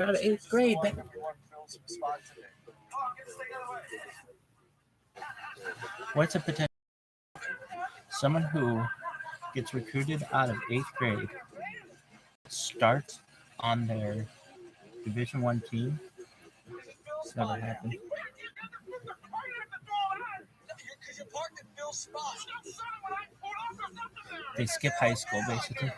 Out of 8th grade. What's a potential? Someone who gets recruited out of 8th grade starts on their Division I team. It's never happened. They skip high school, basically.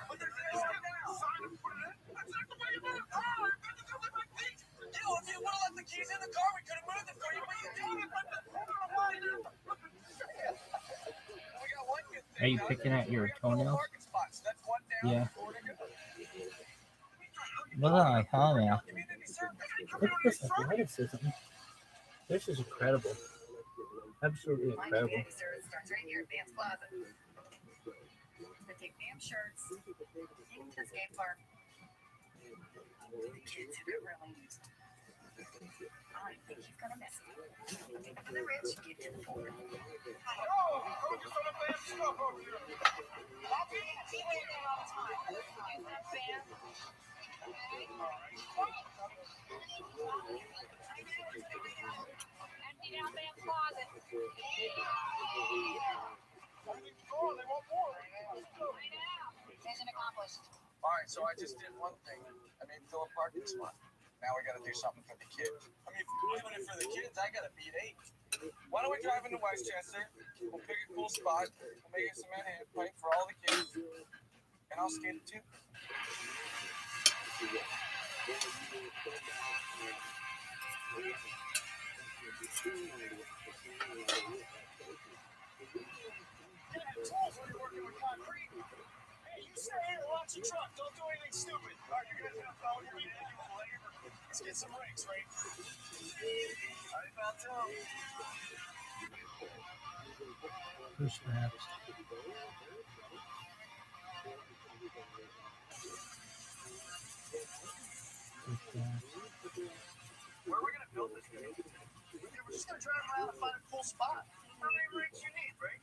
Are you picking at your toenails? Yeah. Look at my toenail. Look at this athleticism. This is incredible. Absolutely incredible. Starts right here at Vance Plaza. They take damn shirts, take them to the skate park. The kids have it really used. I think he's gonna miss it. Take it for the rich, give to the poor. Focus on the bad stuff over here. I'll be in teammate there all the time. Isn't that fair? Emptied out that closet. They want more. Mission accomplished. All right, so I just did one thing. I made fill a parking spot. Now we got to do something for the kids. I mean, if we're doing it for the kids, I got to beat 8. Why don't we drive into Westchester? We'll pick a cool spot. We'll make it some Manhattan pipe for all the kids. And I'll skate it too. Stay here, watch the truck. Don't do anything stupid. All right, you're gonna follow your labor. Let's get some rings, right? How about that? Who's next? Where are we gonna build this thing? We're just gonna drive around and find a cool spot. How many rings you need, right?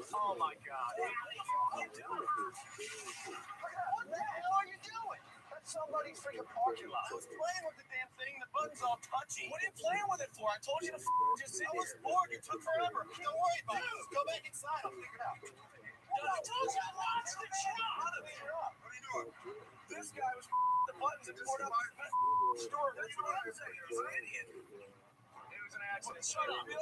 Oh my God. What are you doing? What the hell are you doing? That's somebody's freaking parking lot. I was playing with the damn thing. The button's all touchy. What are you playing with it for? I told you to just sit. I was bored. You took forever. Don't worry about it. Just go back inside. I'll figure it out. I told you I watched it. Shut up. What are you doing? This guy was the buttons and poured out the store. That's what I'm saying. You're an idiot. An accident. Shut up. You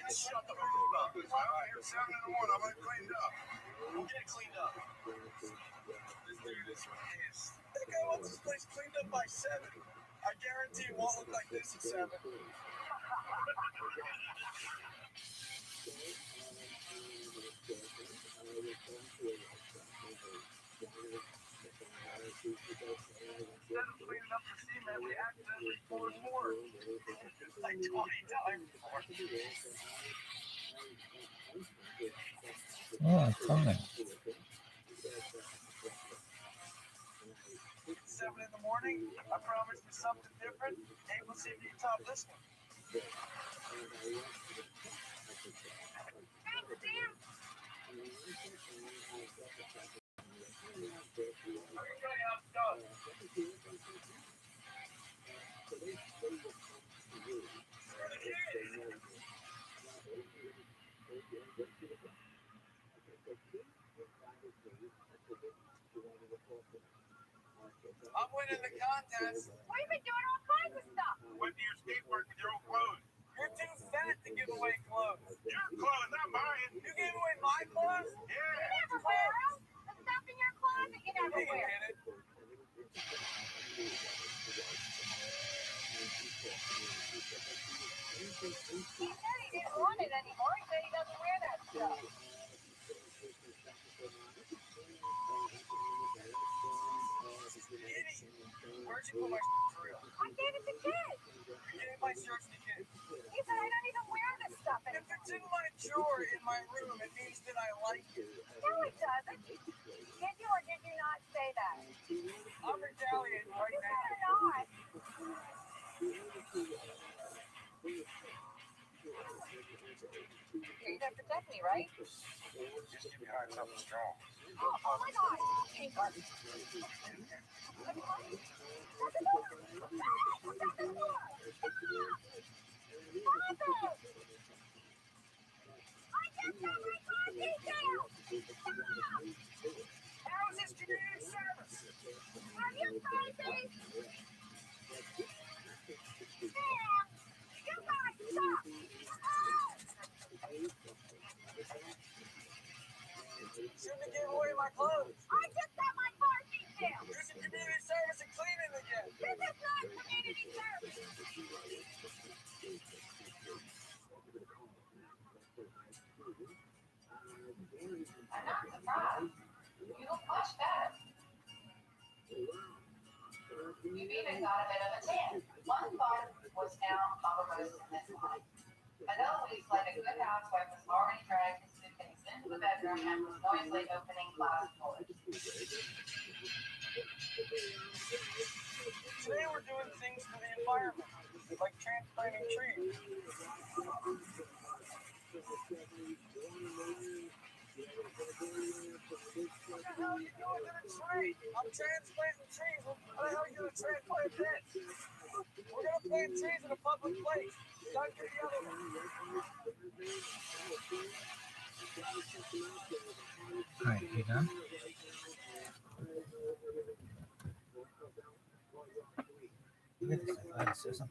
shut the fuck up. All right, you're 7 in the morning. I'm gonna clean it up. We'll get it cleaned up. This dude is pissed. That guy wants this place cleaned up by 7. I guarantee it won't look like this at 7. Instead of cleaning up the cement, we accidentally poured more. Like 20 times more. Yeah, fine. 7 in the morning, I promised you something different. Hey, we'll see if you can top this one. I'm winning the contest. We've been doing all kinds of stuff. Went to your skate park with your own clothes. You're too fat to give away clothes. Your clothes, not mine. You gave away my clothes? Yeah. You never wear them. The stuff in your closet you never You wear. get it. He said he didn't want it anymore. He said he doesn't wear that stuff. Where'd you put my for real? I gave it to kids. You gave my shirts to kids. He said I don't even wear this stuff If anymore. it's in my drawer in my room, it means that I like it. No, it doesn't. Did you or did you not say that? I'm retaliating right You now. better not. You're gonna protect me, right? Just keep behind something strong. Oh my God. pink one. How is this community service? Are you crazy? You guys suck. Shouldn't have given away my clothes. I just got my car detailed. Do some community service and cleaning again. This is not community service. I'm not surprised. You look much better. You've even got a bit of a tan. One thought was now uppermost in this line. Adelphi, like a good housewife, was already dragged his suitcase into the bedroom and was noisily opening closet doors. Today we're doing things for the environment, like transplanting trees. What the hell are you doing to the tree? I'm transplanting trees. How the hell are you going to transplant this? We're going to plant trees in a public place. Don't do the other one. All right, you done? Look at this athleticism.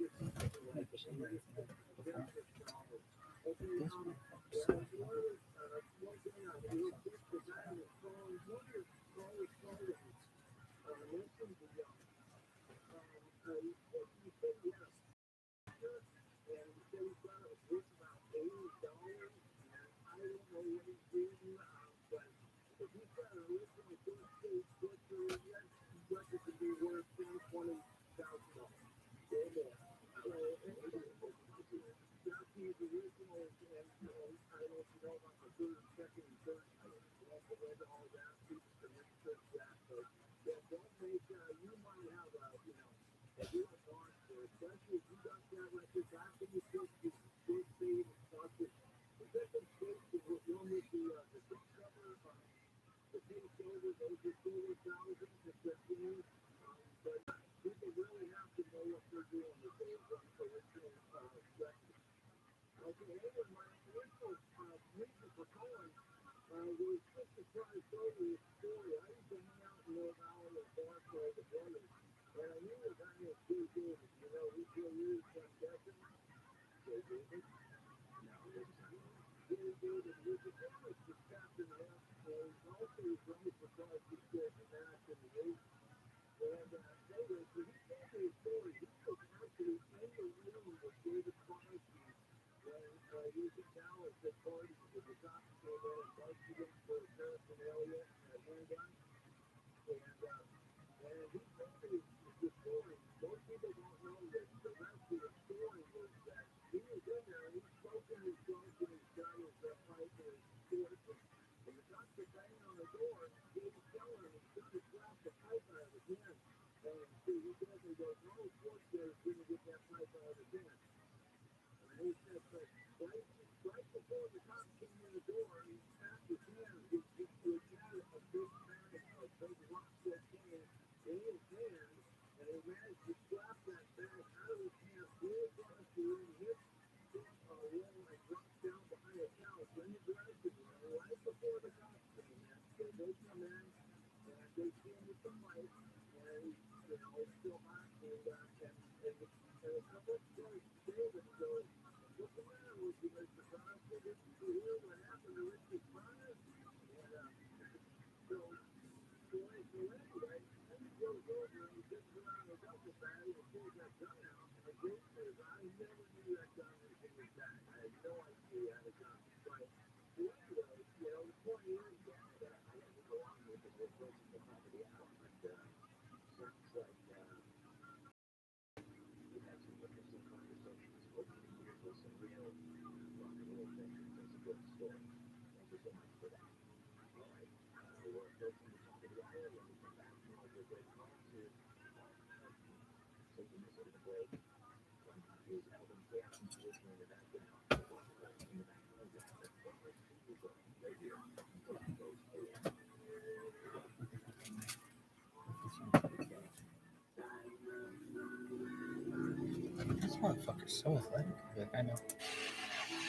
Motherfucker's so athletic. Like, I know.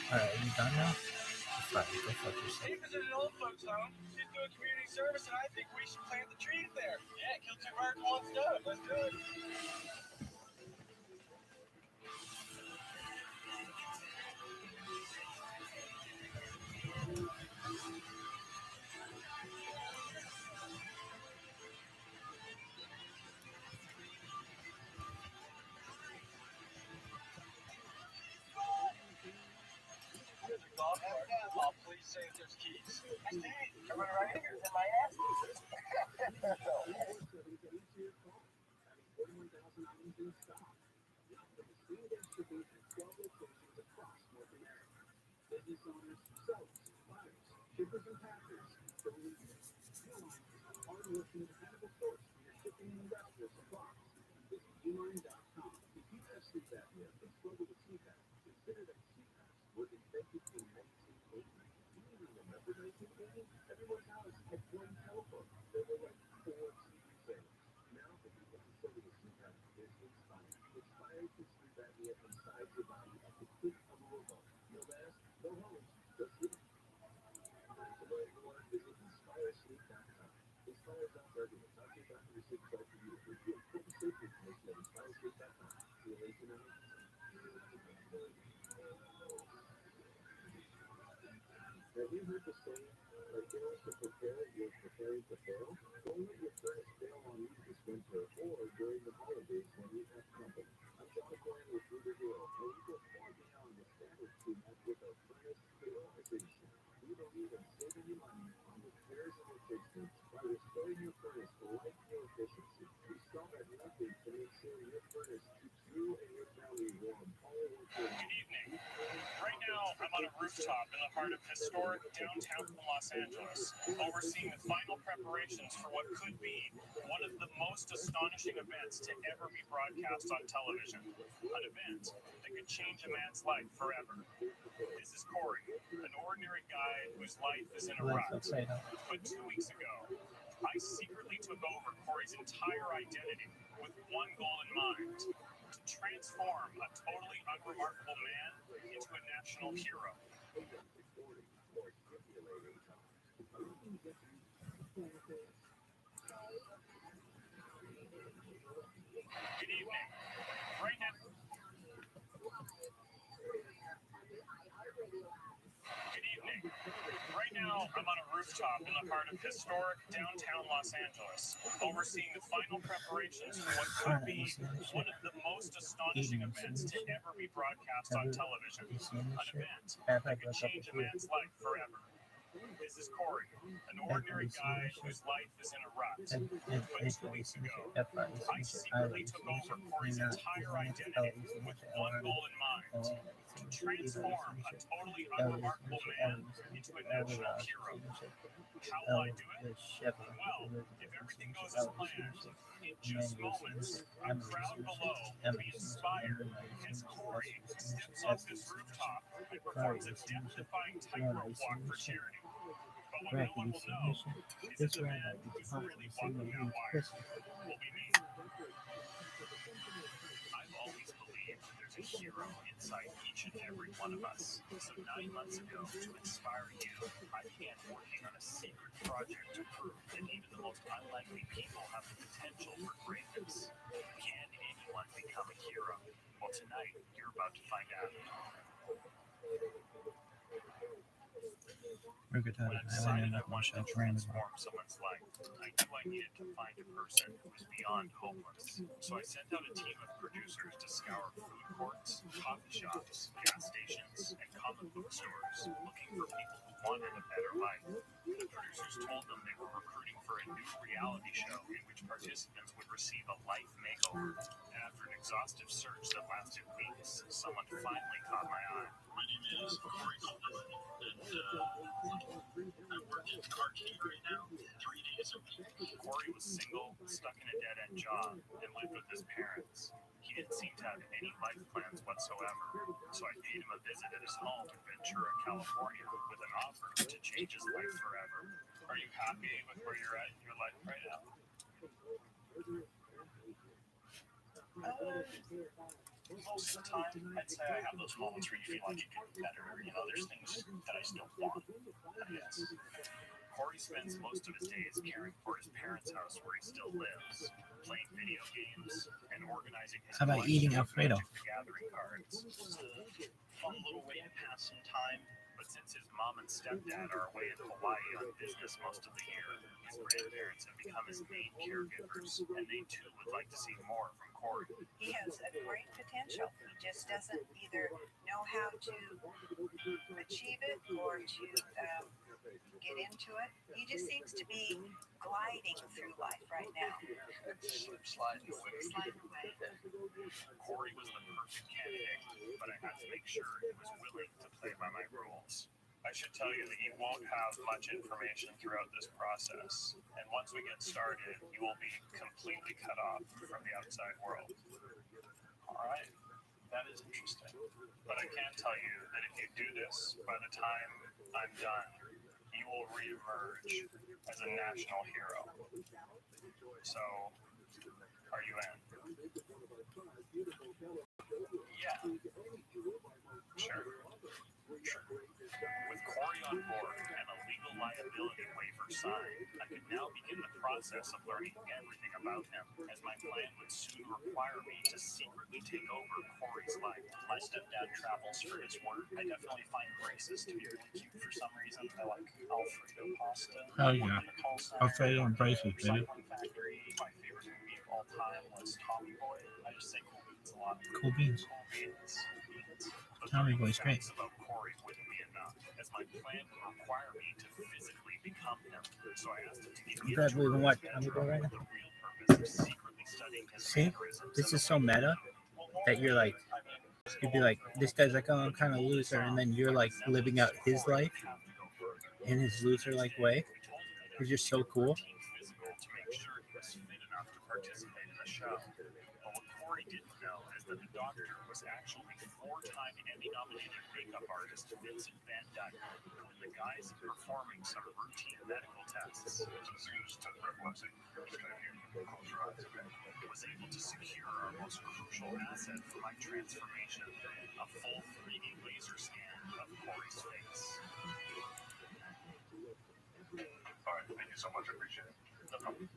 Alright, are you done now? Fine, go fuck yourself. He visited an old folks home. She's doing community service, and I think we should plant the trees there. Yeah, kill two birds with one stone. Let's do it. Here's your golf cart. Oh, please say if there's keys. I see. I'm running right here. It's in my ass. Good evening. Right now, I'm on a rooftop in the heart of historic downtown Los Angeles, overseeing the final preparations for what could be one of the most astonishing events to ever be broadcast on television. An event that could change a man's life forever. This is Corey, an ordinary guy whose life is in a rut. But 2 weeks ago, I secretly took over Corey's entire identity with one goal in mind: to transform a totally unremarkable man into a national hero. Good evening. Right now. Good evening. Right now, I'm on a rooftop in the heart of historic downtown Los Angeles, overseeing the final preparations for what could be one of the most astonishing events to ever be broadcast on television. An event that could change a man's life forever. This is Corey, an ordinary guy whose life is in a rut. But 2 weeks ago, I secretly took over Corey's entire identity with one goal in mind: to transform a totally unremarkable man into a national hero. How will I do it? Well, if everything goes as planned, in just moments, a crowd below will be inspired as Corey steps off this rooftop and performs a death-defying tightrope walk for charity. But what no one will know is that the man who's really walking that wire will be me. I've always believed there's a hero inside each and every one of us. So 9 months ago, to inspire you, I began working on a secret project to prove that even the most unlikely people have the potential for greatness. Can anyone become a hero? Well, tonight, you're about to find out. When I decided I wanted to transform someone's life, I knew I needed to find a person who was beyond hopeless. So I sent out a team of producers to scour food courts, coffee shops, gas stations, and comic book stores, looking for people who wanted a better life. The producers told them they were recruiting for a new reality show in which participants would receive a life makeover. And after an exhaustive search that lasted weeks, someone finally caught my eye. My name is Corey Goldman, and I work at the arcade right now 3 days a week. Corey was single, stuck in a dead-end job, and lived with his parents. He didn't seem to have any life plans whatsoever, so I paid him a visit at his home in Ventura, California, with an offer to change his life forever. Are you happy with where you're at in your life right now? most of the time, I'd say I have those moments where you feel like it could be better. You know, there's things that I still want. I guess. Corey spends most of his days caring for his parents' house where he still lives, playing video games, and organizing his How about eating Alfredo? Magic the Gathering cards. It's a fun little way to pass some time, but since his mom and stepdad are away in Hawaii on business most of the year, his grandparents have become his main caregivers, and they too would like to see more from Corey. He has a great potential. He just doesn't either know how to achieve it or to get into it. He just seems to be gliding through life right now. Sliding away. Corey was the perfect candidate, but I had to make sure he was willing to play by my rules. I should tell you that you won't have much information throughout this process, and once we get started, you will be completely cut off from the outside world. Alright, that is interesting. But I can tell you that if you do this, by the time I'm done, you will re-emerge as a national hero. So, are you in? Yeah. Sure. With Corey on board and a legal liability waiver signed, I could now begin the process of learning everything about him, as my plan would soon require me to secretly take over Corey's life. My stepdad travels for his work. I definitely find braces to be really cute for some reason. I like Alfredo pasta. Oh yeah, Alfredo and braces, baby. Recycling Factory. My favorite movie of all time was Tommy Boy. I just say Cool Beans a lot. Cool beans. Tommy Boy's great. About Corey wouldn't be enough, as my plan would require me to physically become him. So I asked him to give me I'm glad we even watch Tommy Boy right now. the real purpose of secretly studying his See, mannerisms. this is so meta that you're like, you'd be like, this guy's like, oh, I'm kind of a loser, and then you're like living out his life in his loser-like way, because you're so cool. Physical to make sure he was fit enough to participate in the show. But what Corey didn't know is that the doctor was actually four-time Emmy-nominated makeup artist Vincent Van Dyke, who, in the guise of performing some routine medical tests, was able to secure our most crucial asset for my transformation, a full 3D laser scan of Corey's face. All right, thank you so much. I appreciate it. No problem.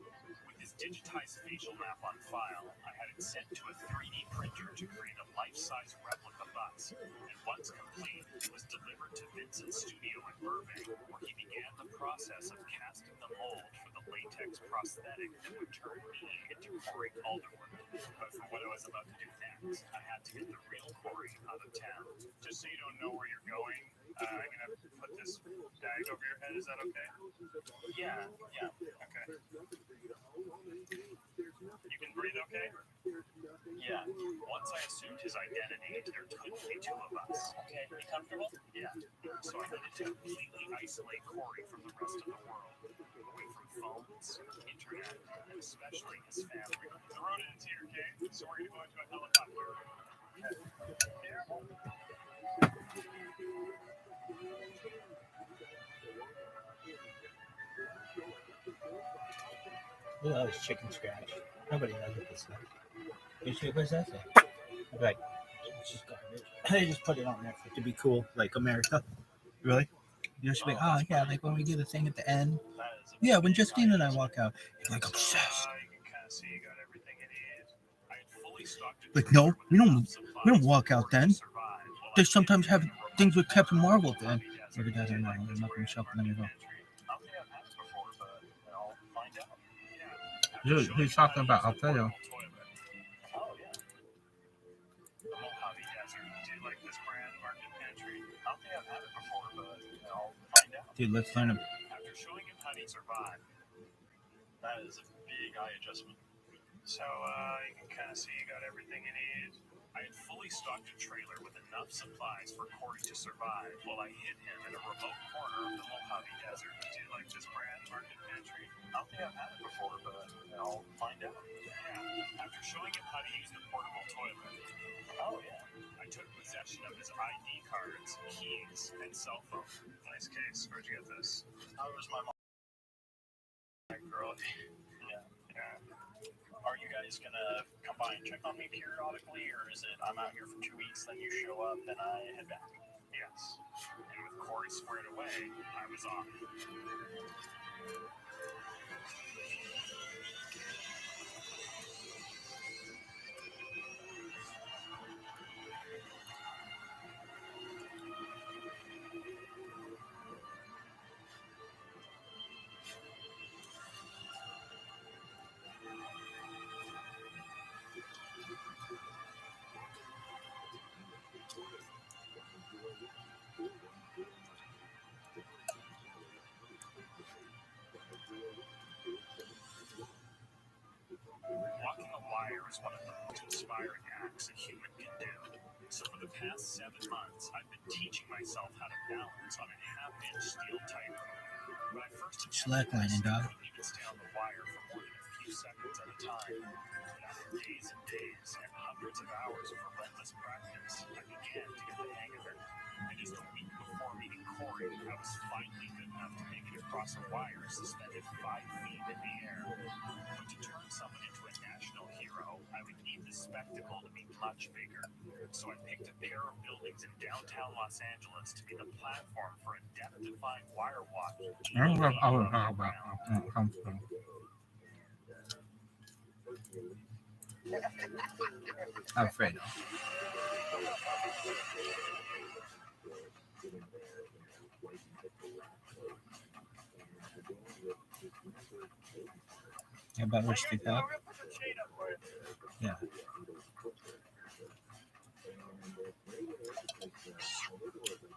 With his digitized facial map on file, I had it sent to a 3D printer to create a life-size replica bust, and once complete, it was delivered to Vincent's studio in Burbank, where he began the process of casting the mold for the latex prosthetic that would turn me into Corey Calderwood. But for what I was about to do next, I had to get the real Corey out of town. Just so you don't know where you're going, I'm gonna put this bag over your head. Is that okay? Yeah, okay. You can breathe okay? Yeah. Once I assumed his identity, there couldn't be two of us. Okay, are you comfortable? Yeah. So I needed to completely isolate Corey from the rest of the world, away from phones, internet, and especially his family. The road ends here, okay? So we're gonna go into a helicopter. Look at all this chicken scratch. Nobody knows what this is. What does that say? I'd be like, it's just garbage. They just put it on there for it to be cool, like America. Really? You know, she'd be like, oh yeah, like when we do the thing at the end. Yeah, when Justine and I walk out, you're like obsessed. Like, no, we don't walk out then. They sometimes have things with Captain Marvel then. Look at that, I'm not going to shop, let me go. Dude, he's talking about Alfredo. Dude, let's learn him. After showing him how to survive, that is a big eye adjustment. So you can kind of see you got everything you need. I had fully stocked a trailer with enough supplies for Corey to survive while I hid him in a remote corner of the Mojave Desert. Do you like this brand, Market Pantry? I don't think I've had it before, but I'll find out. Yeah. After showing him how to use the portable toilet, I took possession of his ID cards, keys, and cell phone. Nice case. Where'd you get this? How was my mom? Girl. Yeah. Are you guys guys gonna come by and check on me periodically, or is it I'm out here for 2 weeks, then you show up and I head back? Yes. And with Corey squared away, I was off. Walking a wire is one of the most inspiring acts a human can do. So for the past 7 months, I've been teaching myself how to balance on a half-inch steel tightrope. When I first Slacklining, dog. I couldn't even stay on the wire for more than a few seconds at a time. But after days and days and hundreds of hours of relentless practice, I began to get the hang of it. And just a week before meeting Corey, I was finally good enough to make it across a wire suspended 5 feet in the air. But to turn someone into a national hero, I would need the spectacle to be much bigger. So I picked a pair of buildings in downtown Los Angeles to be the platform for a death-defying wire walk. Alfredo. How about which to go? Yeah.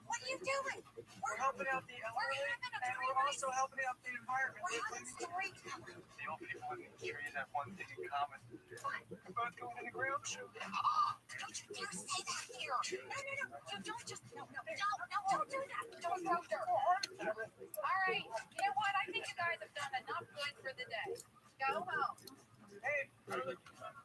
What are you doing? We're helping out the elderly, and we're also helping out the environment. We're having storytelling. The old people in the trees have one thing in common. We're both going in the ground shoot. Don't you dare say that here. No. You don't just, no, don't do that. Don't go there. All right, you know what? I think you guys have done enough good for the day. Go home. Hey,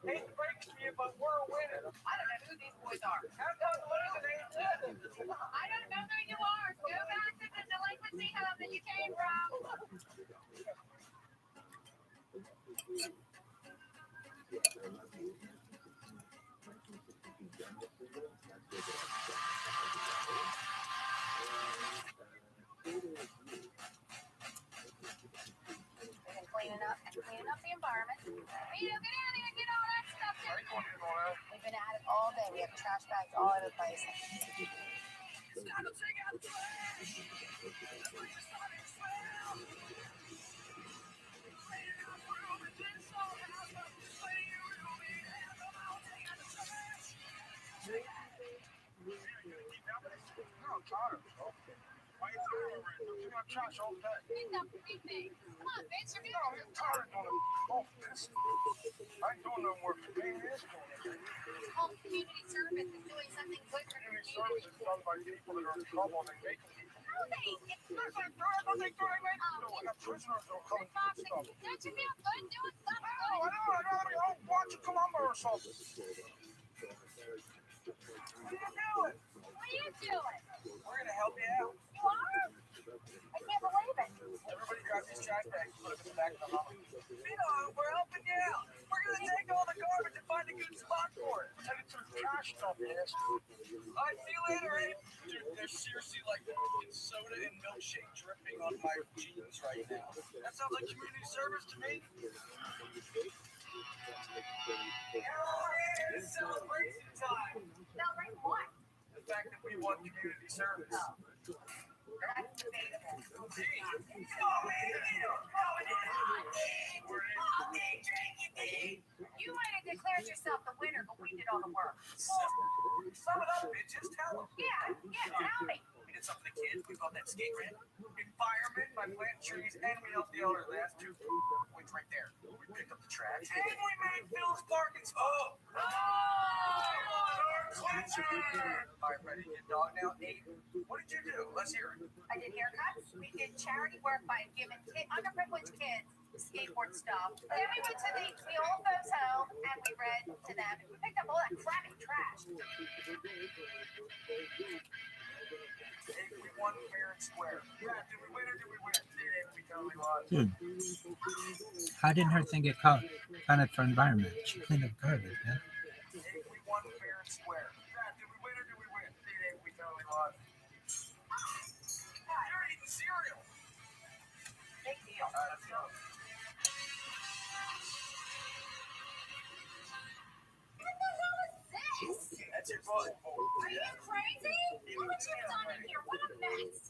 hate to break it to you, but we're winning. I don't know who these boys are. Have fun losing, ain't it? I don't know who you are. Go back to the delinquency home that you came from. Cleaning up the environment. You know, get out here and get all that stuff Are in. you going to go out? We've been at it all day. We have trash bags all over the place. It's time to take out the trash. I'm tired. Why you tired? You're not trash all day. Pick up everything. Come on, Vince, you're No, I'm tired of doing all this. I ain't doing no more for me. This It's called community service. It's doing something good for the community community. service is done by people that are in trouble and they make them. No, it's That's like what they do. They make them do. I got prisoners that'll come and do stuff. Don't you feel good doing something I know. I'd rather be home watching Columbo or something. What are you doing? What are you doing? We're going to help you out. You are? I can't believe it. Everybody grab these trash bags and put them in the back of the Hummer. You know, we're helping you out. We're going to take all the garbage and find a good spot for it. Take it to the trash dump, yes. All right, see you later, Abe. Dude, there's seriously like soda and milkshake dripping on my jeans right now. That sounds like community service to me. It's celebration time. Celebrate what? The fact that we won community service. That's debatable. You might have declared yourself the winner, but we did all the work. Sum it up, bitches. Tell them. Yeah, tell me. We did something for the kids. We bought that skate ramp. Environment by planting trees, and we helped the elderly. Last 2 points right there. We picked up the trash, and we made Phil's parking spot. Oh! All right, ready to get dog now? 8. What did you do? Let's hear it. I did haircuts. We did charity work by giving underprivileged kids skateboard stuff. Then we went to the old folks' home and we read to them. We picked up all that crappy trash. We won fair and square. Yeah, did we win or did we win? We totally won. Dude, how didn't her thing get caught planet for environment. She cleaned up garbage, man. We won fair and square. Dad, did we win or did we win? We totally lost. You're eating cereal. Big deal. All right, let's go. What the hell is this? That's your voting for. Are you crazy? What have you done in here? What a mess.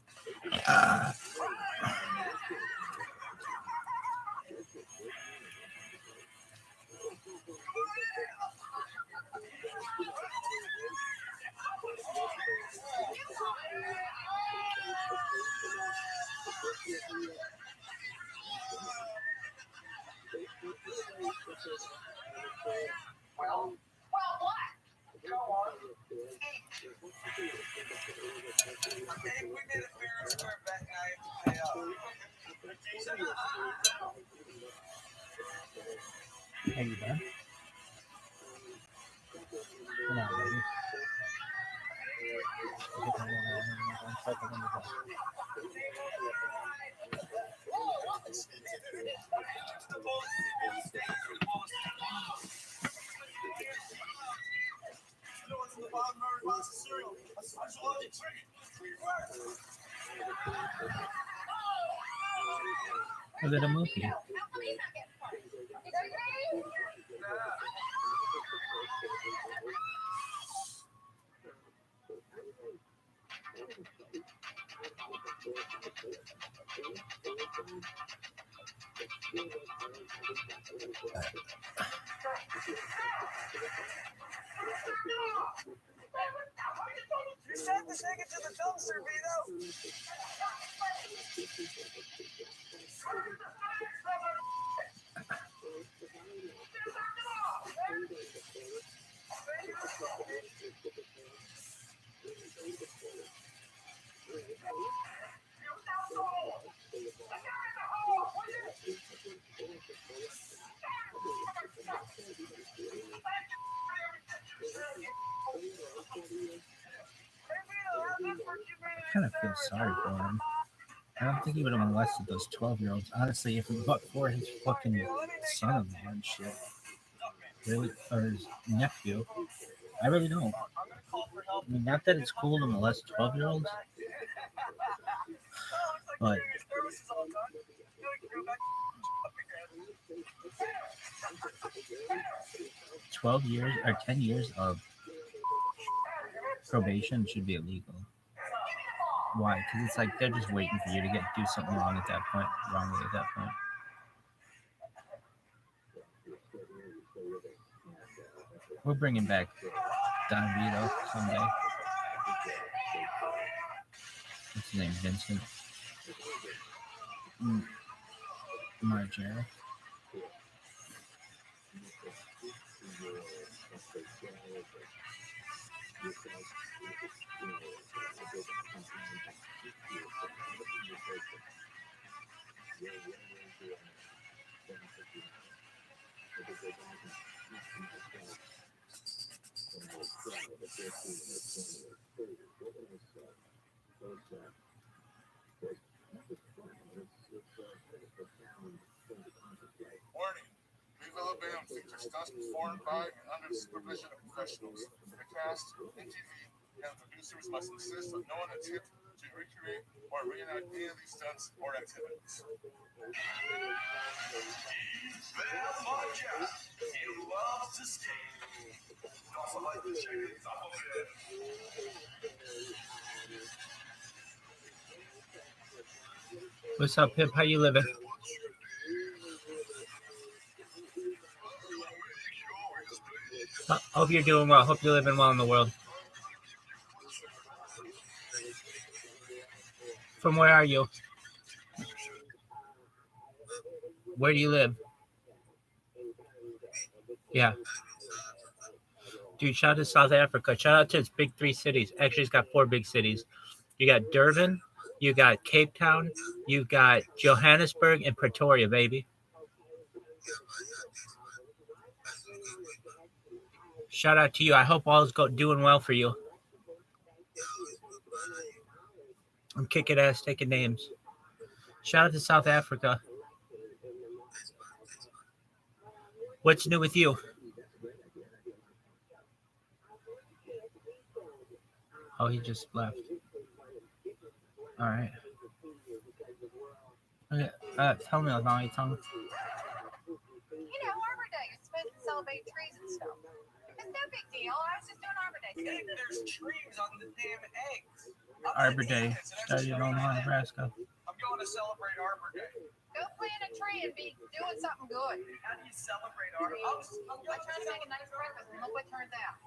Well, What? go on. If we made a fair and square bet, now you have to pay up. Are you done? Come on, baby. Was it a movie? How come he's not getting fired? You crazy? You said to take it to the dumpster, Vito. I kind of feel sorry for him. I don't think he would have molested those 12-year-olds. Honestly, if it but for his fucking son-in-law and shit. Really? Or his nephew. I really don't. I mean, not that it's cool to molest 12-year-olds, but 12 years or 10 years of probation should be illegal. Why? Because it's like they're just waiting for you to do something wrong at that point. Wrongly at that point. We're bringing back Don Vito someday. What's his name? Vincent. Margera. Warning. ViralRabbi features stunts performed by and under the supervision of professionals. The cast, NTV, and producers must insist on no one attempt to recreate or reenact any of these stunts or activities. That podcast, he loves to skate. Also like to check his outfit. What's up, Pip? How you living? Hope you're doing well. Hope you're living well in the world. From where are you? Where do you live? Yeah. Dude, shout out to South Africa. Shout out to its big 3 cities. Actually, it's got 4 big cities. You got Durban, you got Cape Town, you got Johannesburg, and Pretoria, baby. Shout out to you. I hope all's doing well for you. I'm kicking ass, taking names. Shout out to South Africa. What's new with you? Oh, he just left. All right. Okay. Tell me, Lonnie, tell me. You know, Arbor Day. You're supposed to celebrate trees and stuff. It's no big deal. I was just doing Arbor Day. Hey, there's trees on the damn eggs. Arbor Day started in Omaha, Nebraska. I'm going to celebrate Arbor Day. Go plant a tree and be doing something good. How do you celebrate Arbor Day? I tried to make a nice breakfast and look what turns out.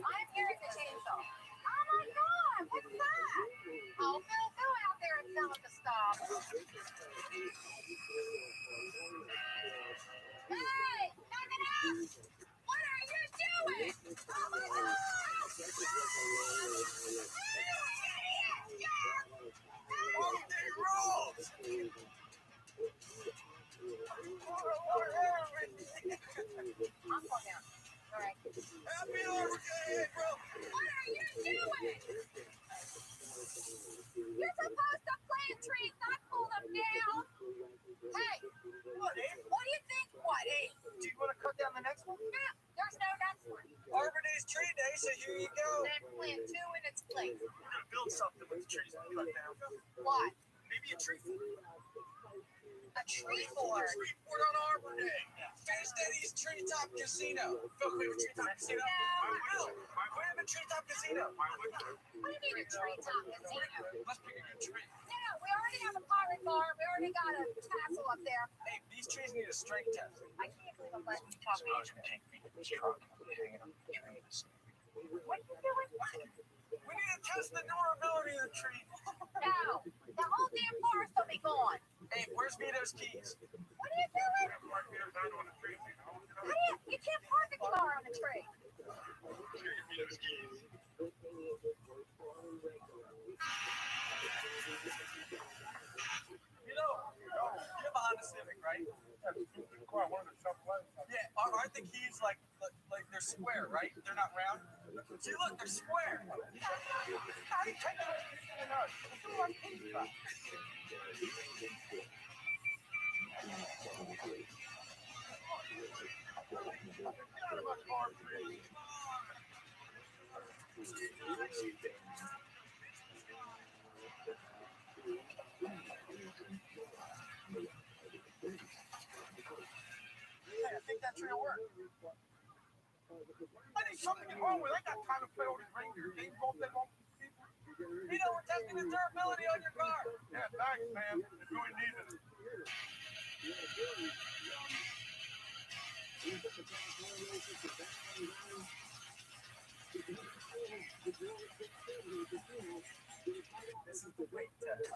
I'm hearing the chainsaw. Oh my God, what's that? Oh, Phil, go out there and tell him to stop. Hey, knock it out! What are you doing? Oh my God! Holiday rules! I'm going down. All right. Happy Arbor Day, bro! What are you doing? You're supposed to plant trees, not pull them down. Hey, What, Abe? what do you think? What, eh? Do you want to cut down the next one? No, there's no next one. Arbor Day's tree day, so here you go. Then plant two in its place. We're gonna build something with the trees we cut down. What? Maybe a tree fort. A tree board. Tree fort on Arbor Day. Face Daddy's Treetop Casino. Phil, we have a Treetop Casino? Phil, we have a Treetop Casino. We need a treetop casino. Let's pick a good tree. No, we already have a pirate bar. We already got a castle up there. Hey, these trees need a strength test. I can't believe I'm letting you talk Asian. Take me to this truck and hang it on the trees. What are you doing? We need to test the durability of the tree. No, the whole damn forest will be gone. Hey, where's Vito's keys? What are you doing? You can't park a car on a tree. You know, you're behind the Civic, right? Yeah, aren't the keys like they're square, right? They're not round. See, look, they're square. How do you take those keys in the nose? Let's do it on pizza. I think that tree will work. I need something to get wrong with. I got time to play all these reindeer games all day long. You know, we're testing the durability on your car. Yeah, thanks, man. It's really needed. This is the weight test.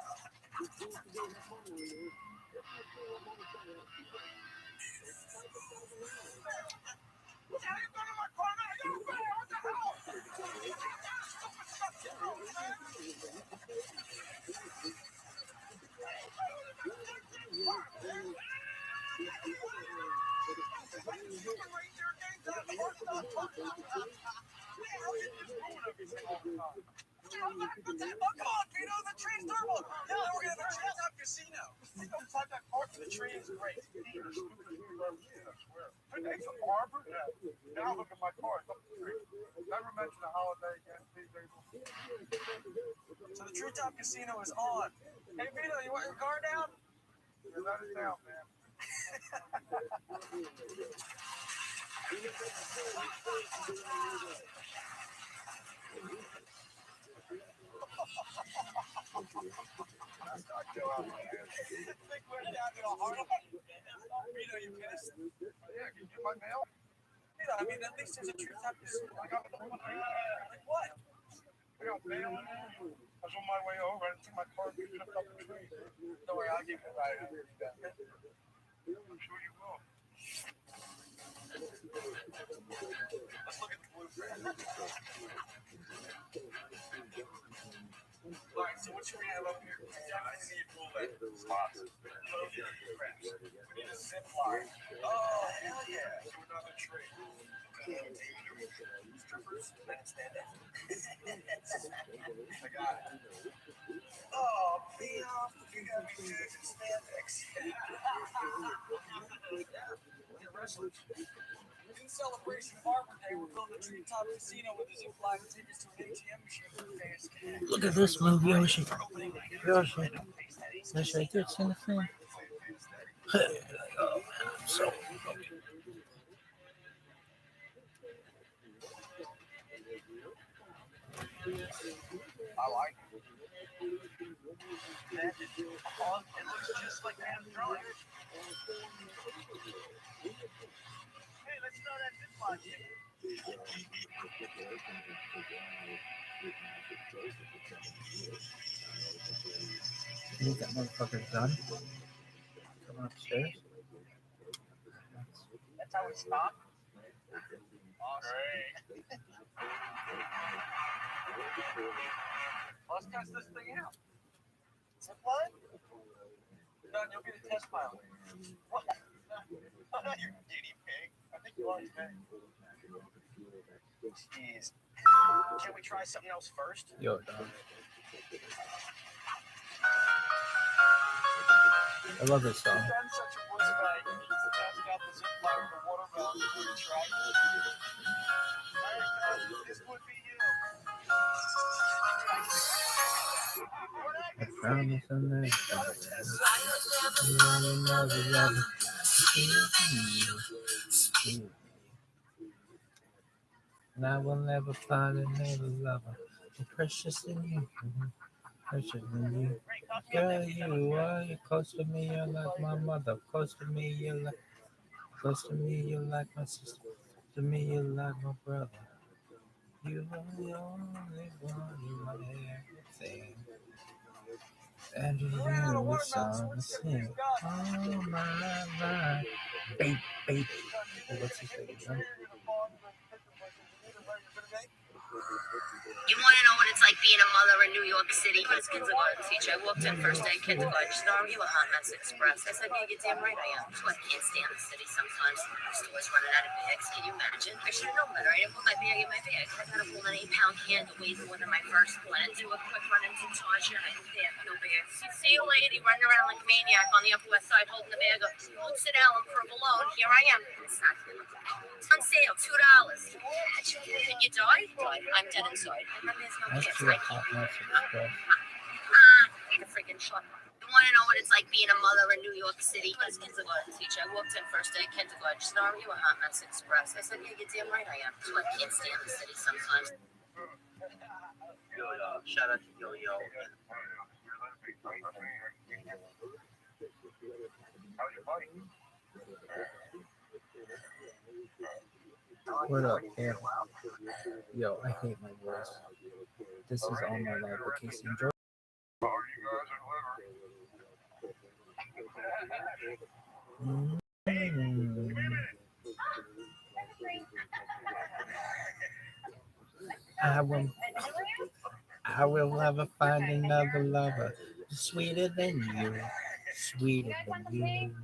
Now you're going to my car, man. I got a bear. What the hell? Come on, Vito, the tree's durable. Now we're going to have a treetop casino. Inside that park of the tree is great. Thanks for Arbor. Yeah. Now look at my car. It's up the tree. Never mention a holiday again, please, April. So the treetop casino is on. Hey, Vito, you want your car down? Yeah, let it down, man. Think we're down to the heart of it. Vito, you pissed? Yeah, can you get my mail? Vito, I mean, at least there's a treetop casino. I got like what? I got mail in there. I was on my way over. I didn't see my car picking up the tree. Don't worry, I'll give you a ride. I'm sure you will. Let's look at the blueprint. All right, so what should we have up here? We definitely need roulette spots. Crabs. We need a zip line. Oh, hell yeah. So another tree. Strippers, spandex. I got it. Oh, Pam, you got me dudes in spandex. Get wrestlers. In celebration of Arbor Day, we're building a treetop casino with a zip line tickets to an ATM machine for the fans. Look at this move, Yoshi. Yoshi. Yoshi, I did send a thing. Oh, man, I'm so I like it. It looks just like Pam's drawing. Hey, let's throw that zip line in. You think that motherfucker's done? Coming upstairs? That's how we stop. Awesome. Let's test this thing out. Zip line? Done, you'll be the test pilot. What? You guinea pig. I think you are today. Jeez. Can we try something else first? Yo, dog. I love this song. Ben such a pussy bag. He passed out the zip line with a watermelon before he tried. This would be you. I found this in there. And I will never find another lover more precious than you. Precious than you. Girl, you are. You're close to me. You're like my mother. Close to me. You're like. Close to me. You're like my sister. To me, you're like my brother. You are the only one in my everything. And you know the song I sing all my life. Baby, baby. Oh, what's his name? Huh? You want to know what it's like being a mother in New York City? I was a kindergarten teacher. I walked in first day kindergarten. She said, "Oh, you a hot mess express." I said, "Yeah, you're damn right I am." So I can't stand the city sometimes. Stores running out of bags. Can you imagine? I should have known better. I didn't put my bag in my bag. I got a whole 8-pound can that weighs more than my first one. And do a quick run into Tasha. I didn't have no bags. See a lady running around like a maniac on the Upper West Side holding the bag up. Looks at Alan for a balloon. Here I am. It's not it's on sale, $2. Can you die? I'm dead inside. And then there's no That's kids. true. Hot mess express. Like a freaking schluck. You want to know what it's like being a mother in New York City? I was a kindergarten teacher. I walked in first day kindergarten. She said, "Oh, you a hot mess express." I said, "Yeah, you're damn right I am." So I can't stand the city sometimes. Yo, shout out to Yo. What up, Cam? Yo, I hate my voice. This is all my life, but Casey, enjoy. I will never find another lover sweeter than you, sweeter than you.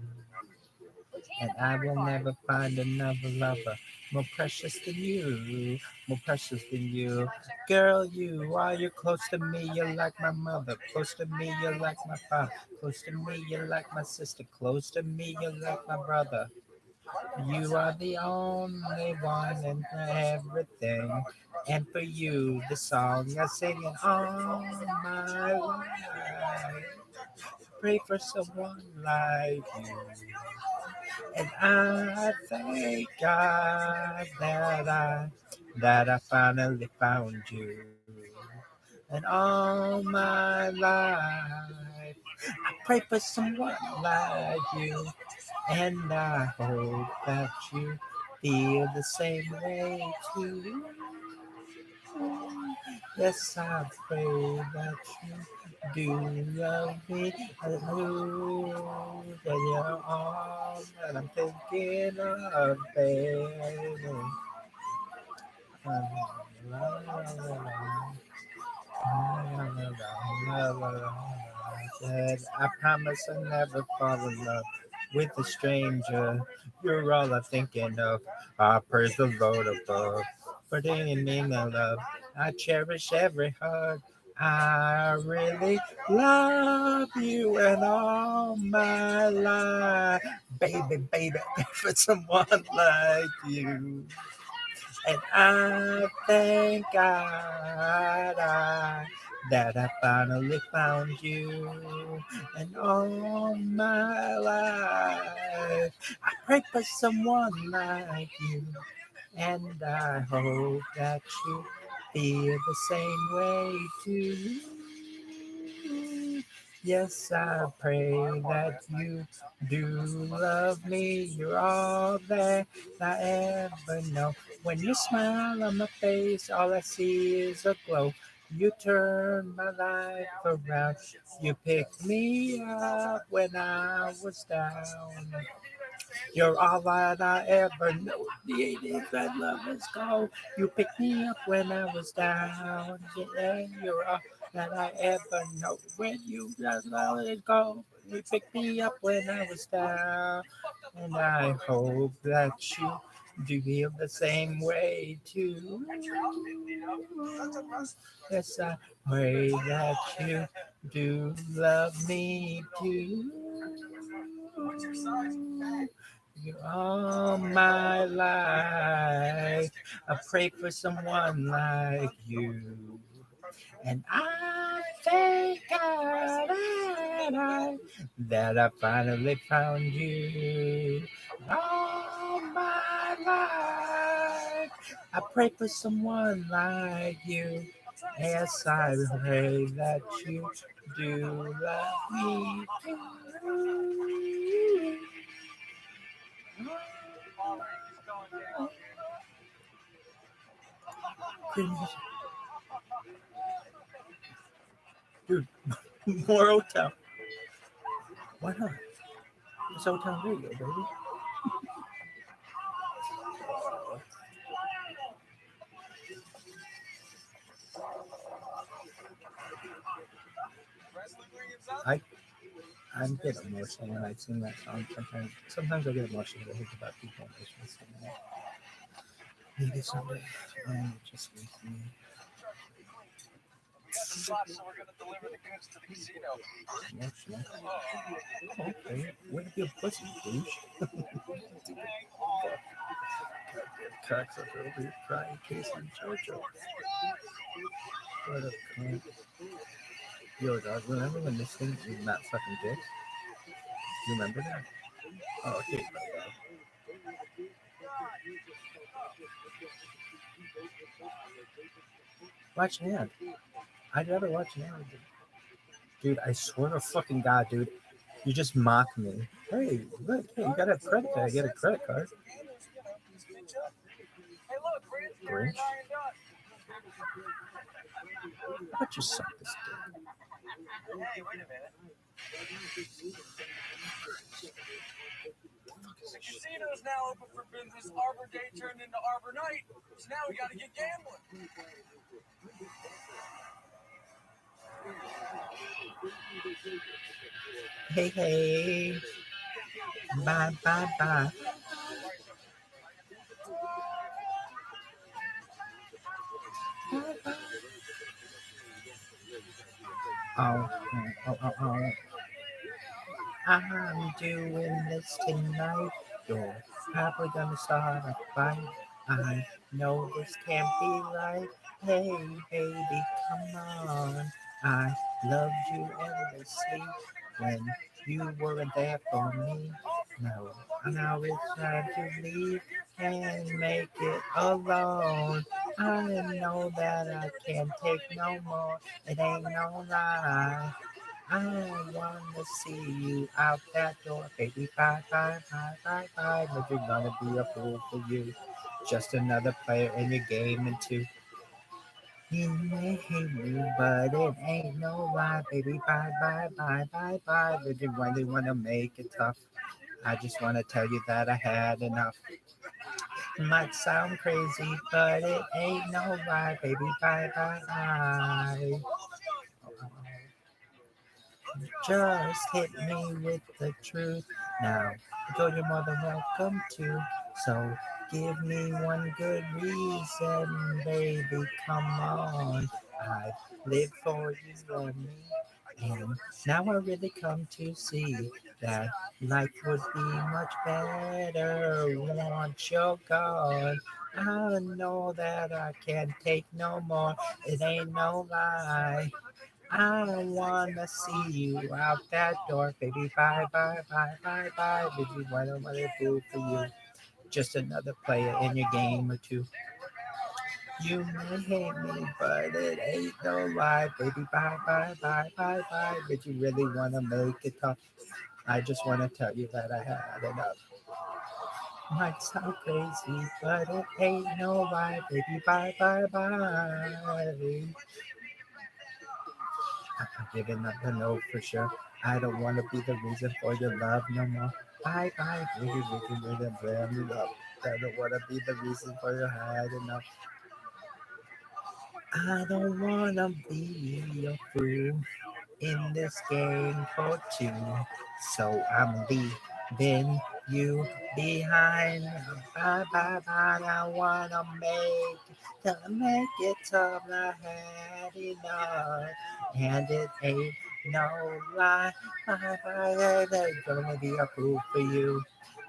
And I will never find another lover more precious than you, more precious than you. Girl, you are, you're close to me, you're like my mother. Close to me, you're like my father. Close to me, you're like my sister. Close to me, you're like my brother. You are the only one in everything. And for you, the song I sing in all my life. Pray for someone like you. And I thank God that I finally found you. And all my life, I pray for someone like you. And I hope that you feel the same way too. Yes, I pray that you Do you love me? I know that you're all that I'm thinking of, baby. La, la, la, la, la. I said, I promise I'll never fall in love with a stranger. You're all I'm thinking of. I praise the Lord above for bringing me my love. I cherish every heart. I really love you and all my life. Baby, baby, for someone like you. And I thank God that I finally found you. And all my life, I pray for someone like you. And I hope that you feel the same way too. Yes, I pray that you do love me. You're all that I ever know. When you smile on my face, all I see is a glow. You turn my life around. You picked me up when I was down. You're all that I ever know. The 80s that lovers go. You picked me up when I was down. Yeah, you're all that I ever know. When you just let it go. You picked me up when I was down. And I hope that you do feel the same way too. Yes, I pray that you do love me too. You all my life. I pray for someone like you. And I thank God that I finally found you. All my life. I pray for someone like you. Yes, I pray that you do love me too. Dude, more Old Town. Why not? It's Old Town Radio, baby. I I get emotional when I sing that song. Sometimes I get emotional when I think about people and singing it. Maybe someday. And it just makes me. We got the spot, so we're gonna deliver the goods to the casino. Emotional. Okay. Way to be a pussy, douche. Cocksucker over here crying, Casey Jojo. What a cunt. Yo, dog, remember when this thing was not fucking dick? You remember that? Oh, okay, bro. Watch hand. I'd rather watch hand. Dude, I swear to fucking God, dude. You just mock me. Hey, look, hey, you got a credit card. Get a credit card. Hey, look, Brand's Grinch. ironed up. How about you suck this dick? Hey, wait a minute. The casino's now open for business. Arbor Day turned into Arbor Night, so now we gotta get gambling. Hey, hey. Bye, bye, bye. Oh, oh. I'm doing this tonight. You're probably gonna start a fight. I know this can't be right. Hey, baby, come on. I loved you endlessly when you weren't there for me. No, now it's time to leave and make it alone. I know that I can't take no more. It ain't no lie. I wanna see you out that door, baby. Bye, bye, bye, bye, bye. Never gonna be a fool for you. Just another player in your game, and two. You may hate me, but it ain't no lie, baby. Bye, bye, bye, bye, bye. Did you really want to make it tough? I just want to tell you that I had enough. Might sound crazy, but it ain't no lie, baby. Bye, bye, bye. Just hit me with the truth. Now, I told you more than welcome to. So give me one good reason, baby. Come on. I live for you and me. And now I really come to see that life would be much better once you're gone. I know that I can't take no more. It ain't no lie. I wanna see you out that door, baby. Bye, bye, bye, bye, bye. Baby, what am I do for you? Just another player in your game or two. You may hate me, but it ain't no lie, baby. Bye, bye, bye, bye, bye. But you really wanna make it tough? I just wanna tell you that I had enough. Might sound crazy, but it ain't no lie, baby. Bye, bye, bye. I'm giving up the no for sure. I don't want to be the reason for your love no more. Bye bye, baby, we can brand me up. I don't want to be the reason for your had enough. I don't want to be your fool in this game for two. So I'm leaving you behind. Bye bye bye. I wanna make it tough. I had enough, and it ain't no lie. Bye bye. There's gonna be a fool for you.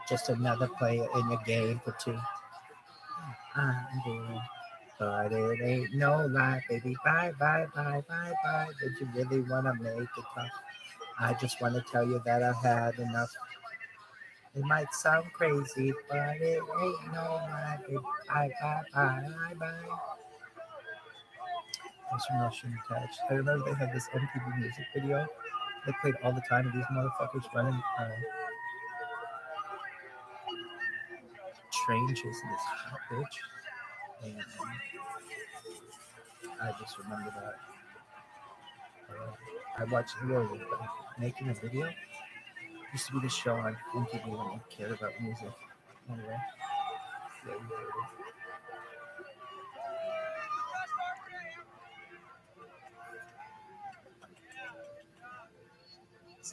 Just another player in your game for two. I'm doing. But it ain't no lie, baby. Bye, bye, bye, bye, bye. Did you really wanna make it tough? I just wanna tell you that I've had enough. It might sound crazy, but it ain't no lie, baby. Bye, bye, bye, bye, bye. That's from Russian Touch. I remember they had this MTV music video. They played all the time. These motherfuckers running train chasing this hot bitch. And I just remember that. I watched the video making a video. Used to be the show on MTV when I cared about music. Anyway, yeah, we heard it.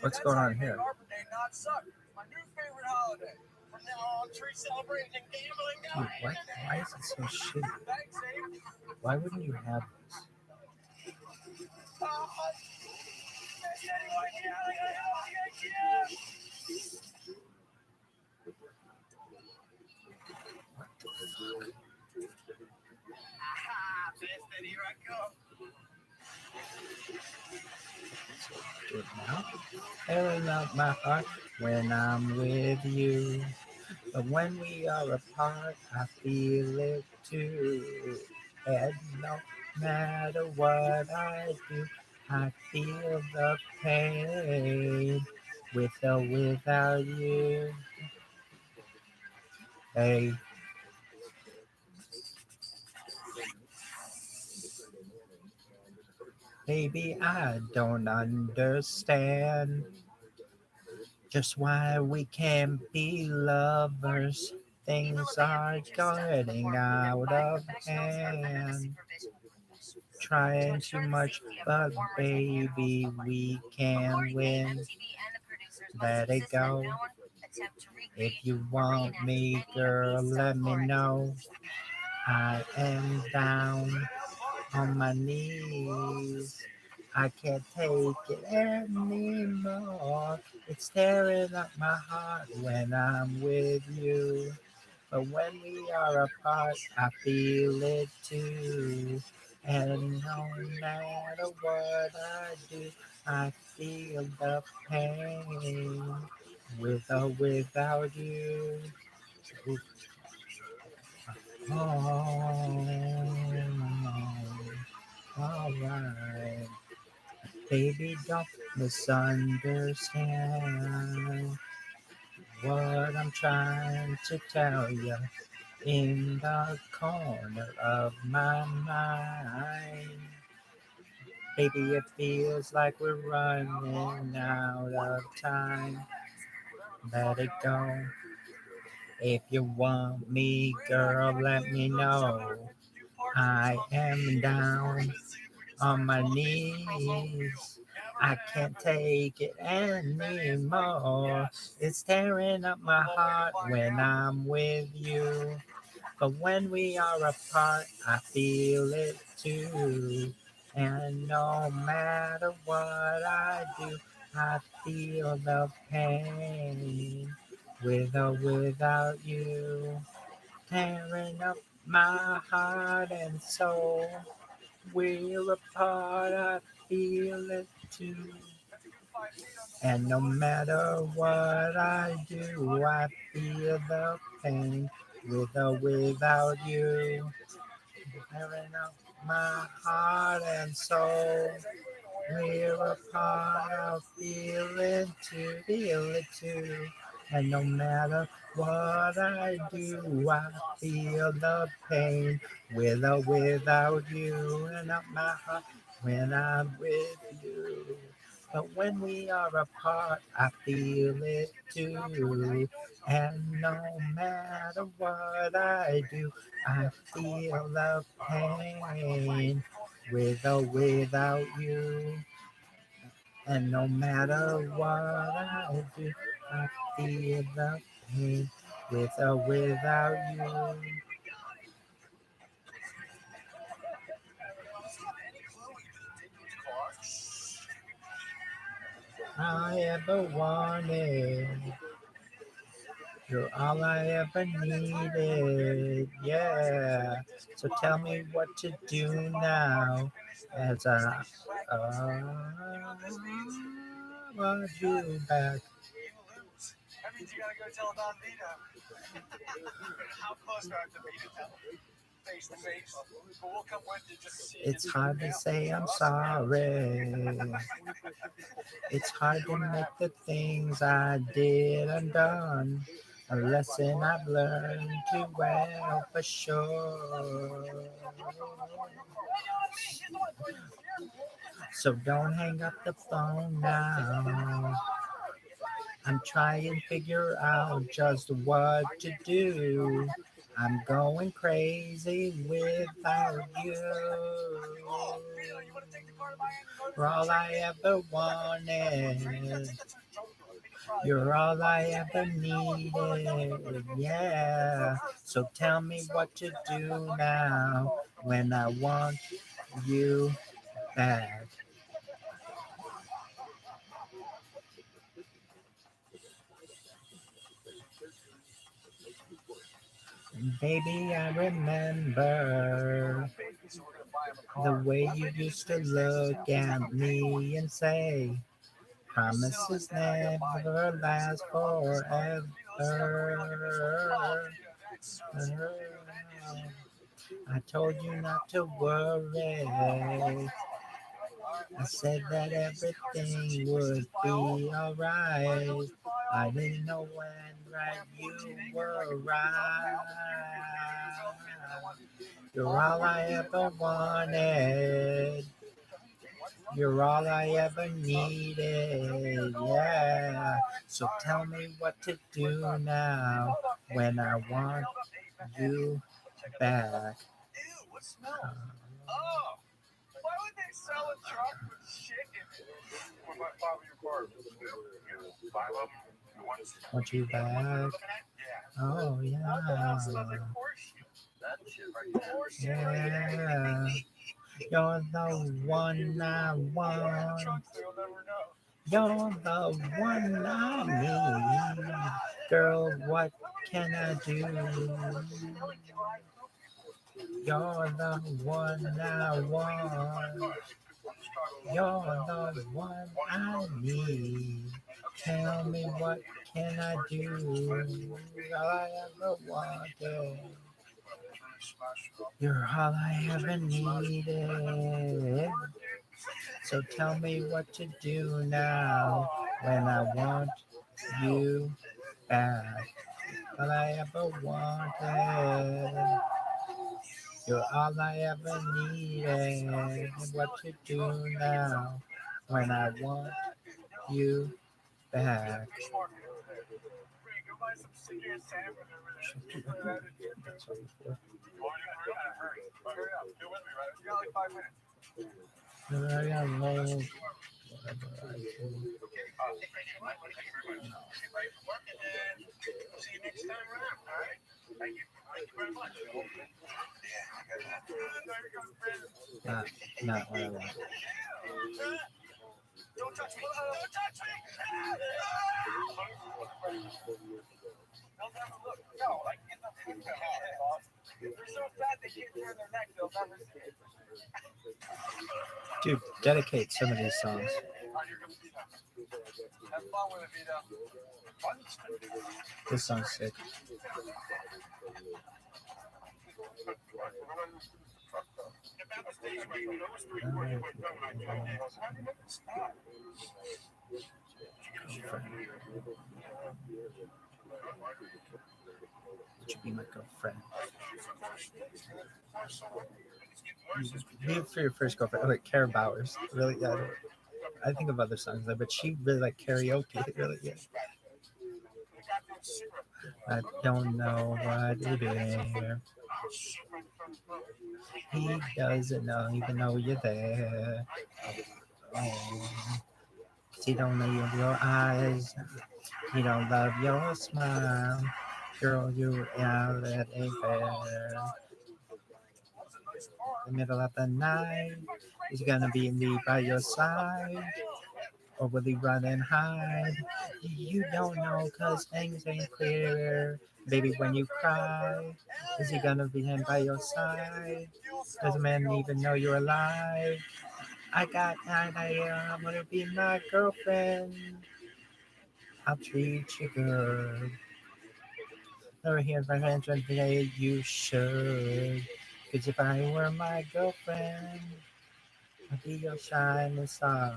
What's going on here? Arbor Day not suck. My new favorite holiday. From now on, tree celebrating and gambling. Dude, why is it so shitty? Thanks, Abe. Why wouldn't you have this? Best, here I come. Do it now. Tearing up my heart when I'm with you. But when we are apart, I feel it too. And no matter what I do, I feel the pain with or without you. Hey, baby, I don't understand just why we can't be lovers. Things are getting out of hand. Trying too much, but baby, we can win. Let it go. If you want me, girl, let me know. I am down on my knees. I can't take it anymore. It's tearing up my heart when I'm with you. But when we are apart, I feel it too. And no matter what I do, I feel the pain with or without you. Oh, all right. Baby, don't misunderstand what I'm trying to tell you. in the corner of my mind. Baby, it feels like we're running out of time. Let it go. If you want me, girl, let me know. I am down on my knees. I can't take it anymore. It's tearing up my heart when I'm with you. But when we are apart, I feel it too. And no matter what I do, I feel the pain with or without you. Tearing up my heart and soul. We're apart, I feel it too. And no matter what I do, I feel the pain with or without you. Tearing up my heart and soul. We're apart, I feel it too. And no matter what I do, I feel the pain with or without you. And up my heart when I'm with you. But when we are apart, I feel it too. And no matter what I do, I feel the pain with or without you. And no matter what I do, I feel the pain with or without you. I ever wanted. You're all I ever needed. Yeah. So tell me what to do now as I want you back. That means you gotta go tell Don Vito. How close do I have to be to tell him? Face to face. But we'll come with you just to see. It's hard to say I'm sorry. It's hard to make the things I did undone. A lesson I've learned too well for sure. So don't hang up the phone now. I'm trying to figure out just what to do. I'm going crazy without you. You're all I ever wanted. You're all I ever needed. Yeah. So tell me what to do now when I want you back. Baby, I remember the way you used to look at me and say, promises never last forever. I told you not to worry. I said that everything would be alright. I didn't know when right you were right. You're all I ever wanted. You're all I ever needed. Yeah. So tell me what to do now when I want you back. Ew, what smell? Oh, why would they sell a truck with shit in it? What about 5 of your cars? 5 of them? Want you back? Yeah. Oh, yeah. Smells like horseshit. That shit right there. Horseshit right Yeah. there. You're the one I want. Trucks, they'll never know. You're the one I need. Girl, what can I do? You're the one I want. You're the one I need. Tell me what can I do? All I ever wanted. You're all I ever needed. So tell me what to do now when I want you back. all I ever wanted. You're all I ever needed. And what you do now when I want you back. Ray, go buy some sick ass salmon over there. That's what it's for. Oh, you gotta hurry. Hurry up. Get with me, right? You got like 5 minutes. I got low. Whatever I do. Okay. Thank you very much. Right. See you next time around. All right. Thank you. Thank you very much. Yeah, I got that. Not what I want. Don't touch me. Don't touch me. They'll never look. No, like get the food off. They're so fat they can't turn their neck. They'll never see it. Dude, dedicate some of these songs. Have fun with it, Vito. This song's sick. Would you be my girlfriend? Be for your first girlfriend. Oh, wait, Kara Bowers. Really? Yeah. I think of other songs, but she really like karaoke. Really, yeah. I don't know what it is. He doesn't know, even though you're there. Oh, he don't know your eyes. He don't love your smile. Girl, you out at a fair. The middle of the night. He's gonna be by your side. Or will he run and hide? You don't know, cause things ain't clear. Baby, when you cry, is he gonna be him by your side? Does a man even know you're alive? I got an idea, I'm gonna be my girlfriend. I'll treat you good. Never hear my friends when today you should. Cause if I were my girlfriend, I'd be your shining star.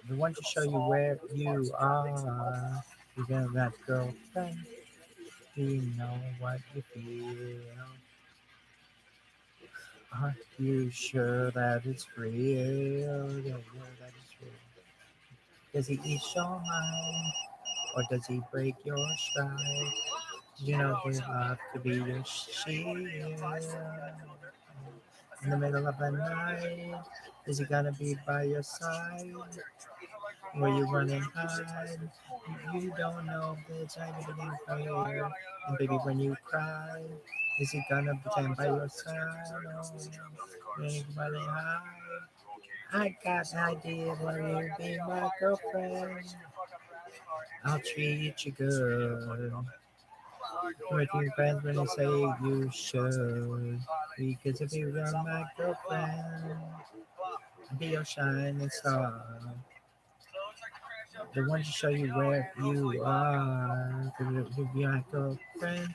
The one to show you where you are. You got that girlfriend. Do you know what you feel? Are you sure that it's real? Yeah, that it's real. Does he eat your mind? Or does he break your stride? You know his love could be your shield. In the middle of the night, is he gonna be by your side? Where you run and hide? You don't know, bitch, I never been clear. And baby, when you cry, is he gonna pretend by your side? Oh, when you running high, I got an idea where you be my girlfriend. I'll treat you good. With your friends when they say you should. Because if you were my girlfriend, I'd be your shining star. The one to show you where you are. Because if you're my girlfriend,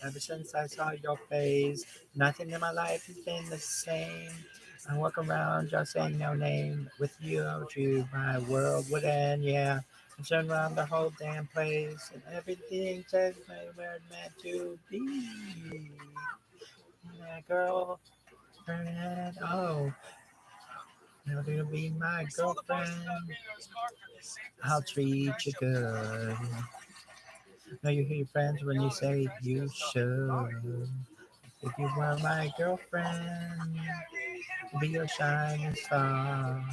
ever since I saw your face, nothing in my life has been the same. I walk around just saying no name. With you, my world would end, yeah. I turn around the whole damn place, and everything says where it's meant to be. My girlfriend, oh, now gonna be my girlfriend. I'll treat you good. Know you hear your friends when you say you should. If you were my girlfriend, be your shining star.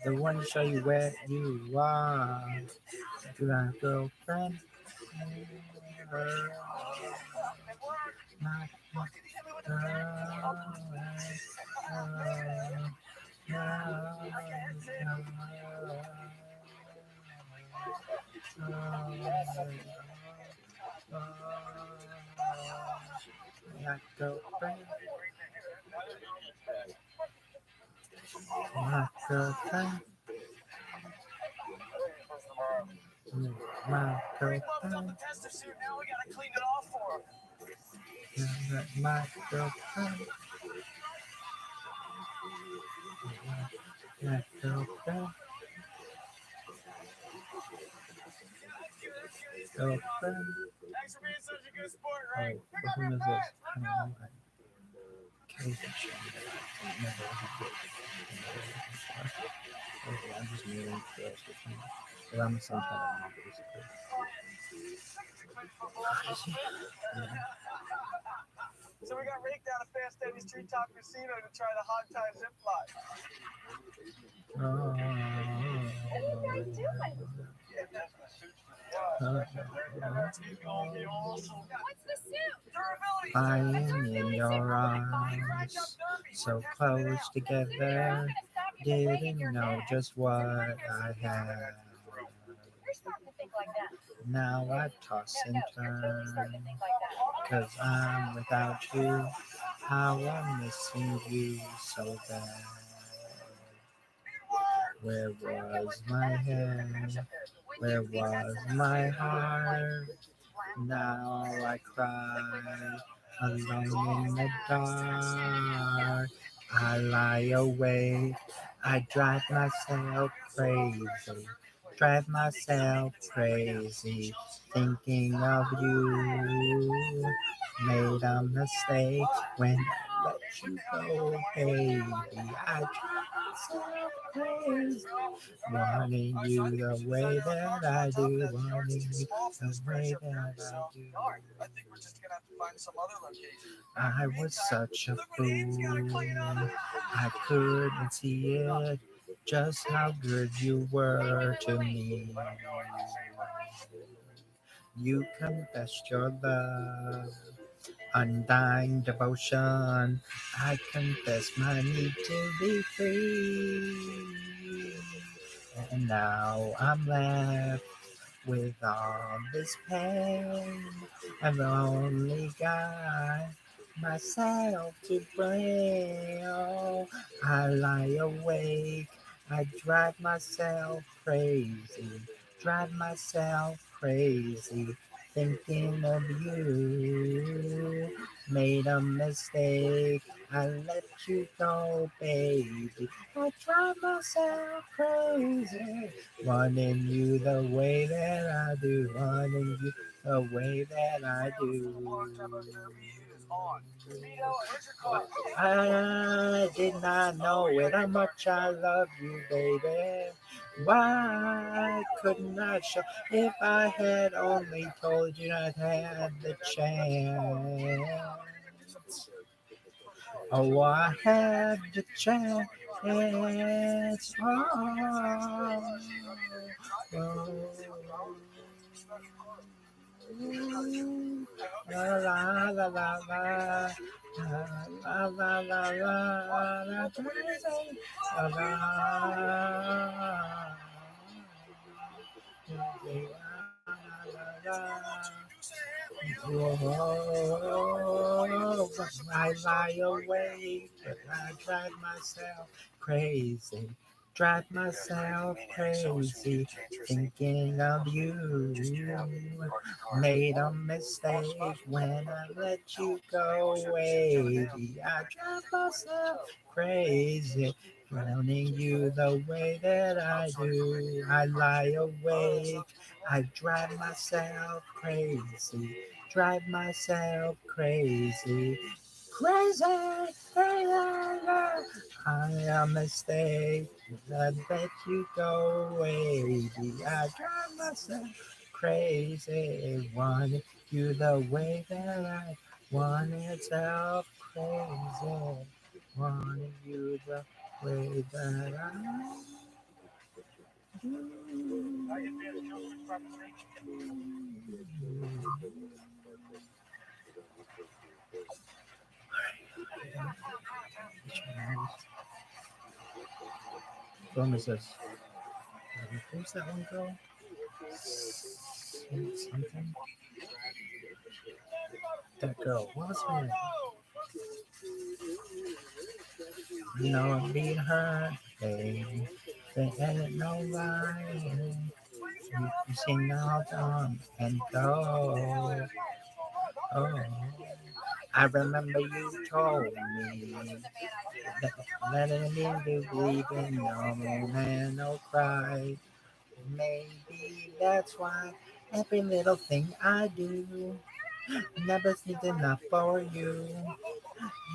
The one to show you where you are. If you're my girlfriend, my girlfriend. My girlfriend. You're my Greg bumped up girlfriend. the tester suit. Now we gotta clean it off for him. You're my girlfriend. My girlfriend. Girlfriend. Thanks for being such a good sport, Oh, Greg. Pick for up whom your is this? pants. I don't know. Occasion showing that I don't never have it. Okay, I'm just meeting girls with me. But I'm some kind of mom, basically. Yeah. So we got raked down a Fast Eddie's treetop casino to try the hog tie zip line. What's the suit? Flying in your arms, so close together, didn't know just what I had. You're starting to think like that. Now I toss and You're totally starting to turn, think like that. 'cause I'm without you. How I'm missing you so bad. Where was my head? Where was my heart? Now I cry alone in the dark. I lie awake. I drive myself crazy. Drive myself crazy. Thinking of you. Made a mistake when I let you go, baby. I drive myself crazy. Wanting you the way that I do. Wanting you the way that I do. I think we're just gonna have to find some other location. I was such a fool. I couldn't see it. Just how good you were to me. You confessed your love, undying devotion. I confess my need to be free. And now I'm left with all this pain. I've only got myself to blame. Oh, I lie awake. I drive myself crazy. Drive myself crazy. Thinking of you. Made a mistake. I let you go, baby. I drive myself crazy. Wanting you the way that I do. Wanting you the way that I do. I did not know it, how much I love you, baby. Why couldn't I show? If I had only told you I'd had the chance. Oh, I had the chance. La la la la la. La la la la la. La la. Whoa, I lie awake, but I drive myself crazy. Drive myself crazy, thinking of you. Made a mistake when I let you go, baby. I drive myself crazy, drowning you the way that I do. I lie awake. I drive myself crazy, drive myself crazy, crazy. I am a mistake. I let you go, baby. I drive myself crazy, wanted you the way that I wanted self crazy, wanted you the way that I Film is this? Who's that one girl? Something? That girl. What was her name? You know, I'm being hurt. They ain't no lying. You sing out on and go. Oh, I remember you told me that letting me believe in no man, no cry. Maybe that's why every little thing I do never seems enough for you.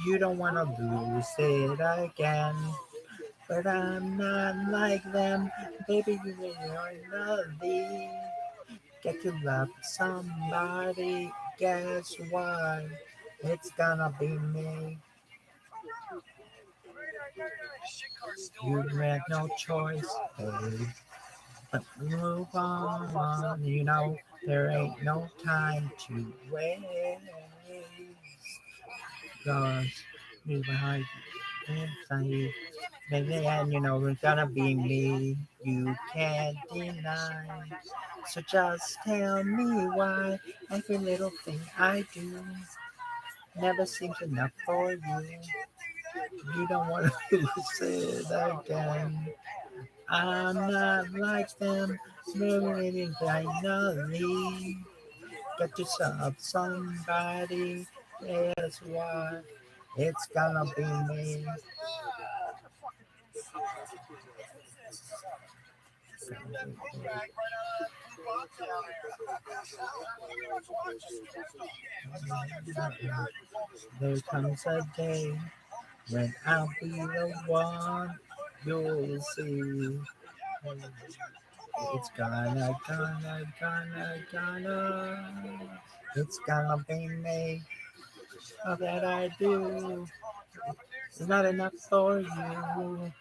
You don't wanna lose it again. But I'm not like them, baby. You are lovely. Get to love somebody. Guess what? It's gonna be me. You had no choice, babe. But move on. You know there ain't no time to waste. Cause you behind inside. And you know it's gonna be me. You can't deny. So just tell me why every little thing I do never seems enough for you. You don't want to lose it again. I'm not like them, maybe finally get yourself somebody. Guess what? It's gonna be me. There comes a day when I'll be the one you'll see. It's gonna. It's gonna be me. All that I do is not enough for you.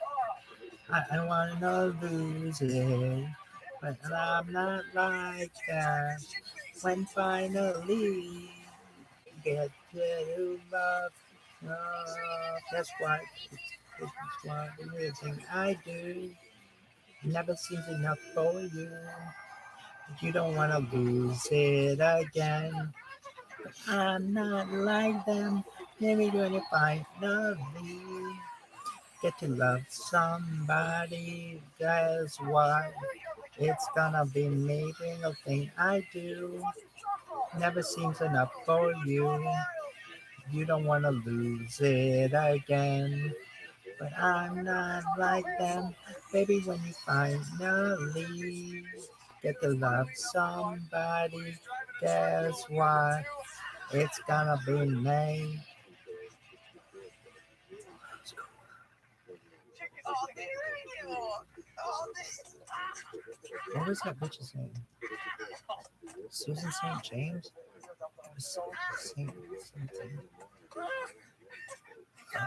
I wanna lose it, but I'm not like that. When finally get to love, that's what it's what everything I do never seems enough for you. You don't wanna lose it again. I'm not like them. Maybe when you finally get to love somebody, that's what it's gonna be. Maybe no thing I do never seems enough for you. You don't wanna lose it again. But I'm not like them. Baby, when you finally get to love somebody, guess what? It's gonna be me. What was that bitch's name? Susan St. James? Saint something. I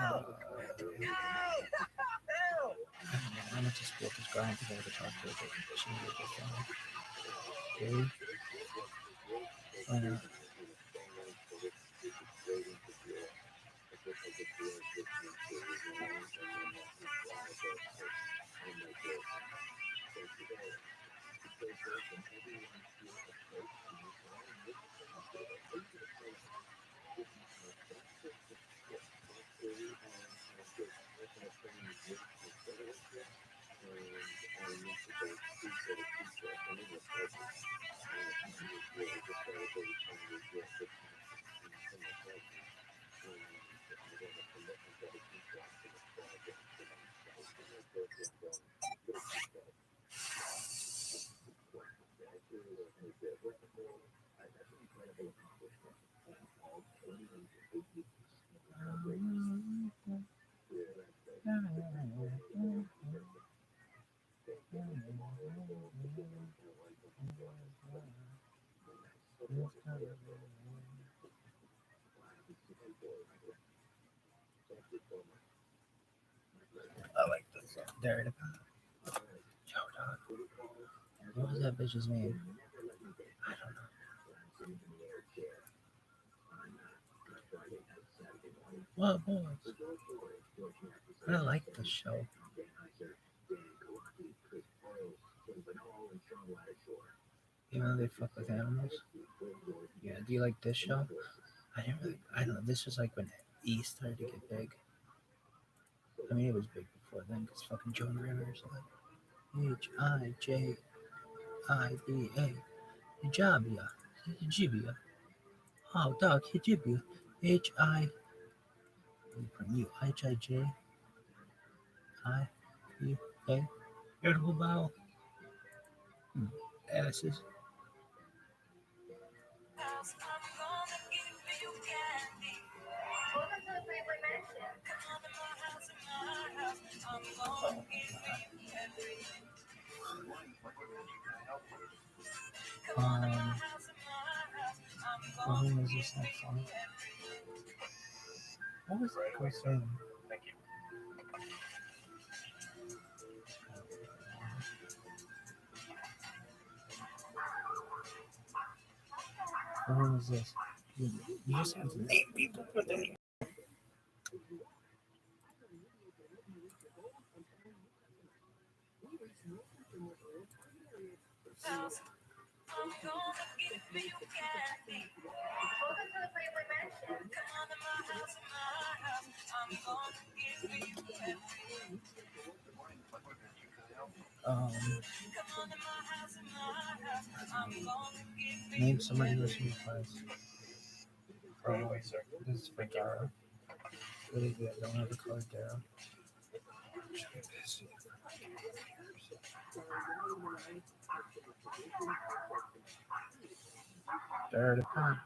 went to school with this girl. I don't think I ever talked to her, but she was a good friend. I like this song. There it is. Yo, dog. What was that bitch's name? I don't know. What was? I like this show. You know they fuck with animals? Yeah, do you like this show? I didn't really, I don't know. This was like when E started to get big. I mean, it was big before then because fucking Joan Rivers like HIJIBA Hijabia Hijibia. Oh dog Hijibia HI from you HIJIBA irritable bowel asses. Um, what was this next song? What was the girl saying? What was this? You just have to name people for the um, name somebody who's replies. This is for Dara. Really good. Don't ever call her Dara. Dara the pop.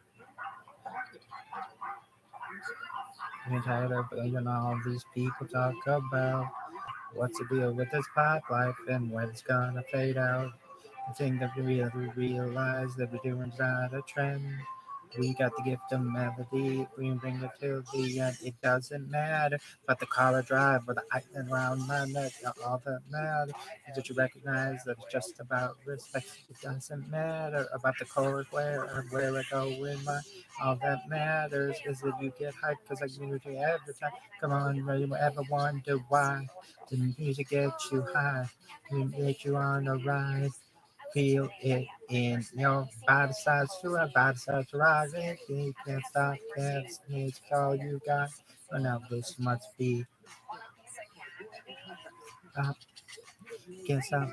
I'm tired of all these people talk about what's the deal with this pop life and when it's gonna fade out. I think that we really realize that we're doing not a trend. We got the gift of melody, we bring it till the end. It doesn't matter about the collar drive or the island around my neck. All that matters is that you recognize that it's just about respect. It doesn't matter about the colors where I go in my. All that matters is that you get hyped because I give it to you every time. Come on, you ever wonder why? The music gets you high, it makes you on a ride. Feel it in your body size to ride, body size to ride. You can't stop, can't it's all you got. Oh, now this must be up. Can't stop.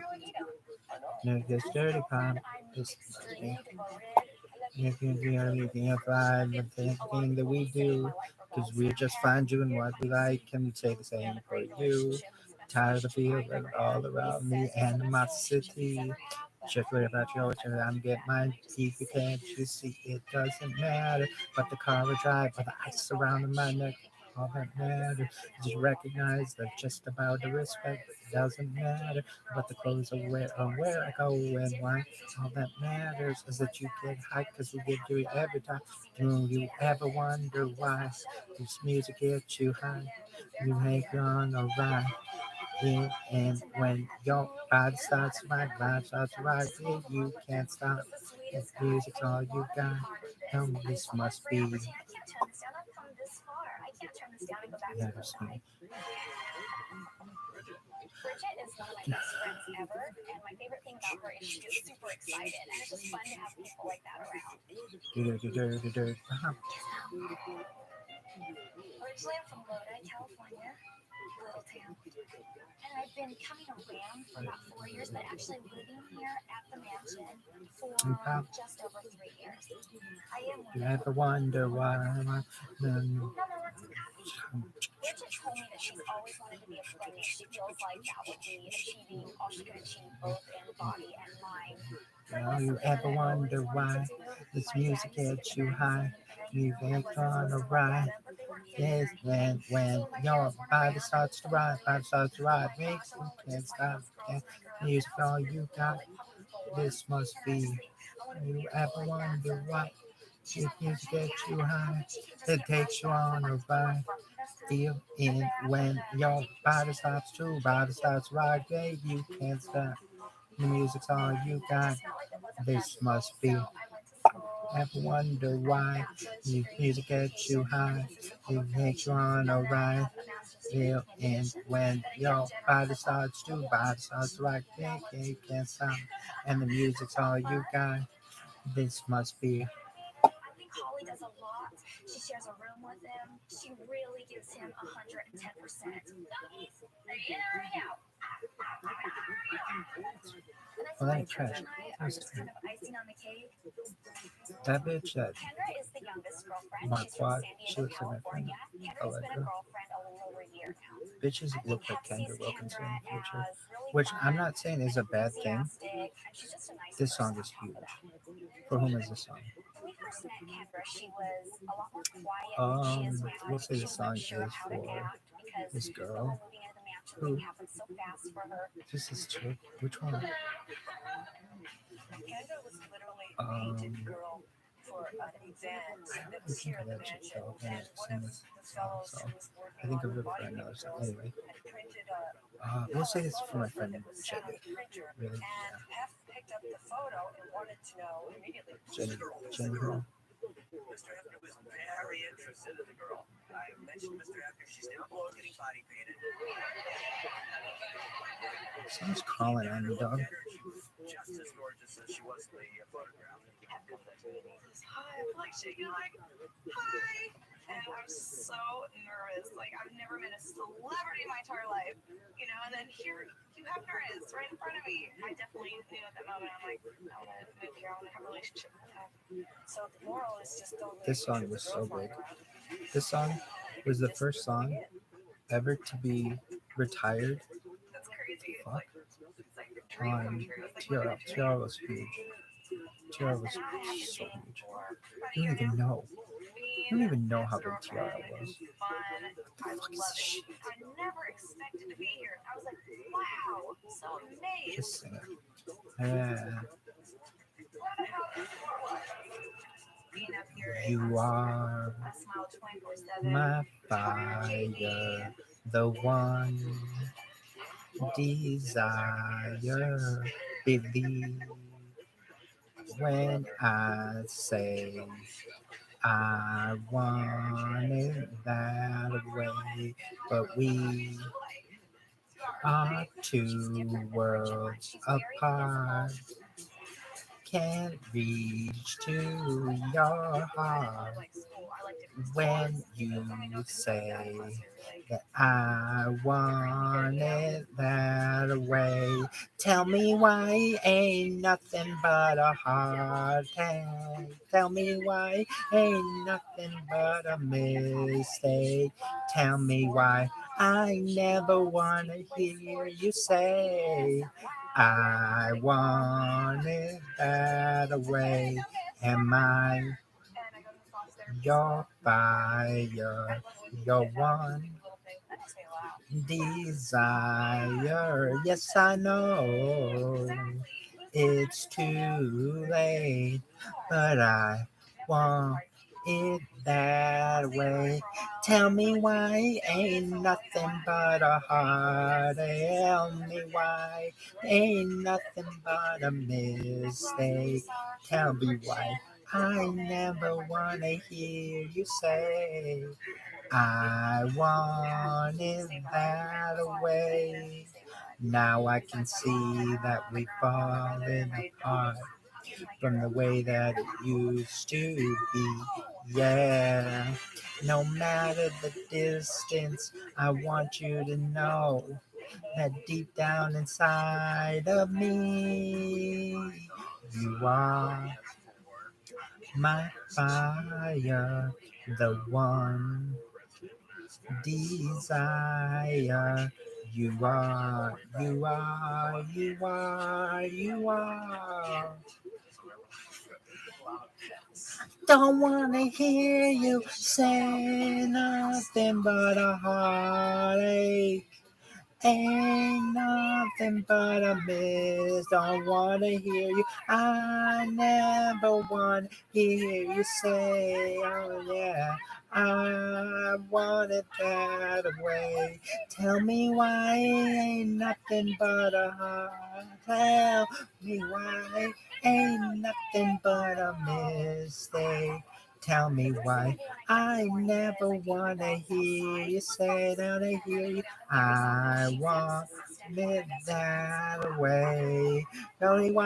No, this dirty pop. This must be. If you do anything applied with anything that we do, because we're just fine doing what we like. Can we say the same for you? Tired of feeling all around me, animosity. Just worry about your ocean, I'm getting mine deep. You can't you see it doesn't matter. But the car I drive, or the ice around my neck, all that matters. Just recognize that just about the respect. It doesn't matter. But the clothes I wear, or where I go and why. All that matters is that you get hyped because we give you it every time. Do you ever wonder why this music gets you high? You make you on a ride. Yeah, and when your body starts to rock, vibe starts to rock, yeah, you can't stop. If music's all you got, tell me this must be. I can't turn this down. I've come this far. I can't turn this down and go back to Never the seen. Bridget is one of my best friends ever, and my favorite thing about her is she gets super excited, and it's just fun to have people like that around. Originally, I'm from Lodi, California, little town, and I've been coming around for about 4 years, but actually living here at the mansion for just over 3 years. I am one. You ever wonder why? Bridget told me that she's always wanted to be a playmate. She feels like that would be achieving all she could achieve both in body and mind. Now you ever wonder why this music gets you high? You ain't gonna ride. Yes, when your body starts to ride, makes you can't stop. Yeah, music all you got. This must be. You ever wonder why? This music gets you high. It takes you on a ride. Feel in when your body starts to ride. Yeah, you can't stop. The music's all you got. This must be. Ever wonder why music gets you high? It makes you on a ride. Feel in when your body starts to rock. Yeah, you can't stop. And the music's all you got. This must be. I think Holly does a lot She shares a room with him. She really gives him 110%. Well, that trash. Kind of icing on the cake. That bitch that Kendra is the youngest girlfriend. my She's from quad, San she Diego, looks like my friend. California. Kendra's been a girlfriend a little over a year now. Bitches I think look like Pep sees Kendra Wilkinson in Kendra the future, as really which fun, I'm not saying is a bad thing. enthusiastic, and she's just a nice This person song on is top of huge. that. For whom is this song? When we first met Kendra, she was a lot more quiet than she is now. We'll say She this was song unsure is how to for act because this the girl. whole moving into the mansion Who? thing happened so fast for her. This is chick. Which one? Kendra was literally a painted girl for an event that was here at the mansion, and one of the fellows who was I working think on of the it for body another painting song. girls Anyway, had printed a we'll say this for my photo friend that was sat on Jenny. the printer, Really? and F picked up the photo and wanted to know immediately who's Jenny. the girl. Jenny Hill. Mr. Hefner was very interested in the girl. I mentioned Mr. Hefner, she's down below getting body painted. Someone's crawling on me, dog. She was just as gorgeous as she was in the photograph. F comes up to me and he says, "Hi," I'm like shaking, like, "Hi." And I'm so nervous. Like, I've never met a celebrity in my entire life, you know, and then here Hugh Hefner is right in front of me. I definitely knew at that moment, I'm like, I want to move here, I want to have a relationship with him. So the moral is just don't really This song was so big. This song was the first song ever to be retired. That's crazy. Fuck. It's like a dream come On true. It's like TRL. TRL was huge. TRL was so huge. You don't even know. You don't even know how big TRL was. Fun. I love it. I never expected to be here. I was like, wow, so amazed. Just sing it. Yeah. Being up here, You are I smile 24/7. my fire, the one desire. Believe when I say I want it that way, but we are two worlds apart. Can't reach to your heart when you say that I want it that way. Tell me why ain't nothing but a heartache. Tell me why ain't nothing but a mistake. Tell me why I never wanna hear you say I want it that way. Am I your fire, your one desire? Yes, I know it's too late, but I want it that way. Tell me why ain't nothing but a heart. Tell me why ain't nothing but a mistake. Tell me why I never wanna hear you say I want it that way. Now I can see that we've fallen apart from the way that it used to be. Yeah, no matter the distance, I want you to know that deep down inside of me, you are my fire, the one desire. You are, you are, you are, you are. Don't wanna hear you say nothing but a heartache. Ain't nothing but a miss. Don't wanna hear you. I never wanna hear you say, oh yeah, I want it that way. Tell me why ain't nothing but a heart. Tell me why ain't nothing but a mistake. Tell me why I never wanna hear you say that I hear you. I want it that way. Tell me why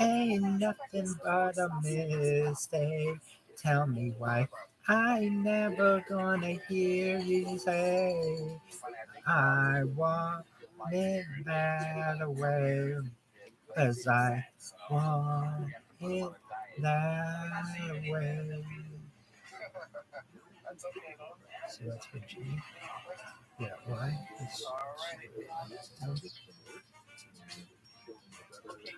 ain't nothing but a mistake. Tell me why I never gonna hear you say I want it that way. 'Cause I want it that way. That's okay, though. So that's for G. Yeah, why? It's, Okay,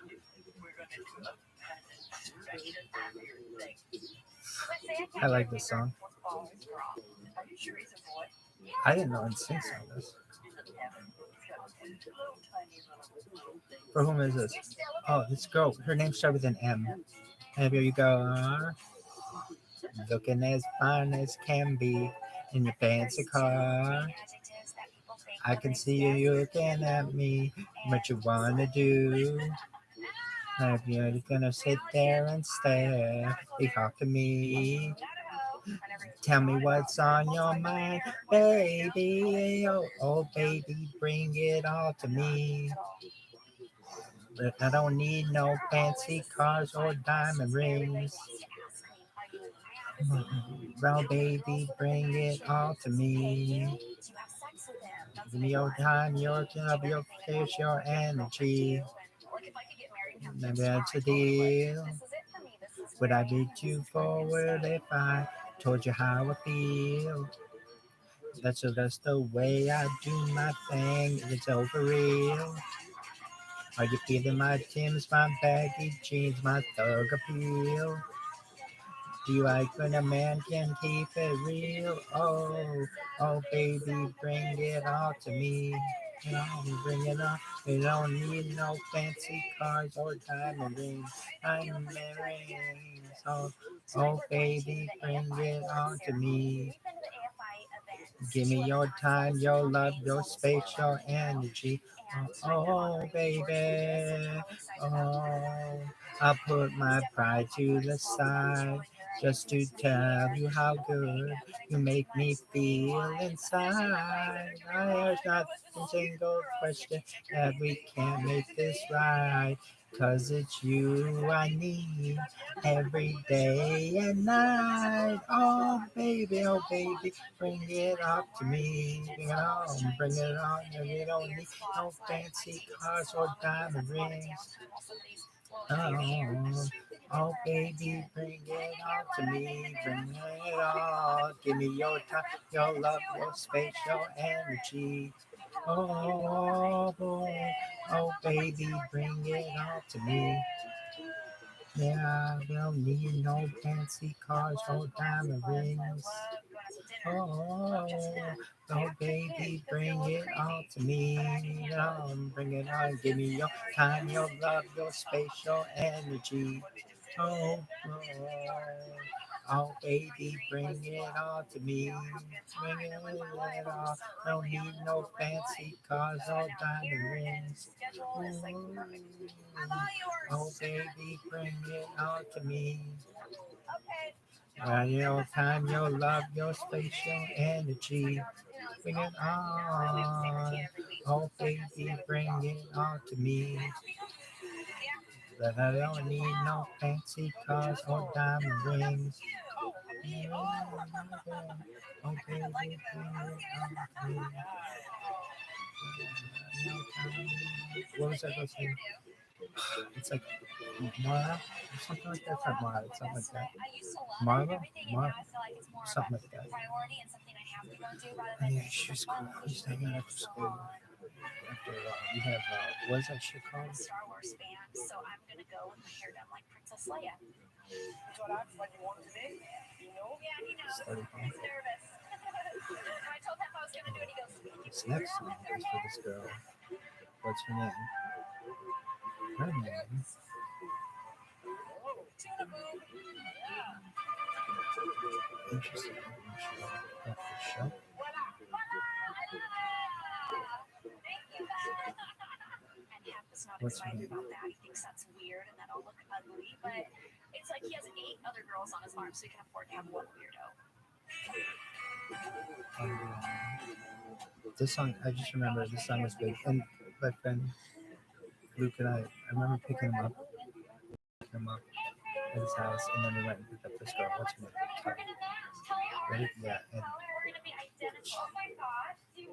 we're gonna do a pattern section of your thing. I like this song. What's always wrong? Are you sure he's a boy? I didn't know NSYNC sang this. For whom is this? Oh, this girl. Her name starts with an M. And here you go. Looking as fine as can be in your fancy car. I can see you looking at me. What you wanna do? If you're gonna sit there and stare, you talk to me. Tell me what's on your mind, baby. Oh, oh, baby, bring it all to me. But I don't need no fancy cars or diamond rings. Well, baby, bring it all to me. Give me your time, your job, your cash, your energy. Maybe that's a deal. Would I be too forward if I told you how I feel? That's just the way I do my thing. It's over real. Are you feeling my Tim's, my baggy jeans, my thug appeal? Do you like when a man can keep it real? Oh, oh, baby, bring it all to me. You know, bring it on. We don't need no fancy cars or diamond rings. I'm marrying. So, oh, baby, bring it on to me. Give me your time, your love, your space, your energy. Oh, oh baby. Oh, I'll put my pride to the side just to tell you how good you make me feel inside. There's not a single question that we can't make this right. 'Cause it's you I need every day and night. Oh baby, bring it up to me. Bring it on, bring it on. And we don't need no fancy cars or diamond rings. Oh, oh baby, bring it on to me. Bring it on. Give me your time, your love, your space, your energy. Oh boy, oh baby, bring it on to me. Yeah, I don't need no fancy cars or diamond rings. Oh, oh, baby, bring it all to me. Bring it on. Give me your time, your love, your space, your energy. Oh, oh, oh, baby, bring it all to me. Bring it all. I don't need no fancy cars or diamond rings. Oh, baby, bring it all to me. Your time, your love, your space, your energy. Bring it on. Oh, baby, bring it on to me. But I don't need no fancy cars or diamond rings. Oh, baby, bring it on to me. What was that supposed to say? It's like Mara or something like that. It's not Mara. It's something like that. Marla? Something like that. Yeah, she's cool. She's hanging after school. After we have what is that shit called? Star Wars fan, so I'm gonna go with my hair done like Princess Leia. That's what acts like you want today. You know? Yeah, he knows. He's nervous. I told him I was gonna do it. He goes, This next song is for this girl. What's her name? Her name. Tuna boo. Interesting. Show. And Hap is not What's her excited name? about that. He thinks that's weird and that'll look ugly. But it's like he has 8 other girls on his farm, so he can afford to have one weirdo. This song, I just remember this song was big. And my friend Luke and I remember picking him up picking him up at his house, and then we went and picked up this girl. What's her name? Right? Yeah, and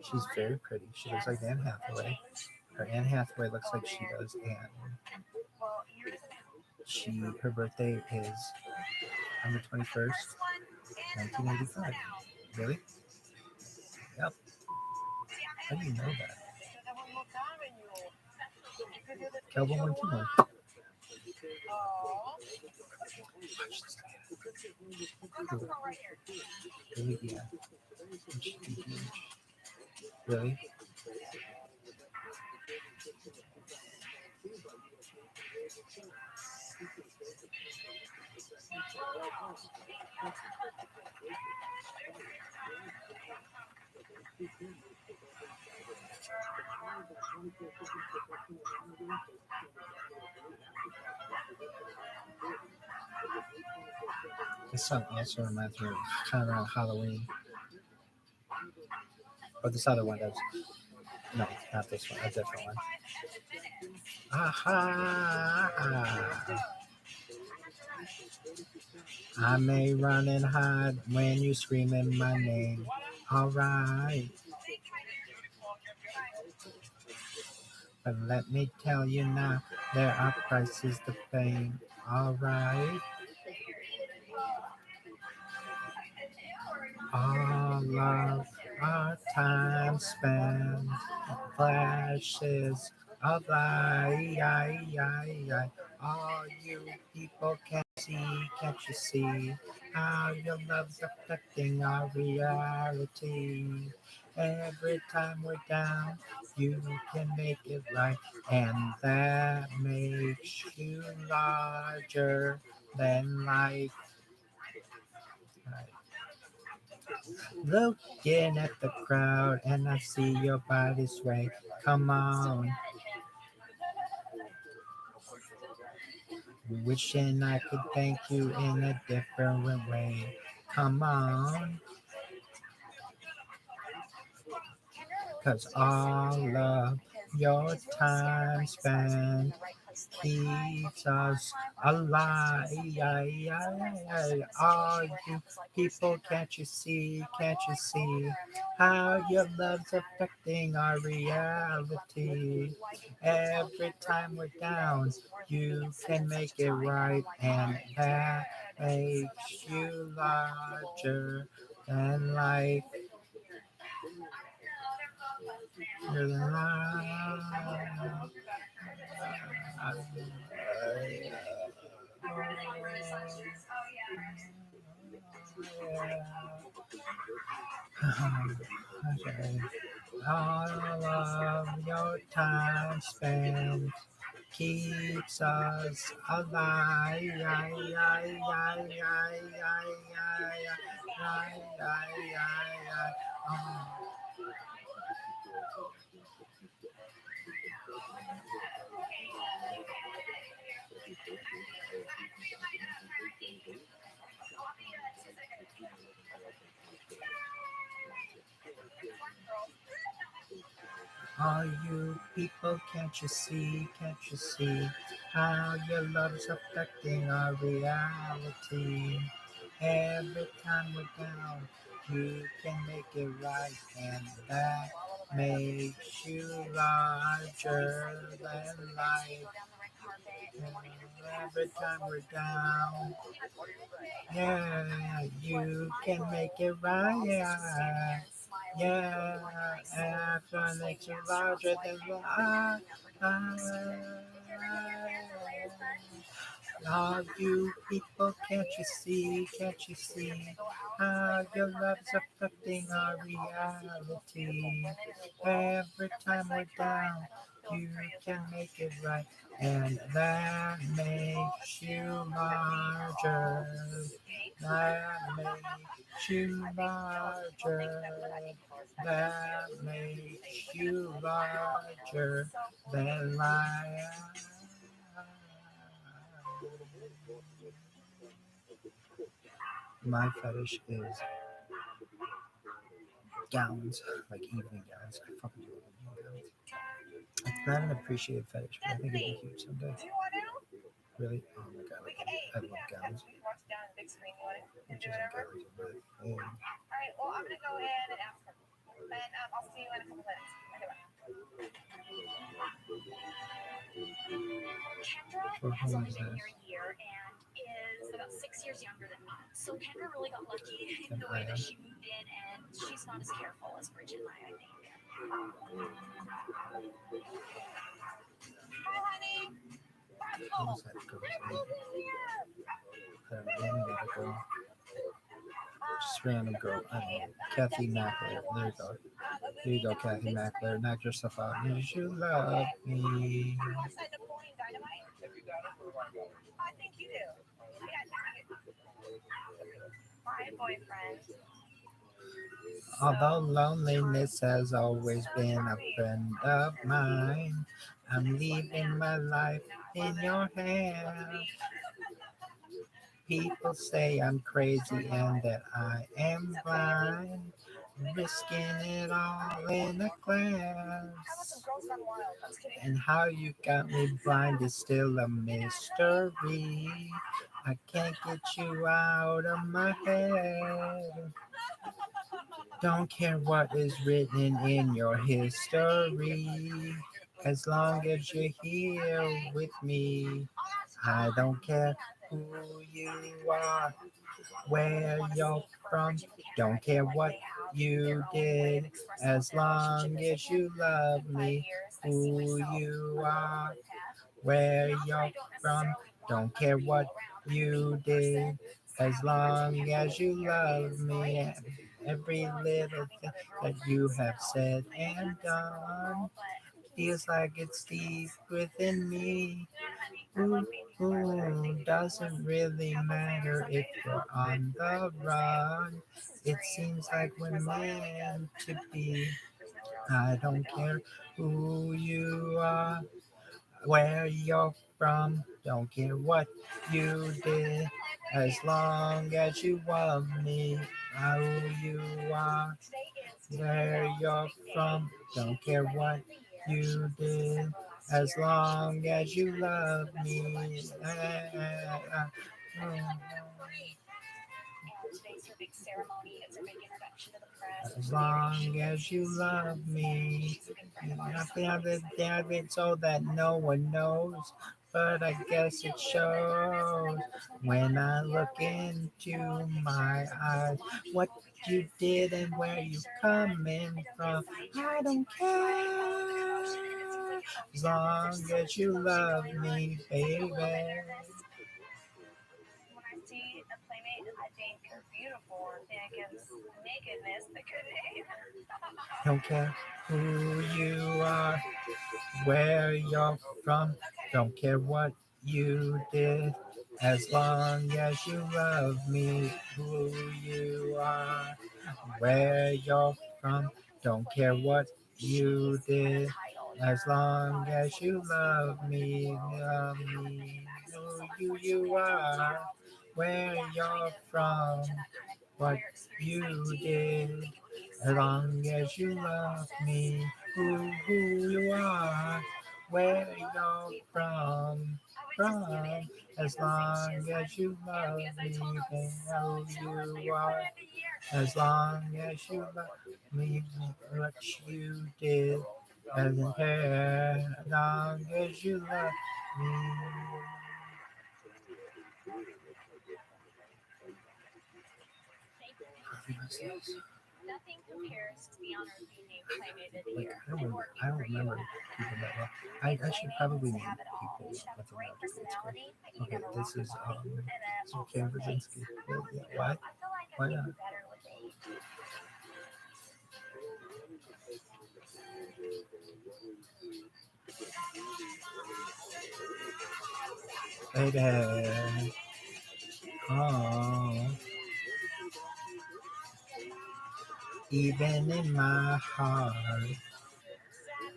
she's very pretty. She looks like Anne Hathaway. Her Anne Hathaway looks like she does Anne. Her birthday is on the 21st, 1985. Really? Yep. How do you know that? Kelvin 121. Really? Yeah. Really? This song also reminds me of kind of around Halloween. Or this other one does. No, not this one. A different one. Aha! I may run and hide when you screaming my name. Alright. But let me tell you now, there are prices to pay. Alright. All of our time spent flashes of light. All you people can see, can't you see how your love's affecting our reality? Every time we're down, you can make it right, and that makes you larger than life. Right. Looking at the crowd, and I see your body sway. Come on. Wishing I could thank you in a different way. Come on. 'Cause all of your time spent keeps us alive. All you people, can't you see how your love's affecting our reality? Every time we're down, you can make it right, and that makes you larger than life. You're alive. Okay. All of your time spent keeps us alive. All you people, can't you see how your love's affecting our reality? Every time we're down, you can make it right, and that makes you larger than life. Every time we're down, yeah, you can make it right. Yeah, after makes you larger than life. All you people, can't you see how your love's affecting our reality? Every time we're down, you can make it right, and that makes you larger. That makes you larger. That makes you larger than life. My fetish is gowns, like evening gowns. I fucking love evening gowns. It's not an appreciated fetish, but I think it'd be cute someday. Really? Oh my god, I love gowns. Watch down the big screen. You want to do whatever? All right. Well, I'm gonna go in and ask them, and I'll see you in a couple minutes. Okay, bye. Kendra has only been here a year and is about 6 years younger than me. So Kendra really got lucky in the way that she moved in, and she's not as careful as Bridget and I think. Hi, honey. Just random girl. I don't know. Kathy Mackler. There you go. There you go, Kathy Mackler. Knock yourself out. You love me. Napoleon Dynamite? I think you do. My boyfriend. Although loneliness has always been a friend of mine, I'm leaving my life in your hands. People say I'm crazy and that I am blind, risking it all in a glance. And how you got me blind is still a mystery. I can't get you out of my head. Don't care what is written in your history. As long as you're here with me, I don't care who you are, where you're from, don't care what you did, as long as you love me, who you are, where you're from, don't care what you did, as long as you love me. Every little thing that you have said and done feels like it's deep within me. Ooh, ooh, doesn't really matter if you're on the run. It seems like we're meant to be. I don't care who you are, where you're from, don't care what you did, as long as you love me. Who you are, where you're from, don't care what you did, as long as you love me. Today's her big ceremony. It's her big introduction to the press. As long as you love me. I've been told that no one knows, but I guess it shows when I look into my eyes. What you did and where you coming from, I don't care. As long as you love me, baby. When I see a playmate, I think you're beautiful and think it's nakedness that could name. Don't care who you are, where you're from, don't care what you did, as long as you love me, who you are, where you're from, don't care what you did, as long as you love me, who you are, where you're from, what you did, as long as you love me, who you are, where you're from, as long as you love me, who you are, as long as you love me, what you did, doesn't care, as long as you love me. Nothing compares to the honor of being named Playmate of the Like, Year. I don't remember people that well. I should probably name people with a Great personality. Okay, this is Kim Brzezinski. Yeah, why? Why not? Better with age. Baby. Oh. Even in my heart,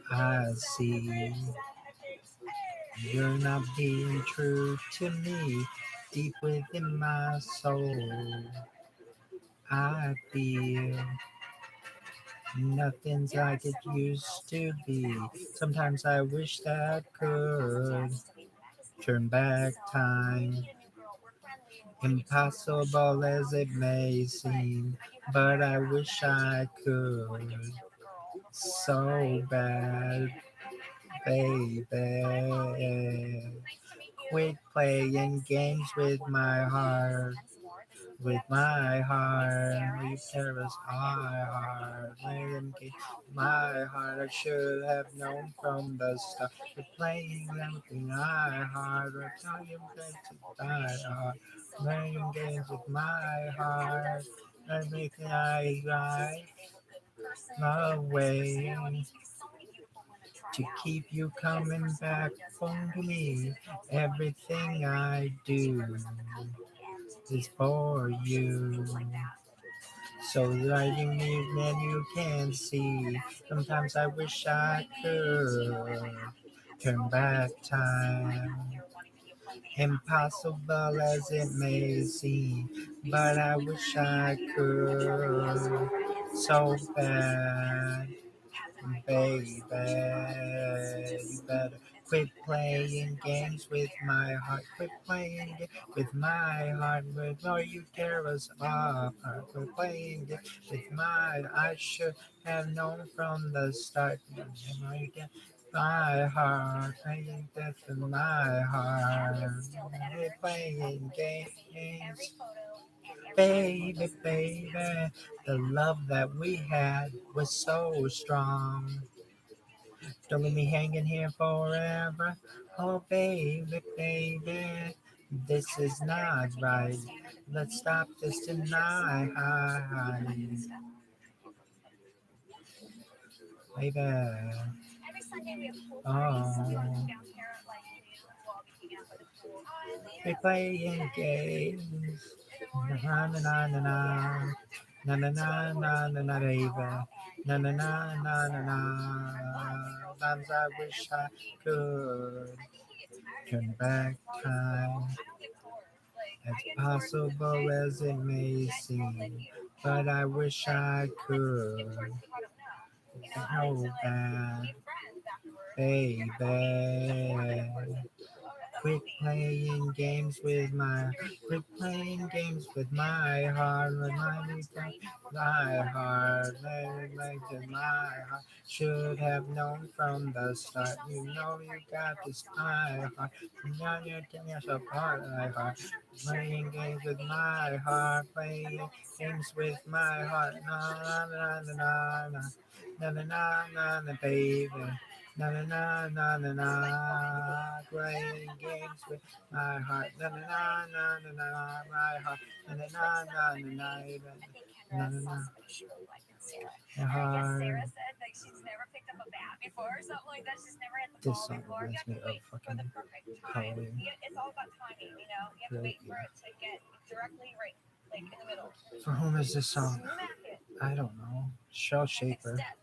I see you're not being true to me. Deep within my soul, I feel nothing's like it used to be. Sometimes I wish that I could turn back time Impossible as it may seem, but I wish I could so bad, baby. Quit playing games with my heart, with my heart. You tear us my heart, playing games with my heart. I should have known from the start. You're playing them with my heart. I tell you that to my heart, playing games with my heart. Everything I like away to keep you coming back home to me. Everything I do is for you. So lighting me when you can see. Sometimes I wish I could turn back time. Impossible as it may seem, but I wish I could so bad. Baby, you better quit playing games with my heart. Quit playing games with my heart. Before you tear us apart. Quit playing games with mine. I should have known from the start. My heart, playing death in my heart. Quit playing games. Baby, baby, the love that we had was so strong. Don't leave me hanging here forever. Oh, baby, baby, this is not right. Let's stop this tonight. Baby, Every Sunday we have pool oh, parties down here at like noon. We'll all be hanging out by the pool. we're playing games. Na na na na na. Na na na na na na, baby. Na na na na na na. Sometimes I wish I could turn back time. As possible as it may seem, but I wish I could. So bad, baby. Quit playing games with my, quit playing games with my heart, remind me from my heart, like my heart. Should have known from the start. You know you got this my heart. Now you're taking us apart, my heart. Playing games with my heart, playing games with my heart. Na na na na na na na na na na, baby. Na na na na na na, playing games with my heart. Na na na na na na, my heart. Na na na na na na, na na na. My heart. Said like she's never picked up a bat before or something like that. She's never hit the This ball song before. You reminds have me to of wait for fucking the perfect time. Halloween. It's all about timing, you know. You have to wait for it to get directly right, like in the middle. For whom is this song? Smack it. I don't know. Shell Shaper. Step,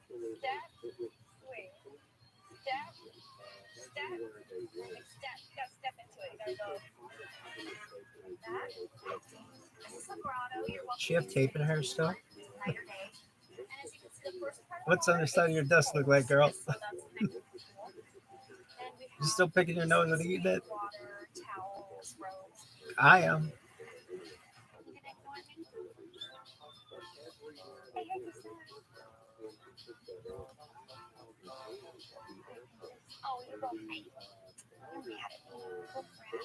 wait, step, step, like step. You gotta step into it. You gotta go like that. This is vibrato. You're welcome. She have tape in her still? Night or day. And as you can see, the first part. What's on the side of your desk look like, girl? So that's connected to the pool. Then we You have still picking your nose when you eat that? water, towels, robes. I am. You gonna ignore me? Hey, hey, who's that? Oh, you're both right. You're mad at me. Go crap.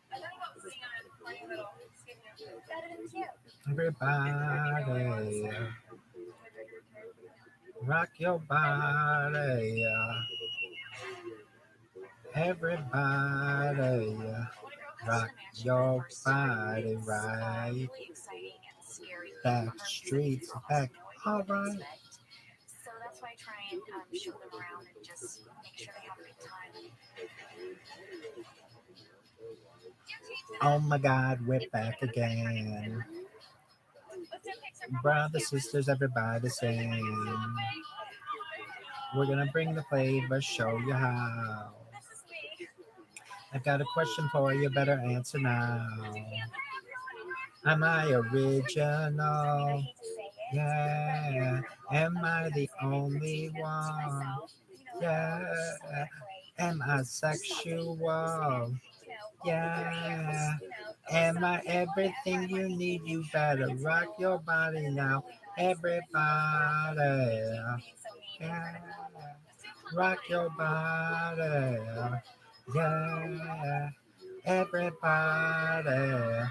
I thought about putting on a funny little skincare. Better than cute. Everybody, rock your body. Everybody, rock your body right. Really exciting and scary. Back streets, back. All right. So that's why I try and show them around and just make sure they have a good time. Oh my God, we're back again. Brothers, sisters, everybody sing. We're gonna bring the flavor, show you how. This is me. I've got a question for you, better answer now. Am I original? I hate to say Yeah, am I the only one? Yeah, am I sexual? Yeah, am I everything you need? You better rock your body now, everybody. Yeah, rock your body. Yeah, everybody.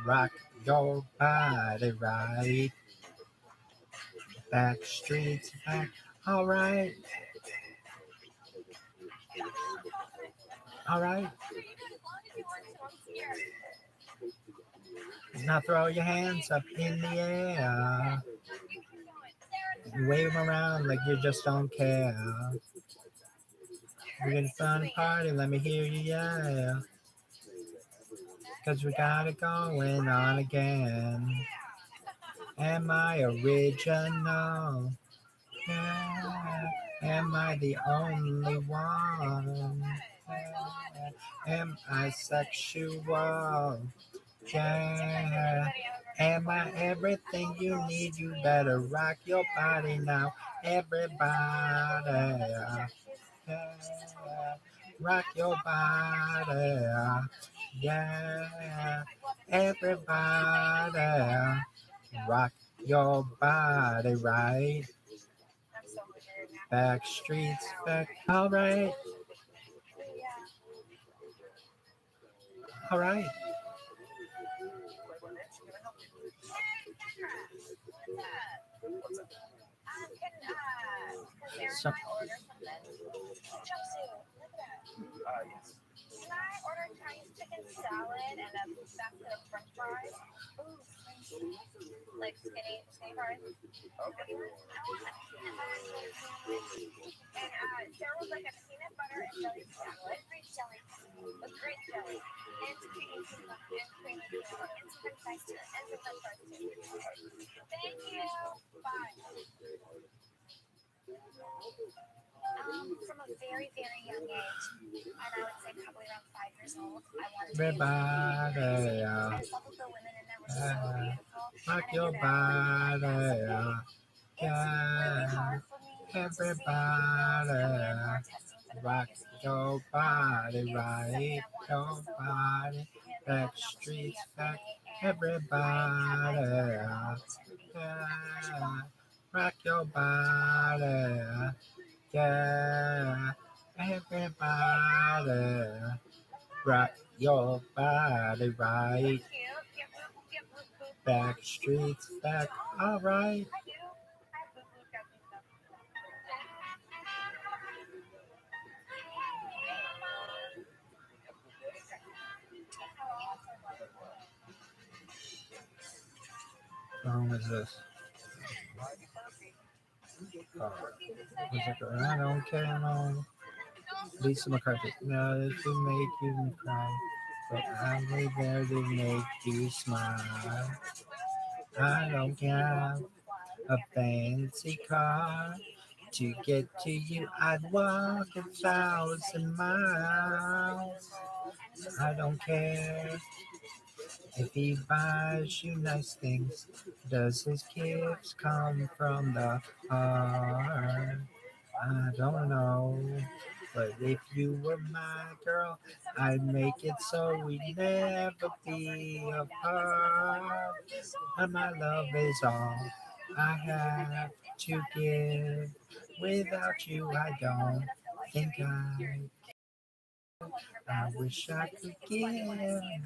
Rock your body right. Back streets back. All right. All right. Now throw your hands up in the air. Wave 'em around like you just don't care. We're gonna fun party. Let me hear you yell. Cause we got it going on again. Am I original? Yeah. Am I the only one? Yeah. Am I sexual? Yeah. Am I everything you need? You better rock your body now, everybody. Yeah. Rock your body. Yeah. Everybody. Rock your body right. Back streets back. All right. All right. So, Yes. Can I order Chinese chicken salad and a basket of French fries? Ooh, French fries. Like skinny fries. Okay. And there was like a peanut butter and jelly salad. Great jelly. With great jelly. And creamy tuna. And creamy tuna. And some French fries too. And some French fries too. Thank you. Bye. From a very, very young age, and I would say probably around 5 years old, I wanted to be a everybody. I just thought that the women in there were so beautiful. Rock And I your knew that I body. it's really Yeah. hard for me to see girls Everybody. coming in who are testing for the Rock magazine. your body It's something right. I've wanted Your for so long. body. They Back have an opportunity streets up for back. me, and I Everybody. delivered on that opportunity. Yeah. Rock your body. Yeah. Everybody. Rock your body right. Back streets back. All right. How long is this? Oh, I don't care, no. Lisa McCarthy. No, this will make you cry, but I'm there to make you smile. I don't care a fancy car to get to you. I'd walk 1,000 miles. I don't care if he buys you nice things. Does his gifts come from the heart? I don't know. But if you were my girl, I'd make it so we'd never be apart. And my love is all I have to give. Without you, I don't think I wish I could give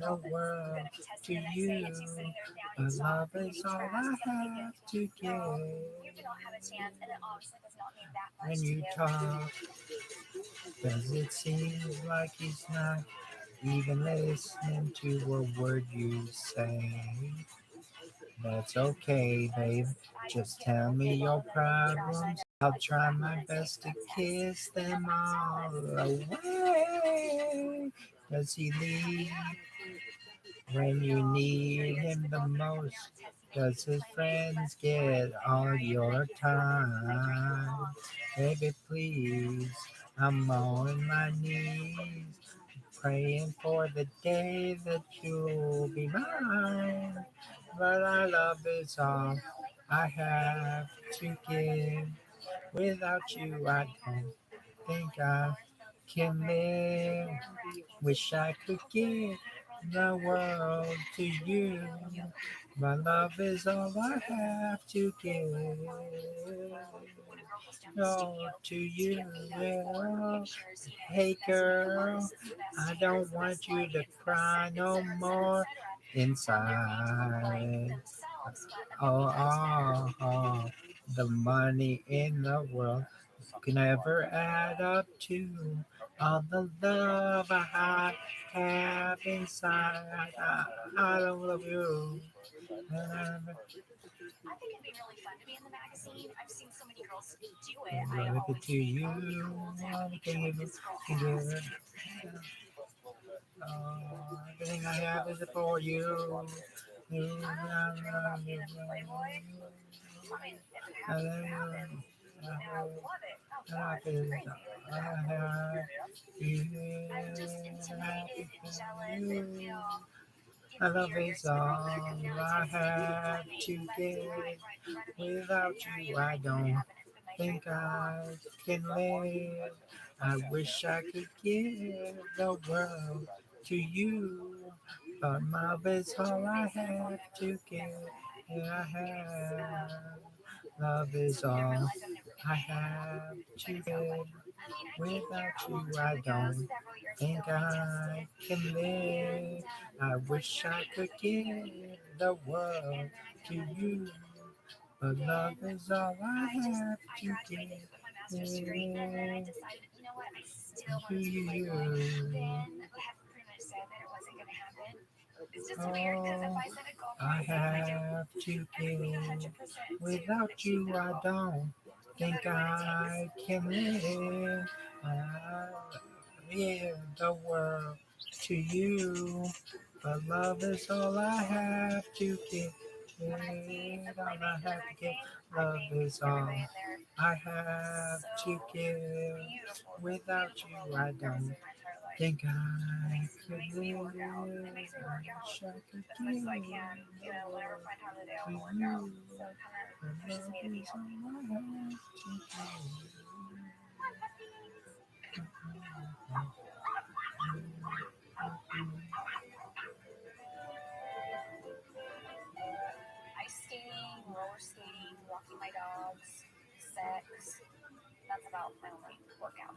the world to you. But love is all I have to give. When you talk, does it seem like he's not even listening to a word you say? That's okay, babe. Just tell me your problems. I'll try my best to kiss them all away. Does he leave when you need him the most? Does his friends get all your time? Baby, please, I'm on my knees, praying for the day that you'll be mine. But our love is all I have to give. Without you, I don't think I can live. Wish I could give the world to you. My love is all I have to give. All to you, girl. Hey girl, I don't want you to cry no more inside. Oh, the money in the world can never add up to all the love I have inside. I don't love you. I think it'd be really fun to be in the magazine. I've seen so many girls do it. I Give it always to think, you. oh, it'd be cool to have a picture Give like it this girl to has. you. Everything I have is for you. You, I don't have to dream about being a playboy. I mean, if it happens, it happens. And I love it. Oh God, it's crazy. I Like, have you. I'm just intimidated and jealous and, My love you're is just the girl that they're all coming out I to have me, to left give. and right, right in front of me. Without And here you, I I am making it don't happen. It's been my dream think for a long I can live. I wish I could give the world to you. But love is all I have to give. Yeah, I have. Love is So I all realize I've never been I dating. have But to it sounds like, give. I mean, I came Without here a long you, time I ago, don't several years ago, think and I I tested. can live. And I like wish I every could other give year, the and world then I to found out I didn't. you. But love Then is all I have I to give. graduated with my master's degree, and then I decided, you know what, I still To wanted to be a Playboy. you. Then I had pretty much said that it wasn't going to happen. It's just weird because if Oh, I said it go for I it, say what I do, have to everything give. 100% to Without achieve you, that I goal, don't no think matter what it takes. I can live. I give the world to you. But love is all I have to give. When I see the All I Playmates in the have to give. magazine, I Love think is all everybody in there I have so to give. beautiful, the most Without beautiful you, girl I I've ever don't seen in my entire life. think It I makes, it could makes me live. work out. It makes me work I out wish I could as much as I give can. Whenever I find time in the day, I to want to work out. you. So it kind of The pushes love me to be is healthy. all I have to give. Hi, puppies. Ice skating, roller skating, walking my dogs, sex. That's about my only workout.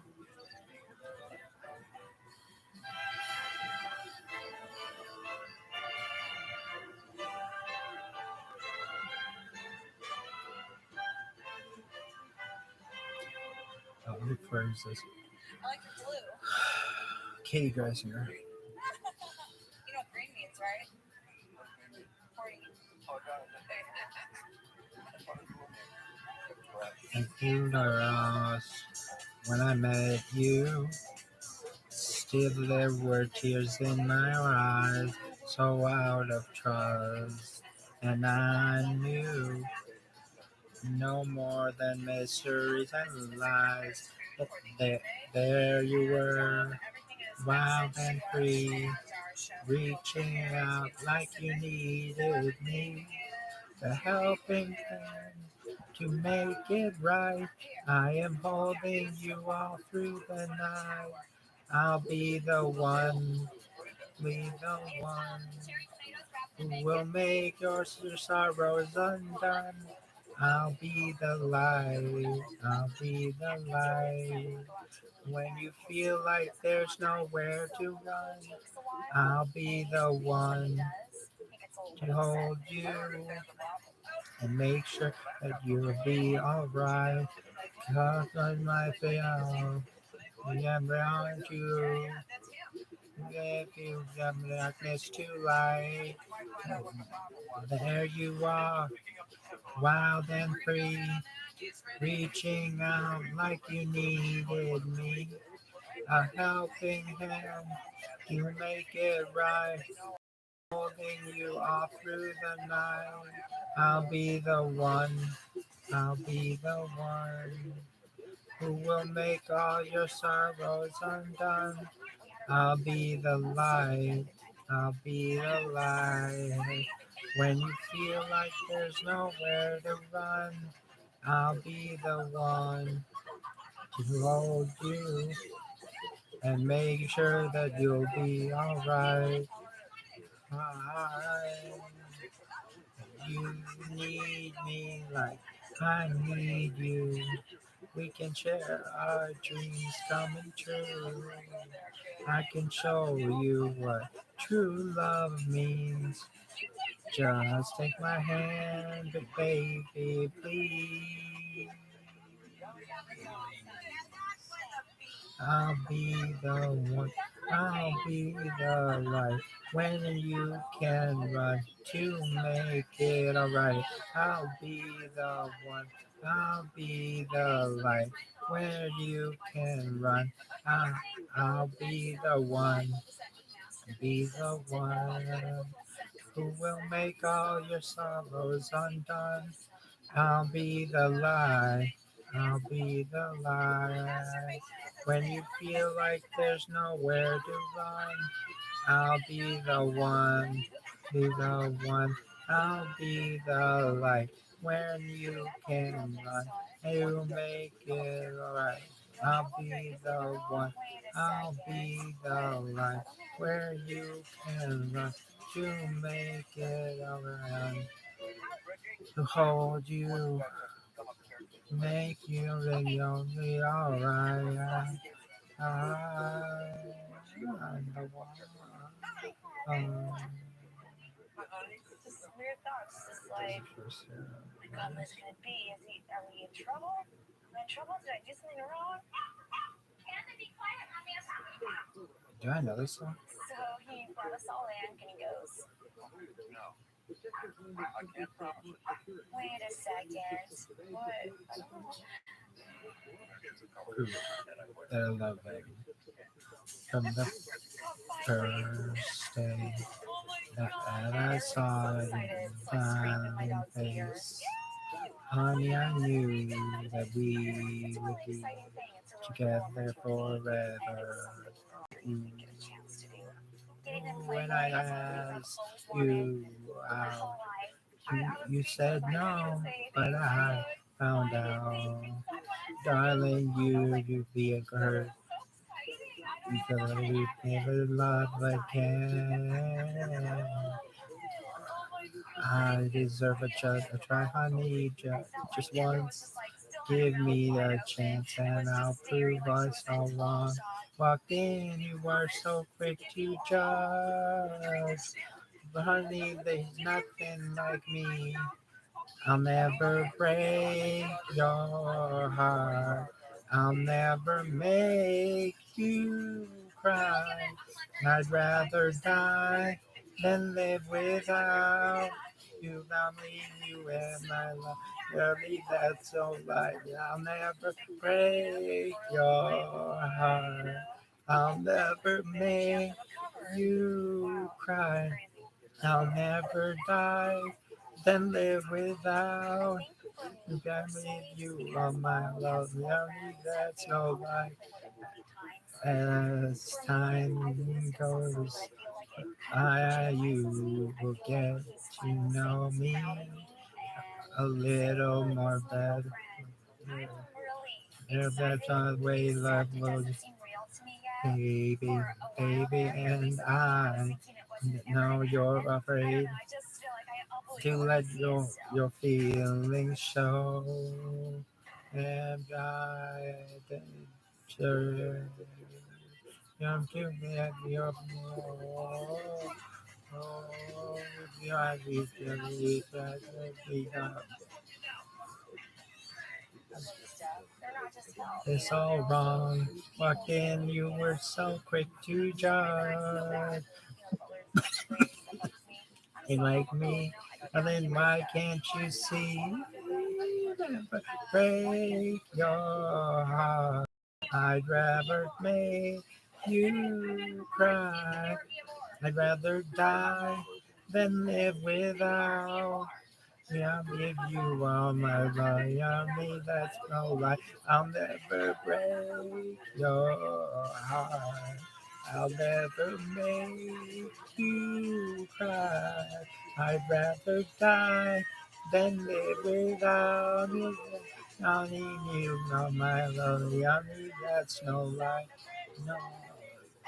Oh, where is this? I like your blue. Katie Greisinger. You know what green means, right? Party. And you lost when I met you. Still there were tears in my eyes, so out of trust. And I knew no more than mysteries and lies. But there you were, wild and free, reaching out like you needed me. The helping hand to make it right. I am holding you all through the night. I'll be the one, be the one who will make your sorrows undone. I'll be the light, I'll be the light. When you feel like there's nowhere to run, I'll be the one to hold you and make sure that you'll be alright. Cause on my feel, I'm around you. If you from darkness to light, there you are, wild and free, reaching out like you needed me. A helping hand to make it right, holding you all through the night. I'll be the one, I'll be the one who will make all your sorrows undone. I'll be the light, I'll be the light. When you feel like there's nowhere to run, I'll be the one to hold you and make sure that you'll be alright. You need me like I need you. We can share our dreams coming true. I can show you what true love means. Just take my hand, baby, please. I'll be the one. I'll be the light when you can run to make it alright. I'll be the one. I'll be the light where you can run. I, I'll be the one. Be the one who will make all your sorrows undone. I'll be the light. I'll be the light. When you feel like there's nowhere to run, I'll be the one. Be the one. I'll be the light. When you can run, you'll make it alright. I'll be the one. I'll be the light. Where you can run, to make it alright. To hold you, make you really only alright. I'm the one. Just weird thoughts, just like, my God, this could be. Are we in trouble? Am I in trouble? Did I do something wrong? Be quiet, mommy, I'm talking about. Do I know this song? So he brought us all in, and he goes, No. I can't promise it. wait a second. What? Who? That I love, baby. From the first day that I saw your smiling face, honey, I knew that we would be together forever. When I asked you out, you said no, but I found out, darling, you'd be a girl. You feel like we never loved again. I deserve a try, honey, just once. Give me a chance and I'll prove us all wrong. Walked in, you were so quick to judge. But honey, there's nothing like me. I'll never break your heart. I'll never make you cry. I'd rather die than live without you. I'll leave you in my life. Girlie, that's so right. I'll never break your heart. I'll never make you cry. I'll never die than live without you. Got me, you are my love. Really, that's no lie. As time goes, you will get to know me a little more better. That's the way love will, baby, baby, and I know you're afraid to let your feelings show, and I sure I'm giving at your it's all wrong. Fucking, you were so quick to judge. And like me, and then why can't you see? Never break your heart. I'd rather make you cry. I'd rather die than live without. Yeah, I'll give you all my love. Yeah, me, that's no lie. I'll never break your heart. I'll never make you cry. I'd rather die than live without you. I need you, not my lonely. I need that's no lie. No,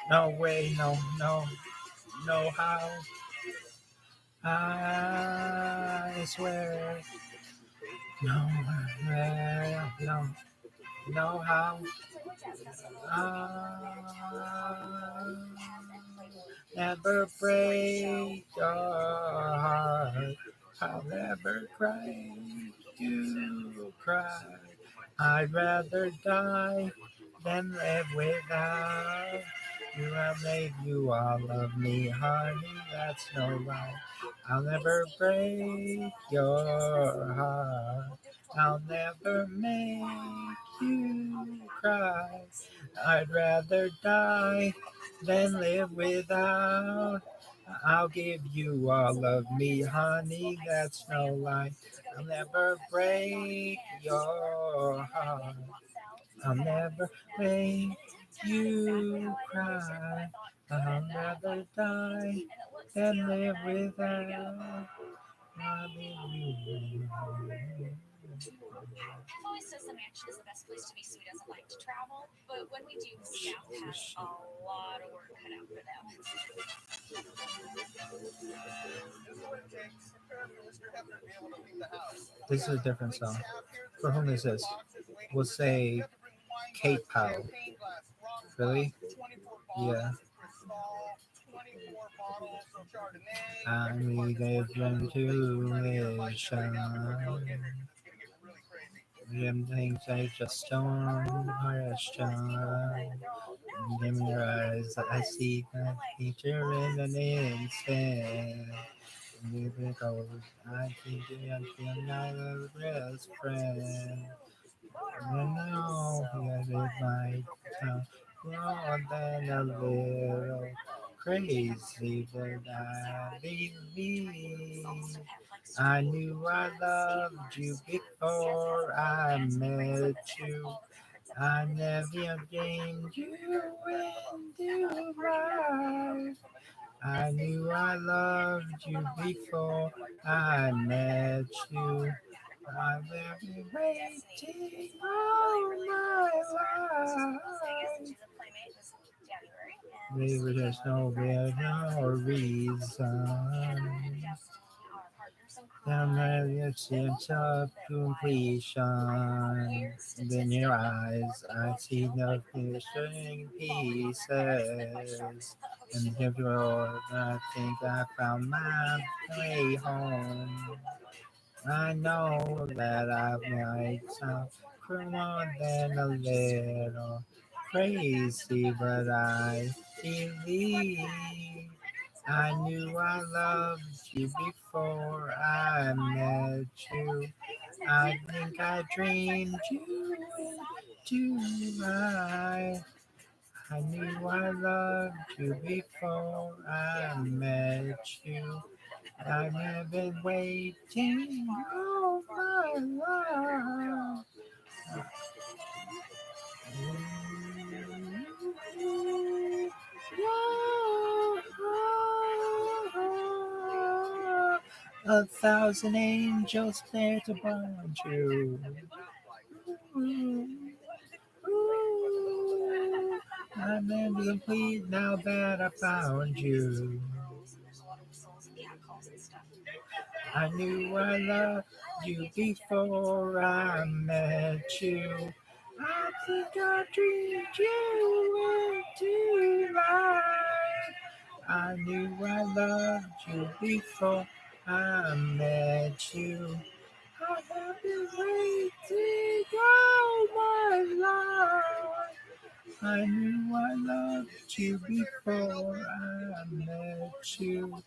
no way, no, no, no how. I swear, no, no, no how. I never break your heart. I'll never cry. You cry. I'd rather die than live without you. I made you all of me, honey. That's no lie. I'll never break your heart. I'll never make you cry. I'd rather die than live without. I'll give you all of me, honey. That's no lie. I'll never break your heart. I'll never make you cry. I'll never die than live without. I'll give you. I've always says the mansion is the best place to be so he doesn't like to travel, but when we do, staff has a lot of work cut out for them. This is a different song. For whom is this? We'll say Kate Powell. Really? Yeah. I need a ventilation. Them things I just don't question. Give me your eyes, I see that feature in an instant. Leave it goes, I think you feel like a best friend. And now here is my tongue, more than a little crazy, but I believe. I knew I loved you before I met you. I never dreamed you into life. I knew I loved you before I met you. I've been waiting all my life. Maybe there's no real no reason. And then it seems of completion. In your eyes, I see the fishing pieces. And if you're, I think I found my way home. I know that I might sound more than a little crazy, but I believe. I knew I loved you before I met you. I think I dreamed you into life. I knew I loved you before I met you. I've been waiting all my life. A thousand angels there to bind you. I'm incomplete now that I found you. I knew I loved you before I met you. I think I dreamed you into life. I knew I loved you before I met you. I have been waiting all my life. I knew I loved you before I met you.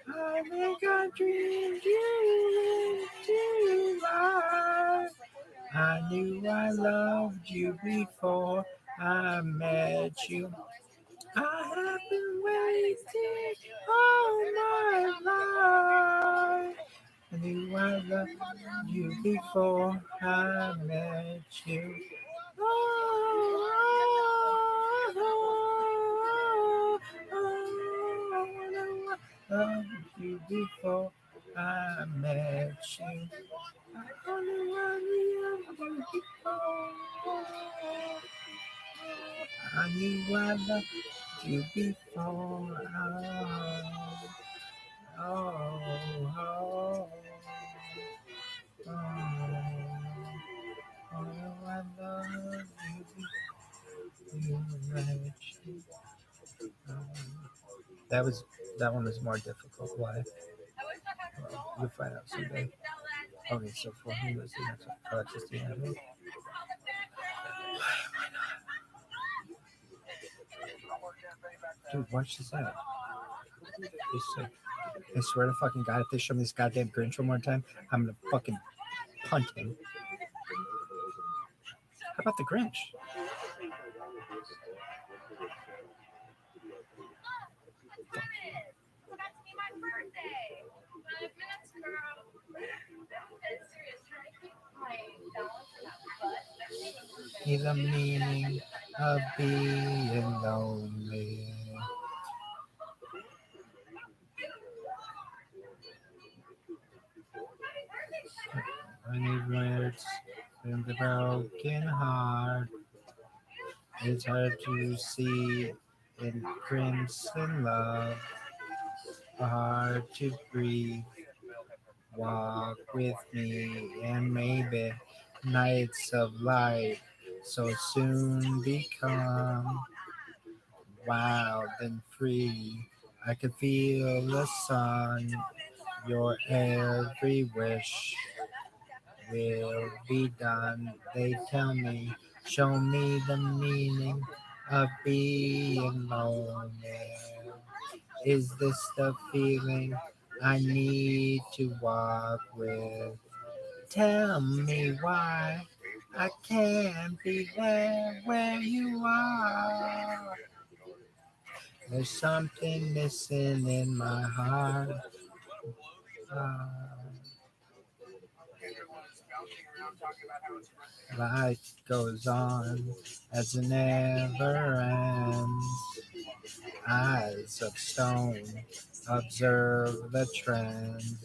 I think I dreamed you into life. I knew I loved you before I met you. I have been waiting all my life. I knew I loved you before I met you. loved you before I met you. I only want you before. I knew I loved you before. Oh, oh, oh, I love you, Reggie. That was that one was more difficult. Why? Well, you'll find out someday. Okay, so for him, was the next just the end. Dude, watch this out. He's sick. I swear to fucking God, if they show me this goddamn Grinch one more time, I'm gonna fucking punt him. How about the Grinch? Forgot to be my birthday. 5 minutes, girl. That's serious. Trying to keep my balance in that butt. He's the meaning of being lonely. Many words in the broken heart. It's hard to see in crimson love. Hard to breathe. Walk with me, and maybe nights of light so soon become wild and free. I can feel the sun, your every wish will be done. They tell me, show me the meaning of being lonely. Is this the feeling I need to walk with? Tell me why I can't be there where you are. There's something missing in my heart. Life goes on as it never ends. Eyes of stone observe the trend.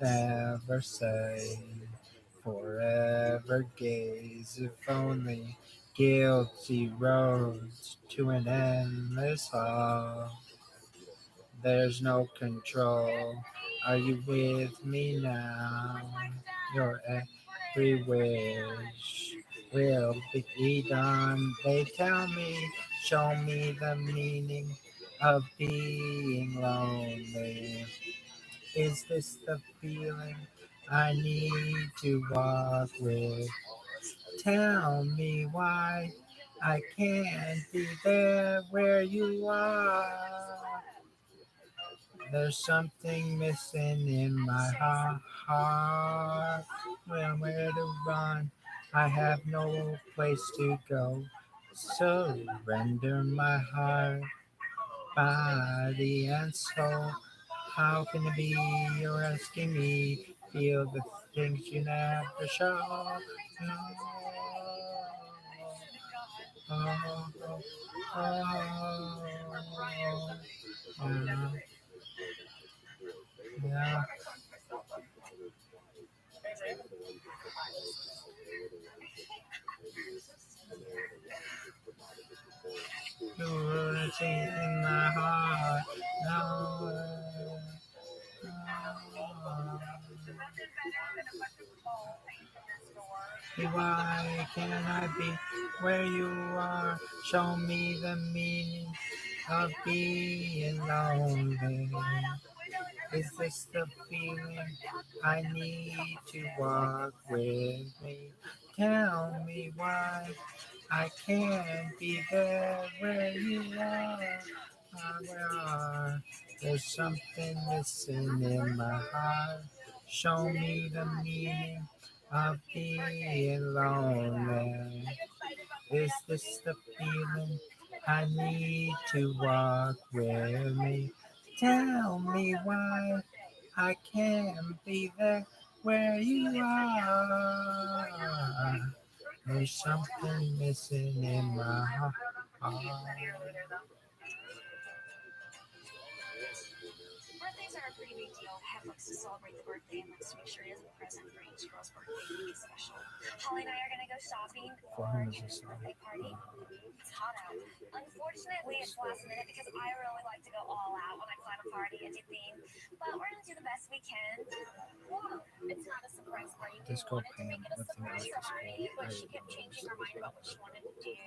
Never say forever gaze. If only guilty roads to an endless hall. There's no control. Are you with me now? Your every wish will be done. They tell me, show me the meaning of being lonely. Is this the feeling I need to walk with? Tell me why I can't be there where you are. There's something missing in my heart. Where to run? I have no place to go. Surrender my heart, body, and soul. How can it be you're asking me? Feel the things you never show. No. Oh, oh, oh, oh. Yeah. You're in my heart. No. Why can't I be where you are? Show me the meaning of being lonely. Is this the feeling I need to walk with me? Tell me why I can't be there where you are. Where are. There's something missing in my heart. Show me the meaning of being lonely. Is this the feeling I need to walk with me? Tell me why I can't be there where you are. There's something missing in my heart. dad looks to celebrate the birthday and likes to make sure he has a present for each girl's birthday to be special. Holly and I are gonna go shopping for Kendra's birthday party. It's hot out. Unfortunately, it's last minute because I really like to go all out when I plan a party and do theme, but we're gonna do the best we can. Well, it's not a surprise party. We Disco wanted to make Pam, it a what's the name of surprise this party, girl? but she kept changing her mind about what she wanted to do,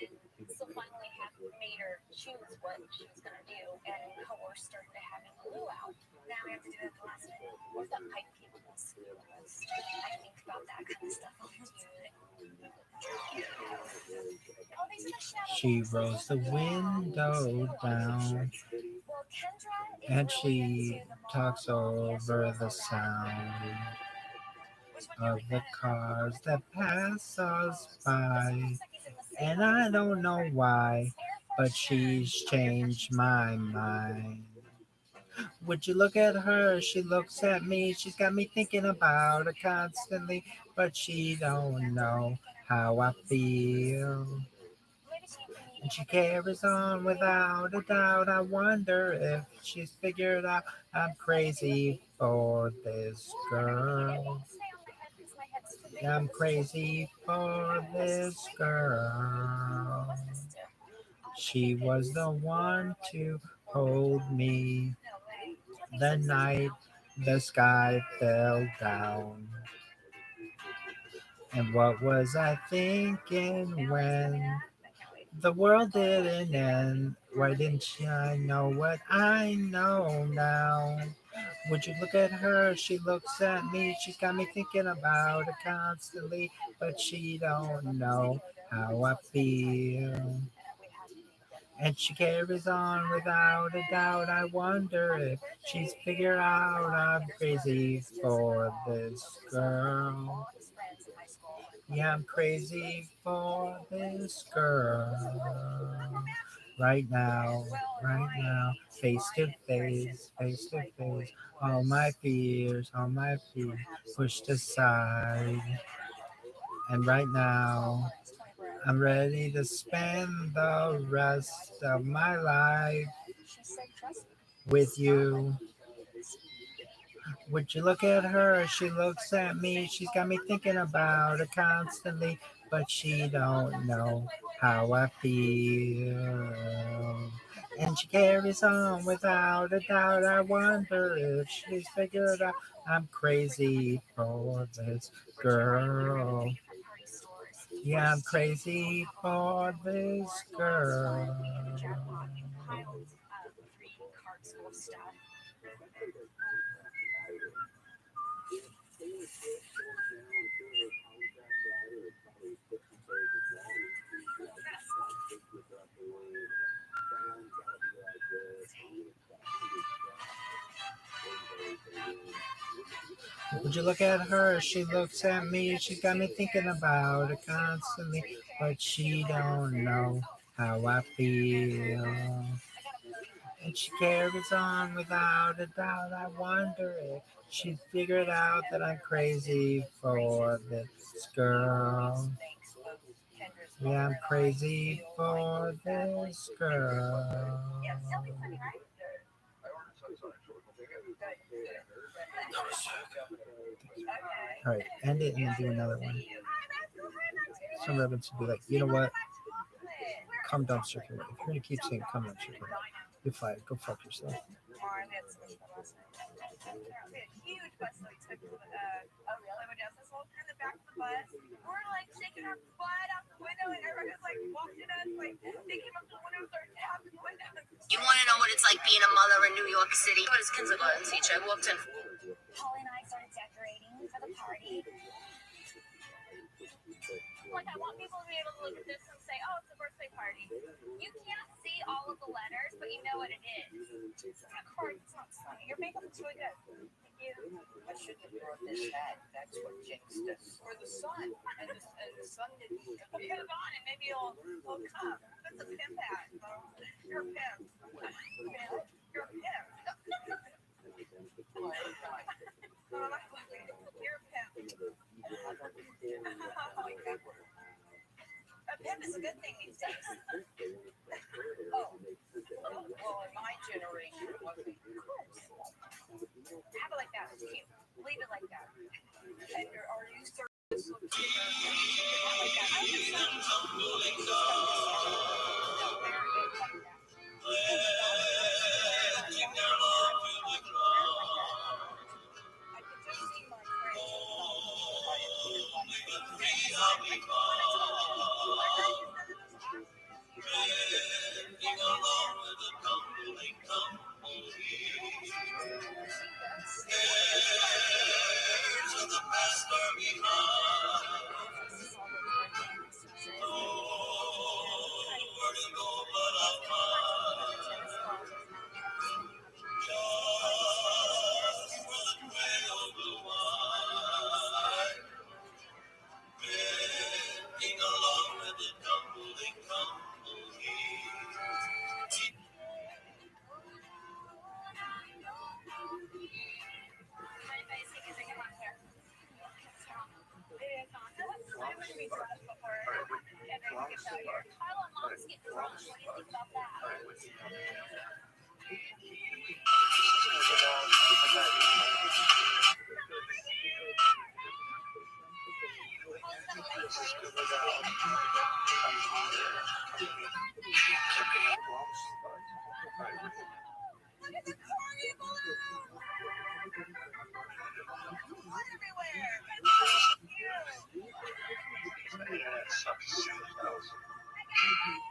and so finally made her choose what she was gonna do, and coerced her into having glue out. Now we have to do it at the last minute. What if that pipe came with us? I think about that kind of stuff all the time. Oh, these are the shadow She boxes. rolls the window down Well, Kendra is and really she into the mall talks over the sound of the cars that pass us by. And I don't know why, but she's changed my mind. Would you look at her? She looks at me. She's got me thinking about her constantly, but she don't know how I feel. And she carries on without a doubt. I wonder if she's figured out I'm crazy for this girl. Yeah, I'm crazy for this girl. She was the one to hold me the night the sky fell down. And what was I thinking when the world didn't end? Why didn't I know what I know now? Would you look at her? She looks at me. She's got me thinking about her constantly, but she don't know how I feel. And she carries on without a doubt. I wonder if she's figured out I'm crazy for this girl. Yeah, I'm crazy for this girl. Right now, face to face, all my fears, all my fears pushed aside. And right now, I'm ready to spend the rest of my life with you. Would you look at her? She looks at me. She's got me thinking about her constantly, but she don't know how I feel. And she carries on without a doubt. I wonder if she's figured out I'm crazy for this girl. Yeah, I'm crazy for this girl. Would you look at her? She looks at me. She's got me thinking about it constantly, but she don't know how I feel. And she carries on without a doubt. I wonder if she figured out that I'm crazy for this girl. Yeah, I'm crazy for this girl. All right, end it and then do another one. Some rabbits would be like, you know what? Come down circular. If you're gonna keep saying come down circular, you're fired. Go fuck yourself. Huge bus that we took to this whole in the back of the bus. We're like shaking our butt out the window, and everybody was like watching us, like they came up to the window and started tapping the window. You want to know what it's like being a mother in New York City? What is kindergarten teacher? I walked in. Holly and I started decorating for the party. Like, I want people to be able to look at this and say, oh, it's a birthday party. You can't see all of the letters, but you know what it is. It's not hard. It's not funny. Your makeup looks really good. Thank you. I shouldn't have brought this hat. That's what jinxed us. For the sun. And the sun didn't. Put it on and maybe it'll come. That's a pimp hat. You're a pimp. You're a pimp. You're a pimp. A pimp is a good thing these days. Oh, well, in my generation, it wasn't. I have a tender, or you serve this look tender. Not like that. I don't think no, very good like that. I could just see my friends.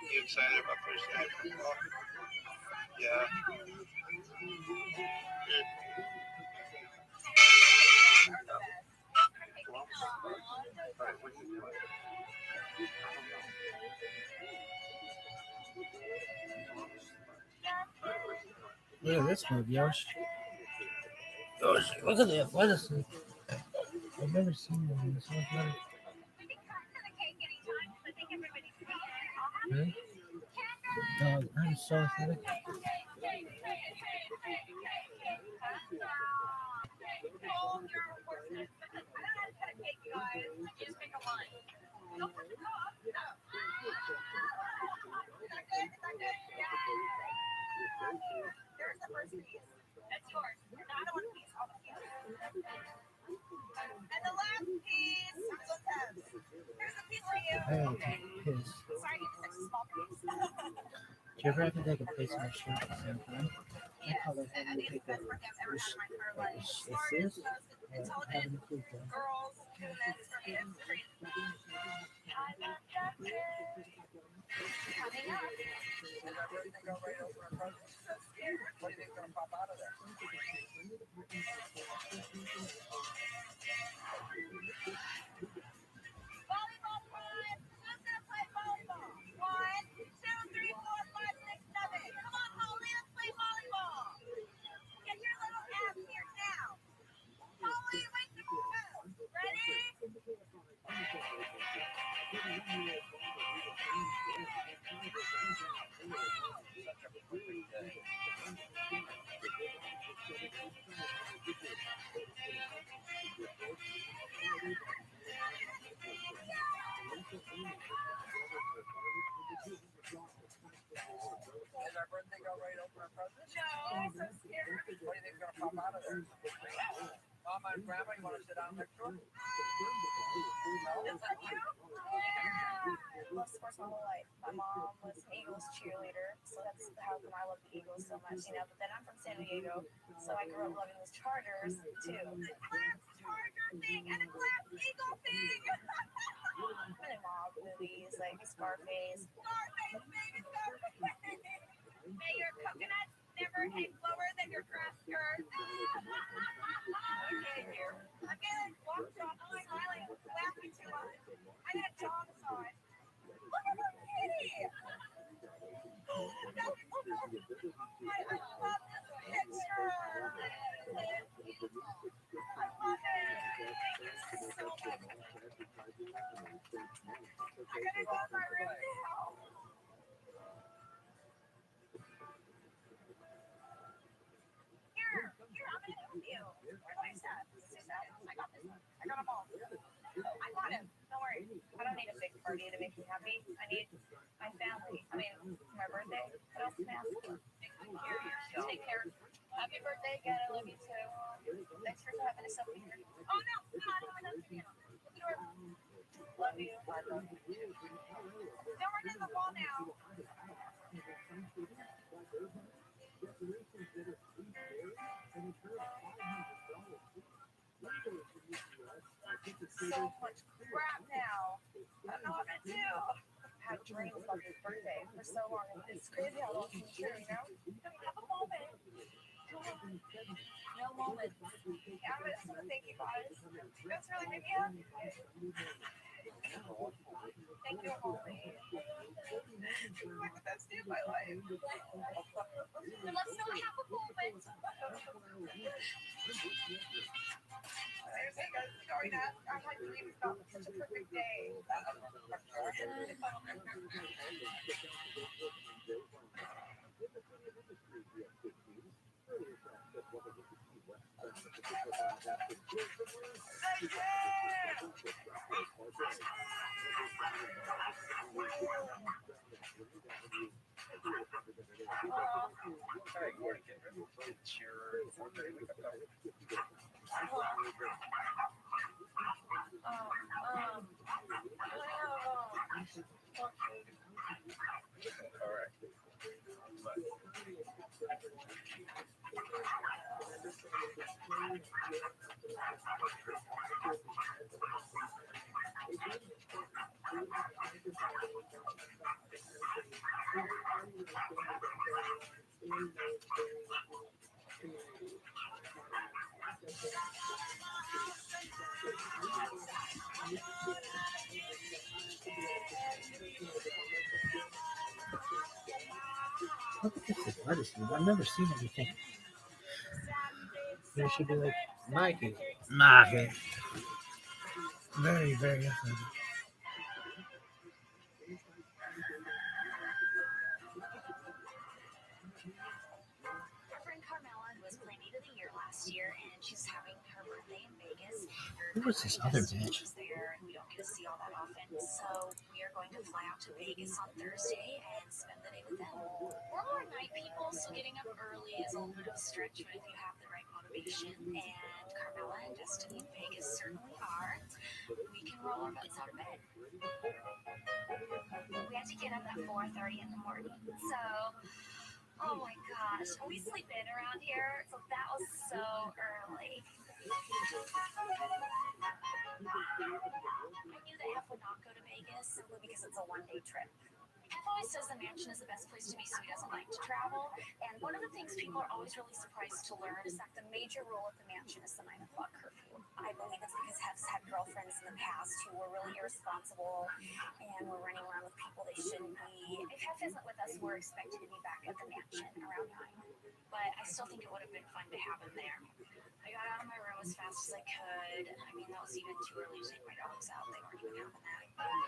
You excited about Thursday? Yeah. Look at this movie, Yosh. Yosh, look at the athleticism. I've never seen one this much better. Really? No, I'm so athletic. There's the first piece. That's yours. No, I don't want a piece. I'll piece. And the last piece. Here's a piece for you. Hey, piss. Sorry, it's such a small piece. Do you ever have to take a piss in a shirt at the same time? I call it having to take a Smartest, most intelligent having a poop though. girls doing this for me. It's crazy. I love justice. Coming up. What do you think's gonna pop out of there? Volleyball time. Who's gonna play volleyball? 1, 2, 3, 4, 5, 6, 7. Come on, Holly, let's play volleyball. Get your little ass here now. Holly, wake the up. Ready? Is our birthday girl ready to open our presents? No, I'm so scared. What do you think's gonna pop out of there? Mama and Grandma, you wanna sit down next to her? This one you? Yeah. Love sports my whole life. My mom was an Eagles cheerleader, so that's how come I love the Eagles so much, you know. But then I'm from San Diego, so I grew up loving those Chargers too. The class Charger thing and a class Eagle thing. I'm in mob movies like Scarface. Scarface, baby, Scarface. May your coconuts never hang lower than your grass skirt. Okay, here. I'm getting walked on my island. Laughing too much. I got John's on. Look at my kitty. I love this picture. I love it. So much. I gotta go in my room now. Here, I'm gonna help you. Where's my set? I got this one. I got them all. I got him. Don't worry. I don't need a big party to make me happy. I need my family. I mean, for my birthday. What else can I ask for? Here, take care. Happy birthday again. I love you too. Thanks for having us over here. Oh no, I don't want to. so much crap now. I don't know what to do. I had dreams about his birthday for so long, and it's crazy how those come true, you know? Don't have a moment. No moment. Yeah, I just want to thank you guys. That's really made me happy. Thank you, Holly. You're like the best day of my life. Let's not have a moment. Seriously, guys, sorry that I had dreams about such a perfect day. Hey, good morning, Kendra. It's your 4:30 wake up call. All right. But Look at this artist. I've never seen anything. There should be like Nike. Nike. Very, very awesome. Our friend Carmela was Playmate of the Year last year, and she's having her birthday in Vegas. Who was this other bitch? There, and we don't get to see all that often, so we are going to fly out to Vegas on Thursday and spend the day with them. We're more night people, so getting up early is a little bit of a stretch, but if you have the right motivation, and Carmela and Destiny in Vegas certainly are, we can roll our butts out of bed. We had to get up at 4:30 in the morning, so oh my gosh, we sleep in around here, so that was so early. I knew that F would not go to Vegas simply because it's a one-day trip. F always says the mansion is the best place to be, so he doesn't like to travel. And one of the things people are always really surprised to learn is that the major rule of the mansion is the 9 o'clock curfew. I believe it's because Hef's had girlfriends in the past who were really irresponsible and were running around with people they shouldn't be. If Hef isn't with us, we're expected to be back at the mansion around 9. But I still think it would have been fun to have him there. I got out of my room as fast as I could. I mean, that was even too early to take my dogs out. They weren't even having that.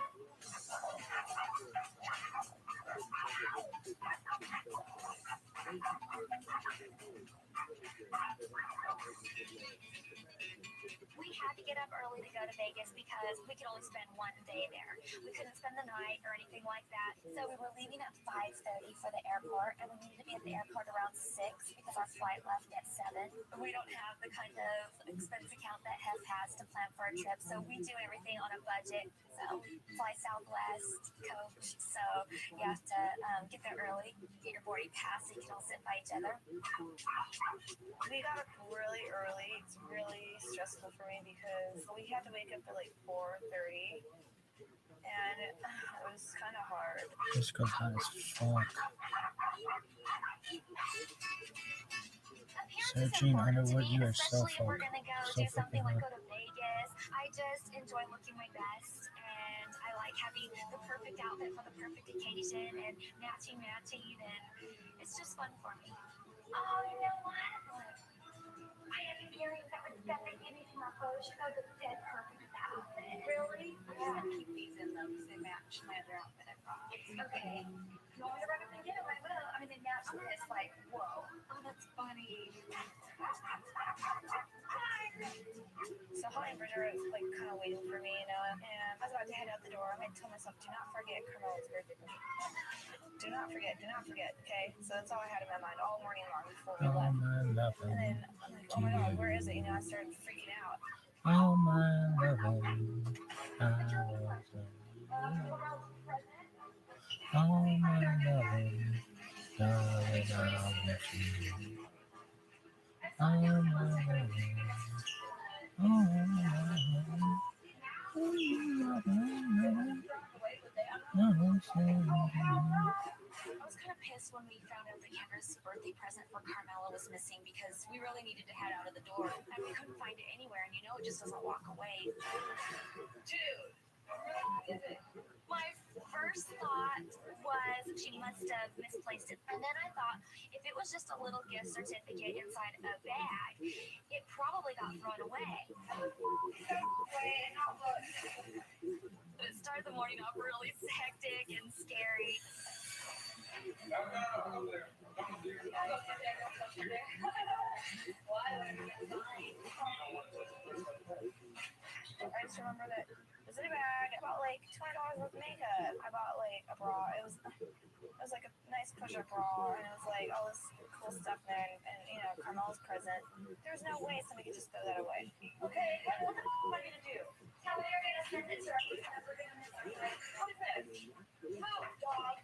We had to get up early to go to Vegas because we could only spend one day there. We couldn't spend the night or anything like that. So we were leaving at 5:30 for the airport, and we needed to be at the airport around 6 because our flight left at 7. We don't have the kind of expense account that Hef has to plan for a trip, so we do everything on a budget. So fly Southwest, coach. So you have to get there early, get your boarding pass so you can all sit by each other. We got up really early. It's really stressful for me because we had to wake up at like 4:30, and it was kind of hard. This girl's hot as fuck. Searching Underwood, you are so Especially if we're fuck. gonna go So do something fucking like hot. go to Vegas. I just enjoy looking my best, and I like having the perfect outfit for the perfect occasion and matching, and it's just fun for me. Oh, you know what? I have been hearing that they give me some photos. You know, the dead perfect with that outfit. Really? Yeah, I keep these in them because they match my other outfit I brought. Okay. You want me to run up and get them? I will. I mean, they match. I'm just like, whoa. Oh, that's funny. So Holly and Bridget are like kind of waiting for me, you know, and I was about to head out the door. I might tell myself, do not forget Carmela's birthday. Do not forget, okay? So that's all I had in my mind all morning long before we left. And then I'm like, oh my god, where is it? You know, I started freaking out. Oh my loving, I was oh my loving, darling, I'll miss you. Oh my loving, oh my loving. I was kind of pissed when we found out that Kendra's birthday present for Carmela was missing because we really needed to head out of the door and we couldn't find it anywhere, and you know it just doesn't walk away. Dude, my first thought was she must have misplaced it, and then I thought if it was just a little gift certificate inside a bag, it probably got thrown away. It started the morning off really hectic and scary. I just remember that it was in a bag. I bought like $20 worth of makeup. I bought like a bra. It was like a nice push-up bra, and it was like all this cool stuff in there, and you know, Carmel's present. There was no way somebody could just throw that away. Okay, what the hell am I gonna do? Tell me you're gonna send it to her because we're gonna miss her. Like, what is this? Move, dog.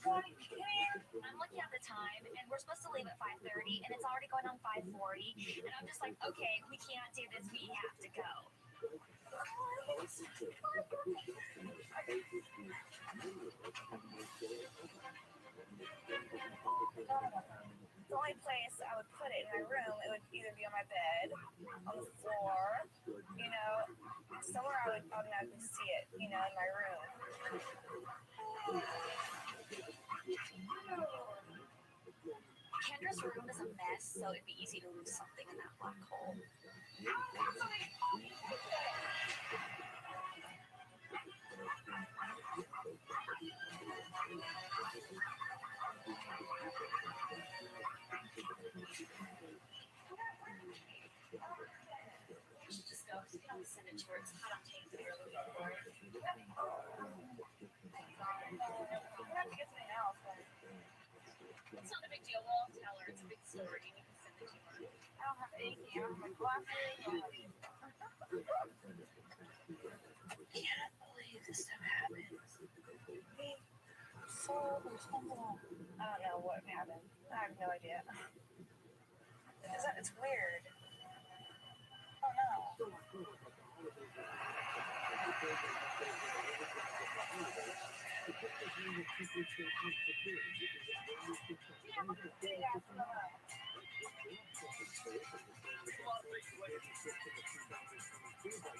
Bonnie, come here. I'm looking at the time, and we're supposed to leave at 5:30, and it's already going on 5:40, and I'm just like, okay, we can't do this. We have to go. The only place I would put it in my room, it would either be on my bed, on the floor, you know, somewhere I would automatically see it, you know, in my room. Kendra's room is a mess, so it'd be easy to lose something in that black hole. We should just go, because we can always send it to her. It's hot on tape that you're looking for. We have to get something else, but it's not a big deal. We'll tell her. It's a big story. We can send it to her. I don't have anything. I don't have my glasses. I can't believe this stuff happened. So responsible. I don't know what happened. I have no idea. It's weird. Oh no.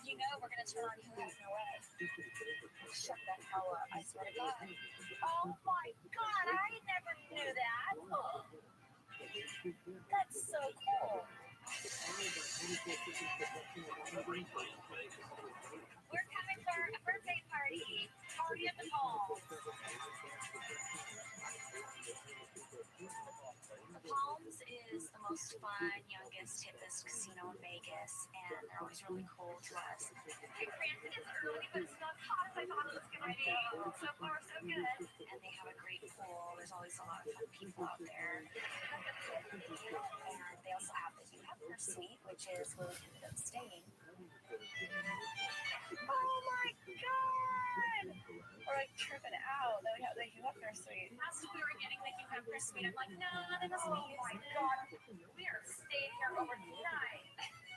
You know we're gonna turn on Who Has No Way. Shut the hell up, I swear to God. Oh my God, I never knew that. That's so cool. We're coming for a birthday party. Party at the mall. The Palms is the most fun, youngest, hippest casino in Vegas, and they're always really cool to us. Granted, it's early, but it's not as hot as I thought it was going to be. So far, so good. And they have a great pool. There's always a lot of fun people out there. And they also have the You Have Your Suite, which is where we ended up staying. Oh my God! We're like tripping out that we have the You Have Your Suite. As we were getting the You Have Your Suite, I'm like, no, that doesn't mean, oh my God, we are staying here overnight.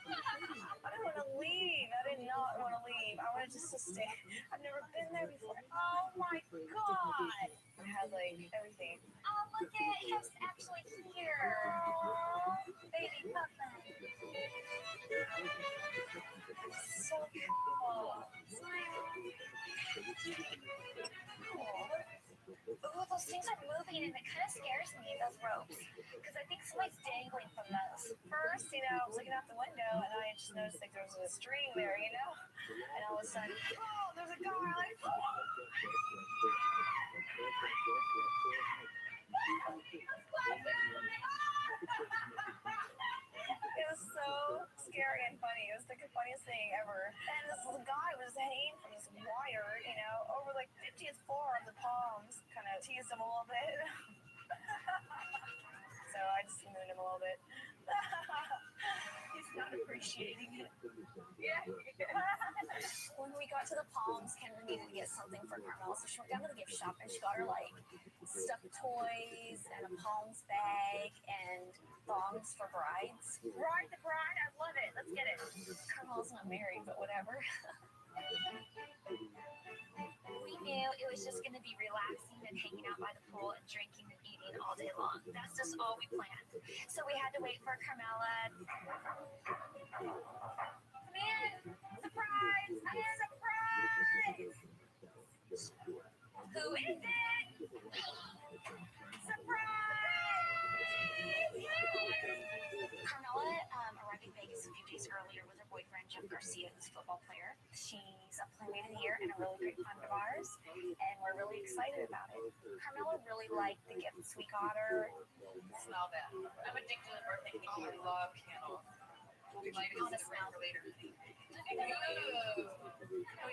I don't want to leave. I did not want to leave. I wanted just to stay. I've never been there before. Oh my God! I had like everything. Oh, look at Hip's actually here. Baby Papa. So cool. Oh, those things are moving and it kind of scares me, those ropes. Because I think somebody's dangling from those. First, you know, I was looking out the window and I just noticed like there was a string there, you know? And all of a sudden, oh, there's a guy like, oh. It was so scary and funny. It was like the funniest thing ever. And this little guy was hanging from this wire, you know, over like 50th floor of the Palms. Kind of teased him a little bit. So I just moved him a little bit. He's not appreciating it. Yeah. When we got to the Palms, Kendra needed to get something for Carmel, so she went down to the gift shop and she got her like stuffed toys and a Palms bag and thongs for brides. Ride the bride, I love it. Let's get it. Carmel's not married, but whatever. We knew it was just going to be relaxing and hanging out by the pool and drinking and eating all day long. That's just all we planned. So we had to wait for Carmela. Come in! Surprise! Surprise! Who is it? Surprise! Carmela arrived in Vegas a few days earlier with her boyfriend, Jeff Garcia, who's a football player. She's a playmate of the year and a really great friend of ours, and we're really excited about it. Carmela really liked the gifts we got her. Smell that. I'm addicted to birthday cake. I love candles. We might have to smell later. We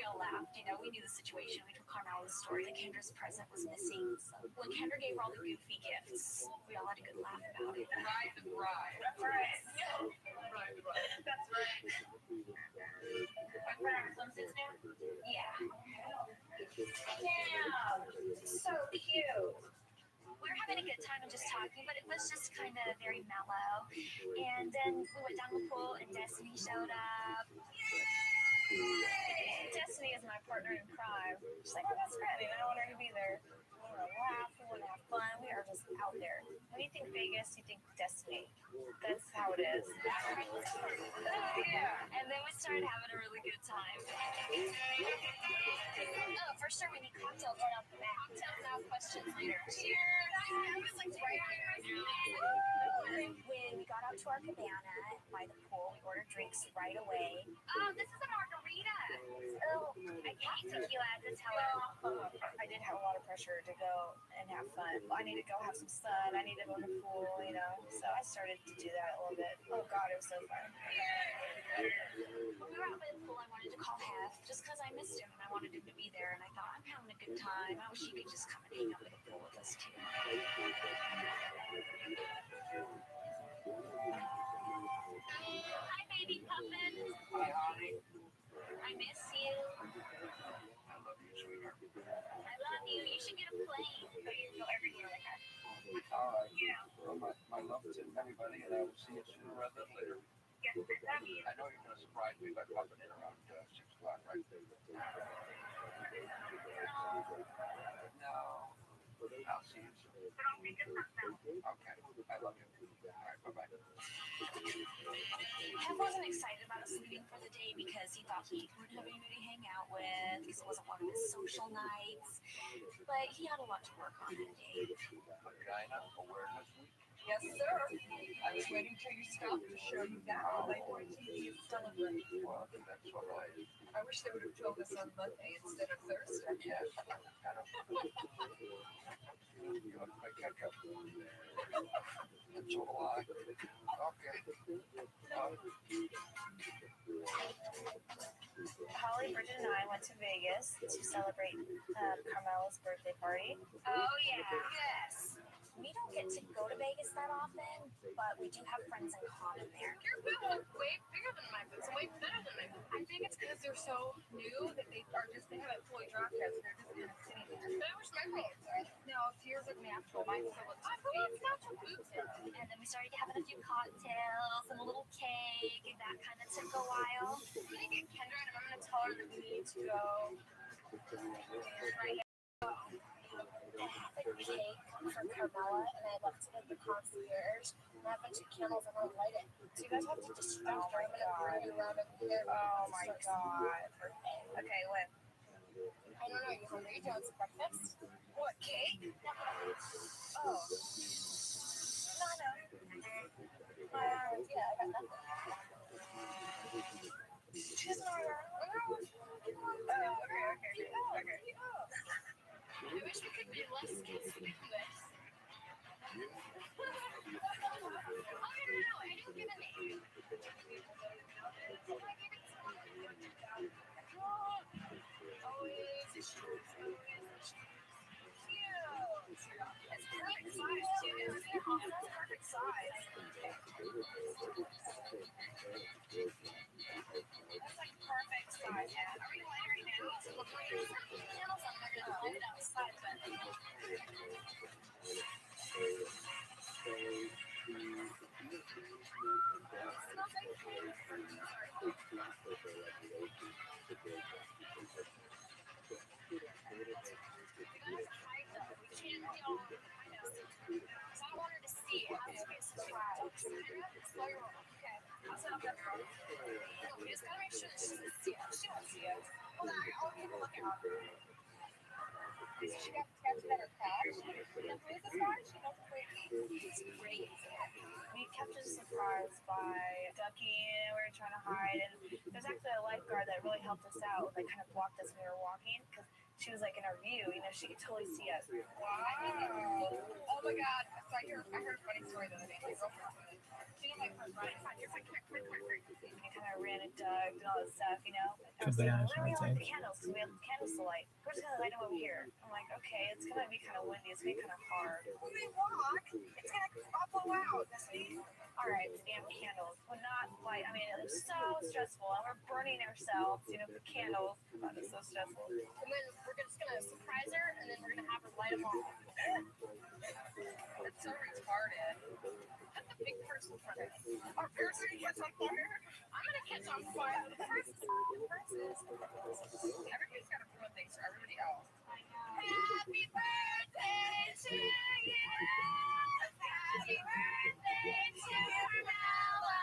all laughed, we knew the situation. We told Carmela the story that Kendra's present was missing. So when Kendra gave her all the goofy gifts, we all had a good laugh about it. Ride the bride. Right. Ride the bride. That's right. We're our swimsuits now? Yeah. So cute. We were having a good time and just talking, but it was just kind of very mellow. And then we went down the pool and Destiny showed up. Yay! Destiny is my partner in crime. She's like my best friend, and I want her to be there. We want to laugh, we want to have fun. We are just out there. When you think Vegas, you think Destiny. That's how it is. Yeah. And then we started having a really good time. Oh, for sure, we need cocktails right off the bat. Cocktails now, questions later. Cheers! I was like right here right now. When we got out to our cabana by the pool, we ordered drinks right away. This is a margarita. Oh, I hate tequila as a teller. I did have a lot of pressure to go and have fun. I need to go have some sun. I need to go to the pool, So I started to do that a little bit. Oh God, it was so fun. When we were out by the pool, I wanted to call Hef just because I missed him and I wanted him to be there. And I thought, I'm having a good time. I wish he could just come and hang out by the pool with us too. Hi, baby puppet. Hi, honey. I miss you. I love you, sweetheart. I love you. You should get a plane so you can go everywhere like that. All right. Yeah. Well, my love to everybody, and I will see you sooner rather than later. Yes, I love you. I know you're going to surprise me by popping in around 6 o'clock, right? No. I'll see you soon. But I'll make it up now. Okay. I love you. All right. Bye-bye. Hef wasn't excited about us leaving for the day because he thought he wouldn't have anybody to hang out with because it wasn't one of his social nights. But he had a lot to work on that day. Vagina Awareness Week. Yes, sir. I was waiting till you stopped to show you that on my TV is celebrating. Well, that's what I wish they would have told us on Monday instead of Thursday. Yes. You want my ketchup? And so do I. Okay. Holly, Bridget, and I went to Vegas to celebrate Carmela's birthday party. Oh, yeah. Yes. We don't get to go to Vegas that often, but we do have friends in common there. Your boob looks way bigger than my boobs, way better than my boobs. I think it's because they're so new that they haven't fully dropped yet, so they're just kind of sitting there. But I wish my boobs are. No, yours look natural. Mine still looks fake. It's natural boobs. And then we started having a few cocktails and a little cake, and that kind of took a while. I'm going to get Kendra, and I'm going to tell her that we need to go. Right now. I had a cake for Carmela, and I left it at the concierge. And I have a bunch of candles and I'll light it. So you guys have to just stop for a minute around up here. Oh my God. Okay, when? I don't know. You hungry? Do you want some breakfast? What, cake? Oh. No. Yeah, I got nothing. She doesn't know where I am. Okay. I wish we could be less conspicuous. I didn't give a name. It's perfect size, too. It's perfect size. That's like perfect size. Yeah. Are we lighting now? Look, we're candles up. They're going to light it outside, but... I'll keep a lookout. She got tattooed on her couch. And who is this guy? She knows crazy. It's crazy. We kept us surprised by ducking and we were trying to hide. And there's actually a lifeguard that really helped us out. Like kind of blocked us when we were walking because she was like in our view. You know, she could totally see us. Wow. Oh my God. So I heard a funny story the other day. My girlfriend told me. She was like, running. You're fine. Come here. And we kind of ran and dug and all this stuff, you know. And Good we're saying, bananas, well, we I'd don't like say. the candles because we have candles to light. We're just gonna light them over here. I'm like, okay, it's gonna be kind of windy. It's gonna be kind of hard. When we walk, it's gonna blow out. See? All right, the damn candles would not light. I mean, it was so stressful, and we're burning ourselves, you know, with candles. God, it's so stressful. And then we're just gonna surprise her, and then we're gonna have her light them all. That's so retarded. That's a big person in front of us. Our parents are gonna catch on fire. I'm gonna catch on fire. The first is everybody's gotta ruin things for everybody else. Happy birthday to you. Happy birthday to Mella.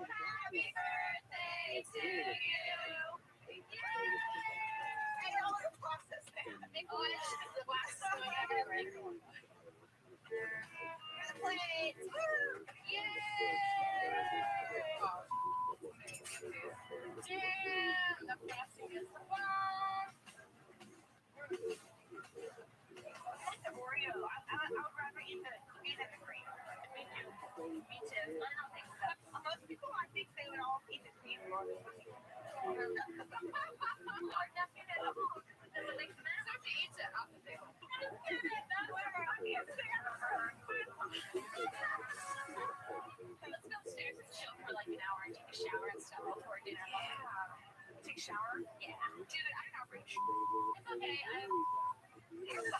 Happy birthday to you. Yay! I don't want to process that. Oh, it's the last song I ever heard. Here's a plate. Woo! Yay! Damn, the frosting is the bomb. I like the Oreo. I would rather eat the cookies and the cream. Me too. Me too. I don't think so. Most people, I think they would all eat the cream or the cookies. Or nothing at all. Does it make sense? So she eats it out the table. That's whatever I eat. Let's go upstairs and chill for like an hour and take a shower and stuff before dinner. Yeah. Take a shower? Yeah. Dude, I got rich. It's okay. We ended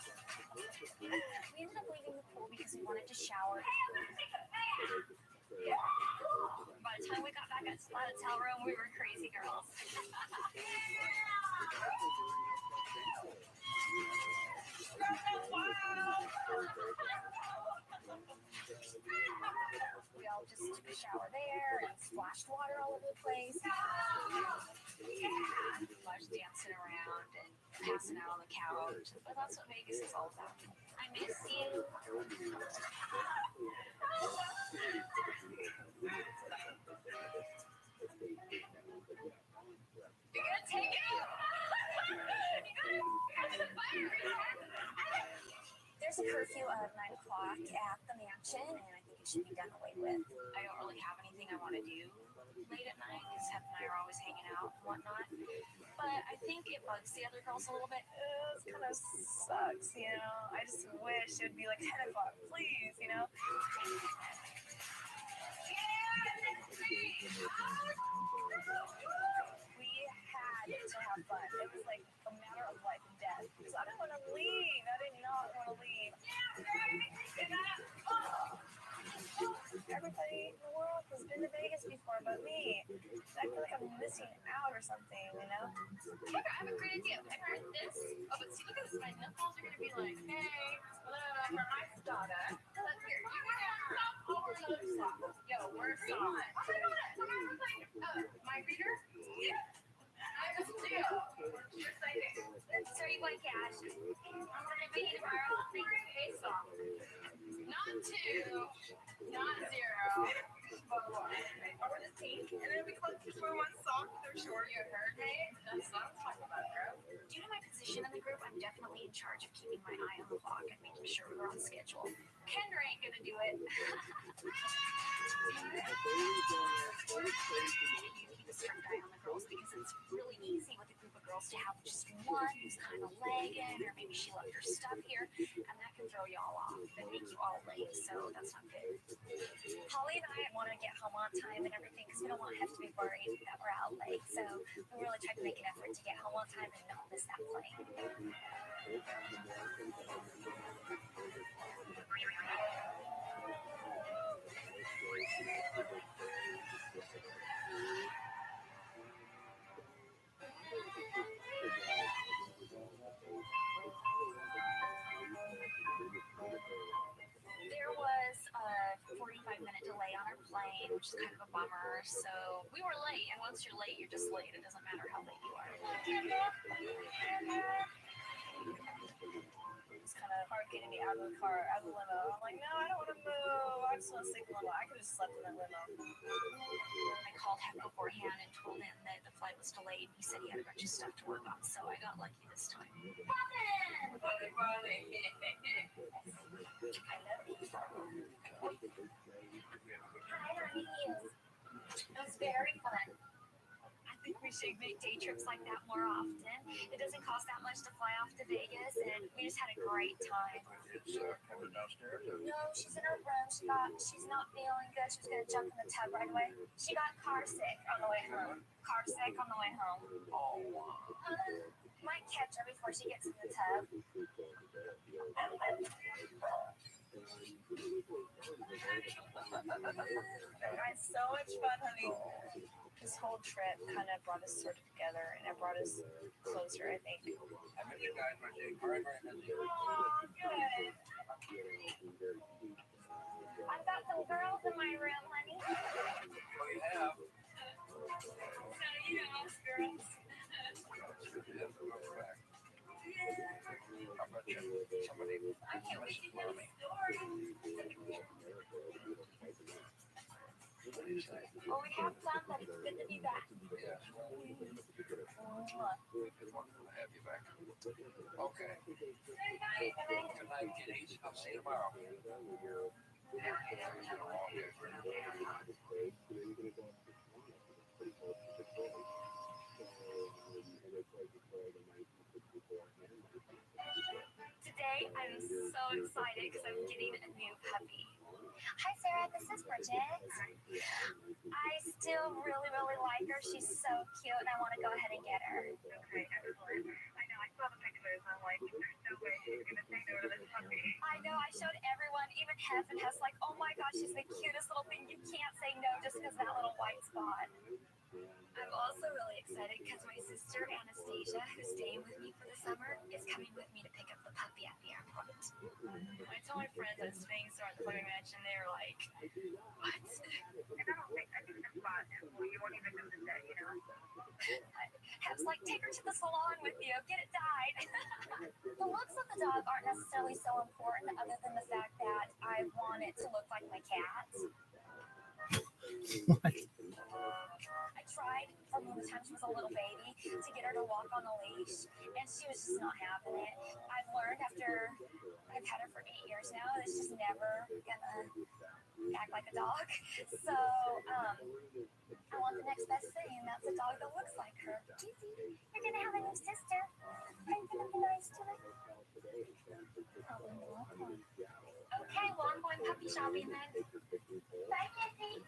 up leaving the pool because we wanted to shower. Yeah. By the time we got back at the hotel room, we were crazy girls. We all just took a shower there and splashed water all over the place. Large dancing around and passing out on the couch. But that's what Vegas is all about. I miss you. You're gonna take it? There's a curfew of 9 o'clock at the mansion, and I think it should be done away with. I don't really have anything I want to do late at night because Heath and I are always hanging out and whatnot. But I think it bugs the other girls a little bit. It kind of sucks, you know. I just wish it would be like 10 o'clock, please, you know. We had to have fun. It was like a matter of life and death. So I didn't want to leave. I did not want to leave. Everybody in the world has been to Vegas before but me. I feel like I'm missing out or something, you know? Okay, I have a great idea. I've heard this. Oh, but see, look at this. My nipples are going to be like, hey, for my daughter. Look here. You can have over another sock. Yo, where's sock? My reader? Yeah. I just do. You're excited. So you like cash? I'm going to be tomorrow. Thank you. Hey, sock. Not 2. Not 0. But 1. Over the team. And then we club for one sock. They're short. You heard me? That's what I'm talking about, bro. Due to my position in the group, I'm definitely in charge of keeping my eye on the clock and making sure we're on schedule. Kendra ain't gonna do it. Keep a strict eye on the girls because it's really easy with a group of girls to have just one who's kind of lagging, or maybe she left her stuff here, and that can throw y'all off and make you all late. So that's not good. Holly and I want to get home on time and everything because we don't want to have to be worried that we're out late. So we really try to make an effort to get home on time and not miss that plane. There was a 45-minute delay on our plane, which is just kind of a bummer. So we were late, and once you're late, you're just late. It doesn't matter how late you are. It's kind of hard getting me out of the car, out of the limo. I'm like, no, I don't want to move. I just want to sleep in the limo. I could have slept in the limo. I called him beforehand and told him that the flight was delayed. He said he had a bunch of stuff to work on, so I got lucky this time. I love these. Hi, honey. It was very fun. I think we should make day trips like that more often. It doesn't cost that much to fly off to Vegas, and we just had a great time. Coming downstairs. No, she's in her room. She's not feeling good. She was gonna jump in the tub right away. She got car sick on the way home. Might catch her before she gets in the tub. I had so much fun, honey. This whole trip kind of brought us sort of together, and it brought us closer, I think. I met you guys when they very, very busy. Oh, good. I've got some girls in my room, honey. What you have? So, you know, girls. How about you? Somebody. I can't wait to hear the story. Well, we have fun, but it's good to be back. Yeah. Wonderful to have you back. Okay. Good night. Good night, kiddies. I'll see you tomorrow. Today, I'm so excited because I'm getting a new puppy. Hi, Sarah. This is Bridget. I still really, really like her. She's so cute, and I want to go ahead and get her. Okay, excellent. I know, I saw the pictures. I'm like, there's no way she's going to say no to this puppy. I know. I showed everyone, even Heaven has like, oh my gosh, she's the cutest little thing. You can't say no just because of that little white spot. I'm also really excited because my sister Anastasia, who's staying with me for the summer, is coming with me to pick up the puppy at the airport. I told my friends I was staying somewhere at the Puppy Mansion, they were like, what? And I think the spot is well, you won't even know the day, you know? I was like, take her to the salon with you, get it dyed. The looks of the dog aren't necessarily so important other than the fact that I want it to look like my cat. What? I tried from the time she was a little baby to get her to walk on a leash, and she was just not having it. I've learned after I've had her for 8 years now that she's never gonna act like a dog. So I want the next best thing, and that's a dog that looks like her. Gizzy, you're gonna have a new sister. Are you gonna be nice to her? Okay, well, I'm going puppy shopping then. Bye, Gizzy.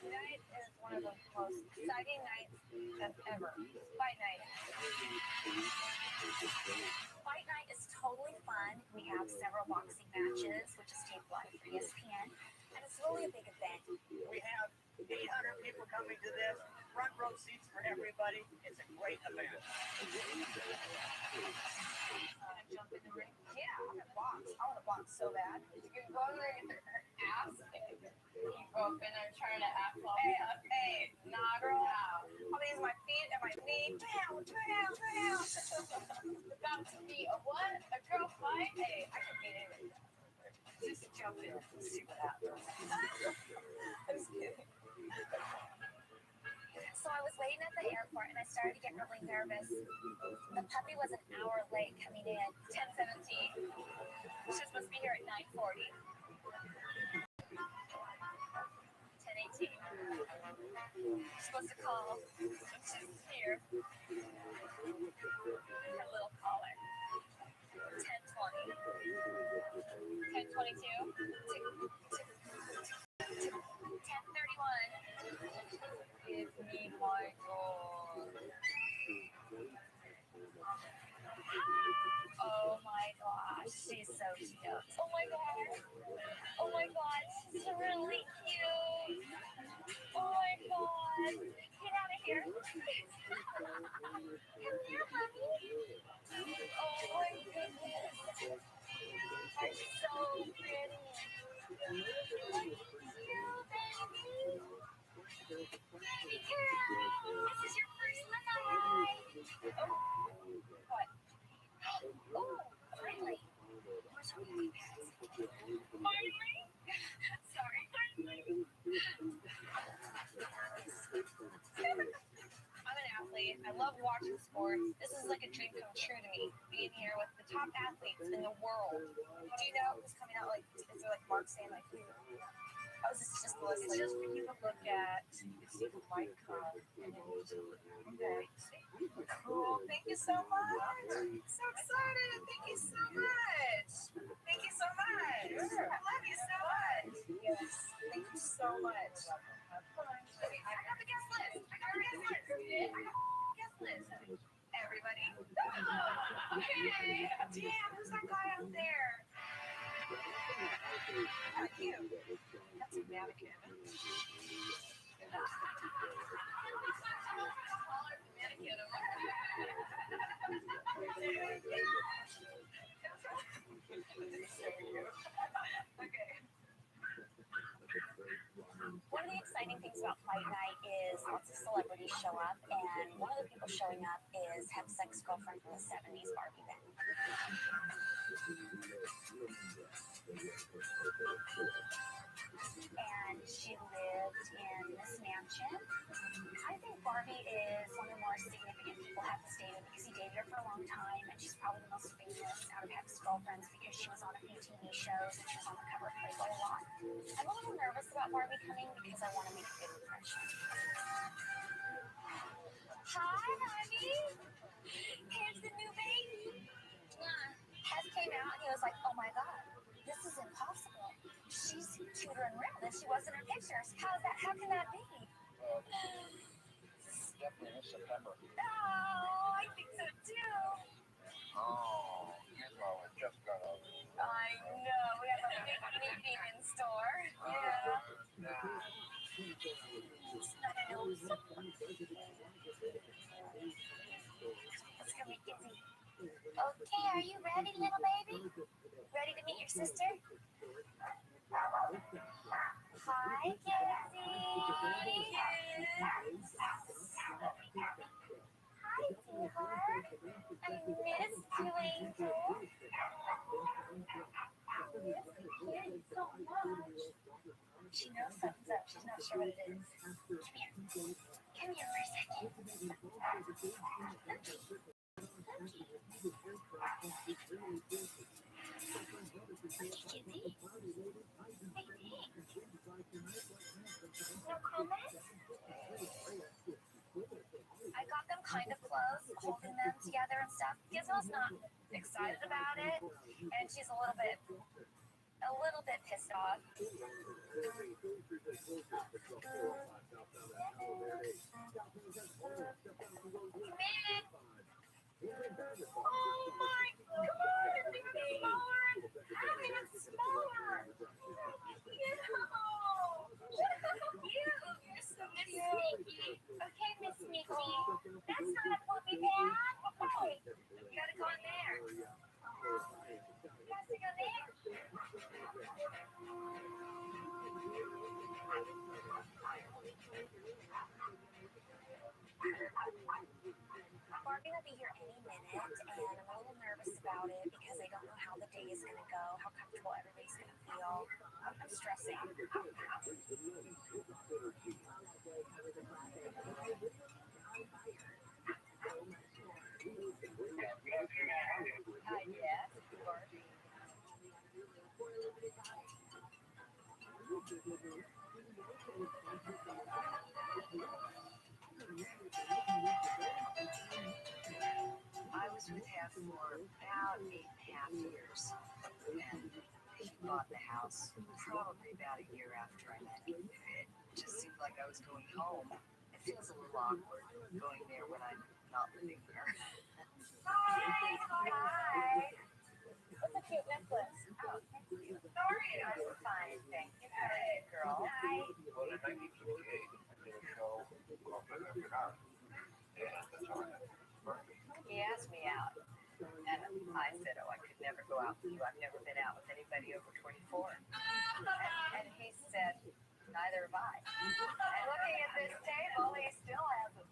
Tonight is one of the most exciting nights ever. Fight night. Fight night is totally fun. We have several boxing matches, which is taped live for ESPN, and it's really a big event. We have 800 people coming to this. Front row seats for everybody. It's a great event. Jump in the ring. Yeah, I want to box. I want to box so bad. You can go in there and get her ass kicked. You go up in there trying to act like, hey, nah, girl. I'll use my feet and my knee. Down. Got to be a what? A girl fight? Hey, I can beat anything. Just jump in and see what happens. I'm just kidding. So I was waiting at the airport and I started to get really nervous. The puppy was an hour late coming in, 10:17. She was supposed to be here at 9:40. 10:18. Supposed to call. She's here. Her little collar. 10:20. 9:22. 10:31. Give me my goal. Oh my gosh, she's so cute. Oh my god. Oh my god, she's really cute. Oh my god. Get out of here. Come here, honey. Oh my goodness. You're so pretty. Look at you, baby. Baby girl. This is your first limo ride. Oh, what? Oh, finally. Where's our movie pass? Finally? Sorry, finally. I'm an athlete. I love watching sports. This is like a dream come true to me, being here with the top athletes in the world. Do you know who's coming out? Like, is there like Mark saying like who? Oh, this is just the list. So just for you to look at, you can see who might come, and then you just okay. Cool. Thank you so much. So excited. Thank you so much. Thank you so much. I love you so much. Yes. Thank you so much. I got the guest list. I got the guest list. Guest list. Everybody. Okay. Damn, who's that guy out there? Thank you. That's a mannequin. Okay. One of the exciting things about fight night is lots of celebrities show up, and one of the people showing up is Hep's ex-girlfriend from the 70s, Barbie Benton. And she lived in this mansion. I think Barbie is one of the more significant people Hep's dated because he dated her for a long time, and she's probably the most famous out of Hep's girlfriends because she was on a few TV shows and she was on the cover of Playboy a lot. I'm a little nervous about Barbie coming because I want to make a good impression. Hi, honey. Here's the new baby. Hep came out and he was like, oh my god, this is impossible. She's cuter in real than she was in her pictures. How can that be? Definitely in September. Oh, I think so too. Oh, here's what we just got up. I know, we have a big meeting in store. Yeah. Let's go meet Kizzy. Okay, are you ready, little baby? Ready to meet your sister? Hi, Kizzy. Hi, sweetheart. I missed you, Angel. So much. She knows something's up. She's not sure what it is. Come here for a second. No comments? I got them kind of close, holding them together and stuff. Gizmo's not excited about it, and she's a little bit pissed off. Man. Oh my, come on, make it smaller. Having it smaller. You're so sneaky. Okay, Miss Sneaky. That's not a puppy pad. Okay. You gotta go in there. You have to go there. Barbie will be here any minute, and I'm a little nervous about it because I don't know how the day is going to go, how comfortable everybody's going to feel. I'm stressing. Yes, Barbie. I was with Hef for about 8.5 years, and bought the house probably about a year after I met you. It just seemed like I was going home. It feels a little awkward going there when I'm not living there. Hi. What's a cute necklace? Oh, thank you. How are you? I'm fine, thank you. How are you, girl? Hi. Well, in 1958, I did a show called ROTHSCHILD. He asked me out, and I said, oh, I could never go out with you. I've never been out with anybody over 24. And he said, neither have I. And looking at this table, he still hasn't.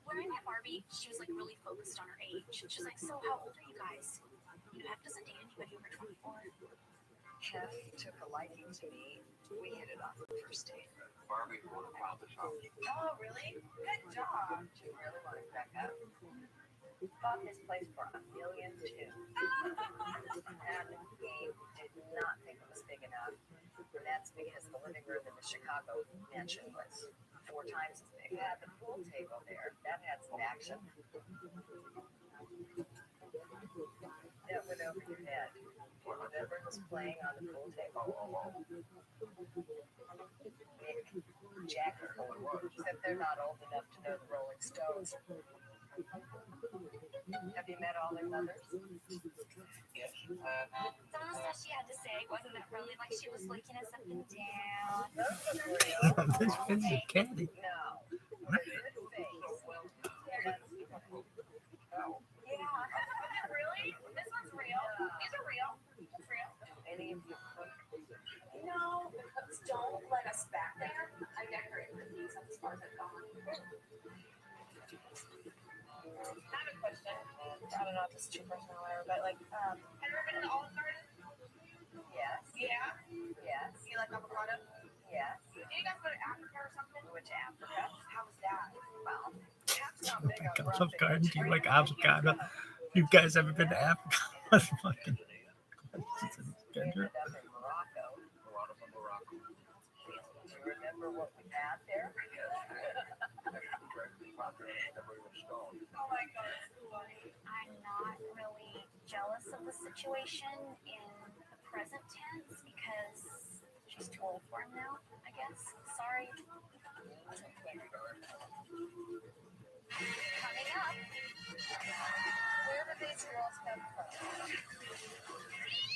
When I met Barbie, she was like really focused on her age. She's like, so how old are you guys? You know, F doesn't date anybody over 24. Kev took a liking to me. We hit it off the first date. Barbie bought the shop. Oh, really? Good job. Do you really want to back up? Bought this place for $1.2 million. And he did not think it was big enough. And that's because the living room in the Chicago mansion was 4 times as big. It had the pool table there. That had some action. That went over your head. Whoever was playing on the pool table. Nick, Jackie, except they're not old enough to know the Rolling Stones. Have you met all their mothers? Yes. Some stuff she had to say wasn't that really like she was looking us up and down. Damn, this is a candy. No. Good face. Yeah. Really? This one's real. These are real. It's real. Any of you cook? No, the cooks don't let us back there. I decorate with these as far as I've gone. I have a question. I don't know if this is too personal or whatever, but like, have you ever been to the Olive Garden? Yes. Yeah. Yes. Do you like avocado? Yes. Did you guys go to Africa or something? Which Africa? How was that? Well, Cap's not big on Olive roughing Garden, the do you like terrain. avocado? You guys ever been to Africa? That's fucking. We ended up in Morocco. Do you remember what we had there? Oh my god, it's funny. I'm not really jealous of the situation in the present tense because she's too old for him now, I guess. Sorry. Coming up, Where did these girls come from?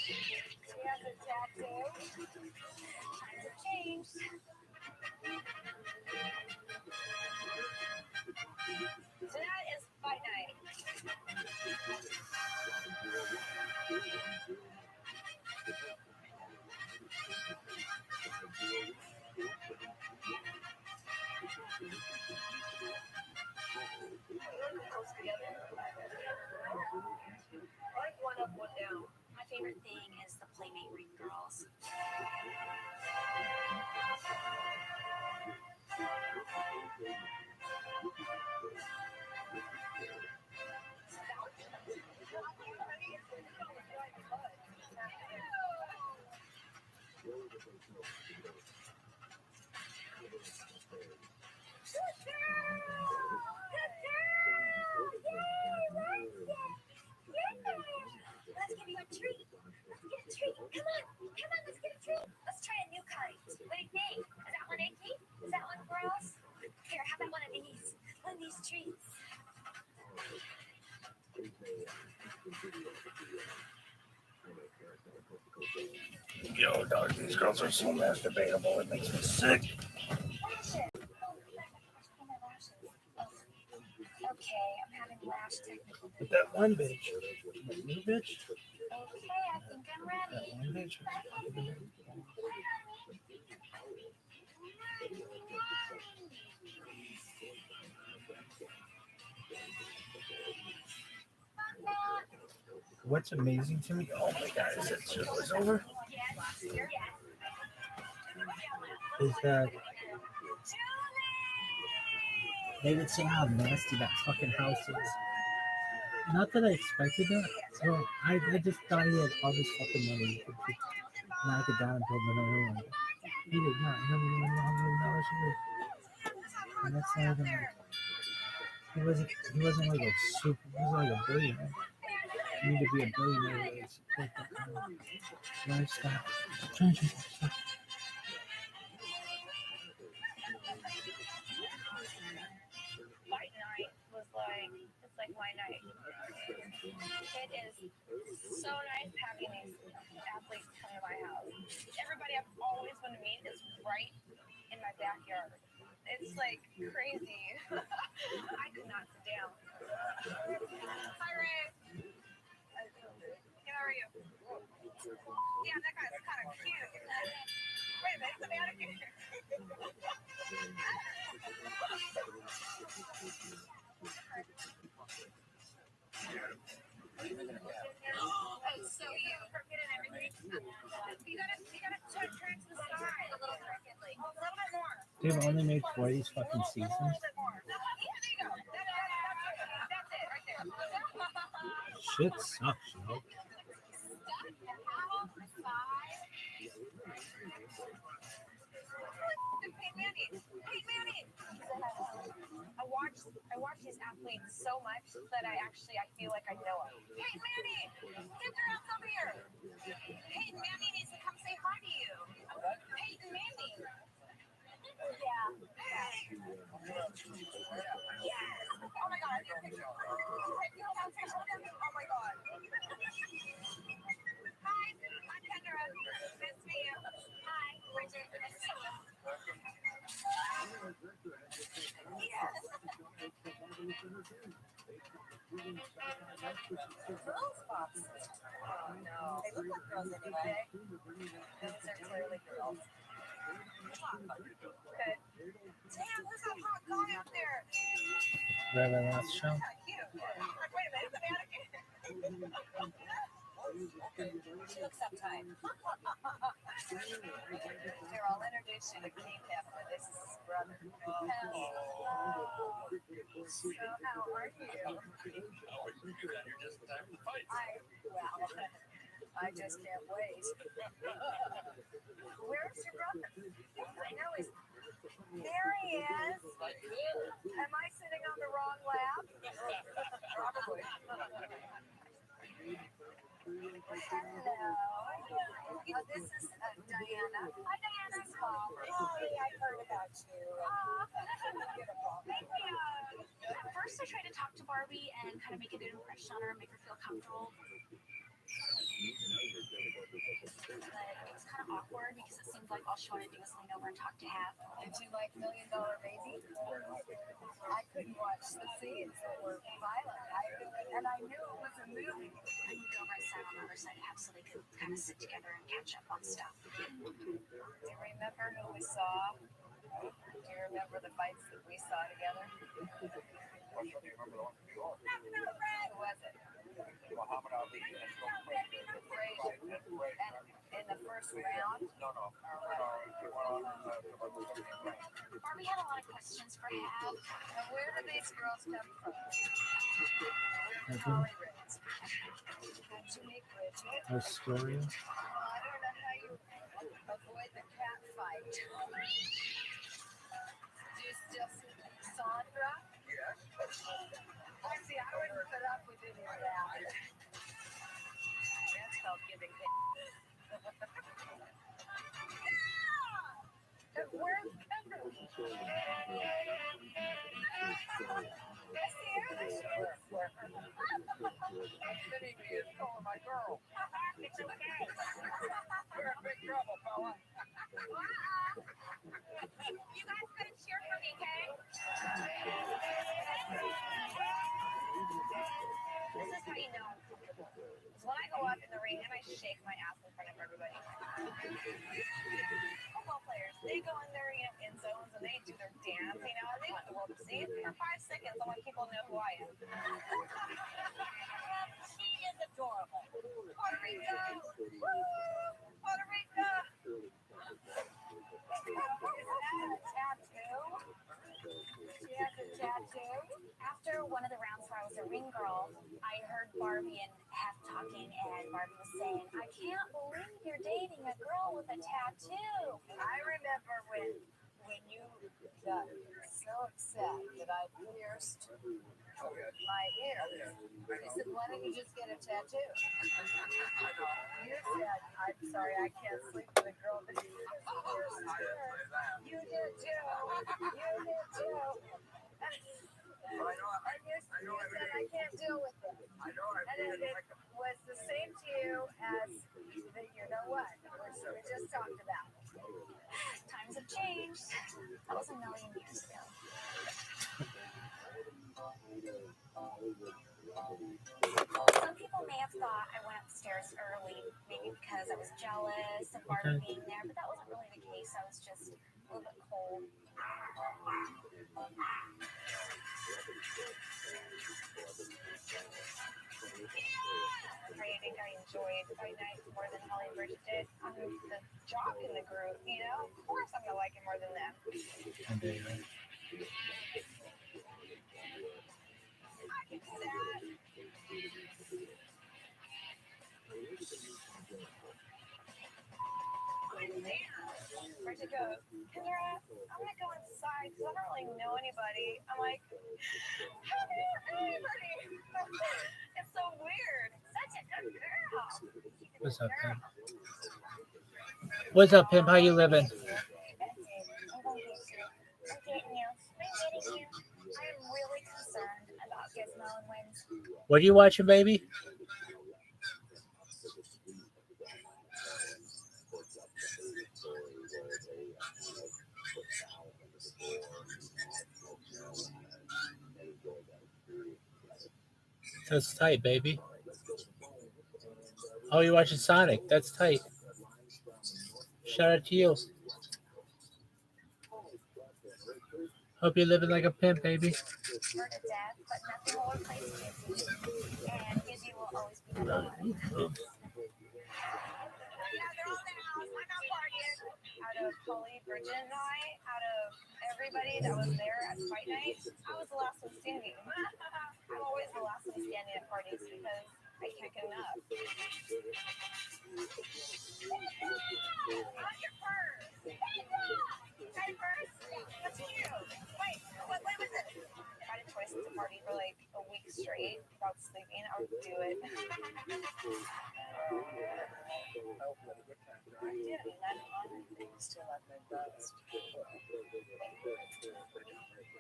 She has a tattoo. times have changed. So that is fight night. Close together. I like one up, one down. My favorite thing is the Playmate Ring Girls. Let's give you a treat. Let's get a treat. Come on, let's get a treat. Let's try a new kind. What do you think? Is that one icky? Is that one gross? Here, how about one of these? One of these treats. Yo, dog, these girls are so masturbatable. It makes me sick. Lashes. Oh, my lashes. Okay, I'm having lash technical. But that one bitch. That new bitch. Okay, I think I'm That ready. one bitch. What's amazing to me, oh my god, is that shit was over? Is that they would say how nasty that fucking house is. Not that I expected that. So I just thought he had all this fucking money. He could just knock it down and build another one. He did not. $100 million. And that's not even like, he wasn't like a super, he was like a billionaire. You need to be a billionaire to support that kind of lifestyle. Fight night was like, it's like my night. It is so nice having these athletes come to my house. Everybody I've always wanted to meet is right in my backyard. It's like crazy. I could not sit down. Hi, Ray. How are you? Yeah, that guy's kind of cute. Wait a minute, let me out of here. Oh, so you forget everything. You gotta turn to the side a little crookedly. A little bit more. They've only made 4 of these fucking A seasons. little bit more. Yeah, there you go. That's it right there. Shit sucks, yo. Hey, Manny. I watch these athletes so much that I feel like I know them. Hey, Manny, get your ass over here. Peyton Manny needs to come say hi to you. Peyton Manny. Yeah. Hey. Yes. Oh my God, I need a picture. You don't have a picture with him? Oh my God. Hi, I'm Kendra. Nice to meet you. Hi, Bridget. Nice to meet you. Girls spots. Oh no. They look like girls anyway. Those are clearly girls. Good. Damn, who's that hot guy up there? Rabbi ROTHSCHILD. Cute. Like, wait a minute, let me out of here. She looks uptight. Here, I'll introduce you to King Pepper. This is his brother. Hello. So, how are you? I just can't wait. Where's your brother? I know he's. There he is. Am I sitting on the wrong lap? Probably. Hello. This is Diana. Hi, Diana. Small. Oh, yeah, I've heard about you. Thank you. At first, I tried to talk to Barbie and kind of make a good impression on her and make her feel comfortable. But it was kind of awkward because it seemed like all she wanted to do was lean over and talk to Hap. Did you like $1 Million Baby? I couldn't watch the scenes that were violent. And I knew it was a movie. I moved over and sat on the other side of Hap so they could kind of sit together and catch up on stuff. Do you remember who we saw? Do you remember the fights that we saw together? Who was it? Muhammad Ali and Frazier. And in the first round? No. Barbie had a lot of questions for Hap. Now, where do these girls come from? Mhm. Hollywood. How'd you meet Bridget? Astoria. Well, I don't know how you avoid the cat fight. Do you still see Sandra? Yes. I see, I wouldn't put up with any of that. That's called giving him. And where's Kendra? I see her. There she is. Kidding me is calling my girl. It's okay. You're in big trouble, fella. You guys gotta cheer for me, okay? This is how you know I'm comfortable. Is when I go up in the ring and I shake my ass in front of everybody. Football players, they go in their in zones and they do their dance, you know, and they want the world to see it. For 5 seconds, I want people to know who I am. She is adorable. Puerto Rico! Woo! Puerto Rico! Is that a tattoo? She has a tattoo? After one of the rounds where I was a ring girl, I heard Barbie and Hap talking, and Barbie was saying, "I can't believe you're dating a girl with a tattoo." I remember when when you got so upset that I pierced my ear. You said, why don't you just get a tattoo? You said, I'm sorry, I can't sleep with a girl that you did too. You did too. And you said, I can't deal with it. And it was the same to you as the, you know what, which we just talked about. Times have changed. That was a million years ago. Some people may have thought I went upstairs early, maybe because I was jealous of Barbie being there, but that wasn't really the case. I was just a little bit cold. I think I enjoyed Friday night more than Holly and Bridget did. I'm the jock in the group, you know? Of course I'm gonna like it more than them. And they, I can do that. Bridget goes, Kendra, I'm gonna go inside because I don't really know anybody. I'm like, how do you know anybody? It's so weird. Such a good girl. what's up, Pimp? What's up, Pimp? How you living? I'm going to get you. I'm getting you. I'm getting you. I am really concerned about Gizmo and Wins. What are you watching, baby? That's tight, baby. Oh, you're watching Sonic. That's tight. Shout out to you. Hope you're living like a pimp, baby. Her to death, but nothing will replace Gizzy. And Gizzy will always be number one. Yeah, they're all in the house. I'm not partying. Out of Holly, Bridget, and I, out of everybody that was there at fight night, I was the last one standing. I'm always the last one standing at parties because I can't get enough. Not your purse. Hey, purse. What's you? Wait, what was it? If I had a choice to party for like a week straight without sleeping, I would do it. I did, and then still at my best.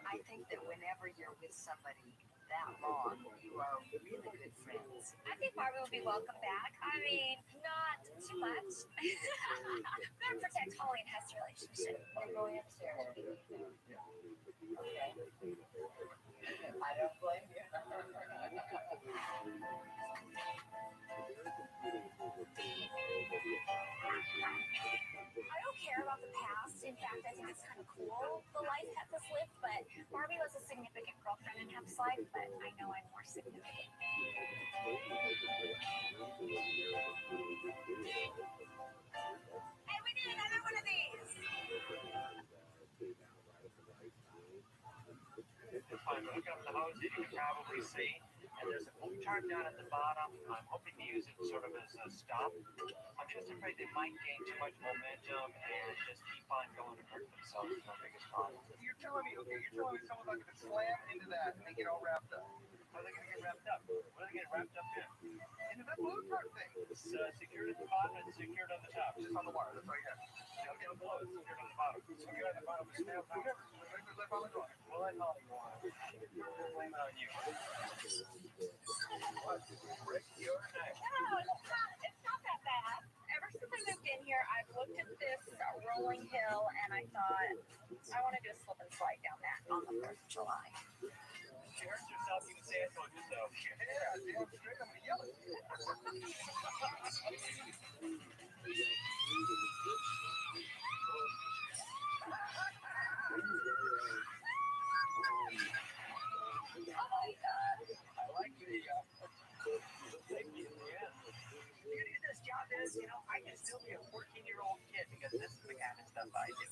I think that whenever you're with somebody that long, you are really good friends. I think Barbie will be welcome back. I mean, not too much. Better protect Holly and Hester relationship. I'm going upstairs. Okay. I don't blame you. I don't care about the past. In fact, I think it's kind of cool, the life Hepha's lived, but Barbie was a significant girlfriend in Hep's life, but I know I'm more significant. Hey, we need another one of these. If I'm looking up the hose, you can probably see, and there's a boom chart down at the bottom. I'm hoping to use it sort of as a stop. I'm just afraid they might gain too much momentum and just keep on going and hurt themselves. Is my biggest problem. You're telling me someone's not going to slam into that and get all wrapped up? How are they going to get wrapped up? What are they getting wrapped up in? Into that blue part thing. It's secured at the bottom and secured on the top. Just on the wire. That's right here. Down below, it's secured on the bottom. Secured at the bottom. Snap. Whatever. Let Holly go. Well, I thought you wanted. Blame it on you. Rick, you're next. No, it's not that bad. Ever since I moved in here, I've looked at this rolling hill and I thought, I want to do a slip and slide down that on the 4th of July. She hurts herself, you can say I told you so. Yeah, damn straight. I'm going to yell at you. Oh my God. I like the Safety in the end. The beauty of this job is, I can still be a 14-year-old kid because this is the kind of stuff I do.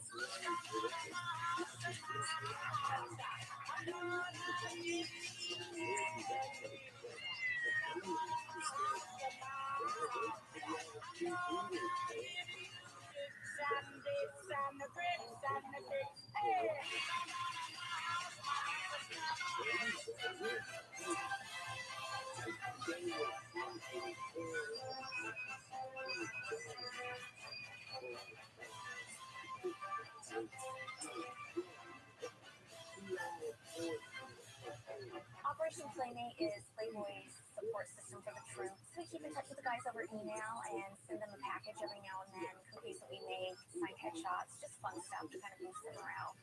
Operation Playmate is Playboy's support system for the troops. We keep in touch with the guys over email and send them a package every now and then. Cookies that we make, signed headshots, just fun stuff to kind of boost their morale.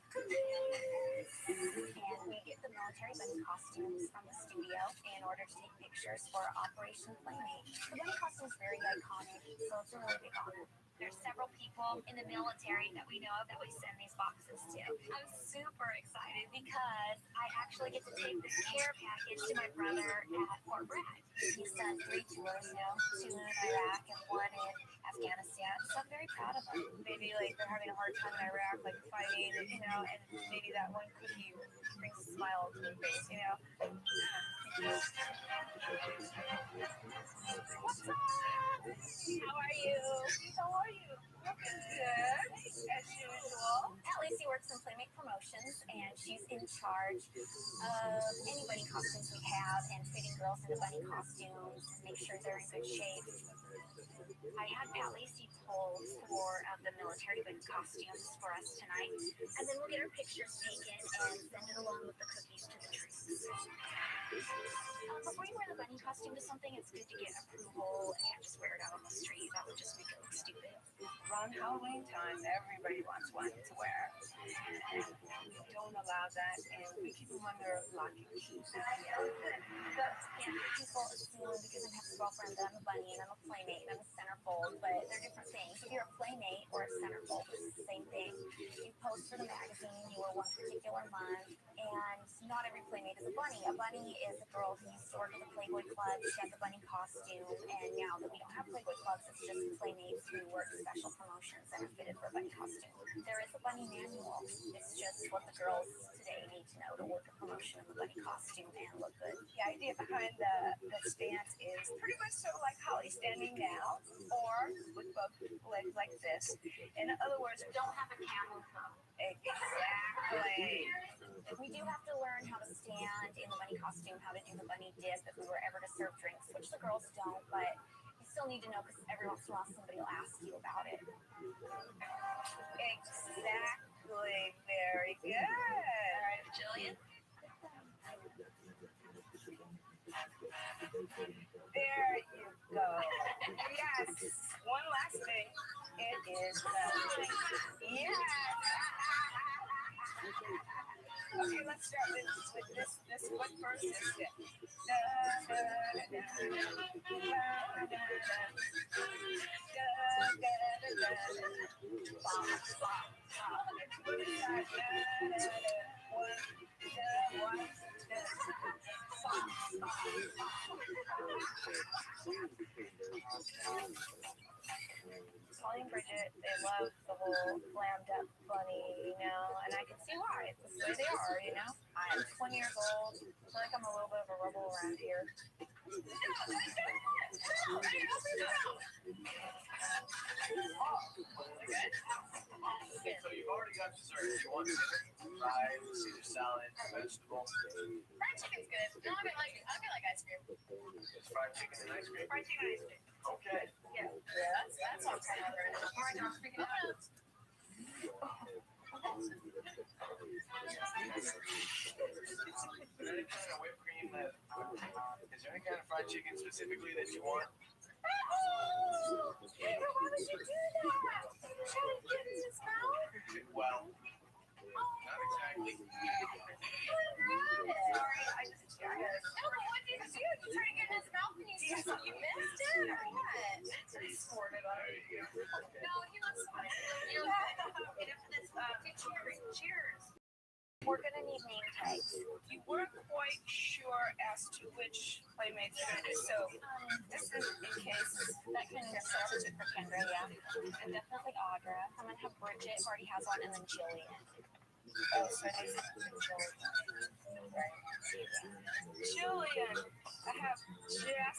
And we get the military bunny costumes from the studio in order to take pictures for Operation Playmate. The bunny costume is very iconic, so it's a really big honor. There's several people in the military that we know of that we send these boxes to. I'm super excited because I actually get to take this care package to my brother at Fort Bragg. He sent 3 tours, 2 in Iraq and 1 in Afghanistan. So I'm very proud of him. Maybe like they're having a hard time in Iraq, like fighting, and maybe that one cookie brings a smile to their face, What's up? How are you? How are you? Good, as usual. Lucy works in Playmate Promotions, and she's in charge of any bunny costumes we have and fitting girls into bunny costumes and make sure they're in good shape. I had Pat Lacey pull 4 of the military bunny costumes for us tonight, and then we'll get our pictures taken and send it along with the cookies to the troops. Before you wear the bunny costume to something, it's good to get approval. You can't just wear it out on the street. That would just make it look stupid. Around Halloween time, everybody wants one to wear. We don't allow that, and we keep them under lock and key. But people assume because I'm his girlfriend that I'm a bunny and I'm a playmate and I'm a centerfold, but they're different things. If you're a playmate or a centerfold, it's the same thing. You post for the magazine, you wear one particular month, and not every playmate is a bunny. A bunny is a girl who used to work at the Playboy Club. She had the bunny costume, and now that we don't have Playboy Clubs, it's just playmates who work special promotions and are fitted for a bunny costume. There is a bunny manual. It's just what the girls today need to know to work a promotion in the bunny costume and look good. The idea behind the stance is pretty much sort of like Holly standing now, or with both legs like this. In other words, Don't have a camel toe. exactly. We do have to learn how to stand in the bunny costume, how to do the bunny dip if we were ever to serve drinks, which the girls don't, but you still need to know because every once in a while somebody will ask you about it. Exactly. Very good. All right, Jillian. There you go. Yes. One last thing. It is yes. Okay, let's start with this one first. This bit. Calling Bridget, they love the whole glammed up bunny, and I can see why. It's the way they are, I'm 20 years old. I feel like I'm a little bit of a rebel around here. So you've already got dessert. You want fries, Caesar salad, vegetables. Fried chicken's good. No, I mean like ice cream. It's fried chicken and ice cream. Fried chicken and ice cream. Okay. Yeah, that's all kind of good. All right, now speaking of Is there any kind of whipped cream that? Is there any kind of fried chicken specifically that you want? Oh, why would you do that? Trying to get in his mouth? Well, not exactly. Sorry, I just curious. No, but what did you do? You trying to get in his mouth and you missed it or what? He squirted on it. No, he looks funny. Get him for this. Cheers. We're gonna need name tags. You weren't quite sure as to which playmates you're going to do. So this is in case That can be substitute for Kendra, yeah. And definitely Audra. I'm gonna have Bridget, who already has one, and then Jillian. so it needs to be Julian. I have Jess.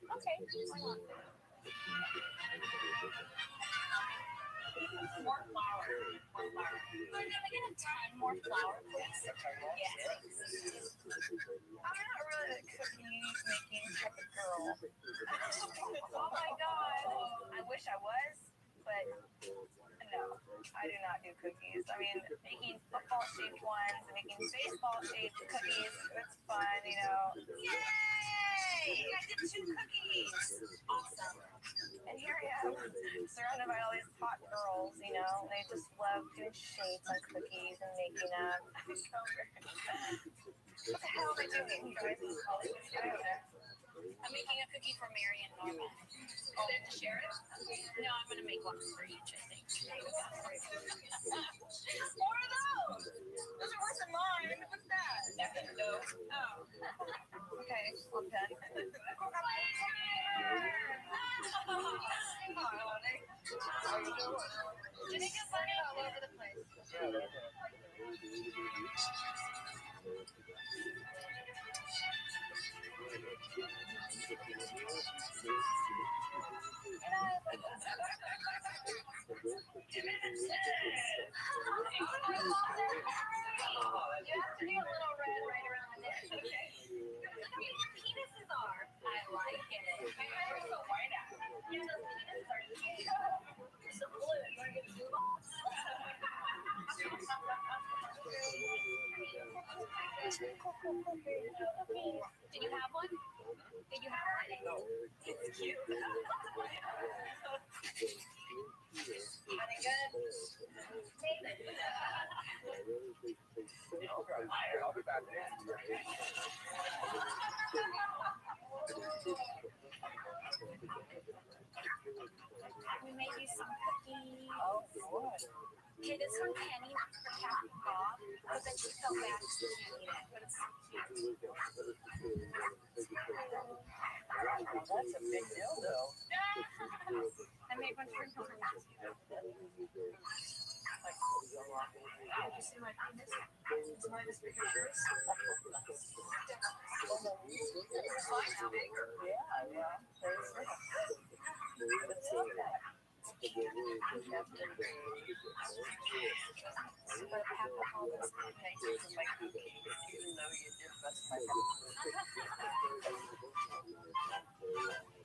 Okay, why not? More flour. Can I get a 10 more flour, please? Yes. I'm not really the cookies making type of girl. Oh my god. I wish I was, but No, I do not do cookies. I mean, making football-shaped ones, making baseball-shaped cookies, it's fun, you know. yay! I did 2 cookies. Awesome. And here I am, surrounded by all these hot girls, you know, and they just love doing shapes on cookies and making them. What the hell are they doing, you guys? I don't know. I'm making a cookie for Mary and Norma. Oh, then to share it? No, I'm gonna make one for each, I think. More of those! Those are worse than mine. What's that? No. Oh. Okay, I'm done. Hi, honey. How you doing? Janika bunny all over the place. Yeah, that's You have to do a little red right around the neck. Okay. Look how your penises are. I like it. My hair is so white out. Yeah, those penises are cute. They're so blue. You want to get blue balls? Did you have one? Did you have one? No. It's cute. Honey, good? I'll be back there. We made you some cookies. Oh, good. Okay, this one Penny for Captain Bob. But then she felt bad she can't eat it. But it's so cute. That's a big dildo. I made one for Norma. Did you see my penis? Is mine as big as yours? It's fine now. Yeah. There's Let's look at it. But half of all this nice with my cookies, even though you did bust my back.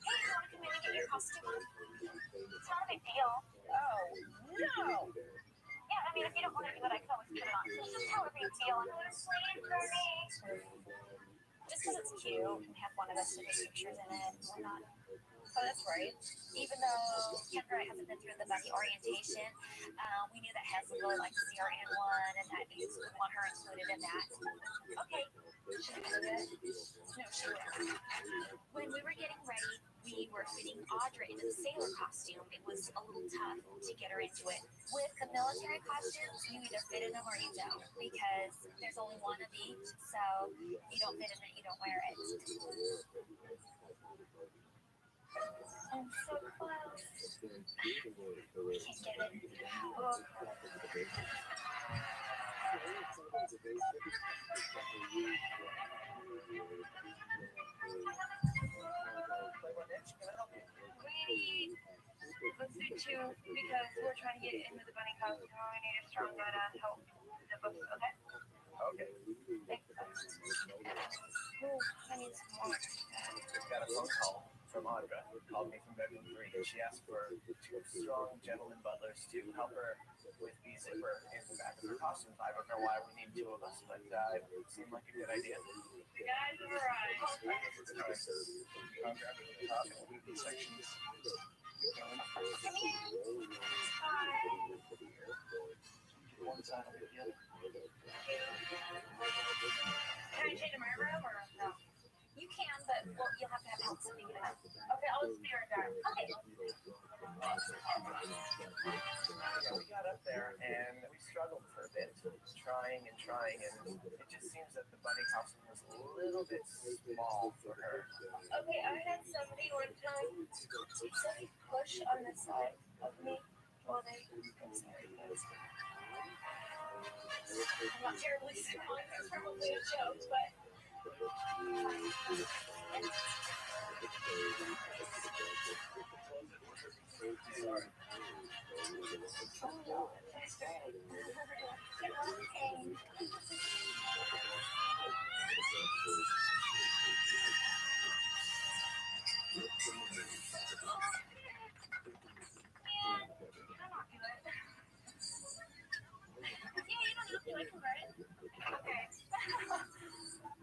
Hey, you want to come in and get your costume on? It's not a big deal. Oh, no! Yeah, I mean, if you don't want to do it, I can always put it on. It's just not a big deal. I'm going to sleep, Kirby. Just because it's cute and have one of us take pictures in it, we're not. Oh, that's right. Even though Kendra hasn't been through the bunny orientation, we knew that Hazel would like to see her in one, and that we would want her included in that. Okay. Should we do it? No, she wouldn't. When we were getting ready, we were fitting Audra into the sailor costume. It was a little tough to get her into it. With the military costumes, you either fit in them or you don't, because there's only one of each, so you don't fit in it, you don't wear it. I'm so close. I can't get it. Oh. We let's do 2 because we're trying to get into the bunny costume. We need a strong guy to help the book. Okay? Okay. Thanks. Oh, I need some more. Just got a phone call from Audra. Called me from bedroom 3. She asked for 2 strong gentleman butlers to help her with the zipper in the back of her costume. I don't know why we need 2 of us, but it seemed like a good idea. The guys have arrived. I'll grab it at the top and we'll leave these sections. Keep going. Come here. Hi. One side will be the other. Can I change in my room or no? You can, but well, you'll have to have help sitting it up. Okay, I'll just be right back. Okay. Yeah, we got up there and we struggled for a bit, trying, and it just seems that the bunny costume was a little bit small for her. Okay, I had somebody one time push on the side of me while they. I'm sorry, guys. I'm not terribly smiling. It's probably a joke, but. Sorry. Oh, that's great. I convert it. Okay.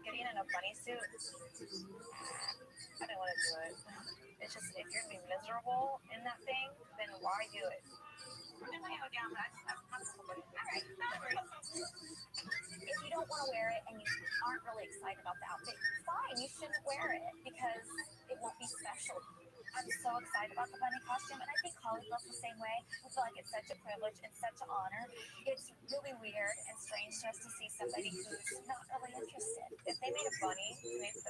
Getting in a bunny suit. I don't want to do it. It's just, if you're gonna be miserable in that thing, then why do it? I'm down, but I'm comfortable with it. All right. If you don't want to wear it and you aren't really excited about the outfit, fine, you shouldn't wear it because it won't be special. I'm so excited about the bunny costume, and I think Holly feels the same way. I feel like it's such a privilege and such an honor. It's really weird and strange for us to see somebody who's not really interested. If they made a bunny,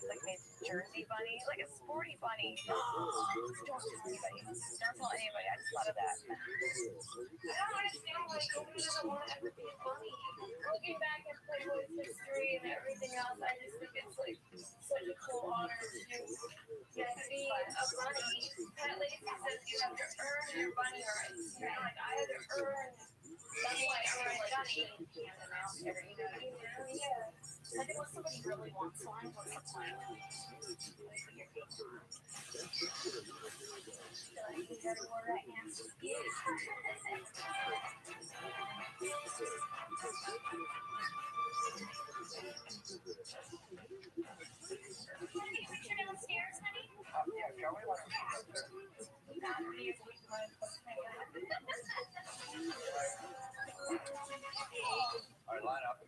like a Jersey bunny, like a sporty bunny, don't tell anybody. Don't tell anybody. I just thought of that. I don't understand why nobody doesn't want to ever be a bunny. Looking back at Playboy's history and everything else, I just think it's like such a cool honor to get to be a bunny. Pat Lacey says you have to earn your bunny rights. You know, like I had to earn. That's why I earned bunny. Yeah. Like unless somebody really wants one, what's the point? Right now. You're downstairs, honey? Yeah, Joey, what? All right, line up.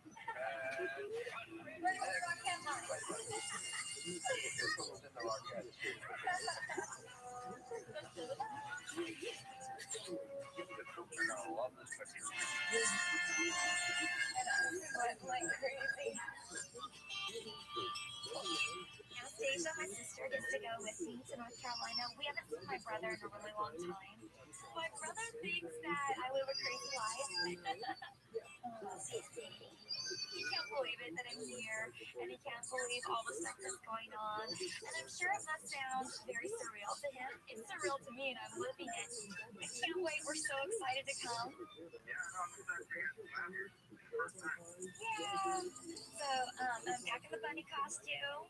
Like crazy. Anastasia, my sister, gets to go with me to North Carolina. We haven't seen my brother in a really long time. My brother thinks that I live a crazy life. He can't believe it that I'm here, and he can't believe all the stuff that's going on. And I'm sure it must sound very surreal to him. It's surreal to me, and I'm living it. I can't wait. We're so excited to come. Yeah. So, I'm back in the bunny costume.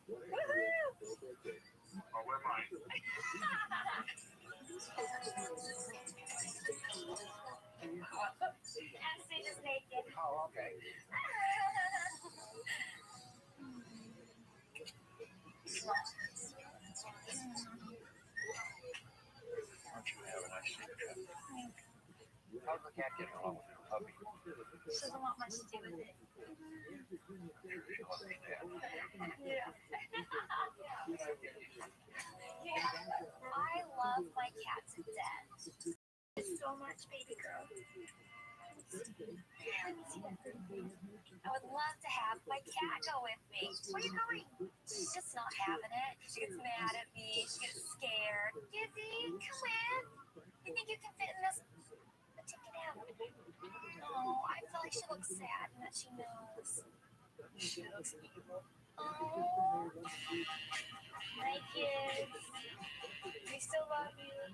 Woohoo! Oh, where am I? Anastasia's naked. Oh, okay. Aren't you having a nice sleep, Jeff? How's the cat getting along with her puppy? She doesn't want much to do with it. She'll understand. Yeah. Yeah. I love my cat to death. So much, baby girl. I would love to have my cat go with me. Where are you going? She's just not having it. She gets mad at me. She gets scared. Dizzy, come in. You think you can fit in this? Take it out. Oh, I feel like she looks sad and that she knows. She looks evil. Oh, my kids. We still love you.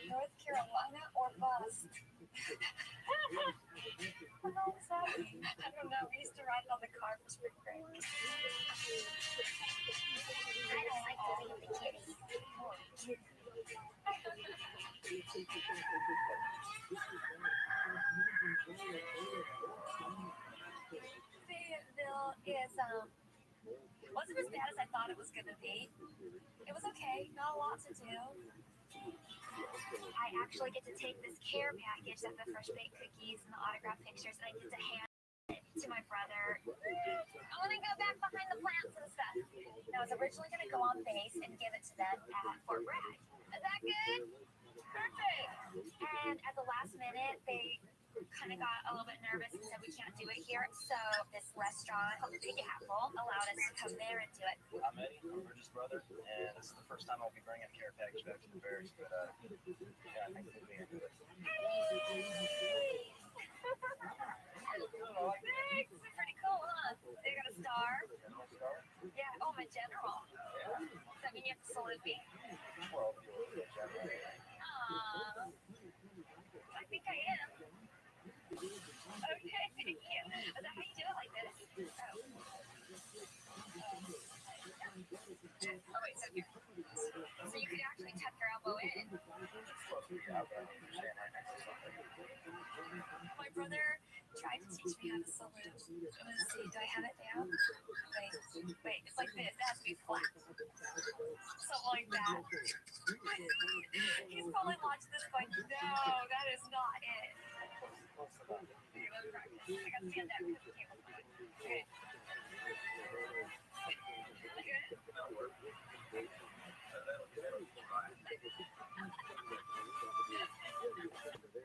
North Carolina or bust? What does that mean? I don't know. We used to ride it on the car for spring break. I don't like to leave the kitty. Poor kitty. Fayetteville is wasn't as bad as I thought it was gonna be. It was okay, not a lot to do. I actually get to take this care package that the fresh baked cookies and the autograph pictures, and I get to hand it to my brother. I want to go back behind the plants and stuff. And I was originally going to go on base and give it to them at Fort Bragg. Is that good? Perfect. And at the last minute, they kind of got a little bit nervous and said we can't do it here. So this restaurant called the Big Apple allowed us to come there and do it. I'm Eddie, I'm Bridget's brother, and this is the first time I'll be bringing a care package back to the Bears, but yeah, I think we'll be into it. Hey! Thanks. It's pretty cool, huh? They got a star. General Star? Yeah. Oh, my general. Yeah. Does that mean you have to salute me? Well, you're a general. I think I am. Okay, thank you. Is that how you do it, like this? Oh. Oh, wait, so here. So you could actually tuck your elbow in. It's supposed to be out, but I don't understand right next to something. brother tried to teach me how to salute. Let's see, do I have it down? Wait, it's like this. It has to be flat. Something like that. He's probably watched this going, no, that is not it. Okay, let's practice. I got to stand up because the camera's moving. Okay.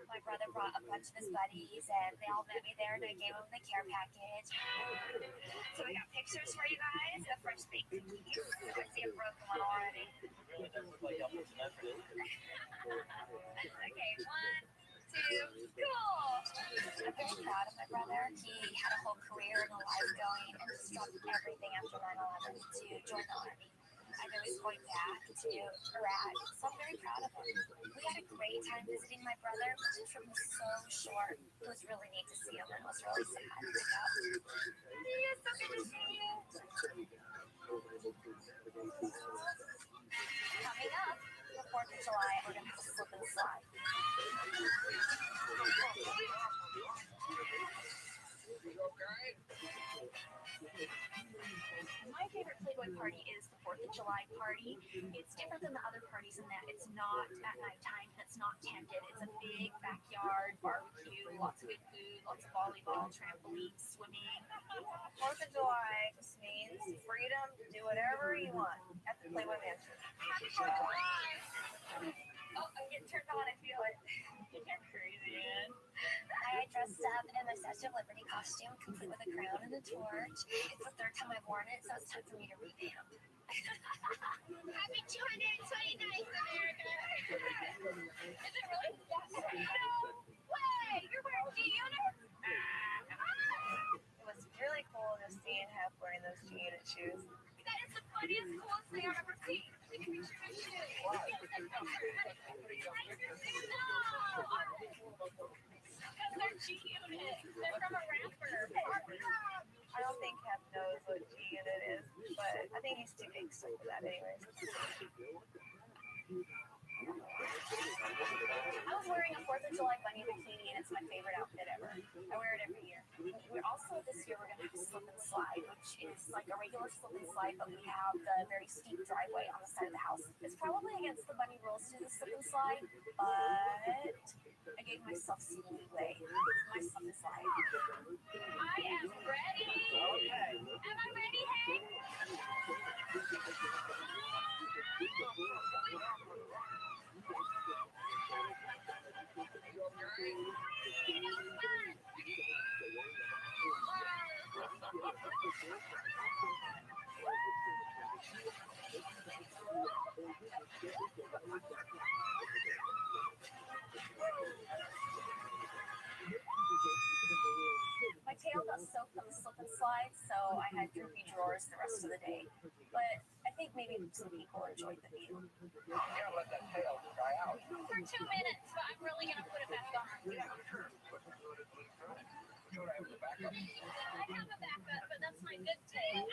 My brother brought a bunch of his buddies and they all met me there and I gave them the care package. So we got pictures for you guys of fresh baked cookies. I see a broken one already. Really does look like apples and oranges. Okay, 1, 2, cool! I'm very proud of my brother. He had a whole career and a life going and just dropped everything after 9/11 to join the Army. I know he's going back to Iraq, so I'm very proud of him. We had a great time visiting my brother, but the trip was so short. It was really neat to see him and it was really sad to go. He is so good to see you. Coming up, the 4th of July, we're going to have a slip and slide. My favorite Playboy party is the 4th of July party. It's different than the other parties in that it's not at nighttime and it's not tented. It's a big backyard barbecue, lots of good food, lots of volleyball, trampoline, swimming. 4th of July just means freedom to do whatever you want at the Playboy Mansion. Happy 4th of July! Oh, I'm getting turned on, I feel it. You're crazy, man. I dressed up in my Statue of Liberty costume, complete with a crown and a torch. It's the 3rd time I've worn it, so it's time for me to revamp. Happy 229th, America! Is it really? Yes. No way! You're wearing G-Unit? It was really cool just seeing Hef wearing those G-Unit shoes. That is the funniest, coolest thing I've ever seen. Look at me, shoes. No! Because they're G-Unit. They're from a rapper. I don't think Hef knows what G-Unit is, but I think he's too big for that anyways. I was wearing a 4th of July bunny bikini, and it's my favorite outfit ever. I wear it every year. We're also, this year, we're going to have a slip and slide, which is like a regular slip and slide, but we have the very steep driveway on the side of the house. It's probably against the bunny rules to do the slip and slide, but I gave myself some leeway. My slip and slide. I am ready! Am I ready, Hank? My tail got soaked on the slip and slide, so I had droopy drawers the rest of the day. But I think maybe some people enjoyed the view. You're gonna let that tail dry out. For 2 minutes, but I'm really gonna put it back on. You know what I have in the backup? I have a backup, but that's my good tail.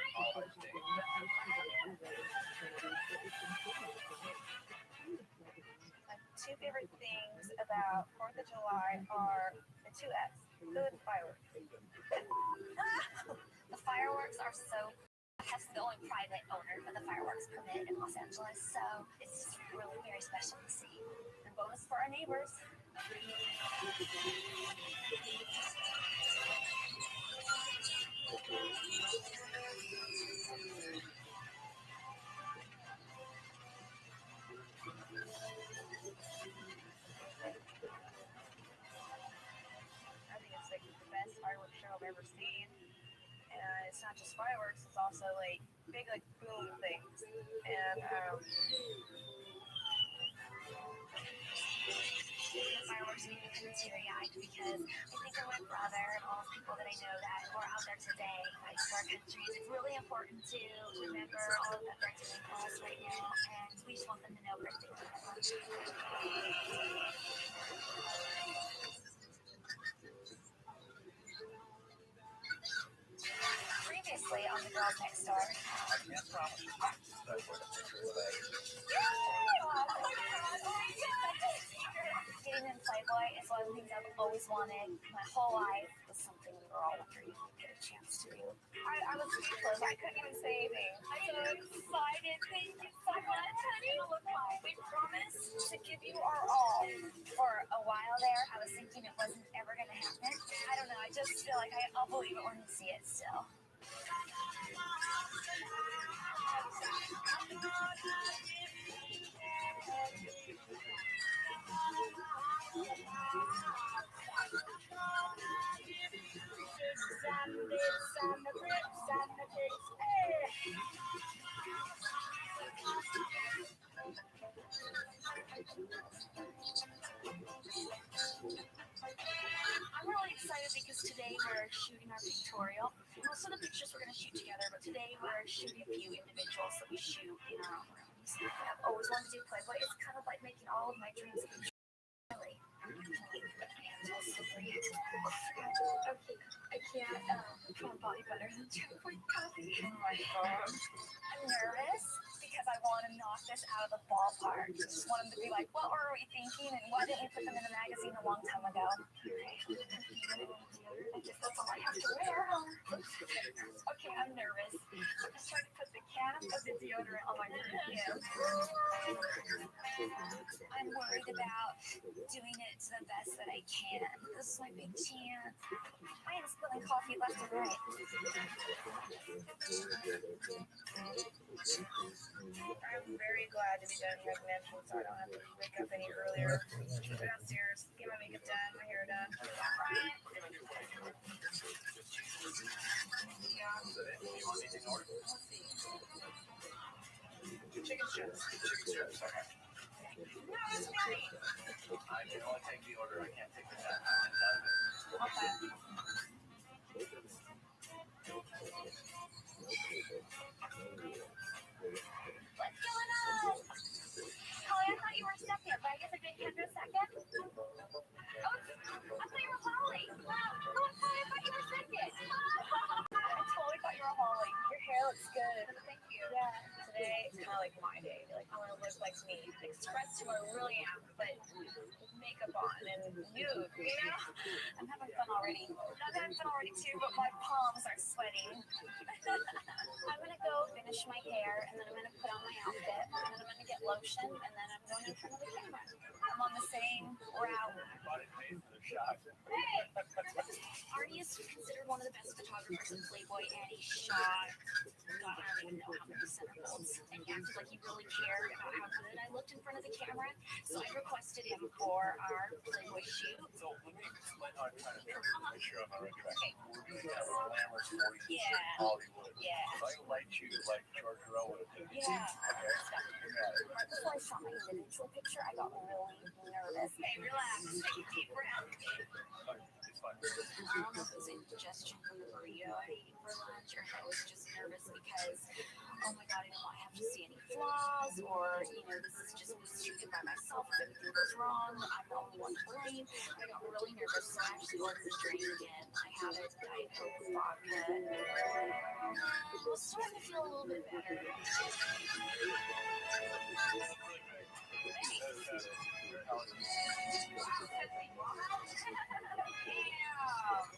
My 2 favorite things about 4th of July are the 2 F's, food and fireworks. The fireworks are so Hef's the only private owner for the fireworks permit in Los Angeles, so it's just really very special to see. And bonus for our neighbors. I think it's like the best fireworks show I've ever seen. And it's not just fireworks, it's also like big like boom things. And The fireworks make me teary-eyed because I think of my brother and all the people that I know that are out there today fighting for our countries. It's really important to remember all that they're doing for us right now, and we just want them to know we're thinking of them. Previously on the Girls Next Door. I can't promise you. Especially the picture today. Getting in Playboy is one of the things I've always wanted my whole life was something we were all wondering if we'd get a chance to do. I was speechless. I couldn't even say anything. I'm so excited. Thank you so much, honey. We promised to give you our all. For a while there, I was thinking it wasn't ever going to happen. I don't know. I just feel like I'll believe it when I see it still. I'm really excited because today we're shooting our pictorial. Most of the pictures we're going to shoot together, but today we're shooting a few individuals that we shoot in our own rooms. I've always wanted to do Playboy. It's kind of like making all of my dreams come true. Really. Okay, I can't body better than chocolate coffee. Oh my god. I'm nervous because I want to knock this out of the ballpark. I just want them to be like, what were we thinking and why didn't we put them in the magazine a long time ago? I guess that's all I have to wear. Okay, I'm nervous. I'm just trying to put the cap of the deodorant on my skin. I'm worried about doing it to the best that I can. This is my big chance. I am spilling coffee left and right. I'm very glad to be done with mental, so I don't have to wake up any earlier. Just go downstairs, get my makeup done, my hair done. Brian. Chicken strips. Chicken strips, okay. No, it's Mary. I can only take the order, I can't take the time. Okay. What's going on? Holly, I thought you were second, but I guess I did Kendra second. Oh, I thought you were Holly. Oh, Holly, I thought you were second. I totally thought you were Holly. Your hair looks good. Thank you. Yeah. Today is kind of like my day. Like, I want to look like me, express who I really am, but with makeup on and nude, you know? I'm having fun already. I'm having fun already too, but my palms are sweating. I'm gonna go finish my hair, and then I'm gonna put on my outfit, and then I'm gonna get lotion, and then I'm going in front of the camera. I'm on the same route. Hey! Artie is considered one of the best photographers in Playboy, and he shot, God, I don't even know how many centerfolds, and he acted like he really cared about how good I looked in front of the camera, so I requested him for our Playboy shoot. So let me explain how I'm trying to make sure I'm on the right track. Okay. We're doing kind of a glamorous 40s Yeah. Hollywood. Yeah. So I like you like George Rowe would have. Yeah. Okay? Right before I shot my individual picture, I got really nervous. Hey, relax. Take a deep breath. It's fine. I don't know if it was indigestion from the burrito I ate for lunch, or if I was just nervous because, oh my god, I don't want to have to see any flaws, or, this is just me shooting by myself. If anything goes wrong, I'm the only one to blame. I got really nervous, so I actually ordered a drink again. I have it Diet Coke with vodka. I'm starting to feel a little bit better.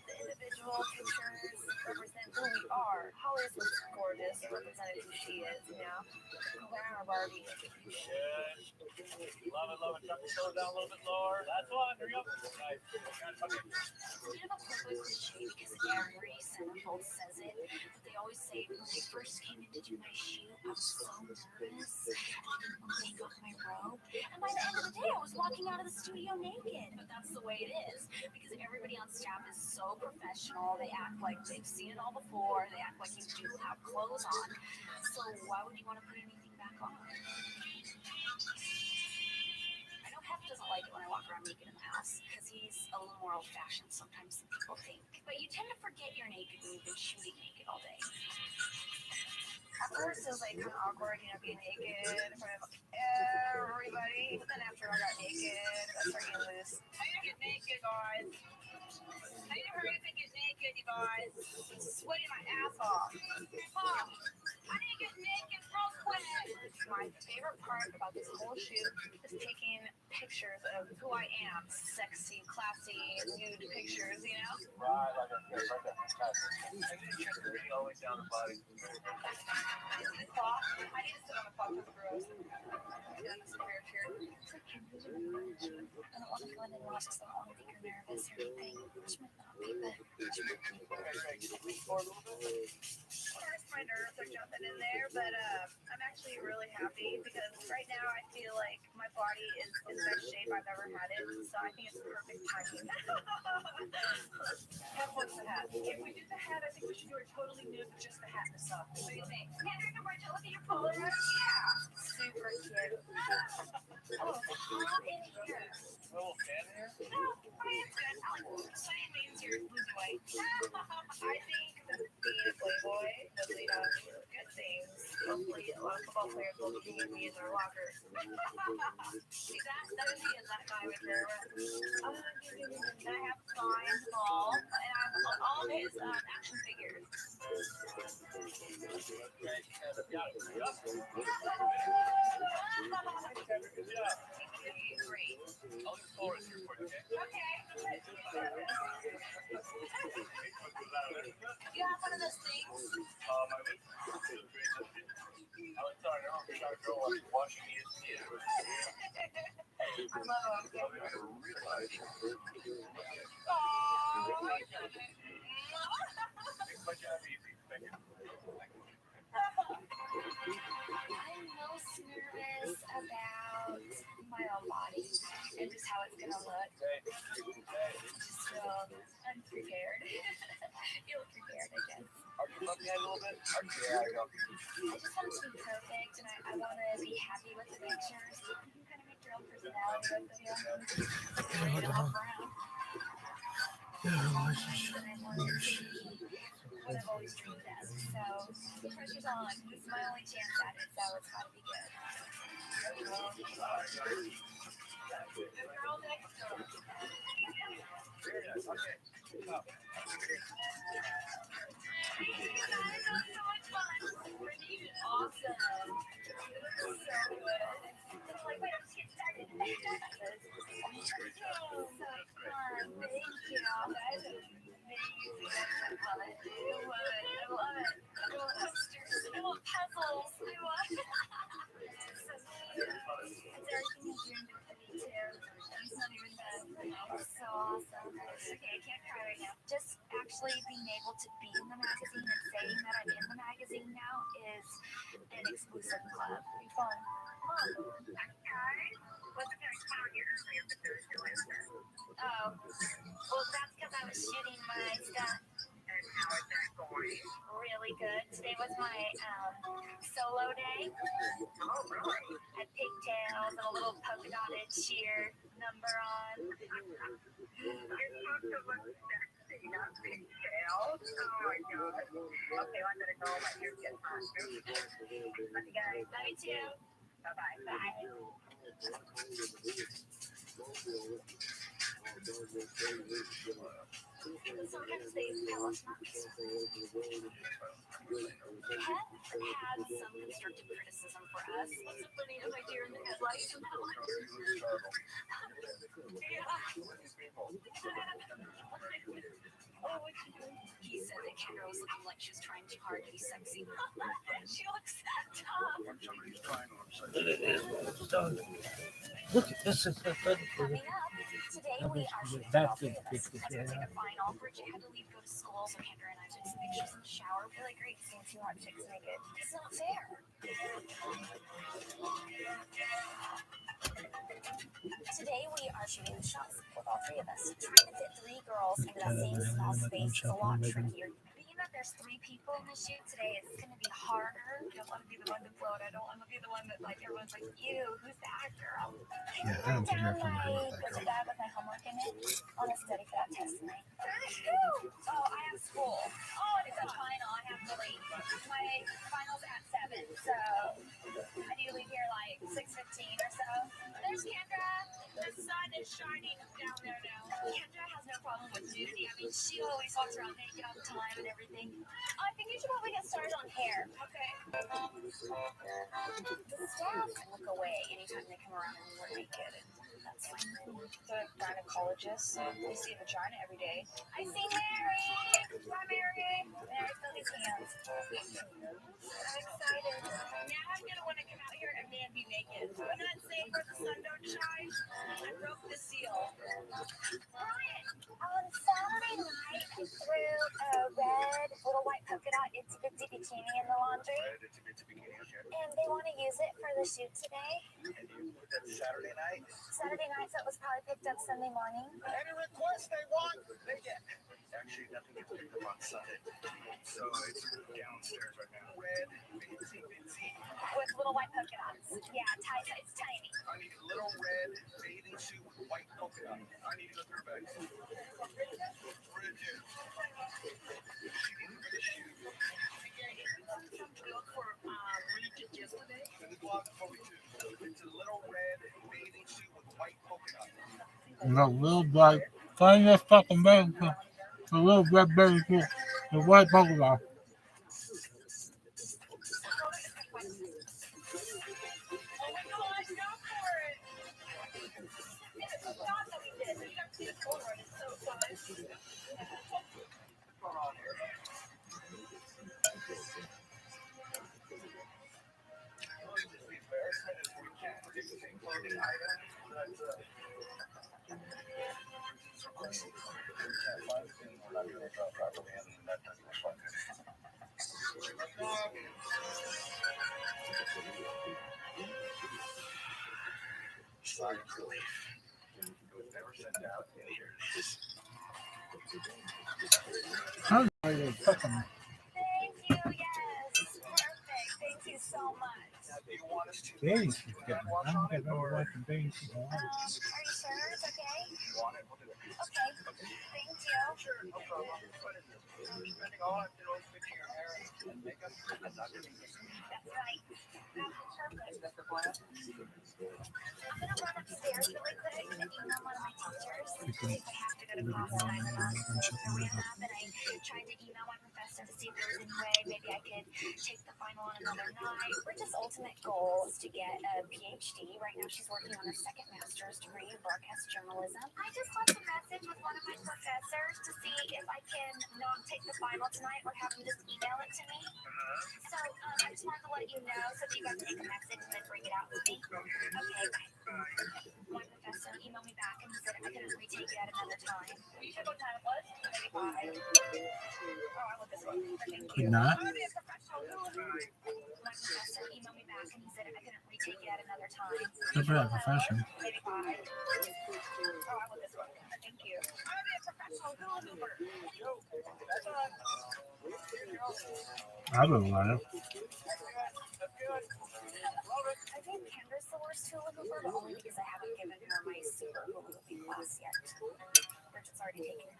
The individual pictures represent who we are. Holly's looks gorgeous, represented who she is, Glamour Barbie. Love it. Tuck the shoulder down a little bit lower. That's one. There you go. Nice. Okay. It's kind of a Playboy cliche because every centerfold says it, but they always say when I first came in to do my shoot, I was so nervous. I didn't want to take off my robe. And by the end of the day, I was walking out of the studio naked. But that's the way it is because everybody on staff is so professional. They act like they've seen it all before. They act like you do have clothes on. So why would you want to put anything back on? I know Hef doesn't like it when I walk around naked in the house because he's a little more old-fashioned sometimes than people think. But you tend to forget you're naked when you've been shooting naked all day. At first, it was like kind of awkward, being naked in front of everybody. But then after I got naked, I started getting loose. I need to get naked, guys. I need to hurry up and get naked, you guys. I'm sweating my ass off. Mom, I need to get naked real quick. My favorite part about this whole shoot is taking pictures pictures of who I am, sexy, classy, nude pictures, you know? Right, like a and you check the video all the way down the body. You see the cloth? I need to sit on the cloth because it's gross. Yeah, this is weird here. It's like I don't want to go in and watch because I don't want to think you're nervous or anything, which might not be, but First, my nerves are jumping in there, but I'm actually really happy because right now I feel like my body is in the best shape I've ever had it, so I think it's perfect timing. What's the hat? If we do the hat, I think we should do it totally nude with just the hat and the socks. What do you think? Andrew, can I look at your Polaroid? Yeah, super cute. Oh, it's hot in here. A little fan here? No, I am good. I like sweating means you're losing weight. I think that being a playboy will lead on to good things. Hopefully, a lot of football players will be hanging me in their lockers. See that? That is me and that guy right there. And I have signs and all, and I have all of his action figures. Great. I'll just forward it here for you, okay? Okay. Do you have one of those things? My week. I was sorry, I don't think our girl was watching ESPN. I love them. Makes my job easy. Thank you. I'm most nervous about my own body and just how it's gonna look. Just feel unprepared. Feel prepared, I guess. Are you looking at it a little bit? Yeah, I go. I just want it to be perfect, and I want to be happy with the pictures. You can kind of make your own personality with them. Bring it all around. And I want it to be what I've always dreamed of. So the pressure's on. This is my only chance at it, so it's got to be good. The girl next door. Okay. So much fun. Brittany, you did awesome. You look so good. I'm like, wait, I'm just getting started. So fun. Thank you. That is amazing. I love it. I love it. I love it. I want posters. I want puzzles. I want. It's so cute. It's everything you dreamed of for me, too. It's not even done. It's so awesome. Okay, I can't cry right now. Just actually being able to be in the magazine and saying that I'm in the magazine now is an exclusive club. Be fun. What's the next time you're earlier, but there's no answer? Oh, well, that's because I was shooting my stuff. And how is that going? Really good. Today was my solo day. Oh, really? I had pigtails and a little polka dotted sheer number on. You're supposed to look sexy, not pigtails. Oh my god. Okay, well, I'm gonna go. My hair's getting hot. Love you guys. Love you too. Bye-bye. Bye. So we're going to say Pet had some constructive criticism for us. What's so funny? Am I deer in the headlights in that one? Oh, what'd you do? He said that Kendra was looking like she was trying too hard to be sexy. She looks tough. Look, this is so good. Coming up, today we are shooting That's all good. three of us. As we take a final, Bridget had to leave to go to school, so Kendra and I took some pictures in the shower. Really great seeing two hot chicks naked. It's not fair. Today we are shooting the shots with all three of us. Trying to fit three girls into that same small space is a lot trickier. Being that there's three people in the shoot today, it's going to be harder. I don't want to be the one to float. I don't want to be the one that, like, everyone's like, ew, who's that girl? Yeah, I put down my Bridget bag with my homework in it. I want to study for that test tonight. Oh, I have school. Oh, and it's a final. I have to leave. My final's at 7, so I need to leave here like 6:15 or so. There's Kendra. The sun is shining down there now. Kendra has no problem with nudity. I mean, she always walks around naked all the time and everything. I think you should probably get started on hair. Okay. The staff look away anytime they come around and we're naked. And that's a gynecologist. We see a vagina every day. I see Mary. Hi, Mary. Mary, fill these hands. I'm excited. Now I'm gonna want to come out here and man be naked. I'm not safe where the sun don't shine. I broke the seal. Brian, on Saturday night, I threw a red little white polka dot itsy bitsy bikini in the laundry. And they want to use it for the shoot today. And you put that Saturday night? Saturday night, so it was probably picked up Sunday morning. Any request they want, they get. Actually, nothing gets picked up on Sunday. So it's downstairs right now. Red, itsy bitsy. With little white polka dots. Yeah, it's tiny. I need a little red bathing suit with white polka dot. I need to go through bags. Where did you? She needs for the shoot. Look for Bridget yesterday. In the block 42. It's a little red bathing suit with white polka dot. The little black, find this fucking bag. The little red baby, the white polka dot. Sigh of relief. It was never sent out, and here it is. How do they fucking Thank you, yes. Perfect. Thank you so much. Now, do you want us to? babies getting? I don't get no watching babies. Are you sure it's okay? You want it? We'll do it. Okay. Thank you. Sure, no problem. Depending on, fixing your hair and makeup, I'm not doing this. That's right. That's perfect. That's the plan? I'm gonna run upstairs really quick and email one of my teachers. I have to go to class tonight and I'm rehab, and I tried to email my professor to see if there was any way maybe I could take the final on another night. Bridget's ultimate goal is to get a PhD. Right now she's working on her second master's degree in broadcast journalism. I just left a message with one of my professors to see if I can not take the final tonight or have him just email it to me. So I just wanted to let you know so that you guys take a message and then bring it out to me. Okay, bye. My professor emailed me back and said I couldn't retake it at another time. You should what time it was? Maybe 5. Oh, I want this one. Thank you. Could not. I'm gonna be a professional. My professor emailed me back and he said I couldn't retake it at another time. Good for that profession. Maybe 5. Oh, I want this one. Thank you. I'm gonna be a professional hula hooper. That's all. I don't know. I think Kendra's the worst hula hooper, but only because I haven't given her my super hula hooping class yet. Bridget's already taken it.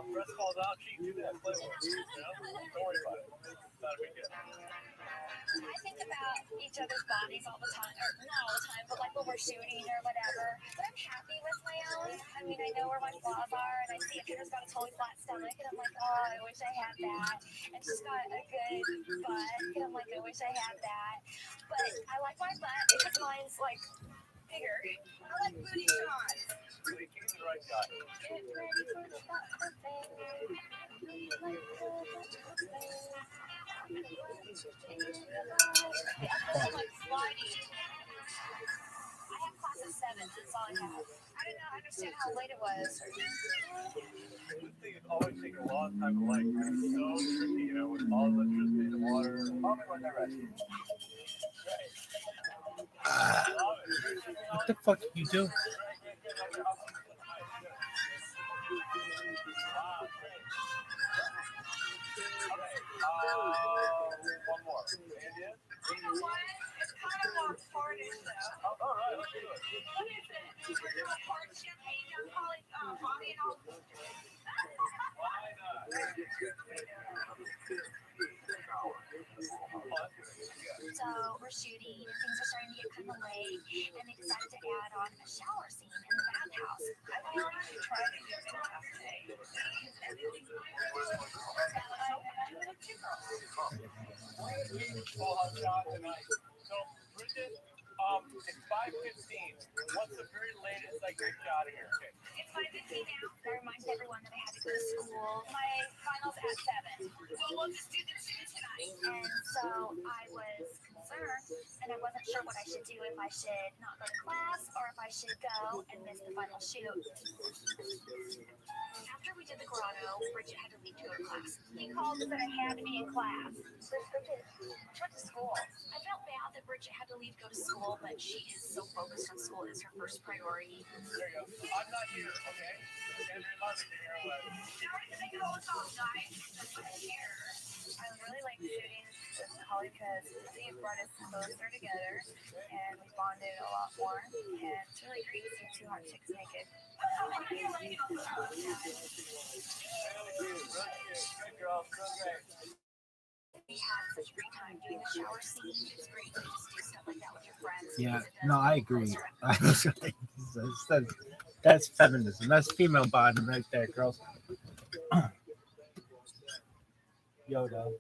Breast falls out, she can do that, play with it, Don't worry about it. Not a big deal. I think about each other's bodies all the time, or not all the time, but like when we're shooting or whatever. But I'm happy with my own. I mean, I know where my flaws are, and I see Kendra's got a totally flat stomach, and I'm like, oh, I wish I had that. And she's got a good butt, and I'm like, I wish I had that. But I like my butt because mine's like bigger. I like booty shots. Really came to the right guy. Get ready for the butt thing. I'm like sliding. I have class at 7. That's all I have. I did not understand how late it was. This thing is always taking a long time to light. It's so tricky, with all the electricity and the water. Probably when they're ready. What the fuck did you do? One more. Indian? You know what? It's kind of lopsided though. Oh, all right, let's do it. What is it? We're doing part champagne, poly, body and all. Why not? So we're shooting, things are starting to get kind of late, and they decided to add on a shower scene in the bathhouse. I've already tried to do it today. We're gonna keep John tonight. So, Bridget, it's 5:15. What's the very latest I get you out of here? Okay. It's 5:15 now. I remind everyone that I had to go to school. My finals at 7. Well, we'll just do the 2 tonight. And so I was concerned, and I wasn't sure what I should do, if I should not go to class or if I should go and miss the final shoot. After we did the grotto, Bridget had to leave to go to class. He called and said I had to be in class. Bridget went to school. I felt bad that Bridget had to leave to go to school, but she is so focused on school. It's her first priority. There you go. I'm not here, okay? And Martin, you're 11. Now we're taking all the songs, guys. Here. I really like shooting with Holly because it brought us closer together and we bonded a lot more. And it's really great to see 2 hot chicks naked. Good girl, so great. We had such a great time doing the shower scene. It's great to just do stuff like that with your friends. Yeah, no, I agree. That's feminism. That's female bonding right there, girls. Yoda.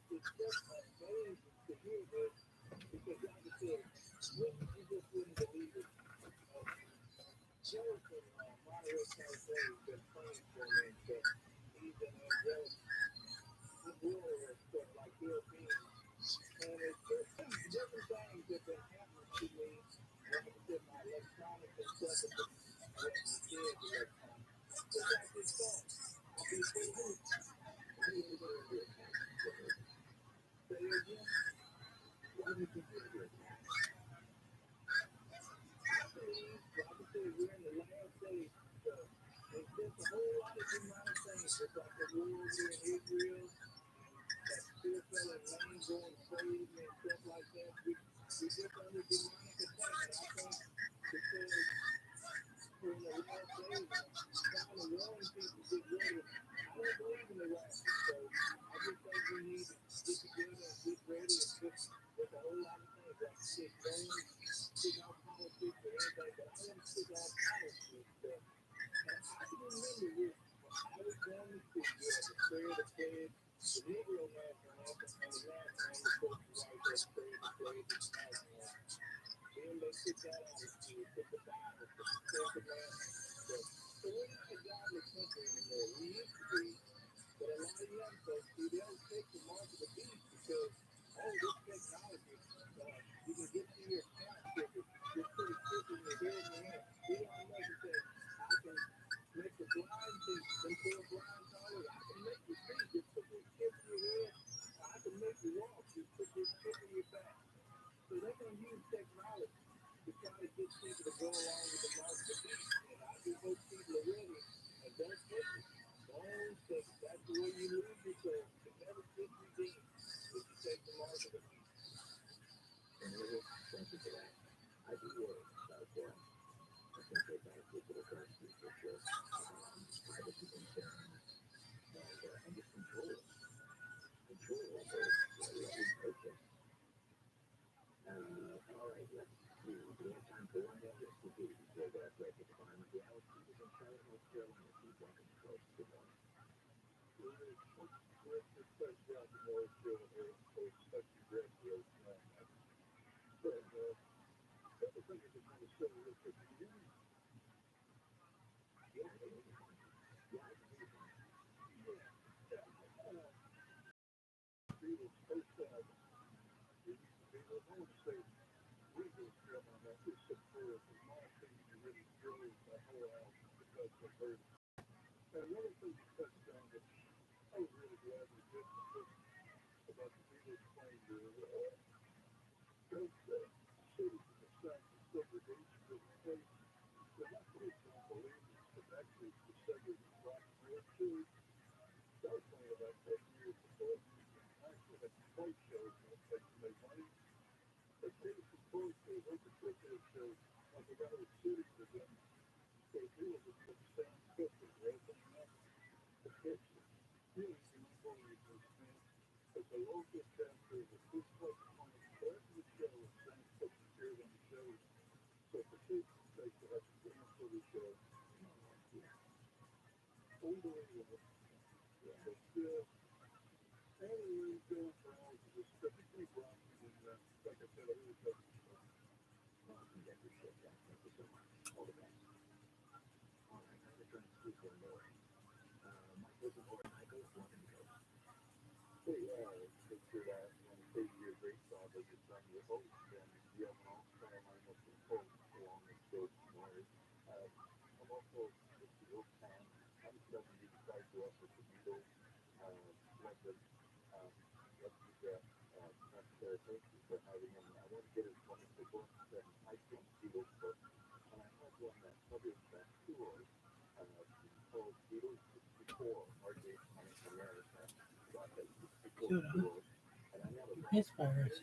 This virus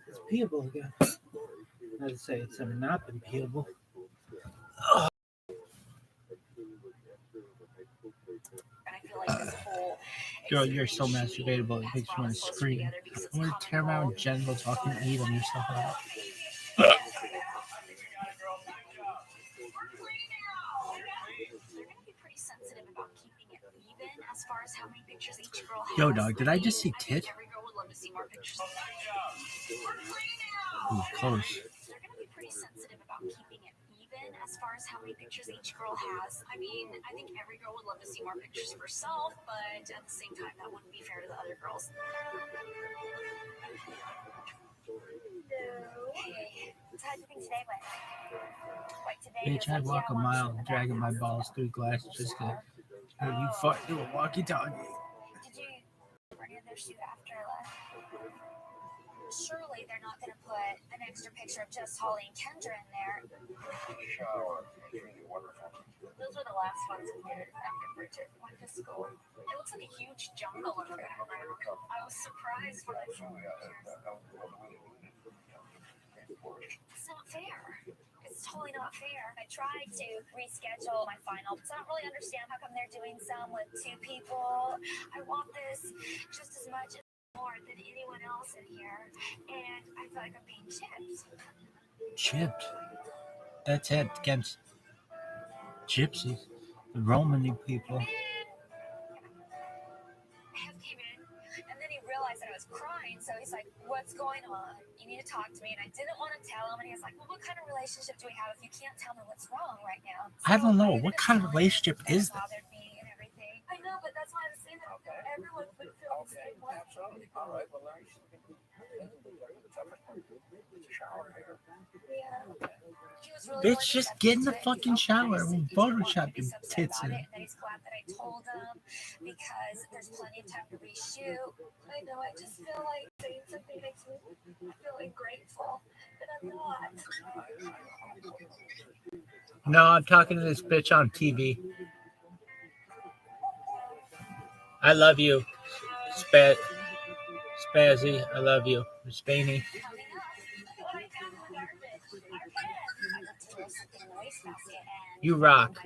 is peeable again. I'd say it's not been peeable. I feel like this whole Girl, you're so masturbatable. It makes you want to scream. I want to tear around genitals off and eat them. You're so hot. Yo, dog, did I just see tit? Ooh, close. They're going to be pretty sensitive about keeping it even as far as how many pictures each girl has. I mean, I think every girl would love to see more pictures of herself, but at the same time, that wouldn't be fair to the other girls. Hey, so how'd you think today went? Like today, Bitch, I'd walk a mile dragging my balls through glass just to hear you fuck through a walkie-talkie. Did you any of their shoot after I left? Surely they're not going to put an extra picture of just Holly and Kendra in there. Shower. Really wonderful. Those were the last ones we did after Bridget went to school. It looks like a huge jungle over there. I was surprised when I saw it. It's not fair. It's totally not fair. I tried to reschedule my final, because I don't really understand how come they're doing some with 2 people. I want this just as much more than anyone else in here, and I feel like I'm being chipped. Chipped? That's it against gypsies, the Romany people. Hev came in, and then he realized that I was crying, so he's like, what's going on? You need to talk to me. And I didn't want to tell him, and he was like, well, what kind of relationship do we have if you can't tell me what's wrong right now? So I don't know. What kind of relationship is that? Bothered me and everything. I know, but that's why I was saying that everyone would feel the same way. Absolutely. All right. Well, Larry, shower here. Yeah. Bitch, just get in the fucking shower and Photoshop your tits in. And he's glad that I told him because there's plenty of time to reshoot. I know, I just feel like saying something makes me feel like grateful, but I'm not. No, I'm talking to this bitch on TV. I love you, Spazzy. I love you, Spaney. You rock.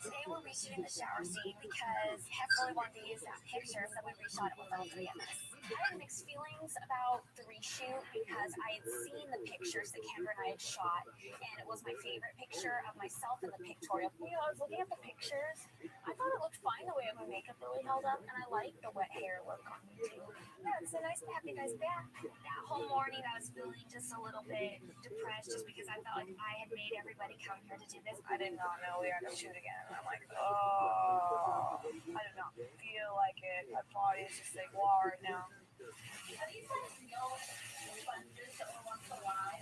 Today we're reshooting the shower scene because Hef really wanted to use that picture, so we reshot it with all 3 of us. I had mixed feelings about the reshoot because I had seen the pictures that Kendra and I had shot, and it was my favorite picture of myself in the pictorial. You know, I was looking at the pictures. I thought it looked fine the way my makeup really held up, and I liked the wet hair look on me too. Yeah, it's so nice to have you guys back. That whole morning I was feeling just a little bit depressed just because I felt like I had made everybody come here to do this. I did not know we had to shoot again. I'm like, oh, I did not feel like it. My body is just like wow right now. Have you guys know sponges every once in a while?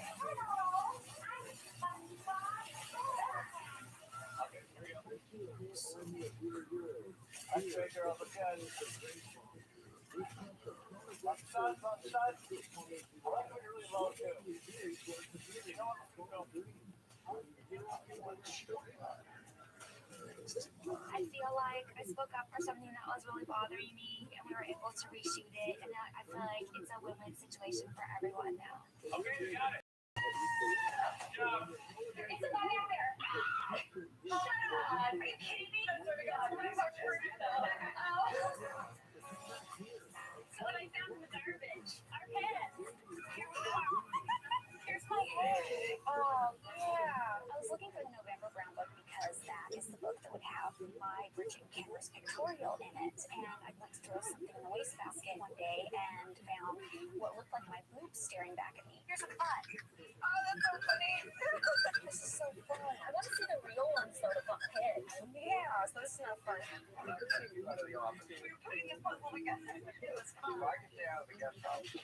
I take her up again. Upside. I like it really low too. You know what? I feel like I spoke up for something that was really bothering me, and we were able to reshoot it, and I feel like it's a win-win situation for everyone now. Okay, you got it. It's a body out there. Shut up. Are you kidding me? I swear to God. What is our So what I found in the garbage, our pants. Here we are. Here's my head. Oh, yeah. I was looking for the November Brown book because that is the book that would have my Bridget and Kendra's pictorial in it. And I went to throw something in the wastebasket one day and found what looked like my boobs staring back at me. Here's a cut. Oh, that's so funny. This is so fun. I want to see the real ones though to bump heads. Yeah, so this is not fun. We were putting in fun when we got it was fun. I can stay out of the guest house. Okay.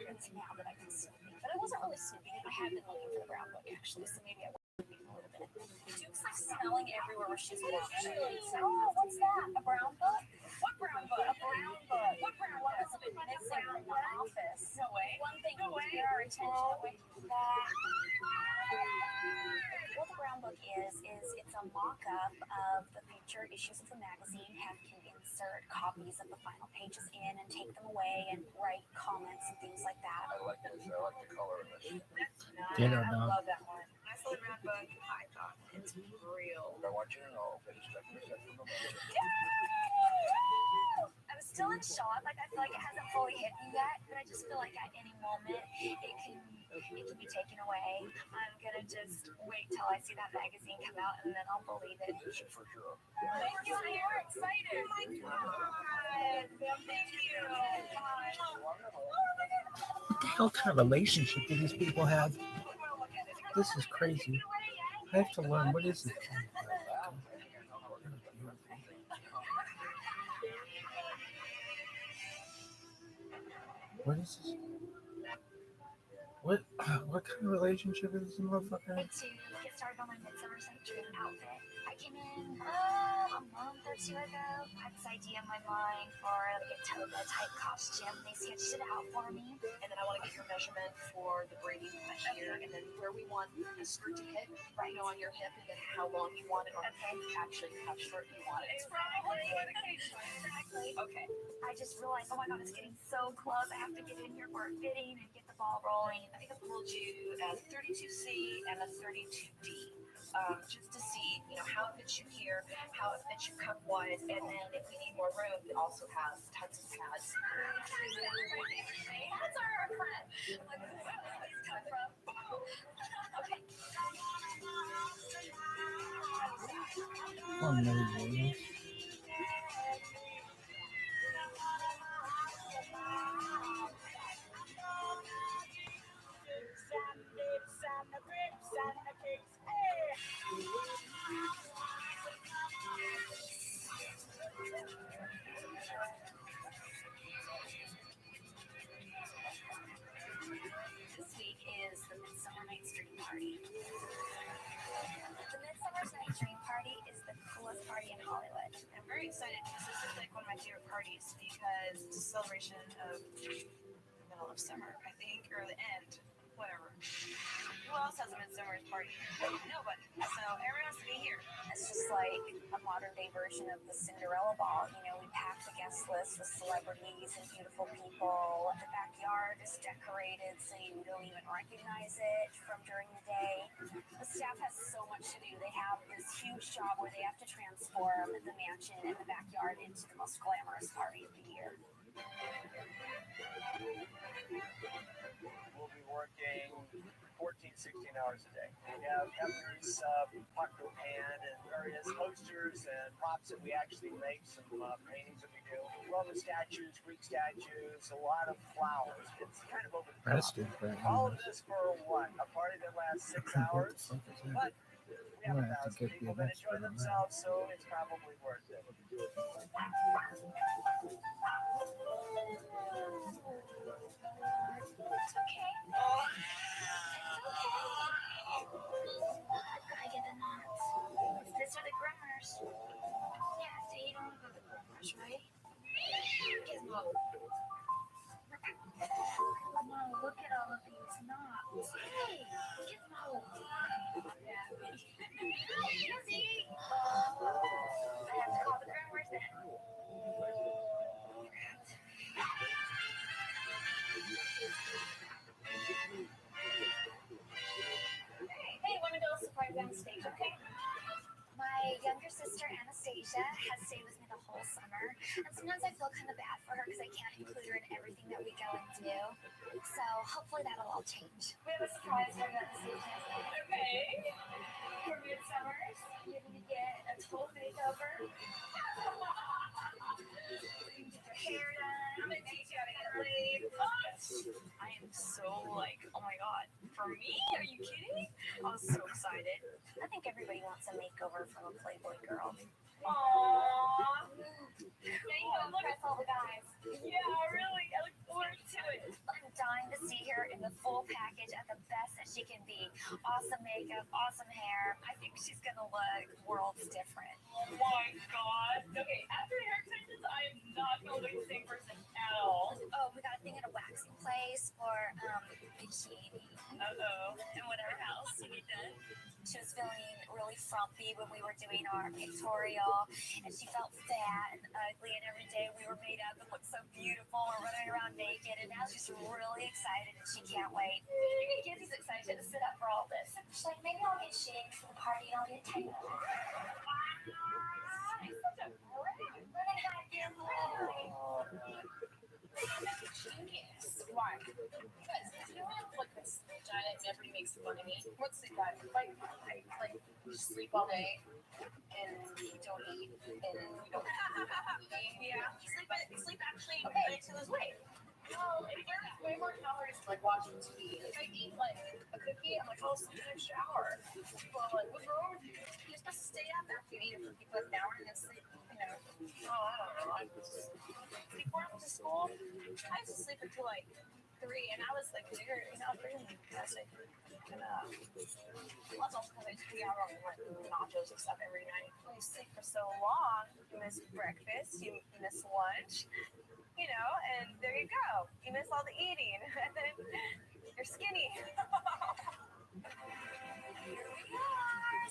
It's now that I've been snooping, but I wasn't really snooping. I had been looking for the brown book actually, so maybe I was snooping a little bit. Duke's like smelling everywhere where she's walking. Oh, what's that? A brown book? What brown book? A brown book. What brown book? It's been missing from the office. No way. One thing to get our attention away from that. What the brown book is it's a mock-up of the future issues of the magazine. Have can insert copies of the final pages in and take them away and write comments and things like that. I like this. I like the color of this. That's nice. Ditto, I dog. love that one. When I saw the brown book, I thought it's real. I want you to know that it's definitely from the moment. I'm still in shock. Like I feel like it hasn't fully hit me yet, but I just feel like at any moment it can be taken away. I'm gonna just wait till I see that magazine come out and then I'll believe it. For sure. Thank you. I'm more excited. Oh my God. Thank you. What the hell kind of relationship do these people have? This is crazy. I have to learn, what is this? What is this? What kind of relationship is this motherfucker? And to get started on my midsummer night dream outfit, I came in a month or two ago. I had this idea in my mind for like a toga type costume. They sketched it out for me. And then I want to get your measurement for the braiding here, and then where we want the skirt to hit, right on your hip, and then how long you want it, or actually how short you want it. It's probably Exactly. okay. I just realized, oh my God, it's getting so close. I have to get in here for a fitting and get the ball rolling. I think I pulled you a 32C and a 32D. Just to see, how it fits you here, how it fits you cup wise, and then if we need more room, it also has tons of pads. That's our friend. Like, where did this come from? Okay. Oh, no, This week is the Midsummer Night's Dream Party. The Midsummer Night's Dream Party is the coolest party in Hollywood. I'm very excited because this is like one of my favorite parties because it's a celebration of the middle of summer, I think, or the end, whatever. Who else has a midsummer party? Nobody. So everyone has to be here. It's just like a modern day version of the Cinderella ball. We pack the guest list with celebrities and beautiful people. The backyard is decorated so you don't even recognize it from during the day. The staff has so much to do. They have this huge job where they have to transform the mansion and the backyard into the most glamorous party of the year. We'll be working 14, 16 hours a day. We have every popular pan and various posters and props that we actually make, some paintings that we do. Roman statues, Greek statues, a lot of flowers. It's kind of over the top. All of this for what? A party that lasts 6 hours? But we have 1,000 people that enjoy themselves, so it's probably worth it. It's okay. I get the nuts. These are the groomers. Yeah, so you don't want to go to the groomers, right? Gizmo. Gizmo, look at all of these knots. Hey, Gizmo. Yeah. Gizzy. I have to call the groomers then. Hey, want to go surprise on stage, okay? My younger sister Anastasia has stayed with me the whole summer, and sometimes I feel kind of bad for her because I can't include her in everything that we go and do. So hopefully that'll all change. We have a surprise for Anastasia. Okay. For Midsummers, you're gonna get a full makeover. Hair done. I'm gonna teach you how to get ready. I am so oh my God. For me? Are you kidding? I was so excited. I think everybody wants a makeover from a Playboy girl. Aww. she can be awesome makeup, awesome hair. I think she's gonna look worlds different. Oh my god. Okay, after hair extensions, I am not gonna look the same person at all. Oh, we got a thing at a waxing place for bikini Uh-oh. And whatever else you get done. She was feeling really frumpy when we were doing our pictorial, and she felt fat and ugly, and every day we were made up and looked so beautiful. We're running around naked, and now she's really excited and she can't wait. Your kids is excited to sit up for all this. She's like, maybe I'll get shakes for the party and I'll get tangled. She's such a brat. Learning how to get Genius. Why? Because you know, like this giant never makes fun of me. What's the guy? Like you sleep all day and you don't eat and you don't yeah. Sleep actually makes you lose weight. Well, it burns way more calories than like watching TV. If I eat like a cookie, I'm like, oh, sleep in the shower. People are like, what's wrong with you? You're supposed to stay up after you eat a cookie for an hour and then sleep. You know, oh, I don't know. Before I went to school, I used to sleep until like 3, and I was like bigger, you know, bigger than classic. And plus also because I just be out on like nachos and stuff every night. When you sleep for so long, you miss breakfast, you miss lunch, you know, and there you go. You miss all the eating, and then you're skinny.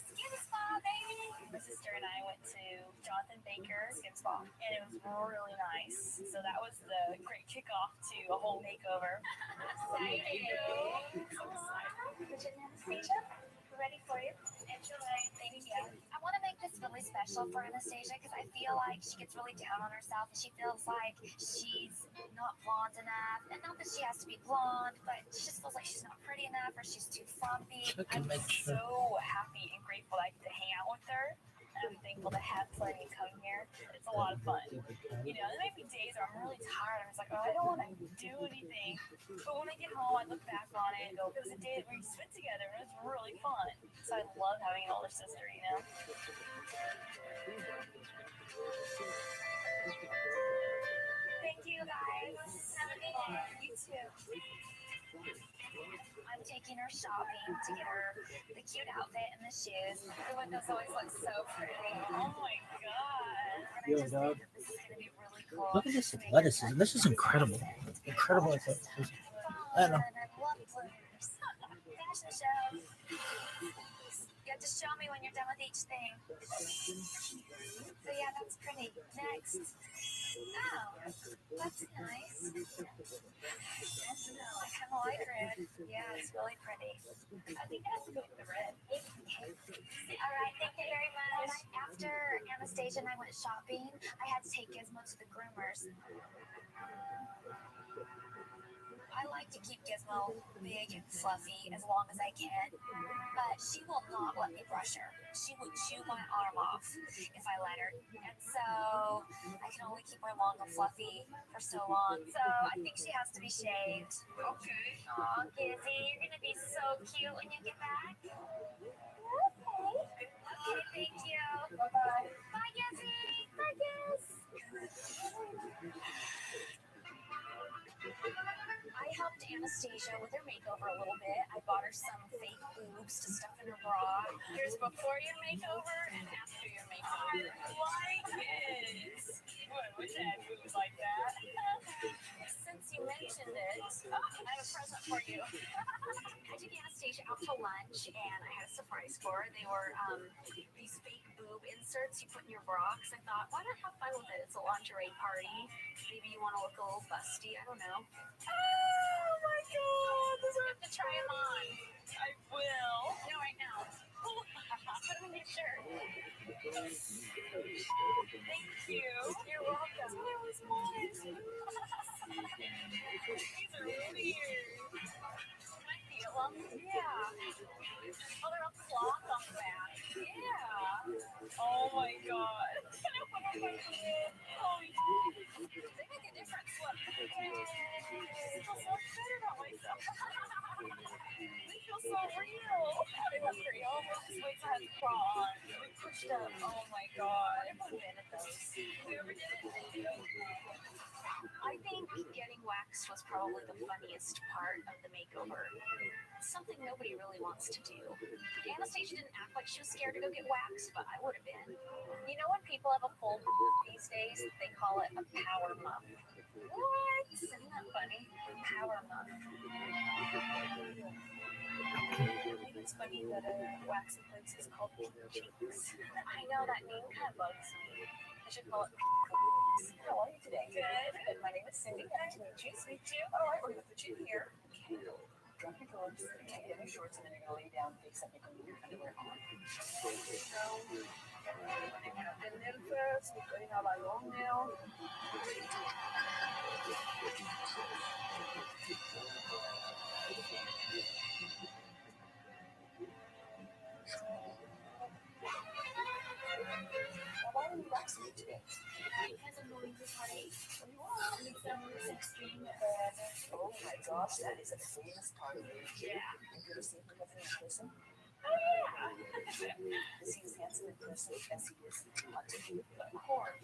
Skin spa, baby. My sister and I went to Jonathan Baker's Skin Spa, and it was really nice. So that was the great kickoff to a whole makeover. Exciting. Would you Anastasia? We're ready for you. Enjoy. Thank you. I want to make this really special for Anastasia because I feel like she gets really down on herself and she feels like she's not blonde enough. And not that she has to be blonde, but she just feels like she's not pretty enough or she's too frumpy. I'm so happy and grateful that I get to hang out with her. And I'm thankful to have plenty come here. It's a lot of fun. You know, there might be days where I'm really tired. I'm just like, oh, I don't want to do anything. But when I get home, I look back on it and go, it was a day that we spent together and it was really fun. So I love having an older sister, you know? Thank you, guys. Have a good day. You too. I'm taking her shopping to get her the cute outfit and the shoes. The windows always look so pretty. Oh my god. And I just think that this is going to be really cool. Look at this lettuce. This is incredible. Incredible. I don't know. And I love blooms. Fashion show. You have to show me when you're done with each thing. So yeah, that's pretty. Next. Oh, that's nice. I kind of like red. Yeah, it's really pretty. I think it has to go with the red. All right, thank you very much. After Anastasia and I went shopping, I had to take Gizmo to the groomers. I like to keep Gizmo big and fluffy as long as I can, but she will not let me brush her. She will chew my arm off if I let her. And so I can only keep her long and fluffy for so long. So I think she has to be shaved. Okay. Aw, Gizzy, you're going to be so cute when you get back. Okay. Okay, thank you. Bye-bye. Bye, Gizzy. Bye, Giz. I helped Anastasia with her makeover a little bit. I bought her some fake boobs to stuff in her bra. Here's before your makeover and after your makeover. Like it. What? Wish I had boobs like that. Since you mentioned it, I have a present for you. I took Anastasia out to lunch and I had a surprise for her. They were these fake boob inserts you put in your bra. Because I thought, why not have fun with it? It's a lingerie party. Maybe you want to look a little busty. I don't know. Oh my god. You have to try them on. I will. No, right now. Put them in your shirt. Thank you. You're welcome. That was mine. These are weird. Can I feel them? Yeah. Oh, they're all cloth on the back. Yeah. Oh my god. Can I put on my head? Oh, They make a difference. Look. I feel so better about myself. They feel so real. They look real. Just wait till I have to crawl on. We pushed up. Oh my god. Everyone invented those. Whoever did it, they do. I think getting waxed was probably the funniest part of the makeover. It's something nobody really wants to do. Anastasia didn't act like she was scared to go get waxed, but I would have been. You know when people have a full these days, they call it a power muff. What? Isn't that funny? Power muff. It's funny that a waxing place is called Pink Cheeks. I know that name kind of bugs me. I should call it Pink Cookies. How are you today? Good. My name is Cindy. Nice to meet you. Me too. All right, we're going to put you in here. Okay. Drop your gloves, take down your shorts, and then you're going to lay down, except you're going to leave your underwear on. And then first, we're going to have our long nail. Why are you waxing me today? Because I'm going to party. You are? Midsummer's extreme bad. Oh my gosh, that is a famous party. Yeah. Have you ever seen him in person? Oh yeah. Is he as handsome in person as he is on TV? Of course.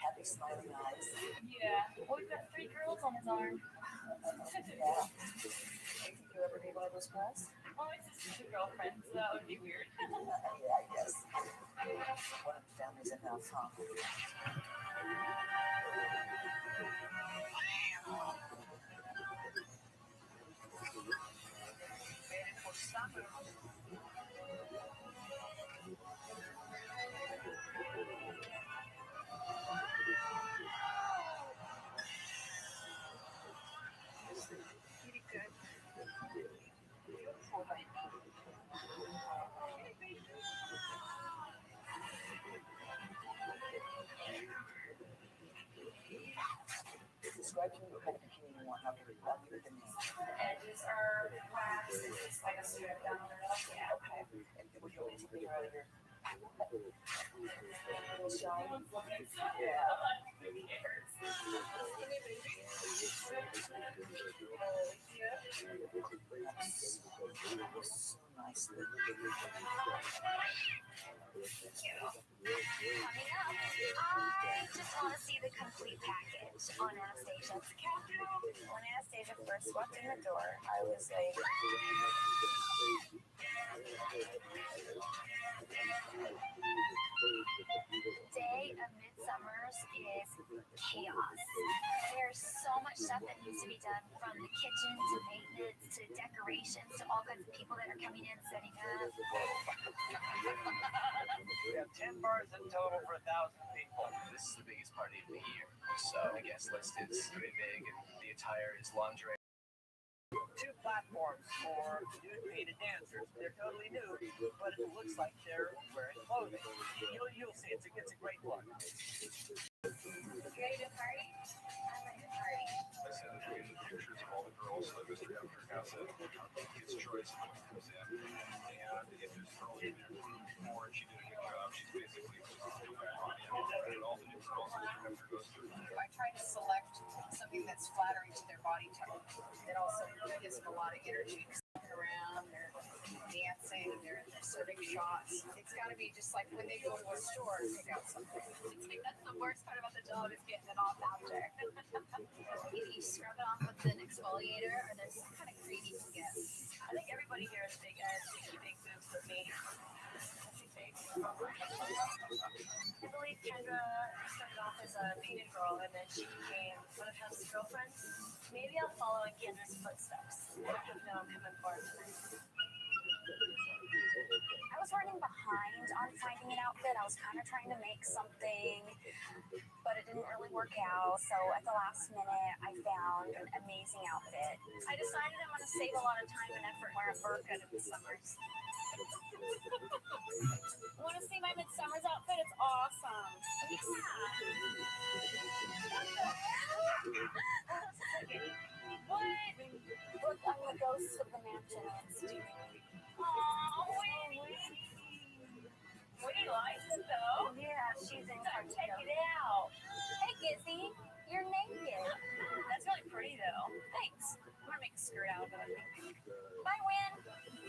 Have these smiling eyes. Yeah. Well, we've got 3 girls on his arm. Yeah. Do you think you'll ever be one of those girls? Oh, it's just 2 girlfriends, so that would be weird. Yeah, I guess. One of the families enough, huh? Made it for summer. Pretty good. Beautiful, baby. Describe to me what kind of bikini you want. I'll give you the name. The edges are waxed. It's just like a strip down the middle. Yeah. Okay. And would you want me to take your earlier? Shine? Yeah. So nicely. Coming up, I just want to see the complete package on Anastasia. When Anastasia first walked in the door, I was like, day of Midsummers is chaos. There's so much stuff that needs to be done, from the kitchen to maintenance to decorations to all kinds of people that are coming in setting up. We have 10 bars in total for 1,000 people. This is the biggest party of the year. So I guess listed is pretty big, and the attire is lingerie. 2 platforms for nude painted dancers. They're totally nude, but it looks like they're wearing clothing. You'll see. It's a great look. You ready to party? I'm ready to party. I sent the pictures of all the girls that Mr. Cooker has it. His choice comes in, and if there's a girl in there before and she did a good job, she's basically just going back on in. And all the new girls that Mr. Cooker goes through. I try to select something that's flattering to their body type. It also gives them a lot of energy. Around, they're dancing, they're serving shots. It's got to be just like when they go to a store and pick out something. It's like that's the worst part about the job is getting it off after. If you scrub it off with an exfoliator, or there's some kind of cream you can get. I think everybody here is big boobs with me. I believe Kendra started off as a painted girl, and then she became one of Hub's girlfriends. Maybe I'll follow in Kendra's footsteps. I don't know I'm coming for it. I was running behind on finding an outfit. I was kind of trying to make something, but it didn't really work out. So at the last minute, I found an amazing outfit. I decided I'm going to save a lot of time and effort wearing a burqa in the summers. Want to see my Midsummers outfit? It's awesome. Yeah. What? Look, I'm the ghost of the mansion. It's doing. Aw, Winnie. Winnie likes it though. Yeah, she's in. Check it out. Hey, Gizzy, you're naked. That's really pretty though. Thanks. I'm gonna make a skirt out of it, I think. Bye, Win.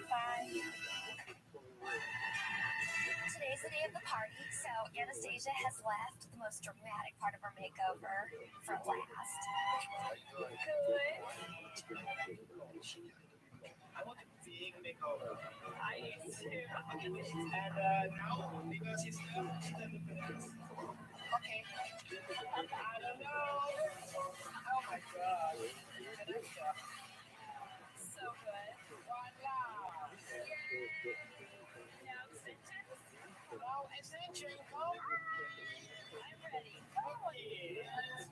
Bye. Today's the day of the party, so Anastasia has left the most dramatic part of her makeover for last. Good. I want a big makeover. I too. And now, because he's done, Okay. I don't know. Oh my god. So good. Voila. Now extensions. Now, ascension, come. I'm ready. Oh, yes.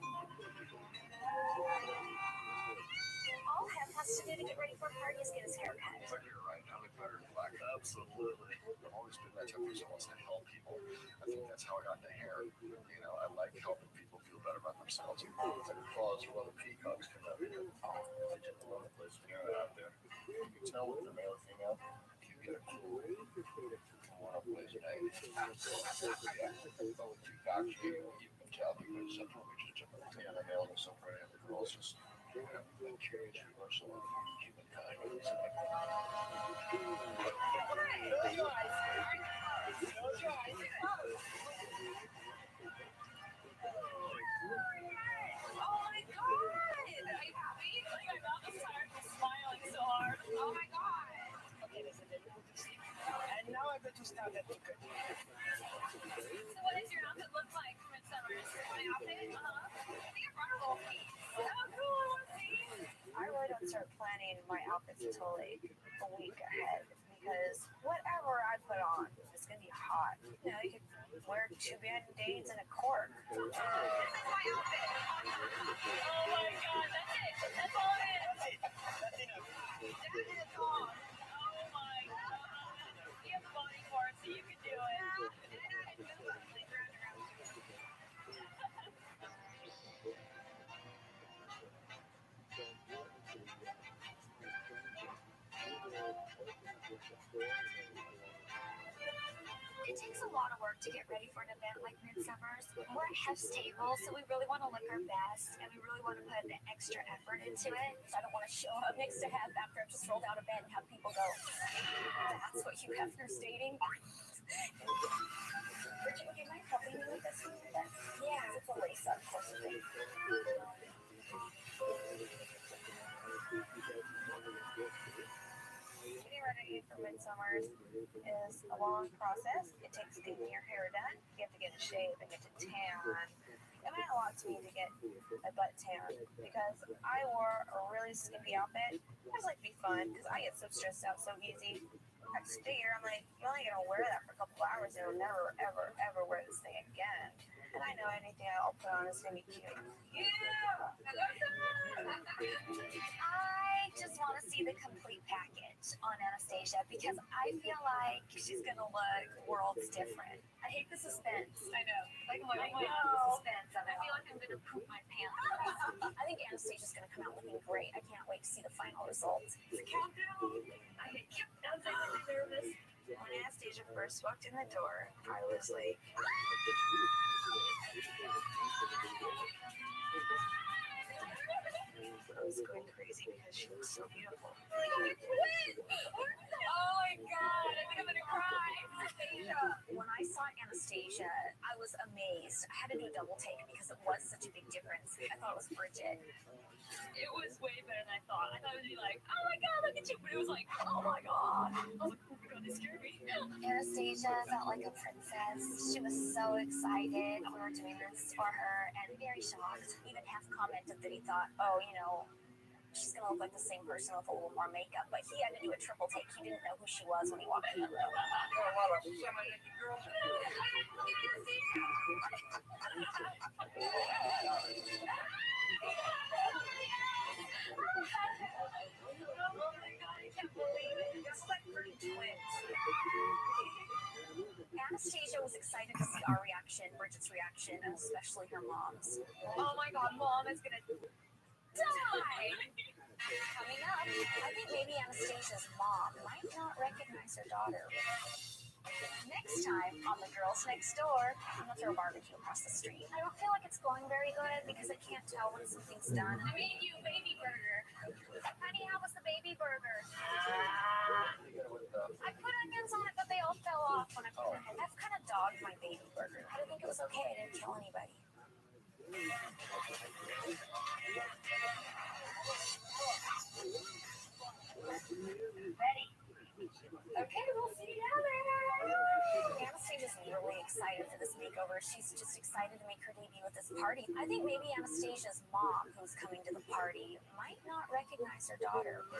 All Hef wants to do to get ready for a party is get his hair cut. But you're right, now they better in black. Absolutely. I've always been that type of person who wants to help people. I think that's how I got into hair. You know, I like helping people feel better about themselves. It's like applause for when the peacocks come out here. Oh, they just love the place to go out there. You can tell if they're male or female. You get a cool one up place night. Yeah, but with peacocks, you can tell because some people just jump up and the male is so pretty and the girls just, you know, they're curious universal humankind. Close your eyes. Close your eyes. Oh my god! Are you happy? Like my mouth is tired from smiling so hard. Oh my god! Okay, listen, and now I bet you start that good. So what does your outfit look like for Midsummer's? My outfit? I think I brought a little piece. Oh cool, I want to see. I really don't start planning my outfits until like a week ahead because whatever I put on is gonna be hot. You know, you could wear 2 band-aids and a cork. This is my outfit. Oh my god, that's it. That's all it is. That is all. Oh my god. You have the body for it, so you can do it. It takes a lot of work to get ready for an event like Midsummer's. We're at Hef's table, so we really want to look our best, and we really want to put the extra effort into it. So I don't want to show up next to Hef after I've just rolled out of bed and have people go, "That's what Hugh Hefner's dating." Bridget, would you mind helping me with this one? Yeah, it's a lace-up, of course. Getting ready for Midsummer's is a long process. It takes getting your hair done. You have to get a shave and get to tan. It meant a lot to me to get my butt tan because I wore a really skimpy outfit. I was like, be fun because I get so stressed out so easy. I just figure I'm like, you're only gonna wear that for a couple hours and you'll never, ever, ever wear this thing again. And I know anything I'll put on is gonna be cute. Yeah! I just want to see the complete package on Anastasia because I feel like she's gonna look worlds different. I hate the suspense. I know. Like, look, I I'm like, know. Suspense. I feel like I'm gonna poop my pants. I think Anastasia's gonna come out looking great. I can't wait to see the final results. The countdown. I hate countdowns. I get nervous. When Anastasia first walked in the door, I was like, I was going crazy because she was so beautiful. Oh my god, I think I'm gonna cry. When I saw Anastasia, I was amazed. I had to do a double take because it was such a big difference. I thought it was Bridget. It was way better than I thought. I thought it would be like, oh my god, look at you. But it was like, oh my god. I was like, oh my god, they scared me. Anastasia felt like a princess. She was so excited. We were doing this for her and very shocked. Even half commented that he thought, oh, you know, she's gonna look like the same person with a little more makeup. But he had to do a triple take. He didn't know who she was when he walked in the room. Anastasia was excited to see our reaction, Bridget's reaction, and especially her mom's. Oh my god, mom is gonna die. Coming up, I think maybe Anastasia's mom might not recognize her daughter. Next time on The Girls Next Door, I'm gonna throw a barbecue across the street. I don't feel like it's going very good because I can't tell when something's done. I made you a baby burger. Honey, how was the baby burger? I put onions on it, but they all fell off when I put them in. I've kind of dogged my baby burger, but I think it was okay. I didn't kill anybody. Ready? Okay, we'll see you now then. Anastasia's really excited for this makeover. She's just excited to make her debut at this party. I think maybe Anastasia's mom, who's coming to the party, might not recognize her daughter. I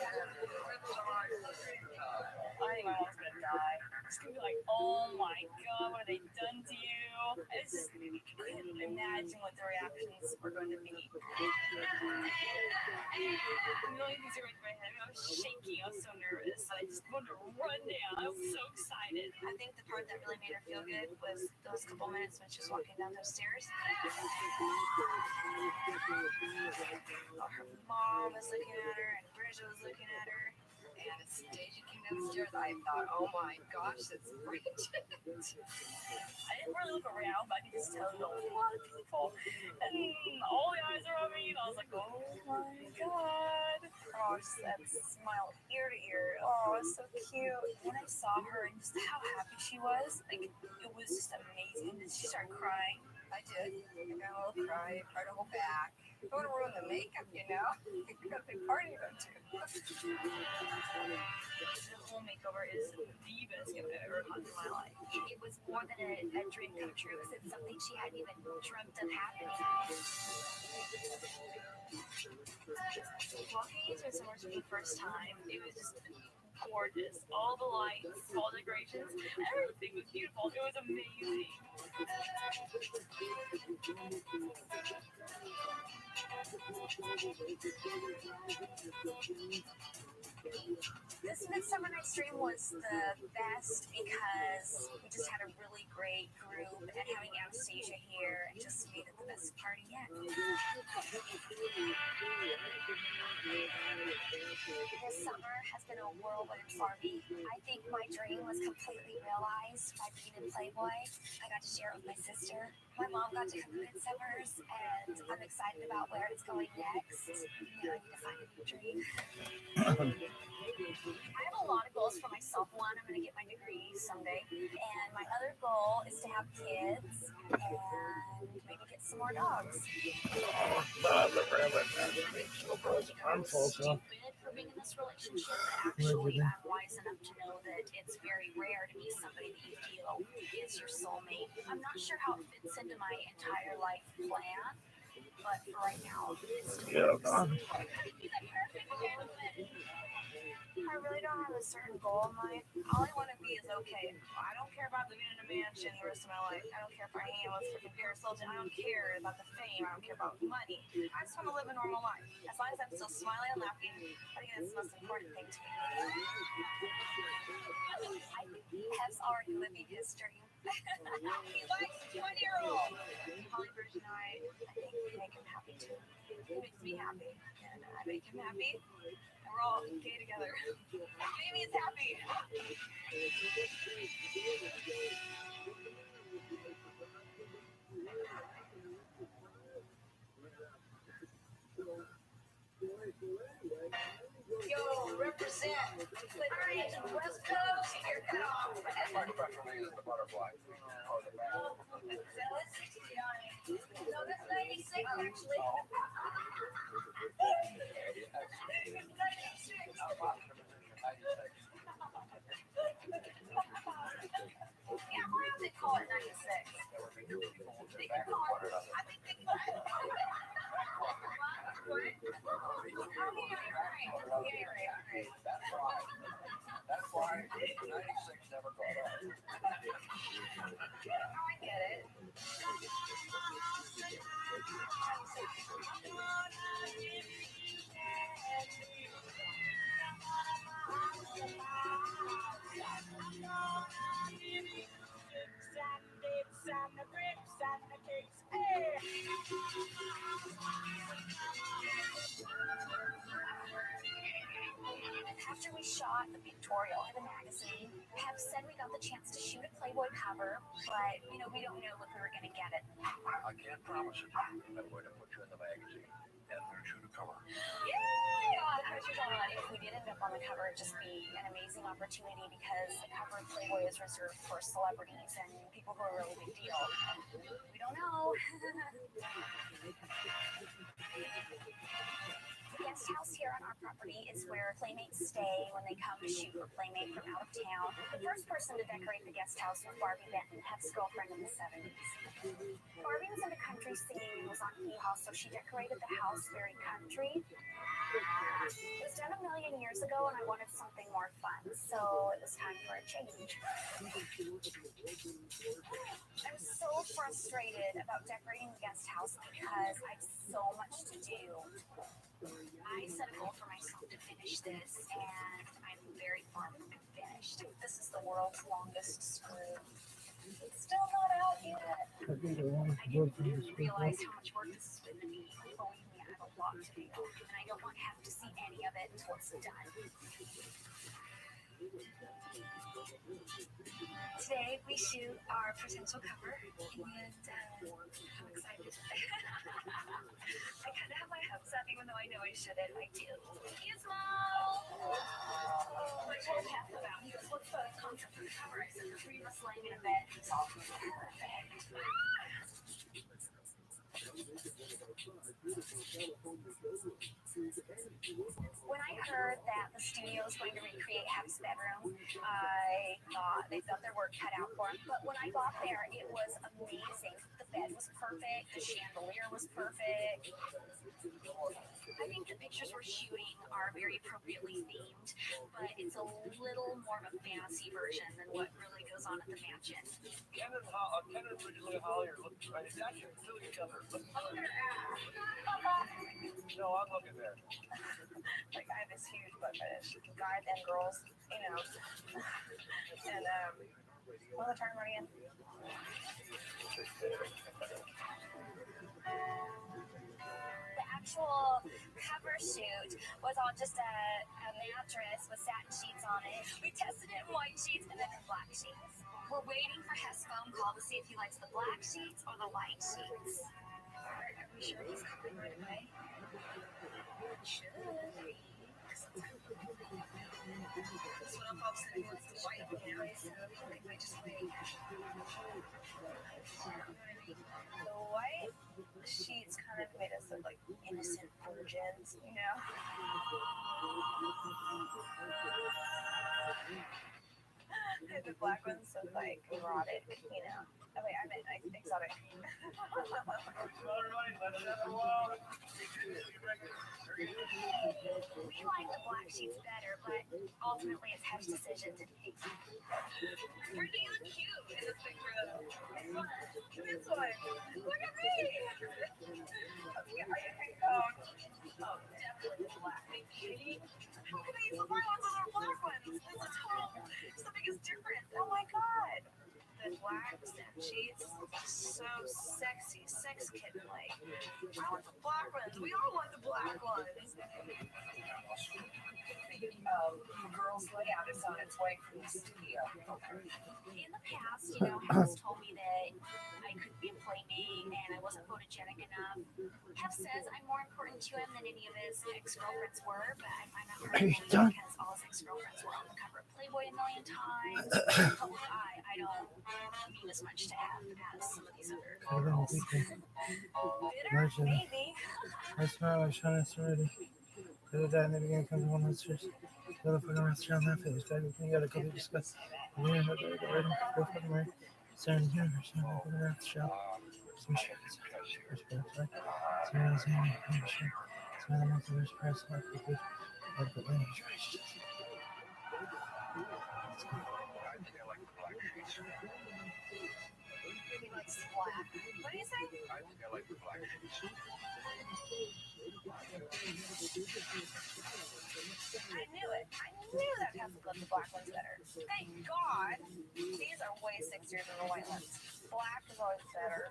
think my mom's gonna die. She's gonna be like, oh my god, what have they done to you? I just couldn't imagine what the reactions were going to be. A million things are going through my head. I was shaking. I was so nervous. I just wanted to run down. I was so excited. I think the part that really made her feel good was those couple minutes when she was walking down those stairs. Her mom was looking at her and Bridget was looking at her. And as Anastasia came down the stairs, I thought, oh my gosh, that's Bridget. I didn't really look around, but I could just tell there was a lot of people. And all the eyes are on me, and I was like, oh my god. Oh, just that smile ear to ear. Oh, it was so cute. When I saw her and just how happy she was, like, it was just amazing. Did she start crying? I did. I got a little cry, cried a whole back. Don't want to ruin the makeup, you know? You got a big party to go to. The whole makeover is the best gift I've ever had in my life. It was more than a dream come true because it's something she hadn't even dreamt of happening. Walking into a summer for the first time, it was just gorgeous. All the lights, all the decorations, everything was beautiful. It was amazing. This Midsummer Night's Dream was the best because we just had a really great group, and having Anastasia here just made it the best party yet. This summer has been a whirlwind for me. I think my dream was completely realized by being in Playboy. I got to share it with my sister. My mom got to come to Midsummer's, and I'm excited about where it's going next. Now I need to find a new dream. I have a lot of goals for myself. One, I'm going to get my degree someday. And my other goal is to have kids and maybe get some more dogs. I'm full, so. Stupid for being in this relationship, but actually I'm wise enough to know that it's very rare to meet somebody that you feel is your soulmate. I'm not sure how it fits into my entire life plan, but for right now, it's I really don't have a certain goal in mind. All I want to be is okay. I don't care about living in a mansion the rest of my life. I don't care if I hang out with freaking Paris Hilton. I don't care about the fame. I don't care about money. I just want to live a normal life. As long as I'm still smiling and laughing, I think that's the most important thing to me. I think Pep's already living his dream. He likes 20-year-old. Holly Bridge and I think we make him happy too. He makes me happy, and I make him happy. We're all gay together. Baby is happy. Yo, represent. Alright, West Coast, here it comes. My preferably is the butterfly. Or the bat. That was 60 on it. No, that's 96 actually. 96. Yeah, why don't they call it 96? They can call it, I think they can call it. Oh, yeah, right. That's why 96 never caught up. Oh, I get it. After we shot the pictorial in the magazine, Pep Have said we got the chance to shoot a Playboy cover, but we don't know if we were going to get it. I can't promise it. I'm going to put you in the magazine and we're going to shoot a cover. Yay! I was just talking about if we did end up on the cover, it'd just be an amazing opportunity because the cover of Playboy is reserved for celebrities and people who are a really big deal. We don't know. The guest house here on our property is where playmates stay when they come to shoot for Playmate from out of town. The first person to decorate the guest house was Barbie Benton, Hef's girlfriend in the 70s. Barbie was into country singing and was on hee-haw, so she decorated the house very country. It was done a million years ago and I wanted something more fun, so it was time for a change. I was so frustrated about decorating the guest house because I have so much to do. I set a goal for myself to finish this, and I'm very far from finished. This is the world's longest screw. It's still not out yet. I didn't realize how much work this is going to be. Believe me, I have a lot to do, and I don't want to have to see any of it until it's done. Today we shoot our potential cover, and I'm excited. I kind of have my hopes up, even though I know I shouldn't. I do. Gizmo! I told Hef about it. What's the contract for the cover? I said the three of us laying in a bed. It's all perfect. When I heard that the studio was going to recreate Hef's bedroom, I thought they thought their work cut out for him. But when I got there, it was amazing. The bed was perfect. The chandelier was perfect. I think the pictures we're shooting are very appropriately themed, but it's a little more of a fantasy version than what really goes on at the mansion. Ken and originally Hollier looked right. It's actually really each other. No, I'm looking there. Like I have this huge butt fetish. Guys and girls, And what's the term again? The actual cover shoot was on just a mattress with satin sheets on it. We tested it in white sheets and then in black sheets. We're waiting for Hef's phone call to see if he likes the black sheets or the white sheets. Are we sure he's coming right away? Should be. That's what I'm focusing on. The white, so I just wait. The white sheets kind of made us look like innocent virgins, The black ones look like erotic, Oh wait, I meant like exotic. We like the black sheets better, but ultimately it's Hef's decision to take. Where do you look cute in this big room? This one. Look at me. Oh, definitely the black. Are you kidding? How can I use the white ones on our black ones? It's the biggest difference. Oh my god. The black satin sheets, so sexy, sex kitten like. I want the black ones. We all want the black ones. Girls' layout is on its way from the studio. In the past, Hef told me that I couldn't be a playmate and I wasn't photogenic enough. Hef says I'm more important to him than any of his ex-girlfriends were, but I find that hard to believe because all his ex-girlfriends were on the cover of Playboy a million times. Public eye, I don't mean as much to Hef as some of these other girls. Bitter? Maybe. I smell like Sean already. The other day in the beginning comes one of the little fucking restaurant that face. You gotta go discuss. And then go fucking right. Certain universe, Rothschild. Some shit. Right? Some of the multiverse press like the good of the lineage. He likes black. What do you say? I think I like the black sheets. I knew it. I knew that Hef would love the black ones better. Thank God. These are way sexier than the white ones. Black is always better.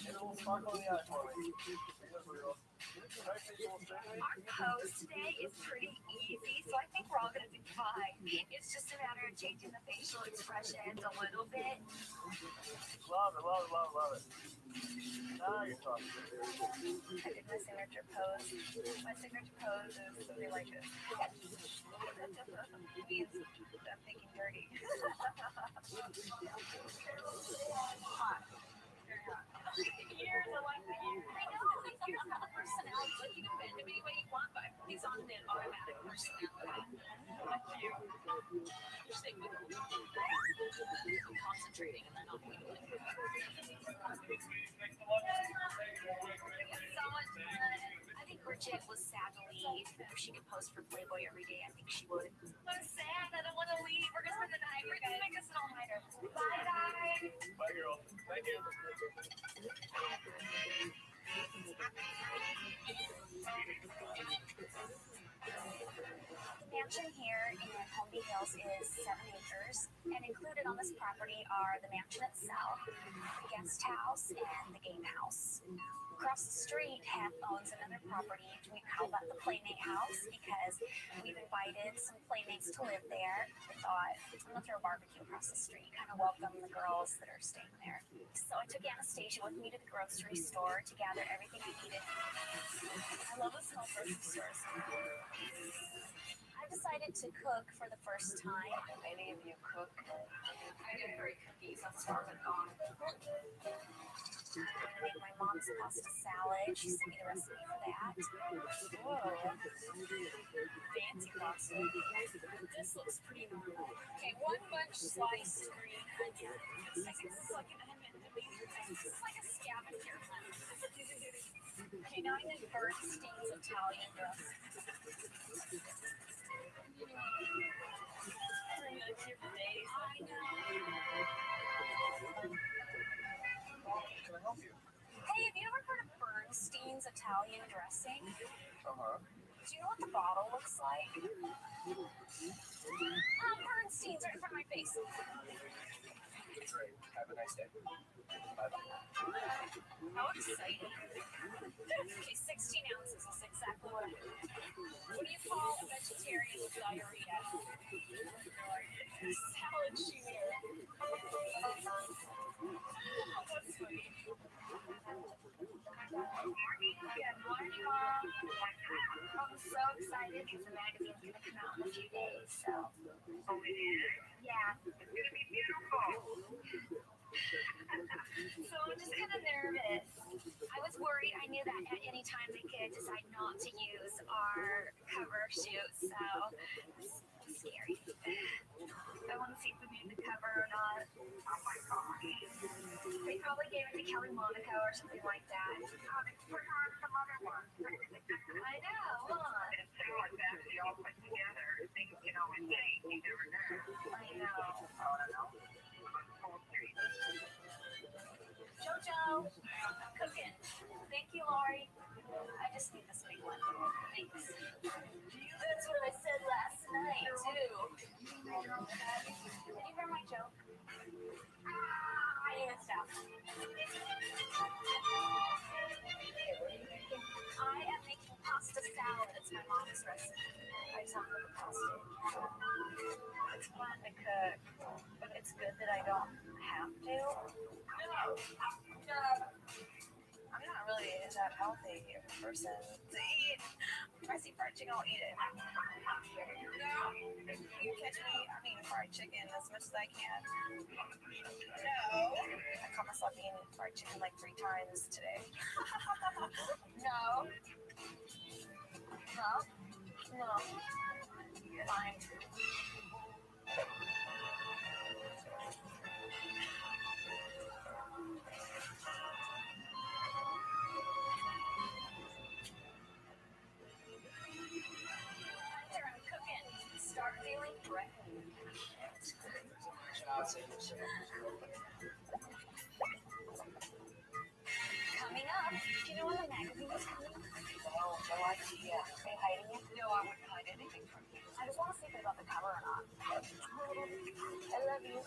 Get a little sparkle in the eye for me. Our post today is pretty easy, so I think we're all gonna do fine. It's just a matter of changing the facial expressions a little bit. Love it, love it, love it, love it. Now you're talking. I did my signature pose. My signature pose is something like this. It means I'm thinking dirty. Hot. Very hot. Ears, I like the ears. I know that these ears have a personality. Like you can bend them any way you want, but these on an automatic personality. Like you. Just think with concentrating and then I'll be doing it. So much fun. I think Bridget was sad to leave. If she could post for Playboy every day, I think she would. I'm sad. I don't want to leave. We're gonna spend the night. We're gonna make us an all-nighter. Bye, guys. Bye, girl. Thank you. The mansion here in Homeby Hills is 7 acres, and included on this property are the mansion itself, the guest house, and the game house. Across the street, Hep owns another property we call that the Playmate House because we've invited some playmates to live there. We thought, I'm gonna throw a barbecue across the street, kind of welcome the girls that are staying there. So I took Anastasia with me to the grocery store to gather everything I needed. I love the small grocery stores. I decided to cook for the first time. Any of you cook? I did great cookies. I'm starving gone. I made my mom's pasta salad. She sent me the recipe for that. Whoa. Fancy pasta. This looks pretty normal. Okay, 1 bunch sliced green onion. It's like an onion to me. It's like a scavenger hunt. Okay, now I need Bernstein's Italian dressing. I know. Can I help you? Hey, have you ever heard of Bernstein's Italian dressing? Uh-huh. Do you know what the bottle looks like? Bernstein's right in front of my face. Great. Have a nice day. Bye-bye. How exciting. Okay, 16 ounces is exactly what I need. What do you call a vegetarian with diarrhea? Salad shooter. That's sweet. Good morning, Mom. I'm so excited because the magazine's going to come out in a few days, so. Oh, it is? Yeah. It's going to be beautiful. So I'm just kind of nervous. I was worried. I knew that at any time they could decide not to use our cover shoot, so it's scary. I want to see if we made the cover or not. Oh my gosh. They probably gave it to Kelly Monaco or something like that. Oh, they put her on some other one. I know, huh? It's so like that they all put together. Things, you know, insane. You never know. I know. I don't know. Jojo, I'm cooking. Thank you, Lori. I just need this big one. Thanks. That's what I said last night, too. Did you hear my joke? I missed out. I am making pasta salad. It's my mom's recipe. I just don't know the pasta. It's fun to cook, but it's good that I don't have to. I'm not really that healthy person to eat. If I see fried chicken, I'll eat it. No, you catch me, I'm eating fried chicken as much as I can. No. I caught myself eating fried chicken like 3 times today. No. No. No. Fine. I'm cooking. Start feeling threatened. Coming up, do you know when the magazine is coming? No idea. Are you hiding it? No, I wouldn't hide anything from you. I just want to see if it's about the cover or not. I love you.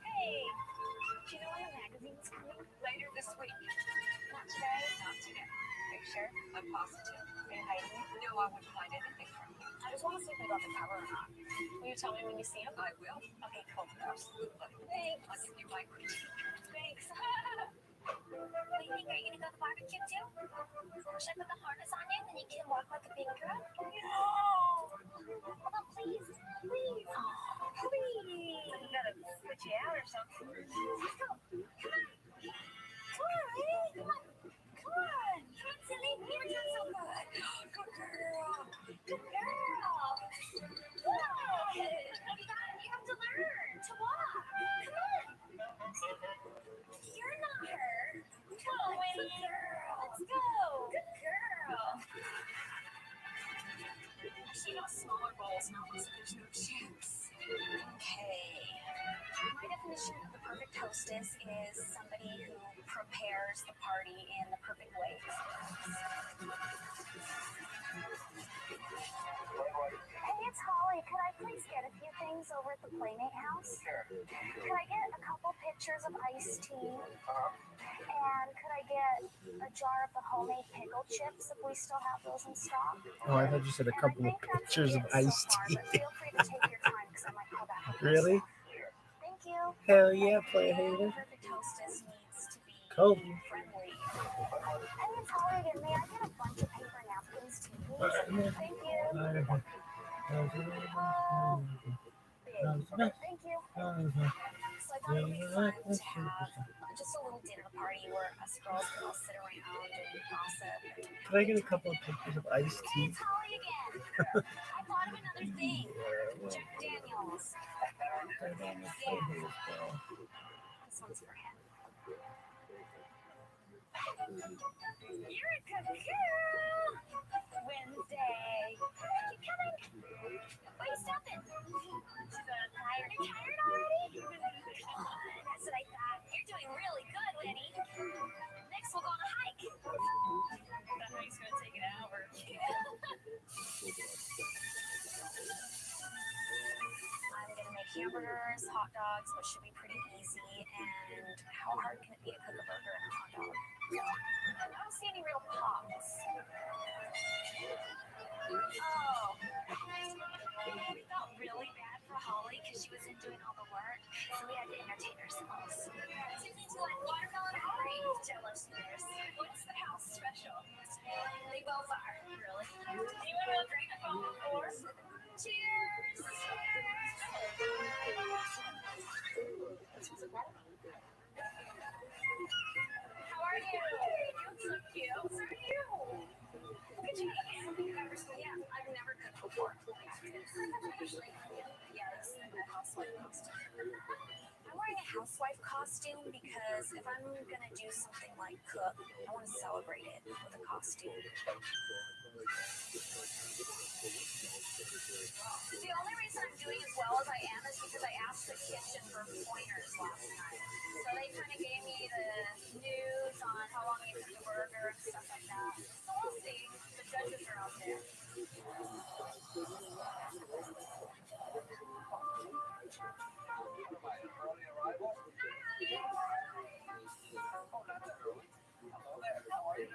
Hey, do you know when the magazine is coming? pasta too. Are you hiding it? No, I wouldn't hide anything from you. I just want to see if we got the cover or not. Will you tell me when you see him? I will. Okay, cool. Absolutely. Thanks. I'll give you my critique. Thanks. What do you think? Are you gonna go to the barbecue too? Should I put the harness on you and then you can walk like a big girl? No! Hold on, please. Please. Oh, please. I'm gonna put you out or something. Let's go. Come on. Come on, lady. Come on. Come on. Come on, silly. You were doing so good. Good girl. Good girl. Good. You have to learn to walk. Come on. You're not her. Come on, Winnie. Good girl. Let's go. Good girl. She got smaller balls now, so there's no chips. Okay. My definition of the perfect hostess is somebody who prepares the party in the perfect way. Hey, it's Holly. Could I please get a few things over at the Playmate house? Sure. Could I get a couple pitchers of iced tea? And could I get a jar of the homemade pickle chips if we still have those in stock? Oh, I thought you said a And couple I of think that's pictures of it so iced far, tea. but feel free to take your time because I might call back with more Really? stuff. Thank you. Hell yeah, play The hater. perfect hostess needs to be Cool. friendly. Hey, it's Holly again. May I get a bunch of paper napkins too, please? Thank you. Thank you. So I thought it would be fun to have just a little dinner party where us girls can all sit around and gossip. Could I get a couple of pictures of iced Hey, tea? it's Holly again. I thought of another thing. Jack Daniels. This one's for him. You're a good girl. Wednesday. Keep coming. Why are you stopping? Tired. You're tired already? That's what I thought. You're doing really good, Lenny. Next, we'll go on a hike. That hike's gonna take an hour. I'm gonna make hamburgers, hot dogs, which should be pretty easy. And how hard can it be to cook a burger and a hot dog? I don't see any real pops. Oh, we felt really bad for Holly because she wasn't doing all the work, so we had to entertain ourselves. Susie's doing watermelon and orange jello smears. What's the house special? They both are. Really? Anyone want to drink a phone before? Cheers! How are you? You look so cute. So are you. Look at you. Yeah, I've never cooked before. Usually, yes, I'm a housewife costume. I'm wearing a housewife costume because if I'm gonna do something like cook, I want to celebrate it with a costume. The only reason I'm doing as well as I am is because I asked the kitchen for pointers last night. So they kind of gave me the news on how long you cook a burger and stuff like that. So we'll see. The judges are out there. Early arrival? Oh, not that early. Hello there. How are you?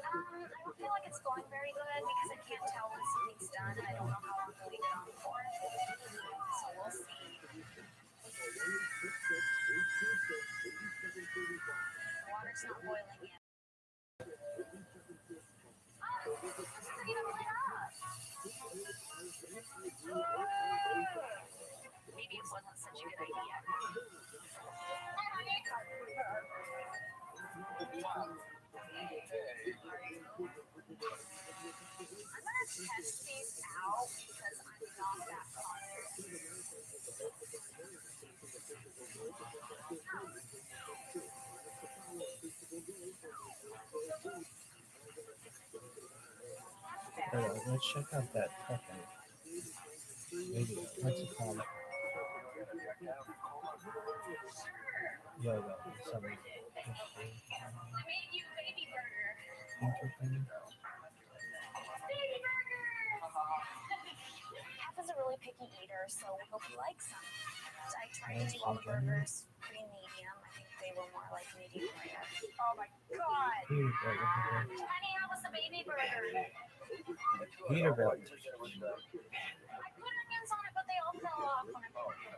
I don't feel like it's going very good because I can't tell when something's done and I don't know how long to leave it on for. So we'll see. The water's not boiling yet. Oh, this isn't even lit up. Maybe it wasn't such a good idea. I'm gonna test these out because I'm not that confident. Let's check out that fucking video. What's it called? Yoga. Something. I made you a baby burger. Interesting. Baby burger! Half is a really picky eater, so we hope he likes them. So I tried to do all the burgers pretty medium. I think they were more like medium rare. Oh my god! Honey, how was the baby burger? Peterbilt. I put onions on it, but they all fell off when I put it in.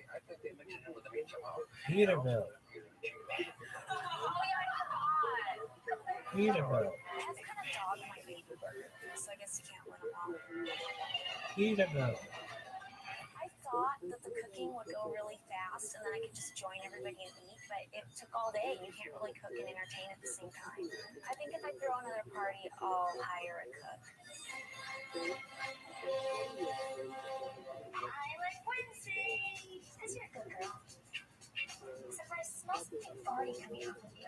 I think they mix it in with the meat somehow. Peterbilt. Oh yeah, I forgot. Peterbilt. That's kind of dog my baby burger, so I guess you can't win them all. Peterbilt. I thought that the cooking would go really fast and then I could just join everybody and eat, but it took all day and you can't really cook and entertain at the same time. I think if I throw another party, I'll hire a cook. I like Wednesdays. Because you're a good girl. Except for I smell something farty coming out of you.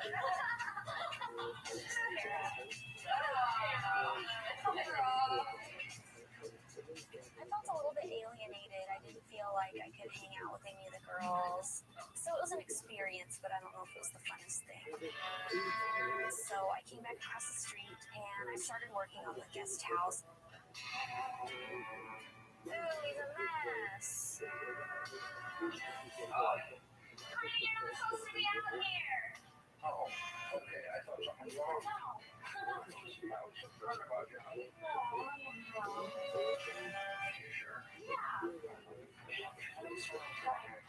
I felt a little bit alienated. I didn't feel like I could hang out with any of the girls. So it was an experience, but I don't know if it was the funnest thing. So I came back across the street and I started working on the guest house. Ooh, he's a mess. Honey, you're not supposed to be out here. Oh, okay. I thought something was wrong. No. I was concerned about you. No, I'm wrong. You sure? Yeah. I'm just really tired.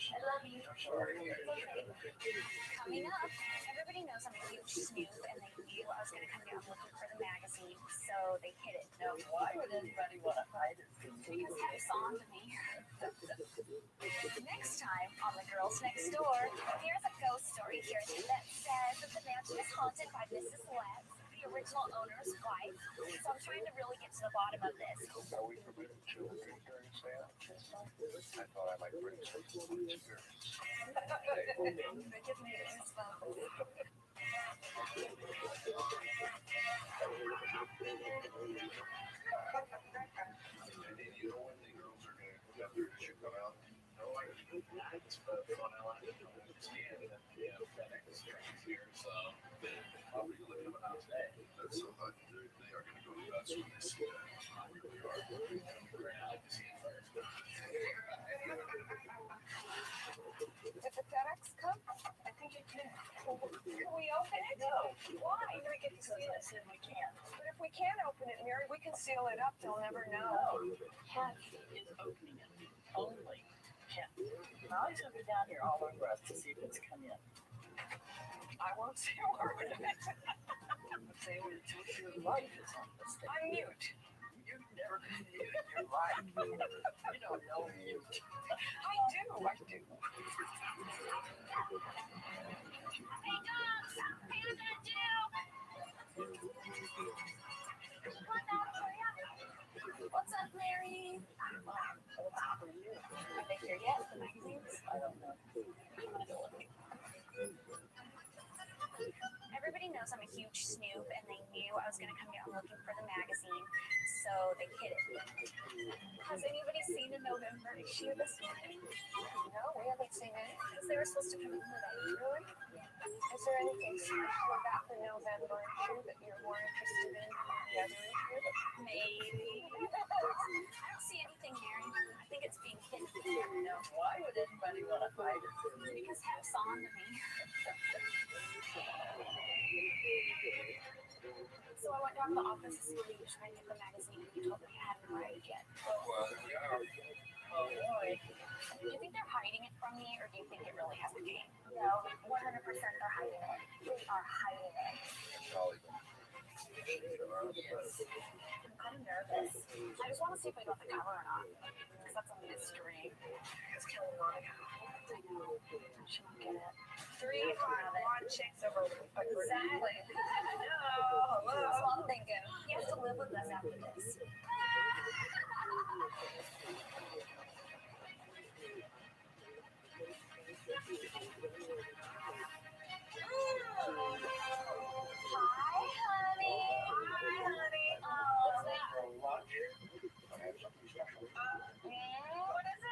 I love you. I'm sorry. Coming up, everybody knows I'm a huge snoop, and they knew I was going to come down looking for the magazine, so they hid it. Now, why would anybody want to hide it from me? Because Heck's on to me. Next time on The Girls Next Door, here's a ghost story here that says that the mansion is haunted by Mrs. Letts, the original owner's wife. So I'm trying to really get to the bottom of this. Are we forbidden children during seance? I thought I might bring some experience. They give me goosebumps. You know when the girls are going to come out there to shoot come out? No, it's fun. I like it. FedEx trains here, so probably coming out today. That's so much. They are going to go nuts when they see that. They really are. I like to see it first. Did the FedEx come? I think it did. Can we open it? No. Why? We get to seal it. We can't. But if we can open it, Mary, we can seal it up. They'll never know. Cat is opening it. Only Cat. Now he's going to be down here all over us to see if it's come in. I won't say a word of it. Say when it's your life is on this thing. I'm mute. You've never been mute in your life. You don't know mute. I do. Hey, dogs! What are you gonna do? What's up, Larry? Are they here yet? The magazines? I don't know. Everybody knows I'm a huge snoop, and they knew I was going to come down looking for the magazine, so they hid it. Has anybody seen a November issue this morning? No, we haven't seen it. Because they were supposed to come in today. Really? Is there anything special about the November issue that you're more interested in than the other issue? Maybe. I don't see anything, Mary. I think it's being hidden. Now, why would anybody want to hide it? Because Heck's on to me. So I went down to the office this morning to try and get the magazine, and he told me it hadn't arrived yet. Oh, boy. Do you think they're hiding it from me, or do you think it really hasn't came? No, 100% they're hiding it. They are hiding it. Yes. I'm kind of nervous. I just want to see if I got the cover or not, because that's a mystery. It's killing Monica. I know. She won't get it. 3 hot blonde chicks over Exactly. No, That's what I'm thinking. He has to live with us after this. Hi, honey. What is it?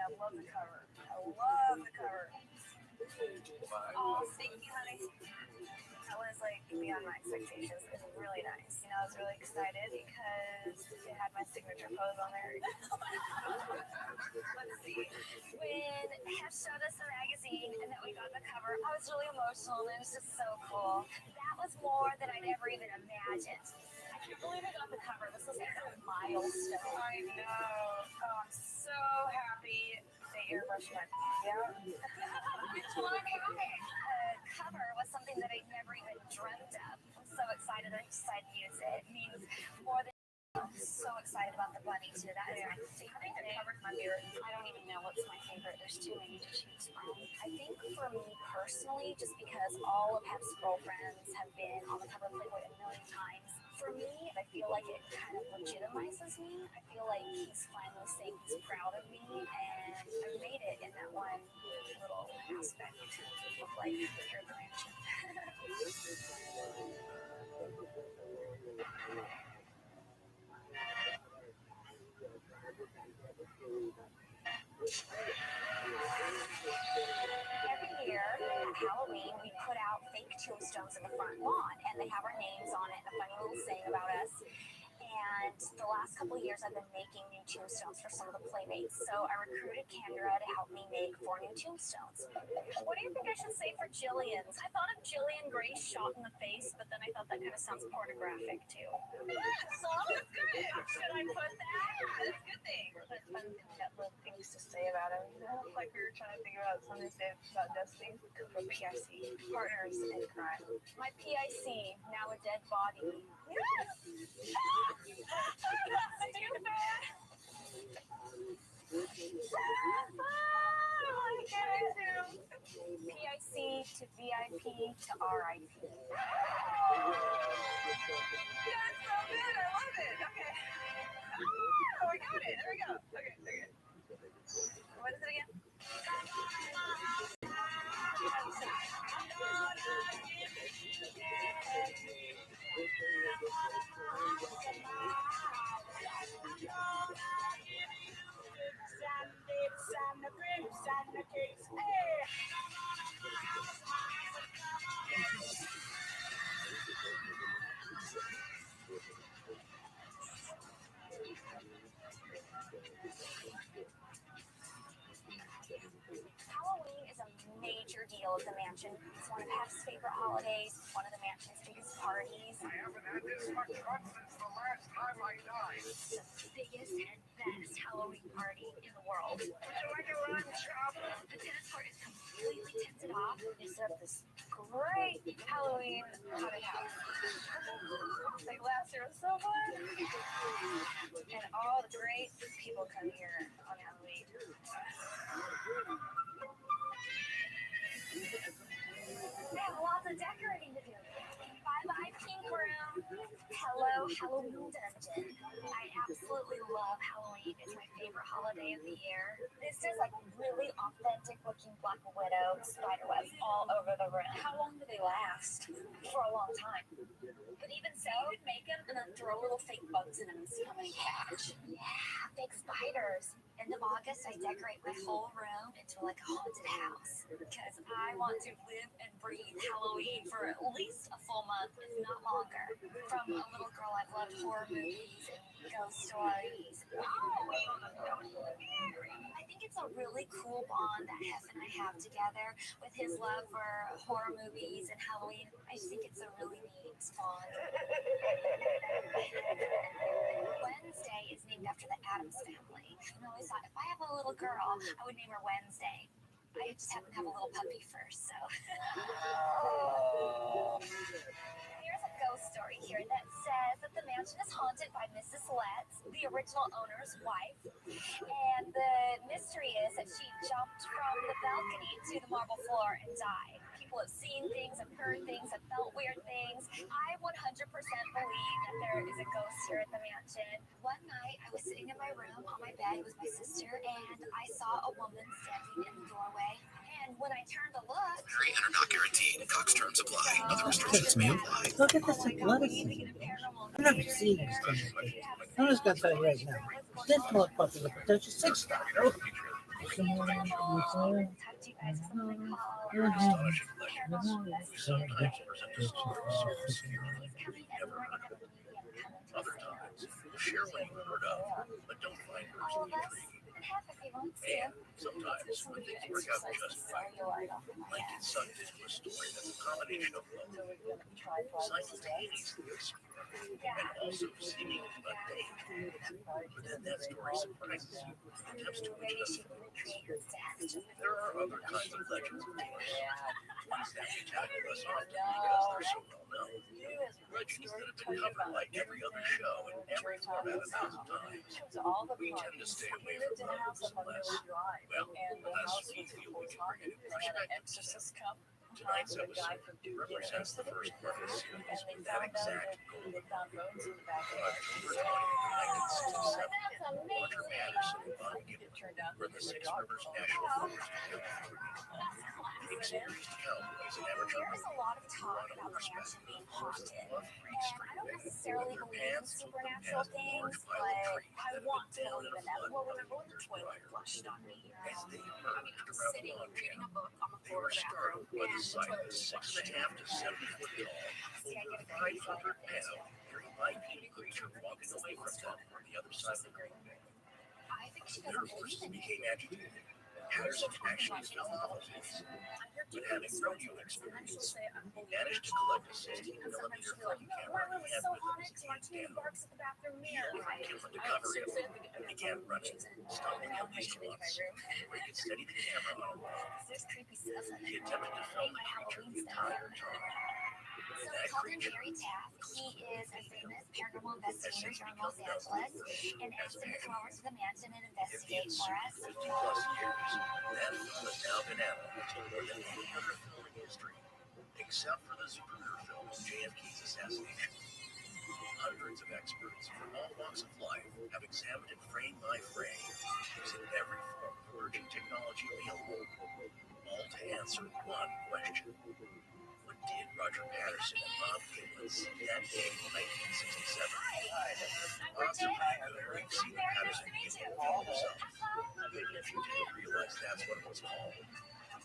I love the cover. I love the cover. Oh, beyond my expectations. It was really nice. You know, I was really excited because it had my signature pose on there. Let's see. When Hef showed us the magazine and that we got the cover, I was really emotional and it was just so cool. That was more than I'd ever even imagined. I can't believe I got the cover. This was like a milestone. I know. Oh, I'm so happy they airbrushed my out. It's one cover was something that I never even dreamt of. I'm so excited I decided to use it. It means more than I'm so excited about the bunny too. That is my favorite. I think the cover's my favorite. I don't even know what's my favorite. There's too many to choose from. I think for me personally, just because all of Hef's girlfriends have been on the cover of Playboy a million times, for me, I feel like it kind of legitimizes me. I feel like he's finally saying he's proud of me, and I made it in that one little aspect of like here at the mansion. Every year at Halloween, we put out fake tombstones in the front lawn, and they have our names on it and a funny little saying about us. And the last couple of years, I've been making new tombstones for some of the playmates. So I recruited Kendra to help me make 4 new tombstones. What do you think I should say for Jillian's? I thought of Jillian Grace shot in the face, but then I thought that kind of sounds pornographic too. So that's good. Should I put that? That's a good thing. But it's fun to get little things to say about him. You know, like we were trying to think about something to say about Destiny. We're PIC, partners in crime. My PIC, now a dead body. PIC to VIP to RIP. That's so good. I love it. Okay. Oh, I got it. There we go. Okay. What is it again? Halloween is a major deal at the mansion. It's one of Hef's favorite holidays, one of the mansion's biggest parties. I haven't had this much fun since the last time I died. The biggest and best Halloween party in the world. Would you like a run, Chop? The tennis court is completely tinted off. They set up this great Halloween haunted house. Like last year was so fun. And all the great people come here on Halloween. We have lots of decorating to do. Bye-bye pink room. Hello Halloween dungeon. I absolutely love Halloween. It's my favorite holiday of the year. This is like really authentic looking Black Widow spiderwebs all over the room. How long do they last? For a long time. But even so, you could make them and then throw little fake bugs in them and see how many catch. Yeah, fake spiders. End of August, I decorate my whole room into like a haunted house because I want to live and breathe Halloween for at least a full month, if not longer. From a little girl, I've loved horror movies and ghost stories. I think it's a really cool bond that Hef and I have together with his love for horror movies and Halloween. I just think it's a really neat bond. Wednesday is named after the Addams family. I always thought if I have a little girl, I would name her Wednesday. I just happen to have a little puppy first, so. Here's a ghost story here that says that the mansion is haunted by Mrs. Letts, the original owner's wife. And the mystery is that she jumped from the balcony to the marble floor and died. People have seen things, have heard things, have felt weird things. I 100% believe that there is a ghost here at the mansion. One night, I was sitting in my room on my bed with my sister, and I saw a woman standing in the doorway. And when I turned to look, Free and are not guaranteed. Cox terms apply. Other Fix restrictions may me. apply. Look at this athleticism. I've never seen this thing like this. I'm just gonna tell you right now. This motherfucker's a potential 6-star. talk to you guys or something like follow. Astonishing legends who sometimes present a story so obscure you've never heard of it. Other times, we'll share one you've heard of, but don't find personally intriguing. And sometimes, when things work out just right, like get sucked into a story that's a combination of both, simultaneously obscure and also seemingly mundane. But then that story surprises you and attempts to introduce. There are other kinds of legends, of course, ones that we tackle less often because they're so well known. Legends that have been covered by every other show in every format 1,000 times. We tend to stay away from those unless, well, unless we feel we can bring a new perspective to them. Tonight's episode represents the first part of the series with that exact goal. October 20th, 1967, Roger Patterson and Bob Gibson were in the Six Rivers National Forest together. The experienced cowboys and amateur There is a lot of talk about the mansion being haunted, and I don't necessarily believe in supernatural things, but I want to believe in them. Well, remember when the toilet flushed on me? As they emerged around the log cabin, they were startled by the sight of a 6.5 to 7 foot tall, over 500 pound, very bipedal creature walking away from them on the other side of the road. I think she Their doesn't horses believe in it. became agitated. Patterson actually fell apologies, but having rodeo experience, he managed to collect a 16mm film camera he had with him as he came down. He ordered Gibson to cover him and began running, stopping at least once, where he could steady the camera on a wall. There's creepy stuff in He it. attempted to film the creature the entire time. So That Calvin creature Gary Taft, he is a famous paranormal investigator here in Los Angeles, and asked him to come over to the mansion and In the investigate for ensuing us. 50 plus years, that film has now been analyzed more than any other film in history, except for the Zapruder film of JFK's assassination. Hundreds of experts from all walks of life have examined it frame by frame, using every form of emerging technology available, all to answer one question. What did Roger Patterson and Bob Gibson see that day in 1967? Possibly we've seen the Patterson people film themselves. Maybe if you didn't realize that's what it was called.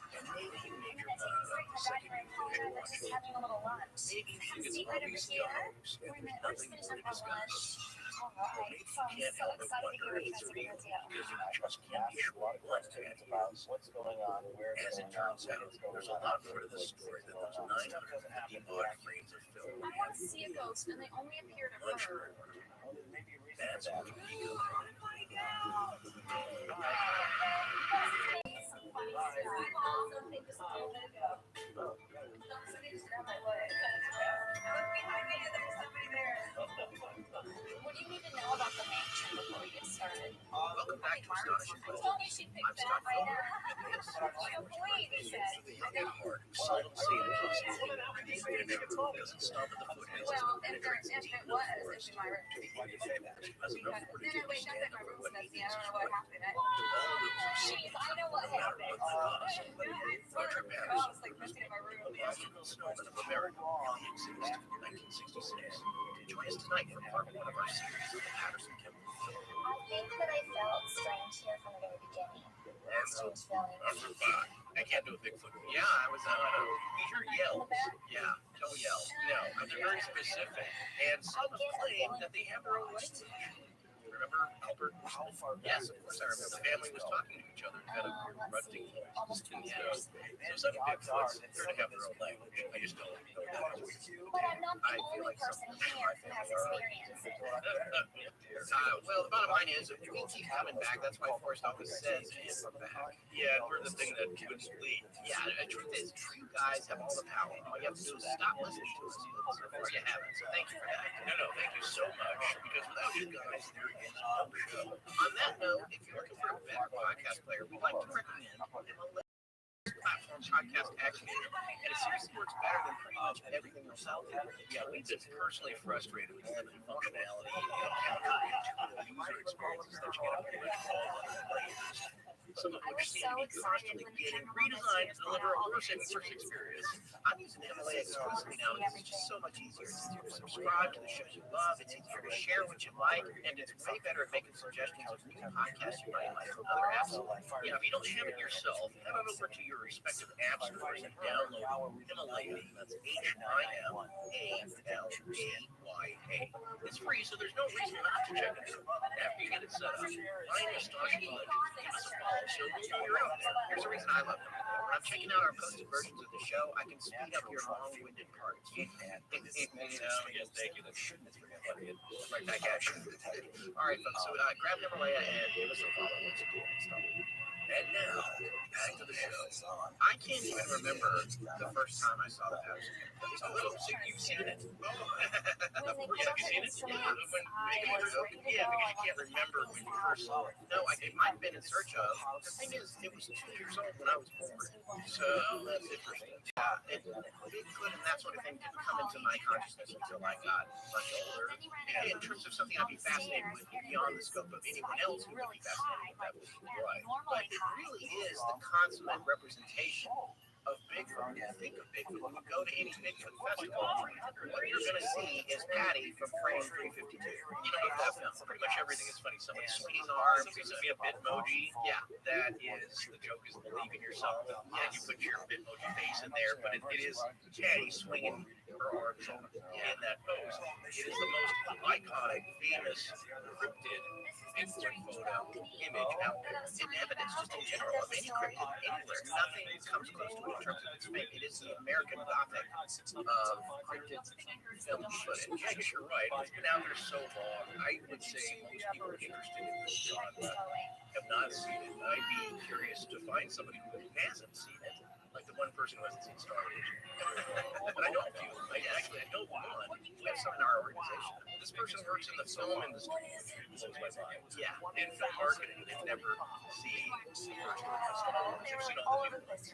And maybe you made your mind up the second you finished watching it. Maybe you think it's obviously a hoax and there's nothing more to discuss. Or maybe you can't help but wonder if it's real because you just can't be sure one bad year. As it turns out, there's a lot more to this story than those 950 odd frames of film. I want to see a ghost, and they only appear to Much her. more. That's what we become. What do you need to know about the mansion before we get started? Welcome back to Astonishing I Legends. told you she'd pick I'm that. Scott I know. Phillips. Wait, he said. A hard, silently impossible. The intro doesn't stop at the foothills Well, and if penetrates it deep in was, the it'd forest. be my room. Has enough footage No, to wait, stand that's my over room. what That's he I don't know what happened. Jeez, I know what no matter happened. what the cost. Roger I Patterson, was like missing in my room. the magical snowman of America, really exists in 1966. Join us tonight for part 1 of our series of the Patterson Chemical Film. I think that I felt strange here from the very beginning. Strange feelings. I can't do a Bigfoot. Yeah, I was we hear yells. Yeah, don't yell. No, but they're very specific. And some claim that they have their own language. Remember Albert? Yes, of course I remember. The family was talking to each other and had a weird grunting voice. Almost 20 years. So some Bigfoots appear to have their own language. I just don't know that. But I'm not the only person here who has experienced it. Well, the bottom line is, we keep coming back. That's why Forrest always says it's back. Yeah, we're the thing that wouldn't leave. Yeah, the truth is, you guys have all the power. All you have to do is stop listening to us. So far, you haven't. So thank you for that. No, thank you so much. Because without you guys, there is no show. On that note, if you're looking for a better podcast player, we'd like to recommend the platform podcast aggregator, and it seriously works better than pretty much everything else out there. Yeah, we've been personally frustrated with limited functionality and counter-intuitive user experiences that you get up here with all other players. some of which seem to be constantly getting redesigned to deliver a worse and worse experience. I'm using MLA exclusively now because it's just so much easier. It's easier to subscribe to the shows you love, it's easier to share what you like, and it's way better at making suggestions of new podcasts you might like from other apps. Yeah, if you don't have it yourself, head on over to your respective app stores and download Himalaya. That's Himalaya. It's free, so there's no reason not to check it out. After you get it set up, find the stars you like, give us a follow, so you're out there. Here's the reason I love it. When I'm checking out our posted versions of the show, I can speed up your long-winded parts. Yes, thank you. Right back at you. All right, folks, so grab Himalaya and give us a follow. It's cool stuff. And now, back to the show. I can't even remember the first time I saw the Patterson. Oh, so you've seen it? Oh, have you seen it? Yeah, because you can't remember when you first saw it. No, it might have been in search of. The thing is, it was 2 years old when I was born. So that's interesting. Yeah, Bigfoot and that sort of thing didn't come into my consciousness until I got much older. And in terms of something I'd be fascinated with beyond the scope of anyone else who would be fascinated with, that would be right. But it really is the consummate representation of Bigfoot. When you think of Bigfoot, when you go to any Bigfoot festival, what you're going to see is Patty from frame 352. You know that film. Pretty much everything is funny. Somebody swinging arms, there's going to be a Bitmoji. Yeah, that is, the joke is believe in yourself. Yeah, you put your Bitmoji face in there, but it is Patty swinging her arms in that pose. It is the most iconic, famous, cryptid Bigfoot photo image out there. In evidence, just in general, of any cryptid anywhere. Nothing comes close to it in terms of its fame. It is the American Gothic of cryptid film footage. I guess you're right. It's been out there so long. I would say most people interested in this genre have not seen it. I'd be curious to find somebody who hasn't seen it. Like the one person who hasn't seen Star Wars. But I know a few. I know one. We have some in our organization. This person works in the film industry. Yeah, in film marketing. They've never seen Star Wars. They've seen all the new ones.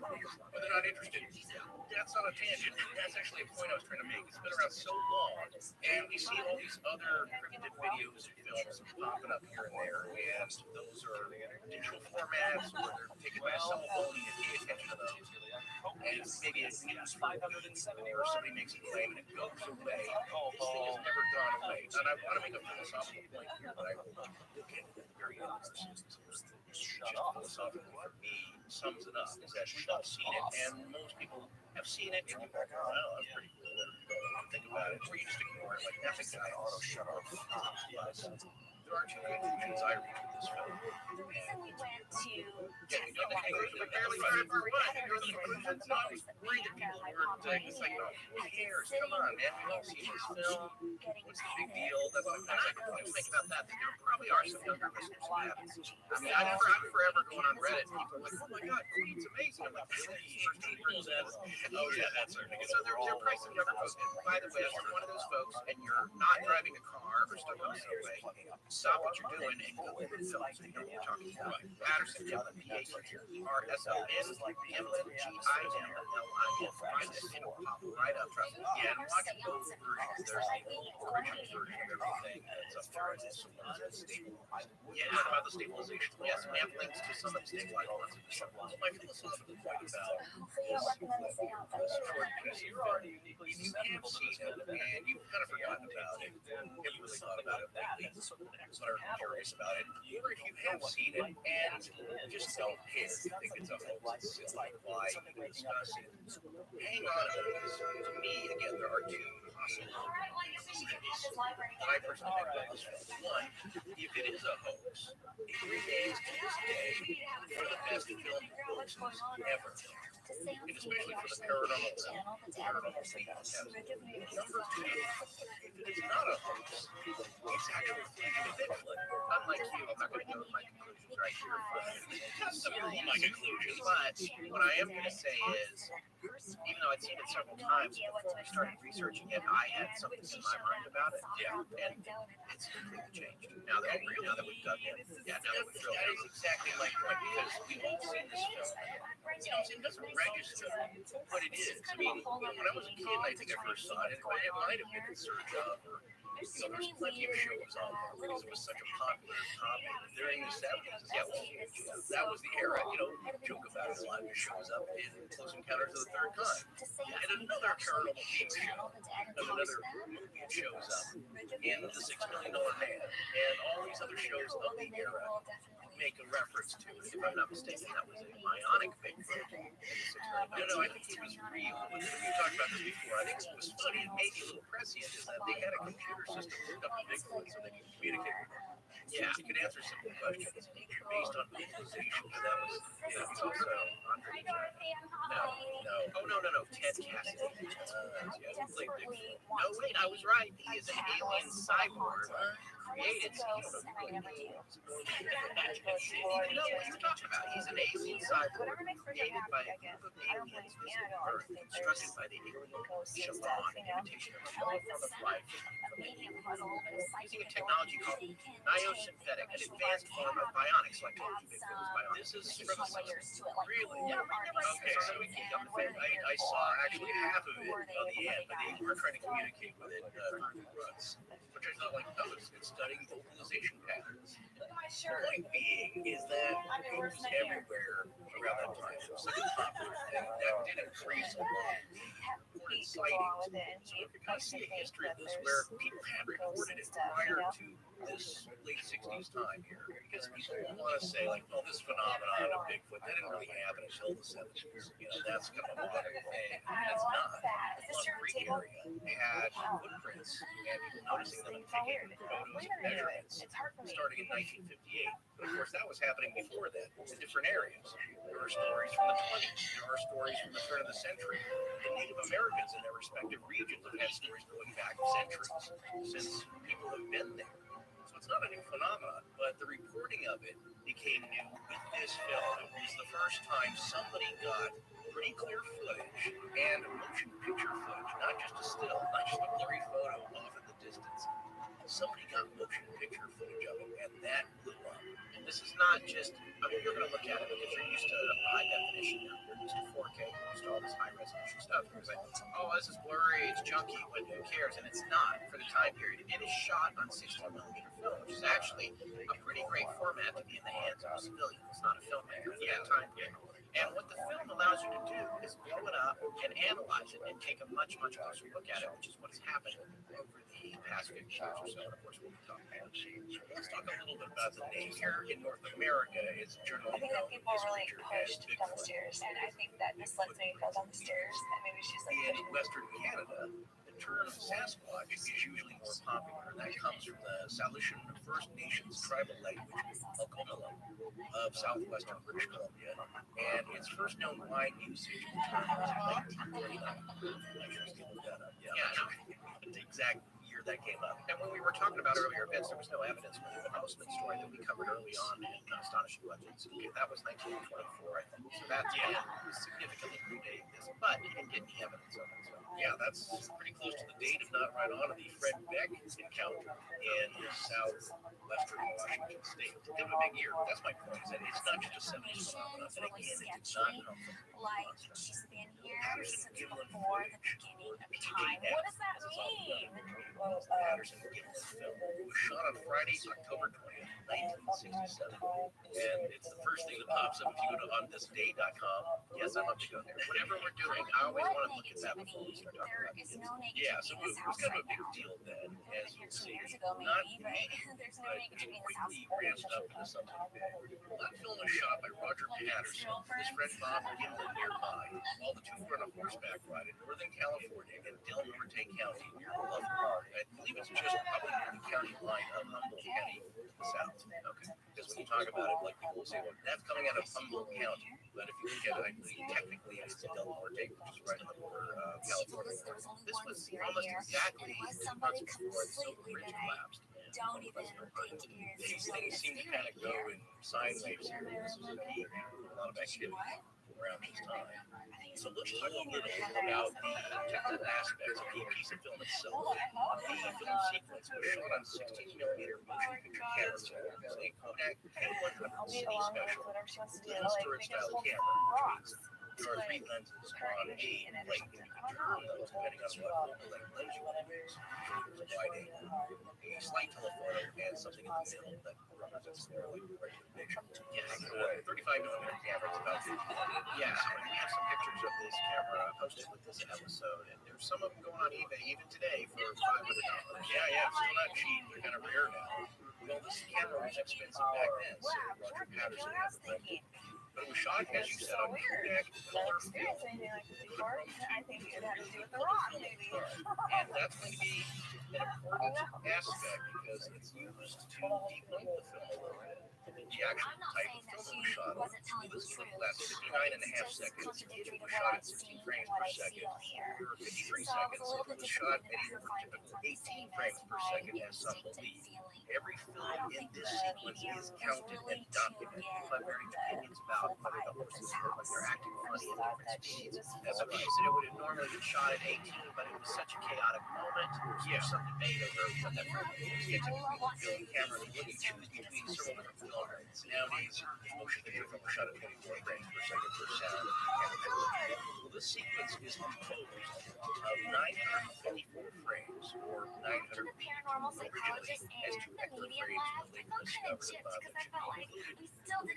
But they're not interested. That's not a tangent. That's actually a point I was trying to make. It's been around so long, and we see all these other cryptid videos and films popping up here and there, and those are digital formats, or they're taken by a cell phone, and you pay attention to those. And maybe it's news for a week, or somebody makes a claim and it goes away. This thing has never gone away. And I want to make a philosophical point here, but I will look at the very end. Just philosophical for me sums it up, is that we've all seen it, and most people have seen it, and you go, well, that's pretty cool. Don't think about it, or you just ignore it like nothing. Shut up. There are two conclusions I read from this film. The reason we went to We barely started part one. I was worried that people were it's like, oh, who cares? Come on, man. We've all seen this film. What's the big deal? That's what I think about that. There probably are some younger listeners who haven't. I mean, I'm forever going on Reddit. People are like, oh my God, Queen's amazing. I'm like, oh yeah, that's certainly good. So they're pricing younger folks. And by the way, if you're one of those folks and you're not driving a car or stuck on the subway, stop what you're doing and go over to films and know what we're talking about. Patterson, PATRSON, PMLGIMLLI. Find this and it'll pop right up. Trust me. Yeah, and watch both versions. There's the original version of everything that's up there. And also ones that stabilize. Yeah, talk about the stabilization. Yes, we have links to some of the stabilized ones. So my philosophical point about this short piece of film, if you have seen it and you've kind of forgotten about it, haven't really thought about it lately, but are curious about it, or if you have seen it and just don't care, you think it's a hoax, it's like why even discuss it, hang on a minute, because to me, again, there are two possible that I personally think about this film. One, if it is a hoax, it remains to this day one of the best film hoaxes ever. And especially for the paranormal themes. Number two, if it is not a hoax, it's actually fleeing Bigfoot. Unlike you, I'm not going to go with my conclusions right here, but some of my conclusions. But what I am going to say is, even though I'd seen it several times, before we started researching it, I had something in my mind about it. Yeah, and it's completely changed. Now that we've dug in, now that we've drilled in, it's exactly my point, because we've all seen this film. You know, it doesn't register what it is. I mean, when I was a kid, I think I first saw it, and it might have been Surge Up, or there's plenty of shows on there because it was such a popular topic during the 70s. Yeah, well, that was the era. Joke about it a lot. It shows up in Close Encounters of the Third Kind. And another paranormal game show, another movie shows up in The $6 Million Man, and all these other shows of the era make a reference to it. If I'm not mistaken, that was a bionic Bigfoot. No, I think it was real. We talked about this before. I think what was funny and maybe a little prescient is that they had a computer system hooked up to Bigfoot so they could communicate with him. Yeah, it could answer simple questions based on visualization. And that was, it's also Andre. No. Ted Cassidy. Yeah, he played Bigfoot. No, wait, I was right. He is an alien cyborg created. So you don't know what he is. You know what you're talking about. He's an alien cyborg created by a group of aliens visiting Earth, instructed by the alien Shaman, imitation of a form of life from the alien, using a technology called biosynthetic, an advanced form of bionics. So I told you Bigfoot was bionic. This is from the 60s. Really? Okay, so I saw actually half of it on the end, but they were trying to communicate with it through the runs, which I thought, it's studying vocalization patterns. The point being is that it was everywhere around that time. It was such a popular thing that did increase a lot of reported sightings. So we kind of see a history of this where people had reported it prior to this late 60s time here, because people want to say, this phenomenon of Bigfoot, that didn't really happen until the 70s. That's kind of a modern thing. That's not. Long Creek area had footprints, and people noticing them and taking photos and measurements starting in 1958. But of course, that was happening before then in different areas. There are stories from the 20s. There are stories from the turn of the century. The Native Americans in their respective regions have had stories going back centuries since people have been there. So it's not a new phenomenon, but the reporting of it became new with this film. It was the first time somebody got pretty clear footage and motion picture footage, not just a still, not just a blurry photo off in the distance. Somebody got motion picture footage of it, and that blew up. And this is not just, you're going to look at it because you're used to high definition, you're used to 4K, you're used to all this high resolution stuff. You're like, this is blurry, it's junky, but who cares? And it's not for the time period. It is shot on 16mm film, which is actually a pretty great format to be in the hands of a civilian. It's not a filmmaker for that time period. And what the film allows you to do is blow it up and analyze it and take a much, much closer look at it, which is what has happened over the past 50 years or so. And of course, we'll be talking about it. Let's talk a little bit about the name. Here in North America, it's generally known as Bigfoot. And I think that this lets me go down the stairs, and maybe she's like, in Western Canada, the term Sasquatch is usually more popular, and that comes from the Salishan First Nations tribal language, Algonquin, of southwestern British Columbia, and its first known wide usage of the term was in 1929. I just looked that up. Yeah, the exact year that came up. And when we were talking about earlier events, there was no evidence with the Houseman story that we covered early on in Astonishing Legends. That was 1924, I think. So that significantly predated this, but he didn't get any evidence of it. So that's pretty close to the date, if not right on, of the Fred Beck encounter in southwestern Washington state. They have a big year. That's my point, is that it's not just a 70s phenomenon. And again, it did not come from she's been here since before the beginning of time. What does that mean? Patterson Gillis film. It was shot on Friday, October 20th, 1967. And it's the first thing that pops up if you go to onthisday.com. Yes, I'm up to go there. Whatever we're doing, I always want to look at that before we start talking about it. So it was kind of a big deal then, as you'll see. Not there's no negativity in this house. quickly ramped up into something big. That film was shot by Roger Patterson, his friend Bob Gimlin nearby, while the two were on a horseback ride in Northern California in Del Norte County, near Loveland. I believe it's just probably near the county line of Humboldt County to the south. Okay. Because when you talk about it, like people will say, well, that's coming out of Humboldt County. But if you look at it, I believe technically it's Del Norte, which is right on the border of California. This was almost exactly 2 months before the Silver Bridge collapsed. These things seem to kind of go in sine waves here. This was a lot of activity around this time. So let's talk a little bit about the technical aspects of the piece of film itself. The film sequence was shot on 16mm motion picture cameras, a Kodak K100 Cine Special, the Easter style camera, which means There are 3 lenses on a plate, depending on what lens you want to use. There's a wide angle, a slight telephoto, and something in the middle that represents more like regular picture. Yes, so a 35mm camera is about 50. Yeah, we have some pictures of this camera posted with this episode, and there's some of them going on eBay even today for $500. Yeah, so not cheap. They're kind of rare now. Well, this camera was expensive back then, so Roger Patterson had to rent it. But it was shot, as you said, on Kodak color film. I think it had to do with the rock, maybe. And that's going to be an important aspect because it's used to deeply the film a little bit. The actual type of film was shot on. This clip lasts 59.5 seconds. It was shot at 16 frames per second. There were 53 seconds. It was shot at anywhere from typical 18 frames per second, as some believe. Every film in this sequence is counted and documented. People have varying opinions about whether the horses look like they're acting funny at different speeds. As a piece that it would have normally been shot at 18, but it was such a chaotic moment. There's some debate over what that frame is. You typically film camera and when you choose between several different film rates. Nowadays, motion picture film is shot at 24 frames per second for sound and video. Well, this sequence is composed of 954 frames, or 900 originally, as 2 extra frames were later discovered that should be included.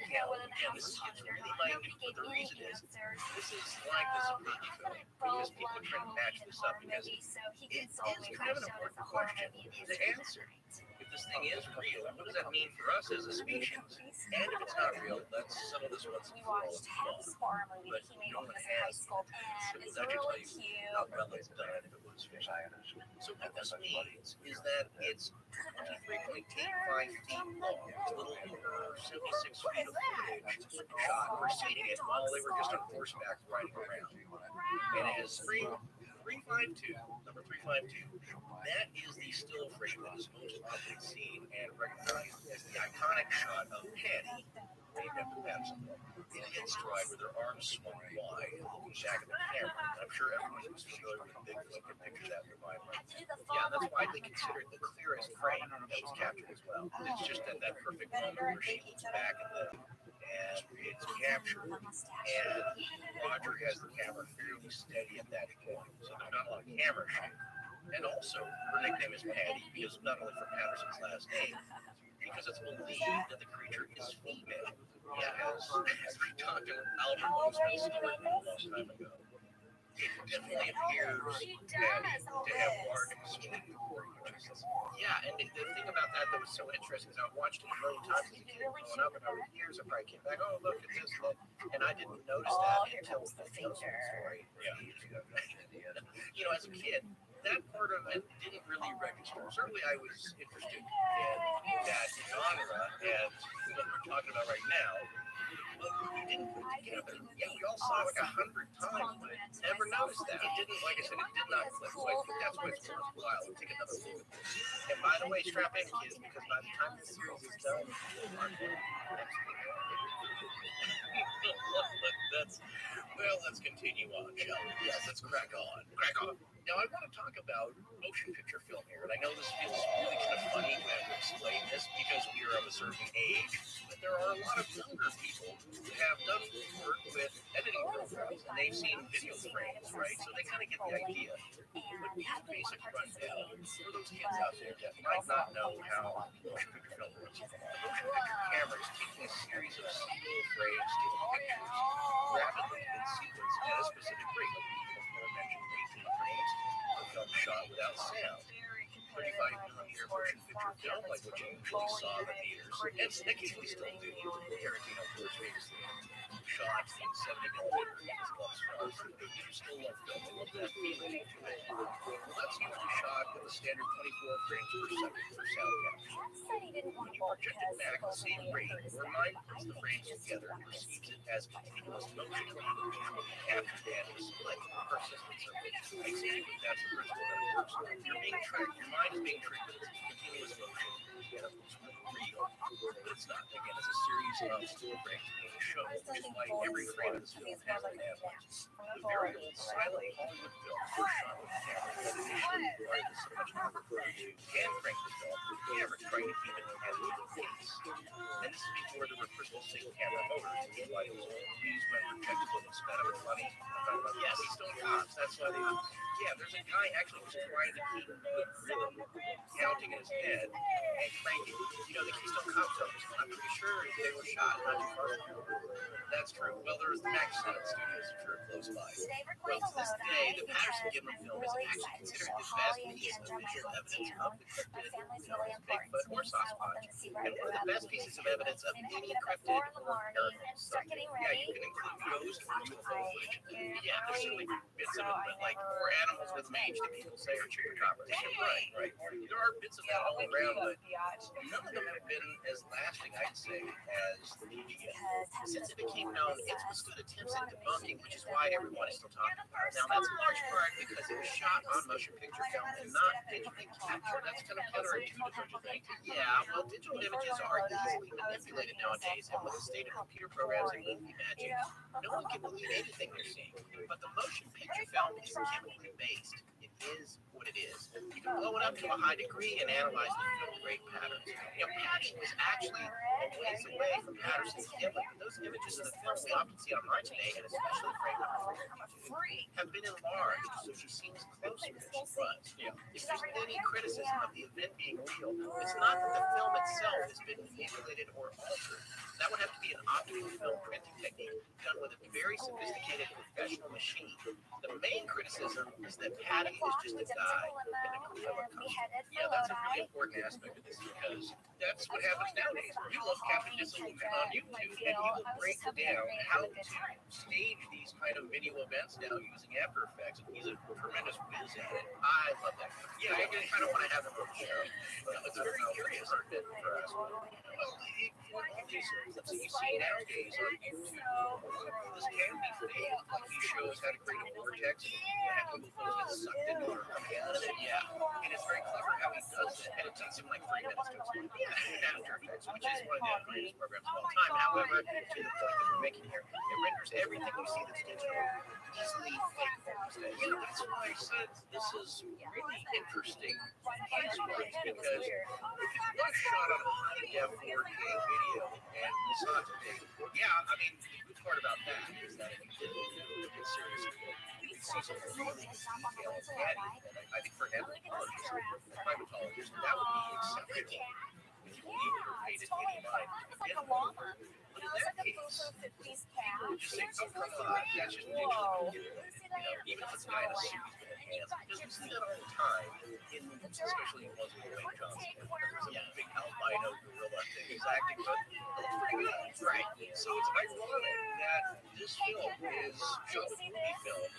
Yeah, this is really like, but the reason is, this is like the Supreme film, because people are trying to match this up, because it is kind of an important question to answer. If this thing is real, what does that mean for us as a species? And if it's not real, let's settle this once and for all in fun. But no one has simple that should tell you how well it's done if it was fish. So what this means is that it's 23.85 feet long, a little over 76 feet of footage shot preceding it while they were just on horseback riding around. And it has 352, number 352. That is the still frame that is most often seen and recognized as the iconic shot of Patty, named after Patterson, in a stride with her arms swung wide, looking back at the camera. And I'm sure everyone who's familiar with Bigfoot can picture that in their mind. Yeah, that's widely considered the clearest frame that was captured as well. It's just at that perfect moment where she looks back at them and it's captured. And Roger has the camera fairly steady at that point, so there's not a lot of camera shake. And also, her nickname is Patty because not only from Patterson's last name, because it's believed that the creature is female. Yeah, as we talked to Albert Bozeman's story a long time ago. It definitely appears to have large extreme organs. Yeah, and the thing about that was so interesting is I watched it a million times as a kid growing up, and over the years I probably came back, oh, look at this, and I didn't notice that until the story. Yeah. You know, as a kid, that part of it didn't really register. Certainly I was interested in that genre and what we're talking about right now, but we didn't put it together. Yeah, we all saw it like 100 times, but never noticed that. It didn't, like I said, it did not click. So I think that's why it's worthwhile to take another look at this. And by the way, strap in, kids, because by the time this series is done, let's continue on, shall we? Yes, let's crack on. Now, I want to talk about motion picture film here, and I know this feels really kind of funny to have to explain this because we are of a certain age, but there are a lot of younger people who have done work with editing programs, and they've seen video frames, right? So they kind of get the idea. But these basic rundown for those kids out there that might not know how motion picture film works. A motion picture camera is taking a series of single frame still pictures rapidly in sequence at a specific rate. Before mentioned 18 frames of film shot without sound. 35mm motion picture film, like what you usually saw in the theaters, and occasionally still do. Tarantino, of course, famously shot in 70mm in his gloves front. You still love film. I love that feeling to it. Well, that's usually shot with a standard 24 frames per second for sound capture. When you project it back at the same rate, your mind puts the frames together and perceives it as continuous motion, visually captured and displayed. Persistence of it. Exactly, that's the principle that it works on. You're being tricked. Your mind is being tricked with its continuous motion. And it looks real, but it's not. Again, it's a series of still frames being shown, which is why every frame of this film has an animation. The very old silent Hollywood films were shot with camera that initially required so much more footage and crank the film with the camera trying to keep it at an even pace. And this is before there were crystal sync camera motors, which is why it was used when projected with that was funny. Yeah, Keystone Cops. That's what they. Yeah, there's a guy actually who's trying to keep the rhythm counting in his head and cranking. You know, the Keystone Cops films, I'm pretty sure they were shot not too far from here. That's true. Well, there's the Max Studios, which are close by. Well, to this day, the Patterson Gimlin film is actually considered the best piece of visual evidence of the cryptid, Bigfoot or Sasquatch, and one of the best pieces of evidence of any cryptid or paranormal stuff. Yeah, you can include ghost or UFO footage. Yeah, there's certainly bits of it, but like poor animals with mange that people say are chupacabras. Right. There are bits of that all around, but none of them have been as lasting, I'd say, as the media. Since it became known, it's withstood attempts at debunking, which is why everyone is still talking about it. Now, that's in large part because it was shot on motion picture film and not digitally captured. That's kind of counterintuitive, don't you think? Yeah, well, digital images are easily manipulated nowadays, and with the state of computer programs and movie magic, no one can believe anything they're seeing. But the motion picture film is chemically based. It is what it is. You can blow it up to a high degree and analyze the film great patterns. You know, Patterson was actually a ways away from Patterson's Gimlin. Those images of the film we often see online today, and especially framed on have been enlarged so she seems closer than she was. Yeah. If there's any criticism of the event being real, it's not that the film itself has been manipulated or altered. That would have to be an optical film printing technique done with a very sophisticated professional machine. The main criticism is that Patty is just a guy in a gorilla costume. Yeah, that's a really important aspect of this because that's what happens nowadays. You look Captain Disillusion on YouTube and he will break down how to stage these kind of video events now using After Effects, and he's a tremendous whiz at it. I love that. Yeah, I kind of want to have him on the show. But it's very curious for us. Well, all these clips that you see nowadays are this can be fake. Like he shows how to create a vortex and UFOs get sucked into or come out of it. Yeah, and it's very clever how he does it, and it takes him like 3 minutes to explain. Yeah, After Effects, which is one of the greatest programs of all time. However, to the point that we're making here, it renders everything we see that's digital easily fake. You know, that's why I said this is really interesting piecework because if you watch shot on a high-def 4K video and we saw it today, yeah, I mean, the good part about that is that if you did get serious, you can see some really detailed adding. I think for an anthropologist, a primatologist, that would be exceptional. If you even paid it any mind. But in that case, people would just say, oh, come on, that's just digital. Even if it's a guy in a suit with a hands. Because we see that all the time, especially in ones with Wayne Johnson. There's a big albino gorilla thing he's acting with. It looks pretty good, right? So it's ironic that this film is shot with movie film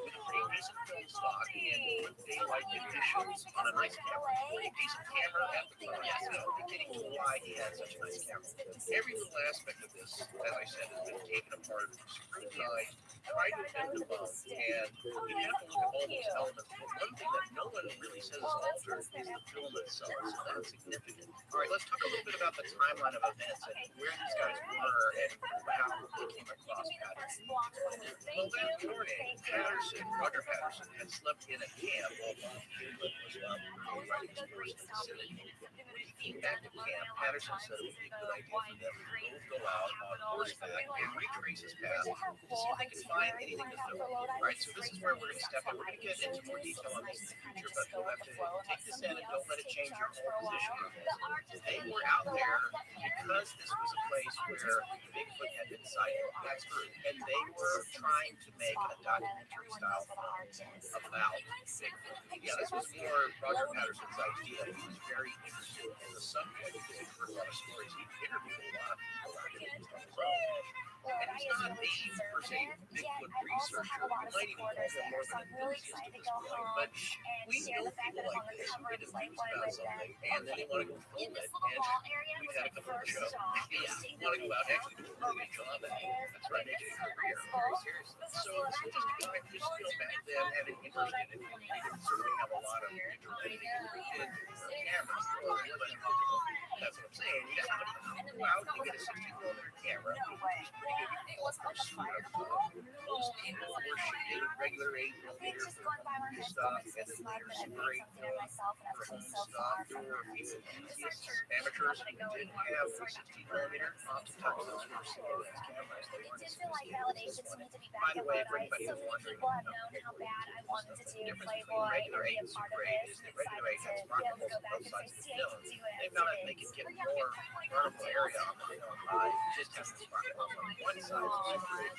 with a pretty decent film stock and with daylight conditions on a nice camera. Pretty decent camera at the time. Yes, getting to why he had such a nice camera. Every little aspect of this, as I said, has been taken apart, scrutinized, tried to bend the bone, and you have to look at all those elements. But one thing that no one really says is altered is the film itself, so that's significant. All right, let's talk a little bit about the timeline of events and where these guys were and how they came across Patterson. Well, that morning, Roger Patterson, had slept in a camp while Bob Gimlin was riding his horse in the vicinity. When he came back to camp, Patterson said it would be a good idea for them to both go out on horseback and retrace his path to see if they could find anything to film. All right, so this is where we're going to step in. We're going to get into more detail on this in the future, but you'll have to take this in and don't let it change your whole position on this. They were out there because this was a place where Bigfoot had been sighted. That's true. And they were trying to make a documentary style film about Bigfoot. Yeah, this was more Roger Patterson's idea. He was very interested in the subject because he'd heard a lot of stories. He interviewed a lot of people about it just on his own. And he's not the, per se, Bigfoot researcher. You might even call him more of an enthusiast at this point. But we know people like this who get enthused about something and then they want to go film it. And we've had a couple of shows. Yeah, want to go out and actually do a really good job at it. That's right, AJ. Very serious. So this is just a guy who just feel back then had an interest in it. He didn't certainly have a lot of digital editing or did cameras. That's what I'm saying. You got to go out and you get a 60mm camera. It's pretty good. Most people were shooting regular 8mm stuff, and then later Super 8 film for home stuff. There were a few enthusiasts, amateurs who didn't have 16mm. Oftentimes those were single lens cameras. They weren't as sophisticated. validation to me to be By back the in way, Lodi. for anybody So who's many wondering, people have known how bad I wanted to do difference between Playboy and regular be a eggs part and of grade this. is that I'm regular excited egg to has be able to go sparkles back on and both say, sides of the see, I can film. do it. They've now make it get more vertical area on the film by just having sparkles on one side of the screen.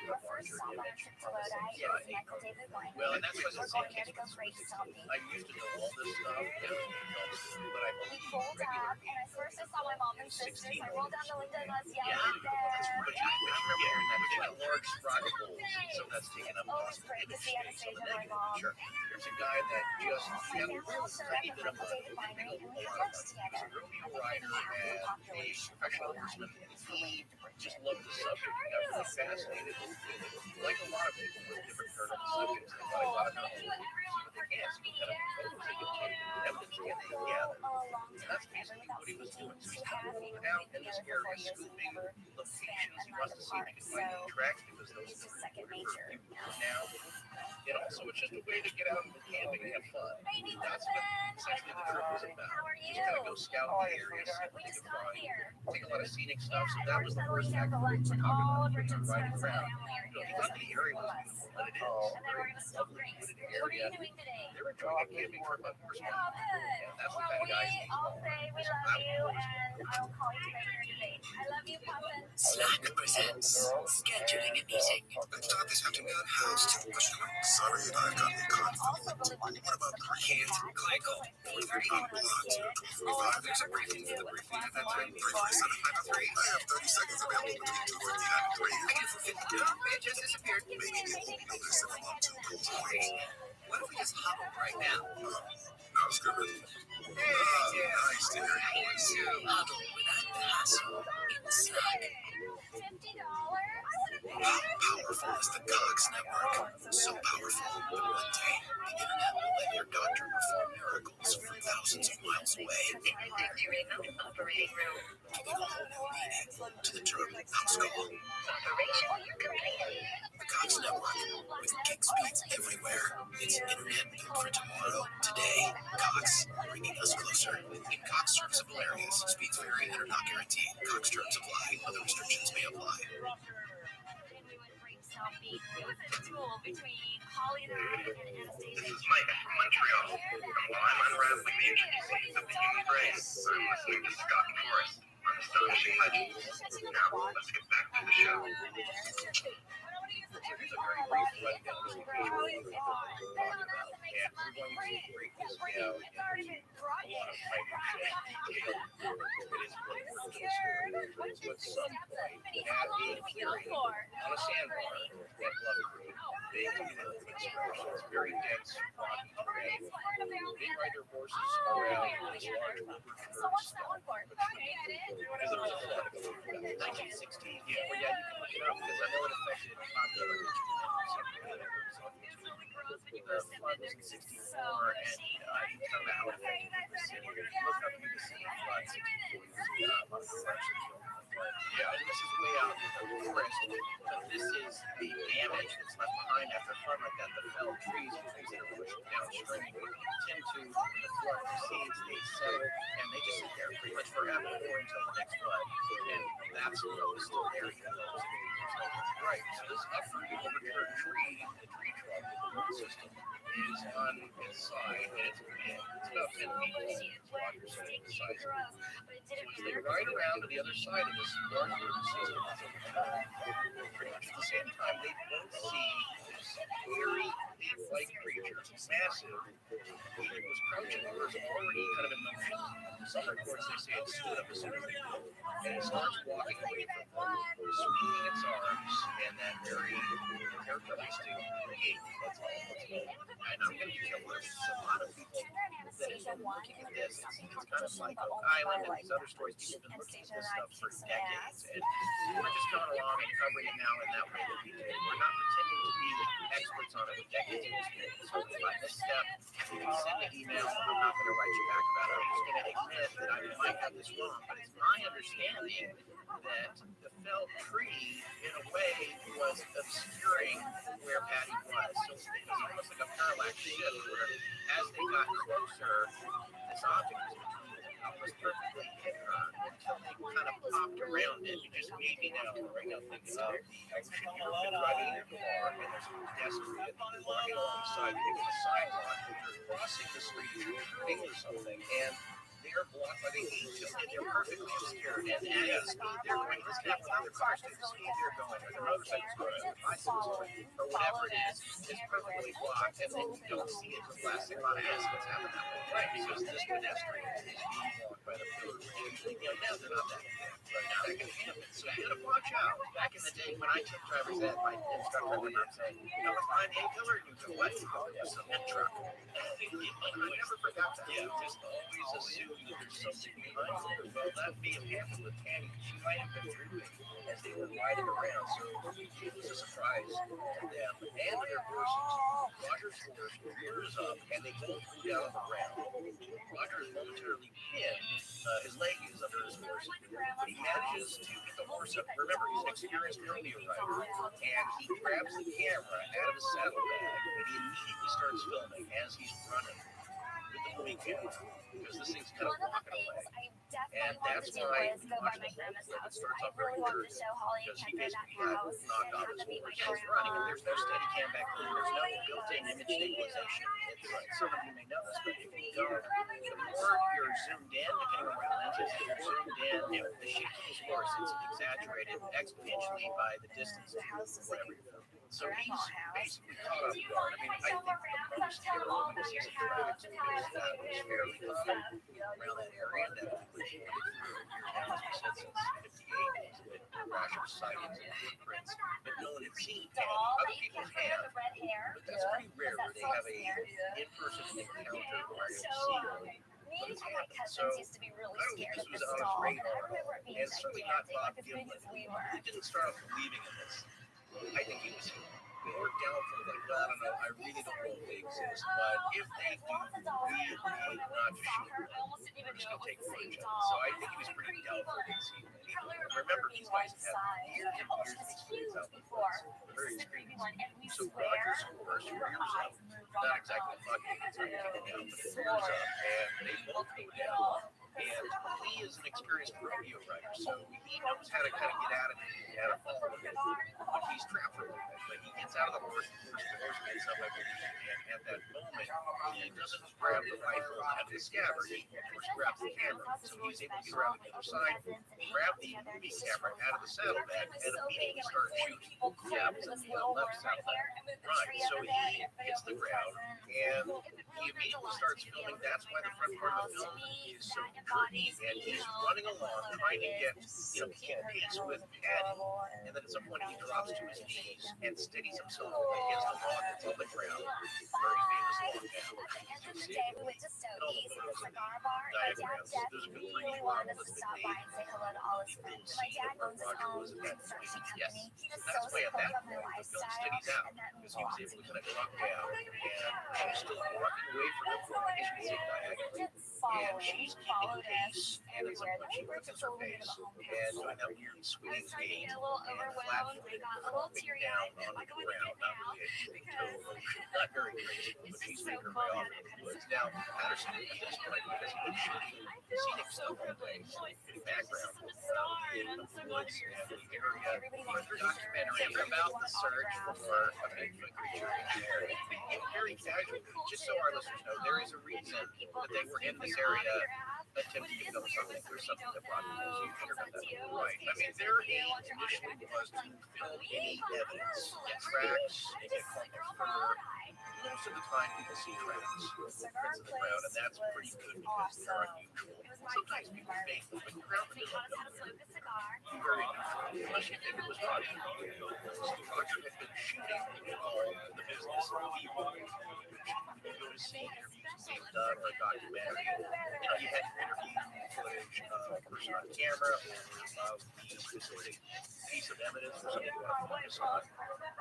Our first stop on our trip to Lodi is Michael David Winery. Well, and that's why We're the same going there case to go with great Super 16. selfie. I used to know all this stuff down in film school, but I We believe pulled regular up, and at first I saw my mom and sisters. I rolled down the window and I was yeah, yelling at them. but I remember hearing that they got large sprocket holes, so that's taken up Always lots of great to image see space on Anastasia the and my negative. mom. Sure. There's a guy that just My family also up at Michael David Winery, and we had lunch together. was a rodeo I think rider maybe half the and a population of professional Lodi horseman. is He related to Bridget. just loved the subject. He got really fascinated. Like a lot of people with different paranormal subjects, they want to know what they can. So what kind of photos they can take, evidence can they gather. A long And that's time, ever basically without what he was doing. So speaking. he's She had going maybe out we've in been this together for 4 area, years and we scooping never locations. spent He a wants night to see if apart. he can find any So tracks because those it's are just second the nature. now. And also, it's just a way to get out and go camping and have fun. Baby That's what essentially the trip was about. How are you? Just kind of go scout the area, see We what just you got find. here. Take a lot of scenic stuff. So Yeah, that we're was the settling first down for activity lunch, we're and talking all about. of Bridget's Riding friends and around. family are here. He thought the area was beautiful, and it is. And then we're gonna smoke drinks. What are you doing today? They're enjoying a camping trip on horseback. Oh, good. And that's the Well, kind of guys we all say we love you, and I'll call you later in the day. I love you, Puffin. Slack presents scheduling a meeting. Let's start this afternoon. Hands to question. Sorry, I've got a conflict. What about Can't click on 4:30. I'm blocked. 2:45. There's a briefing for the briefing at that time. 3:47. I'm at 3. I have 30 seconds available between 2:50 and 3. Here for 50. It just disappeared. Maybe they won't notice if I'm on 2 goals away. What if we just huddle right now? Not as good. Nice to hear your voice. Huddle without the hassle in Slack. How powerful is the Cox network? So powerful, one day, the internet will let your doctor perform miracles from thousands of miles away. Victory in the operating room. Giving a whole new meaning to the term house call. Operation complete. The Cox network, with gig speeds everywhere. It's internet built for tomorrow. Today, Cox, bringing us closer. In Cox serviceable areas, speeds vary and are not guaranteed. Cox terms apply. Other restrictions may apply. Selfie. It was a duel between Holly and Anastasia. This is Mike from Montreal, and while I'm unraveling the intricacies of the human race, I'm listening to Scott Morris on Astonishing Legends. Now, let's get back to the show. Here's a very brief rundown of the cable we're talking about, and we're going to break this down into a lot of minute detail. It is important to but some point at a clearing on a sandbar at Bluff Creek, they can do excursions, very dense, rocky terrain. They ride their horses around this large woodward curve spot, which is a result of 1916. Yeah, well, yeah, you can look it up because I know it affected popular floods in 64, and you come out and the city. Look up the city floods in 64. Yeah, and this is way out in the forest, but this is the damage that's left behind after a flood like that. The felled trees and things that are pushed downstream tend to, when the flood recedes, they settle, and they just sit there pretty much forever or until the next flood. And that's what was still there. Right, so this upper overturned tree, the tree trunk, the root system, is on its side, and it's big. It's about 10 feet long. It's water, so it's the size of it. So as they ride around to the other side of this large root system, pretty much at the same time, they both see this very ape-like creature, massive. He was crouching, he was already kind of in motion. Some reports, they say it stood up as soon as they moved, and it starts walking away from them, swinging its arms, and that very characteristic gait. That's all it's called. And I'm going to use that word. So a lot of people that have been looking at this, it's kind of like Oak Island and these other stories, people have been looking at this stuff for decades, and we're just coming along and covering it now in that way that we do. We're not pretending to be experts on it with decades of experience. So by this step, you can send an email. I'm not going to write you back about it. I'm just going to admit that I might have this wrong, but it's my understanding that the felled tree, in a way, was obscuring where Patty was. So it was almost like a parallax shift where as they got closer, this object was between them. almost perfectly hit her until they kind of popped around it. You just made me now right now thinking of the ocean. You've been driving in your car and there's a pedestrian walking alongside you on the sidewalk, or you're crossing the street, you're shooting or something, and they're blocked by the angel and they're perfectly obscured. And at the speed they're going, this happens with other cars too, the speed they're going, or the motorcycles going, or the bicycles going, or whatever it is perfectly blocked, and then you don't see it. The plastic lot of accidents happen that way. Right, because this pedestrian is being blocked by the pillar, which usually, now they're not that bad, but that can happen. So you gotta watch out. Back in the day when I took driver's ed, my instructor would not say, find a pillar, you go, what? You go, there's a big truck. I never forgot that. Yeah, just always assume that there's something behind it. Well, that may have happened with Tammy. She might have been dripping as they were riding around, so it was a surprise to them and their horses. Roger's horse rears up, and they both go down on the ground. Roger is momentarily pinned. His leg is under his horse, but he manages to get the horse up. Remember, he's an experienced rodeo rider, and he grabs the camera out of his saddlebag, and he immediately starts filming as he's running with the moving camera, because this thing's kind of walking away. And that's why you watch the whole clip, it starts off very weird, because he basically got knocked off his horse. He's running, and there's no steady cam back then. There's no built-in image stabilization. Some of you may know this, but if you don't, the more you're zoomed in, depending on where the lens is, if you're zoomed in, the shape of his horse is exaggerated exponentially by the distance to whatever you're filming. So he's basically caught off guard. I mean, I think the most terrible this is that was fairly common around that area, that people should get through. As we said, since 58, there's been a rash of sightings and footprints, but no one had seen Tammy. Other people have, but that's pretty rare where they have a in-person encounter where you see them. But it's happened. So I don't think this was on his radar, and certainly not Bob Gimlin. He didn't start off believing in this. I think he was more doubtful, like, well, I don't know, I really don't know if they exist, but if they do, we need not to shoot them. We're just going to take footage of it. So I think he was pretty doubtful that he'd seen anything. Remember, these guys have years and years of experience out in the woods. Very experienced. So Roger's horse rears up, not exactly bucking, it's not kicking down, but it rears up, and they both go down. And he is an experienced rodeo rider, so he knows how to kind of get out of it, how to follow it. But he's trapped for a little bit. But he gets out of the horse, the horse gets up, I believe, and at that moment, he doesn't grab the rifle out of the scabbard, he first grabs the camera. So he's able to get around the other side, grab the movie camera out of the saddlebag, and immediately start shooting. Yeah, it was in the left saddlebag. Right, so he hits the ground, and he immediately starts filming. That's why the front part of the film is so dirty, and he's running along, trying to get, keep pace with Patty, and then at some point he drops to his knees and steadies himself against the log that's on the ground. Very famous log now. And all the photos and diagrams. There's a good 3D model that's been made. You can see where Roger was at that point. Yes. That's why at that point the film steadies out, because he was able to kind of drop down, and she's still walking away from him, as you can see diagonally, and she's keeping pace, and at some point she quickens her pace, and doing that weird swinging gait, and flat-footed, looking down on the ground, not really a toe motion, not very graceful, but she's making her way off into the woods. Now, Patterson at this point, because he was shooting scenic stuff all day, in the background, in the woods and the area, a documentary about the search for a Bigfoot creature in the area. Very casual, just so our listeners know, there is a reason that they were in this area attempting to film something. There's something that brought them to you about that. Right. I mean, their aim initially was to film any evidence, tracks, maybe a clump of fur. Most of the time, people see tracks, footprints in the ground, and that's pretty good because they're unusual. Sometimes people think that the ground in the middle of nowhere is very unusual, unless you think it was Roger. Roger had been shooting the business of people. You go to see interviews being done or a documentary. You had interview footage of a person on camera or of the specific piece of evidence or something you want to focus on,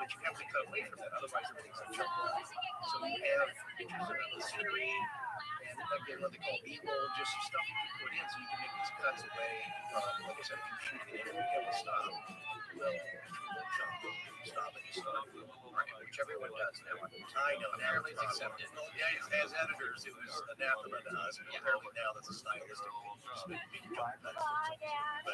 but you have to cut away from that, otherwise everything's a jump line. So you have pictures of the scenery, and again, what they call B-roll, just stuff you can put in so you can make these cuts away from, like I said, if you're shooting an interview, you have to stop. Well, you will jump. You stop and you start. Whichever one does now. I know now it's accepted. Well, yeah, as editors, it was anathema to us. But apparently now that's a stylistic big jump. But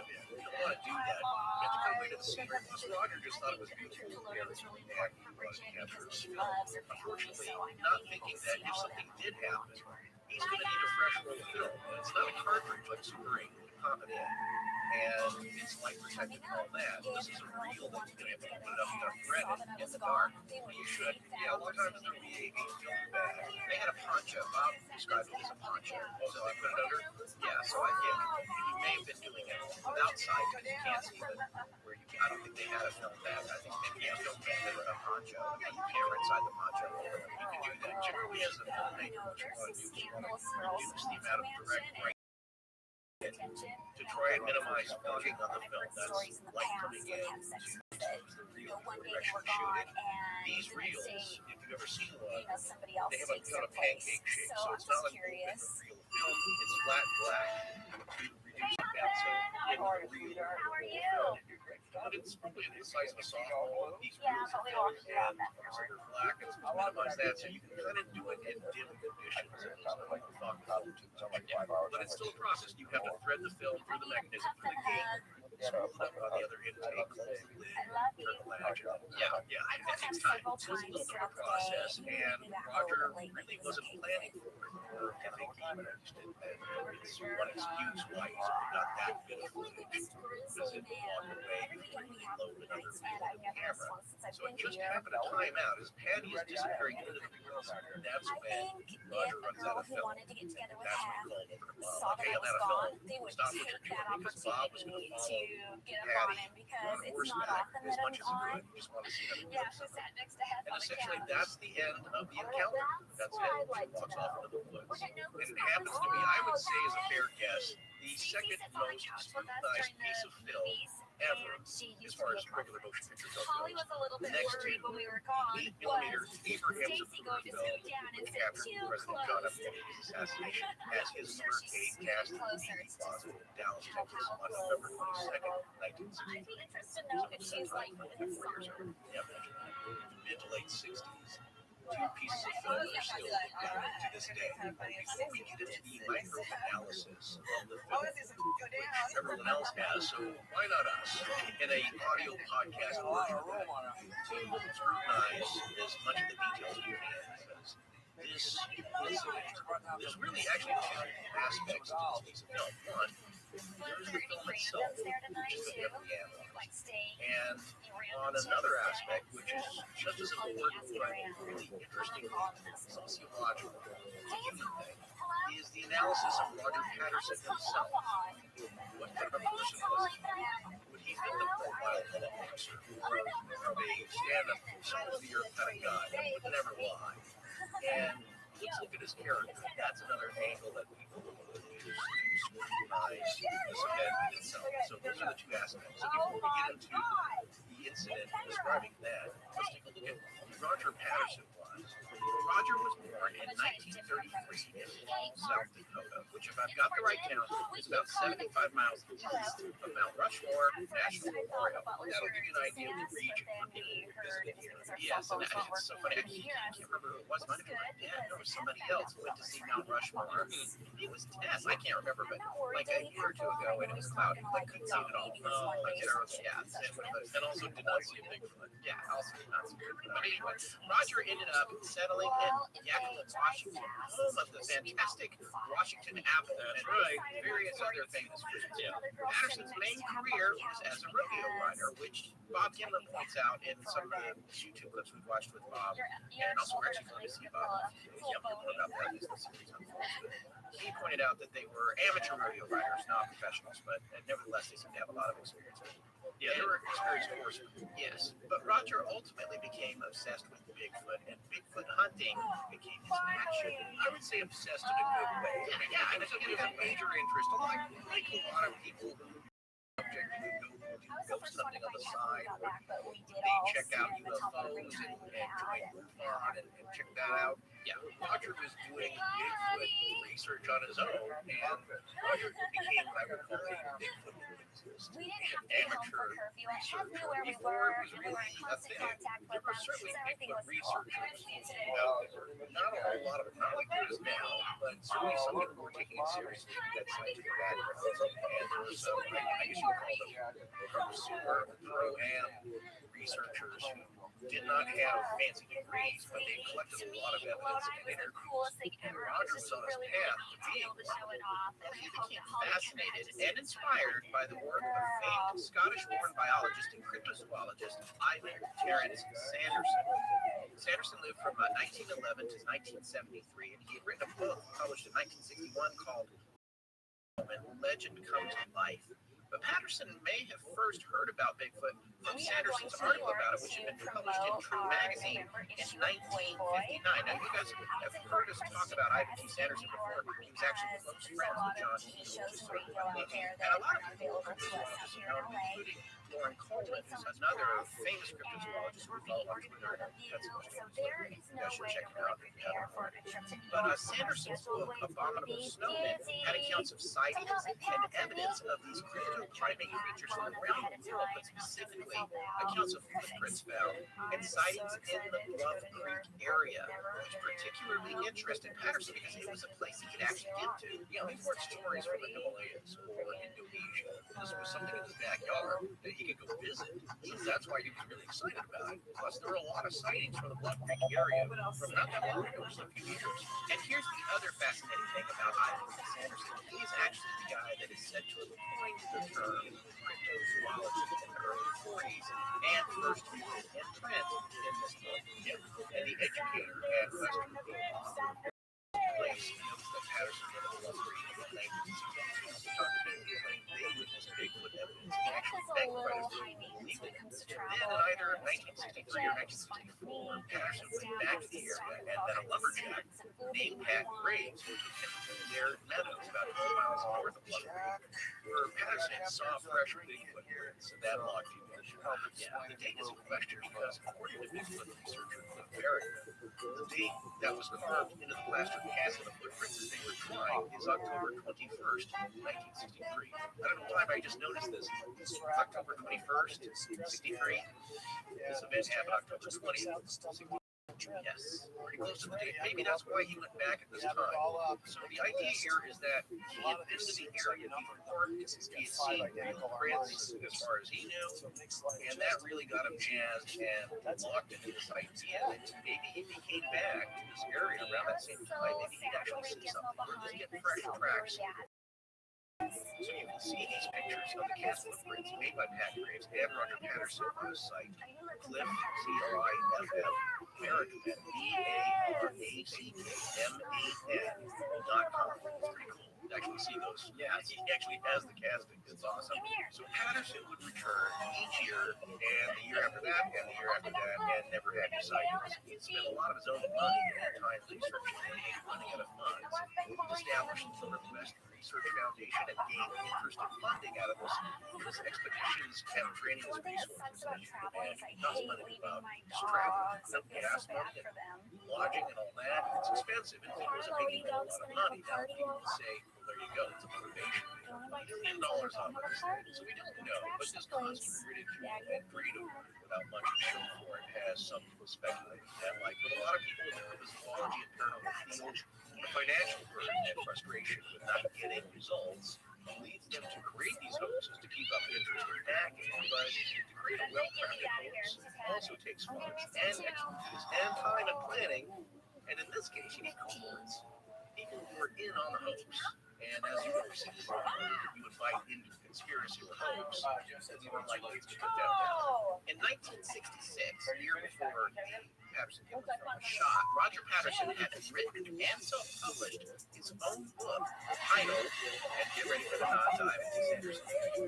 you don't want to do that. You have to come away to the scene. Plus, Roger just thought it was beautiful. Yeah, it's really acting captures film. Unfortunately, not thinking that if something did happen, he's going to need a fresh roll of film. And it's not a cartridge like Super 8. You pop it in. And it's light protected and all that. This is a reel that you're going to have to put it up. You got to thread it in the dark. Well, you should. Yeah, a lot of times there'll be a film bag. They had a poncho. Bob described it as a poncho. So I put it under. Yeah, so I did. You may have been doing it outside because you can't see it. Where you, I don't think they had a film bag. I think maybe a film bag with a poncho. And the camera inside the poncho. You can do that. Generally, as a filmmaker, what you want to do is you want to reduce the amount of direct rain to try and minimize fogging on the film. That's light coming in to the reel direction shooting. These reels, if you've ever seen one, they have a kind of pancake shape, so it's not like a reel of film. It's flat black to reduce the bouncing in the reel. How are you? But it's probably the size of a softball. These reels are and they're black. It's to minimize that, so you can kind of do it in dim conditions. But it's still a process. You have to thread the film through the mechanism, through the gate, screw it up on the other intake, close the lid, turn the latch. Yeah, it takes time. It's a little bit of a process, and Roger really wasn't planning for it. I think he managed it, and it's one excuse why he's only got that bit of footage, because it along the way he load another reel on the camera. So it just happened to time out. As Patty is disappearing into the reels, that's when Roger runs out of film. That's when he called over to Bob. Hey, I'm out of film. Stop what you're doing, because Bob was going to follow Patty on horseback as much as he could. He just wanted to see how he works. And essentially, that's the end of the encounter. That's it. She walks off into the woods. And it happens to be, I would say as a fair guess, the second most scrutinized piece of film ever, as far as regular motion picture film goes. Next to 8mm Abrahams of film which captured President John F. Kennedy's assassination as his motorcade cast in the TV closet in Dallas, Texas on November 22nd, 1960. Mid to late 60s. Two pieces of film are still relevant to this day. Before we get into the micro analysis of the film, everyone else has, so why not us? In a audio podcast version of that, to scrutinize as much of the details as we can, because this incident, there's really actually two aspects to this piece of film. One, there's the film itself, which is the heavily analyzed. And on another aspect, which is just as important but really interesting sociological human thing, is the analysis of Roger Patterson himself. What kind of a person was he? Would he fit the profile of a boxer or of a stand-up, solve-the-earth kind of guy that would never lie? And let's look at his character. That's another angle that people will use to scrutinize this event in itself. So those are the two aspects. So before we get into the incident describing that, let's take a look at who Roger Patterson was. Roger was born in 1933 in South Dakota, which, if I've got the right count, is about 75 miles east of Mount Rushmore National Memorial. That'll give you an idea of the region for people who visited here. Yes, and it's so funny. I can't remember who it was. Might have been my dad or somebody else who went to see Mount Rushmore. It was Tess. I can't remember, but like a year or two ago, and it was cloudy. I couldn't see it at all. And also did not see a Bigfoot. Yeah, also did not see a Bigfoot. But anyway, Roger ended up settling in Yakima, Washington, home of the fantastic Washington Apple and various other famous foods. Patterson's main career was as a rodeo rider, which Bob Gimler points out in some of the YouTube clips we've watched with Bob, and also we're actually going to see Bob more about that as the series unfolds. He pointed out that they were amateur rodeo riders, not professionals, but nevertheless they seem to have a lot of experience. Yeah, they were experienced horsemen. Yes, but Roger ultimately became obsessed with Bigfoot, and Bigfoot hunting became his passion. I would say obsessed in a good way. Yeah, and it was a major interest. Like a lot of people who subject to go do something on the side, or they check out UFOs and join MUFON and check that out. Yeah, Roger was doing Bigfoot research on his own, and Roger became what I would call a Bigfoot enthusiast. We didn't have to be home for curfew. I had knew where we were, and we were in constant contact with them, so everything was cool. Well, not a whole lot of them, not like there is now, but certainly some people were taking it seriously. That scientific background, and there was I used to call them super pro-am researchers who did not have fancy degrees, but they collected a lot of evidence and interviews. Coolest thing ever. Roger was on his path to being To show it off. he became fascinated and inspired by the work of famed Scottish-born biologist and cryptozoologist Ivan Terence Sanderson. Sanderson lived from 1911 to 1973, and he had written a book published in 1961 called Legend Come to Life. But Patterson may have first heard about Bigfoot from Sanderson's article about it, which had been published in True magazine in 1959. Now, you guys have heard us talk about Ivan T. Sanderson before. He was actually close friends with John Keel, which is sort of and a lot of people know, including Lauren Coleman, who's another famous cryptozoologist who follow on Twitter. That's a question. You guys should check him out if you haven't already. But Sanderson's book, Abominable Snowmen, had accounts of sightings and evidence of these crypto-primate creatures from around the world, but specifically accounts of footprints found and sightings in the Bluff Creek area, which particularly interested Patterson because it was a place he could actually get to. You know, these weren't stories from the Himalayas or Indonesia. This was something in his backyard that he could go visit. So that's why he was really excited about it. Plus, there were a lot of sightings from the Bluff Creek area from not that long ago, just a few years. And here's the other fascinating thing about Ivan Sanderson. He is actually the guy that is said to have coined the term cryptozoology in the early 40s and first used it in print in this book. And the educator at Western place notes that Patterson went to the Bluff Creek in 1962 they witnessed Bigfoot evidence. He actually begged writers to believe it. Then in either 1963 or 1964, Patterson went back to the area and met a lumberjack named Pat Graves, who took him to their meadows about 12 miles north of Bluff Creek, where Patterson saw fresh Bigfoot prints that logged him. Yeah, the date is in question because, according to Bigfoot researcher Cliff Barrett, the date that was carved into the plaster cast of the footprints that they were trying is October 21st, 1963. I don't know why, but I just noticed this. October 21st, 63. This event happened October 20th. Yes, pretty close to the date. Maybe that's why he went back at this time. So the idea here is that he had been to the area before. He had seen real prints as far as he knew, and that really got him jazzed and locked into this idea that maybe if he came back to this area around that same time, maybe he'd actually see something or just get fresh tracks. So you can see these pictures of the cast footprints made by Pat Graves and Roger Patterson on his site, Cliff, C-L-I-F-F, Barrack, BARACKMAN.com. It's pretty cool to actually see those. Yeah, he actually has the casting. It's awesome. So Patterson would return each year, and the year after that, and the year after that, and never had any sightings. He'd spent a lot of his own money and time researching and running out of funds. He established the Northwest Research Foundation and gained interest in funding out of this expeditions kept draining his resources and not spending about travel, gas money, and lodging and all that. It's expensive, and he wasn't making a lot of money. Now people say, well, there you go, it's a motivation. $1 million on this thing. So we don't know, but this constant ridicule and greed over it without much to show for it has some people speculating that, like with a lot of people in the cryptozoology and paranormal field, the financial burden and frustration with not getting results leads them to create these hoaxes to keep up interest in hacking. But to create a well-crafted hoax also takes funds and expertise and time and planning. And in this case, you need cohorts, people who are in on the hoax. And as you would see, you would bite into the conspiracy or hoax, and you were likely to put that down. In 1966, a year before Patterson was shot, Roger Patterson had written and self-published his own book titled, and get ready for the non-dive into Sanderson, Do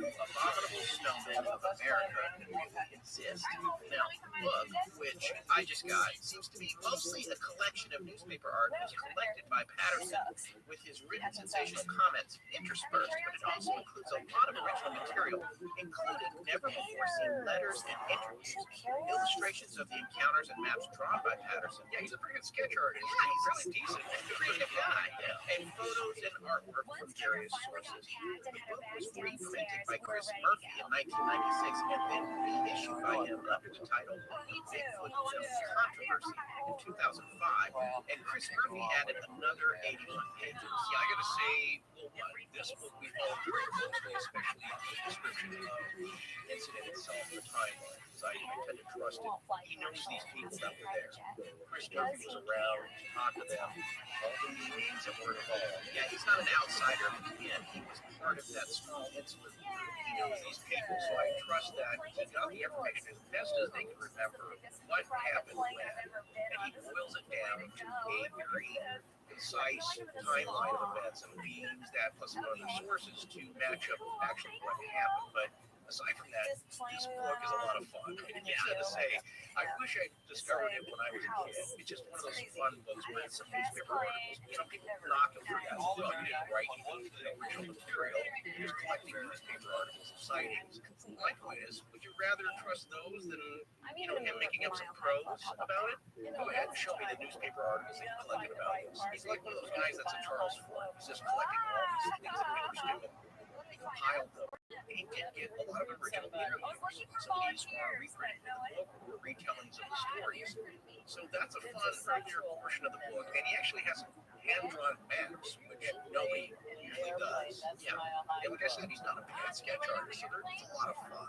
Abominable Snowmen of America Really Exist? Now, the book, which which I just got, seems to be mostly a collection of newspaper articles collected by Patterson with his written sensational comments interspersed, but it also includes a lot of original material, including never-before-seen letters and interviews, illustrations of the encounters and maps drawn by Patterson. Yeah, he's a pretty good sketch artist. Yeah, he's really decent. He's a pretty good guy. Yeah. And photos and artwork from various sources. The book was reprinted by Chris Murphy in 1996 and then reissued by him under the title Bigfoot Controversy in 2005. And Chris Murphy added another 81 pages. Yeah, I gotta say, this book we followed very closely, especially the description of the incident itself, the timeline, because I tend to trust it. He knows these people that were there. Chris Murphy was around, he talked to them, all the meetings that were involved. Yeah, he's not an outsider in. He was part of that small incident. He knows these people, so I trust that he got the information as best as they can remember what happened when. And he boils it down to a very concise timeline of events and weaves that plus some other sources to match up actually what happened. But aside from that, this book is a lot of fun. And it's sad to say, I wish I discovered it when I was a kid. It's just one of those fun books where it's some newspaper articles. Some people knock them for that. Well, you didn't write the original material. You're just collecting newspaper articles of sightings. My point is, would you rather trust those than, him making up some prose about it? Go ahead and show me the newspaper articles that you collected about this. He's like one of those guys that's a Charles Fort. He's just collecting all these things that people do and compiled them. And he did get a lot of original interviews. Some of these were reprinted in the book, were retellings of the stories. So that's a fun earlier portion of the book. And he actually has some hand-drawn maps, which nobody usually does. Yeah. And like I said, he's not a bad sketch artist, so it's a lot of fun.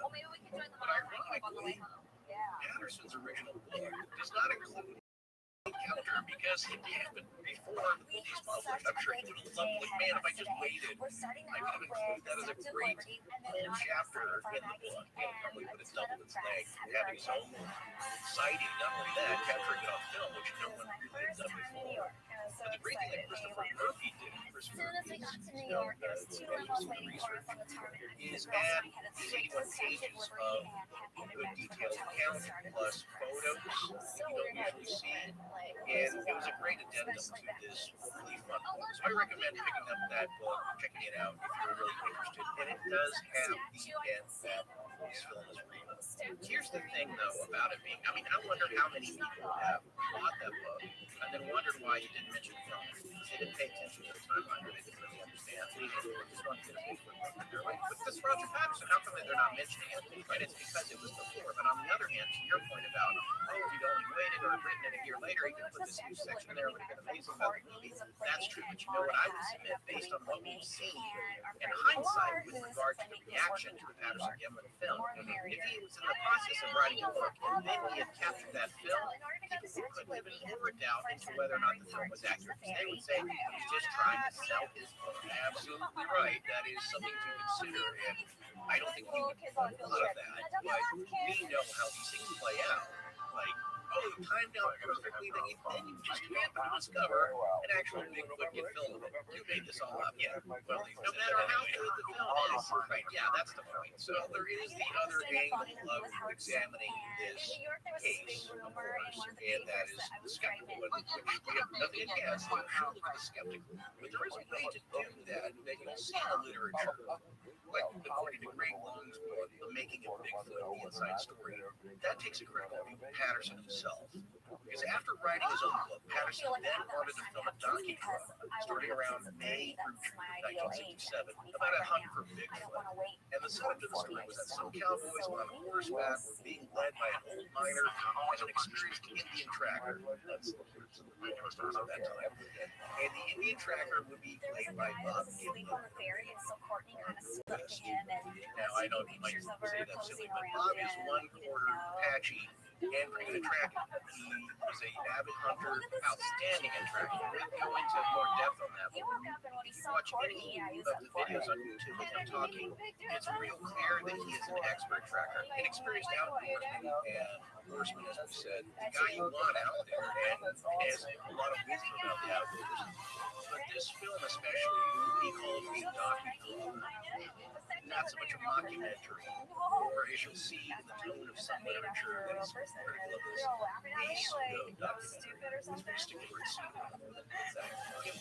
But ironically, Patterson's original book does not include encounter because it happened before the book was published. I'm sure he would have loved, like, man, if I just waited, I would have included that as a great whole chapter in the book. And probably would have doubled its length, having his own sighting. Not only that, capturing it on film, which no one really had done before. But the great thing that Christopher Murphy did, Christopher is known as the research, is add these 81 pages of good detailed account plus photos that you don't usually see. And it was a great addendum to this really fun book. So I recommend picking up that book, checking it out if you're really interested. And it does have the end that this film is real. Here's the thing, though, about it being, I wonder how many people have bought that book and then wondered why he didn't mention film. They didn't pay attention to the timeline, or they didn't really understand. They just wanted to get a Facebook. They're like, but this Roger Patterson, how come they're not mentioning it? Right? It's because it was before. But on the other hand, to your point about, if you'd only waited or written it a year later, you could put this new section there, would have been amazing about the movie. That's true. But you know what I would submit, based on what we've seen in hindsight with regard to the reaction to the Patterson Gimlin film, if he was in the process of writing a book and then he had captured that film, people could live in more doubt into whether or not the film was accurate. They would say he's just trying to sell his book. Absolutely right. That is something to consider. And I don't think we would thought of that, but we know how these things play out. Like, oh, you timed out perfectly, then you just happen to discover an actual Bigfoot get film of it. You made this all up. Yeah. Well, no matter how good the film is, right? Yeah, that's the point. So there is the other angle of examining this case, of course, and that is the skeptical one, which we have nothing against. You should look at the skeptical. But there is a way to do that you'll see in the literature. Like, according to Greg Long's book, The Making of Bigfoot, The Inside Story, that takes a critical view of Patterson himself. Because after writing his own book, Patterson then wanted to film a docudrama starting around May through June of 1967 about a hunt for Bigfoot. And the setup to the story was that some cowboys on horseback were being led by an old miner and an experienced Indian tracker. That's my customers at that time. And the Indian tracker would be played by Bob Gimlin. Now, I know you might say that silly, but Bob is one quarter patchy and pretty good at tracking. He was an avid hunter, outstanding at tracking. We'll go into more depth on that. But if you watch any of the videos on YouTube of him talking, it's real clear that he is an expert tracker, an experienced outdoorsman, and enforcement, as we said, the guy you want out there and has a lot of wisdom about the outdoors. But this film especially, he calls the docudrama. Not so much a mockumentary, or as you'll see in the tone of some literature that is critical of this, a pseudo-documentary. It's pretty stupid word pseudo.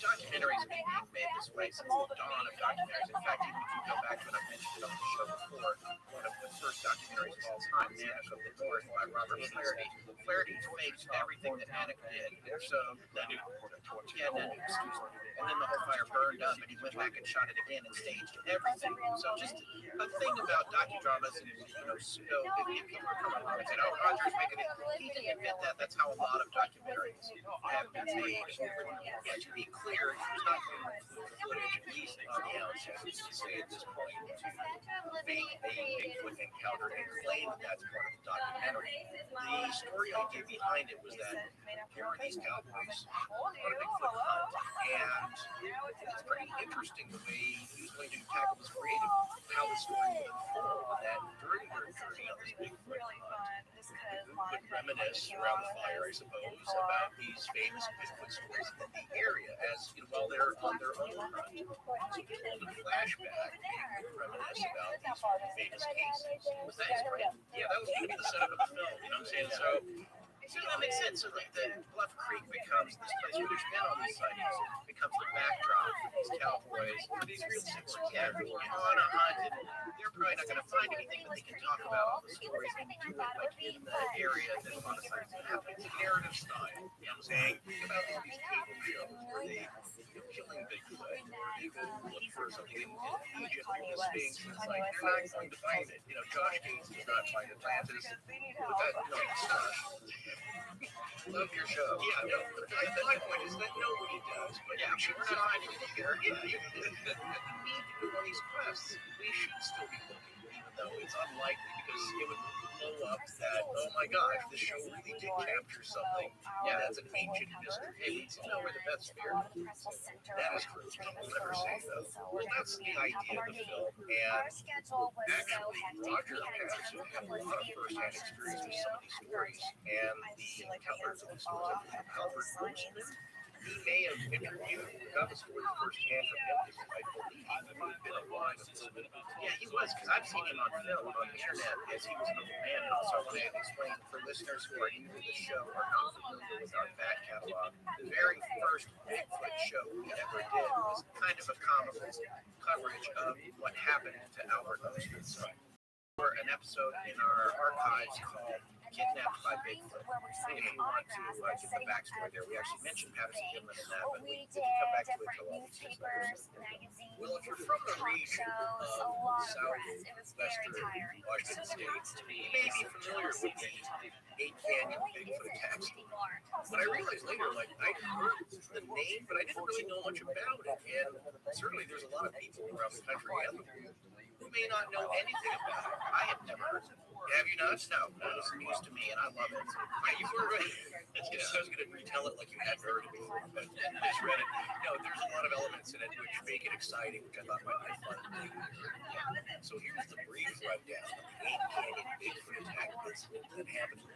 Documentaries have been made this way since the dawn of documentaries. In fact, even if you go back to what I mentioned it on the show before, one of the first documentaries of all time, Manic of the North by Robert Flaherty. Flaherty faked everything that Manic did. So, and then the whole fire burned up, and he went back and shot it again and staged everything. So just a thing about docudramas and pseudo. People are coming along and saying, "Oh, Roger's making it." He didn't admit that. That's how a lot of documentaries have been made. And to be clear, he's not going to include footage, at least on the outset, to say at this point, fake a Bigfoot encounter and claim that that's part of the documentary. The story idea behind it was that here were these cowboys on a Bigfoot hunt, and it's pretty interesting the way he was going to tackle this creative, how the story would unfold, that during their journey on this Bigfoot hunt, who would reminisce around the fire, I suppose, about these famous Bigfoot stories in the area as while they're on their own hunt. So they told a flashback and would reminisce about these famous cases. Was that his plan? Yeah, that was going to be the setup of the film, you know what I'm saying? So that makes sense. So like the Bluff Creek becomes this place where there's been all these sightings, becomes the backdrop for these cowboys, for these real simple casual on a hunt, and they're probably not going to find anything, but they can talk about all the stories and do it like in the area that a lot of sightings happen. It's a narrative style. You know what I'm saying? Think about these cable shows where they killing Bigfoot, or they go look for something in Egypt or the Sphinx, and it's like they're not going to find it. Josh Gates does not find Atlantis. But that love your show. Yeah, no. My point is that nobody does. But yeah, we're not finding it here. Yeah, you need to go on these quests. We should still be looking, even though it's unlikely, because it would blow up that, oh my gosh, this show really did capture something. Yeah, that's an ancient mystery. Hey, we still know where the Beth's Fair is. That is true. We'll never say though. Well, that's the idea of the film. And actually, Roger has had a lot of first-hand experience with some of these stories. And the encounters of the stories of Albert Goldsmith, he may have interviewed got the stories firsthand from him, because I believe he may have been a line of this. Yeah, he was, because I've seen him on film on the internet as he was an old man. And also, I want to explain for listeners who are new to the show or not familiar with our back catalog, the very first Bigfoot show we ever did was kind of a comical coverage of what happened to Albert Goldsmith. So, for an episode in our archives called Kidnapped by Bigfoot. If you want to get the backstory there, we actually mentioned Patterson Gimlin in that, but we didn't come back to it until all these years later. Well, if you're from the region of southwestern Washington State, you may be familiar with the 8 Canyon Bigfoot attacks. But I realized later, I'd heard the name, but I didn't really know much about it. And certainly there's a lot of people around the country and the world who may not know anything about it. I had never heard of it. Have you not? No, it's news to me, and I love it. Wait, you were right. I was going to retell it like you hadn't heard it before, but I just read it. No, there's a lot of elements in it which make it exciting, which I thought might be fun. So here's the brief rundown of the 8 Canyon Bigfoot attack incident that happened in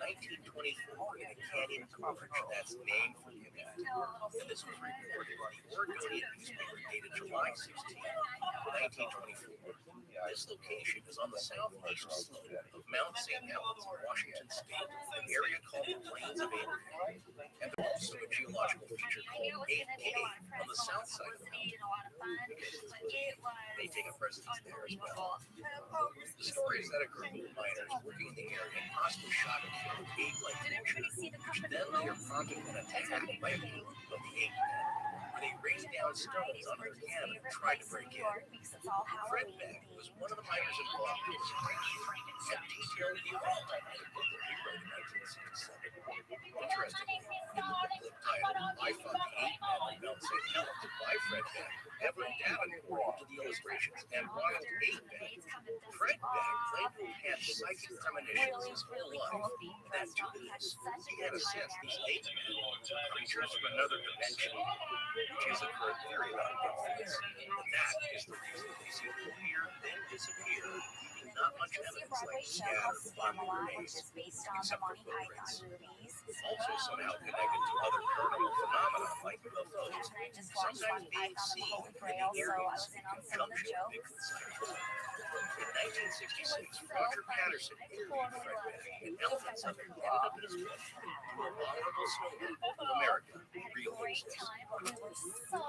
1924 in a canyon gorge that's named for the event. And this was reported in the Oregonian newspaper dated July 16, 1924. This location is on the southeast slope of Mount St. Helens in Washington State, an area called the Plains of Abraham. And there's also a geological feature called 8K on the south side of the mountain, because they take a presence there as well. The story is that a group of miners working in the area possibly shot and killed 8 creatures, which then later prompted an attack by a group of the 8 men. They raised down stones on their camp and tried to break in. Fred Beck was one of the miners involved in this operation and detailed the event in a book that he wrote in 1967. Interestingly, in the booklet titled I Fought the 8 Men on Mount St. Helens by Fred Beck, Everett Davenport did the illustrations, and Wild 8 Beck. Fred Beck claimed to have had psychic premonitions his whole life, and that to this, he had a sense these 8 men were creatures from another dimension, which is a current theory about Bigfoots. And that is the reason they seem to appear, then disappear, leaving not much You'll see a evidence Broadway like show scattered called or Spamalot, popular which days, is based on the except for Monty boat Python race. movies. It's also somehow connected to other paranormal phenomena like UFOs. And I just watched Sometimes Monty being Python and the seen Holy in the Grail, so I areas was in in on some of the conjunction with jokes. Bigfoot sightings. In It was 1966, so Roger funny. Patterson I interviewed totally Fred loved Beck, it. and Those elements guys of it are ended up in his awesome. book, To Abominable Snowman, America, I had a Real great Incest. time, but we were so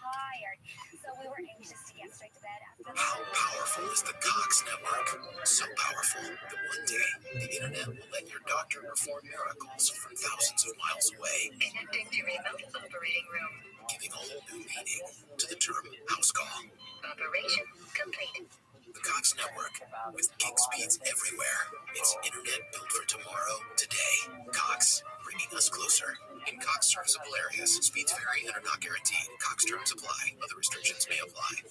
tired. So we were anxious to get straight to bed after the How show. powerful is the Cox Network? So powerful that one day the internet will let your doctor perform miracles from thousands of miles away, Connecting to remote operating room. giving a whole new meaning to the term house call. Operation complete. The Cox Network, with gig speeds everywhere. It's internet built for tomorrow, today. Cox, bringing us closer. In Cox serviceable areas, speeds vary and are not guaranteed. Cox terms apply. Other restrictions may apply.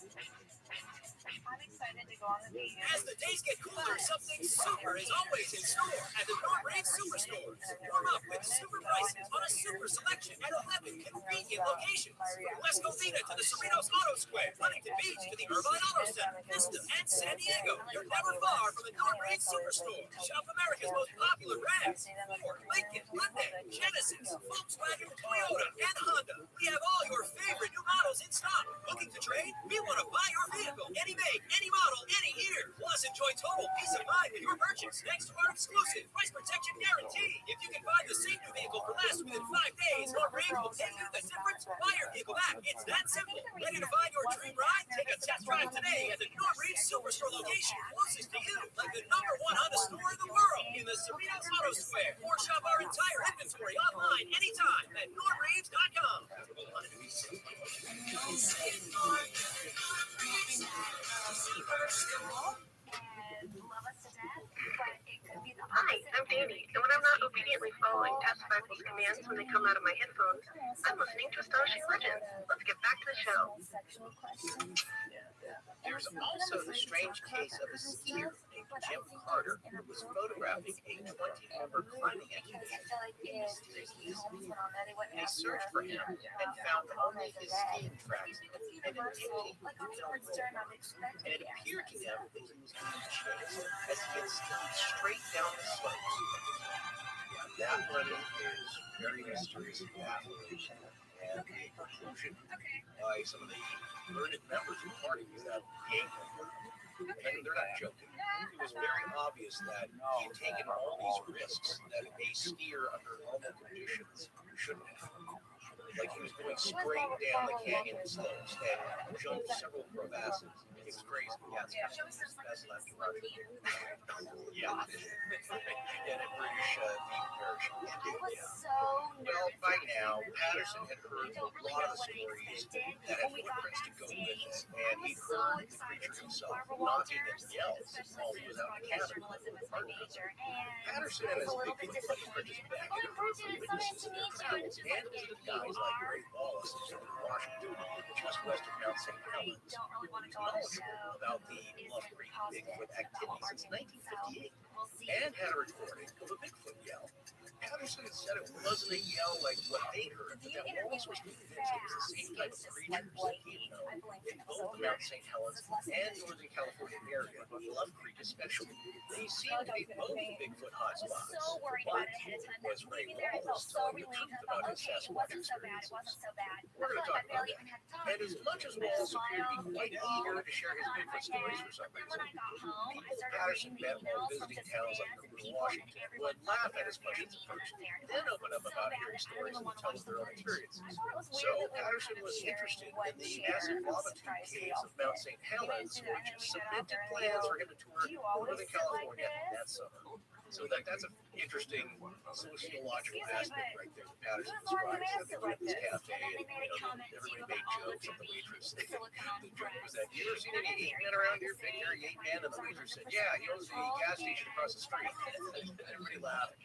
I'm excited to go on the beach. As the days get cooler, something super is always in store at the Northridge Superstores. Warm up with super prices on a super selection at 11 convenient locations. From West Covina to the Cerritos Auto Square, Huntington Beach to the Irvine Auto Center, Vista, and San Diego. You're never far from the Northridge Superstore. Shop America's most popular brands: Ford, Lincoln, Hyundai, Genesis, Volkswagen, Toyota, and Honda. We have all your favorite new models in stock. Looking to trade? We want to buy your vehicle. Any make, any model, any year. Plus, enjoy total peace of mind with your purchase thanks to our exclusive price protection guarantee. If you can find the same new vehicle for less within 5 days, Northridge will pay you the difference. Buy your vehicle back. It's that simple. Ready to find your dream ride? Take a test drive today at the Northridge Superstore location closest to you. Like the #1 Honda store in the world in the Cerritos Auto Square. Or shop our entire inventory online anytime at northridge.com. Hi, I'm Danny, and when I'm not obediently following Test Rifle's commands when they come out of my headphones, I'm listening to Astonishing Legends. Let's get back to the show. There's also the strange case of a skier named Jim Carter who was photographing a 20-member climbing expedition in mysterious East. They searched for him and found only his skiing tracks and an empty boot. And it appeared to them that he was being chased as he had skied straight down the slopes. That one is very mysterious and baffling. And the conclusion by some of the learned members of the party was that he ain't gonna work. And they're not joking. It was very obvious that he had taken all these risks that a skier under normal conditions shouldn't have. Like he was going straight down the canyon slopes and jumped several crevasses. It was crazy. Yeah, it's best left to Roger. Yeah. And a British deep parachute. Well, by now, Patterson had heard a lot of the stories that had footprints to go with it, and he'd heard the creature himself knocking at yells while he was out in the cabin with a partner. Patterson and his big buddy Bridges Beck had heard from witnesses in their travels and visited guys like Ray Wallace in Washington, just west of Mount St. Helens, who's knowledgeable about the Bluff Creek Bigfoot activity since 1958, and had a recording of a Bigfoot yell. Patterson said it wasn't a yell like what they heard, but that Wallace was convinced it was the same type of creatures that he had known in both the Mount St. Helens and Northern California area, Bluff Creek especially. They seemed to be both Bigfoot hotspots, but was Ray Wallace telling the truth about his Sasquatch experiences? We're going to talk about that. And as much as Wallace appeared to be quite eager to share his Bigfoot stories for some reason, people Patterson met while visiting towns like Cooper, Washington would laugh at his questions at first, then open up about hearing stories and tell us their own experiences. So Patterson was interested in the massive lava tube caves of Mount St. Helens, which cemented plans for him to tour Northern California that summer. So that's an interesting sociological aspect right there that Patterson describes. That they were at this cafe and everybody made jokes at the waitress. The joke was that, you ever seen any 8 men around here? Big hairy 8 men? And the waitress said, yeah, he owns the gas station across the street. Everybody laughed.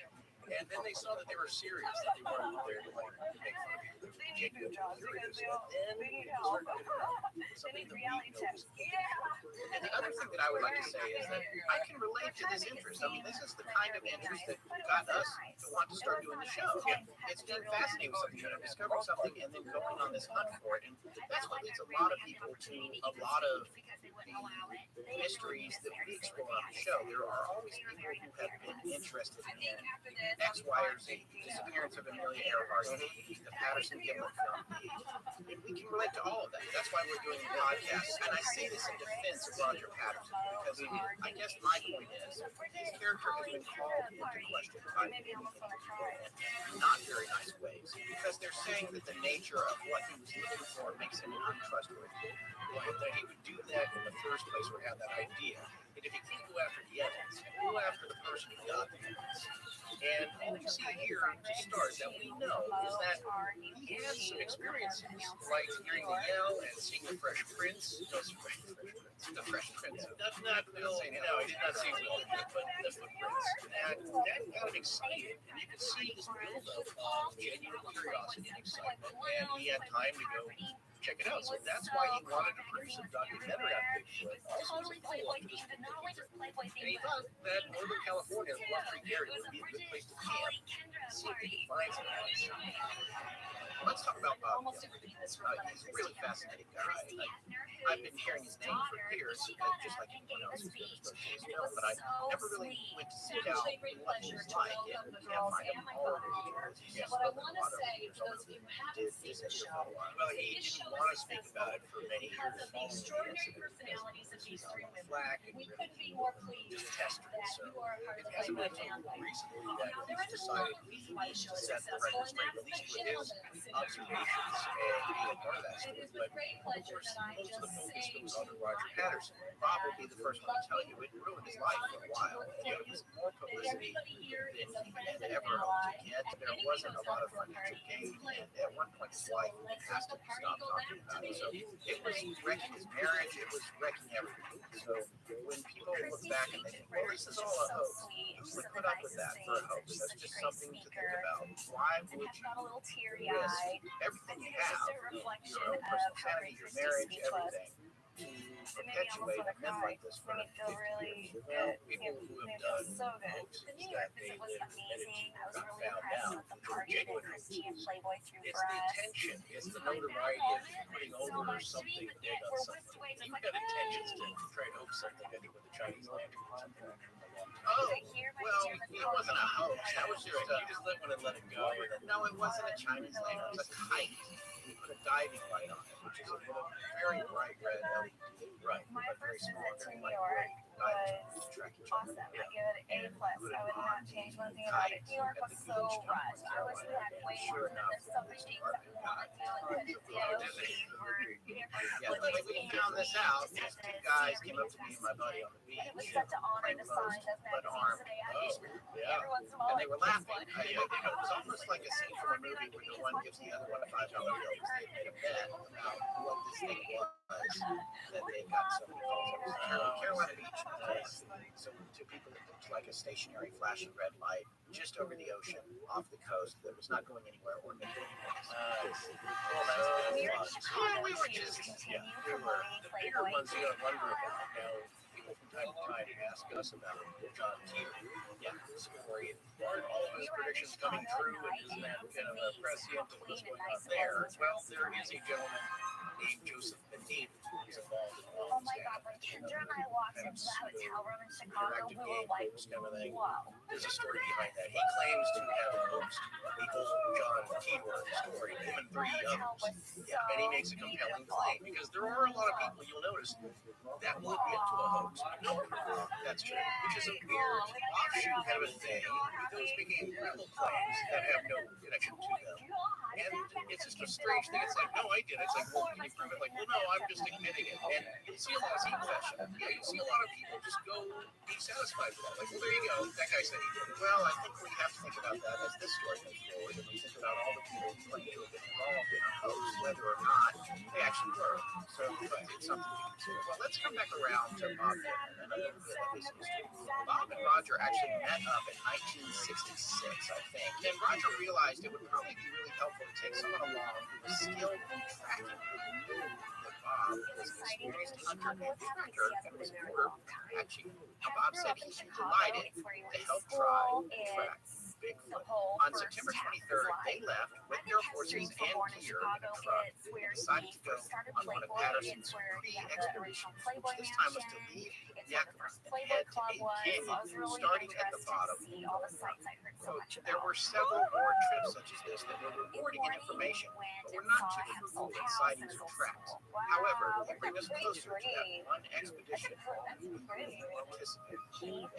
And then they saw that they were serious, that they weren't there to like make fun of people. They were genuinely curious. And then they started something that we noticed. And the other thing that I would like to say is that I can relate to this interest. I mean, this is the kind of interest that got us to want to start doing the show. It's being fascinated with something, discovering something, and then going on this hunt for it. And that's what leads a lot of people to a lot of the mysteries that we explore on the show. There are always people who have been interested in X, Y, or Z. The disappearance of Amelia Earhart, the Patterson Gimlin film. And we can relate to all of that. That's why we're doing the podcast. And I say this in defense of Roger Patterson, because I guess my point is his character has been called into question by people in not very nice ways, because they're saying that the nature of what he was looking for makes him untrustworthy. Like that he would do that in the first place or have that idea. And if he can't go after the evidence, go after the person who got the evidence. And what we see here to start that we know is that he has some experiences, like hearing the yell and seeing the Fresh Prince. The Fresh Prince. That's not Will. No, he did not see Will, but the footprints. And that got him excited. And you could see this buildup of genuine curiosity and excitement. And he had time to go check it out. So that's why he wanted to produce a documentary on Bigfoot. Also, as a follow-up to this movie. And he thought that Northern California, the Bluff Creek area, would be a good place to camp. See if he can find some else. Let's talk about Bob Gilbert. He's a really fascinating guy. I've been hearing his name for years, just like anyone else who's been associated with him, but I never really went to seek out what he was like, and you can't find him all over the world. He's just spoken a lot over the years. He did disappear for a while. Well, he didn't want to speak about it for many years. Of the extraordinary personalities of these three women, we couldn't be more pleased that you are part of the family. Recently, that he's decided he needs to set the record straight, at least with his observations, and be a part of that story. But of course, most of the focus goes on to Roger Patterson. Bob will be the first one to tell you it ruined his life for a while. It was more publicity than he had ever hoped to get. There wasn't a lot of financial gain, and at one point his wife asked him to stop talking about it. So it was wrecking his marriage, it was wrecking everything. So when people look back and they think, well, this is all a hoax, who would put up with that for a hoax? That's just something to think about. Why would you risk everything you have, your own personal sanity, your marriage, everything, to perpetuate a myth like this for 50 years? Well, people who have done hoaxes that they live and got found out for genuine hoaxes. It's the attention, it's the notoriety of putting over something big on something. If you've got intentions to try and hoax something, I think with the Chinese lantern or something. Oh, well, it wasn't a hoax. That was just, you just lit one and let it go. No, it wasn't a Chinese lantern. It was a kite. We put a diving light on it, which is a little very bright red LED. Right. My very first small, visit to very New light York red was track each awesome. other. I give it an A+. I would not change one thing about it. New York was so rushed. I wish we had way more time. There's so many things that we want to do and couldn't do. Yeah, like we found this out. These two guys came up to me and my buddy on the beach. It was such an honor to sign those magazines today. I used to every once in a while. And they were laughing. It was almost like a scene from a movie where the one gives the other one a $5 bill because they made a bet about what this thing was that they got so many calls on. Carolina Beach was, so to people, it looked like a stationary flashing red light just over the ocean off the coast that was not going anywhere or making any noise. We were just, we were the bigger ones you gotta wonder about. Now, people from time to time ask us about John Teeter. Yeah, story and all of his predictions coming true, and isn't that kind of prescient of what's going on there? Well, there is a gentleman named Joseph Benedict who's involved in all Oh this my God, when Kendra and I walked into the hotel room in Chicago, we were like, wow. There's a story behind that. He claims to have hoaxed the whole John Teeter story, him and 3 others. Yeah, and he makes a compelling claim because there are a lot of people you'll notice that will admit to a hoax, but no proof that's true, which is a weird offshoot kind of a thing. Those making incredible claims that have no connection to them. And it's just a strange thing. It's like, no, I did it. It's like, well, can you prove it? Like, well, no, I'm just admitting it. And you see a lot of confession. Yeah, you see a lot of people just go be satisfied with that. Like, well, there you go. That guy said he did it. Well, I think we have to think about that as this story moves forward, and we think about all the people who claim to have been involved in a hoax, whether or not they actually were. So it's something to consider. Well, let's come back around to Bob and a little bit of his history. Bob and Roger actually met up in 1966, I think. Then Roger realized it would probably be really helpful to take someone along who was skilled in tracking. That Bob was an experienced hunter and tracker and was border patching. Bob said he'd be delighted to help try and track Bigfoot. On September 23rd, they left with their horses and gear in a truck and decided to go on one of Patterson's pre-expeditions, which this time was to leave Yakima and head to Ape Canyon, starting at the bottom. Quote, there were several more trips such as this that were rewarding in information, but were not too fruitful in sightings or tracks. However, they bring us closer to that one expedition we anticipated.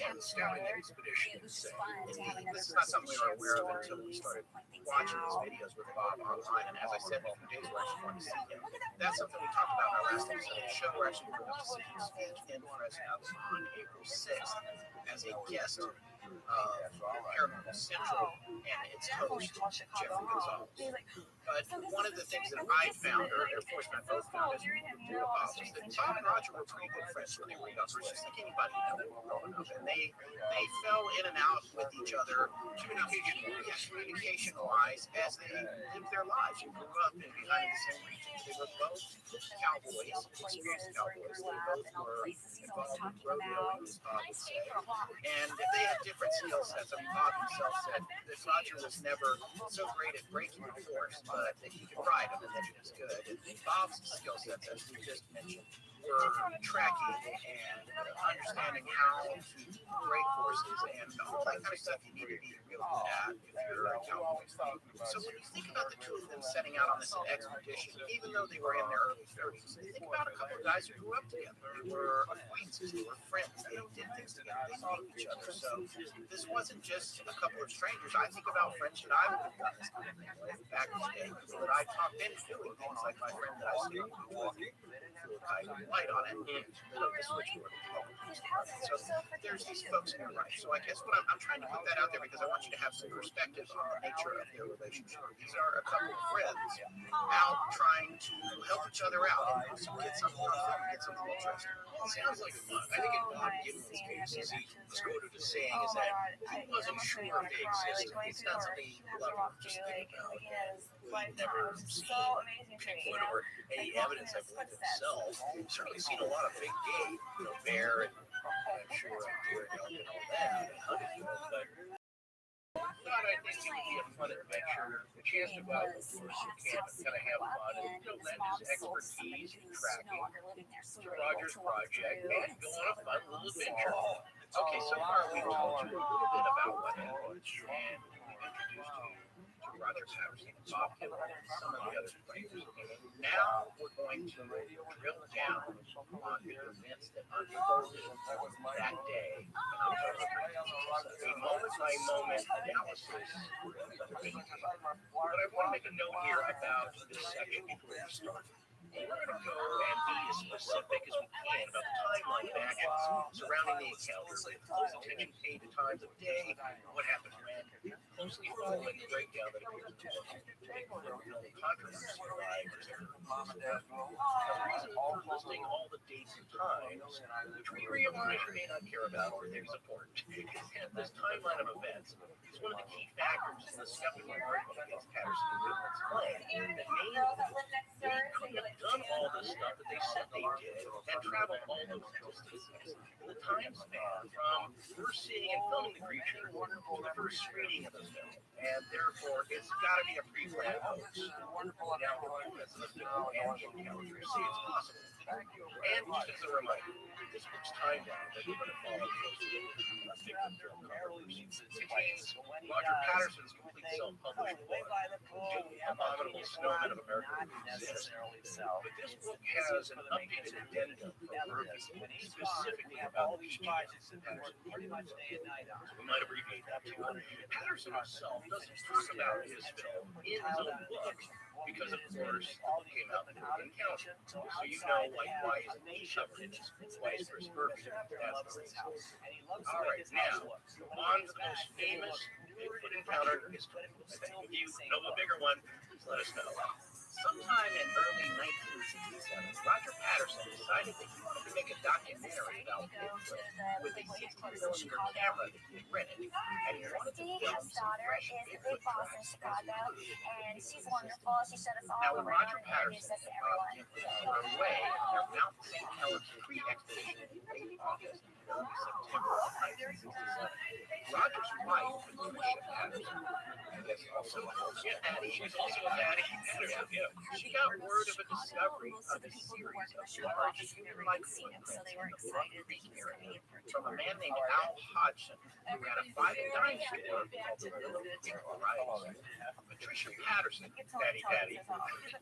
And scouting expedition, you say. Indeed, this is not something we were aware of until we started watching these videos with Bob online. And as I said, in a few days, we're actually going to see him. That's something we talked about in our last episode of the show. We're actually going to see him speak in Fresno on April 6th as a guest of Paranormal Central and its host, Jeffrey Gonzalez. But one of the things that I found, or Air Force and I both found, is Bob, is that Bob and Roger were pretty good friends when they were younger, just like anybody growing up. And they fell in and out with each other communication-wise as they lived their lives and grew up in behind the same regions. They were both cowboys, experienced cowboys. They both were involved in rodeo, as Bob would say. And they had different skill sets. I mean, Bob himself said that Roger was never so great at breaking the force, but that he could ride him and that he was good. And Bob's skill sets, as we just mentioned, were tracking and understanding how to break forces and all that kind of stuff you need to be really good at if you're a cowboy. So when you think about the two of them setting out on this expedition, even though they were in their early 30s, think about a couple of guys who grew up together. They were acquaintances, they were friends, they did things together, they knew each other. So this wasn't just a couple of strangers. I think about friends that I would have done this kind of thing with back in the day, people that I talked into doing things, like my friend that I still with, who kind of light on it, and the switchboard. So there's these folks in your life. So I guess what I'm trying to put that out there because I want you to have some perspective on the nature of their relationship. These are a couple of friends out trying to help each other out and get something on film, get something interesting. It sounds like fun. I think in Bob Gibbons' case, as he was quoted as saying, is that he wasn't sure if they existed. It's not something he loved just think about. He'd never seen Bigfoot or any evidence, I believe, himself. He's certainly seen a lot of big game, bear and I'm sure deer and elk and all that, and hunted them, but thought I think it would be a fun adventure, a chance to go out with the force of camp and kind of have fun and lend his expertise in tracking to Roger's project and go on a fun little adventure. Okay, so far we've told you a little bit about what happened and introduced you to Roger Patterson, Bob Gibbons, and some of the other players. Now we're going to drill down on the events that unfolded that day. A moment-by-moment analysis of the day. But I want to make a note here about this section before we start. We're going to go and be as specific as we can about the timeline of actions surrounding the encounter, with close attention paid to times of day, what happened when, closely following the breakdown that appears to take controversy arrived. The reason for listing all the dates and times, which we realize you may not care about, or things important, and this timeline of events is one of the key factors in the skeptical argument against Patterson and Gibbons' claim that mainly they couldn't have done all the stuff that they said they did and traveled all those distances in the time span from first seeing and filming the creature to the first screening of the film. And therefore, it's got to be a pre-planned hoax. Now, proponents of the film and the encounter say it's possible. And just as a reminder, this book's timeline that we're going to follow closely victim film controversy contains Roger Patterson's complete self-published book, Abominable inevitable snowmen of America Not exist. necessarily so. But this book has an updated addendum specifically about these projects that Patterson Pretty much day and night on. we might abbreviate that too. Patterson himself doesn't talk about his film in his own book because, of course, the book came out in Encounter. So you know, like, why isn't he covered in his why is Chris Murphy? That's the house. All right, now on to the most famous Bigfoot encounter in history. If you know a bigger one, please let us know. Sometime in early 1967, Roger Patterson decided that he wanted to make a documentary about Bigfoot with a 16mm camera that he had rented, and he wanted to film His some daughter fresh is the Bigfoot big boss in tracks. Chicago, and she's wonderful. She showed us all Now, when around Roger and introduced Patterson us to and Bob everyone. Gimple were away on their Mount St. Helens pre-expedition in late August and early September of 1967, Roger's wife was Patricia Patterson. I guess also Patty. She's also a Patty. She got word of a discovery of a series of large human-like footprints in the Bluff Creek area from a man named Al Hodgson, who had a 5 and dime store called the Willow Creek Variety. Patricia Patterson, Patty,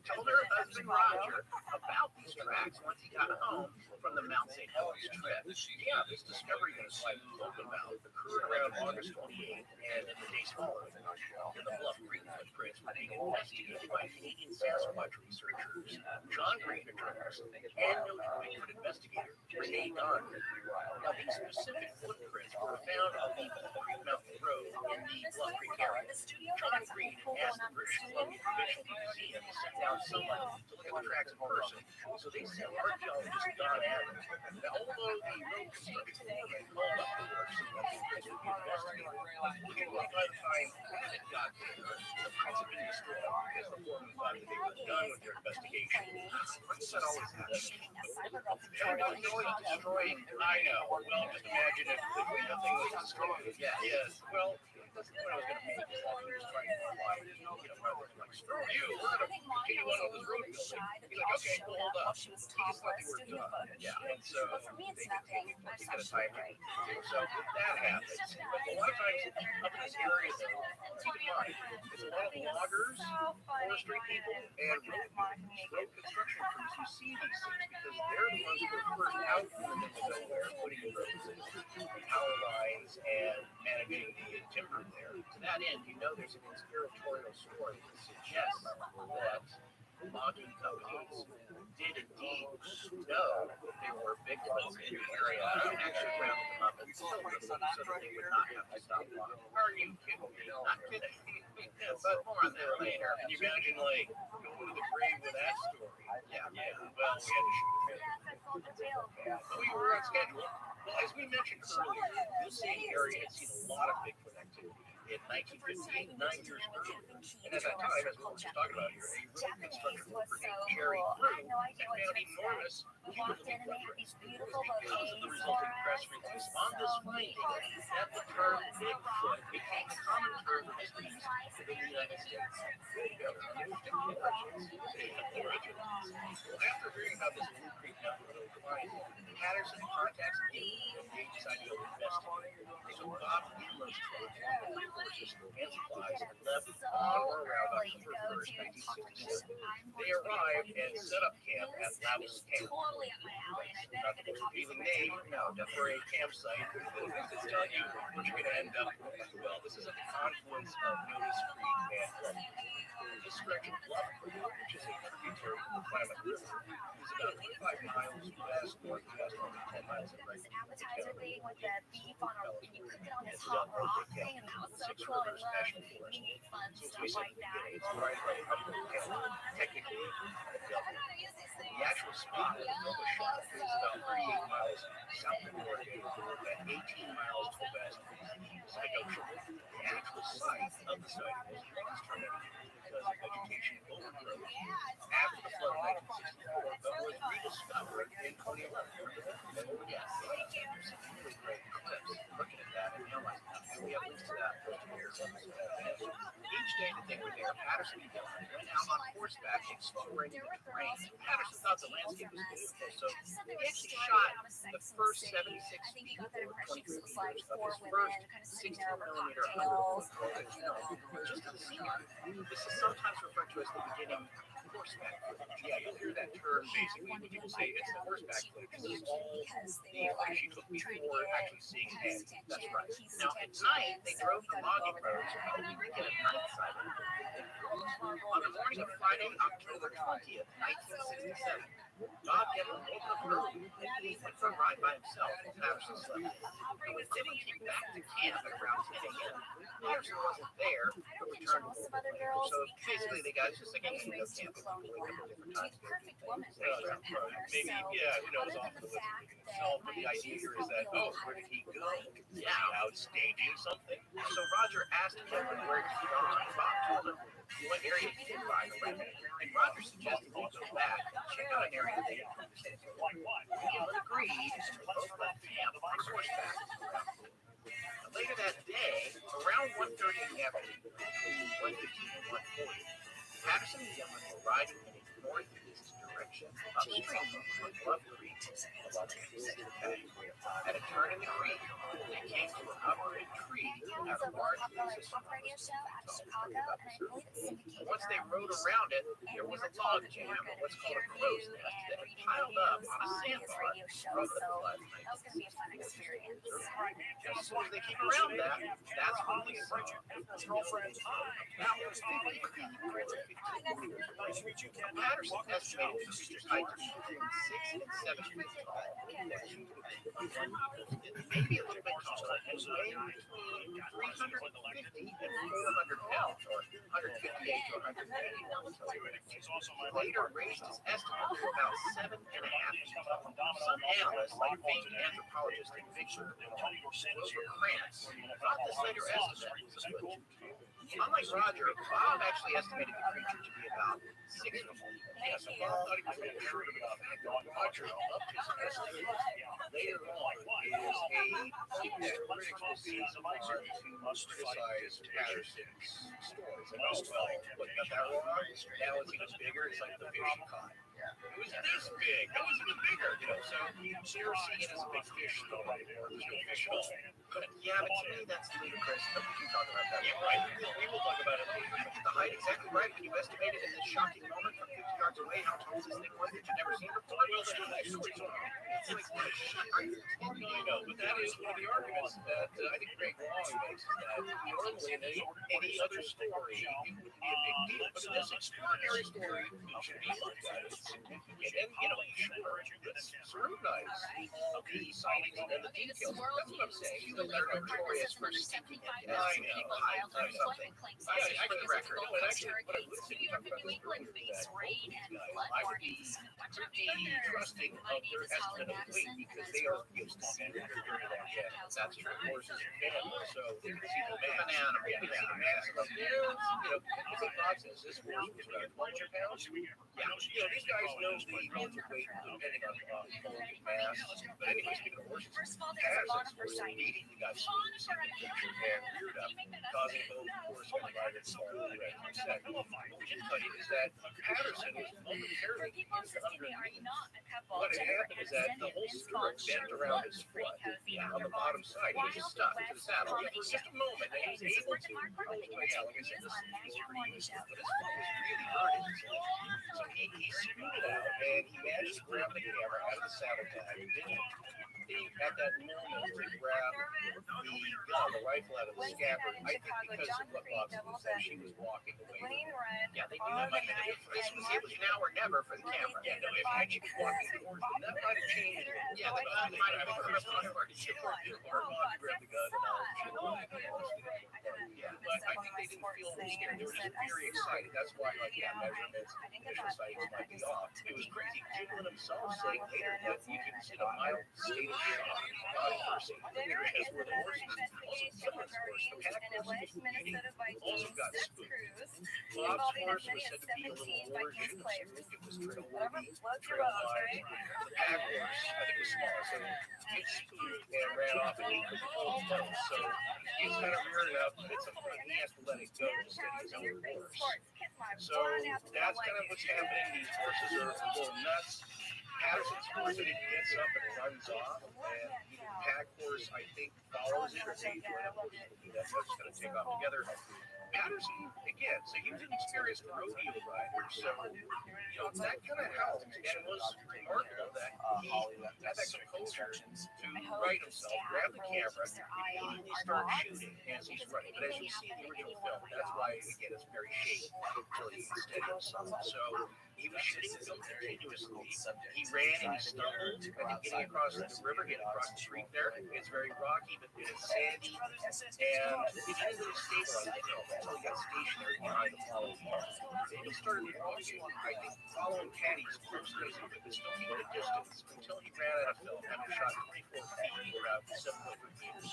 told her husband Roger about these tracks once he got home from the Mount St. Helens trip. Yeah, this discovery that his wife told him about occurred around August 28th, and in the days following, the Bluff Creek footprints were being investigated by Canadian Sasquatch researchers John Green, a journalist, and noted Bigfoot investigator Renee Dunn. Now, these specific footprints were found on the Creek Mountain Road in the Bluff Creek area. John Green asked the British Columbia Fish Museum to sit down someone to look at the tracks in person, so they sent archaeologist Don Adams. Now, although the road construction foreman called up the works of the footprints would be investigated, usually by the time it got there, the prints had been destroyed because the foreman thought that they were done with their investigation. That always happens. Everybody knows it's destroying. I know. Well, just imagine if nothing was destroyed. Yeah. Yes. Well, that's the point I was going to make. Is that he was trying to imply, like, screw you, we're going to continue on with this road building. He's like, okay, well, hold up. He just thought they were done. Yeah. And so they get a time limit. So that happens. But a lot of times up in this area, though, keep in mind, it's a lot of loggers, forestry people, and road construction crews who see these things because they're the ones who are first out in the middle of nowhere, putting in roads and power lines and managing the timber there. To that end, you know there's a conspiratorial story that suggests that logging companies did indeed know that there were Bigfoots in the area and actually rounded them up and killed them so that they would not have to stop logging. Are you kidding me? Not kidding. But more on that later. Can you imagine, like, going to the grave with that story? Yeah. Well, we had to shoot the film. We were on schedule. Well, as we mentioned earlier, this same area had seen a lot of Bigfoot activity. In 1958, 9 years earlier, and at that time, as we were just talking about here, a road construction worker named Jerry Crew had found enormous cumulative footprints. It was because of the resulting press release on this finding that the term Bigfoot became a common term used in the United States. Well, after hearing about this Blue Creek Mountain Road finding, Patterson contacts me, and they decided to investigate. They took Bob Gimmel's truck, horses, and supplies, and left on or around October 1st, 1967. They arrived and set up camp at Lavis Camp. Not the revealing name, no, for a campsite. This is telling you what you're going to end up with. Well, this is at the confluence of Notice Creek and Plum Creek. This stretch of Bluff Creek, which is a tributary of the Klamath River, is about 25 miles northwest, only 10 miles in right. Appetizer thing with the beef on a, when you cook it on this It's hot done by rock the thing, and that was so Six cool. I Rivers love National Forest. neat fun So stuff we said like that. it's right up the hill, technically a double. The actual spot of Nova Shot is about 38 miles south of Oregon and 18 miles to the west of Pacific Ocean. The actual site of the site was once terminated because of vegetation overgrowth. After the flood in 1964, but was rediscovered in 2011. Oh yeah, there's some really great clips looking at that and analyzing that. And we have links to that posted here. Each day that they were there, Patterson and Dillon went out on horseback exploring the terrain. Patterson thought the landscape was beautiful, so he actually shot the first 76 feet or 23 meters of his first 16mm high-quality film just to the sky. This is sometimes referred to as the beginning horseback footage. Yeah, you'll hear that term basically when people say it's the horseback footage. This is all the footage he took before actually seeing the head. That's right. Now, at night, they drove the logging roads, but we didn't get a night sight. On the morning of Friday, October 20th, 1967, Bob Gettle woke up early and he went for a ride by himself while Patterson slept. When Gettle came back to camp at around 10 a.m., Patterson wasn't there, but returned home. So basically, the guys just like, hey, go camping. Wake up at different times. Maybe, yeah, who knows, off the list himself, but the idea here is that, oh, where did he go? Yeah, out staging something. So Roger asked Kevin where he'd gone. Bob told him what area he did ride around. And Roger suggested they go back and check out an area they had previously. Kevin agreed to both left camp on horseback. Later that day, around 1:30 in the afternoon, between 1:15 and 1:40, Patterson and Dillon were riding in a northeast direction upstream from Bluff Creek along the Mississippi Pathway. At a turn in the creek, they came to an uprooted tree at a large radio show out of Chicago, and I believe it's syndicated. Once they rode around it, there was a log jam, what's called a crow's nest, that had piled up on a sandbar from the flood. That was going to be a fun experience. As soon as they came around that, that's when we saw about 50 feet or 15 meters. Patterson estimated the creature's height to be between 6 and 7 feet tall, maybe a little bit taller, and weighing between 350 and 400 pounds, or 158 to 180 pounds. He later raised his estimate to about 7.5 feet tall. Some analysts, like famed anthropologist and Victor Krantz, thought this later estimate was a good. Unlike Roger, Bob actually estimated the creature to be about 6 feet. Yeah, so Bob thought he was going to hurt enough, and Roger upped his estimate. Later on, is a thing that critics will see hard to criticize Patterson's stories. And most well, what got that wrong? Now it's even bigger. It's like the fish he caught. It was this big. That was even bigger, you know. So you're seeing it as a big fish story. There's no fish at all. But yeah, but to me that's ludicrous. But we can talk about that. Yeah, right. We will talk about it later. The height exactly right. When you estimated in this shocking moment from 50 yards away how tall this thing was that you'd never seen before. Well, that's what my stories are. It's like, what shit are you intending? I know, but that is one of the arguments that I think Greg Long makes, is that normally in any other story, it wouldn't be a big deal. But in this extraordinary story, it should be looked at as significant. And, you know, sure, let's scrutinize the sightings and the details. That's what I'm saying. They're notorious for sticking it as being high or something. Yeah, for the record, no, and actually, what I would say to talk about this story is that both of these guys, I would be pretty trusting of their estimate of weight because they are used to it. Yeah, that's true. Horses and families, so you see the banana, you see the massive up there. You know, it's like Bob says, this horse was around 100 pounds. Yeah, you know, these guys know the relative weight depending on mass. But anyway, speaking of horses, Patterson immediately got and reared up, causing both horsemen and riders to fall over. What you tell you is that Patterson was momentarily pinned underneath. What had happened is that the whole stirrup bent around his foot on the bottom side. He was just stuck into the saddle. Yet for just a moment, and he was able to pull his way out. Like I said, this is pretty useful, but his foot was really hurting. So he scooted out, and he managed to grab the camera out of the saddlebag. At that moment, to grab the gun, the rifle out of the scabbard. I think because of what Bob said, she was walking away. Yeah, they knew that might have been it was now or never for the camera. Yeah, no, if had she been walking towards them, that might have changed. Yeah, that might have been a part of it. Or Bob grabbed the gun and all. Yeah, but I think they didn't feel scared. They were just very excited. That's why, like, yeah, measurements, initial sightings might be off. It was crazy. Jiggle himself saying later that you can see a mild state of person. Areas where the horses, also someone's horse, the pack horses, also got spooked. Bob's horse was said to be a little origin. I think it was TRILLIONAIRE. The pack horse, I think, was smaller. So it spooked and ran off and ate the whole float. So he's kind of rearing up, but at some point he has to let it go instead of his own horse. So that's kind of what's happening. These horses are going nuts. Patterson's horse, it gets up and runs off, and the pack horse, I think, follows it, or they join up. That's what's going to take off together. Patterson, again, so he was an experienced rodeo rider, so that kind of helped, and it was remarkable that he had that composure to write himself, grab the camera, and immediately start shooting as he's running. But as you see in the original film, that's why, again, it's very shaky until he can steady himself. So he was shooting the film continuously. He ran and he stumbled, I think, getting across the river, getting across the street there. It's very rocky, but it's sandy, and he didn't really stabilize the film until he got stationary behind the following car. Then he started walking, I think, following Patty's close to but still keeping a distance until he ran out of film, having shot 24 feet, around 7.3 meters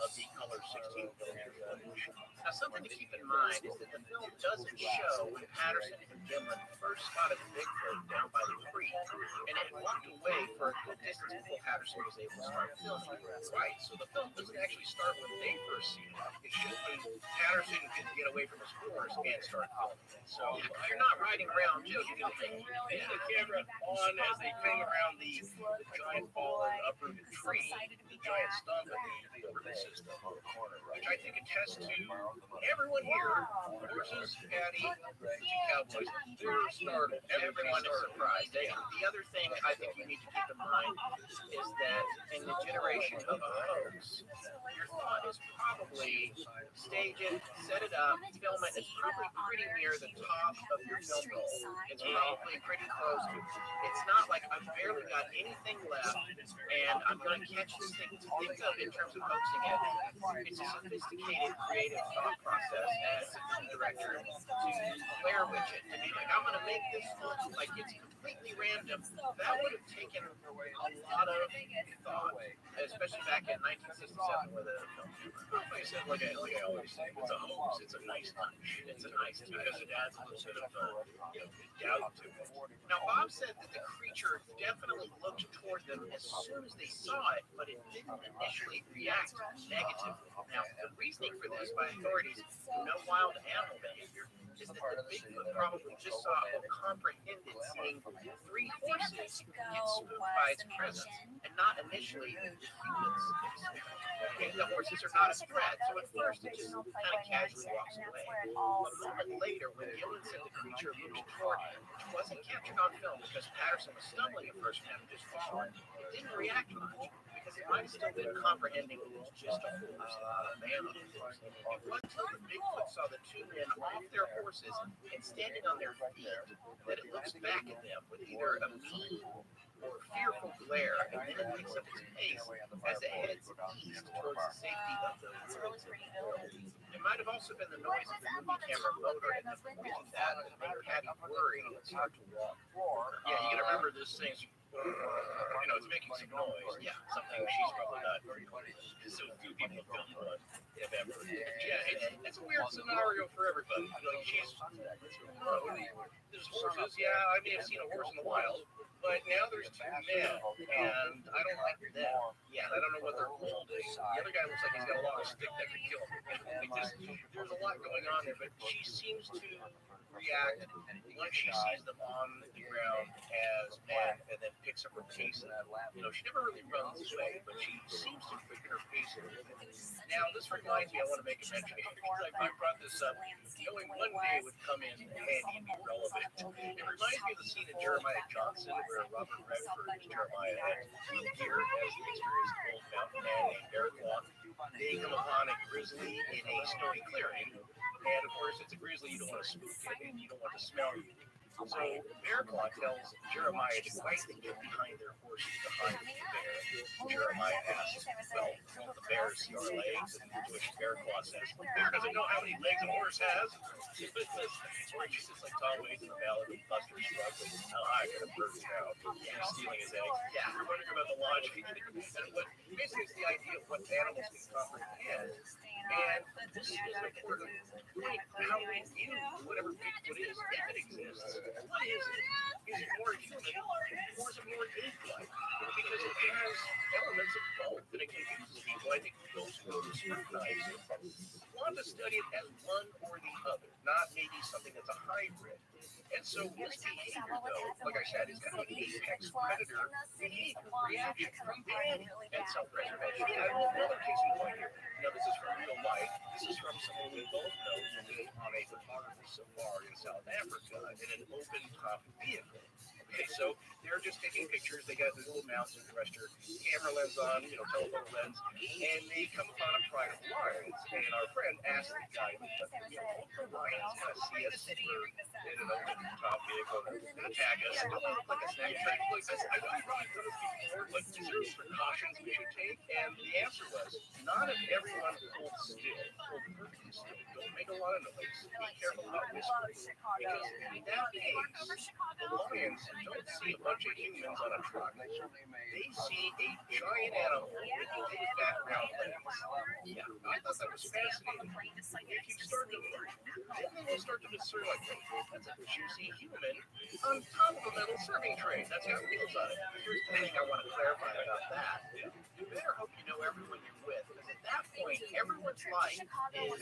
of the color 16 millimeter footage. Now, something to keep in mind is that the film doesn't show when Patterson and Gimlin first spotted the Bigfoot down by the creek, and it walked away for a good distance before Patterson was able to start filming. Right, so the film doesn't actually start when they first see it. It should be Patterson can get away from his horse and start filming it. So you're not riding around just filming. They have the camera on as they hang around the giant fallen uprooted tree, the giant stump of the root system, which I think attests to everyone here, horses, Patty, cowboys, they're startled. Everyone is surprised. The other thing I think you need to keep in mind is that in the generation of a hoax, your thought is probably stage it, set it up, film it. It's probably pretty near the top of your film roll. It's probably pretty close to. It's not like I've barely got anything left, and I'm going to catch this thing to think of in terms of hoaxing it. It's a sophisticated, creative thought process as a film director to Blair Witch it, to be like, I'm going to make this look like it's completely random. That would have taken a lot of thought, especially back in 1967 with a film camera. Like I said, like I always say, it's a hoax. It's a nice touch. It's a nice touch because it adds a little bit of doubt to it. Now, Bob said that the creature definitely looked toward them as soon as they saw it, but it didn't initially react negatively. Now, the reasoning for this by authorities who know wild animal behavior is that the Bigfoot probably just saw or comprehended seeing three horses get spooked by its presence, and not initially the humans. Okay, the horses are not a threat, so at first it just kind of casually walks away. A moment later, when Gillen said the creature looked toward him, which wasn't captured on film because Patterson was stumbling at first and having just fallen, it didn't react much because it might have still been comprehending it was just a horse, not a man on a horse. It wasn't until the Bigfoot saw the two men off their horses and standing on their feet that it looks back at them with either a mean or fearful glare, and then it picks up its pace as it heads east towards the safety of the woods. It might have also been the noise of the movie camera motor and the wind that made Patty worry and start to walk. Yeah, you gotta remember this thing's, it's making some noise. Yeah, something she's probably not. So few people have filmed one, if ever. Yeah, it's a weird scenario for everybody. Like there's horses. Yeah, I may have seen a horse in the wild. But now there's two men, and I don't like them. Yeah, I don't know what they're holding. The other guy looks like he's got a long stick that could kill him. There's a lot going on there, but she seems to react once she sees them on the ground as men, and then picks up her pace. She never really runs away, but she seems to quicken her pace a little bit. Now, this reminds me, I want to make a mention, because I brought this up, knowing one day would come in handy and be relevant. It reminds me of the scene in Jeremiah Johnson, where Robert Redford as Jeremiah had two deer as the experienced old mountain man named Eric Long. They come upon a grizzly in a snowy clearing, and of course it's a grizzly, you don't want to spook it, and you don't want to smell you. So Bearclaw tells Jeremiah to quietly get behind their horses to hide from the bear. Jeremiah asks, well, won't the bear see our legs? And to which Bearclaw says, the bear doesn't know how many legs a horse has. Or it's just like Tom Waits in the ballad of Buster Scruggs, how high can a bird shout? Stealing his eggs. Yeah, you're wondering about the logic. And what basically it's the idea of what animals can comprehend. And this is an important point. How we view whatever Bigfoot is, if it exists. What is it? Is it more human or is it more ape-like? Because it has elements of both, and it confuses people. I think those who scrutinize it want to study it as one or the other, not maybe something that's a hybrid. And so this behavior, though, like I said, is kind of an apex predator behavior, reaction from man and self-preservation. I have another case in point here. Now, this is from real life. This is from someone we both know who is on a photography safari in South Africa in an open-top vehicle. Okay, so they're just taking pictures. They got this little mounts and rest your camera lens on, telephone lens, and they come upon a private lions. And our friend asked the guy, lions going to see us in an open top vehicle and attack us? Don't we look like a snack track like this? I know you've probably done this before, but is there any precautions we should take? And the answer was, not if everyone holds still. Hold perfectly still. Don't make a lot of noise. Be careful about whispering. Because in that case, the lions don't see a bunch of humans on a truck. They see a giant animal with big background legs. Yeah, I thought that was fascinating. If you start to then they start to discern like, that's a juicy human on top of a metal serving tray. That's how it feels on it. Here's the thing I want to clarify about that. You better hope you know everyone you're with, because at that point, everyone's life is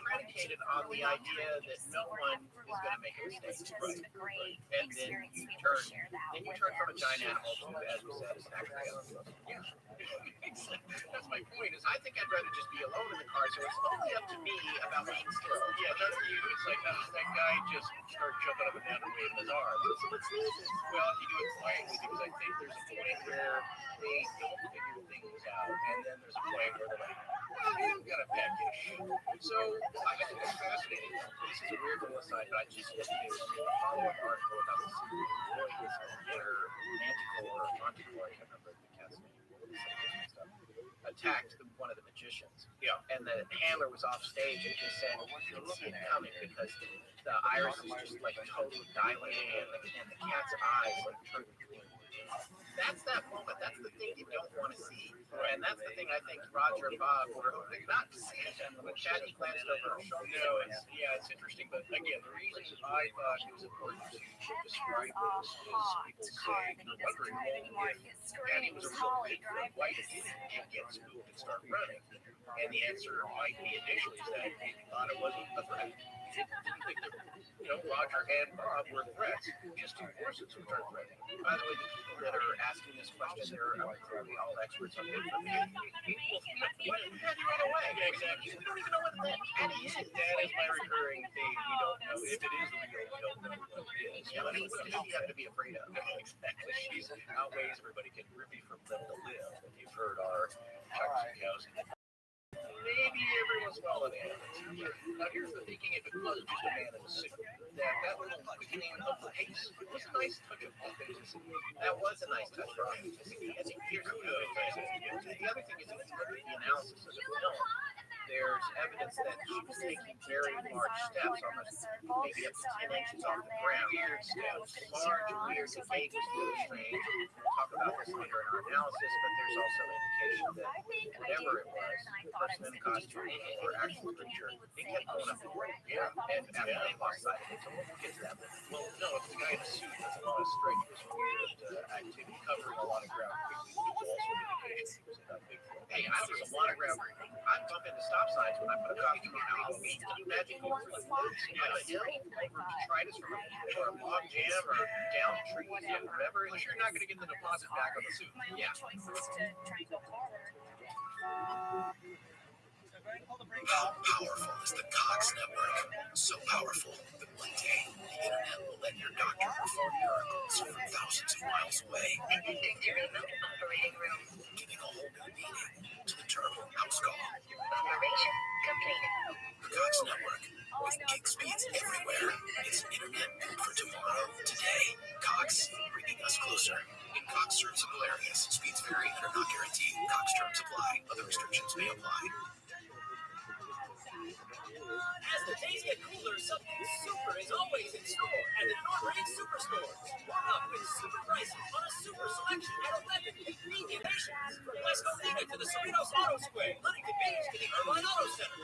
predicated on the idea that no one is going to make a mistake. Right. And then you turn from a giant animal to, as we said, a snack tray. Yeah. That's my point. Is I think I'd rather just be alone in the car, so it's only up to me about being still. Yeah, that's you. It's like that guy just started jumping up and down and waving his arms. Well, you do it quietly because I think there's a point where they don't figure things out, and then there's a point where they're like, well, you've got a peckish. So I think it's fascinating. This is a weird little aside, but I just yesterday was reading a follow-up article about this boy, this inner Manticore or Manticore, I can't remember the cat's name, attacked one of the magicians. Yeah. And the handler was off stage and he said he didn't see it coming because the iris is just like totally dilated and the cat's eyes like turned green. That's that moment. That's the thing you don't want to see. And that's the thing I think Roger and Bob were hoping not to see. When Chatty glanced over her shoulder. No, it's interesting. But again, the reason I thought it was important to describe this is people say, wondering, well, if Chatty was a real Bigfoot, why did it get spooked and start running? And the answer might be initially is that he thought it wasn't a threat. He didn't think that, Roger and Bob were threats. Just two horses which are threatening. By the way, the people that are asking this question, they're clearly all experts on Bigfoot. People had to run away. Yeah, exactly. We don't even know what the Chatty is. That is my recurring theme. We don't know if it is real. We don't know what it is. Yeah, what does she have to be afraid of? Exactly. She outweighs everybody. Can Rippy from Live to Live. If you've heard our cows. Maybe every once in a while it happens. Now here's the thinking, if it was just a man in a suit, that little quickening of the pace was a nice touch of authenticity. That was a nice touch of authenticity. I think here's kudos. The other thing is, if you look at the analysis of the film, there's evidence that she was taking very large steps, almost maybe up to 10 inches off the ground. Weird steps, large, weird, the gait was really strange. We'll talk about this later in our analysis, but there's also an indication that whatever it was, the person in the costume or actual creature, it kept going up. Yeah, and after they lost sight of it, so we'll get to that. Well, no, if the guy in a suit, that's a lot of strenuous, weird activity, covering a lot of ground quickly, which also indicates he was in a big. Hey, I was a lot of ground. I bump into stop signs when I put a costume on Halloween. Can you imagine going through the woods on a hill over detritus from a log jam or down trees or whatever? You're not going to get the deposit back on the suit. Yeah. How powerful is the Cox Network? So powerful that one day the internet will let your doctor perform miracles from thousands of miles away. Operating room. Giving a whole new meaning to the term house call. Operation completed. The Cox Network, with gig speeds everywhere. It's internet for tomorrow, today. Cox, bringing us closer. In Cox serviceable areas, speeds vary and are not guaranteed. Cox terms apply. Other restrictions may apply. As the days get cooler, something super is always in store at the North Superstores. We're up with super prices on a super selection at 11 convenient nations. From West Covina to the Cerritos Auto Square, Huntington Beach to the Irvine Auto Center.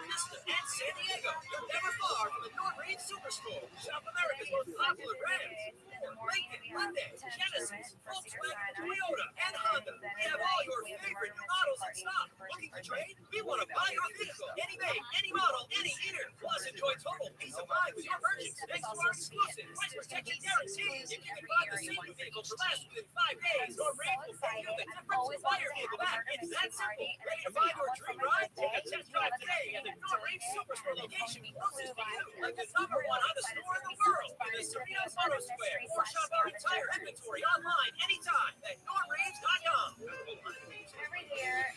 most popular brands: Ford, Lincoln, Hyundai, Genesis, Volkswagen, Toyota, and Honda. We have all your favorite new models in stock. Looking to trade? We want to buy your vehicle. Any make, any model, any year. Plus, enjoy total peace of mind with your purchase. Thanks to our exclusive price protection guarantee. If you can buy the same vehicle for less within 5 days, your rate will pay you the difference to buy your vehicle back. It's that simple. Ready to find your dream ride? Take a test drive today at the North Range Superstore location closest to you. Like the #1 Honda store in the world in the Serena Photo Square. Or shop our entire inventory online anytime at NorthRange.com. Every year,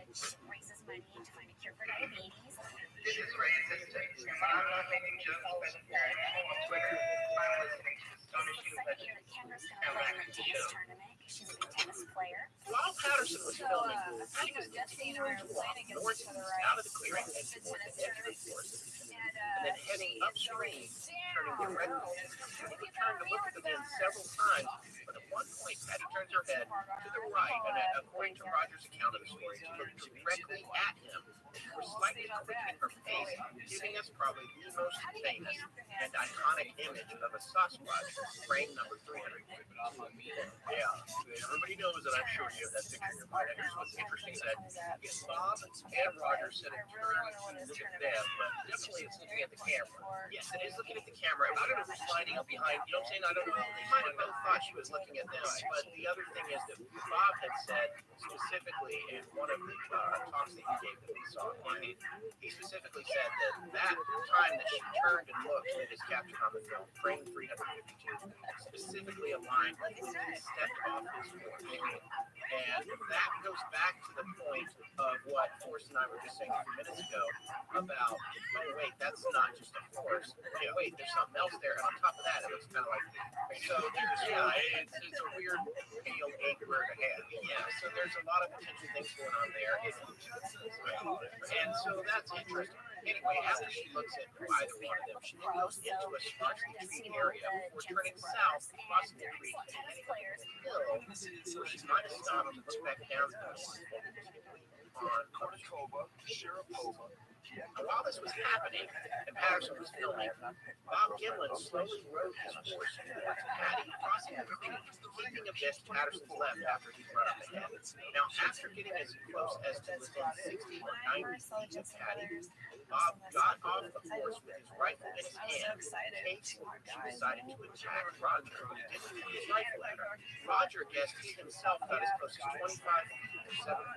which raises money to find a cure for diabetes. This is Ray Assistant. I'm not making jokes, but on Twitter, I'm listening to astonishing Second year that Kendra's going to play in the tennis tournament because she's a good tennis player. While Patterson was filming, I think Jesse and I are playing against each other, right? out of the clearing and towards the edge of the forest, and then heading upstream, turning directly. He turned to look at the men several times, but at one point, Patty turns her head to the right, and according to Roger's account of the story, she looked directly at him. Her slightly twitching her face, giving us probably the most famous and iconic image of a Sasquatch, frame number 300. Yeah, everybody knows that I'm sure you have that picture in your mind. And here's what's interesting that Bob and Roger said it turned to look at them, but definitely it's looking at the camera. Yes, it is looking at the camera. I don't know who's sliding up behind. You know what I'm saying? I don't know. They might have both thought she was looking at them, but the other thing is that Bob had said specifically in one of the talks that he gave that we saw, he specifically said that time that she turned and looked that is captured on the film, frame 352, specifically aligned with when he stepped off his horse. And that goes back to the point of what Forrest and I were just saying a few minutes ago about, oh wait, that's not just a horse. Oh wait, there's something else there. And on top of that, it looks kind of like, so there's, it's a weird pale anchor to have. Yeah, so there's a lot of potential things going on there. And so that's interesting. Anyway, after she looks at either one of them, she goes into a sparsely treated area before turning south, crossing the creek, and heading up the hill. So she might have stopped and looked back down on Cordoba, Sharapova. And while this was happening, and Patterson was filming, Bob Gimlin slowly rode his horse towards Patty, crossing the creek, keeping a bit to Patterson's left after he run up ahead. Now, after getting as close as to within 60 or 90 feet of Patty, Bob got off the horse with his rifle in his hand. She decided to attack Roger, who didn't put his rifle at her. Roger guessed he himself got as close as 25 feet or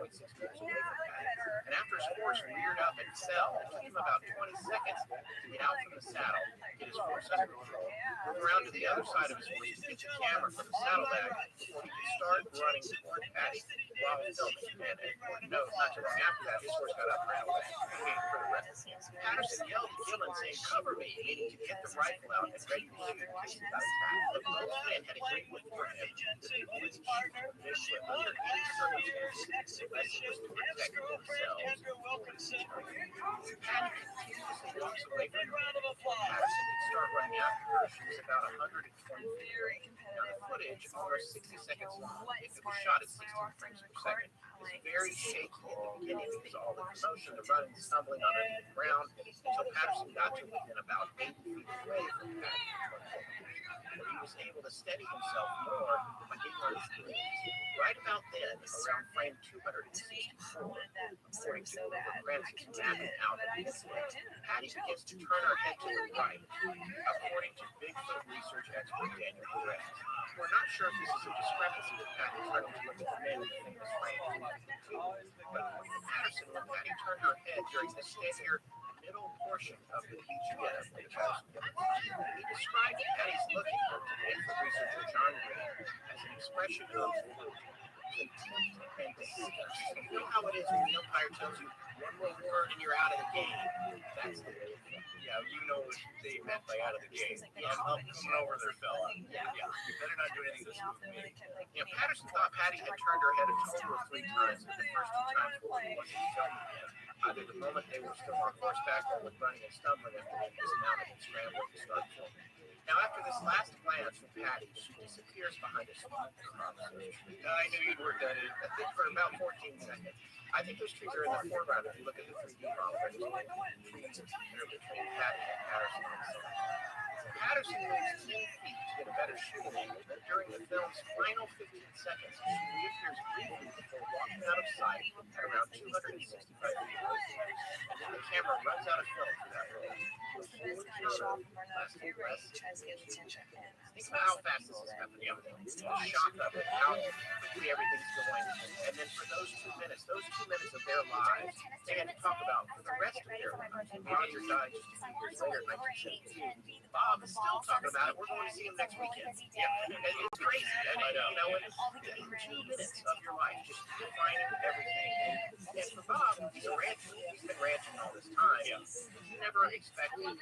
7.6 meters away from Patty. And after his horse reared up and fell, it took him about 20 seconds to get out from the saddle, get his horse under control, move around to the other side of his horse and get the camera from the saddlebag before he could start running toward Patty while filming. And important note, not too long after that, his horse got up and ran away. For the rest. Patterson yelled at Gillen saying, "Cover me," meaning to get the rifle out and ready to shoot in case he got attacked. But both men had a great look for him. The people would keep this ship under any circumstances, unless it was to protect themselves. Patty continuously walks away from him. Patterson would start running after her. She was about 120 feet. Now, the footage, almost 60 seconds long, it was shot at 16 frames per second. It was very shaky in the beginning because all the commotion, the running, stumbling on the ground, until Patterson got to within about 8 feet away from Patty, where he was able to steady himself more by getting on his knees. Right about then, around frame 264, according to Uber Francis mapping out the display, Patty begins to turn her head to the right, according to Bigfoot research expert Daniel Perez. We're not sure if this is a discrepancy with Patty turning to look at the men in this frame 252, but according to Patterson, when Patty turned her head during the steadier middle portion of the PGF, he described Patty's look at him to Bigfoot researcher John Green as an expression of contempt and disgust. You know how it is when the umpire tells you one more word and you're out of the game? That's the Bigfoot. Yeah, you know what they meant by out of the game. I'm coming over there, fella. Yeah, you better not do anything to spook me. You know, Patterson thought Patty had turned her head a total of 3 times, and the first 2 times wasn't filming him. either the moment they were still on horseback or with running and stumbling after they dismounted and scrambling to start filming. Now, after this last glance from Patty, she disappears behind a small tree. I knew you'd work that in. I think for about 14 seconds. I think those trees are in the foreground if you look at the 3D model. Trees between Patty and Patterson himself. Patterson moves 10 feet to get a better shooting angle, but during the film's final 15 seconds, she reappears briefly before walking out of sight at around 265 feet away. And then the camera runs out of film for that role. Think about how fast this is happening. Shock of it, how quickly everything's going. And then for those 2 minutes of their lives, they had to talk about for the rest of their lives. Roger died just a few years later in 1972. Bob is still talking about it. We're going to see him next weekend. Yeah, and it's crazy. And it's 2 minutes of your life just defining everything. And for Bob, he's a rancher. He's been ranching all this time. He never expected to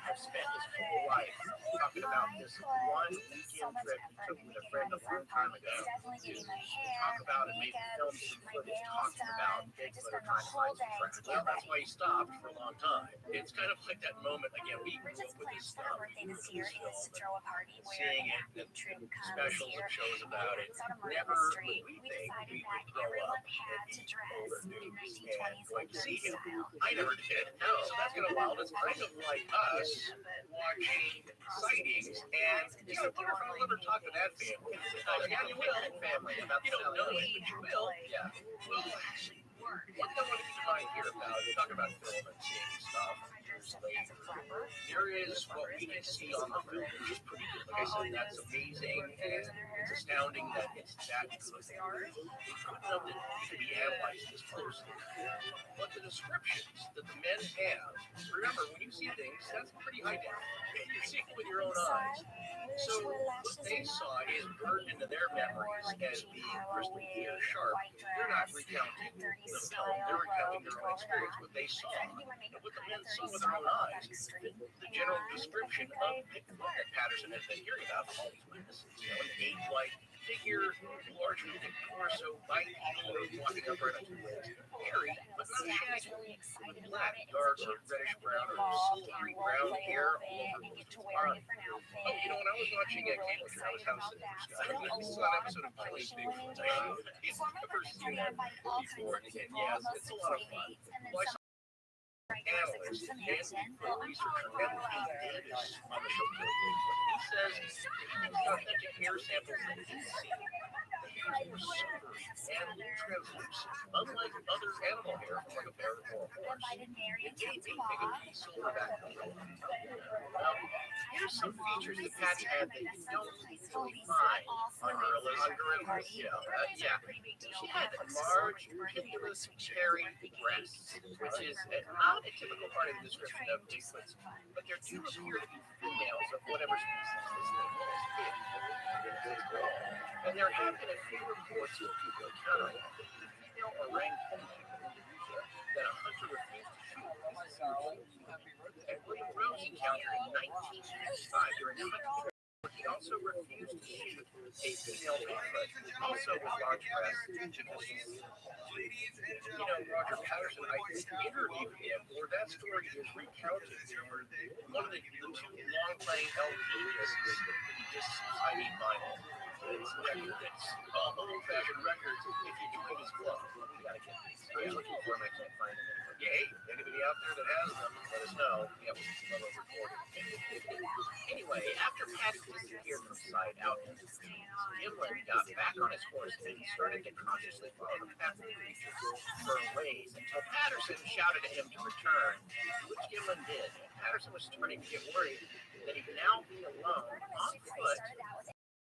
have spent his whole life talking about this one weekend trip he took with a friend a long time ago to talk about and maybe film some footage talking about Bigfoot or trying to find some tracks. Well, that's why he stopped for a long time. It's kind of like that moment, again, we grew up with this stuff. We grew up with this film and seeing it, and specials and shows about it. Never would we think we would grow up and be older dudes and going to see him. I never did. No, so that's kind of wild. It's kind of like us watching sightings, and I wonder if I'll ever talk to that family. Yeah, you will. Family about you don't know it, but you will. Yeah. Well, actually, one thing I wanted to remind here about talking about film and seeing stuff years later. There is what we can see on the film, which is pretty good. Like I said, that's amazing, and it's astounding that it's that good. It's good enough that it can be analyzed this closely. But the descriptions that the men have, remember, when you see things, that's pretty high def. You see it with your own eyes. So what they saw is burned into their memories as being crystal clear, sharp. They're not recounting the film, they're recounting their own experience, what they saw, and what the men saw with their own eyes. The general description of Bigfoot that Patterson has been hearing about from all these witnesses, an ape-like figure, larger than torso, bipedal, walking upright on two legs, hairy, but not shaggy, with black, dark, or reddish-brown, or silvery brown hair all over most of his body. Oh, you know, when I was watching Cable Trail, I was having this is an episode of Killing Bigfoot. It's the first seen that before, and yes, it's a lot of fun. Well, I saw analyst and Bigfoot researcher Rabbi Davis on the show Killing Bigfoot. He says he thinks the authentic hair samples that he see, the hairs were super and translucent, unlike other animal hair from like a bear or a horse. It made me think of the silverback gorilla. Now, here's some features that Patch had that you don't usually find on gorillas. Yeah. She had large, pupilless, hairy breasts, which is not a typical part of the description of Bigfoots, but there do appear to be females of whatever species this thing is. And there have been a few reports of people encountering a female orangutan that a hunter refused to shoot. And William Rose encountered in 1985 during a hunting trip. He also refused to shoot a female Bigfoot, also with large breasts. You know, Roger Patterson, I interviewed him, or that story is recounted for one of the two long-playing LPs, vinyl. It's a record that's old-fashioned records. If you do have his glove, you gotta get these. I was looking for him, I can't find him anymore. Yeah, hey, anybody out there that has them, let us know. Yeah, we'll record it. Anyway, after Patty disappeared from sight out in the street, Gimlin got back on his horse and started to cautiously follow the path of the creature for a ways until Patterson shouted at him to return, which Gimlin did. Patterson was starting to get worried that he'd now be alone on foot.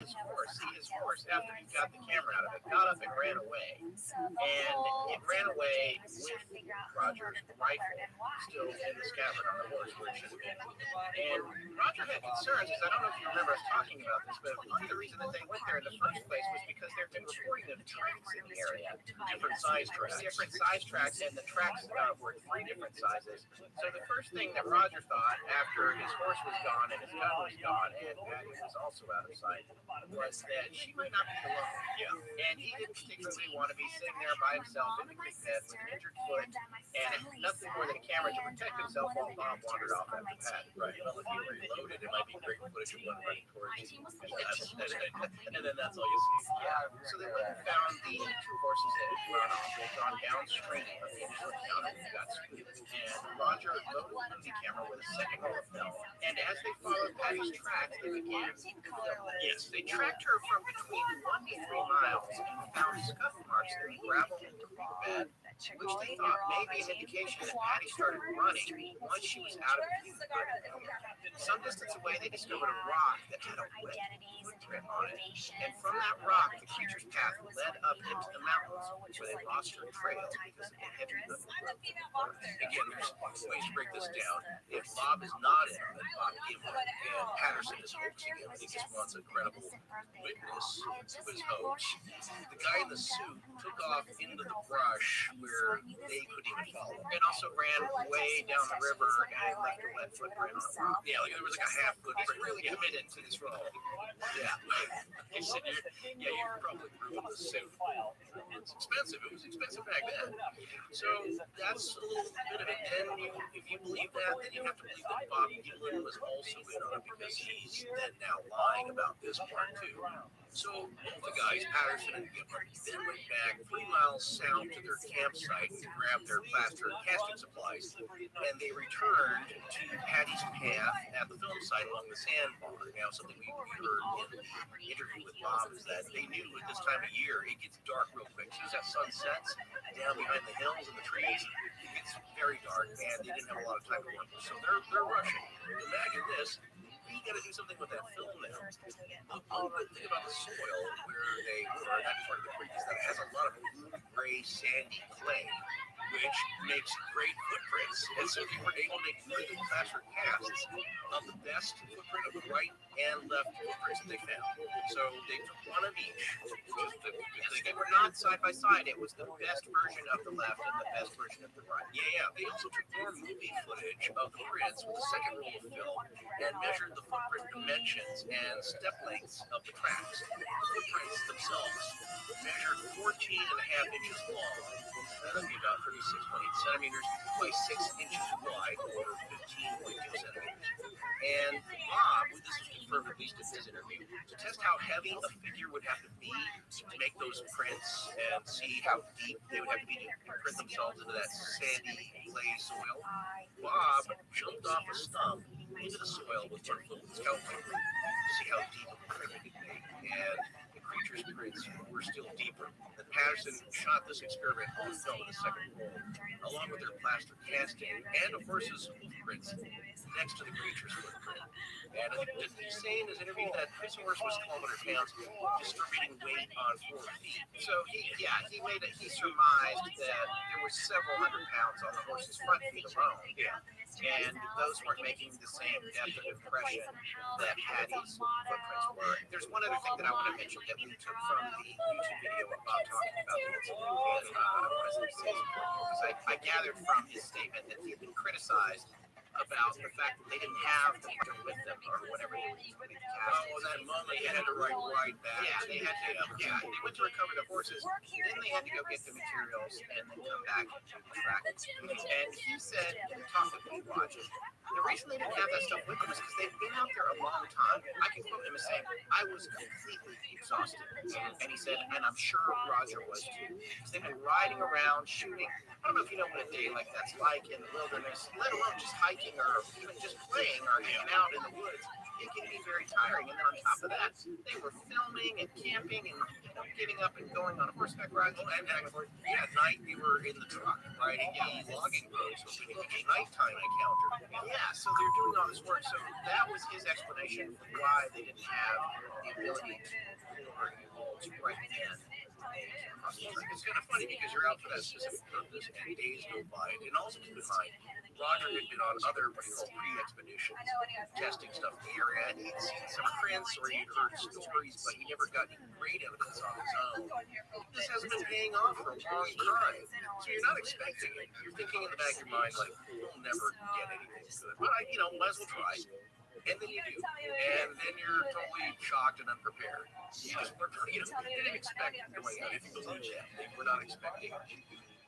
His horse, after he got the camera out of it, got up and ran away. And it ran away with Roger's rifle still in the scabbard on the horse where it should have been. And Roger had concerns, because I don't know if you remember us talking about this, but part of the reason that they went there in the first place was because there had been reporting of tracks in the area, different size tracks, and the tracks were 3 different sizes. So the first thing that Roger thought after his horse was gone and his gun was gone and Patty was also out of sight was that she might not be alone. Yeah. And he didn't particularly want to be sitting there by himself in the creek bed with an injured foot and nothing more than a camera to protect himself while Bob wandered off after that. Right. Well, if you reloaded, it might be great footage of one running towards you. And then that's all you see. Yeah. So they went and found the two horses that had gone downstream of the initial encounter and got spooked. And Roger loaded the movie camera with a second roll of film. And as they followed Patty's tracks, they began. Yes, they tracked her from between 1 to 3 miles and found scuff marks in the gravel in the creek bed, which they thought may be an indication that Patty started running once she was out of the creek. Some distance away, they discovered a rock that had a wet footprint on it. And from that rock, the creature's path led up into the mountains, where they lost her trail because of the heavy movement. Again, there's ways to break this down. If Bob is not in on it, Bob Gimlin, and Patterson is hoaxing him, he just wants a credible witness to his hoax. The guy in the suit took off into the brush where they couldn't even follow, and also ran way down the river and left a wet footprint on the rock. Yeah, like there was like a half footprint. He's really committed to this role. Yeah. He said, you're probably ruined the suit. It's expensive. It was expensive back then. So that's a little bit of it. And if you believe that, then you have to believe that Bob Gimlin was also in on it because he's then now lying about this part too. So both the guys, Patterson and Gimlin, then went back 3 miles south to their campsite to grab their plaster and casting supplies, and they returned to Patty's path at the film site along the sandbar. Now, something we heard in the interview with Bob is that they knew at this time of year it gets dark real quick. As soon as that sun sets down behind the hills and the trees, it gets very dark, and they didn't have a lot of time to work. So they're rushing. Imagine this. We got to do something with that film now. The one good thing about the soil where they were, that part of the creek, is that it has a lot of blue, gray, sandy clay, which makes great footprints. And so they were able to make really good plaster casts of the best footprint of the right and left footprints that they found. So they took one of each, which is the good thing. They were not side by side. It was the best version of the left and the best version of the right. Yeah. They also took more movie footage of the prints with a second roll of film and measured the footprint dimensions and step lengths of the tracks. The footprints themselves measured 14.5 inches long. That'd be about 36.8 centimeters by 6 inches wide, or 15.2 centimeters. And Bob, this is confirmed at least in his interview, to test how heavy a figure would have to be to make those prints and see how deep they would have to be to imprint themselves into that sandy clay soil. Bob jumped off a stump into the soil with one foot with his scalpel to see how deep of a print it could make, and the creature's prints were still deeper. And Patterson shot this experiment on film in the second roll, along with their plaster casting and a horse's hoof prints next to the creature's footprint. And didn't he say in his interview that his horse was 1,200 pounds, distributing weight on 4 feet? So he surmised that there were several hundred pounds on the horse's front feet alone. Yeah. And those weren't making the same depth of impression that Patty's footprints were. There's one other thing that I want to mention that we took from the YouTube video of Bob talking about the incident, and I want to say because I gathered from his statement that he had been criticized about the fact that they didn't have the picture with them or whatever they were using to cast. Oh, that moment they had to ride right back. Yeah, they had to. They went to recover the horses. Then they had to go get the materials and then come back to the track. And he said in the talk that we watched, the reason they didn't have that stuff with them is because they'd been out there a long time. I can quote him as saying, "I was completely exhausted," and he said, and I'm sure Roger was too. Because they've been riding around shooting. I don't know if you know what a day like that's like in the wilderness, let alone just hiking or even just playing or hanging out in the woods. It can be very tiring. And then on top of that, they were filming and camping and getting up and going on horseback rides and back and forth. Yeah, at night we were in the truck riding a logging road, so it was a nighttime encounter. Yeah, so they're doing all this work. So that was his explanation for why they didn't have the ability to record right then. process. It's kind of funny because you're out for that specific purpose and days go by. And also keep in mind, Roger had been on other what he called pre-expeditions, testing stuff in the area, and he'd seen some prints or he'd heard stories, but he never got any great evidence on his own. This hasn't been paying off for a long time, so you're not expecting it. You're thinking in the back of your mind, like, we'll never get anything good, but might as well try. And then you do, and then you're totally shocked and unprepared. You just weren't, didn't expect going out. If you believe that, they were not expecting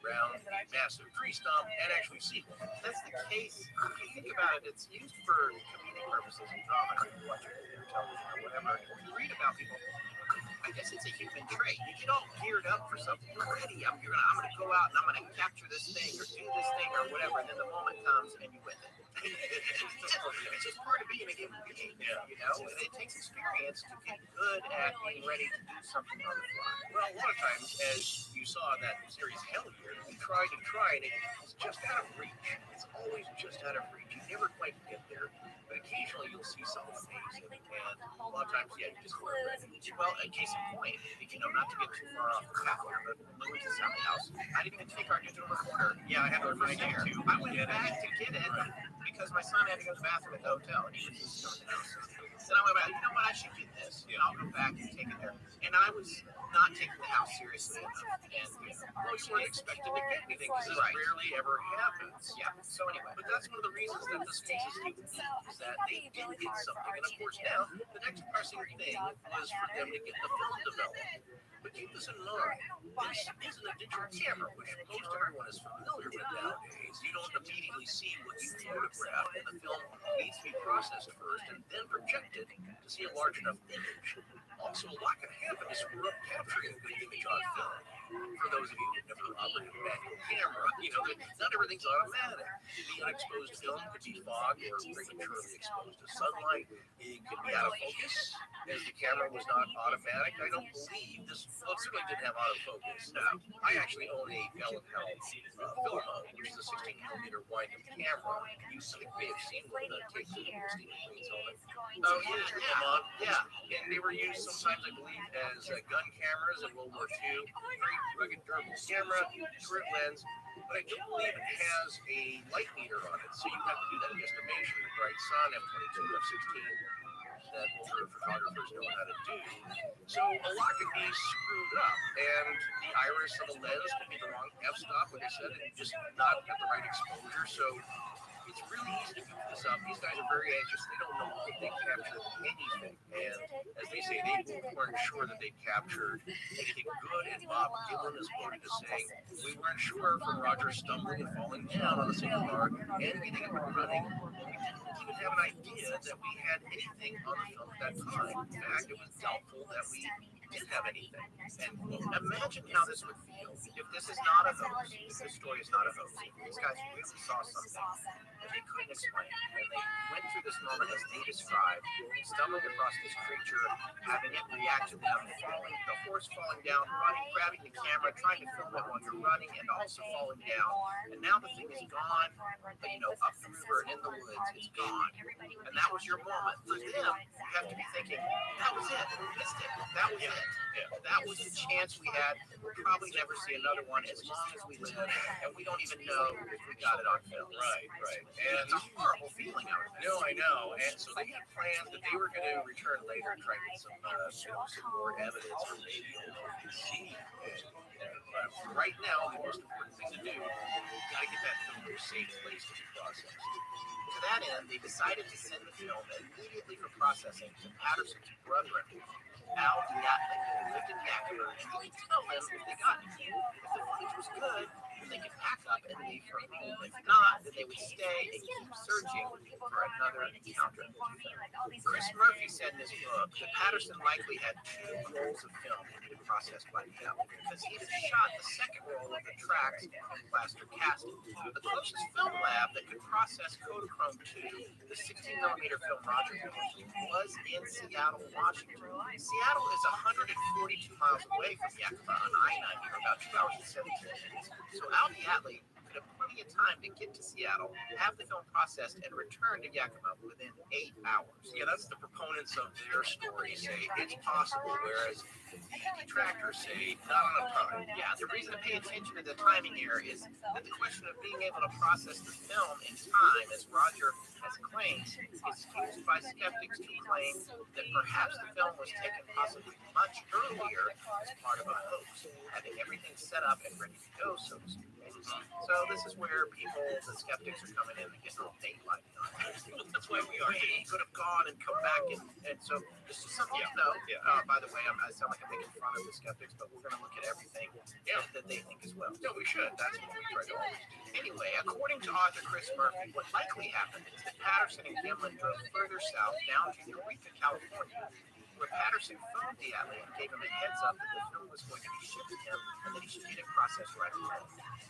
round a massive tree stump and actually see one. That's the case. If you think about it, it's used for comedic purposes and drama. If you watch it on television or whatever, when you read about people, I guess it's a human trait. You get all geared up for something. You're ready. I'm gonna go out and I'm gonna capture this thing or do this thing or whatever, and then the moment comes and you win it. It's just part of being a human being, and it takes experience to get good at being ready to do something on the fly. Well, a lot of times, as you saw in that series Hell Year, you tried and tried, and it's just out of reach. It's always just out of reach. You never quite get there, but occasionally you'll see something amazing, and a lot of times, you just weren't ready. Well, in case in point, not to get too far off the path here, but when we went to Sally's house, I didn't even take our digital recorder. Yeah, I had it right there. I went back to get it because my son had to go to the bathroom at the hotel, and he was just still in the house. So I went back, you know what, I should get this. I'll go back and take it there. And I was not taking the house seriously enough. And we weren't expecting to get anything because this rarely ever happens. Yeah, so anyway, but that's one of the reasons that this makes us unique, is that they did get something. And of course now, the next pressing thing was for them to get the film developed. But keep this in mind, this isn't a digital camera, which most everyone is familiar with nowadays. You don't immediately see what you photographed, and the film needs to be processed first and then projected to see a large enough image. Also, a lot can happen to screw up capturing a good image on film. For those of you who've never operated a manual camera, not everything's automatic. The unexposed film could be fogged or prematurely exposed to sunlight. It could be out of focus, as the camera was not automatic. I don't believe this. Well, it certainly didn't have autofocus. I actually own a Filmo, which is a 16mm wind-up camera. You may have seen one of the tapes of Stephen Queen's on it. Oh, yeah. And they were used sometimes, I believe, as gun cameras in World War II. Very rugged, durable camera, short lens. But I don't believe it has a light meter on it, so you have to do that estimation, the bright sun, f22, f16. That older photographers know how to do. So a lot could be screwed up, and the iris of the lens could be the wrong f-stop, like I said, and just not at the right exposure. So it's really easy to goof this up. These guys are very anxious. They don't know if they captured anything, and as they say, they weren't sure that they captured anything good. And Bob Dylan is quoted as saying, "We weren't sure from Roger stumbling and falling down on the single bar and getting up and running. We didn't even have an idea that we had anything on the film at that time. In fact, it was doubtful that we did have anything." And imagine how this would feel if this is not a hoax, if this story is not a hoax. These guys really saw something that they couldn't explain. And they went through this moment as they described, stumbling across this creature, having it react to them, the horse falling down, running, grabbing the camera, trying to film it while you're running, and also falling down. And now the thing is gone, up the river and in the woods, it's gone. And that was your moment. For them, you have to be thinking, that was it. We missed it. That was it. That was the chance we had. We'll probably never see another one as long as we live, and we don't even know if we got it on film. Right. And it's a horrible feeling out there. No, I know. And so they had plans that they were going to return later and try to get some more evidence or maybe see. Right now, the most important thing to do, you got to get that film to a safe place to be processed. To that end, they decided to send the film immediately for processing to Patterson's brethren, Al Diatley, who lived in Yakima, and he could tell them if they got it. If the footage was good, they could pack up and leave for home. If not, then they would stay and keep searching for another encounter. Chris Murphy said in his book that Patterson likely had 2 rolls of film that had been processed by the film because he had shot the second roll of the tracks from plaster casting. The closest film lab that could process Kodachrome 2, the 16mm film Roger used, was in Seattle, Washington. Seattle is 142 miles away from Yakima on I-90, or about 2 hours and 17 minutes. So Al Diatley could have plenty of time to get to Seattle, have the film processed, and return to Yakima within 8 hours. Yeah, that's the proponents of their story say it's possible, whereas The detractors say not enough time. Yeah, the reason to pay attention to the timing here is that the question of being able to process the film in time, as Roger has claimed, is used by skeptics to claim that perhaps the film was taken possibly much earlier as part of a hoax, having everything set up and ready to go, so to speak. So this is where people, the skeptics, are coming in and getting all daylight. That's why we are. He could have gone and come back, and so this is something to know. By the way, I sound like I'm making fun of the skeptics, but we're going to look at everything that they think as well. No, we should. That's what we try to always do. Anyway, according to author Chris Murphy, what likely happened is that Patterson and Gimlin drove further south down to Eureka, California, where Patterson phoned the alley and gave him a heads up that the film was going to be shipped to him and that he should get it processed right away.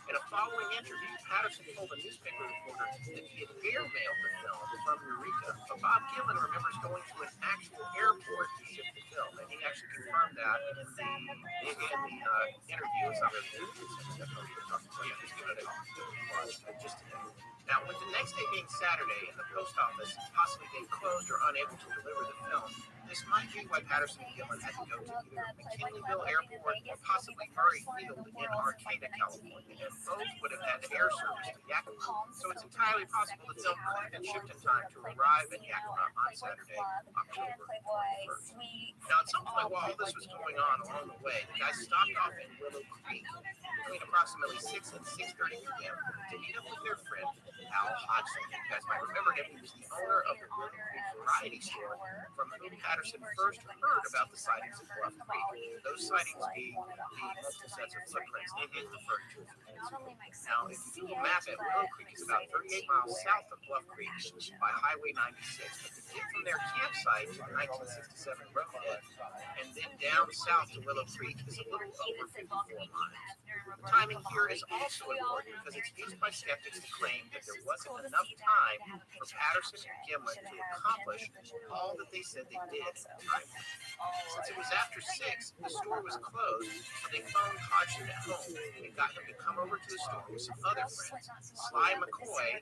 In a following interview, Patterson told a newspaper reporter that he had airmailed the film from Eureka, but Bob Gimlin remembers going to an actual airport to ship the film, and he actually confirmed that in the interview. It's not really just today. Now, with the next day being Saturday and the post office possibly being closed or unable to deliver the film, this might be why Patterson and Gimlin had to go to either McKinleyville Airport or possibly Murray Field in Arcata, California, and both would have had air service to Yakima. So it's entirely possible the film could have been shipped in time to arrive in Yakima on Saturday, October 1st. Now, at some point while all this was going on along the way, the guys stopped off in Willow Creek between approximately 6 and 6:30 p.m. to meet up with their friend, Al Hodgson. You guys might remember him. He was the owner of the Willow Creek variety store from whom Patterson first heard about the sightings of Bluff Creek. Those sightings being the multiple sets of footprints referred to. Now, if you Google map it, Willow Creek is about 38 miles south of Bluff Creek by Highway 96. But to get from their campsite to the 1967 roadhead and then down south to Willow Creek is a little over 54 miles. The timing here is also important because it's used by skeptics to claim that there wasn't enough time for Patterson and Gimlin to accomplish all that they said they did in the time. Since it was after 6, the store was closed, so they phoned Hodgson at home and got him to come over to the store with some other friends, Sly McCoy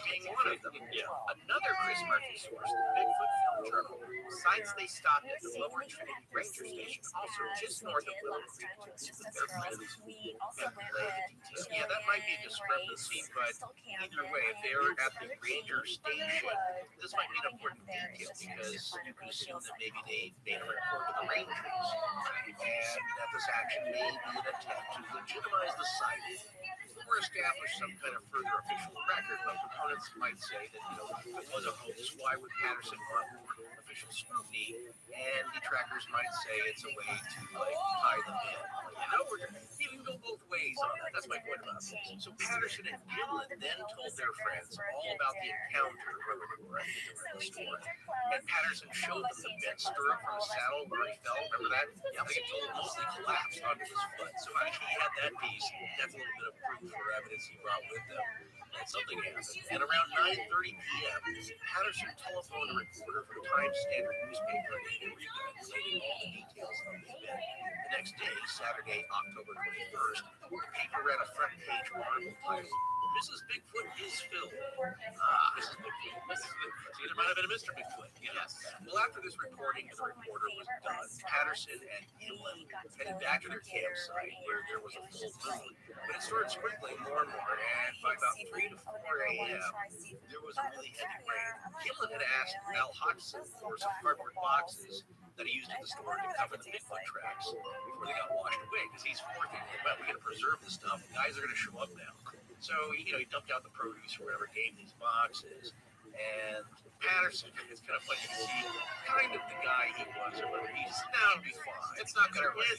being one of them. Another Chris Murphy source, the Bigfoot Film Journal, cites they stopped at the Lower Trinity Ranger Station, also just north of Willow Creek, to meet with their friends and relay the details. Yeah, that might be a discrepancy, but either way, if they were at the Ranger Station, this might be an important detail because you could assume that maybe they made a report to the Rangers and that this action may be an attempt to legitimize the sighting or establish some kind of further official record. But proponents might say that, if it was a hoax, why would Patterson want more official scrutiny? And detractors might say it's a way to tie them in. You can go both ways on that. That's my point about this. So Patterson and Gimlin then told their friends all about the encounter where they were at the store. And Patterson showed them the bent stirrup from the saddle where he fell. Remember that? Yeah, they told him mostly collapsed onto his foot. So he had that piece. That's a little bit of proof or evidence he brought with him. And something happened. And around 9:30 p.m., Patterson telephoned a reporter for the Times Standard newspaper in Eureka, relating all the details of the event. The next day, Saturday, October 21st, the paper ran a front-page article titled, "Mrs. Bigfoot is filled." Mrs. Bigfoot. See, there might have been a Mr. Bigfoot. Yes. Well, after this reporting to the reporter was done, Patterson and Gimlin headed back to their campsite where there was a full moon. But it started sprinkling more and more, and by about 3 to 4 a.m., there was a really heavy rain. Gimlin had asked Al Hodgson for some cardboard boxes that he used in the store to cover the Bigfoot tracks before they got washed away, because he's thinking, well, we're going to preserve the stuff. The guys are going to show up now. So, he dumped out the produce or whatever, gave these boxes, and Patterson, it's kind of funny to see kind of the guy he was, or whatever. He said, no, it'll be fine. It's not going to rain.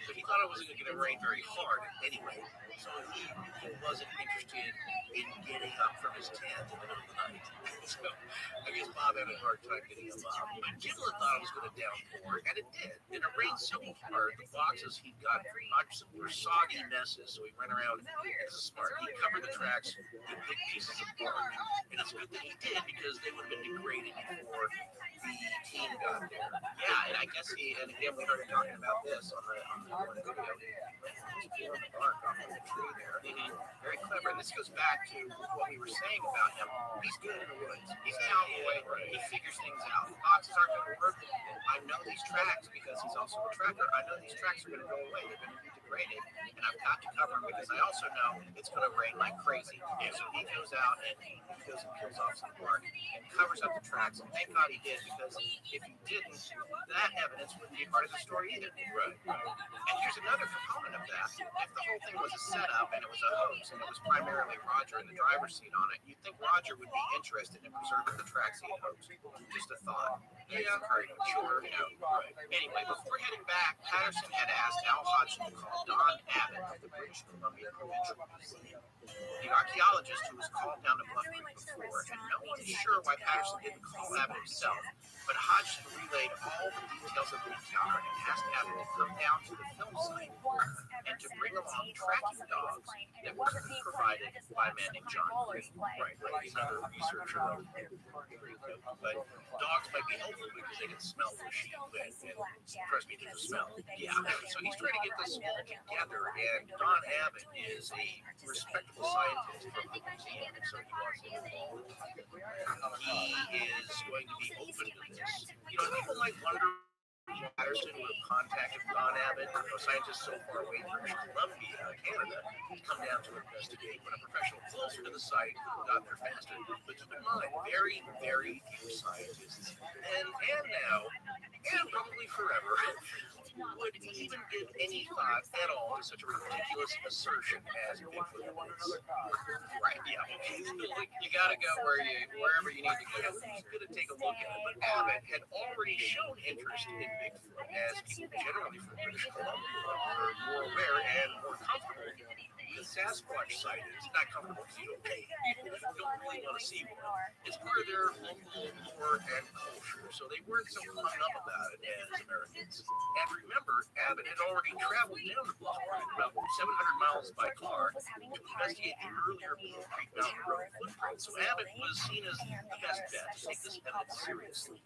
But he thought it wasn't going to rain very hard anyway. So he wasn't interested in getting up from his tent in the middle of the night. So I guess Bob had a hard time getting him up. But Gimlin thought it was going to downpour, and it did. And it rained so hard, the boxes he got from Hodgson were soggy messes, so he went around. This is smart. He covered the tracks with big pieces of bark. And it's good that he did, because they would have been degraded before the team got there. Yeah, and I guess and again, we started talking about this on the video. just pulling the bark off of the tree there. Very clever. And this goes back to what we were saying about him. He's good in the woods. He's a cowboy. He figures things out. The foxes aren't going to work. I know these tracks because he's also a tracker. I know these tracks are going to go away. They're going to be degraded. And I've got to cover them because I also know it's going to rain like crazy. And so he goes out and he goes and kills off some bark and covers up the tracks. And thank God he did, because if he didn't, that evidence wouldn't be part of the story either. Right. And here's another component of that. If the whole thing was a setup and it was a hoax and it was primarily Roger in the driver's seat on it, you'd think Roger would be interested in preserving the tracks he hoaxed. Just a thought. Yeah, very sure. Right. Anyway, before heading back, Patterson had asked Al Hodgson to call Don Abbott of the British Columbia Provincial Museum. The archaeologist who was called down to Bluff Creek before, and no one is sure why Patterson didn't call Abbott himself, but Hodgson relayed all the details of the encounter and asked Abbott to come down to the film site and to bring along tracking dogs that were provided by a man named John Green. Right, like another researcher. But dogs might be helpful because they can smell where sheep live, and trust me, there's a smell. Yeah, so he's trying to get this all together, and Don Abbott is a respectable scientist from the museum, so he wants to get involved. He is going to be open to this. You know, people might wonder Patterson would have contacted Don Abbott, scientists so far away in British Columbia, Canada, to come down to investigate when a professional closer to the site got there faster. But keep in mind, very, very few scientists, and now, and probably forever, would even give any thought at all to such a ridiculous assertion as Bigfoot is. Right, yeah. You gotta go wherever you need to go. Who's gonna take a look at it? But Abbott had already shown interest in Bigfoot, as people generally from British Columbia are more aware and more comfortable. The Sasquatch site is not comfortable because you don't really want to see one. It's part of their local lore and culture, so they weren't so hung up about it as Americans. And remember, Abbott had already traveled down the Bluff Creek about 700 miles by car to investigate the earlier Bluff Creek Mountain Road footprint. So Abbott was seen as the best bet to take this evidence seriously.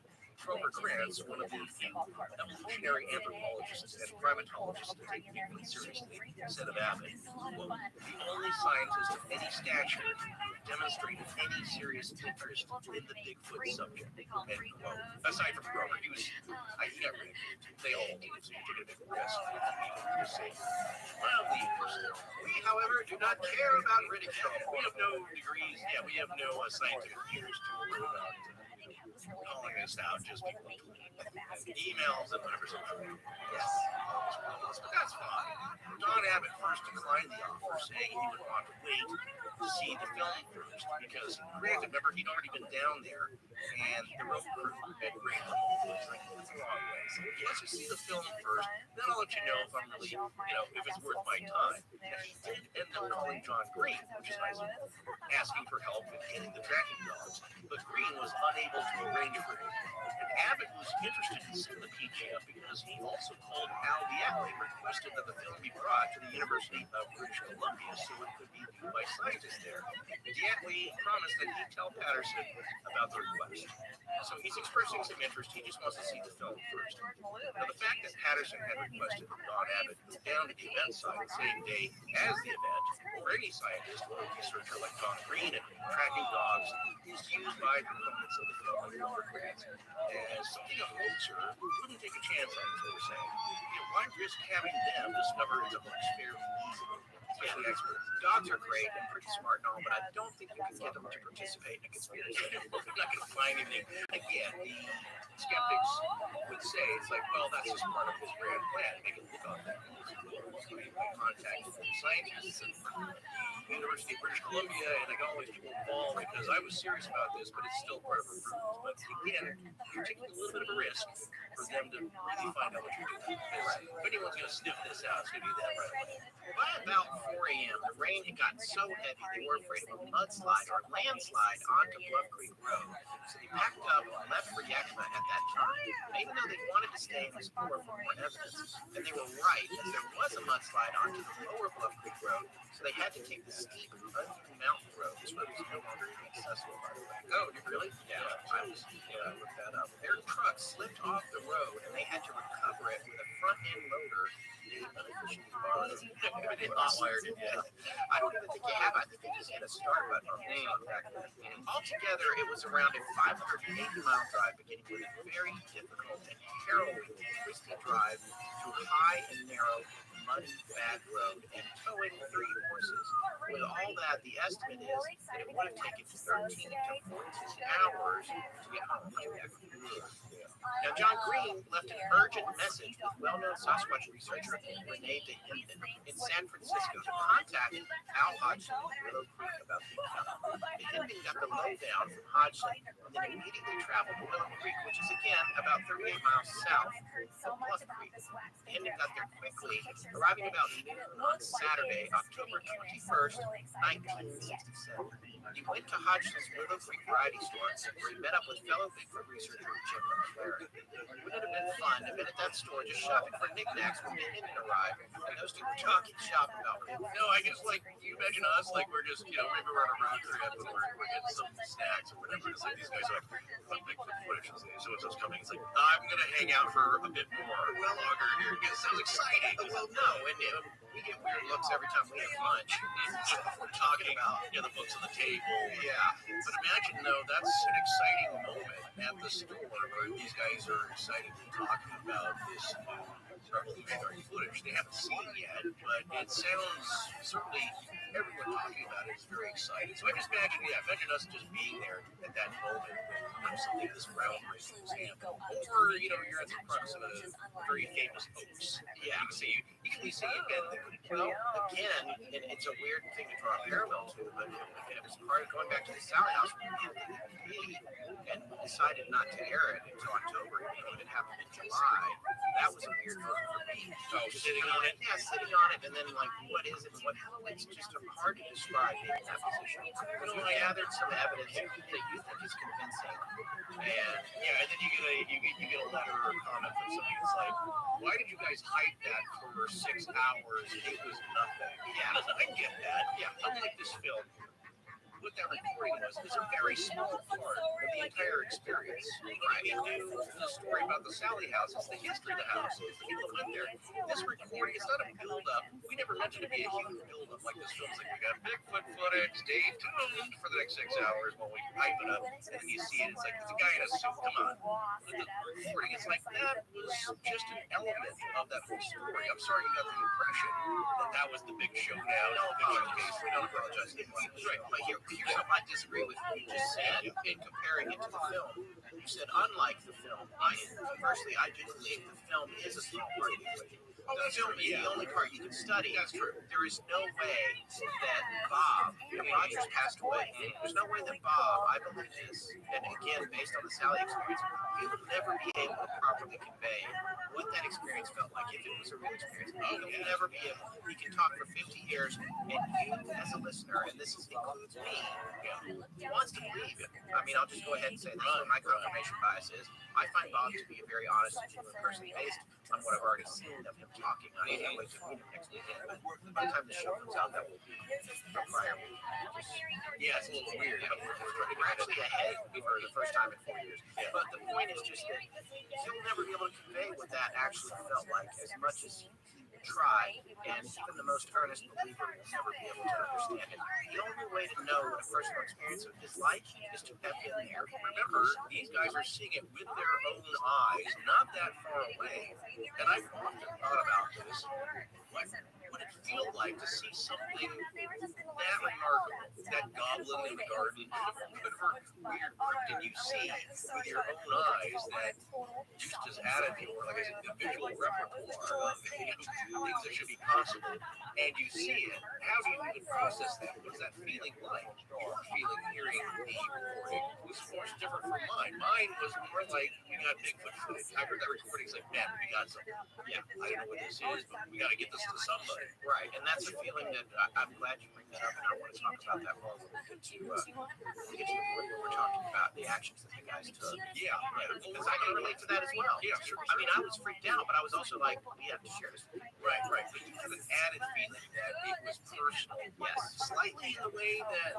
Grover Krantz, one of the few evolutionary anthropologists and primatologists to take Bigfoot seriously, said of Abbott, quote, the only scientist of any stature who demonstrated any serious interest in the Bigfoot subject, end quote. Aside from Grover, he got ridiculed. They all did, so you took a big risk. Mildly interesting. We, however, do not care about ridicule. We have no degrees, we have no scientific peers to worry about. Calling us out just people emails and whatever. Yes. But that's fine. Don Abbott first declined the offer, saying he would want to wait to see the film first, because granted, remember, he'd already been down there, and the road crew had great was like, it's a long way. So let's just see the film first, then I'll let you know if I'm really, if it's worth my time. And he did end up calling John Green, which is nice, asking for help in getting the tracking dogs, but Green was unable to arrange for him. And Abbott was interested in seeing the PG up because he also called Al Diatley and requested that the film be brought to the University of British Columbia so it could be viewed by scientists there. Diatley promised that he'd tell Patterson about the request. So he's expressing some interest. He just wants to see the film first. Now, the fact that Patterson had requested that Don Abbott go down to the event site the same day as the event, or any scientist or researcher like Don Green and tracking dogs, is used by proponents of the film as something a hoaxer wouldn't take a chance on, is what we're saying. Why risk having them discover it's a hoax fairly easily? Especially experts. Dogs are great and pretty smart and all, but I don't think you can get them to participate in a conspiracy. They're not going to find anything. Again, the skeptics would say, it's like, well, that's just part of his grand plan. Make it look on that. Contact scientists and the University of British Columbia, and I got all these people involved because I was serious about this, but it's still part of our group. But again, you're taking a little bit of a risk for them to really find out what you're doing. If anyone's going to sniff this out, it's going to be them right away. By about 4 a.m., the rain had gotten so heavy they were afraid of a mudslide or landslide onto Bluff Creek Road. So they packed up and left for Yakima at that time. And even though they wanted to stay and explore for more evidence, and they were right, as there was a mudslide onto the lower Bluff Creek Road, so they had to take the steep, uneven mountain road. This road was no longer accessible, by the way. Oh, really? Yeah, I looked that up. Their truck slipped off the road, and they had to recover it with a front-end loader they unofficially borrowed. start button on this object. Altogether, it was around a 580-mile drive, beginning with a very difficult and harrowing twisty drive through high and narrow, muddy, bad road and towing 3 horses. With all that, the estimate is that it would have taken 13 to 14 hours to get home. Now, John Green left an urgent message with well-known Sasquatch researcher Renee DeHinden in San Francisco to contact Al Hodgson in Willow Creek about the encounter. DeHinden got the lowdown from Hodgson and then immediately traveled to Willow Creek, which is again about 38 miles south of Bluff Creek. DeHinden got there quickly, arriving about noon on Saturday, October 21st, 1967. He went to Hodgson's Willow Creek variety store where he met up with fellow Bigfoot researcher Jim McLaren. Wouldn't it have been fun to have been at that store just shopping for knickknacks when DeHinden arrived and those two were talking shop about it? No, I guess like you imagine us like we're just maybe we're on a road trip and we're getting some snacks or whatever. It's like these guys are like Bigfoot footage. So it's just coming. It's like I'm gonna hang out for a bit more, longer here. It sounds exciting. Well, no, and we get weird looks every time we have lunch. We're talking about the books on the table. Yeah, but imagine though that's an exciting moment at the store where these guys are excitedly talking about this revolutionary footage they haven't seen yet, but it sounds certainly everyone talking about it is very exciting. So I just imagine us just being there at that moment when something this groundbreaking is happening. Or you're at the crux of a very famous hoax. Yeah, you can see you've been there. Well, again, and it's a weird thing to draw a parallel to, but it was part of going back to the Sally House and decided not to air it until October, even though it happened in July. That was a weird one for me. So sitting on it? Yeah, sitting on it, and then like, what is it? It's just hard to describe being in that position. I gathered some evidence that you think is convincing, and then you get a letter or a comment from somebody that's like, why did you guys hype that for 6 hours? It was nothing. Yeah, I get that. Yeah, unlike this film. What that recording was a very small part of the entire experience. Right? You knew the story about the Sally House. It's the history of the house. It's the people that went there. This recording, it's not a build-up. We never meant it to be a huge build-up like this film's like, we got Bigfoot footage. Stay tuned for the next 6 hours while we hype it up. And then you see it. It's like, it's a guy in a suit. Come on. But the recording, it's like, that was just an element of that whole story. I'm sorry you got the impression that that was the big showdown. No apologies. We don't apologize. Right. But here's something I disagree with what you just said in comparing it to the film. You said, unlike the film, conversely, I do believe the film is a small part of the equation. The film is the only part you can study. That's true. There is no way that Bob, Rogers passed away. There's no way that Bob, I believe this, and again, based on the Sally experience, he would never be able to properly convey what that experience felt like if it was a real experience. He will never be able. He can talk for 50 years, and you, as a listener, and this includes me, wants to believe it. I mean, I'll just go ahead and say this is what my confirmation bias is. I find Bob to be a very honest and genuine person based on what I've already seen of him talking. I can't wait to meet him next weekend. But by the time the show comes out, that will be from prior week. Yeah, it's a little weird. We're actually ahead for the first time in 4 years. But the point is just that he'll never be able to convey what that actually felt like as much as he tried, and even the most earnest believer will never be able to understand it. The only way to know what a personal experience is like is to have been there. Remember, these guys are seeing it with their own eyes, not that far away. And I've often thought about this. What would it feel like to see something that remarkable, that goblin in the garden, whatever weird work did you see with your own eyes that just as added to your, like I said, the visual repertoire of things that should be possible, and you see it, how do you even process that? What is that feeling like? Your feeling hearing the recording was of course different from mine. Mine was more like, we got Bigfoot footage. I heard that recording, it's like, man, we got something. Yeah, I don't know what this is, but we got to get this to somebody. Right, and that's a feeling that I'm glad you bring that up, and I want to talk about that more when we get to the point where we're talking about the actions that the guys took. Yeah, right. Because I can relate to that as well. Yeah, sure. I mean, I was freaked out, but I was also like, we have to share this with people. Right. But you have an added feeling that it was personal. Yes. Slightly in the way that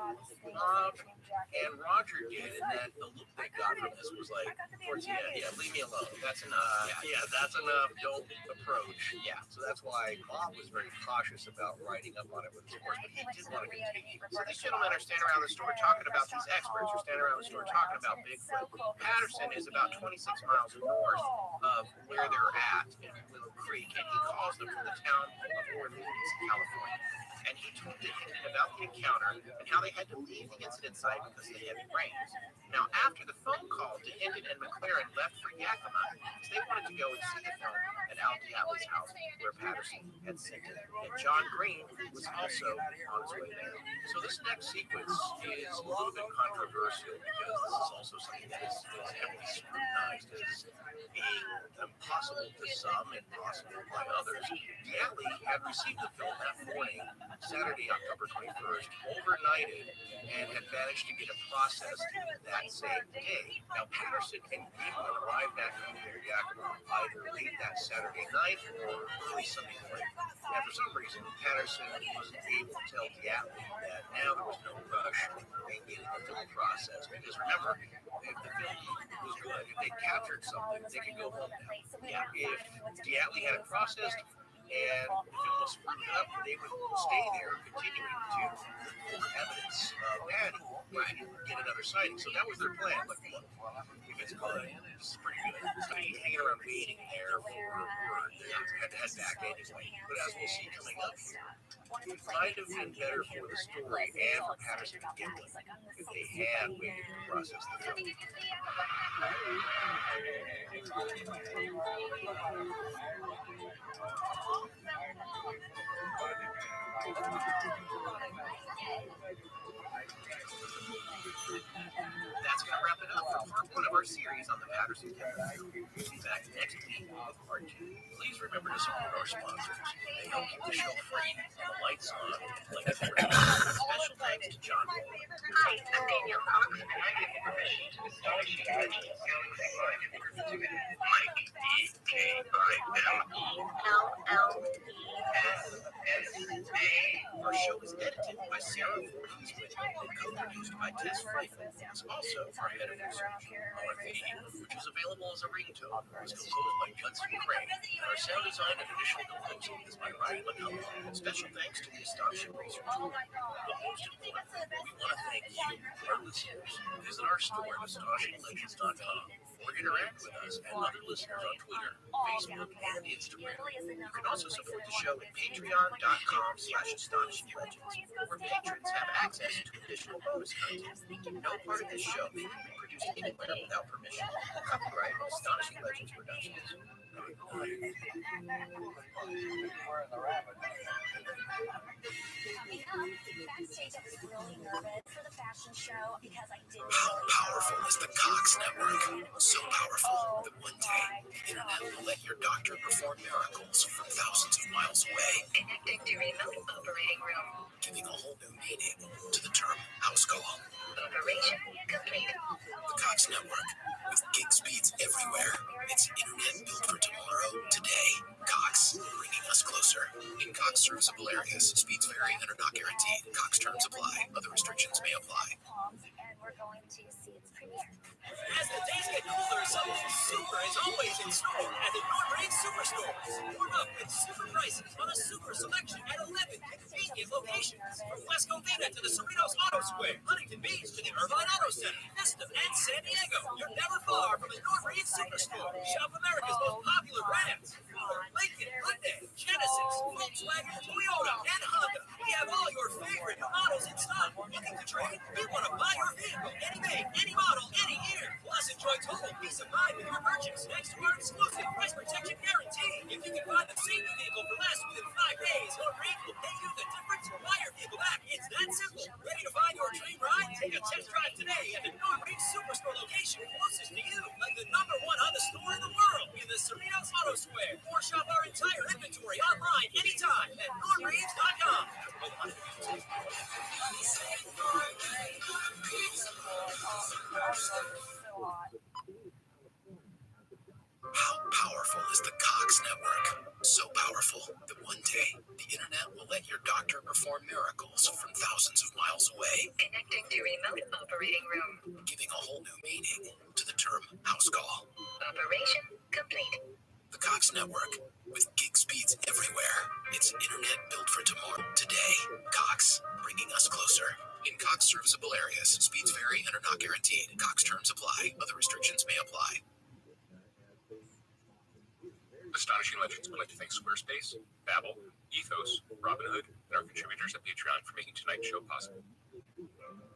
Bob and Roger did, and that the look they got from this was like, towards the end, yeah, leave me alone. That's enough. Yeah, that's enough. Don't approach. Yeah, so that's why Bob was very cautious about writing up on it with his horse, but he did want to continue. So these gentlemen are standing around the store talking about, these experts are standing around the store talking about Bigfoot. Patterson is about 26 miles north of where they're at in Willow Creek, and he calls them from the town of Orleans, California. And he told the Indian about the encounter and how they had to leave the incident site because of the heavy rains. Now, after the phone call, Indian and McLaren left for Yakima because they wanted to go and see the film at Al Diablo's house where Patterson had sent it. And John Green was also on his way there. So this next sequence is a little bit controversial because this is also something that is heavily scrutinized as being impossible to some and possible by others. Diatley had received the film that morning, Saturday, October 21st, overnighted, and had managed to get it processed that same day. Now, Patterson and Greenwood arrived back home near Yakima either late that Saturday night or early Sunday morning. And for some reason, Patterson wasn't able to tell Diatley that now there was no rush in getting the film processed. Because remember, if the film was good, if they captured something, they could go home now. Yeah, if Diatley had it processed, and the film was screwed up, they would stay there, continuing to record evidence of Patty, right, and get another sighting. So that was their plan. Like, look, if it's good, this is pretty good. So he's hanging around waiting there for word. They had to head back anyway. But as we'll see coming up here, it might have been better for the story and for Patterson to get one if they had waited to process the film. That's going to wrap it up for part one of our series on the Patterson case. We'll be back next week with part two. Please remember to support our sponsors. They help keep the show free and the lights on. Like special thanks to John. Hi, I'm Danielle Cox, and I give you permission to astonishing legends selling slime in perpetuity. Mike, D-K-I-L-E-S-S-A. Our show is edited by Sarah Voorhees and co-produced by Tess Franklin, who is also our head of research. Our theme, which is available as a ringtone, was composed by Judson Crane, and our sound design and additional composing is by Ryan McCullough. Special thanks to the Astonishing Research Group. But most importantly, we want to thank you, our listeners. Visit our store at astonishinglegends.com or interact with us and other listeners on Twitter, Facebook, and Instagram. You can also support the show at patreon.com/astonishinglegends, where patrons have access to additional bonus content. No part of this show may be produced anywhere without permission. Copyright Astonishing Legends Productions. How powerful is the Cox Network? So powerful that one day the internet will let your doctor perform miracles from thousands of miles away. Connecting to remote operating room. Giving a whole new meaning to the term house call. Operation complete. The Cox Network, with gig speeds everywhere. It's internet built for tomorrow, today. Cox, bringing us closer. In Cox serviceable areas, speeds vary and are not guaranteed. Cox terms apply. Other restrictions may apply. And we're going to see its premiere. As the days get cooler, something super is always in store at the Northridge Superstores. Warm up with super prices on a super selection at 11 convenient locations. From West Covina to the Cerritos Auto Square, Huntington Beach to the Irvine Auto Center, Vista and San Diego. You're never far from the Northridge Superstore. Shop America's most popular brands. Ford, Lincoln, Hyundai, Genesis, Volkswagen, Toyota, and Honda. We have all your favorite models in stock. Looking to trade? We want to buy your vehicle. Any make, any model, any year. Plus, enjoy total peace of mind with your purchase. Thanks to our exclusive price protection guarantee. If you can find the same vehicle for less within 5 days, Northridge will pay you the difference or buy your vehicle back. It's that simple. Ready to find your dream ride? Take a test drive today at the Northridge Superstore location closest to you. Like the #1 Honda store in the world in the Cerritos Auto Square. Or shop our entire inventory online anytime at northridge.com. How powerful is the Cox Network? So powerful that one day the internet will let your doctor perform miracles from thousands of miles away. Connecting to remote operating room. Giving a whole new meaning to the term house call. Operation complete. The Cox Network, with gig speeds everywhere. It's internet built for tomorrow. Today, Cox, bringing us closer. In Cox serviceable areas, speeds vary and are not guaranteed. Cox terms apply. Other restrictions may apply. Astonishing Legends would like to thank Squarespace, Babbel, Ethos, Robinhood, and our contributors at Patreon for making tonight's show possible.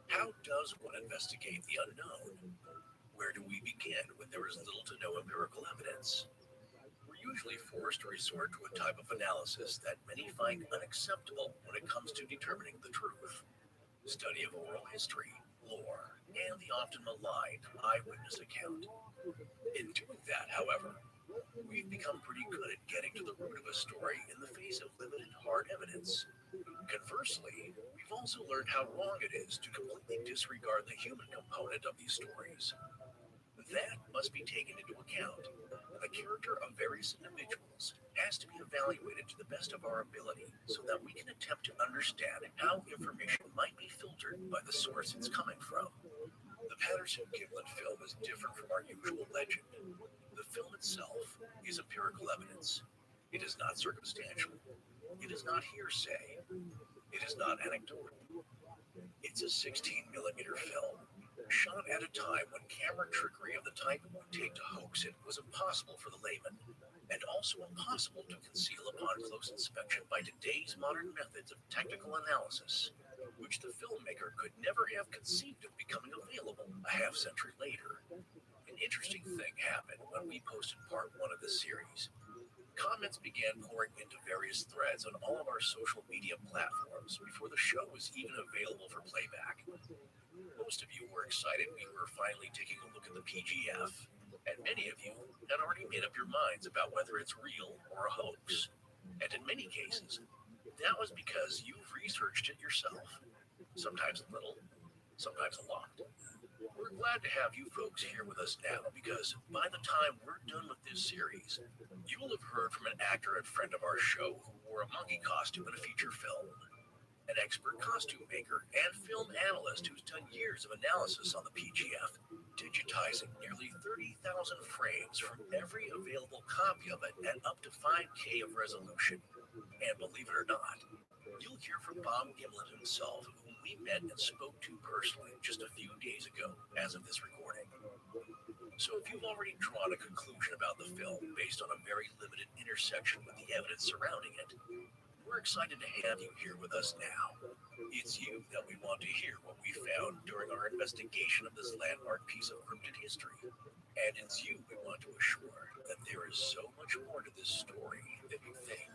How does one investigate the unknown? Where do we begin when there is little to no empirical evidence? We're usually forced to resort to a type of analysis that many find unacceptable when it comes to determining the truth. Study of oral history, lore, and the often maligned eyewitness account. In doing that, however, we've become pretty good at getting to the root of a story in the face of limited hard evidence. Conversely, we've also learned how wrong it is to completely disregard the human component of these stories. That must be taken into account. The character of various individuals has to be evaluated to the best of our ability so that we can attempt to understand how information might be filtered by the source it's coming from. The Patterson-Gimlin film is different from our usual legend. The film itself is empirical evidence. It is not circumstantial. It is not hearsay. It is not anecdotal. It's a 16mm film, shot at a time when camera trickery of the type it would take to hoax it was impossible for the layman, and also impossible to conceal upon close inspection by today's modern methods of technical analysis, which the filmmaker could never have conceived of becoming available a half-century later. An interesting thing happened when we posted part 1 of this series. Comments began pouring into various threads on all of our social media platforms before the show was even available for playback. Most of you were excited we were finally taking a look at the PGF, and many of you had already made up your minds about whether it's real or a hoax. And in many cases, that was because you've researched it yourself. Sometimes a little, sometimes a lot. We're glad to have you folks here with us now because by the time we're done with this series, you will have heard from an actor and friend of our show who wore a monkey costume in a feature film, an expert costume maker and film analyst who's done years of analysis on the PGF, digitizing nearly 30,000 frames from every available copy of it at up to 5K of resolution. And believe it or not, you'll hear from Bob Gimlin himself, whom we met and spoke to personally just a few days ago as of this recording. So if you've already drawn a conclusion about the film based on a very limited intersection with the evidence surrounding it, we're excited to have you here with us now. It's you that we want to hear what we found during our investigation of this landmark piece of cryptid history. And it's you we want to assure that there is so much more to this story than you think.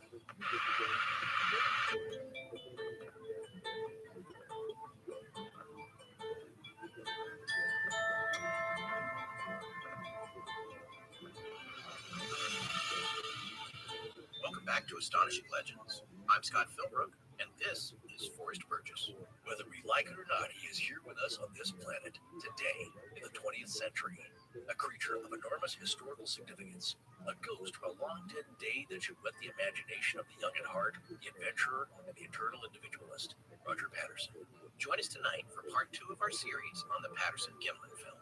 Welcome back to Astonishing Legends. I'm Scott Philbrook, and this is Forrest Burgess. Whether we like it or not, he is here with us on this planet today in the 20th century. A creature of enormous historical significance, a ghost from a long-dead day that should whet the imagination of the young at heart, the adventurer, and the eternal individualist, Roger Patterson. Join us tonight for part 2 of our series on the Patterson-Gimlin film.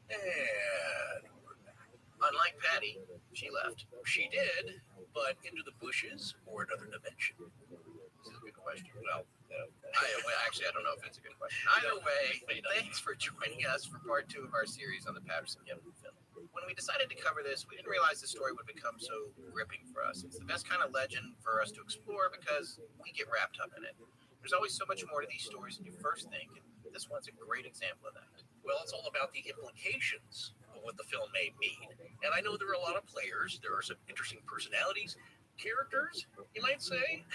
And we're back. Unlike Patty, she left. She did, but into the bushes or another dimension. This is a good question. Well, actually, I don't know if it's a good question. Either way, thanks for joining us for part 2 of our series on the Patterson-Gimlin film. When we decided to cover this, we didn't realize the story would become so gripping for us. It's the best kind of legend for us to explore because we get wrapped up in it. There's always so much more to these stories than you first think, and this one's a great example of that. Well, it's all about the implications of what the film may mean. And I know there are a lot of players, there are some interesting personalities, characters, you might say,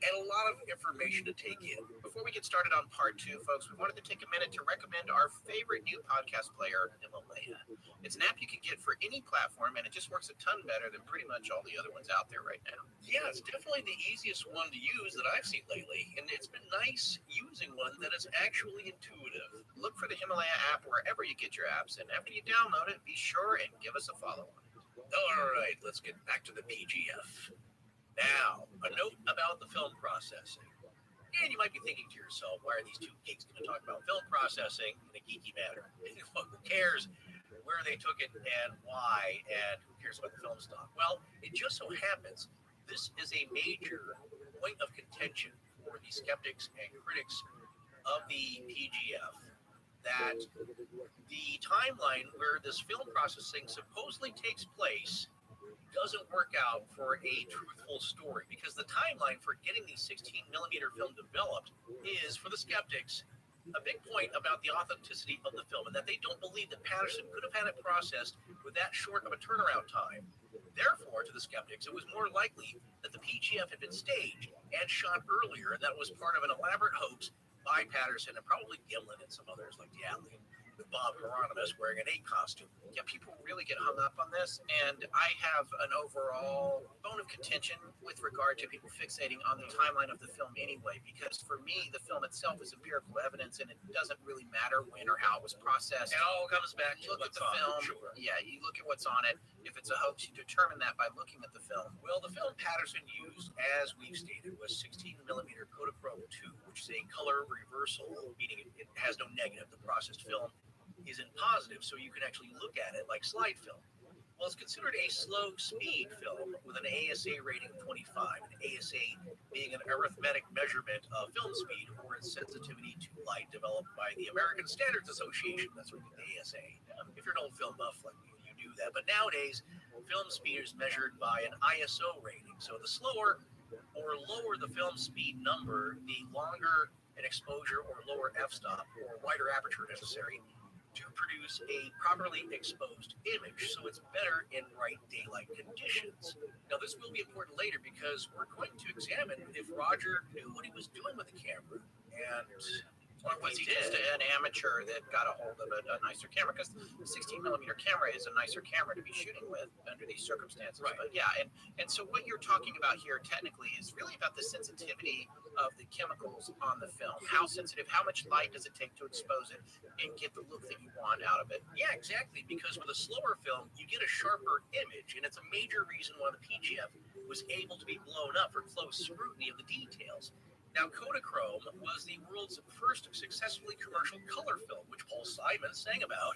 and a lot of information to take in. Before we get started on part 2, folks, we wanted to take a minute to recommend our favorite new podcast player, Himalaya. It's an app you can get for any platform, and it just works a ton better than pretty much all the other ones out there right now. Yeah, it's definitely the easiest one to use that I've seen lately, and it's been nice using one that is actually intuitive. Look for the Himalaya app wherever you get your apps, and after you download it, be sure and give us a follow on it. All right, let's get back to the PGF. Now, a note about the film processing. And you might be thinking to yourself, why are these two geeks going to talk about film processing in a geeky manner? Well, who cares where they took it and why, and who cares about the film stock? Well, it just so happens this is a major point of contention for the skeptics and critics of the PGF, that the timeline where this film processing supposedly takes place doesn't work out for a truthful story, because the timeline for getting the 16 millimeter film developed is, for the skeptics, a big point about the authenticity of the film, and that they don't believe that Patterson could have had it processed with that short of a turnaround time. Therefore, to the skeptics, it was more likely that the PGF had been staged and shot earlier, and that was part of an elaborate hoax by Patterson and probably Gimlin and some others like Diatley, with Bob Hieronymus wearing an ape costume. Yeah, people really get hung up on this, and I have an overall bone of contention with regard to people fixating on the timeline of the film anyway, because for me, the film itself is empirical evidence, and it doesn't really matter when or how it was processed. It all comes back to look at what's the on film. it, sure. Yeah, you look at what's on it. If it's a hoax, you determine that by looking at the film. Well, the film Patterson used, as we've stated, was 16 millimeter Kodachrome 2, which is a color reversal, meaning it has no negative. The processed film is in positive, so you can actually look at it like slide film. Well, it's considered a slow speed film with an ASA rating of 25, an ASA being an arithmetic measurement of film speed or its sensitivity to light, developed by the American Standards Association. That's what the ASA. If you're an old film buff like me, you do that. But nowadays, film speed is measured by an ISO rating. So the slower or lower the film speed number, the longer an exposure or lower f-stop or wider aperture necessary to produce a properly exposed image, so it's better in bright daylight conditions. Now, this will be important later because we're going to examine if Roger knew what he was doing with the camera, and Or was he just an amateur that got a hold of a nicer camera? Because the 16 millimeter camera is a nicer camera to be shooting with under these circumstances. Right. But yeah, and so what you're talking about here technically is really about the sensitivity of the chemicals on the film. How sensitive, how much light does it take to expose it and get the look that you want out of it? yeah, exactly, because with a slower film, you get a sharper image, and it's a major reason why the PGF was able to be blown up for close scrutiny of the details. Now, Kodachrome was the world's first successfully commercial color film, which Paul Simon sang about,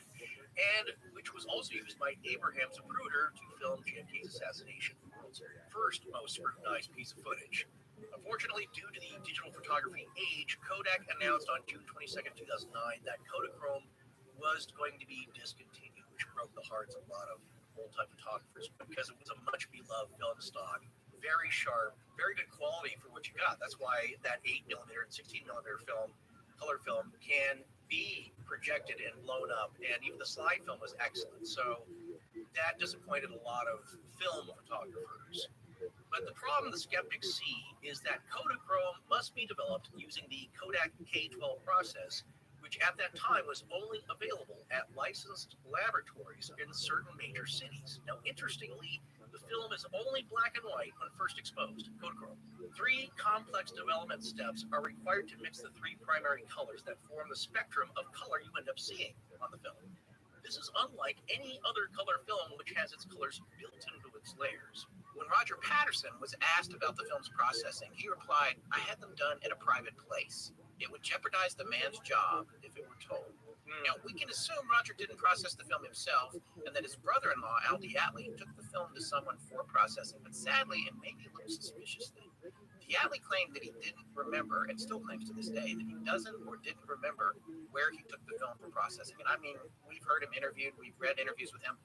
and which was also used by Abraham Zapruder to film JFK's assassination, the world's first most scrutinized piece of footage. Unfortunately, due to the digital photography age, Kodak announced on June 22nd, 2009, that Kodachrome was going to be discontinued, which broke the hearts of a lot of old-time photographers because it was a much-beloved film stock. Very sharp, very good quality for what you got. That's why that 8 millimeter and 16 millimeter film, color film, can be projected and blown up, and even the slide film was excellent. So that disappointed a lot of film photographers. But the problem the skeptics see is that Kodachrome must be developed using the Kodak K12 process, which at that time was only available at licensed laboratories in certain major cities. Now, interestingly, the film is only black and white when first exposed, Kodachrome. 3 complex development steps are required to mix the 3 primary colors that form the spectrum of color you end up seeing on the film. This is unlike any other color film which has its colors built into its layers. When Roger Patterson was asked about the film's processing, he replied, "I had them done in a private place. It would jeopardize the man's job if it were told." Now, we can assume Roger didn't process the film himself, and that his brother-in-law, Al Diatley, took the film to someone for processing, but sadly, it made me look suspiciously. Diatley claimed that he didn't remember, and still claims to this day, that he doesn't or didn't remember where he took the film for processing. And I mean, we've heard him interviewed, we've read interviews with him.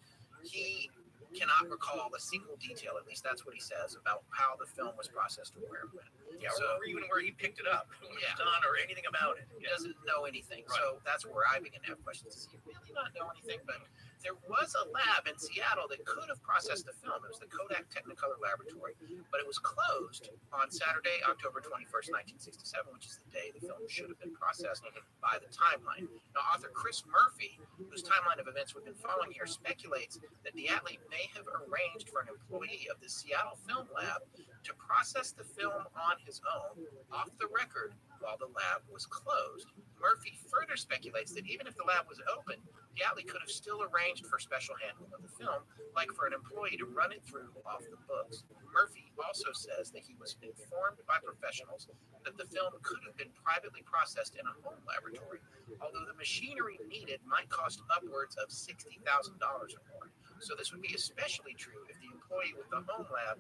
He cannot recall a single detail, at least that's what he says, about how the film was processed or where it went. Yeah, or even where he picked it up, when it was done, or anything about it. He doesn't know anything. Right. So that's where I begin to have questions. Does he really not know anything? But there was a lab in Seattle that could have processed the film. It was the Kodak Technicolor Laboratory, but it was closed on Saturday, October 21st, 1967, which is the day the film should have been processed by the timeline. Now, author Chris Murphy, whose timeline of events we've been following here, speculates that Diatley may have arranged for an employee of the Seattle Film Lab to process the film on his own, off the record, while the lab was closed. Murphy further speculates that even if the lab was open, Diatley could have still arranged for special handling of the film, like for an employee to run it through off the books. Murphy also says that he was informed by professionals that the film could have been privately processed in a home laboratory, although the machinery needed might cost upwards of $60,000 or more. So this would be especially true if the employee with the home lab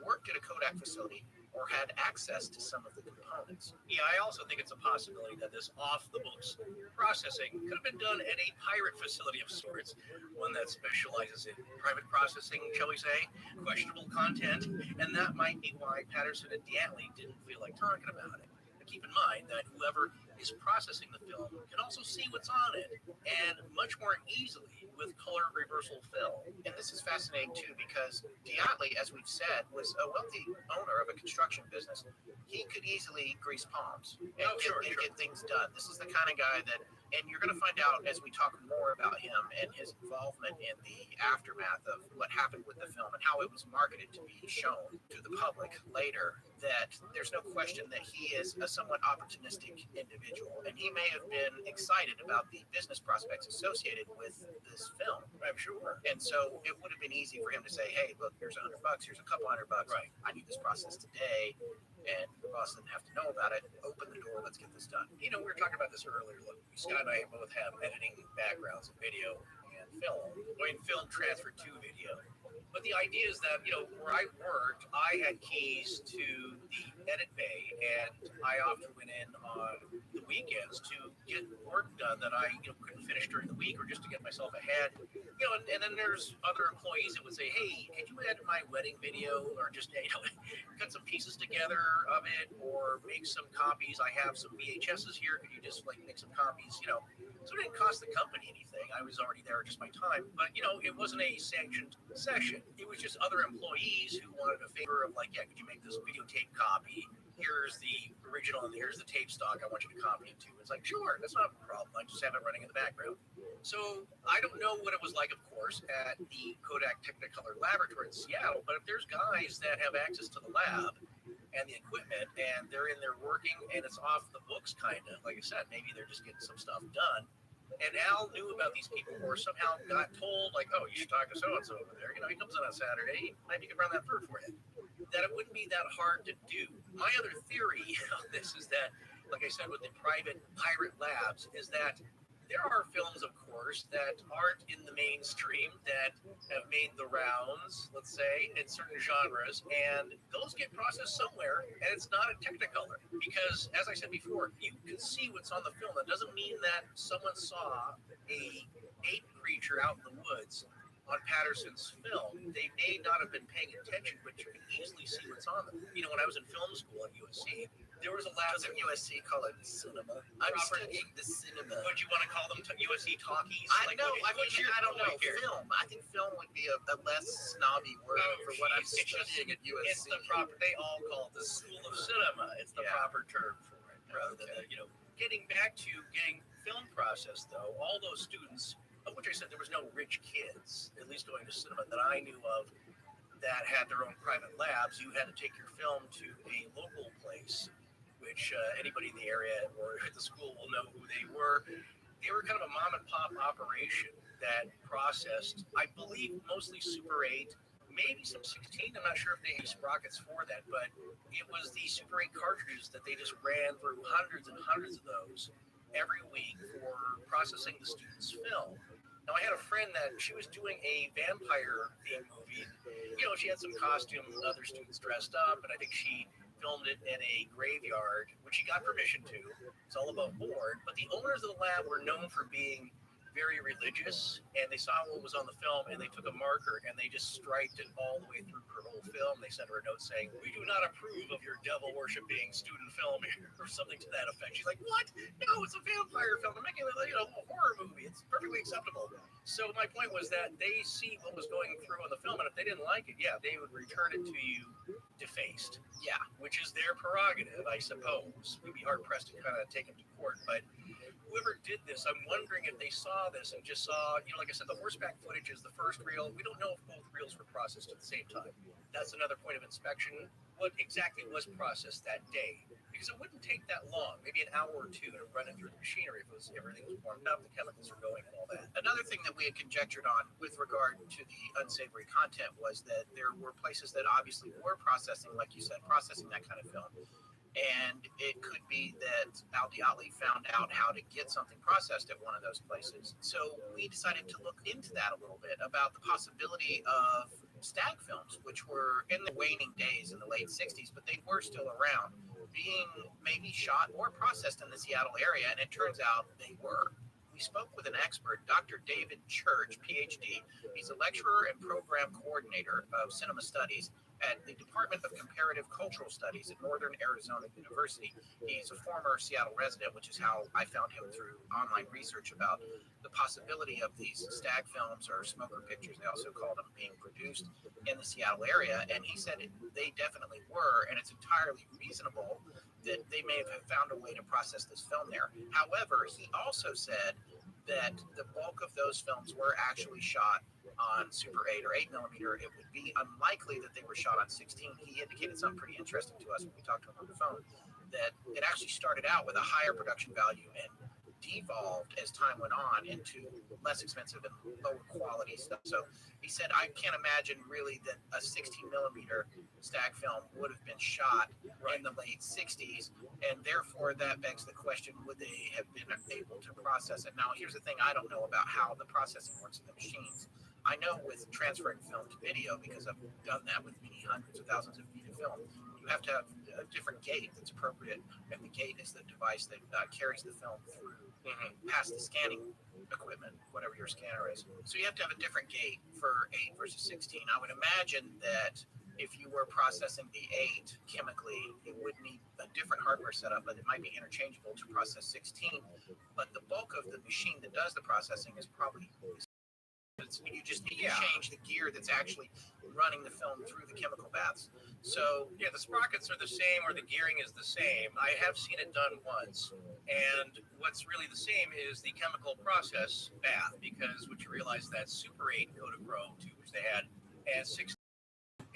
worked at a Kodak facility or had access to some of the components. Yeah, I also think it's a possibility that this off-the-books processing could have been done at a pirate facility of sorts, one that specializes in private processing, shall we say, questionable content, and that might be why Patterson and Diatley didn't feel like talking about it. But keep in mind that whoever is processing the film can also see what's on it, and much more easily with color reversal film. And this is fascinating too, because Diatley, as we've said, was a wealthy owner of a construction business. He could easily grease palms and get things done. This is the kind of guy that, and you're going to find out as we talk more about him and his involvement in the aftermath of what happened with the film and how it was marketed to be shown to the public later, that there's no question that he is a somewhat opportunistic individual, and he may have been excited about the business prospects associated with this film, I'm sure. And so it would have been easy for him to say, hey, look, here's $100, here's a couple $100. Right. I need this process today, and the boss didn't have to know about it. Open the door, let's get this done. You know, we were talking about this earlier. Look, Scott and I both have editing backgrounds in video and film. Film transferred to video. But the idea is that, you know, where I worked, I had keys to the edit bay, and I often went in on the weekends to get work done that I, you know, couldn't finish during the week, or just to get myself ahead. You know, and then there's other employees that would say, hey, could you edit my wedding video, or just, you know, cut some pieces together of it, or make some copies. I have some VHSs here. Could you just, like, make some copies, you know? So it didn't cost the company anything. I was already there, just my time. But, you know, it wasn't a sanctioned session. It was just other employees who wanted a favor of, like, yeah, could you make this videotape copy? Here's the original and here's the tape stock. I want you to copy it to. It's like, sure, that's not a problem. I just have it running in the background. So I don't know what it was like, of course, at the Kodak Technicolor Laboratory in Seattle. But if there's guys that have access to the lab and the equipment, and they're in there working, and it's off the books, kind of, like I said, maybe they're just getting some stuff done. And Al knew about these people, or somehow got told, like, oh, you should talk to so-and-so over there. You know, he comes in on Saturday, maybe you can run that through for you. That it wouldn't be that hard to do. My other theory on this is that, like I said, with the private pirate labs, is that there are films, of course, that aren't in the mainstream, that have made the rounds, let's say, in certain genres, and those get processed somewhere, and it's not a Technicolor. Because, as I said before, you can see what's on the film. That doesn't mean that someone saw a ape creature out in the woods on Patterson's film. They may not have been paying attention, but you can easily see what's on them. You know, when I was in film school at USC, there was a lab at USC called it cinema. I'm studying the cinema. Would you want to call them USC talkies? I don't know. Film. I think film would be a less snobby word for what I'm studying at USC. It's the proper. They all call it the School of Cinema. It's the proper term for it. Rather than you know, getting back to getting film processed, though, all those students, of which I said there was no rich kids, at least going to cinema that I knew of, that had their own private labs. You had to take your film to a local place, which anybody in the area or at the school will know who they were. They were kind of a mom and pop operation that processed, I believe, mostly Super 8, maybe some 16. I'm not sure if they had sprockets for that, but it was the Super 8 cartridges that they just ran through hundreds and hundreds of those every week for processing the students' film. Now, I had a friend that she was doing a vampire-themed movie. You know, she had some costumes, other students dressed up, and I think she filmed it in a graveyard, which he got permission to. It's all above board. But the owners of the lab were known for being very religious, and they saw what was on the film, and they took a marker and they just striped it all the way through her whole film. They sent her a note saying, "We do not approve of your devil-worshipping student film," or something to that effect. She's like, "What? No, it's a vampire film. I'm making a horror movie. It's perfectly acceptable." So my point was that they see what was going through on the film, and if they didn't like it, yeah, they would return it to you defaced. Yeah, which is their prerogative, I suppose. We'd be hard-pressed to kind of take them to court, but whoever did this, I'm wondering if they saw saw this and just saw, like I said, the horseback footage is the first reel. We don't know if both reels were processed at the same time. That's another point of inspection. What exactly was processed that day? Because it wouldn't take that long, maybe an hour or two to run it through the machinery if everything was warmed up, the chemicals are going and all that. Another thing that we had conjectured on with regard to the unsavory content was that there were places that obviously were processing, like you said, processing that kind of film. And it could be that Al Diatli found out how to get something processed at one of those places. So we decided to look into that a little bit about the possibility of stag films, which were in the waning days in the late 60s, but they were still around, being maybe shot or processed in the Seattle area. And it turns out they were. We spoke with an expert, Dr. David Church, PhD. He's a lecturer and program coordinator of cinema studies at the Department of Comparative Cultural Studies at Northern Arizona University. He's a former Seattle resident, which is how I found him through online research about the possibility of these stag films or smoker pictures, they also call them, being produced in the Seattle area. And he said they definitely were, and it's entirely reasonable that they may have found a way to process this film there. However, he also said that the bulk of those films were actually shot on Super 8 or 8 millimeter. It would be unlikely that they were shot on 16. He indicated something pretty interesting to us when we talked to him on the phone, that it actually started out with a higher production value and devolved as time went on into less expensive and lower quality stuff. So he said, I can't imagine really that a 16 millimeter stag film would have been shot in the late 60s, and therefore that begs the question, would they have been able to process it? Now, here's the thing, I don't know about how the processing works in the machines. I know with transferring film to video, because I've done that with many hundreds of thousands of feet of film, you have to have a different gate that's appropriate, and the gate is the device that carries the film through past the scanning equipment, whatever your scanner is. So you have to have a different gate for 8 versus 16. I would imagine that if you were processing the 8 chemically, you would need a different hardware setup, but it might be interchangeable to process 16. But the bulk of the machine that does the processing is probably you just need to change the gear that's actually running the film through the chemical baths. So, yeah, the sprockets are the same or the gearing is the same. I have seen it done once. And what's really the same is the chemical process bath, because what you realize that Super 8 Kodachrome, too, which they had, and 16,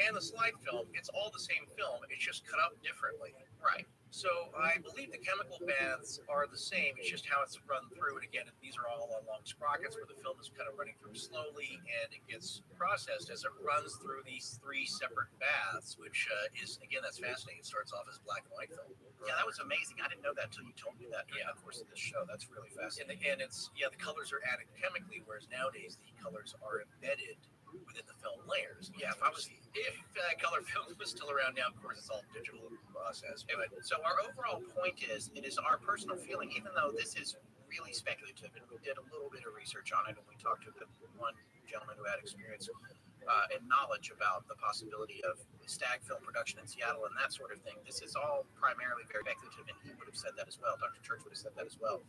and the slide film, it's all the same film. It's just cut up differently. Right. So I believe the chemical baths are the same. It's just how it's run through. And again, these are all on long sprockets where the film is kind of running through slowly, and it gets processed as it runs through these 3 separate baths, which is, again, that's fascinating. It starts off as black and white film. Yeah, that was amazing. I didn't know that until you told me that during the course of this show. That's really fascinating. And it's, the colors are added chemically, whereas nowadays the colors are embedded within the film layers. Yeah, if color film was still around now, of course, it's all digital process. Anyway, so our overall point is, it is our personal feeling, even though this is really speculative, and we did a little bit of research on it, and we talked to the one gentleman who had experience and knowledge about the possibility of stag film production in Seattle and that sort of thing. This is all primarily very speculative, and he would have said that as well. Dr. Church would have said that as well.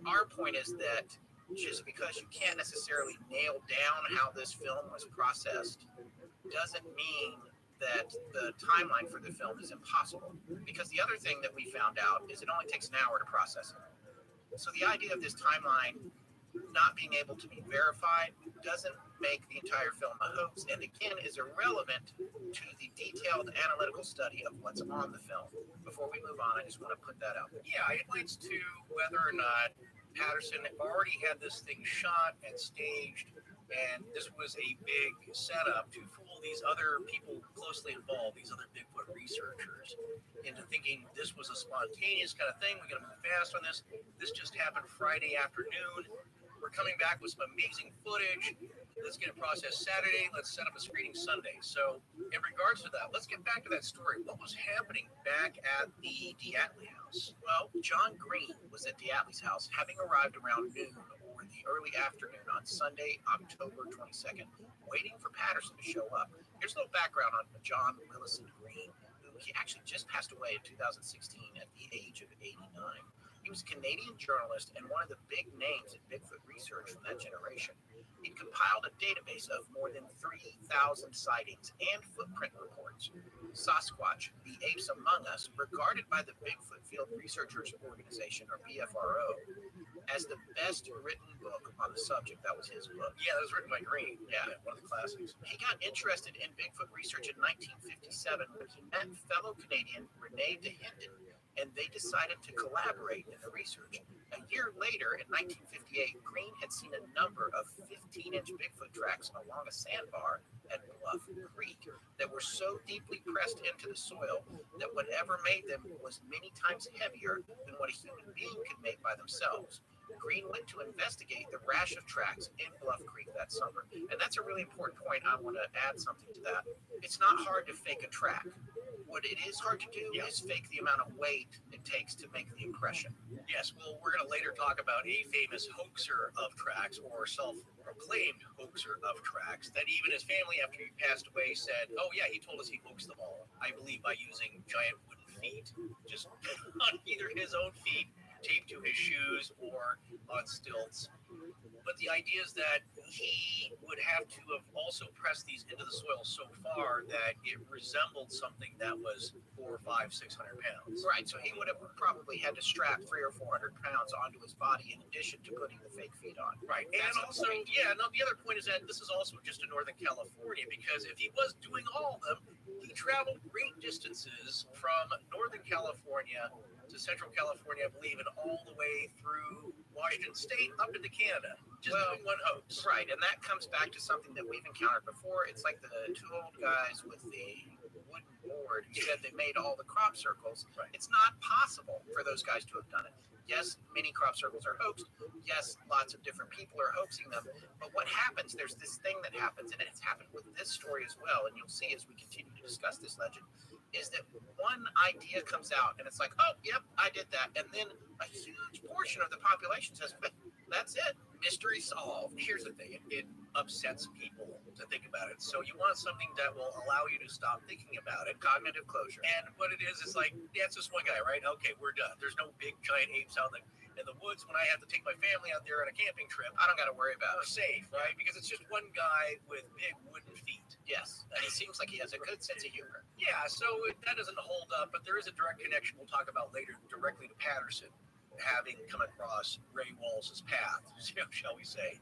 Our point is that just because you can't necessarily nail down how this film was processed doesn't mean that the timeline for the film is impossible. Because the other thing that we found out is it only takes an hour to process it. So the idea of this timeline not being able to be verified doesn't make the entire film a hoax, and again is irrelevant to the detailed analytical study of what's on the film. Before we move on, I just want to put that out there. Yeah, it leads to whether or not Patterson already had this thing shot and staged, and this was a big setup to fool these other people closely involved, these other Bigfoot researchers, into thinking this was a spontaneous kind of thing. We got to move fast on this. This just happened Friday afternoon. We're coming back with some amazing footage. Let's get it processed Saturday. Let's set up a screening Sunday. So in regards to that, let's get back to that story. What was happening back at the Diatli house? Well, John Green was at Diatli's house, having arrived around noon or the early afternoon on Sunday, October 22nd, waiting for Patterson to show up. Here's a little background on John Willison Green, who he actually just passed away in 2016 at the age of 89. He was a Canadian journalist and one of the big names in Bigfoot research from that generation. He compiled a database of more than 3,000 sightings and footprint reports. Sasquatch, the Apes Among Us, regarded by the Bigfoot Field Researchers Organization, or BFRO, as the best written book on the subject. That was his book. Yeah, that was written by Green. Yeah, one of the classics. He got interested in Bigfoot research in 1957 when he met fellow Canadian Rene DeHinden, and they decided to collaborate in the research. A year later, in 1958, Green had seen a number of 15-inch Bigfoot tracks along a sandbar at Bluff Creek that were so deeply pressed into the soil that whatever made them was many times heavier than what a human being could make by themselves. Green went to investigate the rash of tracks in Bluff Creek that summer. And that's a really important point. I want to add something to that. It's not hard to fake a track. What it is hard to do is fake the amount of weight it takes to make the impression. Yes, well, we're going to later talk about a famous hoaxer of tracks, or self-proclaimed hoaxer of tracks, that even his family, after he passed away, said, oh yeah, he told us he hoaxed them all. I believe by using giant wooden feet, just on either his own feet, taped to his shoes, or on stilts. But the idea is that he would have to have also pressed these into the soil so far that it resembled something that was 400, 500, 600 pounds. Right, so he would have probably had to strap 300 or 400 pounds onto his body in addition to putting the fake feet on. Right, and also, the other point is that this is also just in Northern California, because if he was doing all of them, he traveled great distances from Northern California to Central California, I believe, and all the way through Washington State up into Canada, just doing one hoax. Right, and that comes back to something that we've encountered before. It's like the two old guys with the wooden board who said they made all the crop circles. Right. It's not possible for those guys to have done it. Yes, many crop circles are hoaxed. Yes, lots of different people are hoaxing them. But what happens, there's this thing that happens, and it's happened with this story as well, and you'll see as we continue to discuss this legend, is that one idea comes out, and it's like, oh, yep, I did that. And then a huge portion of the population says, that's it. Mystery solved. Here's the thing. It upsets people to think about it. So you want something that will allow you to stop thinking about it. Cognitive closure. And what it is like, yeah, it's just one guy, right? Okay, we're done. There's no big giant apes out in the woods when I have to take my family out there on a camping trip. I don't got to worry about it. We're safe, right? Because it's just one guy with big wooden feet. Yes, and he seems like he has a good sense of humor. Yeah, so that doesn't hold up, but there is a direct connection we'll talk about later directly to Patterson having come across Ray Walls' path, shall we say.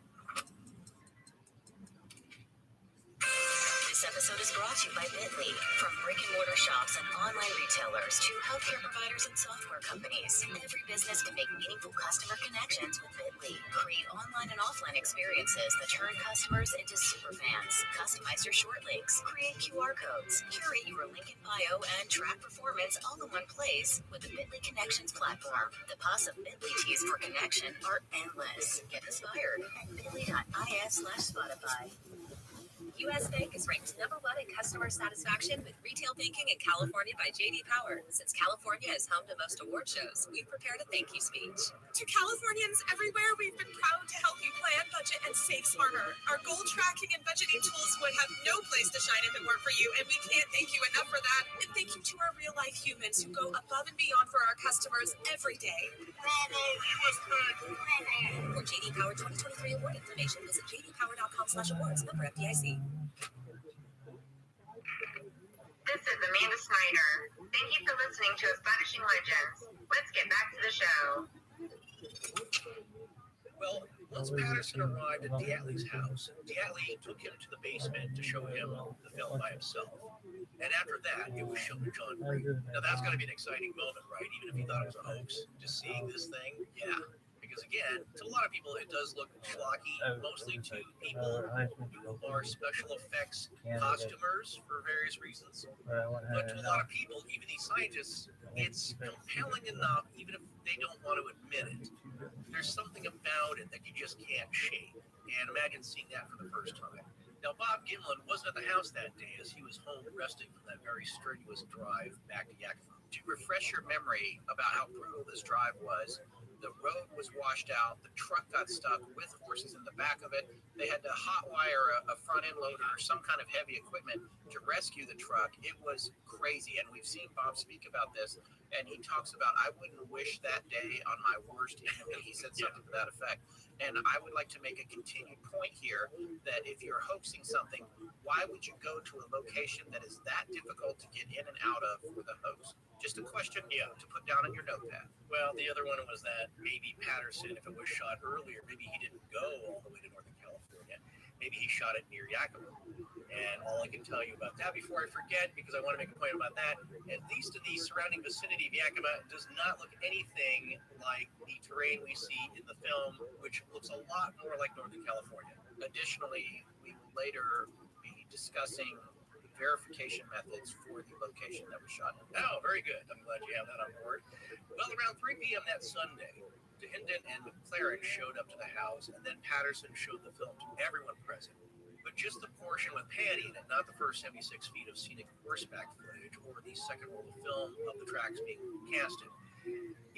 This episode is brought to you by Bitly. From brick and mortar shops and online retailers to healthcare providers and software companies, every business can make meaningful customer connections with Bitly. Create online and offline experiences that turn customers into super fans. Customize your short links, create QR codes, curate your link in bio, and track performance all in one place with the Bitly Connections platform. The possibilities for connection are endless. Get inspired at bit.ly/Spotify. U.S. Bank is ranked #1 in customer satisfaction with retail banking in California by J.D. Power. Since California is home to most award shows, we've prepared a thank you speech. To Californians everywhere, we've been proud to help you plan, budget, and save smarter. Our goal tracking and budgeting tools would have no place to shine if it weren't for you, and we can't thank you enough for that. And thank you to our real-life humans who go above and beyond for our customers every day. Bravo, U.S. Bank! For J.D. Power 2023 award information, visit jdpower.com/awards. Member FDIC. This is Amanda Snyder. Thank you for listening to Astonishing Legends. Let's get back to the show. Well, once Patterson arrived at Diatley's house, Diatley took him to the basement to show him the film by himself. And after that, it was shown to John Green. Now, that's going to be an exciting moment, right? Even if he thought it was a hoax, just seeing this thing, yeah. Because again, to a lot of people, it does look schlocky, mostly to people who are special effects costumers for various reasons. But to a lot of people, even these scientists, it's compelling enough, even if they don't want to admit it. There's something about it that you just can't shake. And imagine seeing that for the first time. Now, Bob Gimlin wasn't at the house that day as he was home resting from that very strenuous drive back to Yakima. To refresh your memory about how brutal this drive was, The road was washed out. The truck got stuck with horses in the back of it. They had to hotwire a front-end loader or some kind of heavy equipment to rescue the truck. It was crazy, and we've seen Bob speak about this, and he talks about, I wouldn't wish that day on my worst enemy. He said something to that effect. And I would like to make a continued point here that if you're hoaxing something, why would you go to a location that is that difficult to get in and out of for the hoax? Just a question to put down on your notepad. Well, the other one was that maybe Patterson, if it was shot earlier, maybe he didn't go all the way to Northern California. Maybe he shot it near Yakima. And all I can tell you about that before I forget, because I want to make a point about that, at least in the surrounding vicinity of Yakima, does not look anything like the terrain we see in the film, which looks a lot more like Northern California. Additionally, we will later be discussing verification methods for the location that was shot in. Oh, very good. I'm glad you have that on board. Well, around 3 p.m. that Sunday, DeHinden and McLaren showed up to the house, and then Patterson showed the film to everyone present. But just the portion with Patty in it, not the first 76 feet of scenic horseback footage or the second roll of film of the tracks being casted.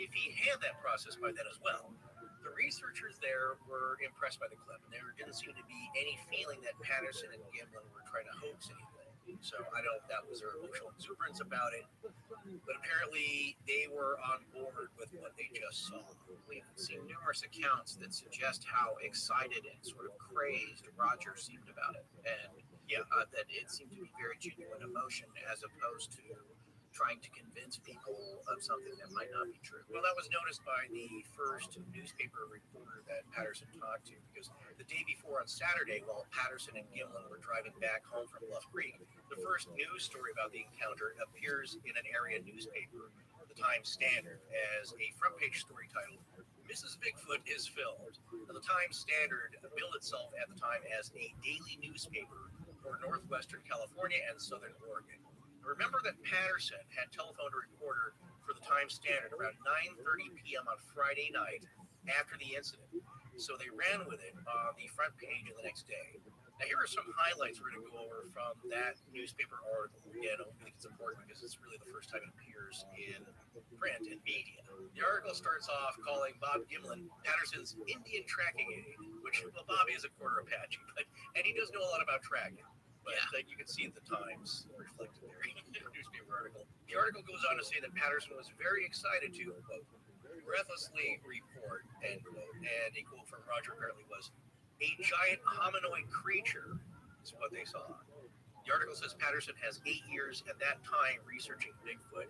If he had that process by then as well, the researchers there were impressed by the clip, and there didn't seem to be any feeling that Patterson and Gimlin were trying to hoax anything. So I don't know if that was their emotional exuberance about it, but apparently they were on board with what they just saw. We've seen numerous accounts that suggest how excited and sort of crazed Roger seemed about it, and that it seemed to be very genuine emotion as opposed to trying to convince people of something that might not be true. Well, that was noticed by the first newspaper reporter that Patterson talked to, because the day before on Saturday, while Patterson and Gimlin were driving back home from Bluff Creek, the first news story about the encounter appears in an area newspaper, the Times Standard, as a front page story titled, Mrs. Bigfoot is filmed. Now, the Times Standard billed itself at the time as a daily newspaper for Northwestern California and Southern Oregon. Remember that Patterson had telephoned a reporter for the Times Standard around 9:30 p.m. on Friday night after the incident. So they ran with it on the front page of the next day. Now, here are some highlights we're going to go over from that newspaper article. Again, I think it's important because it's really the first time it appears in print and media. The article starts off calling Bob Gimlin Patterson's Indian tracking aide, which, well, Bobby is a quarter Apache, and he does know a lot about tracking. But you can see at the Times reflected there in the newspaper article. The article goes on to say that Patterson was very excited to, quote, breathlessly report, end quote, and a quote from Roger apparently was, a giant hominoid creature is what they saw. The article says Patterson has 8 years at that time researching Bigfoot,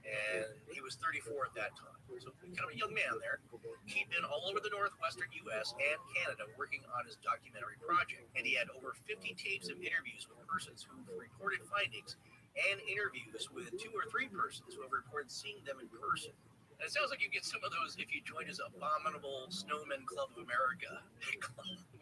and he was 34 at that time. So kind of a young man there. He'd been all over the northwestern U.S. and Canada working on his documentary project, and he had over 50 tapes of interviews with persons who reported findings and interviews with 2 or 3 persons who have reported seeing them in person. And it sounds like you get some of those if you join his abominable Snowman Club of America,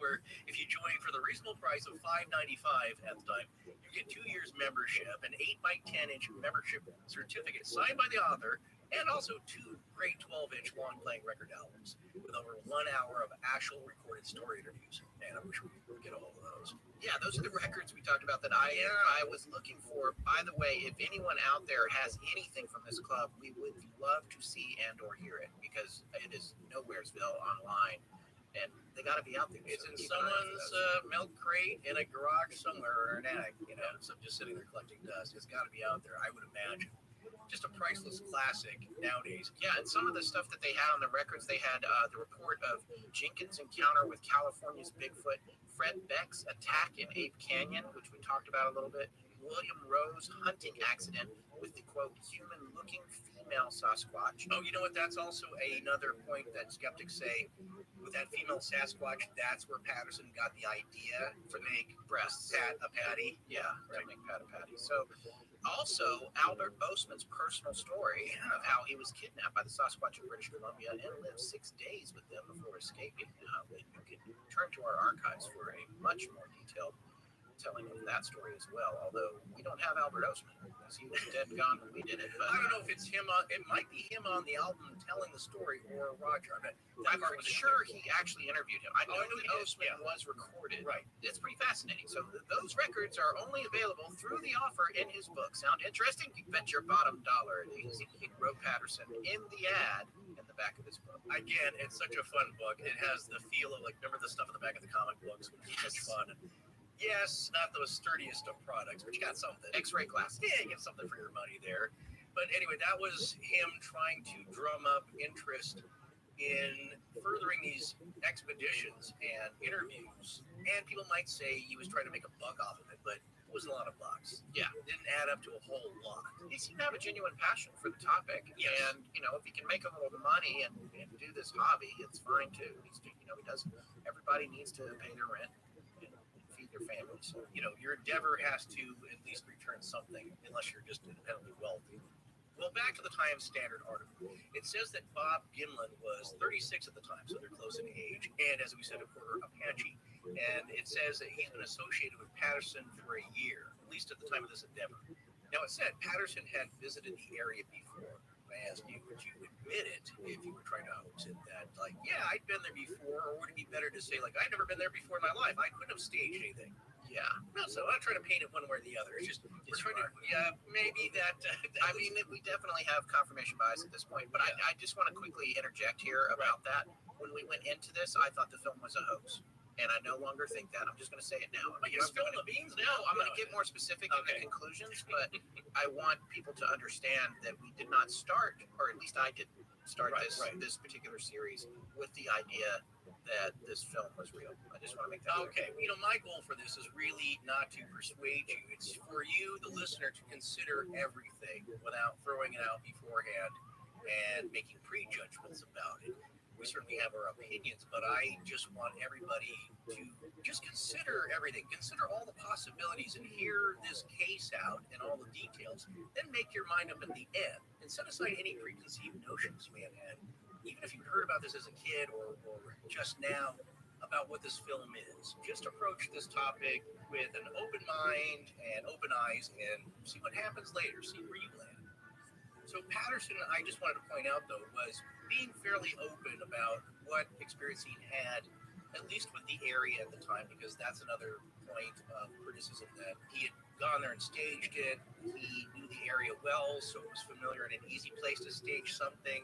where if you join for the reasonable price of $5.95 at the time, you get 2 years membership, an 8x10-inch membership certificate signed by the author, and also 2 great 12-inch long-playing record albums with over 1 hour of actual recorded story interviews. Man, I wish we could get all of those. Yeah, those are the records we talked about that I was looking for. By the way, if anyone out there has anything from this club, we would love to see and or hear it, because it is nowheresville online, and they got to be out there. It's in someone's milk crate in a garage somewhere, or an attic, so just sitting there collecting dust. It's got to be out there, I would imagine. Just a priceless classic nowadays. Yeah, and some of the stuff that they had on the records, they had the report of Jenkins' encounter with California's Bigfoot, Fred Beck's attack in Ape Canyon, which we talked about a little bit, William Rowe's hunting accident with the, quote, human-looking female Sasquatch. Oh, you know what? That's also another point that skeptics say. With that female Sasquatch, that's where Patterson got the idea to make breasts Pat a patty. Yeah, to make Pat a patty. So, also, Albert Boseman's personal story of how he was kidnapped by the Sasquatch in British Columbia and lived 6 days with them before escaping. You can turn to our archives for a much more detailed telling of that story as well. Although we don't have Albert Osman, because he was dead and gone when we did it. But I don't know if it's him on. It might be him on the album telling the story, or Roger. I'm sure he actually interviewed him. I know he that did, Osman yeah. was recorded. Right. It's pretty fascinating. So those records are only available through the offer in his book. Sound interesting? You bet your bottom dollar it is. Wrote Patterson in the ad in the back of his book. Again, it's such a fun book. It has the feel of, like, remember the stuff in the back of the comic books, which is such fun. And yes, not the sturdiest of products, but you got something. X-ray glasses. Yeah, you get something for your money there. But anyway, that was him trying to drum up interest in furthering these expeditions and interviews. And people might say he was trying to make a buck off of it, but it wasn't a lot of bucks. Yeah. It didn't add up to a whole lot. He seemed to have a genuine passion for the topic. Yes. And, if he can make a little money and do this hobby, it's fine too. He does. Everybody needs to pay their rent and feed their family. So, your endeavor has to at least return something, unless you're just independently wealthy. Well, back to the Times Standard article. It says that Bob Gimlin was 36 at the time, so they're close in age, and as we said, a quarter Apache. And it says that he's been associated with Patterson for a year, at least at the time of this endeavor. Now, it said Patterson had visited the area before. I asked you, would you admit it if you were trying to hoax it? That, like, yeah, I'd been there before, or would it be better to say, like, I'd never been there before in my life. I couldn't have staged anything. Yeah. No, so I'm not trying to paint it one way or the other. It's just, we're trying to, maybe that. I mean, we definitely have confirmation bias at this point, but I just want to quickly interject here about that. When we went into this, I thought the film was a hoax, and I no longer think that. I'm just going to say it now. But you're spilling the beans now. No, I'm going to get more specific in the conclusions, but I want people to understand that we did not start, or at least I didn't start this particular series with the idea that this film was real. I just want to make that okay. My goal for this is really not to persuade you. It's for you, the listener, to consider everything without throwing it out beforehand and making prejudgments about it. We certainly have our opinions, but I just want everybody to just consider everything. Consider all the possibilities and hear this case out and all the details. Then make your mind up in the end and set aside any preconceived notions you may have had. Even if you heard about this as a kid or just now about what this film is, just approach this topic with an open mind and open eyes and see what happens later, see where you land. So Patterson, I just wanted to point out, though, was being fairly open about what experience he had, at least with the area at the time, because that's another point of criticism, that he had gone there and staged it. He knew the area well, so it was familiar and an easy place to stage something.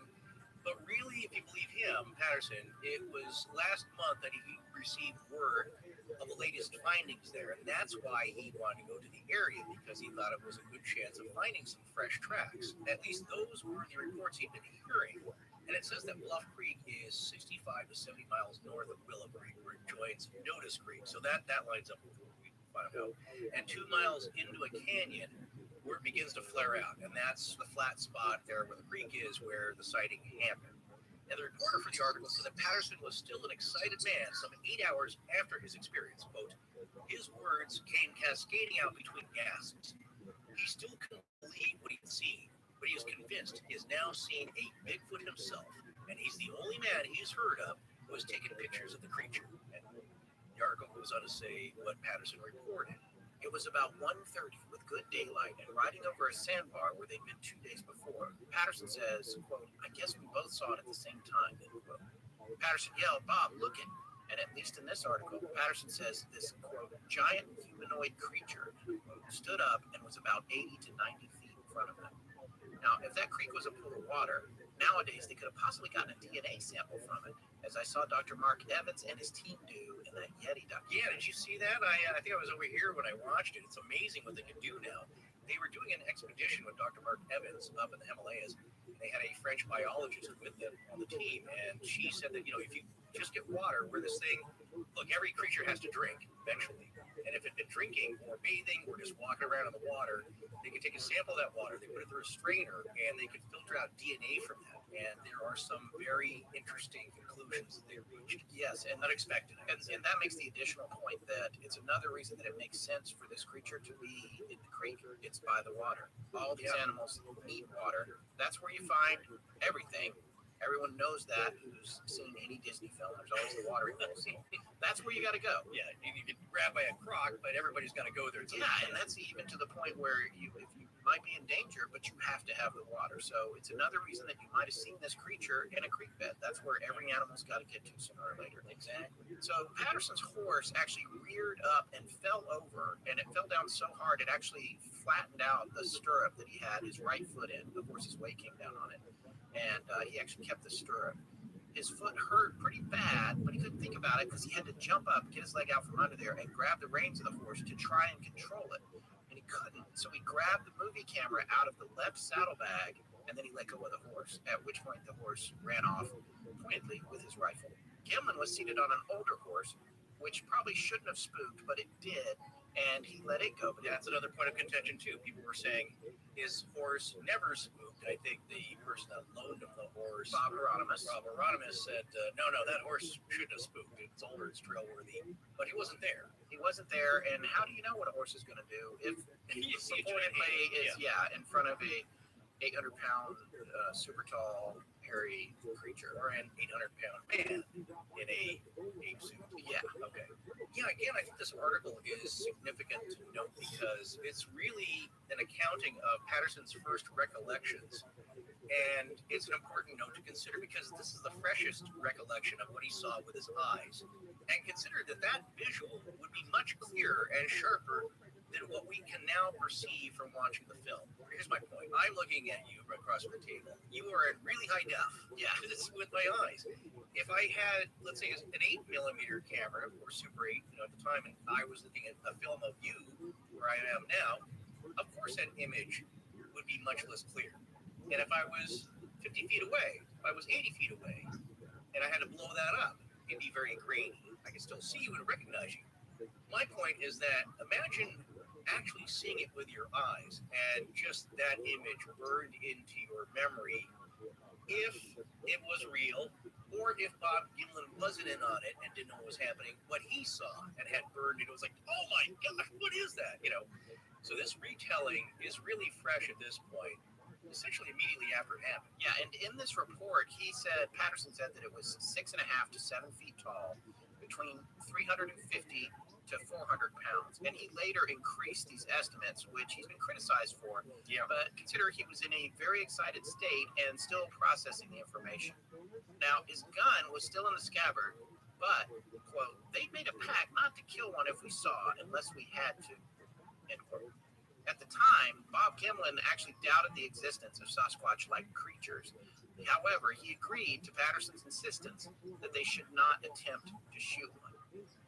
But really, if you believe him, Patterson, it was last month that he received word of the latest findings there. And that's why he wanted to go to the area, because he thought it was a good chance of finding some fresh tracks. At least those were the reports he'd been hearing. And it says that Bluff Creek is 65 to 70 miles north of Willow Creek, where it joins Notice Creek. So that lines up with what we found out. And 2 miles into a canyon, where it begins to flare out, and that's the flat spot there where the creek is, where the sighting happened. And the reporter for the article said that Patterson was still an excited man some 8 hours after his experience. Quote, his words came cascading out between gasps. He still couldn't believe what he had seen, but he is convinced he has now seen a Bigfoot himself, and he's the only man he's heard of who has taken pictures of the creature. And the article goes on to say what Patterson reported. It was about 1:30 with good daylight and riding over a sandbar where they'd been 2 days before. Patterson says, quote, I guess we both saw it at the same time, end quote. Patterson yelled, Bob, look it. And at least in this article, Patterson says this, quote, giant humanoid creature, quote, stood up and was about 80 to 90 feet in front of them. Now, if that creek was a pool of water, nowadays they could have possibly gotten a DNA sample from it, as I saw Dr. Mark Evans and his team do in that Yeti documentary. Yeah, did you see that? I think I was over here when I watched it. It's amazing what they can do now. They were doing an expedition with Dr. Mark Evans up in the Himalayas, and they had a French biologist with them on the team, and she said that, if you just get water, where this thing, look, every creature has to drink eventually, and if it had been drinking or bathing or just walking around in the water, they could take a sample of that water, they put it through a strainer, and they could filter out DNA from that, and there are some very interesting conclusions that they reached. Yes, and unexpected. And that makes the additional point that it's another reason that it makes sense for this creature to be in the creek. It's by the water. All these animals need water. That's where you find everything. Everyone knows that who's seen any Disney film. There's always the watering holes. That's where you got to go. Yeah, you get grabbed by a croc, but everybody's got to go there. Yeah, and that's even to the point where if you might be in danger, but you have to have the water. So it's another reason that you might have seen this creature in a creek bed. That's where every animal's got to get to sooner or later. Exactly. So Patterson's horse actually reared up and fell over, and it fell down so hard it actually flattened out the stirrup that he had his right foot in. The horse's weight came down on it, and he actually kept the stirrup. His foot hurt pretty bad, but he couldn't think about it because he had to jump up, get his leg out from under there, and grab the reins of the horse to try and control it. And he couldn't. So he grabbed the movie camera out of the left saddlebag, and then he let go of the horse, at which point the horse ran off pointedly with his rifle. Gimlin was seated on an older horse, which probably shouldn't have spooked, but it did, and he let it go. But that's another point of contention, too. People were saying his horse never spooked. I think the person that loaned him the horse, Bob Hieronymus, said, no, that horse shouldn't have spooked. It's older, it's trail worthy. But he wasn't there. He wasn't there, and how do you know what a horse is going to do if he supposedly is, in front of a 800-pound, super tall, hairy creature, or an 800-pound man in a ape suit? Yeah. Okay. Yeah, again, I think this article is significant to note because it's really an accounting of Patterson's first recollections. And it's an important note to consider because this is the freshest recollection of what he saw with his eyes. And consider that visual would be much clearer and sharper than what we can now perceive from watching the film. Here's my point. I'm looking at you right across the table. You are in really high def. Yeah, this is with my eyes. If I had, let's say, an 8mm camera or Super 8, at the time, and I was looking at a film of you where I am now, of course that image would be much less clear. And if I was 50 feet away, if I was 80 feet away, and I had to blow that up, it'd be very grainy. I can still see you and recognize you. My point is that imagine actually seeing it with your eyes and just that image burned into your memory if it was real or if Bob Gimlin wasn't in on it and didn't know what was happening, what he saw and had burned it was like, oh my gosh, what is that? So this retelling is really fresh at this point, essentially immediately after it happened. Yeah, and in this report, Patterson said that it was 6.5 to 7 feet tall, between 350 to 400 pounds. And he later increased these estimates, which he's been criticized for. Yeah. But consider he was in a very excited state and still processing the information. Now, his gun was still in the scabbard, but, quote, they made a pact not to kill one if we saw, unless we had to, end quote. At the time, Bob Gimlin actually doubted the existence of Sasquatch-like creatures. However, he agreed to Patterson's insistence that they should not attempt to shoot one.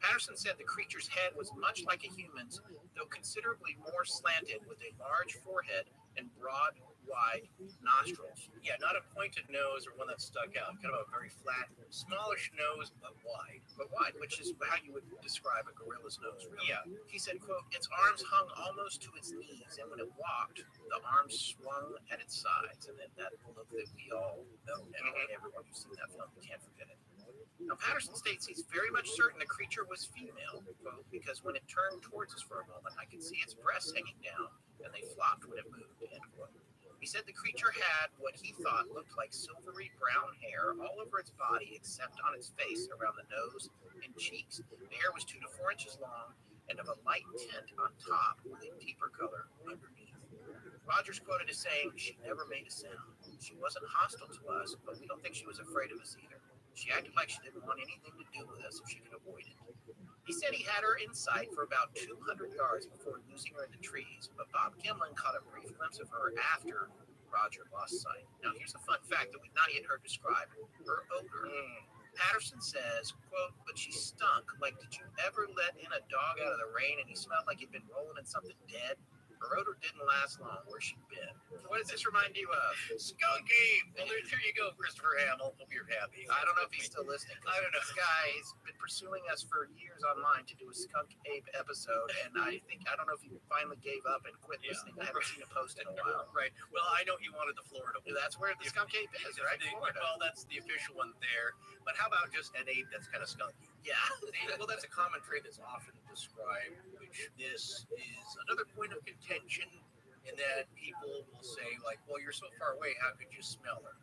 Patterson said the creature's head was much like a human's, though considerably more slanted, with a large forehead and broad, wide nostrils. Yeah, not a pointed nose or one that stuck out. Kind of a very flat, smallish nose, but wide. Which is how you would describe a gorilla's nose, really. Yeah. He said, quote, its arms hung almost to its knees, and when it walked, the arms swung at its sides. And then that look that we all know now, and everyone who's seen that film, you can't forget it. Now, Patterson states he's very much certain the creature was female, quote, because when it turned towards us for a moment, I could see its breasts hanging down, and they flopped when it moved, end quote. He said the creature had what he thought looked like silvery brown hair all over its body except on its face around the nose and cheeks. The hair was 2 to 4 inches long and of a light tint on top with a deeper color underneath. Rogers quoted as saying, she never made a sound. She wasn't hostile to us, but we don't think she was afraid of us either. She acted like she didn't want anything to do with us if she could avoid it. He said he had her in sight for about 200 yards before losing her in the trees, but Bob Gimlin caught a brief glimpse of her after Roger lost sight. Now, here's a fun fact that we've not yet heard described, her odor. Patterson says, quote, but she stunk. Like, did you ever let in a dog out of the rain and he smelled like he'd been rolling in something dead? Her odor didn't last long. Where's she been? What does this remind you of? Skunky! Well, there you go, Christopher Hamill. Hope you're happy. I don't know if he's still listening. I don't know. This guy has been pursuing us for years online to do a Skunk Ape episode, and I don't know if he finally gave up and quit listening. I haven't seen a post in a while. Right. Well, I know he wanted the Florida one. That's where the Skunk Ape is, right? Florida. Well, that's the official one there. But how about just an ape that's kind of skunky? Yeah. Well, that's a common trait that's often described, which this is another point of contention in that people will say, like, well, you're so far away, how could you smell her?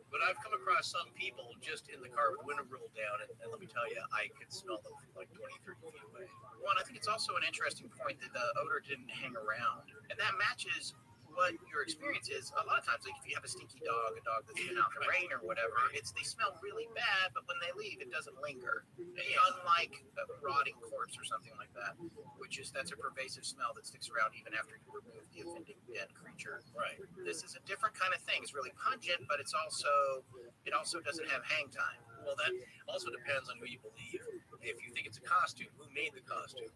But I've come across some people just in the car with the window rolled down, and let me tell you, I could smell them from like 20, 30 feet away. Well, and I think it's also an interesting point that the odor didn't hang around. And that matches what your experience is. A lot of times, like if you have a stinky dog, a dog that's been out in the rain or whatever, they smell really bad, but when they leave, it doesn't linger. Unlike a rotting corpse or something like that, that's a pervasive smell that sticks around even after you remove the offending dead creature. Right. This is a different kind of thing. It's really pungent, but it also doesn't have hang time. Well, that also depends on who you believe. If you think it's a costume, who made the costume?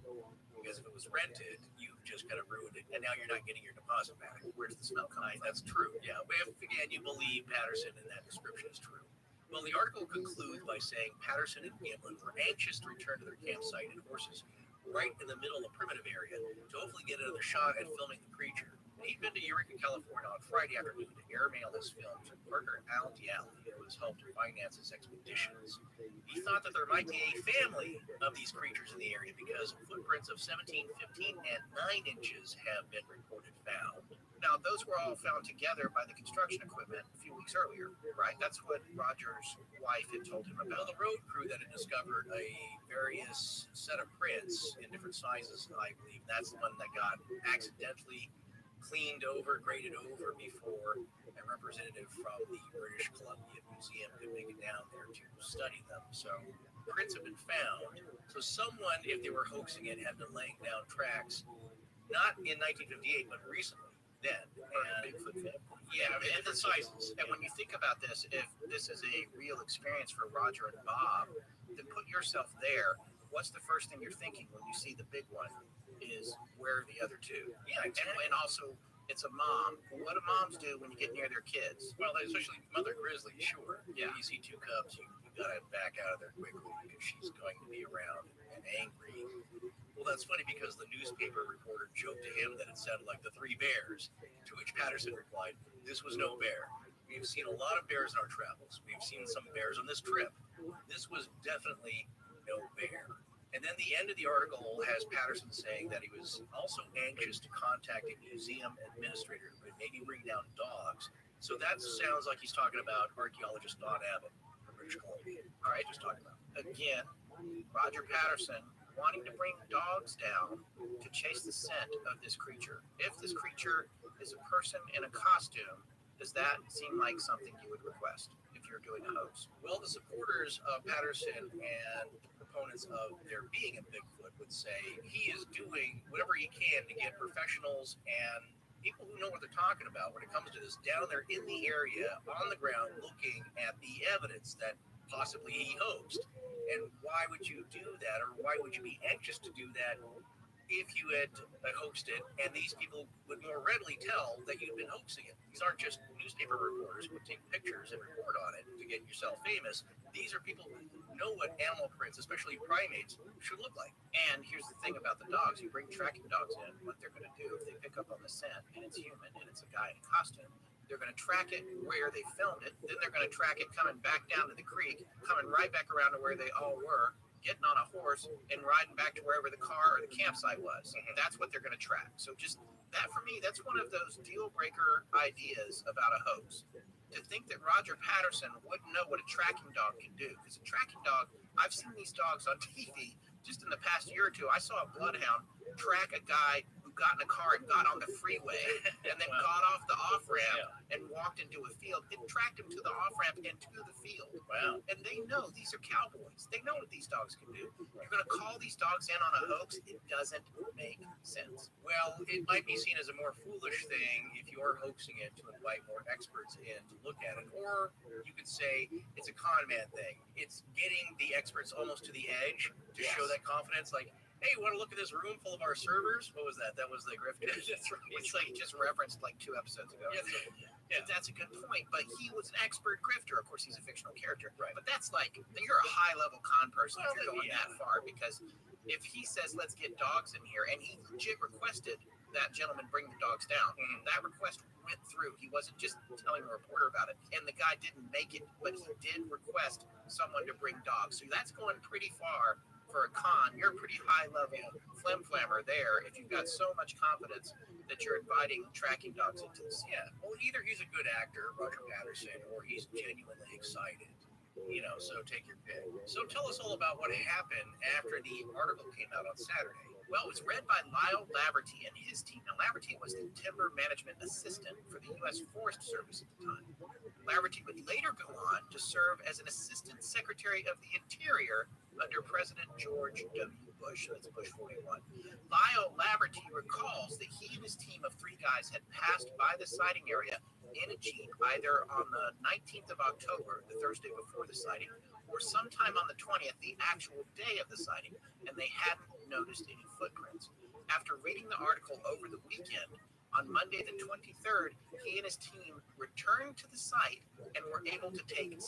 Because if it was rented, you just kind of ruined it, and now you're not getting your deposit back. Where's the smell coming from? That's true, yeah. But if, again, you believe Patterson and that description is true. Well, the article concludes by saying Patterson and Gimlin were anxious to return to their campsite and horses right in the middle of the primitive area to hopefully get another shot at filming the creature. He'd been to Eureka, California on Friday afternoon to airmail his film to partner Al Dialli, who has helped finance his expeditions. He thought that there might be a family of these creatures in the area because footprints of 17, 15, and 9 inches have been reported found. Now, those were all found together by the construction equipment a few weeks earlier, right? That's what Roger's wife had told him about. Well, the road crew that had discovered a various set of prints in different sizes, I believe. That's the one that got accidentally cleaned over, graded over before a representative from the British Columbia Museum could make it down there to study them. So prints have been found. So someone, if they were hoaxing it, had been laying down tracks, not in 1958, but recently. Then, and Bigfoot family. Yeah, and the sizes. And when you think about this, if this is a real experience for Roger and Bob, then put yourself there. What's the first thing you're thinking when you see the big one? Is where are the other two? Yeah, and also it's a mom. What do moms do when you get near their kids? Well, especially Mother Grizzly, sure. Yeah. You see two cubs, you gotta back out of there quickly because she's going to be around and angry. Well, that's funny because the newspaper reporter joked to him that it sounded like the three bears, to which Patterson replied, "This was no bear. We've seen a lot of bears in our travels. We've seen some bears on this trip. This was definitely no bear." And then the end of the article has Patterson saying that he was also anxious to contact a museum administrator who would maybe bring down dogs. So that sounds like he's talking about archaeologist Don Abbott from British Columbia. All right, just talking about. Again, Roger Patterson wanting to bring dogs down to chase the scent of this creature. If this creature is a person in a costume, does that seem like something you would request if you're doing a hoax? Well, the supporters of Patterson and proponents of there being a Bigfoot would say he is doing whatever he can to get professionals and people who know what they're talking about when it comes to this down there in the area on the ground looking at the evidence that possibly he hoaxed. And why would you do that, or why would you be anxious to do that if you had hoaxed it and these people would more readily tell that you'd been hoaxing it? These aren't just newspaper reporters who would take pictures and report on it to get yourself famous. These are people who know what animal prints, especially primates, should look like. And here's the thing about the dogs. You bring tracking dogs in, what they're going to do if they pick up on the scent and it's human and it's a guy in a costume, they're going to track it where they filmed it. Then they're going to track it coming back down to the creek, coming right back around to where they all were, getting on a horse and riding back to wherever the car or the campsite was. That's what they're going to track. So just that, for me, that's one of those deal breaker ideas about a hoax. To think that Roger Patterson wouldn't know what a tracking dog can do. Because a tracking dog, I've seen these dogs on TV just in the past year or two. I saw a bloodhound track a guy who got in a car and got on the freeway and then got off the off-ramp and walked into a field. It tracked him to the off-ramp and to the field. Wow. And they know these are cowboys. They know what these dogs can do. You're going to call these dogs in on a hoax? It doesn't make sense. Well, it might be seen as a more foolish thing if you're hoaxing it to invite more experts in to look at it. Or you could say it's a con man thing. It's getting the experts almost to the edge to show that confidence. Like, hey, want to look at this room full of our servers? What was that? That was the grifter. That's right. It's like just referenced like 2 episodes ago. Yeah. That's a good point. But he was an expert grifter. Of course, he's a fictional character. Right. But that's like, you're a high-level con person if you're going that far. Because if he says, let's get dogs in here, and he legit requested that gentleman bring the dogs down, that request went through. He wasn't just telling a reporter about it. And the guy didn't make it, but he did request someone to bring dogs. So that's going pretty far for a con, you're a pretty high-level flim-flammer there if you've got so much confidence that you're inviting tracking dogs into this. Yeah, well, either he's a good actor, Roger Patterson, or he's genuinely excited. So take your pick. So tell us all about what happened after the article came out on Saturday. Well, it was read by Lyle Laverty and his team. Now, Laverty was the timber management assistant for the U.S. Forest Service at the time. Laverty would later go on to serve as an assistant secretary of the Interior under President George W. Bush. So that's Bush 41. Lyle Laverty recalls that he and his team of 3 guys had passed by the sighting area in a Jeep either on the 19th of October, the Thursday before the sighting, or sometime on the 20th, the actual day of the sighting, and they hadn't noticed any footprints. After reading the article over the weekend, on Monday the 23rd, he and his team returned to the site and were able to take 6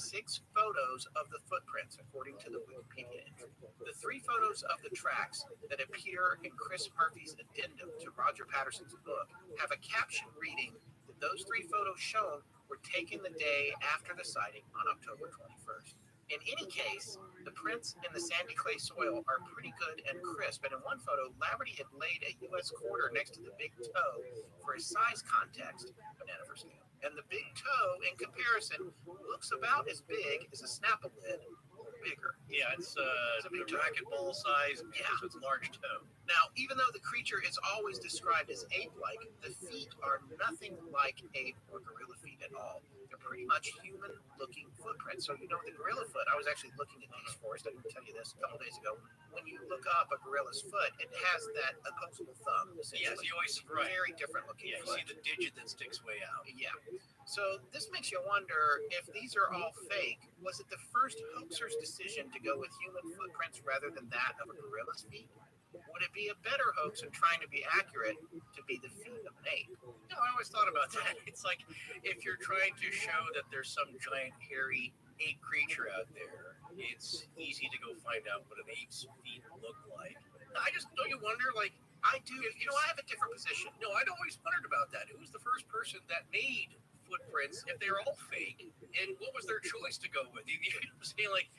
photos of the footprints, according to the Wikipedia entry. The 3 photos of the tracks that appear in Chris Murphy's addendum to Roger Patterson's book have a caption reading that those 3 photos shown were taken the day after the sighting on October 21st. In any case, the prints in the sandy clay soil are pretty good and crisp, and in one photo, Laverty had laid a U.S. quarter next to the big toe for a size context, banana for scale. And the big toe, in comparison, looks about as big as a Snapple lid, or bigger. Yeah, it's a racquetball size, so it's a large toe. Now, even though the creature is always described as ape-like, the feet are nothing like ape or gorilla feet at all. They're pretty much human-looking footprints. So, the gorilla foot, I was actually looking at these for us. I didn't tell you this a couple days ago. When you look up a gorilla's foot, it has that opposable thumb, essentially. Yes, you always right. Very different looking foot. You see the digit that sticks way out. Yeah. So this makes you wonder if these are all fake. Was it the first hoaxer's decision to go with human footprints rather than that of a gorilla's feet? Would it be a better hoax in trying to be accurate to be the feet of an ape? No, I always thought about that. It's like if you're trying to show that there's some giant hairy ape creature out there, it's easy to go find out what an ape's feet look like. Don't you wonder, like, I do. I have a different position. No, I'd always wondered about that. Who's the first person that made footprints if they're all fake? And what was their choice to go with? You say, like,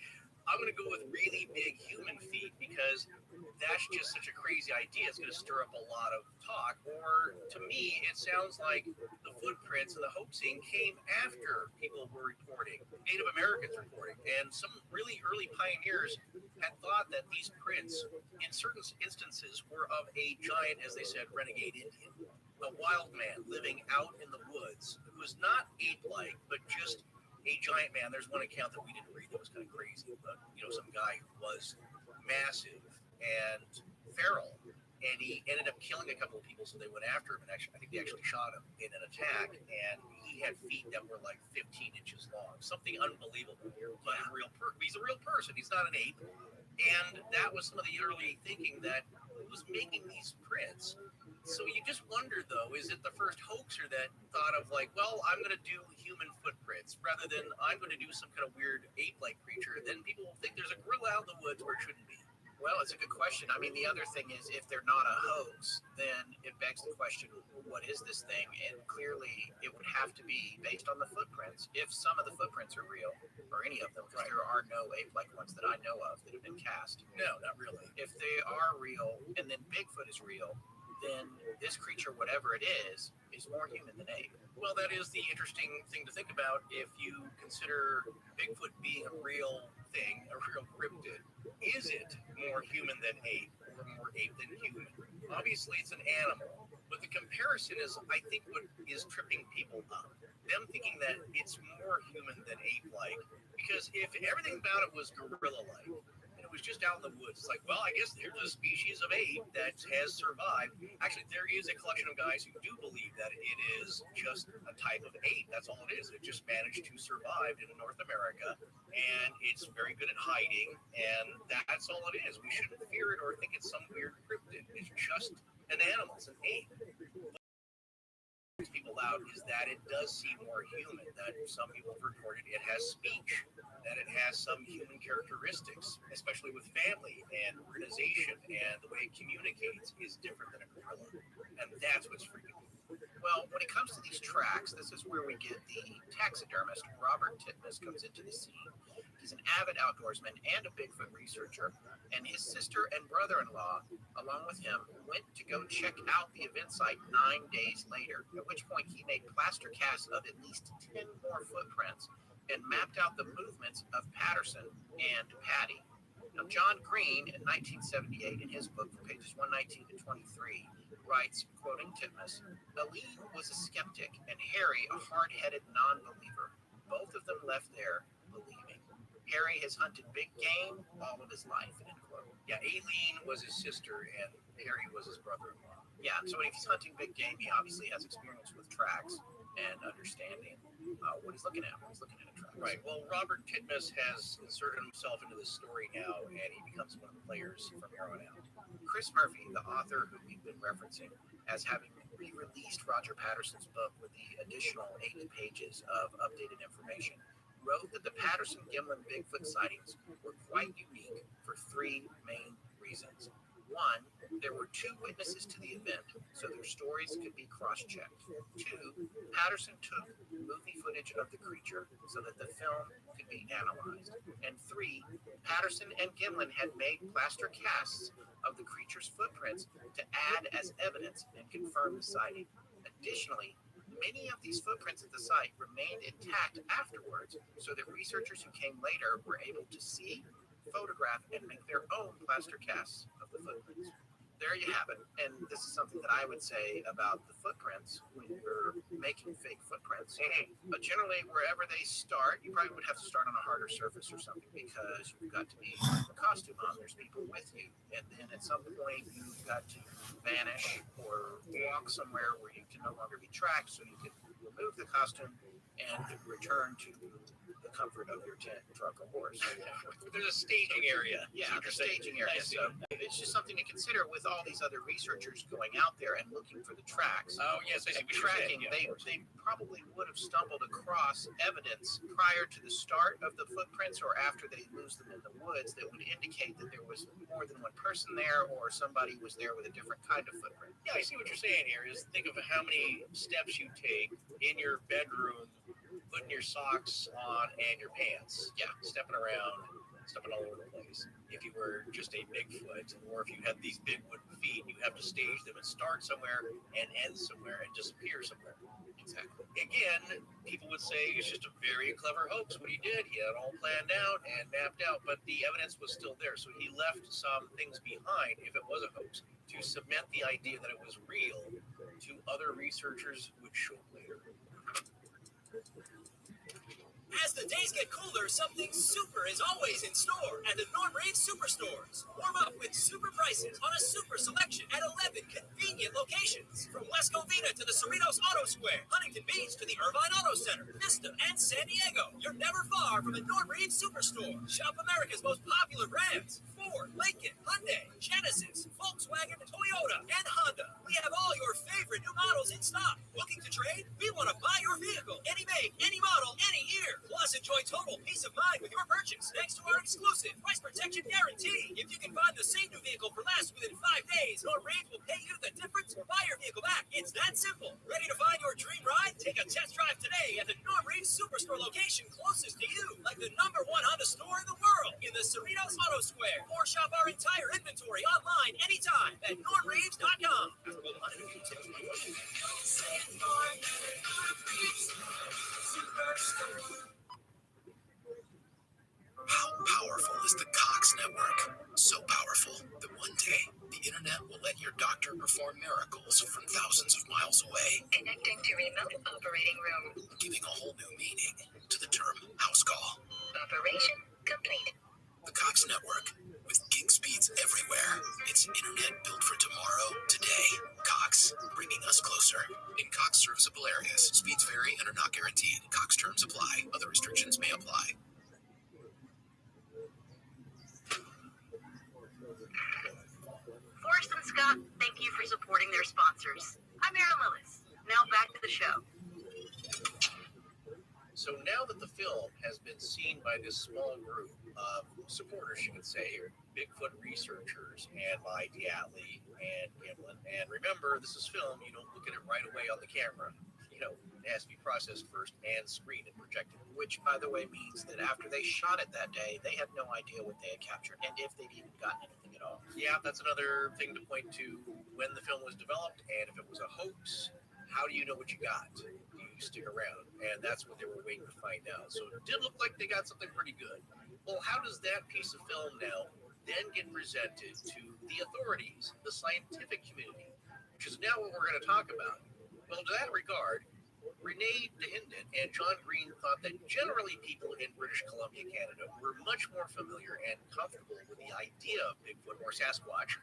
I'm going to go with really big human feet because that's just such a crazy idea. It's going to stir up a lot of talk. Or to me, it sounds like the footprints and the hoaxing came after people were reporting, Native Americans reporting, and some really early pioneers had thought that these prints, in certain instances, were of a giant, as they said, renegade Indian, a wild man living out in the woods who was not ape-like, but just a giant man. There's one account that we didn't read that was kind of crazy, but some guy who was massive and feral, and he ended up killing a couple of people, so they went after him, and I think they actually shot him in an attack, and he had feet that were like 15 inches long, something unbelievable. But he's a real person, he's not an ape, and that was some of the early thinking that who was making these prints. So you just wonder, though, is it the first hoaxer that thought of, like, well, I'm going to do human footprints rather than I'm going to do some kind of weird ape-like creature? Then people will think there's a gorilla out in the woods where it shouldn't be. Well, it's a good question. I mean, the other thing is, if they're not a hoax, then it begs the question, what is this thing? And clearly, it would have to be based on the footprints. If some of the footprints are real, or any of them, because there are no ape-like ones that I know of that have been cast. No, not really. If they are real, and then Bigfoot is real, then this creature, whatever it is more human than ape. Well, that is the interesting thing to think about if you consider Bigfoot being a real thing, a real cryptid. Is it more human than ape, or more ape than human? Obviously, it's an animal, but the comparison is, I think, what is tripping people up. Them thinking that it's more human than ape-like, because if everything about it was gorilla-like, was just out in the woods. It's like, well, I guess there's a species of ape that has survived. Actually, there is a collection of guys who do believe that it is just a type of ape. That's all it is. It just managed to survive in North America, and it's very good at hiding, and that's all it is. We shouldn't fear it or think it's some weird cryptid. It's just an animal. It's an ape. What people out is that it does seem more human, that some people have reported it has speech, that it has some human characteristics, especially with family and organization, and the way it communicates is different than a gorilla. And that's what's freaking me. Well, when it comes to these tracks, this is where we get the taxidermist Robert Titmus comes into the scene. He's an avid outdoorsman and a Bigfoot researcher, and his sister and brother-in-law, along with him, went to go check out the event site 9 days later, at which point he made plaster casts of at least 10 more footprints and mapped out the movements of Patterson and Patty. Now, John Green, in 1978, in his book from pages 119 to 23, writes, quoting Titmus, Aline was a skeptic and Harry a hard-headed non-believer. Both of them left there believing. Harry has hunted big game all of his life, end quote. Yeah, Aileen was his sister and Harry was his brother-in-law. Yeah, so when he's hunting big game, he obviously has experience with tracks and understanding what he's looking at when he's looking at a track. Right. Well, Robert Titmus has inserted himself into the story now, and he becomes one of the players from here on out. Chris Murphy, the author who we've been referencing as having re-released Roger Patterson's book with the additional 80 pages of updated information, wrote that the Patterson-Gimlin Bigfoot sightings were quite unique for three main reasons. One, there were two witnesses to the event, so their stories could be cross-checked. Two, Patterson took movie footage of the creature so that the film could be analyzed. And three, Patterson and Gimlin had made plaster casts of the creature's footprints to add as evidence and confirm the sighting. Additionally, many of these footprints at the site remained intact afterwards, so that researchers who came later were able to see, photograph, and make their own plaster casts of the footprints. There you have it. And this is something that I would say about the footprints when you're making fake footprints. But generally, wherever they start, you probably would have to start on a harder surface or something because you've got to be a costume on. There's people with you. And then at some point, you've got to vanish or walk somewhere where you can no longer be tracked so you can remove the costume and return to the comfort of your tent, truck, or horse. There's a staging area. Yeah, the staging area. So it's just something to consider with all these other researchers going out there and looking for the tracks. Oh, yes, I see and what you're saying. tracking. Yeah, They probably would have stumbled across evidence prior to the start of the footprints or after they lose them in the woods that would indicate that there was more than one person there or somebody was there with a different kind of footprint. Yeah, I see what you're saying here. Is think of how many steps you take in your bedroom, putting your socks on and your pants. Yeah, stepping around, stepping all over the place. If you were just a Bigfoot, or if you had these big wooden feet, you have to stage them and start somewhere and end somewhere and disappear somewhere. Exactly. Again, people would say it's just a very clever hoax what he did. He had it all planned out and mapped out, but the evidence was still there. So he left some things behind, if it was a hoax, to cement the idea that it was real to other researchers who would show up later. As the days get cooler, something super is always in store at the Norm Reed Superstores. Warm up with super prices on a super selection at 11 convenient locations. From West Covina to the Cerritos Auto Square, Huntington Beach to the Irvine Auto Center, Vista, and San Diego. You're never far from a Norm Reed Superstore. Shop America's most popular brands: Ford, Lincoln, Hyundai, Genesis, Volkswagen, Toyota, and Honda. We have all your favorite new models in stock. Looking to trade? We want to buy your vehicle. Any make, any model, any year. Plus, enjoy total peace of mind with your purchase thanks to our exclusive price protection guarantee. If you can find the same new vehicle for less within 5 days, Norm Reed will pay you the difference or buy your vehicle back. It's that simple. Ready to find your dream ride? Take a test drive today at the Norm Reed Superstore location closest to you, like the #1 Honda store in the world in the Cerritos Auto Square. Or shop our entire inventory online anytime at normreeves.com. How powerful is the Cox Network? So powerful that one day the internet will let your doctor perform miracles from thousands of miles away. Connecting to remote operating room. Giving a whole new meaning to the term house call. Operation complete. The Cox Network, with gig speeds everywhere. It's internet built for tomorrow, today. Cox, bringing us closer. In Cox serviceable areas, speeds vary and are not guaranteed. Cox terms apply. Other restrictions may apply. Forrest and Scott, thank you for supporting their sponsors. I'm Aaron Lewis. Now back to the show. So now that the film has been seen by this small group of supporters, you could say, Bigfoot researchers and by Diatley and Gimlin, and remember, this is film, you don't look at it right away on the camera. You know, it has to be processed first and screened and projected. Which, by the way, means that after they shot it that day, they had no idea what they had captured and if they'd even gotten anything at all. Yeah, that's another thing to point to when the film was developed, and if it was a hoax, how do you know what you got? Do you stick around? And that's what they were waiting to find out. So it did look like they got something pretty good. Well, how does that piece of film now then get presented to the authorities, the scientific community, which is now what we're going to talk about? Well, to that regard, Renee DeHinden and John Green thought that generally people in British Columbia, Canada, were much more familiar and comfortable with the idea of Bigfoot or Sasquatch,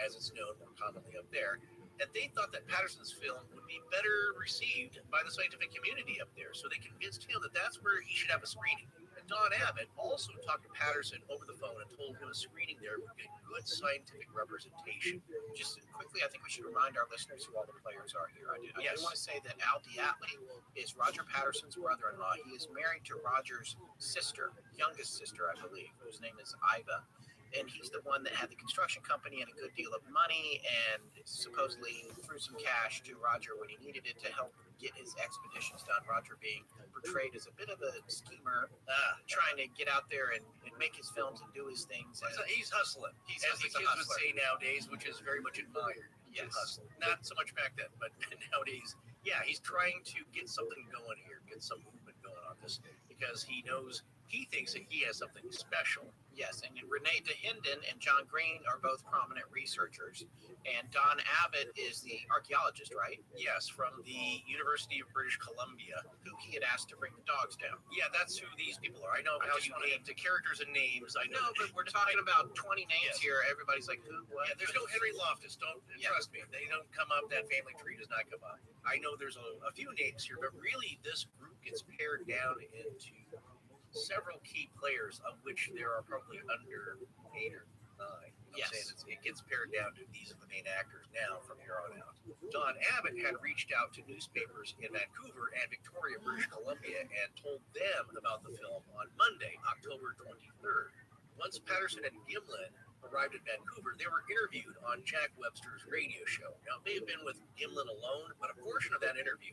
as it's known more commonly up there, and they thought that Patterson's film would be better received by the scientific community up there, so they convinced him that that's where he should have a screening. And Don Abbott also talked to Patterson over the phone and told him a screening there would get good scientific representation. Just quickly, I think we should remind our listeners who all the players are here. I do want to say that Al Diatley is Roger Patterson's brother-in-law. He is married to Roger's sister, youngest sister, I believe, whose name is Iva. And he's the one that had the construction company and a good deal of money and supposedly threw some cash to Roger when he needed it to help get his expeditions done. Roger being portrayed as a bit of a schemer, trying to get out there and make his films and do his things. He's hustling, as the kids would say nowadays, which is very much admired. Yes. Hustling. Not so much back then, but nowadays, yeah, he's trying to get something going here, get some movement going on this, because he thinks that he has something special. Yes, and Renee DeHinden and John Green are both prominent researchers. And Don Abbott is the archaeologist, right? Yes, from the University of British Columbia. Who he had asked to bring the dogs down. Yeah, that's who these people are. I know how you name the characters and names. I know. No, but we're talking about 20 names here. Everybody's like, who, what? Yeah, there's no Henry Loftus. Trust me. They don't come up. That family tree does not come up. I know there's a few names here, but really this group gets pared down into several key players, of which there are probably under 8 or 9. Yes. It gets pared down to these are the main actors now from here on out. Don Abbott had reached out to newspapers in Vancouver and Victoria, British Columbia, and told them about the film on Monday, October 23rd. Once Patterson and Gimlin arrived in Vancouver, they were interviewed on Jack Webster's radio show. Now, it may have been with Gimlin alone, but a portion of that interview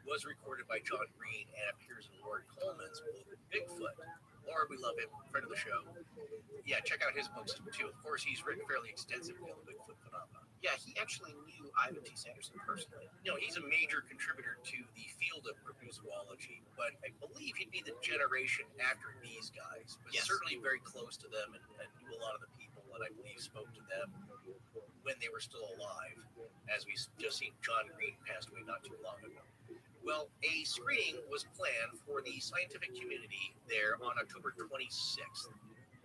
was recorded by John Green and appears in Lord Coleman's book, Bigfoot. Lord, we love him, friend of the show. Yeah, check out his books too. Of course, he's written fairly extensively on the Bigfoot phenomenon. Yeah, he actually knew Ivan T. Sanderson personally. No, he's a major contributor to the field of cryptozoology, but I believe he'd be the generation after these guys, but certainly very close to them and knew a lot of the people, and I believe spoke to them when they were still alive, as we just seen John Green passed away not too long ago. Well, a screening was planned for the scientific community there on October 26th.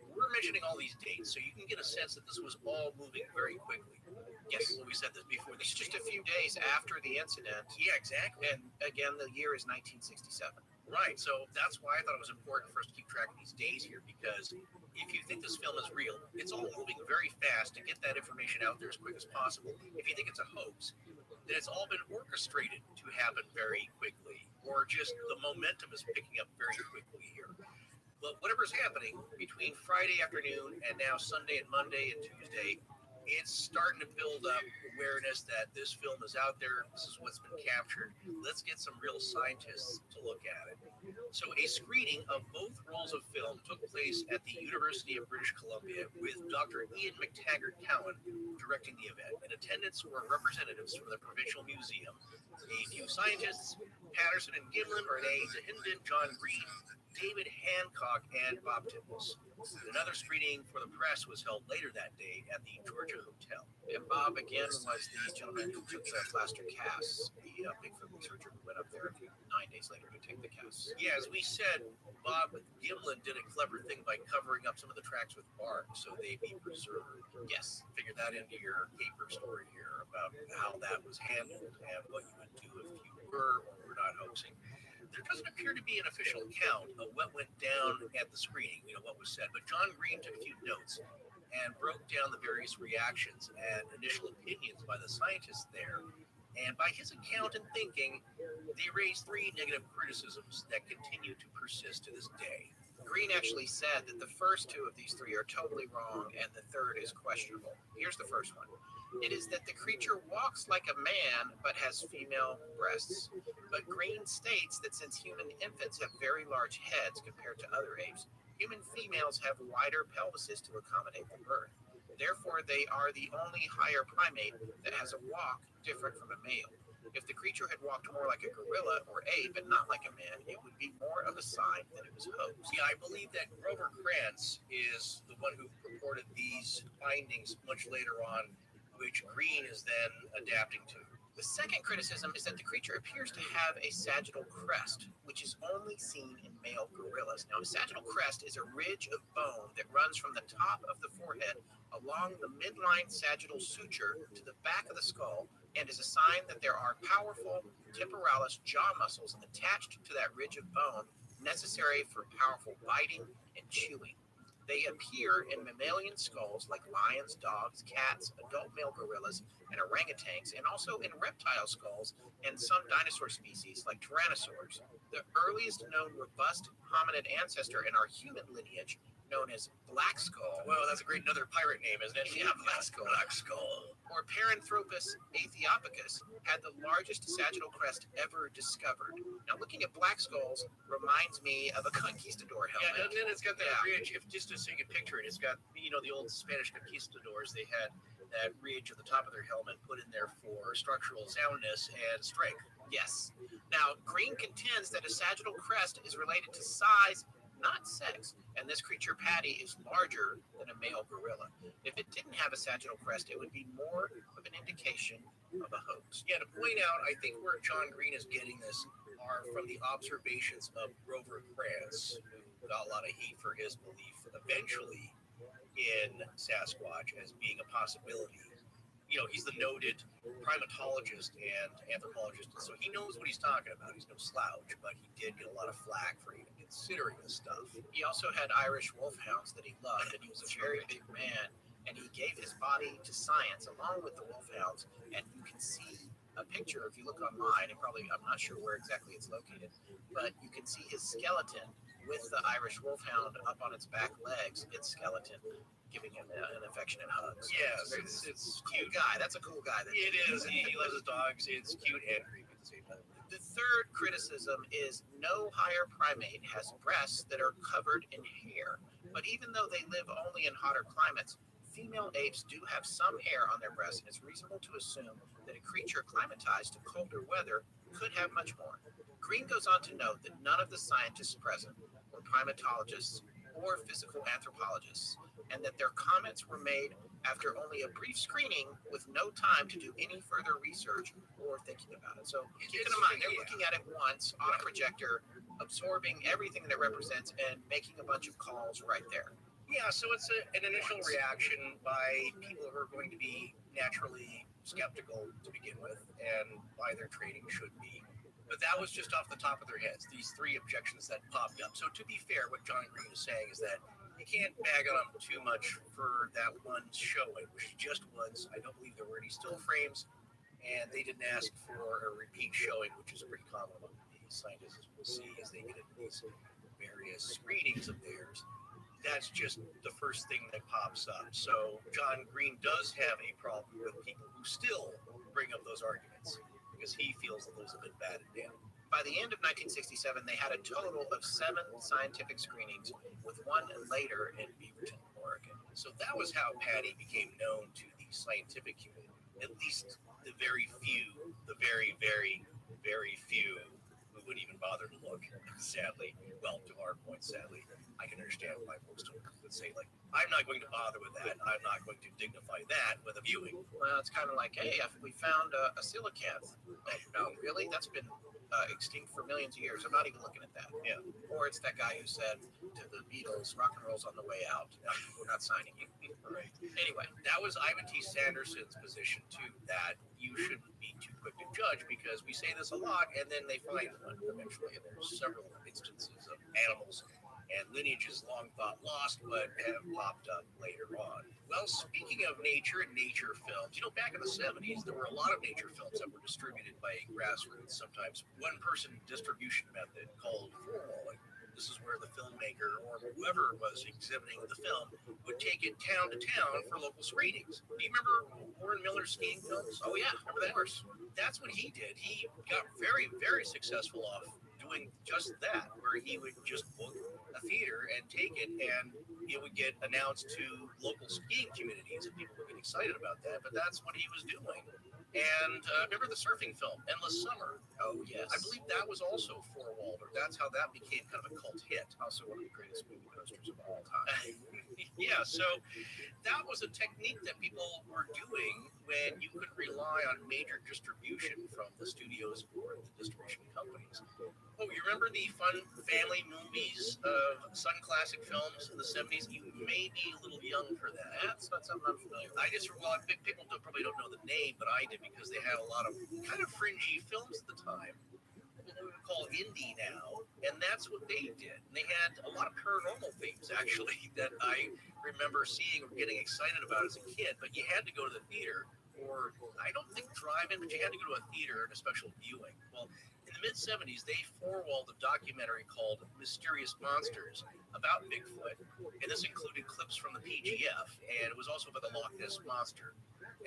We're mentioning all these dates so you can get a sense that this was all moving very quickly. Yes, we said this before. It's just a few days after the incident. Yeah, exactly. And again, the year is 1967. Right, so that's why I thought it was important for us to keep track of these days here, because if you think this film is real, it's all moving very fast to get that information out there as quick as possible. If you think it's a hoax, then it's all been orchestrated to happen very quickly, or just the momentum is picking up very quickly here. But whatever's happening between Friday afternoon and now Sunday and Monday and Tuesday, it's starting to build up awareness that this film is out there. This is what's been captured. Let's get some real scientists to look at it. So a screening of both rolls of film took place at the University of British Columbia with Dr. Ian McTaggart-Cowan directing the event. In attendance were representatives from the Provincial Museum, a few scientists, Patterson and Gimlin, Renee DeHinden, John Green, David Hancock, and Bob Tibbs. Another screening for the press was held later that day at the Georgia Hotel. And Bob, again, was the gentleman who took the plaster casts, the Bigfoot researcher who went up there 9 days later to take the casts. Yeah, as we said, Bob Gimlin did a clever thing by covering up some of the tracks with bark so they'd be preserved. Yes. Figure that into your paper story here about how that was handled and what you would do if you were or were not hoaxing. There doesn't appear to be an official account of what went down at the screening, what was said, but John Green took a few notes and broke down the various reactions and initial opinions by the scientists there And by his account and thinking, they raised 3 negative criticisms that continue to persist to this day. Green actually said that the first 2 of these 3 are totally wrong and the third is questionable. Here's the first one. It is that the creature walks like a man but has female breasts. But Green states that since human infants have very large heads compared to other apes, human females have wider pelvises to accommodate the birth. Therefore, they are the only higher primate that has a walk different from a male. If the creature had walked more like a gorilla or ape and not like a man, it would be more of a sign that it was hoax. Yeah, I believe that Grover Krantz is the one who reported these findings much later on, which Green is then adapting to. The second criticism is that the creature appears to have a sagittal crest, which is only seen in male gorillas. Now, a sagittal crest is a ridge of bone that runs from the top of the forehead along the midline sagittal suture to the back of the skull and is a sign that there are powerful temporalis jaw muscles attached to that ridge of bone necessary for powerful biting and chewing. They appear in mammalian skulls like lions, dogs, cats, adult male gorillas, and orangutans, and also in reptile skulls and some dinosaur species like tyrannosaurs. The earliest known robust hominid ancestor in our human lineage, known as Black Skull. Well, that's a great another pirate name, isn't it? Yeah, Black Skull. Black Skull. Or Paranthropus aethiopicus had the largest sagittal crest ever discovered. Now, looking at black skulls reminds me of a conquistador helmet. Yeah, and then it's got that ridge. If just so you can picture it, it's got the old Spanish conquistadors. They had that ridge at the top of their helmet put in there for structural soundness and strength. Yes. Now, Green contends that a sagittal crest is related to size, not sex, and this creature Patty is larger than a male gorilla. If it didn't have a sagittal crest, it would be more of an indication of a hoax. Yeah, to point out, I think where John Green is getting this are from the observations of Grover Krantz, who got a lot of heat for his belief eventually in Sasquatch as being a possibility. He's the noted primatologist and anthropologist, so he knows what he's talking about. He's no slouch, but he did get a lot of flack for even considering this stuff. He also had Irish wolfhounds that he loved, and he was a very big man, and he gave his body to science along with the wolfhounds, and you can see a picture if you look online, and probably, I'm not sure where exactly it's located, but you can see his skeleton with the Irish wolfhound up on its back legs, its skeleton, giving him an affectionate hug. So yes, it's cute guy. That's a cool guy. It is. He loves his dogs. It's cute and creepy at the same time. The third criticism is no higher primate has breasts that are covered in hair. But even though they live only in hotter climates, female apes do have some hair on their breasts, and it's reasonable to assume that a creature climatized to colder weather could have much more. Green goes on to note that none of the scientists present were primatologists or physical anthropologists, and that their comments were made after only a brief screening with no time to do any further research or thinking about it. So keep in mind, they're looking at it once on a projector, absorbing everything that it represents and making a bunch of calls right there. Yeah, so it's an initial reaction by people who are going to be naturally skeptical to begin with, and by their training should be. But that was just off the top of their heads, these 3 objections that popped up. So to be fair, what John Green is saying is that you can't bag on them too much for that one showing, which just was, I don't believe there were any still frames, and they didn't ask for a repeat showing, which is pretty common among the scientists, as we'll see as they get into these various screenings of theirs. That's just the first thing that pops up. So John Green does have a problem with people who still bring up those arguments, because he feels that those have been batted down. By the end of 1967, they had a total of 7 scientific screenings, with 1 later in Beaverton, Oregon. So that was how Patty became known to the scientific community. At least the very few, the very, very, very few who would even bother to look, sadly. Well, to our point, sadly. I can understand why folks would say, like, I'm not going to bother with that. I'm not going to dignify that with a viewing. Well, it's kind of like, hey, we found a coelacanth. Oh, no, really? That's been extinct for millions of years. I'm not even looking at that. Yeah. Or it's that guy who said to the Beatles, rock and roll's on the way out. We're not signing you. Right. Anyway, that was Ivan T. Sanderson's position, too, that you shouldn't be too quick to judge, because we say this a lot, and then they find one eventually. And there's several instances of animals and lineages long thought lost but have popped up later on. Well, speaking of nature and nature films, back in the 70s, there were a lot of nature films that were distributed by a grassroots, sometimes one-person distribution method called four-walling. This is where the filmmaker or whoever was exhibiting the film would take it town to town for local screenings. Do you remember Warren Miller's skiing films? Oh yeah, remember that? Of course. That's what he did. He got very, very successful off doing just that, where he would just book a theater and take it, and it would get announced to local skiing communities, and people would get excited about that. But that's what he was doing. And remember the surfing film, Endless Summer? Oh, yes. I believe that was also four-walled, or that's how that became kind of a cult hit. Also one of the greatest movie posters of all time. Yeah, so that was a technique that people were doing when you could rely on major distribution from the studios or the distribution companies. Oh, you remember the fun family movies of Sun Classic Films in the 70s? You may be a little young for that. That's not something I'm familiar with. People probably don't know the name, but I did because they had a lot of kind of fringy films at the time. What we would call indie now, and that's what they did. And they had a lot of paranormal themes, actually, that I remember seeing or getting excited about as a kid, but you had to go to the theater, or I don't think drive-in, but you had to go to a theater and a special viewing. Well, in the mid-70s, they four-walled a documentary called Mysterious Monsters about Bigfoot, and this included clips from the PGF, and it was also about the Loch Ness Monster.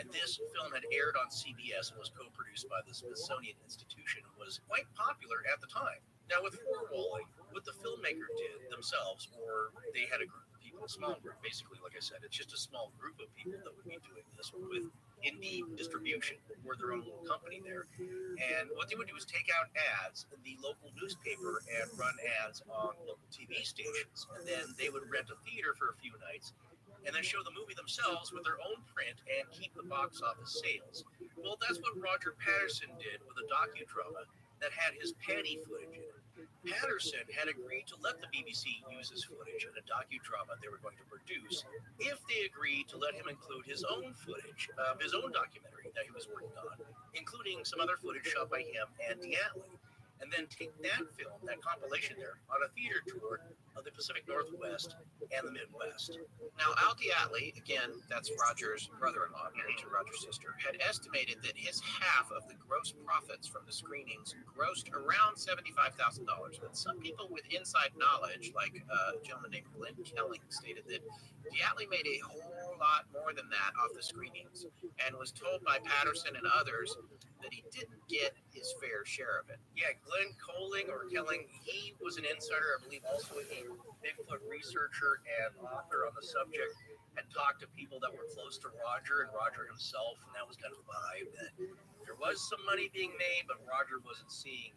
And this film had aired on CBS and was co-produced by the Smithsonian Institution and was quite popular at the time. Now, with four-walling, what the filmmaker did themselves, or they had a group of people, a small group, basically, like I said, it's just a small group of people that would be doing this with indie distribution, or their own little company there. And what they would do is take out ads in the local newspaper and run ads on local TV stations. And then they would rent a theater for a few nights and then show the movie themselves with their own print and keep the box office sales. Well, that's what Roger Patterson did with a docudrama that had his panty footage in it. Patterson had agreed to let the BBC use his footage in a docudrama they were going to produce if they agreed to let him include his own footage of his own documentary that he was working on, including some other footage shot by him and Diatley, and then take that film, that compilation there, on a theater tour of the Pacific Northwest and the Midwest. Now, Al Diatley, again, that's Roger's brother-in-law, married to Roger's sister, had estimated that his half of the gross profits from the screenings grossed around $75,000. But some people with inside knowledge, like a gentleman named Glenn Kelling, stated that Diatley made a whole lot more than that off the screenings and was told by Patterson and others that he didn't get his fair share of it. Yeah, Glenn Kelling, he was an insider, I believe also a Bigfoot researcher and author on the subject, and talked to people that were close to Roger and Roger himself, and that was kind of the vibe that there was some money being made, but Roger wasn't seeing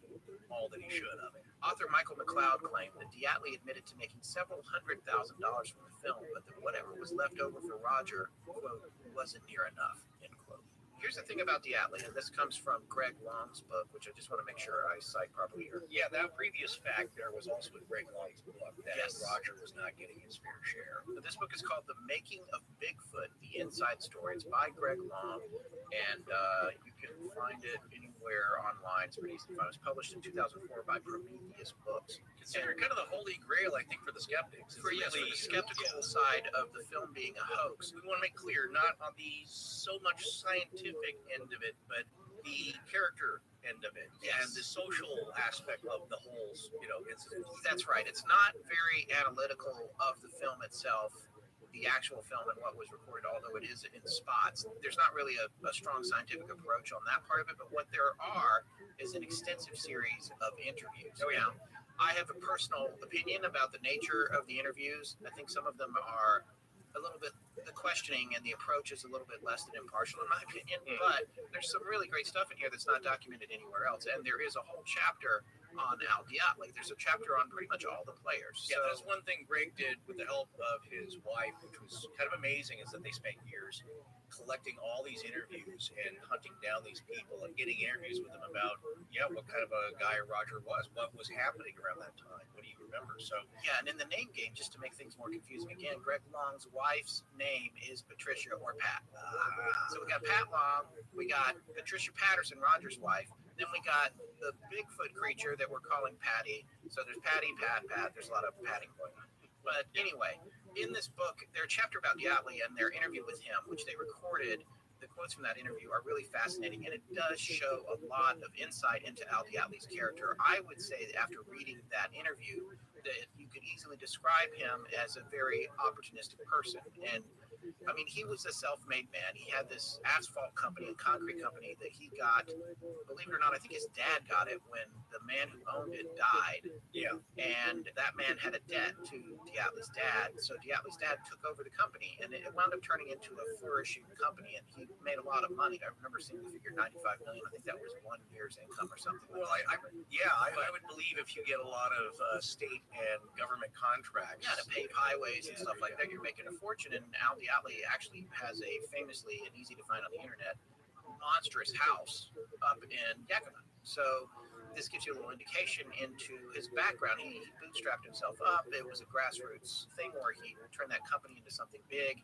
all that he should of it. Author Michael McLeod claimed that Diatley admitted to making several $100,000 from the film, but that whatever was left over for Roger, quote, wasn't near enough, end quote. Here's the thing about Diatley, and this comes from Greg Long's book, which I just want to make sure I cite properly here. Yeah, that previous fact there was also in Greg Long's book that Roger was not getting his fair share. But this book is called The Making of Bigfoot, The Inside Story. It's by Greg Long, and you can find it anywhere online. It's pretty easy to find. It was published in 2004 by Prometheus Books. Considered kind of the holy grail, I think, for the skeptics. For the skeptical side of the film being a hoax. We want to make clear, not on the so much scientific end of it, but the character end of it, and the social aspect of the whole, incident. That's right. It's not very analytical of the film itself, the actual film and what was recorded, although it is in spots. There's not really a strong scientific approach on that part of it, but what there are is an extensive series of interviews. Oh, yeah. I have a personal opinion about the nature of the interviews. I think some of them are a little bit, the questioning and the approach is a little bit less than impartial in my opinion, but there's some really great stuff in here that's not documented anywhere else. And there is a whole chapter on Al Diatley. There's a chapter on pretty much all the players. Yeah, that's one thing Greg did with the help of his wife, which was kind of amazing, is that they spent years collecting all these interviews and hunting down these people and getting interviews with them about, what kind of a guy Roger was, what was happening around that time. What do you remember? So, yeah, and in the name game, just to make things more confusing, again, Greg Long's wife's name is Patricia or Pat. So we got Pat Long, we got Patricia Patterson, Roger's wife. Then we got the Bigfoot creature that we're calling Patty. So there's Patty, Pat. There's a lot of patting going on. But anyway, in this book, there's a chapter about Diatley and their interview with him, which they recorded. The quotes from that interview are really fascinating, and it does show a lot of insight into Al Diatley's character. I would say that after reading that interview, that you could easily describe him as a very opportunistic person. And I mean, he was a self-made man. He had this asphalt company and concrete company that he got, believe it or not, I think his dad got it when the man who owned it died. Yeah. And that man had a debt to Diatley's dad. So Diatley's dad took over the company, and it wound up turning into a flourishing company, and he made a lot of money. I remember seeing the figure $95 million. I think that was 1 year's income or something. Well, I would believe if you get a lot of state and government contracts. Yeah, to pave highways and stuff like that, you're making a fortune. And Al Diatley actually has a famously and easy to find on the internet monstrous house up in Yakima. So this gives you a little indication into his background. He bootstrapped himself up. It was a grassroots thing where he turned that company into something big.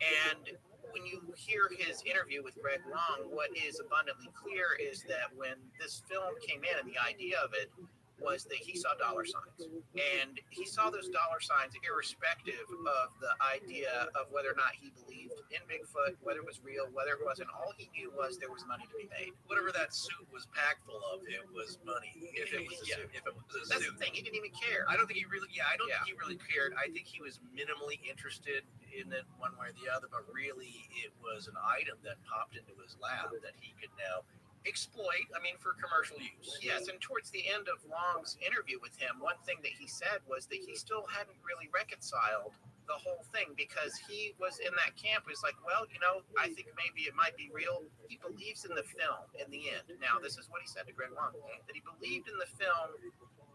And when you hear his interview with Greg Long, what is abundantly clear is that when this film came in and the idea of it was that he saw dollar signs, and he saw those dollar signs irrespective of the idea of whether or not he believed in Bigfoot, whether it was real, whether it wasn't. All he knew was there was money to be made. Whatever that suit was packed full of, it was money. If it was a suit. If it was a That's suit. the thing. He didn't even care. I don't think he really. Yeah, I don't think he really cared. I think he was minimally interested in it one way or the other, but really it was an item that popped into his lap that he could now exploit, for commercial use. Yes, and towards the end of Long's interview with him, one thing that he said was that he still hadn't really reconciled the whole thing, because he was in that camp. He was like, well, I think maybe it might be real. He believes in the film in the end. Now, this is what he said to Greg Long, that he believed in the film,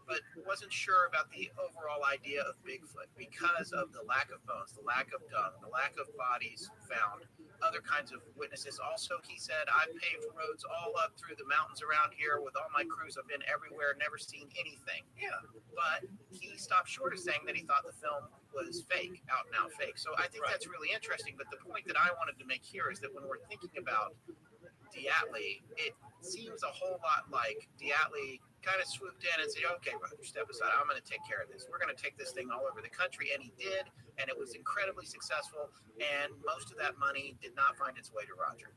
but wasn't sure about the overall idea of Bigfoot because of the lack of bones, the lack of dung, the lack of bodies found, other kinds of witnesses. Also, he said, I've paved roads all up through the mountains around here with all my crews. I've been everywhere, never seen anything. Yeah. But he stopped short of saying that he thought the film was fake, out and out fake. So I think that's really interesting. But the point that I wanted to make here is that when we're thinking about Diatley, it seems a whole lot like Diatley kind of swooped in and said, okay, Roger, step aside. I'm going to take care of this. We're going to take this thing all over the country. And he did. And it was incredibly successful. And most of that money did not find its way to Roger.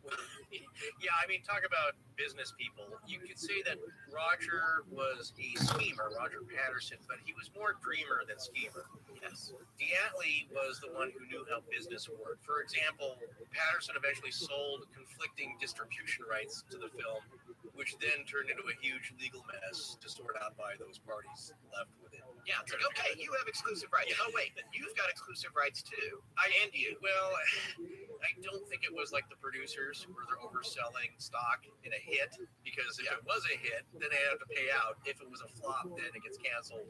Yeah, talk about business people. You could say that Roger was a schemer, Roger Patterson, but he was more dreamer than schemer. Yes. Diatley was the one who knew how business worked. For example, Patterson eventually sold conflicting distribution rights to the film, which then turned into a huge legal mess to sort out by those parties left with it. Yeah, it's like, okay, you have exclusive rights. Oh, wait, you've got exclusive rights too. And you. Well, I don't think it was like the producers where they're overselling stock in a hit, because if it was a hit, then they have to pay out. If it was a flop, then it gets canceled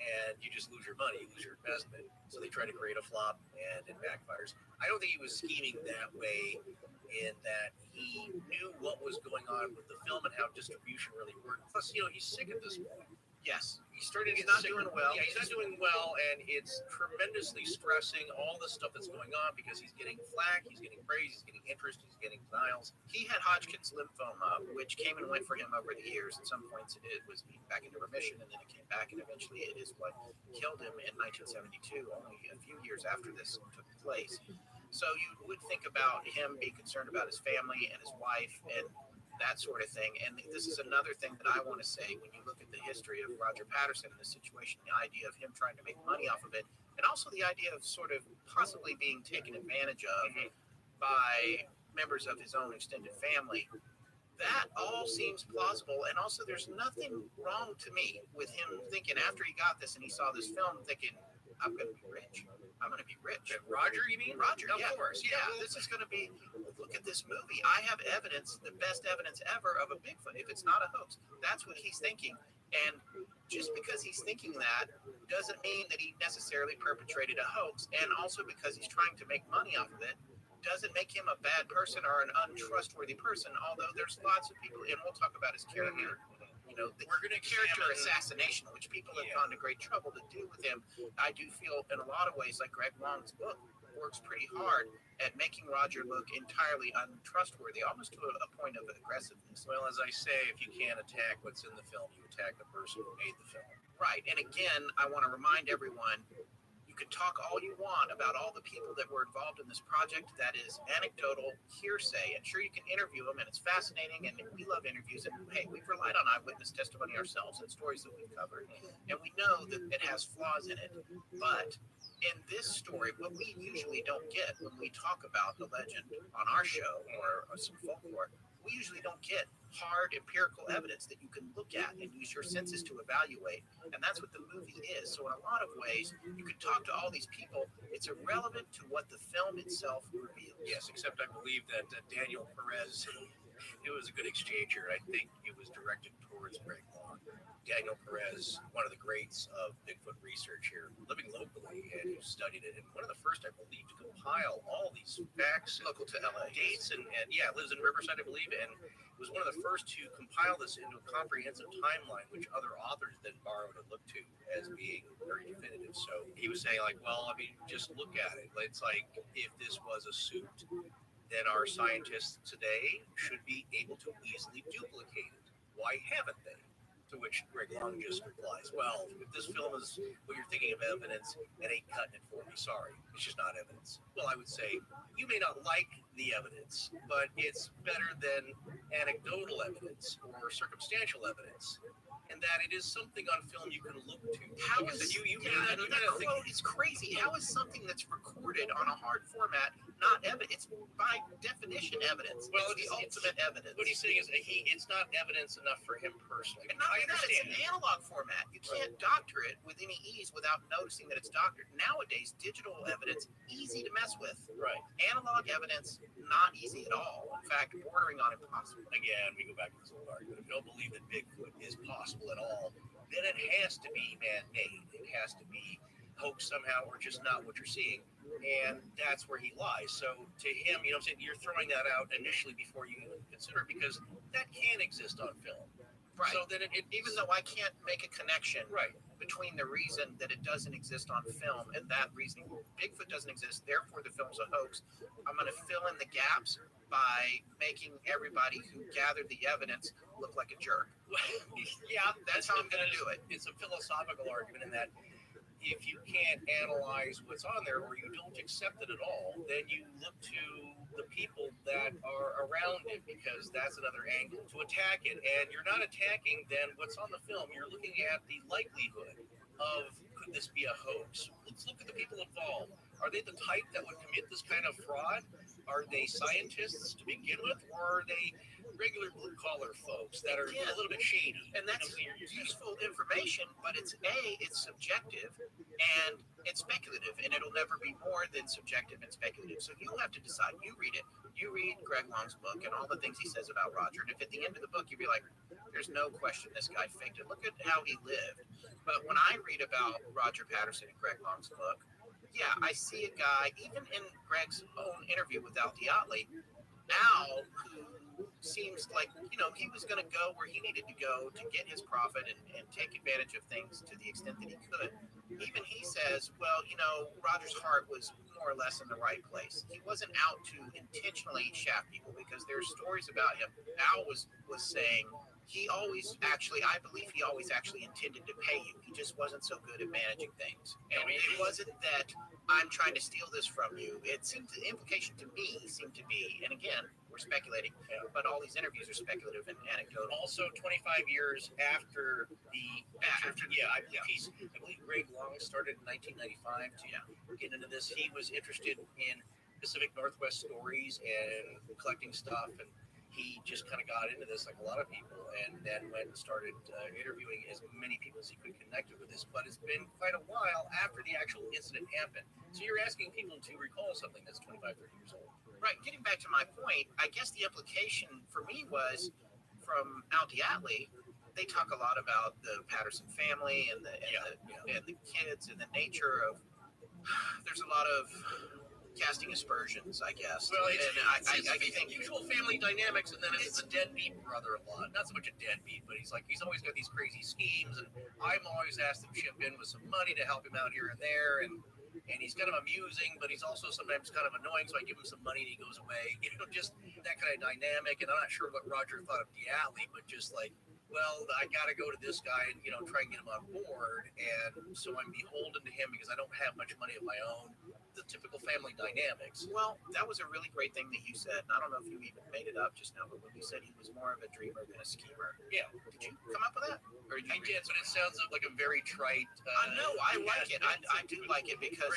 and you just lose your money, you lose your investment. So they try to create a flop and it backfires. I don't think he was scheming that way, in that he knew what was going on with the film and how distribution really worked. Plus, he's sick at this point. Yes. He's starting to get not sick. doing well. Yeah, he's not doing well, and it's tremendously stressing, all the stuff that's going on, because he's getting flack, he's getting praise, he's getting interest, he's getting denials. He had Hodgkin's lymphoma, which came and went for him over the years. At some points, it was back into remission, and then it came back, and eventually it is what killed him in 1972, only a few years after this took place. So you would think about him being concerned about his family and his wife and that sort of thing. And this is another thing that I want to say when you look at the history of Roger Patterson in this situation, the idea of him trying to make money off of it, and also the idea of sort of possibly being taken advantage of by members of his own extended family. That all seems plausible. And also there's nothing wrong to me with him thinking, after he got this and he saw this film, thinking, I'm going to be rich. I'm going to be rich. Roger, you mean? Roger, Of course. Yeah, this is going to be, look at this movie. I have evidence, the best evidence ever of a Bigfoot. If it's not a hoax, that's what he's thinking. And just because he's thinking that doesn't mean that he necessarily perpetrated a hoax. And also because he's trying to make money off of it doesn't make him a bad person or an untrustworthy person. Although there's lots of people, and we'll talk about his character. We're going to character assassination, which people have gone to great trouble to do with him. I do feel in a lot of ways like Greg Long's book works pretty hard at making Roger look entirely untrustworthy, almost to a point of aggressiveness. Well, as I say, if you can't attack what's in the film, you attack the person who made the film. Right. And again, I want to remind everyone, you can talk all you want about all the people that were involved in this project. That is anecdotal hearsay. And sure, you can interview them, and it's fascinating, and we love interviews. And hey, we've relied on eyewitness testimony ourselves and stories that we've covered. And we know that it has flaws in it. But in this story, what we usually don't get when we talk about the legend on our show or some folklore, we usually don't get hard empirical evidence that you can look at and use your senses to evaluate. And that's what the movie is. So in a lot of ways, you can talk to all these people. It's irrelevant to what the film itself reveals. Yes, except I believe that Daniel Perez, it was a good exchange here. I think it was directed towards Greg Long. Daniel Perez, one of the greats of Bigfoot research here, living locally and who studied it, and one of the first, I believe, to compile all these facts, Local to LA. dates, and yeah, lives in Riverside, I believe, and was one of the first to compile this into a comprehensive timeline, which other authors then borrowed and looked to as being very definitive. So he was saying, like, well, I mean, just look at it. It's like, if this was a suit, then our scientists today should be able to easily duplicate it. Why haven't they? To which Greg Long just replies, well, if this film is what you're thinking of evidence, it ain't cutting it for me. Sorry. It's just not evidence. Well, I would say you may not like the evidence, but it's better than anecdotal evidence or circumstantial evidence, and that it is something on film you can look to. How is that quote is crazy? How is something that's recorded on a hard format not evidence? It's by definition evidence. Well, it's the ultimate evidence. What he's saying is it's not evidence enough for him personally. And not only that, it's an analog format. You can't doctor it with any ease without noticing that it's doctored. Nowadays, digital evidence, easy to mess with. Right. Analog evidence, not easy at all. In fact, bordering on impossible. Again, we go back to this old argument. If you don't believe that Bigfoot is possible at all, then it has to be man-made. It has to be hoax somehow, or just not what you're seeing. And that's where he lies. So to him, you know what I'm saying, you're throwing that out initially before you even consider it, because that can exist on film. Right. So that even though I can't make a connection right between the reason that it doesn't exist on film and that reason Bigfoot doesn't exist, therefore the film's a hoax, I'm going to fill in the gaps by making everybody who gathered the evidence look like a jerk. Yeah, That's how I'm going to do it. It's a philosophical argument in that if you can't analyze what's on there, or you don't accept it at all, then you look to the people that are around it, because that's another angle to attack it. And you're not attacking then what's on the film. You're looking at the likelihood of, could this be a hoax? Let's look at the people involved. Are they the type that would commit this kind of fraud? Are they scientists to begin with, or are they regular blue-collar folks that are a little bit shady? And that's useful information, but it's subjective and it's speculative, and it'll never be more than subjective and speculative. So you have to decide. You read it. You read Greg Long's book and all the things he says about Roger, and if at the end of the book you be like, there's no question this guy faked it. Look at how he lived. But when I read about Roger Patterson in Greg Long's book, yeah, I see a guy, even in Greg's own interview with Al Diatley, Al, who seems like, you know, he was going to go where he needed to go to get his profit and take advantage of things to the extent that he could. Even he says, well, you know, Roger's heart was more or less in the right place. He wasn't out to intentionally shaft people, because there's stories about him. Al was saying he always actually, I believe he always actually intended to pay you. He just wasn't so good at managing things. And it wasn't that I'm trying to steal this from you. It seemed, the implication to me seemed to be, and again, we're speculating, but all these interviews are speculative and anecdotal. Also, 25 years after the I believe Greg Long started in 1995 to get into this. He was interested in Pacific Northwest stories and collecting stuff, and he just kind of got into this like a lot of people, and then went and started interviewing as many people as he could connected with this. But it's been quite a while after the actual incident happened. So you're asking people to recall something that's 25, 30 years old. Right. Getting back to my point, I guess the implication for me was from Al Diatley, they talk a lot about the Patterson family and the kids and the nature of, there's a lot of casting aspersions, I guess. Well, I think usual family dynamics, and then it's a deadbeat brother-in-law. Not so much a deadbeat, but he's always got these crazy schemes, and I'm always asked him to chip in with some money to help him out here and there, and and he's kind of amusing, but he's also sometimes kind of annoying. So I give him some money and he goes away. Just that kind of dynamic. And I'm not sure what Roger thought of Diatley, but just like, well, I got to go to this guy and try and get him on board, and so I'm beholden to him because I don't have much money of my own. The typical family dynamics. Well, that was a really great thing that you said. And I don't know if you even made it up just now, but when you said he was more of a dreamer than a schemer. Yeah. Did you come up with that? Or I did, but it sounds like a very trite. No, I like it. I do like it because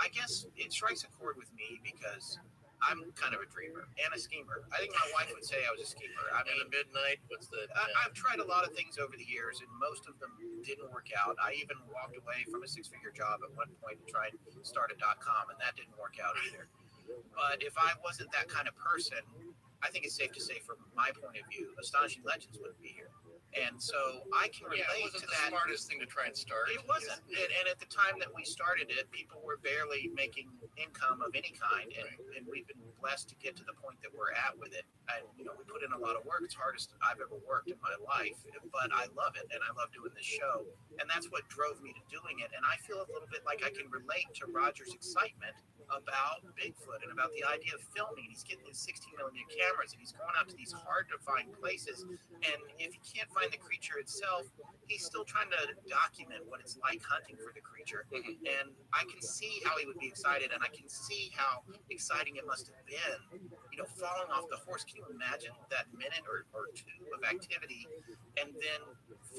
I guess it strikes a chord with me because I'm kind of a dreamer and a schemer. I think my wife would say I was a schemer. I mean, the midnight. What's the? I've tried a lot of things over the years, and most of them didn't work out. I even walked away from a 6-figure job at one point to try and start a .com, and that didn't work out either. But if I wasn't that kind of person, I think it's safe to say, from my point of view, Astonishing Legends wouldn't be here. And so I can relate it wasn't to the that. smartest thing to try and start. It wasn't. And at the time that we started it, people were barely making income of any kind. And we've been blessed to get to the point that we're at with it. And, we put in a lot of work. It's the hardest I've ever worked in my life. But I love it. And I love doing this show. And that's what drove me to doing it. And I feel a little bit like I can relate to Roger's excitement about Bigfoot and about the idea of filming. He's getting his 16mm cameras and he's going out to these hard to find places. And if he can't find the creature itself, he's still trying to document what it's like hunting for the creature. And I can see how he would be excited, and I can see how exciting it must have been, falling off the horse. Can you imagine that minute or two of activity and then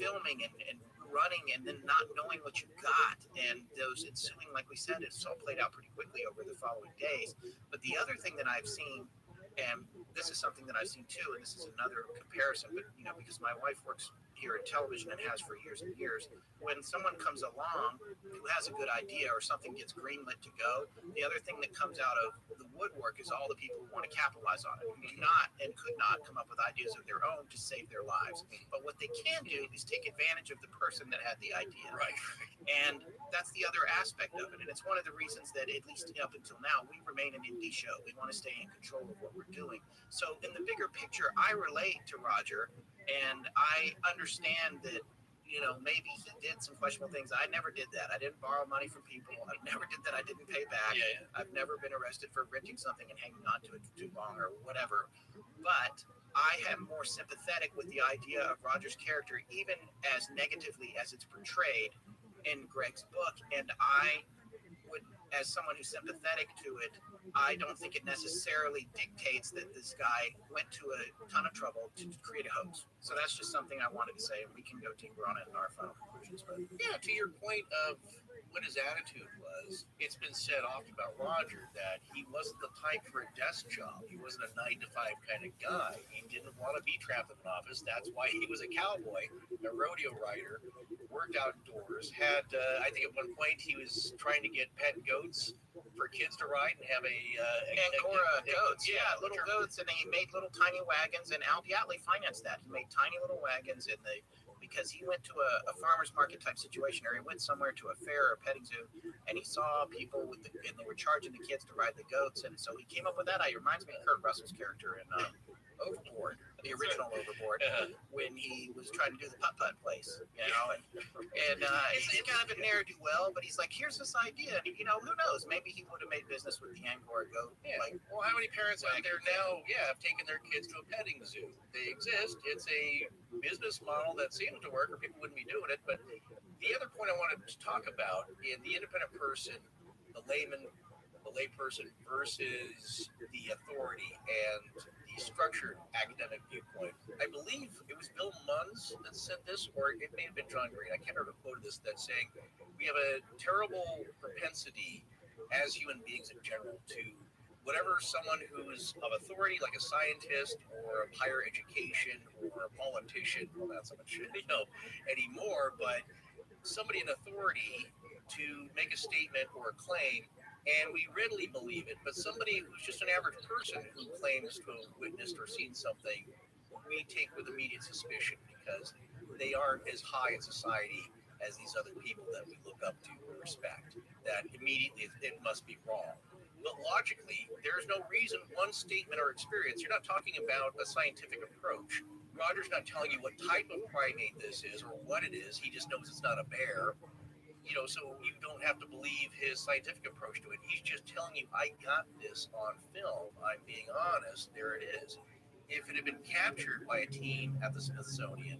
filming and running and then not knowing what you got, and those ensuing, like we said, it's all played out pretty quickly over the following days. But the other thing that I've seen, and this is something that I've seen too, and this is another comparison, but because my wife works here in television and has for years and years, when someone comes along who has a good idea or something gets greenlit to go, the other thing that comes out of the woodwork is all the people who want to capitalize on it, who do not and could not come up with ideas of their own to save their lives. But what they can do is take advantage of the person that had the idea. Right. And that's the other aspect of it. And it's one of the reasons that, at least up until now, we remain an indie show. We want to stay in control of what we're doing. So in the bigger picture, I relate to Roger, and I understand that, maybe he did some questionable things. I never did that. I didn't borrow money from people. I never did that. I didn't pay back. Yeah. I've never been arrested for renting something and hanging on to it for too long or whatever. But I am more sympathetic with the idea of Roger's character, even as negatively as it's portrayed in Greg's book. And I would, as someone who's sympathetic to it, I don't think it necessarily dictates that this guy went to a ton of trouble to create a hoax. So that's just something I wanted to say, and we can go deeper on it in our final conclusions. But yeah, to your point of what his attitude was, it's been said often about Roger that he wasn't the type for a desk job. He wasn't a 9-to-5 kind of guy. He didn't want to be trapped in an office. That's why he was a cowboy, a rodeo rider, worked outdoors, had, I think at one point he was trying to get pet goats for kids to ride and have Angora goats, little goats, and he made little tiny wagons, and Al Diatley financed that. He made tiny little wagons because he went to a farmer's market type situation, or he went somewhere to a fair or a petting zoo, and he saw people and they were charging the kids to ride the goats, and so he came up with that. It reminds me of Kurt Russell's character in Overboard, the original Overboard, when he was trying to do the putt-putt place, and he's kind of a ne'er-do-well, but he's like, here's this idea, and who knows, maybe he would have made business with the Angora goat. Well, how many parents out there now have taken their kids to a petting zoo? They exist. It's a business model that seems to work, or people wouldn't be doing it. But the other point I wanted to talk about in the independent person, the layman, the layperson versus the authority and the structured academic viewpoint. I believe it was Bill Munns that said this, or it may have been John Green. I can't remember who quoted this, that's saying we have a terrible propensity as human beings in general to whatever someone who's of authority, like a scientist or of higher education or a politician, well, not so much anymore, but somebody in authority to make a statement or a claim, and we readily believe it. But somebody who's just an average person who claims to have witnessed or seen something, we take with immediate suspicion because they aren't as high in society as these other people that we look up to or respect. That immediately it must be wrong. But logically, there's no reason one statement or experience. You're not talking about a scientific approach. Roger's not telling you what type of primate this is or what it is. He just knows it's not a bear. so you don't have to believe his scientific approach to it. He's just telling you, I got this on film. I'm being honest. There it is. If it had been captured by a team at the Smithsonian,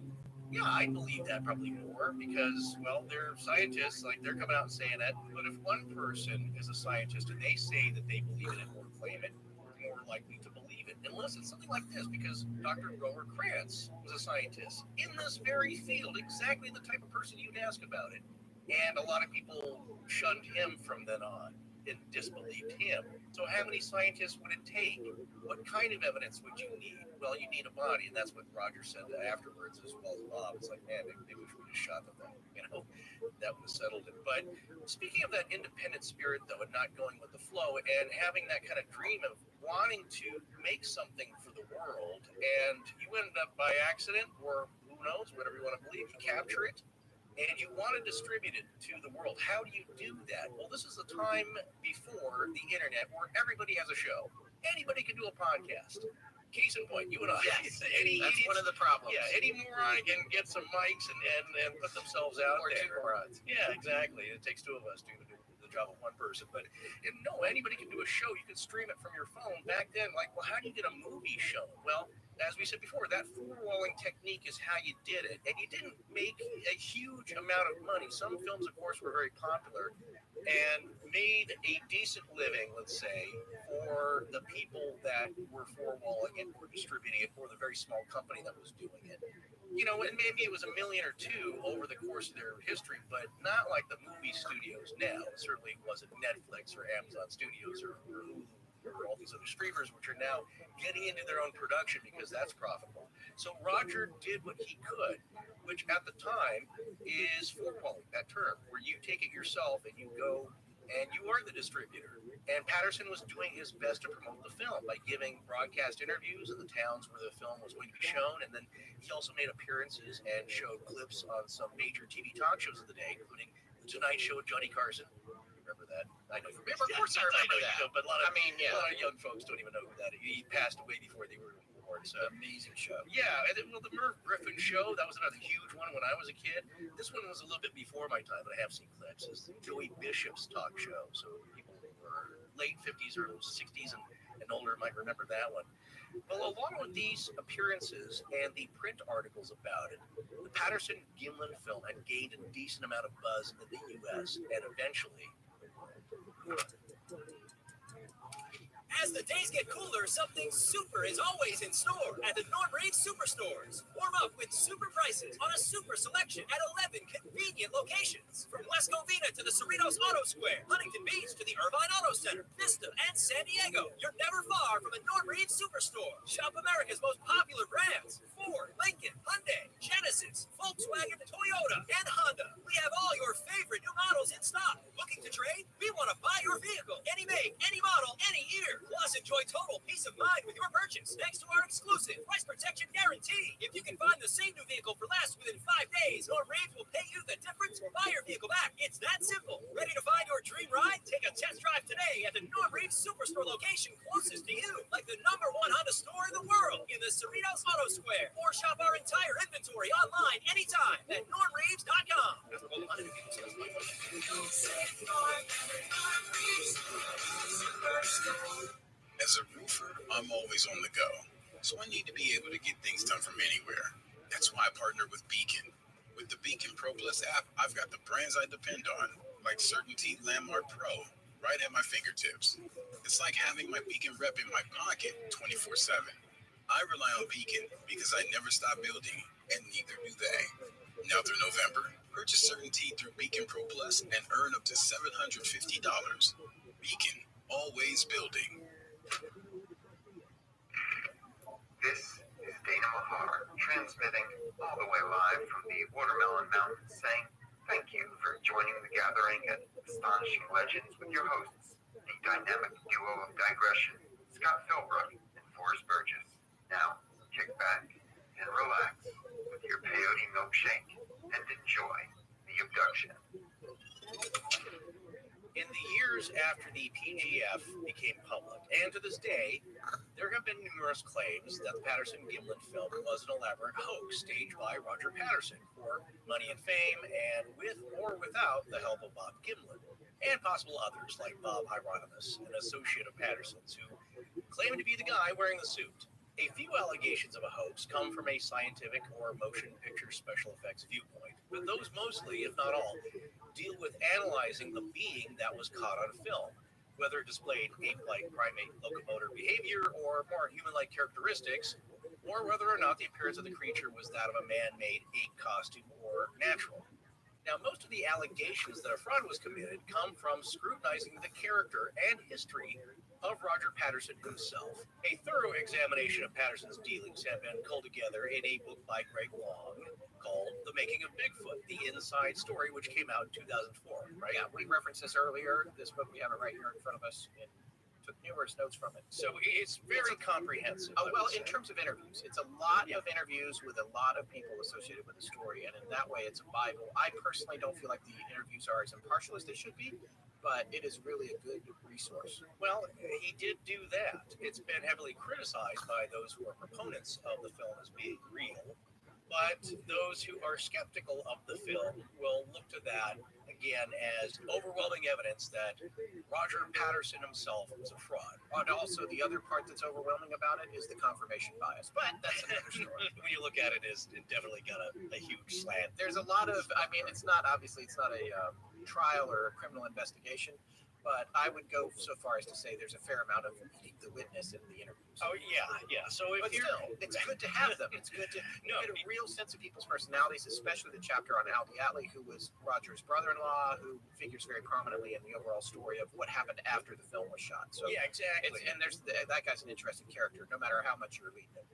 yeah, I believe that probably more because, well, they're scientists, like they're coming out and saying that. But if one person is a scientist and they say that they believe in it or claim it, we're more likely to believe it. Unless it's something like this, because Dr. Grover Krantz was a scientist in this very field, exactly the type of person you'd ask about it. And a lot of people shunned him from then on and disbelieved him. So how many scientists would it take? What kind of evidence would you need? Well, you need a body, and that's what Roger said afterwards as well as Bob. It's like, man, maybe we should have shot the thing. That would have settled it. But speaking of that independent spirit, though, and not going with the flow, and having that kind of dream of wanting to make something for the world, and you end up by accident, or who knows, whatever you want to believe, you capture it, and you want to distribute it to the world. How do you do that? Well, this is the time before the internet where everybody has a show. Anybody can do a podcast. Case in point, you and I. Yes, that's one of the problems. Yeah, any moron can get some mics and put themselves out or there. Two morons. Yeah, exactly. It takes two of us to do the job of one person. But no, anybody can do a show. You can stream it from your phone. Back then, like, well, how do you get a movie show? Well, as we said before, that four-walling technique is how you did it. And you didn't make a huge amount of money. Some films, of course, were very popular and made a decent living, let's say, for the people that were four-walling it or distributing it, or the very small company that was doing it. And maybe it was $1 million or $2 million over the course of their history, but not like the movie studios now. It certainly wasn't Netflix or Amazon Studios or Hulu or all these other streamers, which are now getting into their own production because that's profitable. So Roger did what he could, which at the time is four-walling, that term, where you take it yourself and you go and you are the distributor. And Patterson was doing his best to promote the film by giving broadcast interviews in the towns where the film was going to be shown. And then he also made appearances and showed clips on some major TV talk shows of the day, including The Tonight Show with Johnny Carson. Remember that? I know. Of course I remember that. But a lot of young folks don't even know who that is. He passed away before they were born. It's an amazing show. Yeah. And then, the Merv Griffin show, that was another huge one when I was a kid. This one was a little bit before my time, but I have seen clips. It's Joey Bishop's talk show. So people who were late 50s or 60s and older might remember that one. Well, along with these appearances and the print articles about it, the Patterson-Gimlin film had gained a decent amount of buzz in the U.S. and eventually... As the days get cooler, something super is always in store at the Norm Reed Superstores. Warm up with super prices on a super selection at 11 convenient locations. From West Covina to the Cerritos Auto Square, Huntington Beach to the Irvine Auto Center, Vista, and San Diego. You're never far from a Norm Reed Superstore. Shop America's most popular brands: Ford, Lincoln, Hyundai, Genesis, Volkswagen, Toyota, and Honda. We have all your favorite new models in stock. Looking to trade? We want to buy your vehicle. Any make, any model, any year. Plus, enjoy total peace of mind with your purchase thanks to our exclusive price protection guarantee. If you can find the same new vehicle for less within 5 days, Norm Reed will pay you the difference or buy your vehicle back. It's that simple. Ready to find your dream ride? Take a test drive today at the Norm Reed Superstore location closest to you, like the #1 Honda store in the world in the Cerritos Auto Square. Or shop our entire inventory online anytime at normreeves.com. As a roofer, I'm always on the go, so I need to be able to get things done from anywhere. That's why I partner with Beacon. With the Beacon Pro Plus app, I've got the brands I depend on, like Certainty Landmark Pro, right at my fingertips. It's like having my Beacon rep in my pocket 24/7. I rely on Beacon because I never stop building, and neither do they. Now through November, purchase Certainty through Beacon Pro Plus and earn up to $750. Beacon, always building. This is Dana Mahar, transmitting all the way live from the Watermelon Mountains, saying thank you for joining the gathering at Astonishing Legends with your hosts, the dynamic duo of digression, Scott Philbrook and Forrest Burgess. Now, kick back and relax with your peyote milkshake and enjoy the abduction. In the years years after the PGF became public, and to this day, there have been numerous claims that the Patterson-Gimlin film was an elaborate hoax staged by Roger Patterson for money and fame, and with or without the help of Bob Gimlin, and possible others like Bob Hieronymus, an associate of Patterson's, who claimed to be the guy wearing the suit. A few allegations of a hoax come from a scientific or motion picture special effects viewpoint, but those mostly, if not all, deal with analyzing the being that was caught on film, whether it displayed ape-like primate locomotor behavior or more human-like characteristics, or whether or not the appearance of the creature was that of a man-made ape costume or natural. Now, most of the allegations that a fraud was committed come from scrutinizing the character and history of Roger Patterson himself. A thorough examination of Patterson's dealings have been culled together in a book by Greg Long called The Making of Bigfoot, The Inside Story, which came out in 2004, right? Yeah, we referenced this earlier. This book, we have it right here in front of us, and took numerous notes from it. So it's very comprehensive. Oh, well, in terms of interviews, it's a lot of interviews with a lot of people associated with the story, and in that way, it's a Bible. I personally don't feel like the interviews are as impartial as they should be, but it is really a good resource. Well, he did do that. It's been heavily criticized by those who are proponents of the film as being real, but those who are skeptical of the film will look to that again as overwhelming evidence that Roger Patterson himself was a fraud. And also, the other part that's overwhelming about it is the confirmation bias, but that's another story. When you look at it, it definitely got a huge slant. There's a lot of, I mean, it's not a trial or a criminal investigation, but I would go so far as to say there's a fair amount of the witness in the interviews. Oh, yeah. So but still, it's good to have them. It's good to get a real sense of people's personalities, especially the chapter on Al Diatley, who was Roger's brother-in-law, who figures very prominently in the overall story of what happened after the film was shot. So yeah, exactly. And there's that guy's an interesting character, no matter how much you're reading it.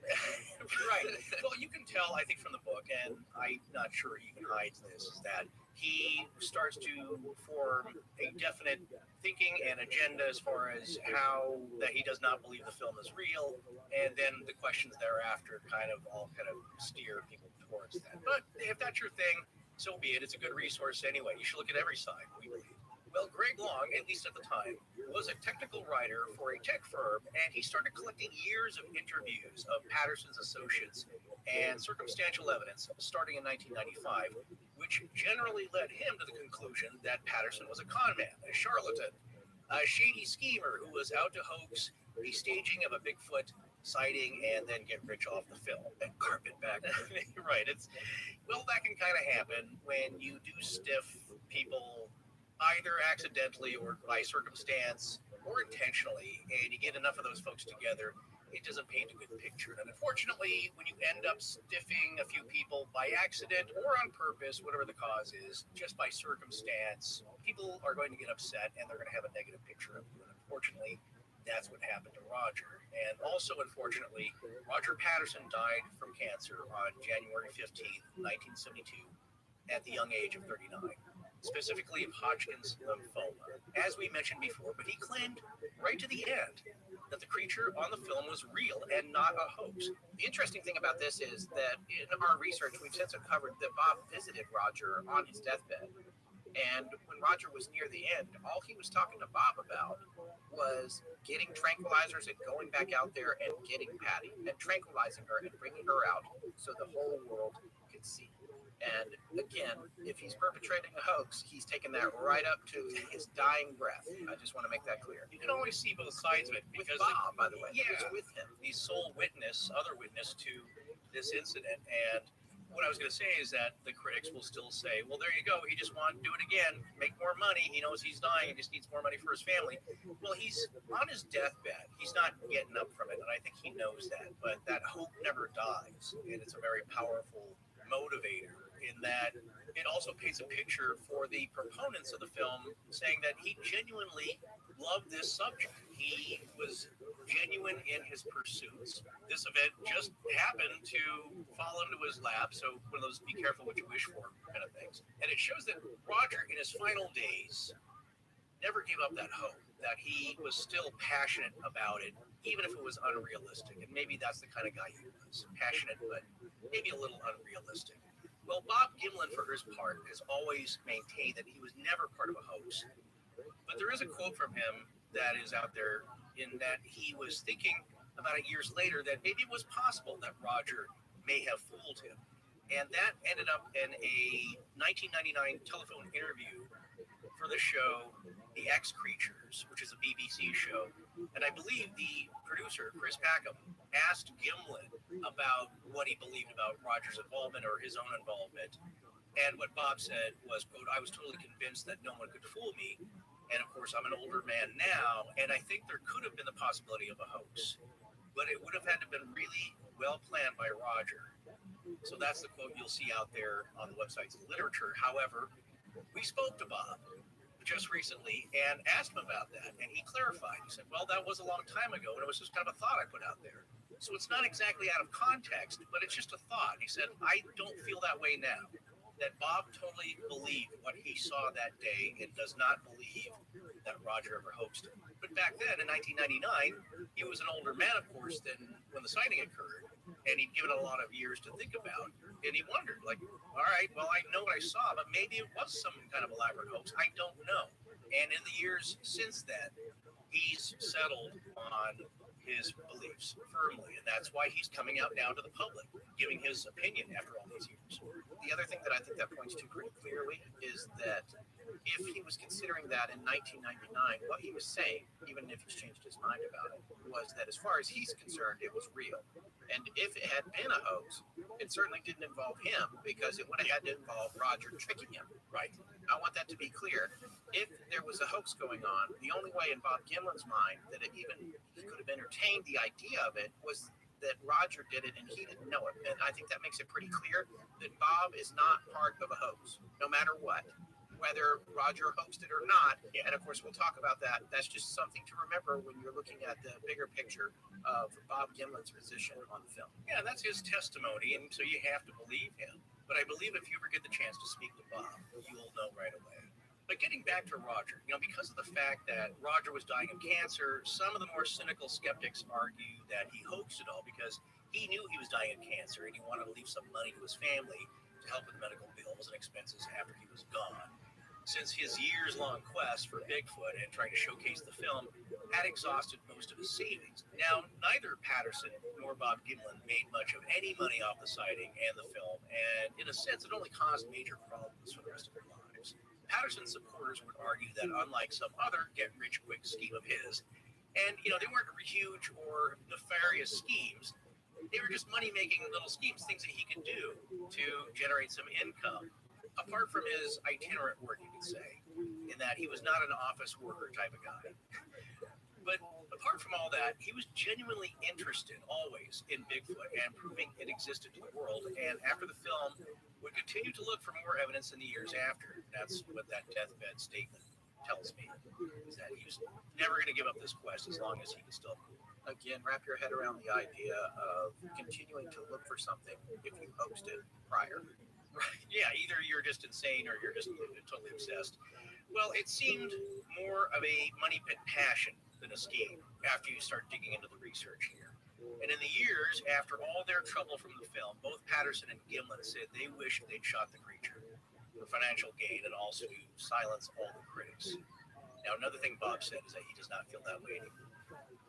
Right. Well, you can tell, I think, from the book, and I'm not sure he even hides this, is that he starts to form a definite thinking and agenda as far as how that he does not believe the film is real, and then the questions thereafter kind of steer people towards that. But if that's your thing, so be it. It's a good resource anyway. You should look at every side, we believe. Well, Greg Long, at least at the time, was a technical writer for a tech firm, and he started collecting years of interviews of Patterson's associates and circumstantial evidence starting in 1995, which generally led him to the conclusion that Patterson was a con man, a charlatan, a shady schemer who was out to hoax the staging of a Bigfoot sighting and then get rich off the film and carpetbagger. Right. That can kind of happen when you do stiff people either accidentally or by circumstance or intentionally, and you get enough of those folks together, it doesn't paint a good picture. And unfortunately, when you end up stiffing a few people by accident or on purpose, whatever the cause is, just by circumstance, people are going to get upset and they're going to have a negative picture of you. And unfortunately, that's what happened to Roger. And also, unfortunately, Roger Patterson died from cancer on January 15th, 1972, at the young age of 39. Specifically of Hodgkin's lymphoma, as we mentioned before, but he claimed right to the end that the creature on the film was real and not a hoax. The interesting thing about this is that in our research, we've since uncovered that Bob visited Roger on his deathbed. And when Roger was near the end, all he was talking to Bob about was getting tranquilizers and going back out there and getting Patty and tranquilizing her and bringing her out so the whole world could see. And again, if he's perpetrating a hoax, he's taking that right up to his dying breath. I just want to make that clear. You can always see both sides of it because with Bob, by the way, yeah, was with him. The sole witness, other witness to this incident. And what I was going to say is that the critics will still say, well, there you go. He just wanted to do it again, make more money. He knows he's dying. He just needs more money for his family. Well, he's on his deathbed. He's not getting up from it. And I think he knows that. But that hope never dies. And it's a very powerful motivator in that it also paints a picture for the proponents of the film, saying that he genuinely loved this subject. He was genuine in his pursuits. This event just happened to fall into his lap, so one of those be careful what you wish for kind of things. And it shows that Roger, in his final days, never gave up that hope, that he was still passionate about it, even if it was unrealistic. And maybe that's the kind of guy he was, passionate, but maybe a little unrealistic. Well, Bob Gimlin, for his part, has always maintained that he was never part of a hoax. But there is a quote from him that is out there in that he was thinking about it years later that maybe it was possible that Roger may have fooled him. And that ended up in a 1999 telephone interview for the show The X Creatures, which is a BBC show. And I believe the producer, Chris Packham, asked Gimlin about what he believed about Roger's involvement or his own involvement. And what Bob said was, quote, I was totally convinced that no one could fool me. And of course, I'm an older man now, and I think there could have been the possibility of a hoax. But it would have had to have been really well planned by Roger. So that's the quote you'll see out there on the website's literature. However, we spoke to Bob just recently and asked him about that, and he clarified. He said, well, that was a long time ago, and it was just kind of a thought I put out there. So it's not exactly out of context, but it's just a thought. He said, I don't feel that way now. That Bob totally believed what he saw that day and does not believe that Roger ever hoaxed him. But back then, in 1999, he was an older man, of course, than when the sighting occurred, and he'd given it a lot of years to think about, and he wondered, like, all right, well, I know what I saw, but maybe it was some kind of elaborate hoax. I don't know. And in the years since then, he's settled on his beliefs firmly, and that's why he's coming out now to the public, giving his opinion after all these years. The other thing that I think that points to pretty clearly is that if he was considering that in 1999, what he was saying, even if he's changed his mind about it, was that as far as he's concerned, it was real. And if it had been a hoax, it certainly didn't involve him because it would have had to involve Roger tricking him. Right. I want that to be clear. If there was a hoax going on, the only way in Bob Gimlin's mind that it even he could have entertained the idea of it was that Roger did it and he didn't know it. And I think that makes it pretty clear that Bob is not part of a hoax, no matter what. Whether Roger hoaxed it or not, and of course we'll talk about that. That's just something to remember when you're looking at the bigger picture of Bob Gimlin's position on the film. Yeah, that's his testimony, and so you have to believe him. But I believe if you ever get the chance to speak to Bob, you'll know right away. But getting back to Roger, because of the fact that Roger was dying of cancer, some of the more cynical skeptics argue that he hoaxed it all because he knew he was dying of cancer and he wanted to leave some money to his family to help with medical bills and expenses after he was gone. Since his years-long quest for Bigfoot and trying to showcase the film had exhausted most of his savings. Now, neither Patterson nor Bob Gimlin made much of any money off the sighting and the film, and in a sense, it only caused major problems for the rest of their lives. Patterson's supporters would argue that unlike some other get-rich-quick scheme of his, and, they weren't huge or nefarious schemes, they were just money-making little schemes, things that he could do to generate some income. Apart from his itinerant work, you could say, in that he was not an office worker type of guy. But apart from all that, he was genuinely interested always in Bigfoot and proving it existed to the world. And after the film, would continue to look for more evidence in the years after. That's what that deathbed statement tells me, is that he was never going to give up this quest as long as he could still move. Again, wrap your head around the idea of continuing to look for something if you hoaxed it prior. Right. Yeah, either you're just insane or you're just totally obsessed. Well, it seemed more of a money pit passion than a scheme after you start digging into the research here. And in the years after all their trouble from the film, both Patterson and Gimlin said they wished they'd shot the creature for financial gain and also to silence all the critics. Now, another thing Bob said is that he does not feel that way anymore.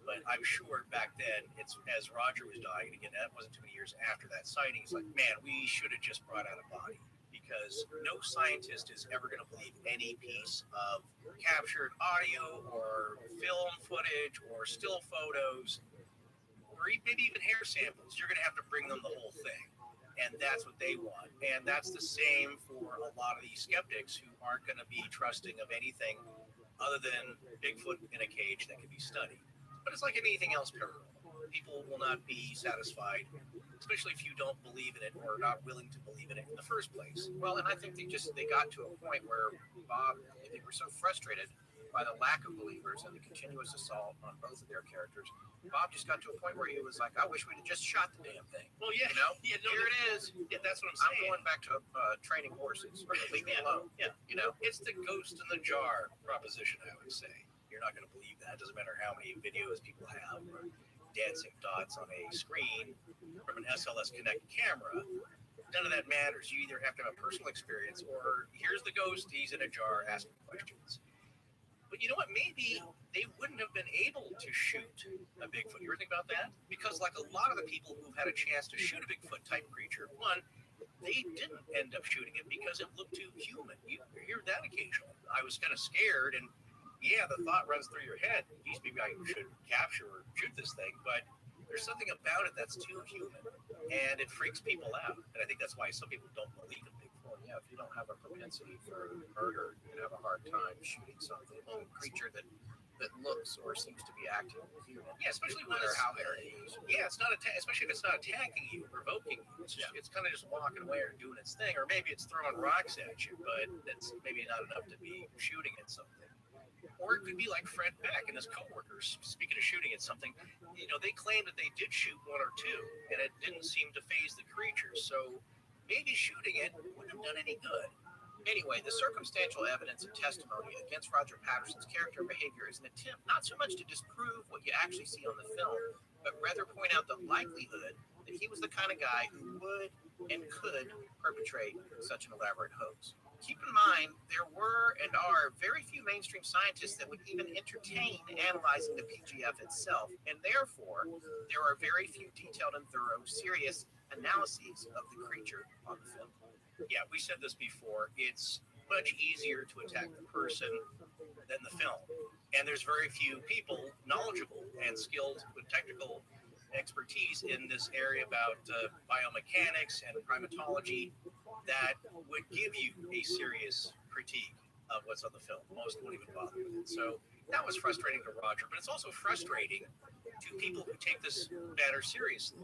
But I'm sure back then, it's as Roger was dying, and again, that wasn't too many years after that sighting, it's like, man, we should have just brought out a body. Because no scientist is ever going to believe any piece of captured audio or film footage or still photos or maybe even hair samples. You're going to have to bring them the whole thing. And that's what they want. And that's the same for a lot of these skeptics who aren't going to be trusting of anything other than Bigfoot in a cage that can be studied. But it's like anything else paranormal. People will not be satisfied, especially if you don't believe in it or are not willing to believe in it in the first place. Well, and I think they got to a point where Bob, they were so frustrated by the lack of believers and the continuous assault on both of their characters. Bob just got to a point where he was like, I wish we'd have just shot the damn thing. Well, yeah. Here it is. Yeah, that's what I'm saying. I'm going back to training horses. Leave me alone. Yeah. It's the ghost in the jar proposition, I would say. You're not going to believe that. It doesn't matter how many videos people have or dancing dots on a screen from an SLS Connect camera. None of that matters. You either have to have a personal experience or here's the ghost, he's in a jar asking questions. But you know what? Maybe they wouldn't have been able to shoot a Bigfoot. You ever think about that? Because like a lot of the people who've had a chance to shoot a Bigfoot type creature, one, they didn't end up shooting it because it looked too human. You hear that occasionally. I was kind of scared, and yeah, the thought runs through your head, geez, maybe I should capture or shoot this thing, but there's something about it that's too human, and it freaks people out. And I think that's why some people don't believe in Bigfoot. Well, yeah, if you don't have a propensity for murder, you'd have a hard time shooting something, a creature that looks or seems to be acting human. Yeah, especially when no matter it's how they're used. Yeah, it's not especially if it's not attacking you, provoking you. It's kind of just walking away or doing its thing, or maybe it's throwing rocks at you, but that's maybe not enough to be shooting at something. Or it could be like Fred Beck and his coworkers. Speaking of shooting at something, they claimed that they did shoot one or two, and it didn't seem to faze the creature. So maybe shooting it wouldn't have done any good. Anyway, the circumstantial evidence and testimony against Roger Patterson's character and behavior is an attempt not so much to disprove what you actually see on the film, but rather point out the likelihood that he was the kind of guy who would and could perpetrate such an elaborate hoax. Keep in mind, there were and are very few mainstream scientists that would even entertain analyzing the PGF itself, and therefore, there are very few detailed and thorough, serious analyses of the creature on the film. Yeah, we said this before. It's much easier to attack the person than the film. And there's very few people knowledgeable and skilled with technical expertise in this area about biomechanics and primatology that would give you a serious critique of what's on the film. Most won't even bother with it. So that was frustrating to Roger, but it's also frustrating to people who take this matter seriously,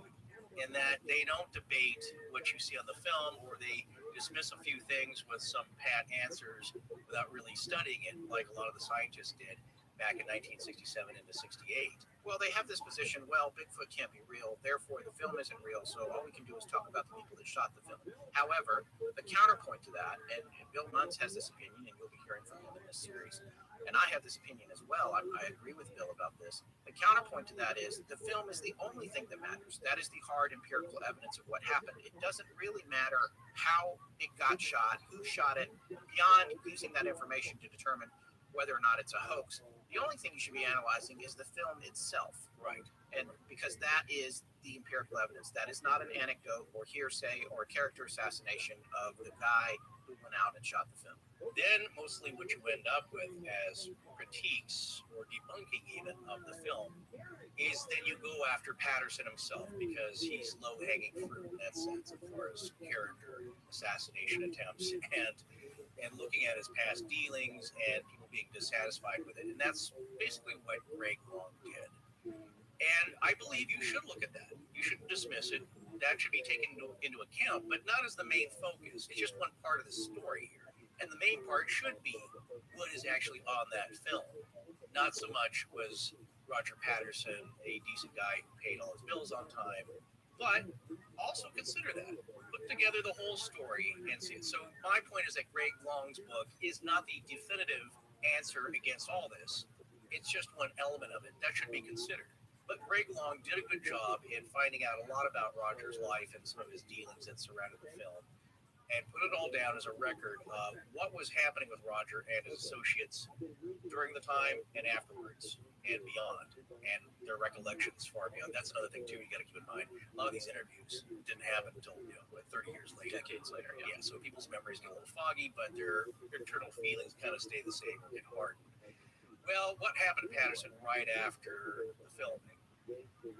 in that they don't debate what you see on the film, or they dismiss a few things with some pat answers without really studying it, like a lot of the scientists did back in 1967 into 68. Well, they have this position, well, Bigfoot can't be real, therefore the film isn't real, so all we can do is talk about the people that shot the film. However, the counterpoint to that, and Bill Muntz has this opinion, and you'll be hearing from him in this series, and I have this opinion as well, I agree with Bill about this. The counterpoint to that is the film is the only thing that matters. That is the hard empirical evidence of what happened. It doesn't really matter how it got shot, who shot it, beyond using that information to determine whether or not it's a hoax. The only thing you should be analyzing is the film itself. Right. And because that is the empirical evidence. That is not an anecdote or hearsay or a character assassination of the guy who went out and shot the film. Then mostly what you end up with as critiques or debunking even of the film is then you go after Patterson himself, because he's low-hanging fruit in that sense as far as character assassination attempts and looking at his past dealings and people being dissatisfied with it. And that's basically what Greg Long did. And I believe you should look at that. You shouldn't dismiss it. That should be taken into account, but not as the main focus. It's just one part of the story here. And the main part should be what is actually on that film. Not so much was Roger Patterson a decent guy who paid all his bills on time, but also consider that. Put together the whole story and see it. So my point is that Greg Long's book is not the definitive answer against all this. It's just one element of it that should be considered. But Greg Long did a good job in finding out a lot about Roger's life and some of his dealings that surrounded the film, and put it all down as a record of what was happening with Roger and his associates during the time and afterwards and beyond, and their recollections far beyond. That's another thing too you got to keep in mind. A lot of these interviews didn't happen until 30 years later, decades later. Yeah, so people's memories get a little foggy, but their internal feelings kind of stay the same or get hardened. Well, what happened to Patterson right after the filming?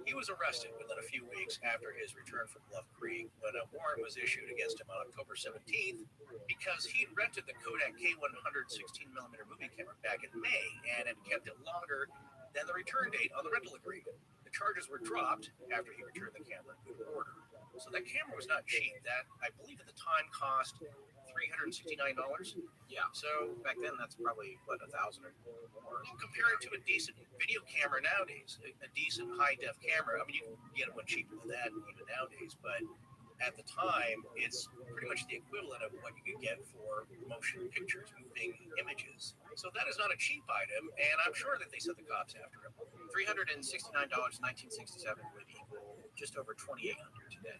He was arrested within a few weeks after his return from Bluff Creek when a warrant was issued against him on October 17th because he'd rented the Kodak K100 16mm movie camera back in May and had kept it longer than the return date on the rental agreement. The charges were dropped after he returned the camera in good order. So that camera was not cheap. That, I believe at the time, cost $369. Yeah. So back then, that's probably, what, $1,000 or more. Well, compare it to a decent video camera nowadays, a decent high-def camera. I mean, you can get one cheaper than that even nowadays, but at the time, it's pretty much the equivalent of what you could get for motion pictures, moving images. So that is not a cheap item, and I'm sure that they sent the cops after him. $369 in 1967 would equal just over $2,800 today.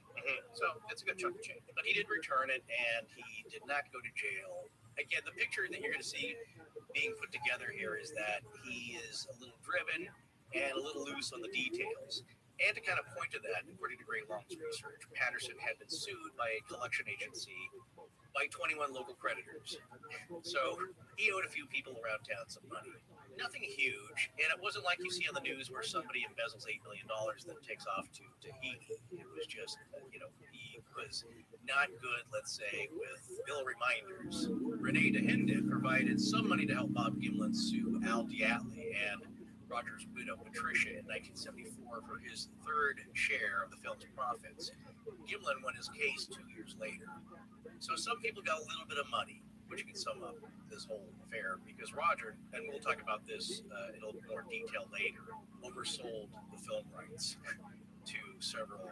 So it's a good chunk of change. But he did return it, and he did not go to jail. Again, the picture that you're going to see being put together here is that he is a little driven and a little loose on the details. And to kind of point to that, according to Great Long's research, Patterson had been sued by a collection agency by 21 local creditors. So he owed a few people around town some money. Nothing huge, and it wasn't like you see on the news where somebody embezzles $8 million then takes off to Tahiti. It was just, he was not good, let's say, with bill reminders. Renee DeHinden provided some money to help Bob Gimlin sue Al Diatley and Roger's widow Patricia in 1974 for his third share of the film's profits. Gimlin won his case 2 years later. So some people got a little bit of money, which can sum up this whole affair, because Roger, and we'll talk about this in a little more detail later, oversold the film rights to several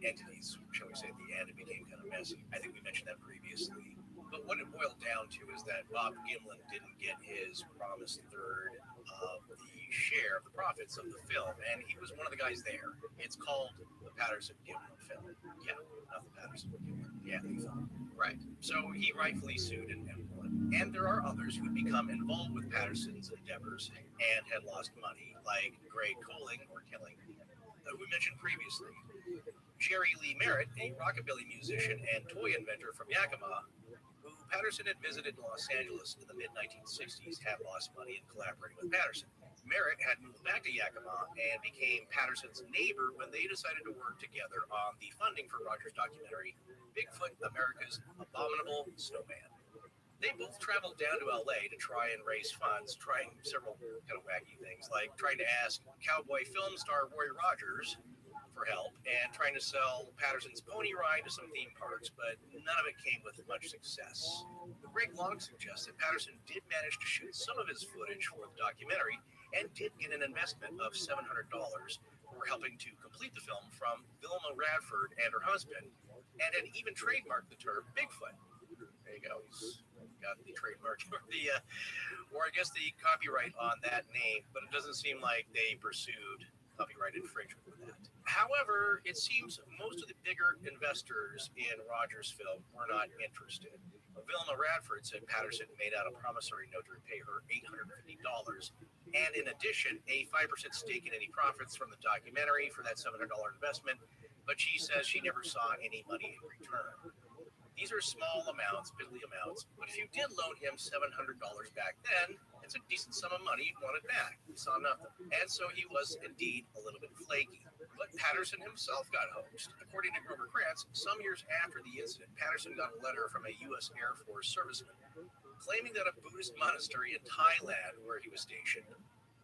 entities, shall we say. At the end, it became kind of messy. I think we mentioned that previously. But what it boiled down to is that Bob Gimlin didn't get his promised third of the share of the profits of the film, and he was one of the guys there. It's called the Patterson-Gimlin film. Yeah, not the Patterson-Gimlin. Yeah, the film. Right. So he rightfully sued and won. And there are others who had become involved with Patterson's endeavors and had lost money, like Greg Colling, who we mentioned previously. Jerry Lee Merritt, a rockabilly musician and toy inventor from Yakima, who Patterson had visited in Los Angeles in the mid-1960s, had lost money in collaborating with Patterson. Merritt had moved back to Yakima and became Patterson's neighbor when they decided to work together on the funding for Roger's documentary, Bigfoot, America's Abominable Snowman. They both traveled down to LA to try and raise funds, trying several kind of wacky things, like trying to ask cowboy film star Roy Rogers for help and trying to sell Patterson's pony ride to some theme parks, but none of it came with much success. Greg Long suggests that Patterson did manage to shoot some of his footage for the documentary and did get an investment of $700 for helping to complete the film from Vilma Radford and her husband, and had even trademarked the term Bigfoot. There you go. He's got the trademark, or I guess the copyright on that name, but it doesn't seem like they pursued copyright infringement with that. However, it seems most of the bigger investors in Roger's film were not interested. Vilma Radford said Patterson made out a promissory note to repay her $850, and in addition, a 5% stake in any profits from the documentary for that $700 investment, but she says she never saw any money in return. These are small amounts, piddly amounts, but if you did loan him $700 back then, it's a decent sum of money you'd want it back. He saw nothing. And so he was indeed a little bit flaky. But Patterson himself got hoaxed. According to Grover Krantz, some years after the incident, Patterson got a letter from a U.S. Air Force serviceman claiming that a Buddhist monastery in Thailand, where he was stationed,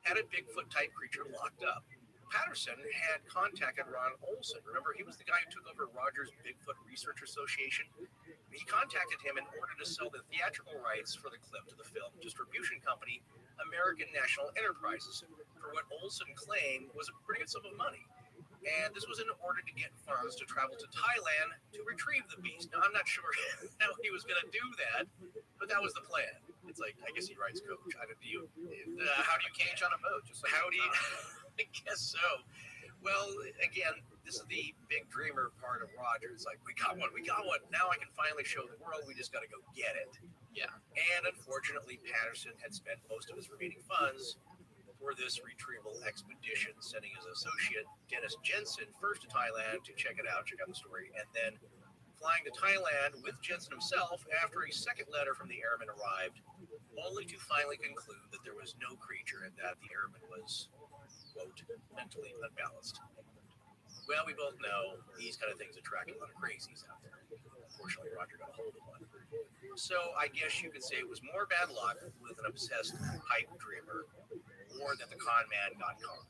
had a Bigfoot-type creature locked up. Patterson had contacted Ron Olson. Remember, he was the guy who took over Roger's Bigfoot Research Association. He contacted him in order to sell the theatrical rights for the clip to the film distribution company, American National Enterprises, for what Olson claimed was a pretty good sum of money. And this was in order to get funds to travel to Thailand to retrieve the beast. Now, I'm not sure how he was going to do that, but that was the plan. It's like, I guess he writes coach. How do you cage on a boat? Just like how do you... I guess so. Well, again, this is the big dreamer part of Roger. It's like, we got one. Now I can finally show the world. We just got to go get it. Yeah. And unfortunately, Patterson had spent most of his remaining funds for this retrieval expedition, sending his associate, Dennis Jensen, first to Thailand to check it out, check out the story, and then flying to Thailand with Jensen himself after a second letter from the airman arrived, only to finally conclude that there was no creature and that the airman was, quote, mentally unbalanced. Well, we both know these kind of things attract a lot of crazies out there. Unfortunately, Roger got a hold of one. So I guess you could say it was more bad luck with an obsessed pipe dreamer, or that the con man got caught.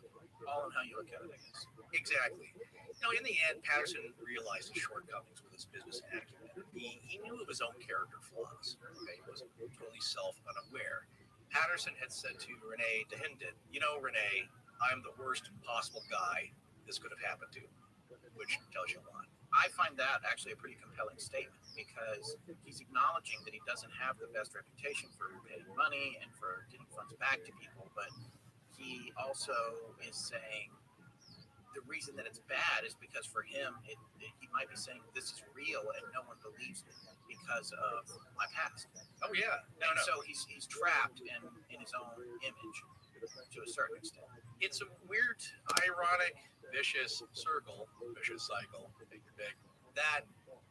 All in how you look at it, I guess. Exactly. Now, in the end, Patterson realized his shortcomings with his business acumen. He knew of his own character flaws. Okay? He wasn't totally self-unaware. Patterson had said to Renee DeHinden, you know, Renee, I'm the worst possible guy this could have happened to, which tells you a lot. I find that actually a pretty compelling statement, because he's acknowledging that he doesn't have the best reputation for paying money and for getting funds back to people, but he also is saying the reason that it's bad is because for him, he might be saying this is real and no one believes me because of my past. Oh yeah, So he's trapped in his own image to a certain extent. It's a weird, ironic, vicious cycle, that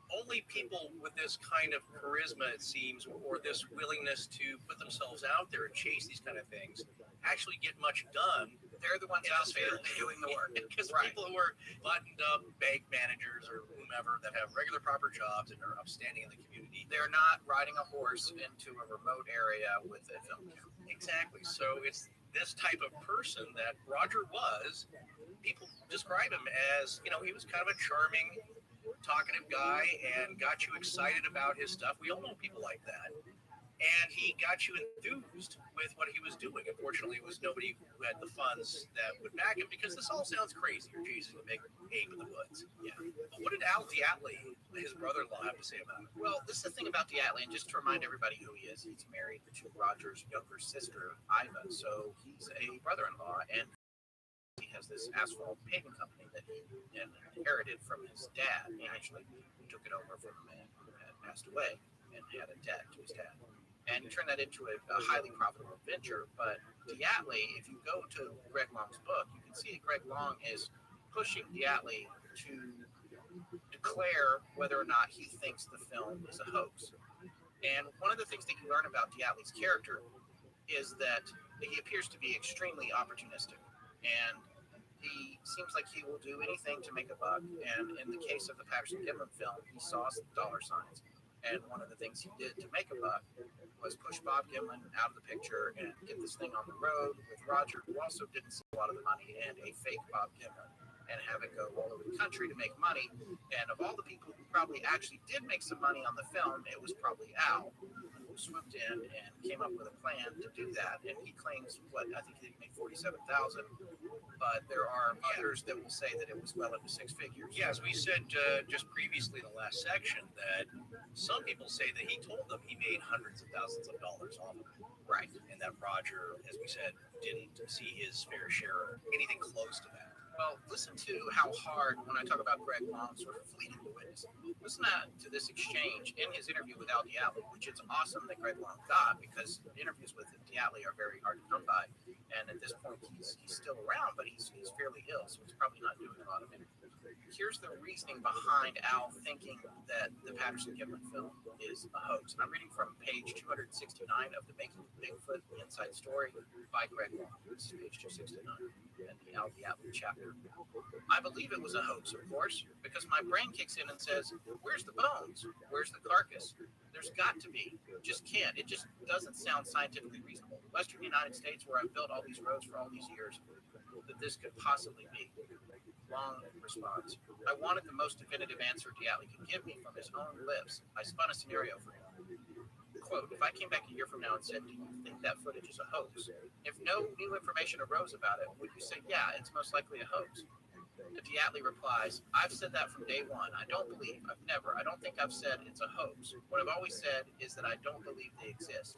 only people with this kind of charisma, it seems, or this willingness to put themselves out there and chase these kind of things, actually get much done. They're the ones out there doing the work. Because people who are buttoned up bank managers or whomever that have regular proper jobs and are upstanding in the community, they're not riding a horse into a remote area with a film camera. Exactly. So it's this type of person that Roger was. People describe him as, he was kind of a charming, talkative guy and got you excited about his stuff. We all know people like that. And he got you enthused with what he was doing. Unfortunately, it was nobody who had the funds that would back him, because this all sounds crazy. You're chasing a big ape in the woods. Yeah. But what did Al Diatley, his brother-in-law, have to say about it? Well, this is the thing about Diatley, and just to remind everybody who he is, he's married to Roger's younger sister, Iva. So he's a brother-in-law, and he has this asphalt paving company that he inherited from his dad. He actually took it over from a man who had passed away and had a debt to his dad. And he turned that into a highly profitable venture. But Diatley, if you go to Greg Long's book, you can see that Greg Long is pushing Diatley to declare whether or not he thinks the film is a hoax. And one of the things that you learn about Diatley's character is that he appears to be extremely opportunistic. And he seems like he will do anything to make a buck. And in the case of the Patterson-Gimlin film, he saw some dollar signs. And one of the things he did to make a buck was push Bob Gimlin out of the picture and get this thing on the road with Roger, who also didn't see a lot of the money, and a fake Bob Gimlin, and have it go all over the country to make money. And of all the people who probably actually did make some money on the film, it was probably Al, who swooped in and came up with a plan to do that. And he claims, I think he made $47,000, but there are others that will say that it was well into six figures. Yeah, as we said just previously in the last section, that some people say that he told them he made hundreds of thousands of dollars off of it. Right. And that Roger, as we said, didn't see his fair share or anything close to that. Well, listen to how hard, when I talk about Greg Long sort of fleeing the witness, listen to this exchange in his interview with Al Diatley, which it's awesome that Greg Long got, because interviews with Diatley are very hard to come by. And at this point, he's still around, but he's fairly ill, so he's probably not doing a lot of interviews. Here's the reasoning behind Al thinking that the Patterson-Gimlin film is a hoax. And I'm reading from page 269 of the Making of Bigfoot Inside Story by Greg Long. This is page 269 in the Al Diatley chapter. I believe it was a hoax, of course, because my brain kicks in and says, where's the bones? Where's the carcass? There's got to be. Just can't. It just doesn't sound scientifically reasonable. Western United States, where I've built all these roads for all these years, that this could possibly be. Long response. I wanted the most definitive answer Diatley could give me from his own lips. I spun a scenario for him. Quote, if I came back a year from now and said, do you think that footage is a hoax? If no new information arose about it, would you say, yeah, it's most likely a hoax? Diatley replies, I've said that from day one. I don't think I've said it's a hoax. What I've always said is that I don't believe they exist.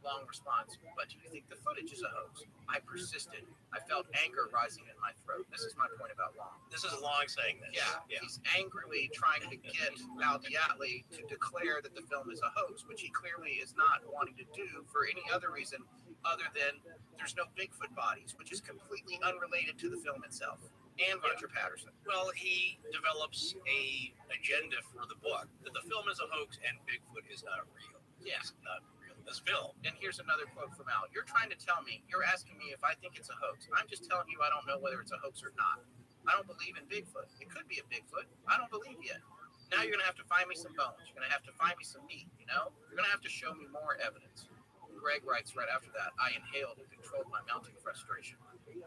Long response, but do you think the footage is a hoax? I persisted. I felt anger rising in my throat. This is my point about Long. This is Long saying this. Yeah. He's angrily trying to get Al Diatley to declare that the film is a hoax, which he clearly is not wanting to do for any other reason other than there's no Bigfoot bodies, which is completely unrelated to the film itself. And Roger Patterson. Well, he develops a agenda for the book that the film is a hoax and Bigfoot is not real. Yeah. It's not real. This film. And here's another quote from Al. You're trying to tell me, you're asking me if I think it's a hoax. I'm just telling you I don't know whether it's a hoax or not. I don't believe in Bigfoot. It could be a Bigfoot. I don't believe yet. Now you're going to have to find me some bones. You're going to have to find me some meat, You're going to have to show me more evidence. Greg writes right after that, I inhaled and controlled my mounting frustration.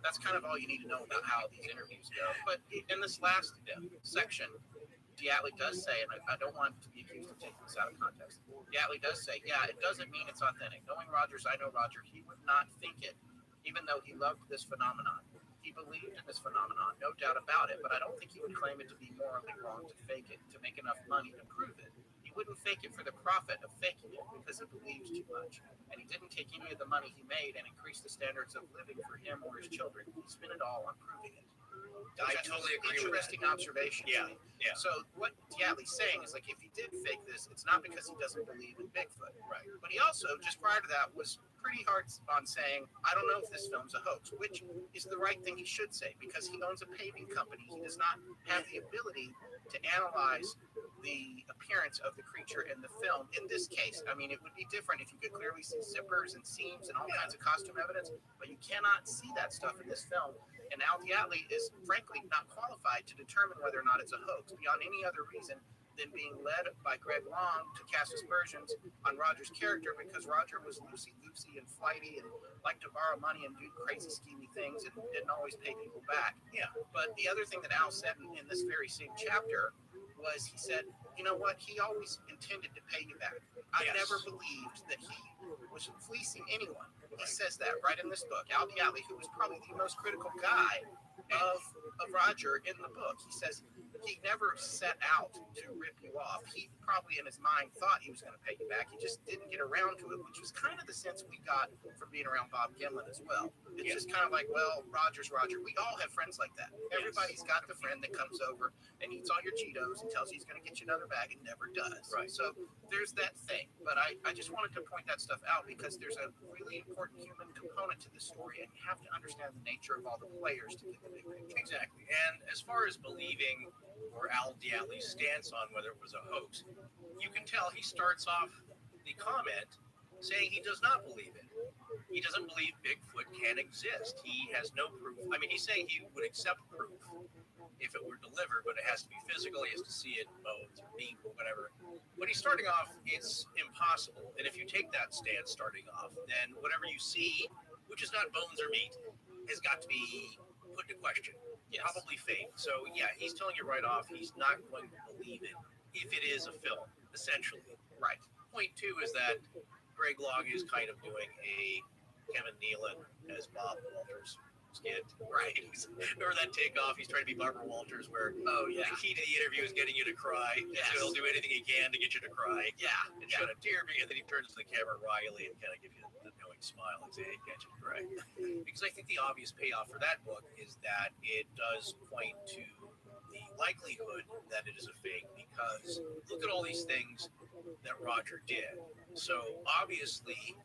That's kind of all you need to know about how these interviews go. But in this last section, Diatley does say, and I don't want to be accused of taking this out of context, Diatley does say, yeah, it doesn't mean it's authentic. Knowing Rogers, I know Roger, he would not think it, even though he loved this phenomenon. He believed in this phenomenon, no doubt about it, but I don't think he would claim it to be morally wrong to fake it, to make enough money to prove it. He wouldn't fake it for the profit of faking it because he believed too much. And he didn't take any of the money he made and increase the standards of living for him or his children. He spent it all on proving it. I totally agree with that. Interesting observation. Yeah. So what Diatley's saying is, like, if he did fake this, it's not because he doesn't believe in Bigfoot. Right. But he also, just prior to that, was pretty hard on saying, I don't know if this film's a hoax, which is the right thing he should say, because he owns a paving company. He does not have the ability to analyze the appearance of the creature in the film. In this case, I mean, it would be different if you could clearly see zippers and seams and all kinds of costume evidence, but you cannot see that stuff in this film. And Al Diatley is frankly not qualified to determine whether or not it's a hoax beyond any other reason than being led by Greg Long to cast aspersions on Roger's character because Roger was loosey-goosey and flighty and liked to borrow money and do crazy schemy things and didn't always pay people back. Yeah. But the other thing that Al said in this very same chapter was he said, you know what, he always intended to pay you back. I never believed that he was fleecing anyone. He says that right in this book. Al Diatley, who was probably the most critical guy of Roger in the book, he says he never set out to rip you off. He probably in his mind thought he was going to pay you back. He just didn't get around to it, which was kind of the sense we got from being around Bob Gimlin as well. It's just kind of like, well, Roger's Roger. We all have friends like that. Everybody's got the friend that comes over and eats all your Cheetos and tells you he's going to get you another bag and never does. Right. So there's that thing. But I just wanted to point that stuff out because there's a really important human component to this story, and you have to understand the nature of all the players to get the big picture. Exactly. And as far as believing or Al Diatley's stance on whether it was a hoax, you can tell he starts off the comment saying he does not believe it. He doesn't believe Bigfoot can exist. He has no proof. I mean, he's saying he would accept proof if it were delivered, but it has to be physical. He has to see it, bones or meat or whatever. When he's starting off, it's impossible. And if you take that stance starting off, then whatever you see, which is not bones or meat, has got to be put into question. Probably fake. So yeah, he's telling you right off he's not going to believe it if it is a film, essentially. Right. Point two is that Greg Long is kind of doing a Kevin Nealon as Bob Walters skit. Right. Remember that takeoff? He's trying to be Barbara Walters where the key to the interview is getting you to cry. Yes. So he'll do anything he can to get you to cry. Yeah. And shed a tear, and then he turns to the camera wryly and kind of gives you the knowing smile and say, hey, can't you cry? Because I think the obvious payoff for that book is that it does point to the likelihood that it is a fake because look at all these things that Roger did. So obviously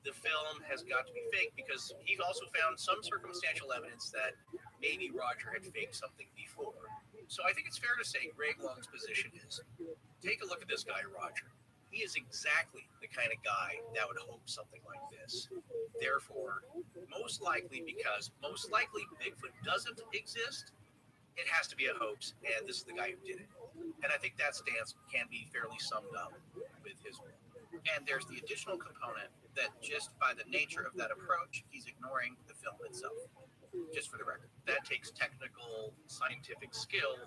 the film has got to be fake because he also found some circumstantial evidence that maybe Roger had faked something before. So I think it's fair to say Greg Long's position is, take a look at this guy, Roger. He is exactly the kind of guy that would hope something like this. Therefore, most likely Bigfoot doesn't exist, it has to be a hoax, and this is the guy who did it. And I think that stance can be fairly summed up with his work. And there's the additional component that just by the nature of that approach, he's ignoring the film itself. Just for the record. That takes technical, scientific skill,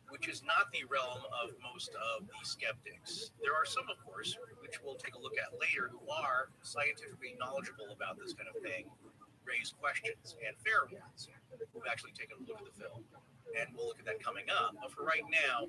which is not the realm of most of the skeptics. There are some, of course, which we'll take a look at later, who are scientifically knowledgeable about this kind of thing, raise questions, and fair ones, who've actually taken a look at the film. And we'll look at that coming up. But for right now,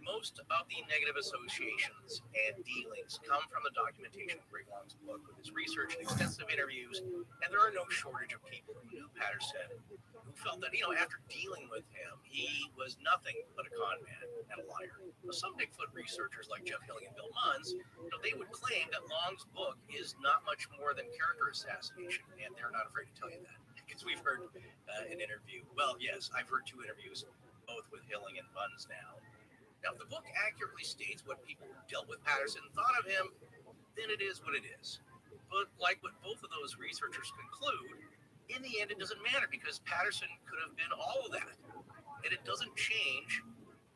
most of the negative associations and dealings come from the documentation of Greg Long's book with his research and extensive interviews, and there are no shortage of people who knew Patterson, who felt that, after dealing with him, he was nothing but a con man and a liar. Well, some Bigfoot researchers like Jeff Hilling and Bill Munns, they would claim that Long's book is not much more than character assassination, and they're not afraid to tell you that. Because we've heard an interview. Well, yes, I've heard two interviews, both with Hilling and Munns now. Now, if the book accurately states what people who dealt with Patterson thought of him, then it is what it is. But like what both of those researchers conclude, in the end, it doesn't matter because Patterson could have been all of that. And it doesn't change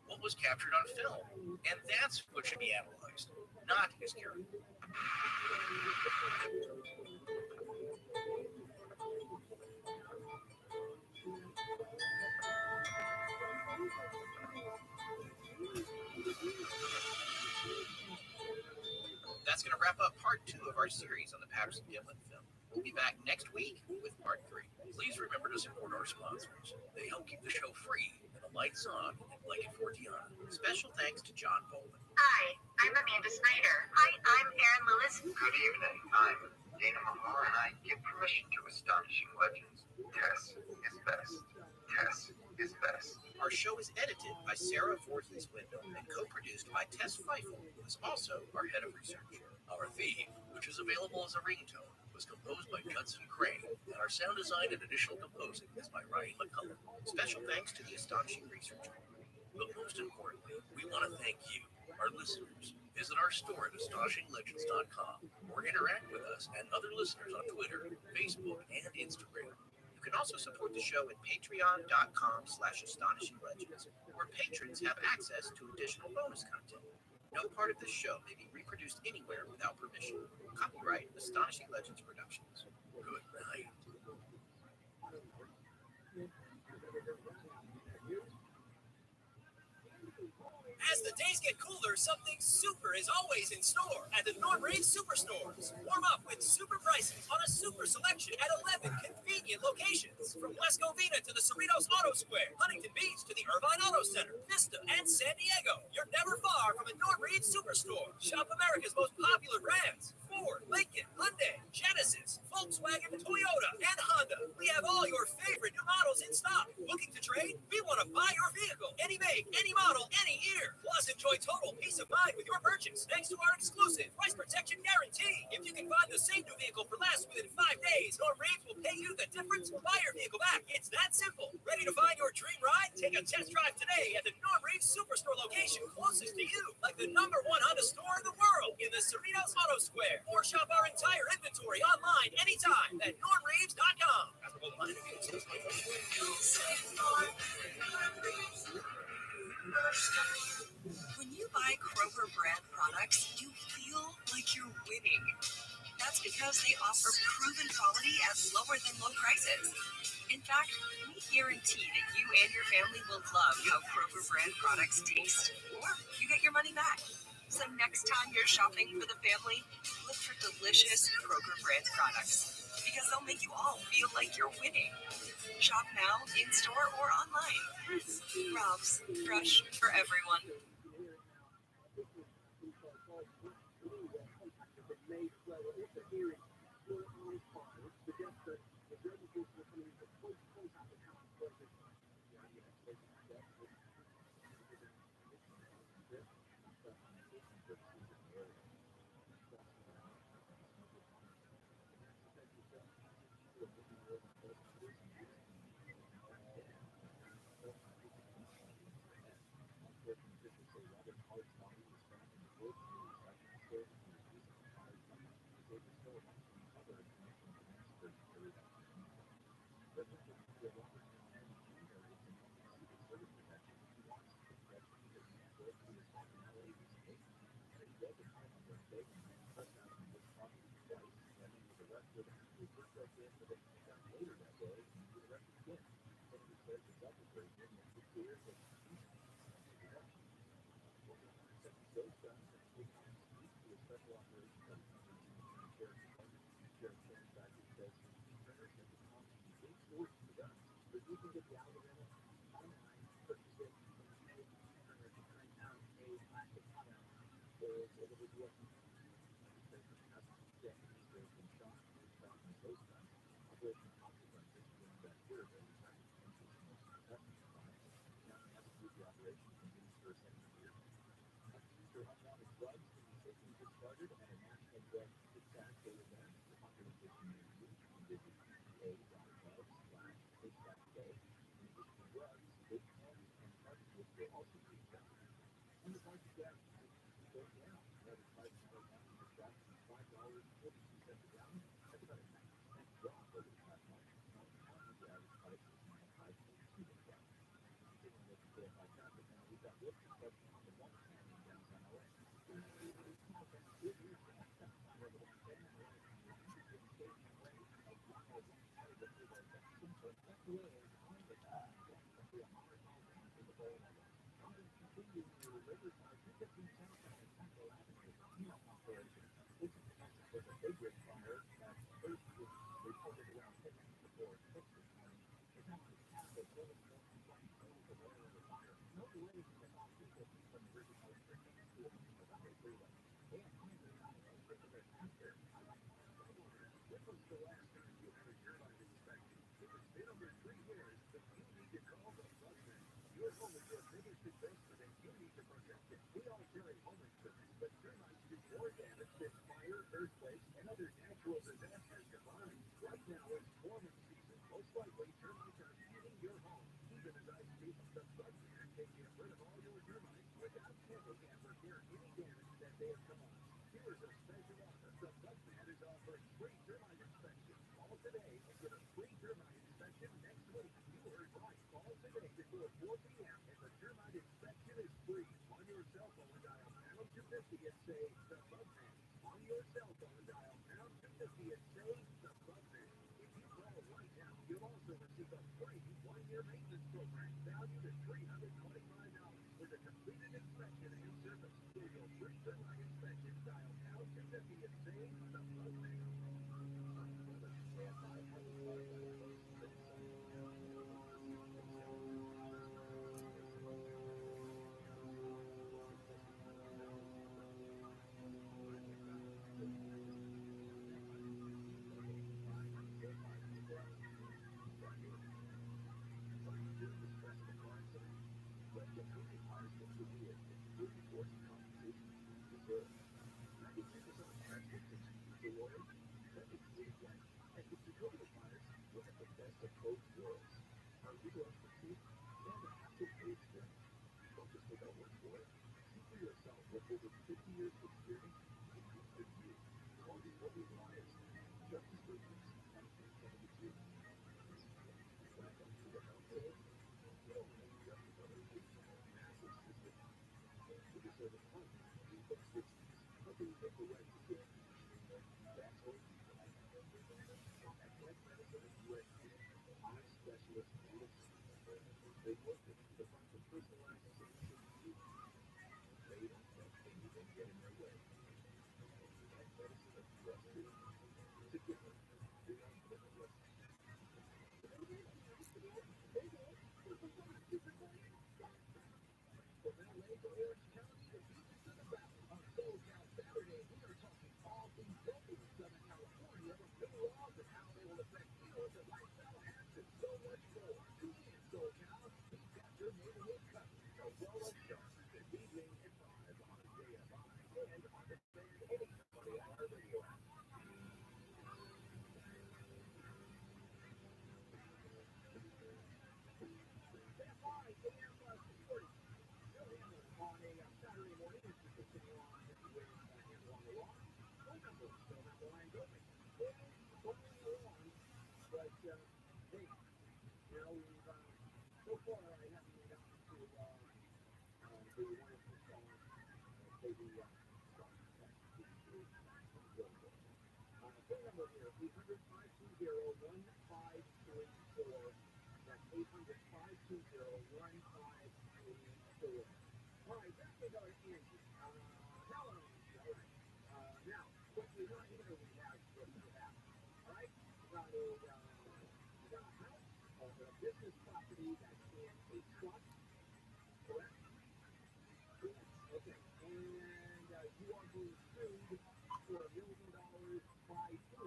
what was captured on film. And that's what should be analyzed, not his character. That's going to wrap up part 2 of our series on the Patterson Gimlin film. We'll be back next week with part 3. Please remember to support our sponsors. They help keep the show free and the lights on and like it for Tiana. Special thanks to John Bolden. Hi, I'm Amanda Snyder. Hi, I'm Aaron Lewis. Good evening. I'm Dana Mahar, and I give permission to Astonishing Legends. Tess is best. Tess is best. Our show is edited by Sarah Vorsley's Window and co-produced by Tess Feifel, who is also our head of research. Our theme, which is available as a ringtone, was composed by Judson Crane, and our sound design and additional composing is by Ryan McCullough. Special thanks to the Astonishing Researcher. But most importantly, we want to thank you, our listeners. Visit our store at astonishinglegends.com or interact with us and other listeners on Twitter, Facebook, and Instagram. You can also support the show at patreon.com/astonishinglegends, where patrons have access to additional bonus content. No part of this show may be reproduced anywhere without permission. Copyright Astonishing Legends Productions. Good night. As the days get cooler, something super is always in store at the Nord-Reed Superstores. Warm up with super prices on a super selection at 11 convenient locations. From West Covina to the Cerritos Auto Square, Huntington Beach to the Irvine Auto Center, Vista, and San Diego. You're never far from a Nord-Reed Superstore. Shop America's most popular brands: Ford, Lincoln, Hyundai, Genesis, Volkswagen, Toyota, and Honda. We have all your favorite new models in stock. Looking to trade? We want to buy your vehicle. Any make, any model, any year. Plus, enjoy total peace of mind with your purchase thanks to our exclusive price protection guarantee. If you can find the same new vehicle for less within 5 days, Nord-Reed will pay you the difference or buy your vehicle back. It's that simple. Ready to find your dream ride? Take a test drive today at the Nord-Reed Superstore location closest to you, like the #1 Honda store in the world in the Cerritos Auto Square. Or shop our entire inventory online anytime at nordreeves.com. When you buy Kroger brand products, you feel like you're winning. That's because they offer proven quality at lower than low prices. In fact, we guarantee that you and your family will love how Kroger brand products taste, or you get your money back. So next time you're shopping for the family, look for delicious Kroger brand products, because they'll make you all feel like you're winning. Shop now, in-store, or online. Ralph's, fresh for everyone.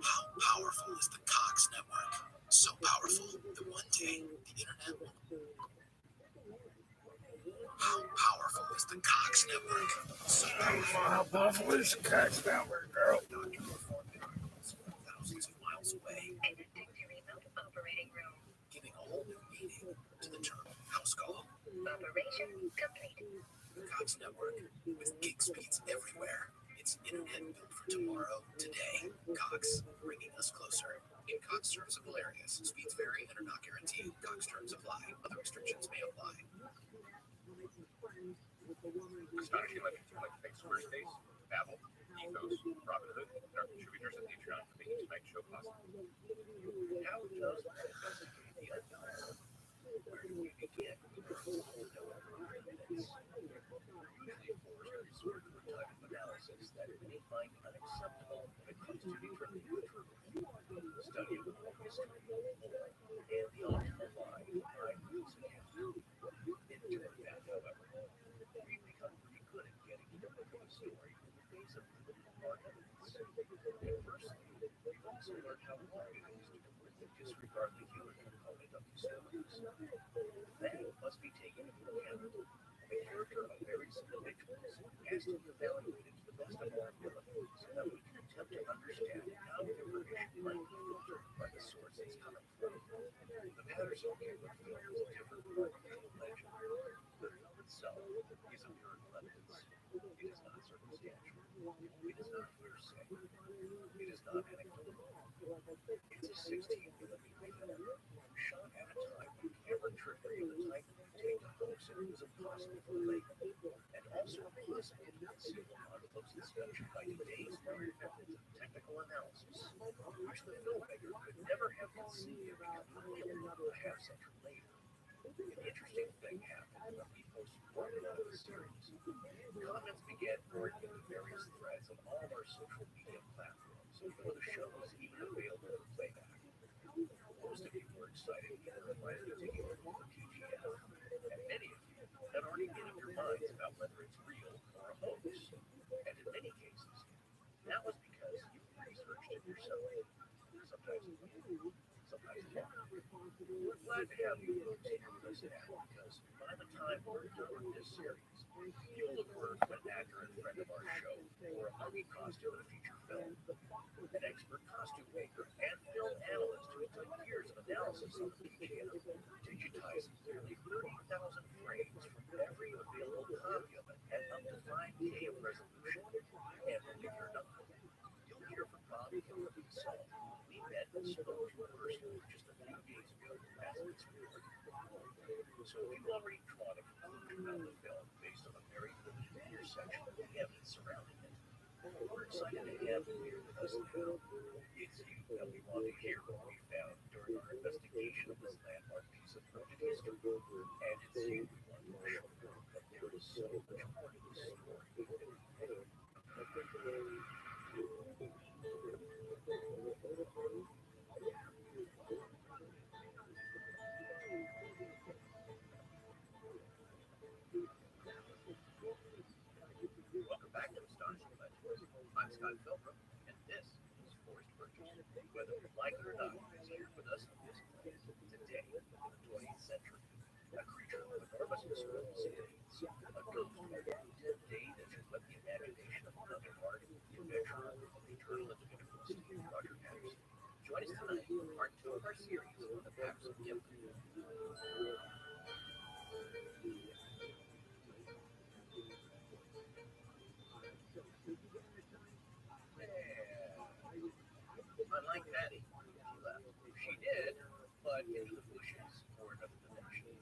How powerful is the Cox Network? So powerful that one day the internet will. How powerful is the Cox Network? So powerful. How powerful is the Cox Network, girl? Thousands of miles away. Operating room. Giving a whole new meaning to the term house call. Operation complete. The Cox Network, with gig speeds everywhere. It's internet built for tomorrow, today. Cox, bringing us closer. In Cox serviceable areas, speeds vary and are not guaranteed. Cox terms apply. Other restrictions may apply. Astonishing Legends would like to thank Squarespace, Babel, Ethos, Robin Hood, and our contributors at Patreon for making tonight's show possible. How does that investigate the unknown? Where do we begin to know our minutes? Usually force a resort to a type of analysis that many find unacceptable when it comes to determining the truth. Study of world history, lore, and the optimal line by reason. In doing that, however, we've become pretty good at getting to know a story in the face of little hard evidence. And personally, We've also learned how long it is to completely disregard the human component of these stories. That must be taken into account. The character of various individuals has to be evaluated to the best of our ability so that we can attempt to understand how information might be filtered by the source it's coming from. The Patterson Gimlin film is different from the film legend. The film itself is empirical evidence. It is not circumstantial. It is not hearsay. It is not anecdotal. It's a 16mm film, shot at a time when camera trickery of the type that would take to hoax it was impossible to label, and also impossible to conceal on close inspection by today's modern methods of technical analysis, which the filmmaker could never have conceived of becoming real a half-century later. An interesting thing happened when we posted part one of the series. Comments began pouring into various threads on all of our social media platforms before the show was even available for playback. Most of you were excited and invited to take a look at the PGF, and many of you had already made up your minds about whether it's real or a hoax. And in many cases, that was because you researched it yourself. Sometimes you did, sometimes not. We're glad to have you folks here with us now, because by the time we're done with this series, you'll have heard from an actor and friend of our show for a mummy costume in a feature film, an expert costume maker and film analyst who has done years of analysis on the PGF, digitizing nearly 30,000 frames from every available copy of it at up to 5K of resolution. And believe it or not, you'll hear from Bob Gimlin himself. We met and spoke to a person just a few days ago as it's recorded. So we've already drawn a conclusion about the film based on a very limited intersection of the evidence surrounding it. We're excited to have you here with us now. It's you that we want to hear what we found during our investigation of this landmark piece of coded history. And it's you we want to show that there is so much more to this story than we think. Welcome back to Astonishing Legends. I'm Scott Philbrook, and this is Forrest Burgess. Whether you like it or not, he's here with us on this planet today in the 20th century. A creature with enormous responsibilities, a ghost from a dead day that should let the imagination of another art, the adventurer of the eternal individualist, Roger Patterson. Join us tonight for part 2 of our series on the Patterson Gimlin. Unlike Patty, she left. She did, but into the bushes or another dimension.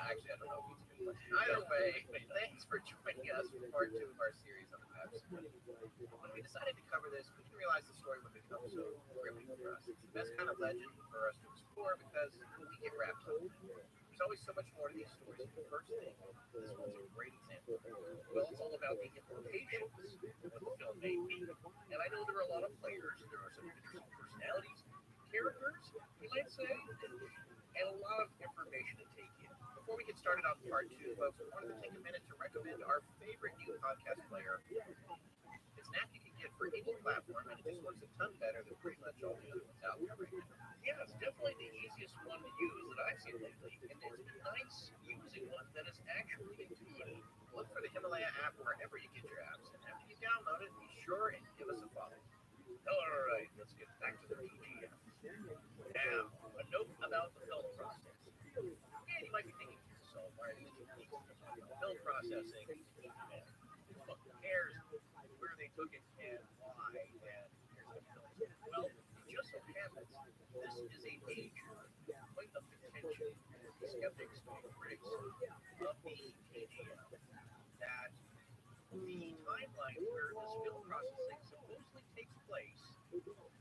Actually, I don't know if it's a good question. Either way, thanks for joining us for part 2 of our series on the Patterson. When we decided to cover this, we didn't realize the story would become so gripping for us. It's the best kind of legend for us to explore because we get wrapped up. There's always so much more to these stories than the first thing. This one's a great example. Well, it's all about the implications of what the film may be. And I know there are a lot of players, there are some interesting personalities, characters, you might say, and a lot of information to take in. Before we get started on part 2, folks, we wanted to take a minute to recommend our favorite new podcast player. It's an app you can get for any platform, and it just works a ton better than pretty much all the other ones out there right now. Yeah, it's definitely the easiest one to use that I've seen lately, and it's nice using one that is actually intuitive. Look for the Himalaya app wherever you get your apps, and after you download it, be sure and give us a follow. All right, let's get back to the PGF. Now, a note about the film process. And you might be thinking to yourself, why are these film processing? What cares where they took it and why, and here's the film. Well, it just so happens this is a major point of contention with the skeptics and critics of the PGF, that the timeline where this film processing supposedly takes place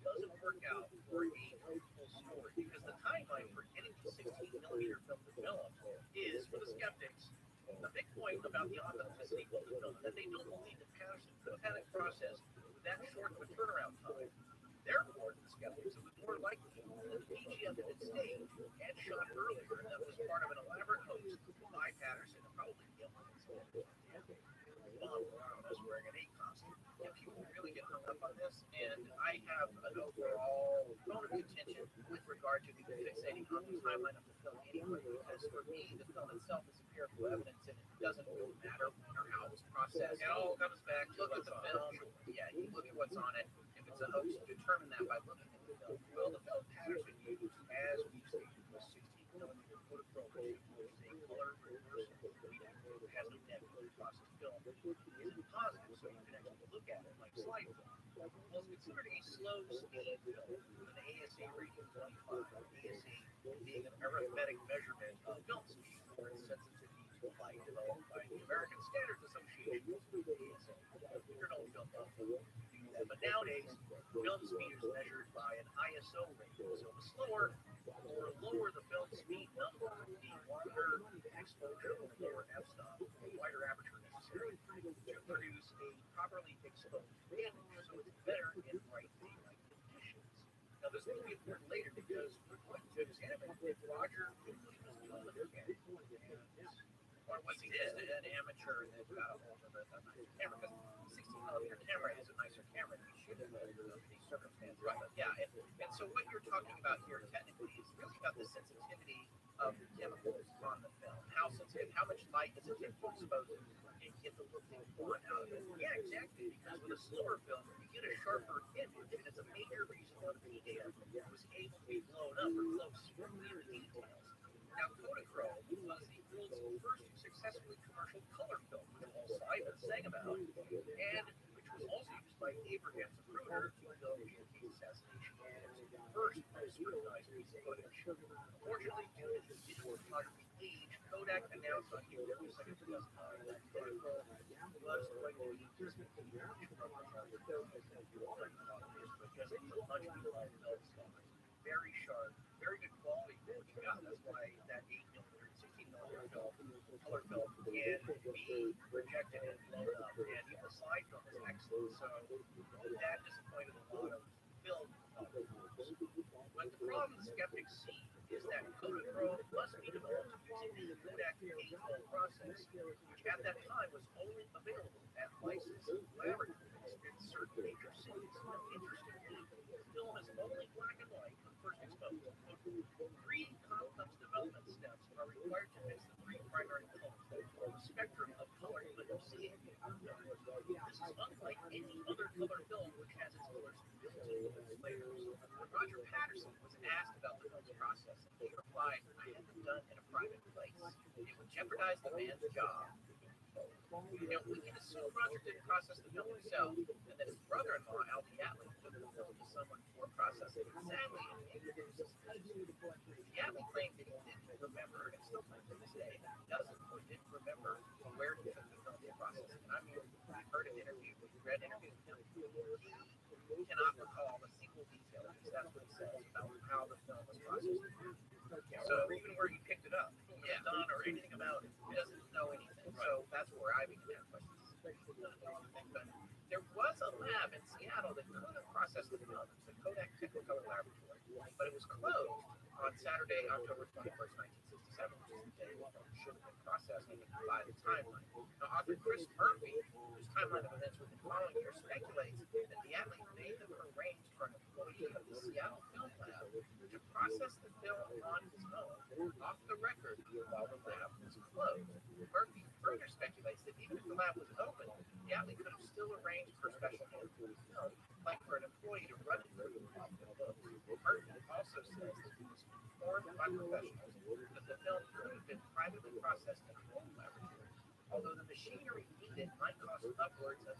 doesn't work out for a truthful story, because the timeline for getting the 16mm film developed is, for the skeptics, the big point about the authenticity of the film, that they don't believe that Patterson could have had it processed with that short of a turnaround time. Therefore, the skeptics, it was more likely that the PGF had been staged and shot earlier, and that was part of an elaborate hoax by Patterson and probably Gimlin. model around us wearing an 8 costume. And people really get hung up on this, and I have an overall bone of contention with regard to the fixating on the timeline of the film anyway, because for me, the film itself is empirical evidence, and it doesn't really matter when or how it was processed. It all comes back to look at the film. Yeah, you look at what's on it. If it's a hoax, you determine that by looking at the film. Well, the film Patterson used, as we've stated, was 16 millimeter Kodachrome, which is a color reversal medium. It has no negative processed film. It's positive, so you can actually look at it like slide film. Well, it's considered a slow speed film with an ASA rating of 25. ASA being an arithmetic measurement of film speed for its sensitivity to light, developed by the American Standards Association, ASA. You're an old film buff. But nowadays, film speed is measured by an ISO rating. So the slower or lower the film speed number, the longer exposure or lower f-stop, the wider aperture necessary to produce a properly exposed image. So it's better in bright daylight conditions. Now, this will be important later because we're going to examine if Roger really was doing the mechanic, or was he just an amateur that got a hold of a nicer camera? Because 16 millimeter camera is a nicer camera than you should have under these circumstances. Right. But yeah, and so what you're talking about here technically is really about the sensitivity of the chemicals on the film. How sensitive, how much light does it take to expose it and get the look that you want out of it? Yeah, exactly. Because with a slower film, you get a sharper image, and it's a major reason why the media was able to be blown up or close to clear details. Now, Kodachrome was the world's first successfully commercial color film, which Paul Simon sang about, and which was also used by Abraham Zapruder to film JFK's assassination. It was the first scrutinized piece of footage. Unfortunately, due to the digital photography age, Kodak announced on April 2nd, 2009 that Kodachrome was going to be discontinued from the market because it's a much beloved film stock. Very sharp, very good quality for what you got. That's why that 8 millimeter, 16 millimeter film, color film, can be projected and blown up. And even the slide film is excellent. So that disappointed a lot of film companies. But the problem skeptics see is that Kodachrome must be developed using the Kodak A-film process, which at that time was only available at licensed laboratories in certain major cities. Interestingly, film is only black and white when first exposed. 3 complex development steps are required to mix the 3 primary colors that form a spectrum of color you end up seeing. This is unlike any other color film which has its colors built into its layers. When Roger Patterson was asked about the film's process, he replied, "I had them done in a private place. It would jeopardize the man's job." Now, we can assume Roger didn't process the film himself, and that his brother-in-law, Alfie Yatley, took the film to someone for processing. Sadly, Yatley claimed that he didn't remember, and still claims to this day, that he doesn't or didn't remember where he took the film for processing. And I mean, we've heard an interview, we've read interviews with him. He cannot recall a single detail, because that's what he says about how the film was processed. So even where he picked it up, done or anything about it, he doesn't know anything. So that's where I begin to have questions. But there was a lab in Seattle that could have processed the film. It's the Kodak Technicolor Laboratory, but it was closed on Saturday, October 21st, 1967, which is the day the film should have been processed by the timeline. Now, author Chris Murphy, whose timeline of events we've been following here, speculates that the athlete may have arranged for an employee of the Seattle Film Lab to process the film on his own, off the record, while the lab was closed. Murphy further speculates that even if the lab was open, the athlete could have still arranged for special hands for the film, like for an employee to run it through off the books. Murphy also says that he was informed by professionals that the film could have been privately processed in a home laboratory, although the machinery needed might cost upwards of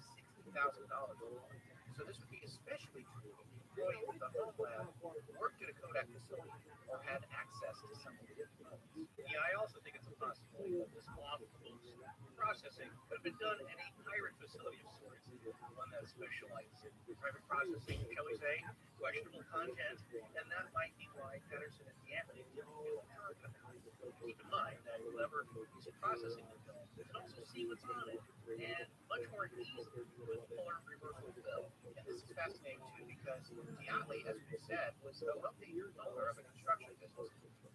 $60,000 alone. So this would be especially true if the employee of the home lab worked at a Kodak facility or had access to some of the components. Yeah, I also think it's a possibility that this off-the-books processing could have been done in a pirate facility of sorts, one that specializes in private processing, shall we say, questionable content, and that might be why Patterson and Yatley didn't feel confident. Keep in mind that whoever is processing the film can also see what's on it, and much more easily with color reversal film. And this is fascinating too because Yatley, as we said, was a wealthy owner of a construction business.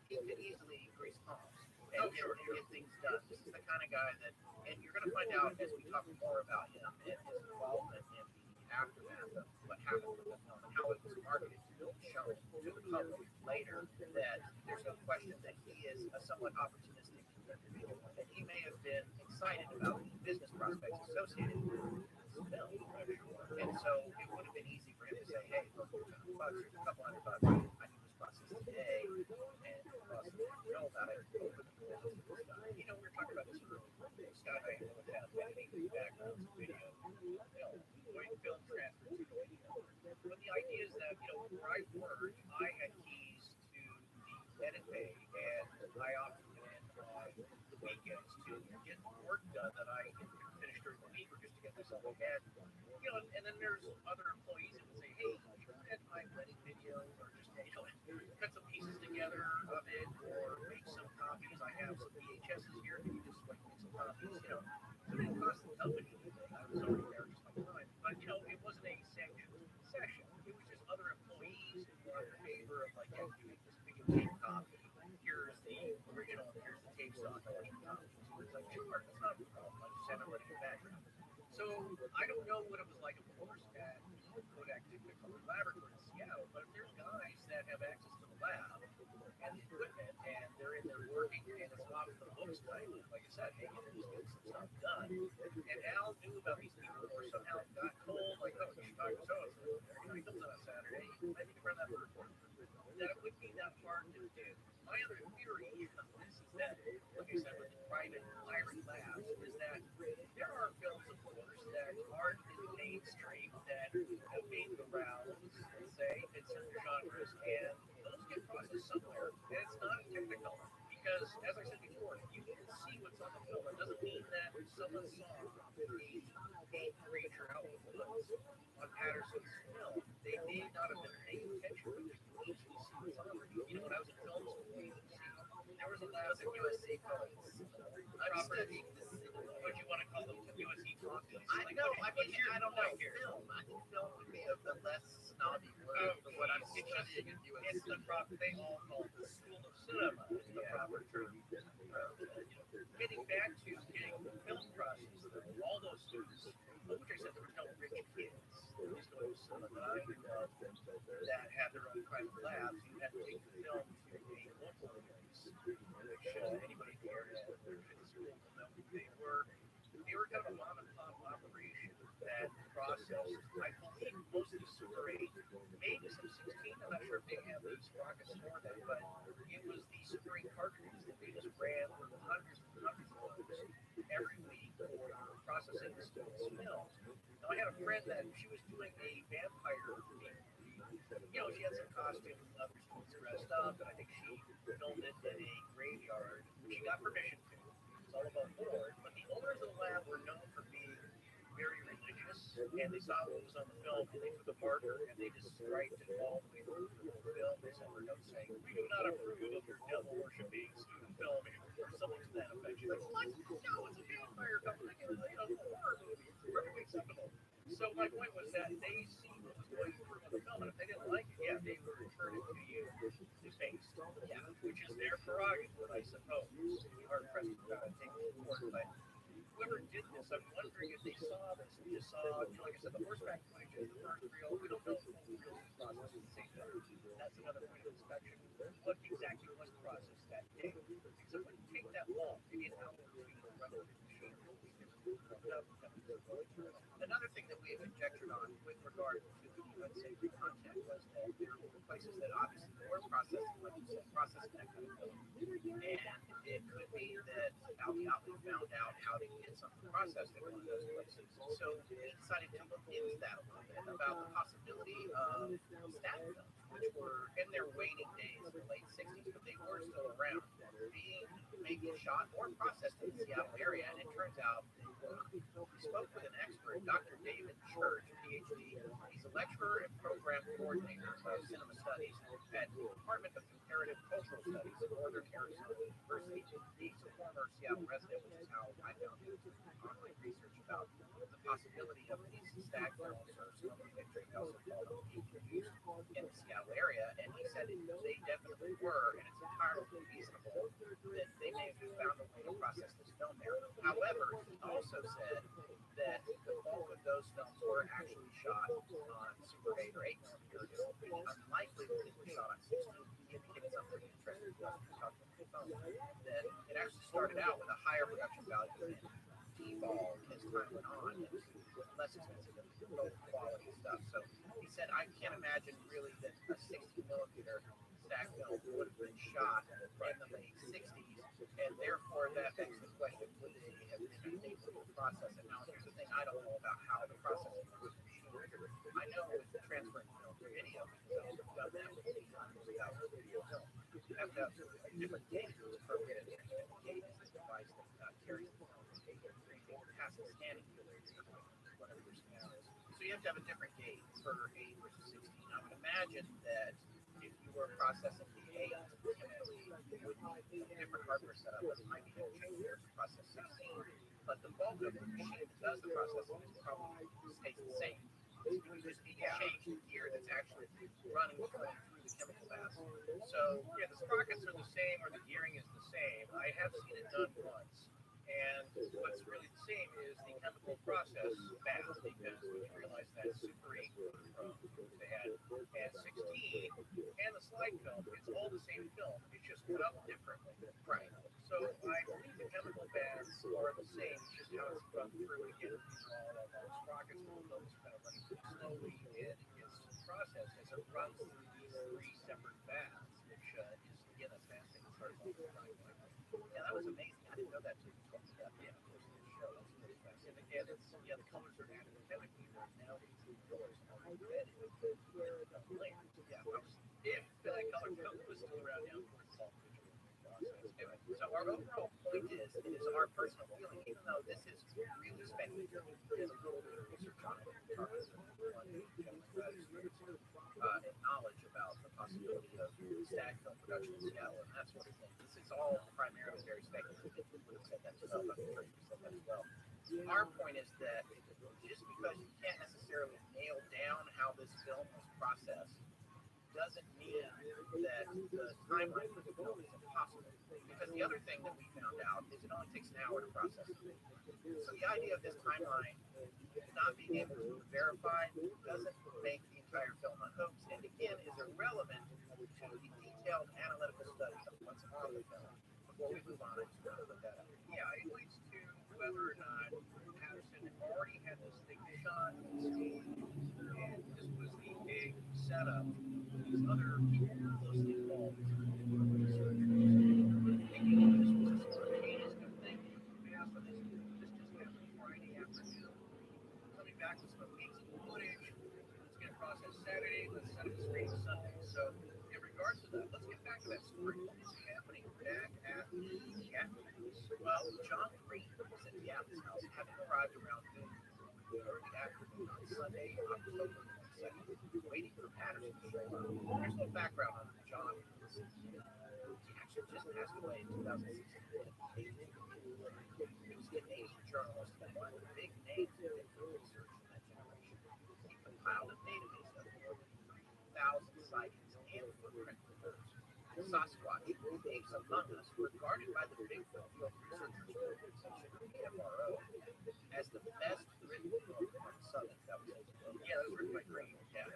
He could easily grease palms. and get things done. This is the kind of guy that, and you're going to find out as we talk more about him and his involvement in the aftermath of what happened with the film and how it was marketed and shown to the public later, that there's no question that he is a somewhat opportunistic individual, and he may have been excited about the business prospects associated with this film. And so it would have been easy for him to say, hey, look, here's $100, here's a couple $100, I do this process today, and the boss didn't know about it. You know, we were talking about this earlier. Scott and I both have editing backgrounds in video, film transfer to video. But the idea is that, where I worked, I had keys to the edit bay, and I often went in on the weekends to get work done that I couldn't finish during the week, or just to get myself ahead. And then there's other employees that would say, hey, you can edit my wedding video, or just, cut some pieces together of it, or make some copies. I have some VHSs here, can you just make some copies, So it didn't cost the company anything. I was already there just my time. But, it wasn't a sanctioned session. It was just other employees who were in favor of, like, yeah, can you make this videotape copy? Here's the original, here's the tape stock. I want you to copy. So it's like, sure, that's not a problem. I just have it running back. So I don't know what it was like, of course, at Kodak Technicolor Laboratory in Seattle, but if there's guys that have access to the lab and the equipment, and they're in there working, and it's not the books type, like I said, hey, just get some stuff done. And Al knew about these people, or somehow got told, like, oh, you should talk to so-and-so. He comes on a Saturday, I need to run that report. That it wouldn't be that hard to do. My other theory is that, like I said, with the private hiring labs, is that there are films, of course, that aren't in the mainstream, that have made the rounds, say, in certain genres, and those get processed somewhere, and it's not technical. Because, as I said before, you can see what's on the film. It doesn't mean that someone saw a creature out in the woods on Patterson's film. They may not have been paying attention, but you can easily see what's on it. When I was in film school, there was a lab at USC called property. What do you want to call them? USC properties? I don't know. Film. I think film would be a less snobby word for what I'm studying at USC. It's the proper. They all call it the School of Cinema. It's the proper term. Getting back to getting the film process, all those students, which I said there were no rich kids. There was no cinema that I knew of that had their own private labs. You had to take the film to a local place, which anybody in the area or in the school will know who they were. They were kind of a mom and pop operation that processed, I believe, mostly Super 8, maybe some 16. I'm not sure if they have these rockets for that, but it was the Super 8 cartridges that they just ran hundreds and hundreds of those every week for processing the students' films. Now, I had a friend that she was doing a vampire movie. She had some costumes, other students dressed up, and I think she filmed it in a graveyard. She got permission to. It's all above board, but the owners of the lab were known for being very religious, and they saw what was on the film, and they took a marker and they just striped it all the way through the whole film. They sent her note saying, "We do not approve of your devil worshiping student filming," or something to that effect. She's like, "What? No, it's a vampire film. It's a horror movie. It's perfectly acceptable." So my point was that they see what was going through on the film, and if they didn't like it, yeah, they would return it to you to paste. Yeah, which is their prerogative, I suppose. You are pressed to take it forward, but whoever did this, I'm wondering if they saw this and just saw, like I said, the horseback footage is the first reel. We don't know the full reel process at the same time. That's another point of inspection. What exactly was processed that day? Because it wouldn't take that long, maybe an hour between the run of the machine. Another thing that we have conjectured on with regard to the unsavory content was that there were places that obviously were processing, like you said, processing that kind of film. And it could be that Albie found out how to get something processed at one of those places. So we decided to look into that a little bit about the possibility of stack films, which were in their waning days in the late 60s, but they were still around, being maybe shot or processed in the Seattle area. And it turns out we spoke with an expert, Dr. David Church, PhD. He's a lecturer and program coordinator of cinema studies at the Department of Comparative Cultural Studies at Northern Arizona University. He's a former Seattle resident, which is how I found him online research about the possibility of these stack films or smoking pictures, also called them, being produced in the Seattle area. And he said they definitely were, and it's entirely reasonable that they may have process this film there. However, he also said that the bulk of those films were actually shot on Super 8 or 8 millimeter. It's unlikely that they were shot on 16. He indicated something interesting about talking about the film, that it actually started out with a higher production value than evolved as time went on. It was less expensive than low quality stuff. So he said, I can't imagine really that a 16 millimeter stack film would have been shot in the late 60s, and therefore that begs the question, would they have been able to process it? Now, here's the thing I don't know about how the processing works. I know with transferring film to video, because I've done that with hundreds of thousands of video film, you have to have different gates for it. The gate is the device that carries the film. Passive scanning, whatever your scanner is. So you have to have a different gate for 8 versus 16. I would imagine that if you were processing the 8, typically you would need a different hardware setup, but it might be a changer to process 16. But the bulk of the machine that does the processing is probably stays the same. You just need to change the gear that's actually running the film through the chemical bath. So yeah, the sprockets are the same or the gearing is the same. I have seen it done once. And what's really the same is the chemical process bath, because when you realize that Super 8 from they had and 16 and the slide film, it's all the same film, it's just cut up differently. Right. So I believe the chemical baths are the same, it's just how it's run through. Again, these are all sprockets, and those kind of running through slowly, and it's processed as it runs through these 3 separate baths, which is, again, that's fascinating. Yeah, that was amazing. I didn't know that too. Yeah, of course, the show is really fascinating. And again, it's, yeah, the colors are added chemically. Now these colors are embedded in the layers. Yeah, if the color code was still around now, of course, it's all digital process. Anyway, so our overall point is, it is our personal feeling, even though this is really speculative, there's a little bit of research on it, and knowledge about the possibility of stack film production in Seattle and that sort of thing. This is all primarily very speculative. We would have said that as well. I'm sure you said that as well. Our point is that just because you can't necessarily nail down how this film was processed doesn't mean that the timeline for the film is impossible. Because the other thing that we found out is it only takes an hour to process it. So the idea of this timeline not being able to verify doesn't make the entire film a hoax, and again is irrelevant to the detailed analytical study of what's on the film. Before we move on, I just want to put that up. Yeah, it leads to whether or not Patterson already had this thing shot and staged, and this was the big setup. These other people closely involved in the research, thinking this was a spontaneous kind of thing. We asked for this just happened Friday afternoon. Coming back with some amazing footage. Let's get processed Saturday. Let's set up the screen Sunday. So, in regards to that, let's get back to that story. What is happening back at the Atkins? Well, John Green was at the Atkins house, having arrived around noon early afternoon on Sunday, October 22nd, waiting for Patterson to show up. Here's a little background on John. He actually just passed away in 2016. He was a Canadian journalist and one of the big names in research in that generation. He compiled a database of more than 3,000 sightings and footprint reports. Sasquatch, apes among us, regarded by the Bigfoot Field Researchers Organization, BFRO, as the best written book on Southern California. Yeah, that was written by Green. Yeah,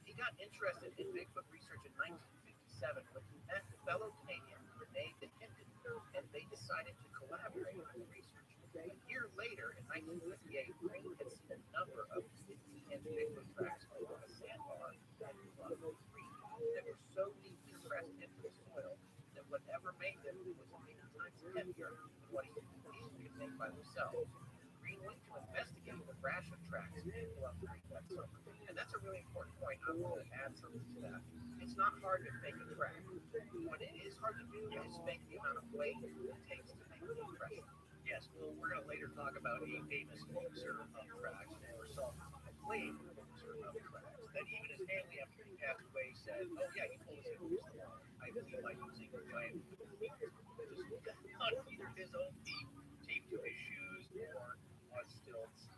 he got interested in Bigfoot research in 1957 when he met fellow Canadian Renee DeHinden, and they decided to collaborate on the research. A year later, in 1958, Green had seen a number of 15-inch Bigfoot tracks over a sandbar at Club Creek that were so deeply pressed into the soil that whatever made them was many times heavier than what he easily could make by themselves. Green went to investigate the rash of tracks in Club Creek that summer. And that's a really important point. I'm going to add something to that. It's not hard to fake a track. What it is hard to do is fake the amount of weight it takes to make the impression. Yes, well, we're going to later talk about a famous user of tracks, or some acclaimed user of tracks, that even his family, after he passed away, said, oh yeah, he told us he was the one. I believe by using giant feet, just on either his own feet, taped to his shoes, or on stilts.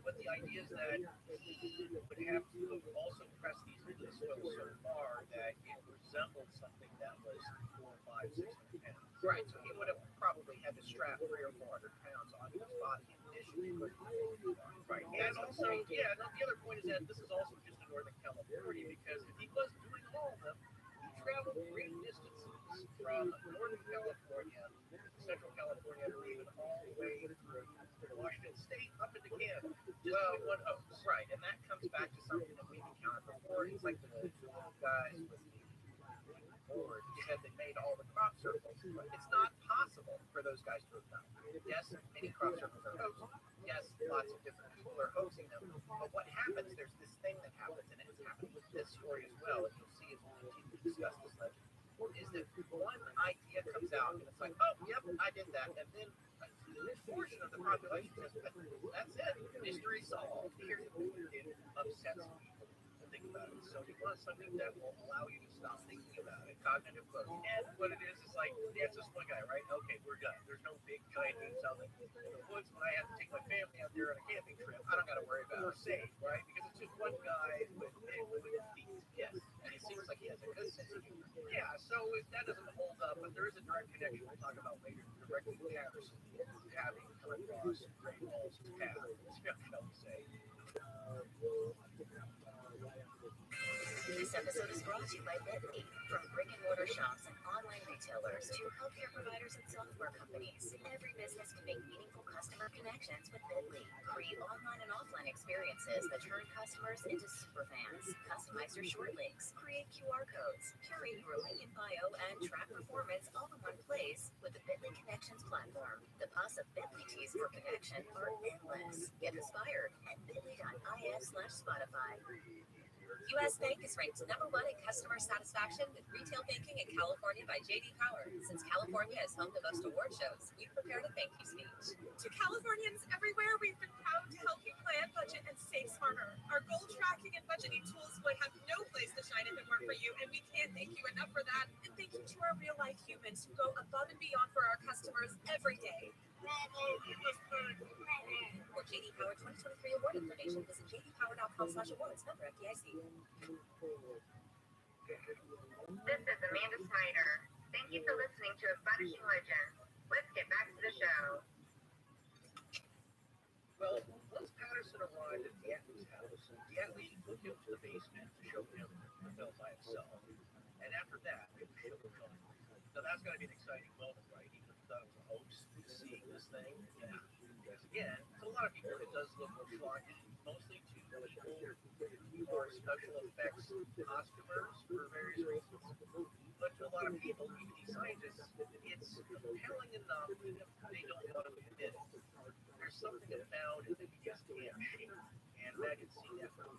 But the idea is that he would have to have also pressed these into the soil so far that it resembled something that was 4, 5, 600 pounds. Right, so he would have probably had to strap 300 or 400 pounds onto the spot in addition to right. And also, yeah, and the other point is that this is also just in Northern California, because if he was doing all of them, he traveled great distances from Northern California to Central California or even all the way through Washington State up into Canada. Well, one hopes. Right, and that comes back to something that we've encountered before. It's like the guys with the board said they made all the crop circles. It's not possible for those guys to have done. Yes, many crop circles are hoaxed. Yes, lots of different people are hoaxing them. But what happens, there's this thing that happens, and it's happened with this story as well, and you'll see as we continue to discuss this legend, is that one idea comes out, and it's like, oh, yep, I did that. And then a huge portion of the population says, that's it, mystery solved. Here's what it upsets people to think about it. So you want something that will allow you to stop thinking about it, cognitive growth. And what it is like, that's this one guy, right? Okay, we're done. There's no big giant dudes out in the woods when I have to take my family out there on a camping trip. I don't got to worry about it. We're safe, right? Because it's just one guy with big wooden feet. Yes. And it seems like he has a good sense of humor. Yeah, so that doesn't hold up, but there is a direct connection we'll talk about later directly with Patterson having come across Great Wall's path, shall we say. This episode is brought to you by Bitly. From brick and mortar shops and online retailers to healthcare providers and software companies, every business can make meaningful customer connections with Bitly. Create online and offline experiences that turn customers into superfans. Customize your short links, create QR codes, curate your link in bio, and track performance all in one place with the Bitly Connections platform. The possibilities for connection are endless. Get inspired at bit.ly/Spotify. U.S. Bank is ranked #1 in customer satisfaction with retail banking in California by J.D. Power. Since California is home to most award shows, we've prepared a thank you speech. To Californians everywhere, we've been proud to help you plan, budget, and save smarter. Our goal tracking and budgeting tools would have no place to shine if it weren't for you, and we can't thank you enough for that. And thank you to our real-life humans who go above and beyond for our customers every day. For J.D. Power 2023 award information, visit jdpower.com/awards. Member FDIC. This is Amanda Snyder. Thank you for listening to Astonishing Legends. Let's get back to the show. Well, once Patterson arrived at Dietly's house, Dietly took him to the basement to show him the film by himself. And after that, it was show the film. So that's going to be an exciting moment, right? Even if he thought it was a hoax, seeing this thing. Yeah. Because again, to a lot of people, it does look shocking, mostly to people who are special effects costumers for various reasons. But to a lot of people, even these scientists, it's compelling enough even if they don't want to admit it. There's something about it that you just can't shake. And imagine seeing that for the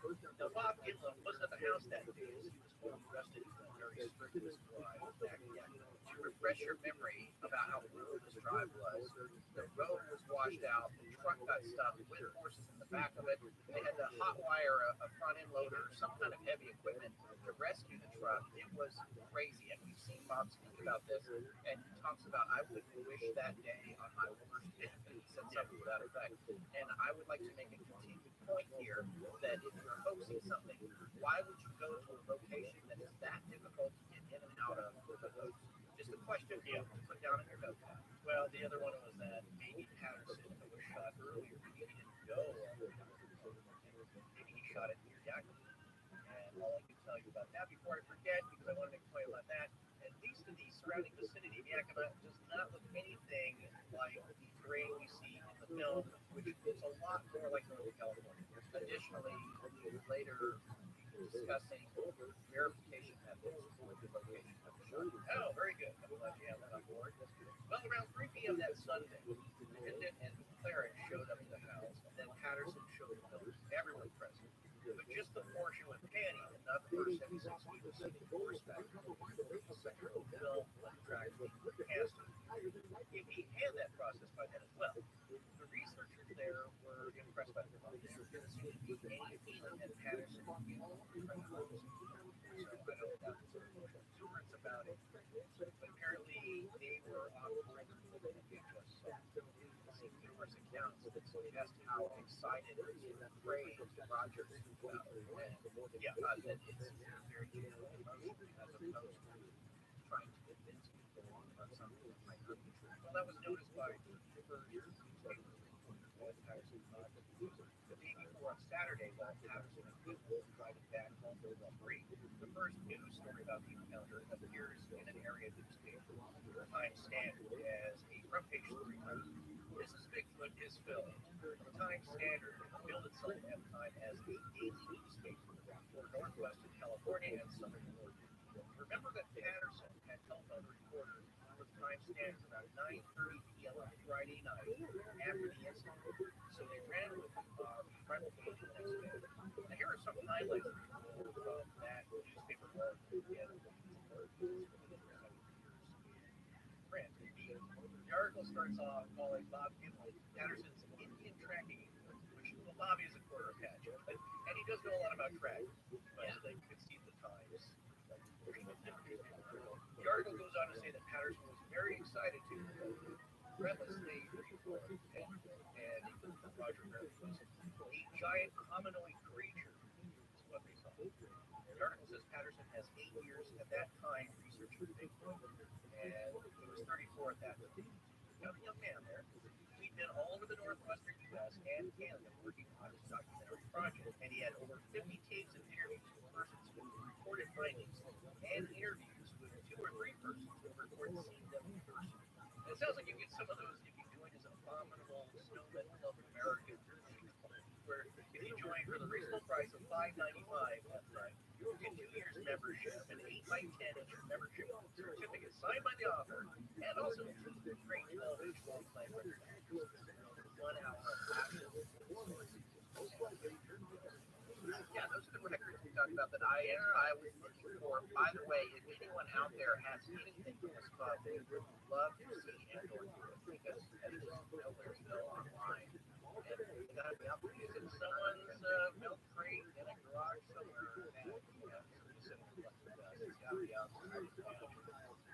first time. Now, Bob Gitlin wasn't at the house that day as he was fully arrested in a very circuitous drive back then. To refresh your memory about how brutal this drive was, the road was washed out, the truck got stuck with horses in the back of it. They had to hot wire a front end loader or some kind of heavy equipment to rescue the truck. It was crazy. And we've seen Bob speak about this, and he talks about, I would wish that day on my worst day. He said something to that effect. And I would like to make a continued point here that if you're hoaxing something, why would you go to a location that is that difficult to get in and out of with a hoax? Just a question to put down in your notepad. Well, the other one was that maybe Patterson was shot earlier. Maybe he didn't go. Maybe he shot it near Yakima. And all I can tell you about that before I forget, because I want to make a point about that, at least in the surrounding vicinity of Yakima, does not look anything like the terrain we see in the film, which looks a lot more like Northern California. Additionally, later discussing verification methods with the location of the shot. Oh, very good. I'm glad you have that on board. Well, around 3 p.m. that Sunday, Hendon and Clarence showed up to the house, and then Patterson showed the film to everyone present. But just the portion with Penny, and not the first 76 people sitting horseback, the second film attracted the casting. He had that process by then as well. The researchers there were impressed by the film. There didn't seem to be any feeling that Patterson would be able to try to hoax. So I don't have exuberance about it. But apparently they were on board with the VHS. Seeing numerous accounts that suggest how excited and afraid Roger is about it. And yeah, that it's very genuine emotion as opposed to trying to convince people on something that might not be true. Well, that was noticed by Patterson the day before on Saturday while Patterson and Goodman were driving back home from the street. The first news story about the encounter appears in an area newspaper, Times Standard, as a front page story. This is Bigfoot is filmed. The Times Standard billed itself at the time as a daily newspaper for Northwestern California and Southern Oregon. Remember that Patterson had telephoned a reporter with Times Standard about 9:30 p.m. on Friday night after the incident. So they ran with the front page the next day. Now here are some highlights from that newspaper article. Print. The article starts off calling Bob Gimlin Patterson's Indian tracking, which Bob is a quarter Apache, and he does know a lot about tracking, but they could see the times. The article goes on to say that Patterson was very excited to breathlessly report and Roger Merritt was a giant hominoid creature is what they saw. The article says Patterson has 8 years at that time researching Bigfoot, and he was 34 at that time. Now, a young man there. He'd been all over the northwestern U.S. and Canada working on his documentary project, and he had over 50 tapes and interviews with persons who reported findings and interviews with 2 or 3 persons who reported seeing them in person. And it sounds like you get some of those if you join his abominable Snowman Club American, where if you join for the reasonable price of $5.95, that's right, you get 2 years membership, an 8x10-inch membership certificate signed by the author, and also 2 great television long-play records. 1 hour of action. Yeah, those are the records we talked about that I was looking for. By the way, if anyone out there has anything from this club they would love to see and or hear, because it's just nowhere still online. And you gotta be out there using someone's milk crate in a garage somewhere. And it's gotta be out there.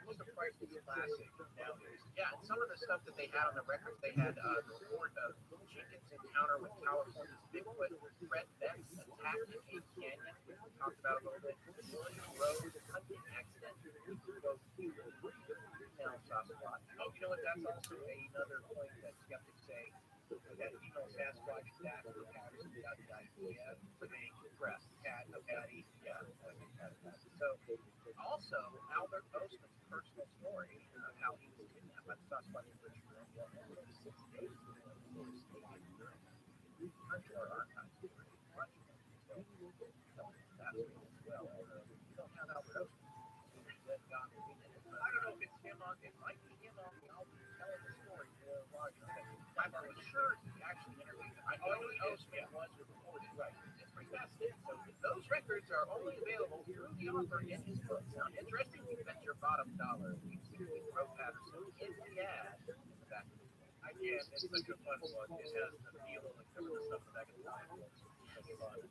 What's the price of the classic nowadays? Yeah, and some of the stuff that they had on the records, they had the report of Jenkins' encounter with California's Bigfoot, Fred Beck's attack in Cape Canyon, which we talked about a little bit, William Rowe's hunting accident, female Sasquatch. Oh, you know what? That's also another point that skeptics say. That female Sasquatch, that's where Patterson got the idea to make breast cat a patty. Yeah, so also Albert Postman's personal story of how he was kidnapped by the Sasquatch in British Columbia for 6 days before the force taken to our archives. So that's as well. We don't have Albert Postman. I don't know if it's him on, it might be him on the album telling the story for Roger. I was sure he actually interviewed him. I know Postman was recorded, right? It's pretty fascinating. So those records are only available through the author in his book. Sound interesting? You bet your bottom dollar. You see Roe Patterson in the ad in the back of the book. I can. It's such a fun book. It has the feel of the cover of the stuff in the back of the Bible. It's fun.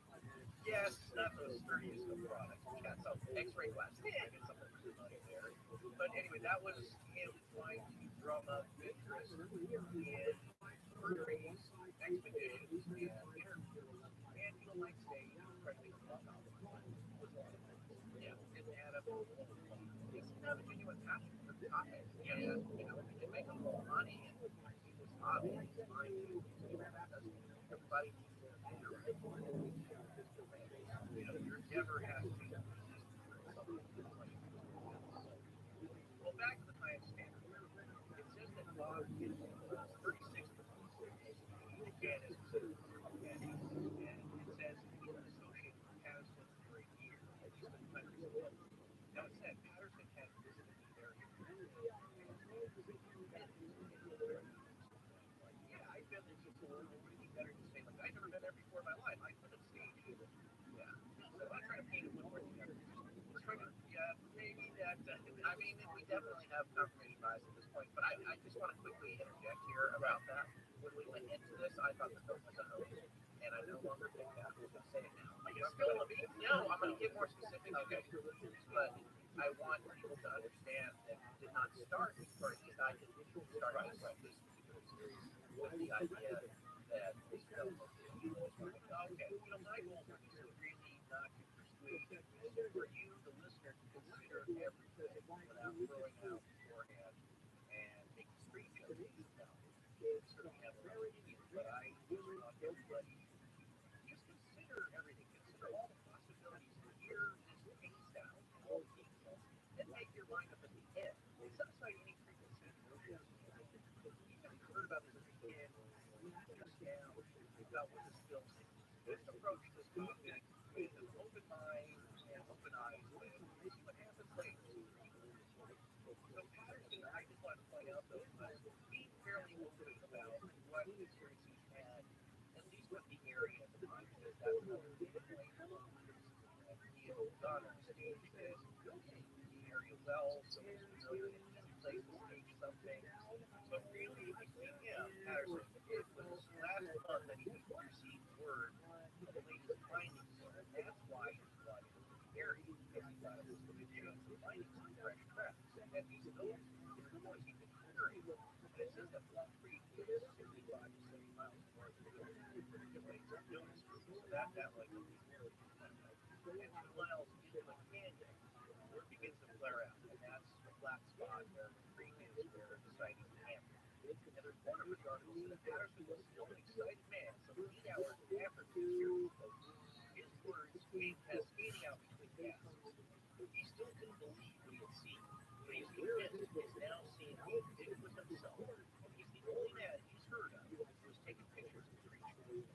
Yes, it's not the sturdiest of products. We got some X-ray glass. Yeah, get something for the money there. But anyway, that was him trying to drum up interest in furries, expeditions, and interviews. And you might say, frankly, yeah, didn't add up. He seemed to have a genuine passion for the topic. Yeah, you know, he could make a little money, and he was obviously trying to do that. Everybody needs to you know, your endeavor has to be well, back to the Times Standard. It says that Bob is 36 again is considered and it says he's been associated with Patterson for a year, at least in the country's book. Now it said Patterson had visited the area. Yeah, I've been there before. It would be better to say, like, I've never been there before in my life. I couldn't stage it. Yeah. So I'm not trying to paint it one more thing. Yeah, maybe that. I mean, we definitely have confirmation bias at this point, but I just want to quickly interject here about that. When we went into this, I thought the film was a hoax, and I no longer think that. I'm going to say it now. Are you spilling the beans? No, I'm going to get more specific. Okay. But I want people to understand that it did not start, or at least I didn't start this particular series with the idea that this film was okay. You know, my goal for this is really not to persuade for you, the listener, to consider everything without throwing out beforehand and making street jokes. certainly have a lot of ideas, but I just want everybody just consider everything. Consider all the possibilities and hear this pace out in all detail and make your mind up in the head. Set aside any preconceived notions. Even if you heard about this as a kid, just now about what this film is. Just approach this topic with an open mind and open eyes and see what happens later. So Patterson, I just wanted to point out though, was being fairly open about what experience he's had, at least with the area at the time, because that's another data point. He had gone on stage as the area well, so he's familiar with an easy place to stage something. So really, between him, Patterson, it was last month that he received word of the latest findings, and that's why he brought it to the area, because he thought it was a good chance of finding some fresh tracks. And these those reports he'd been hearing, and it says that Black Creek is 65 to 70 miles north of the place of Jonas Creek, so that like and 2 miles into a canyon where it begins to flare out, and that's a flat spot where the creek is, where the site is camped. And the reporter for the article said that Patterson was still an excited man some 8 hours after the hearing. His words came cascading out between gasps. He still couldn't believe what he had seen, but he's convinced he's now seen Bigfoot himself, and he's the only man he's heard of who's taken pictures of the creature. The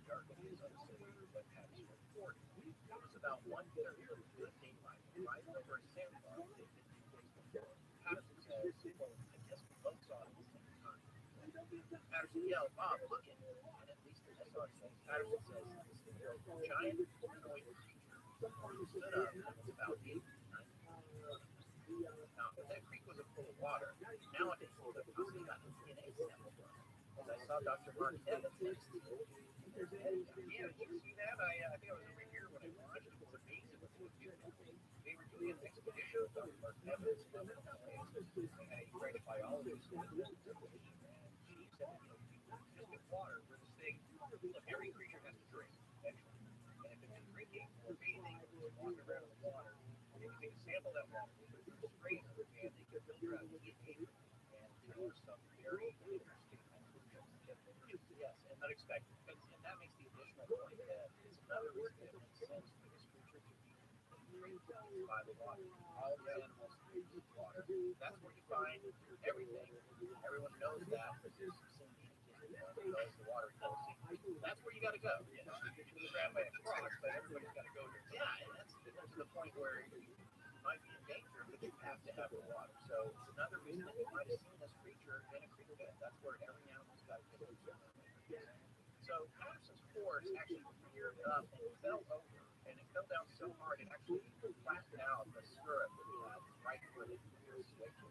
article is unsavory, but Patterson reported. It was about 1:30 of the evening, right over a sandbar that had been 2 days before. Patterson says, quote, I guess we both saw it at the same time. Patterson yelled, Bob, look at it. And at least in this article, Patterson says this giant humanoid creature stood up and was about 8 to 9 feet. Now, if that creek wasn't full of water, now it could have possibly gotten a DNA sample from it. As I saw Dr. Mark Evans next to it. Yeah, did you see that? I think I was over here when I watched it. It was amazing what they were doing. They were doing an expedition with Dr. Mark Evans up in LA. They had a great biologist with them. And she said, just get water where this thing, look, every creature has to drink eventually. And if it's been drinking or bathing or walking around in the water, they can take a sample of that water, put it through a scraper, and they can filter out DNA. And there are some very interesting conclusions. Yes, and unexpected. And that makes the additional point that it's another reason it makes sense for this creature to be driven by the water. All the animals use water. That's where you find everything. Everyone knows that because there's some knows the water goes. That's where you got to go. You know, you can grab by a cross, but everybody's got to go there. Yeah, and that's to the point where you might be in danger, but you have to have the water. So it's another reason that you might have seen this creature in a creek bed. That's where every animal's got to get to. So Patterson's horse actually reared up and fell over, and it fell down so hard it actually flattened out the stirrup that he had right where the horse swayed to.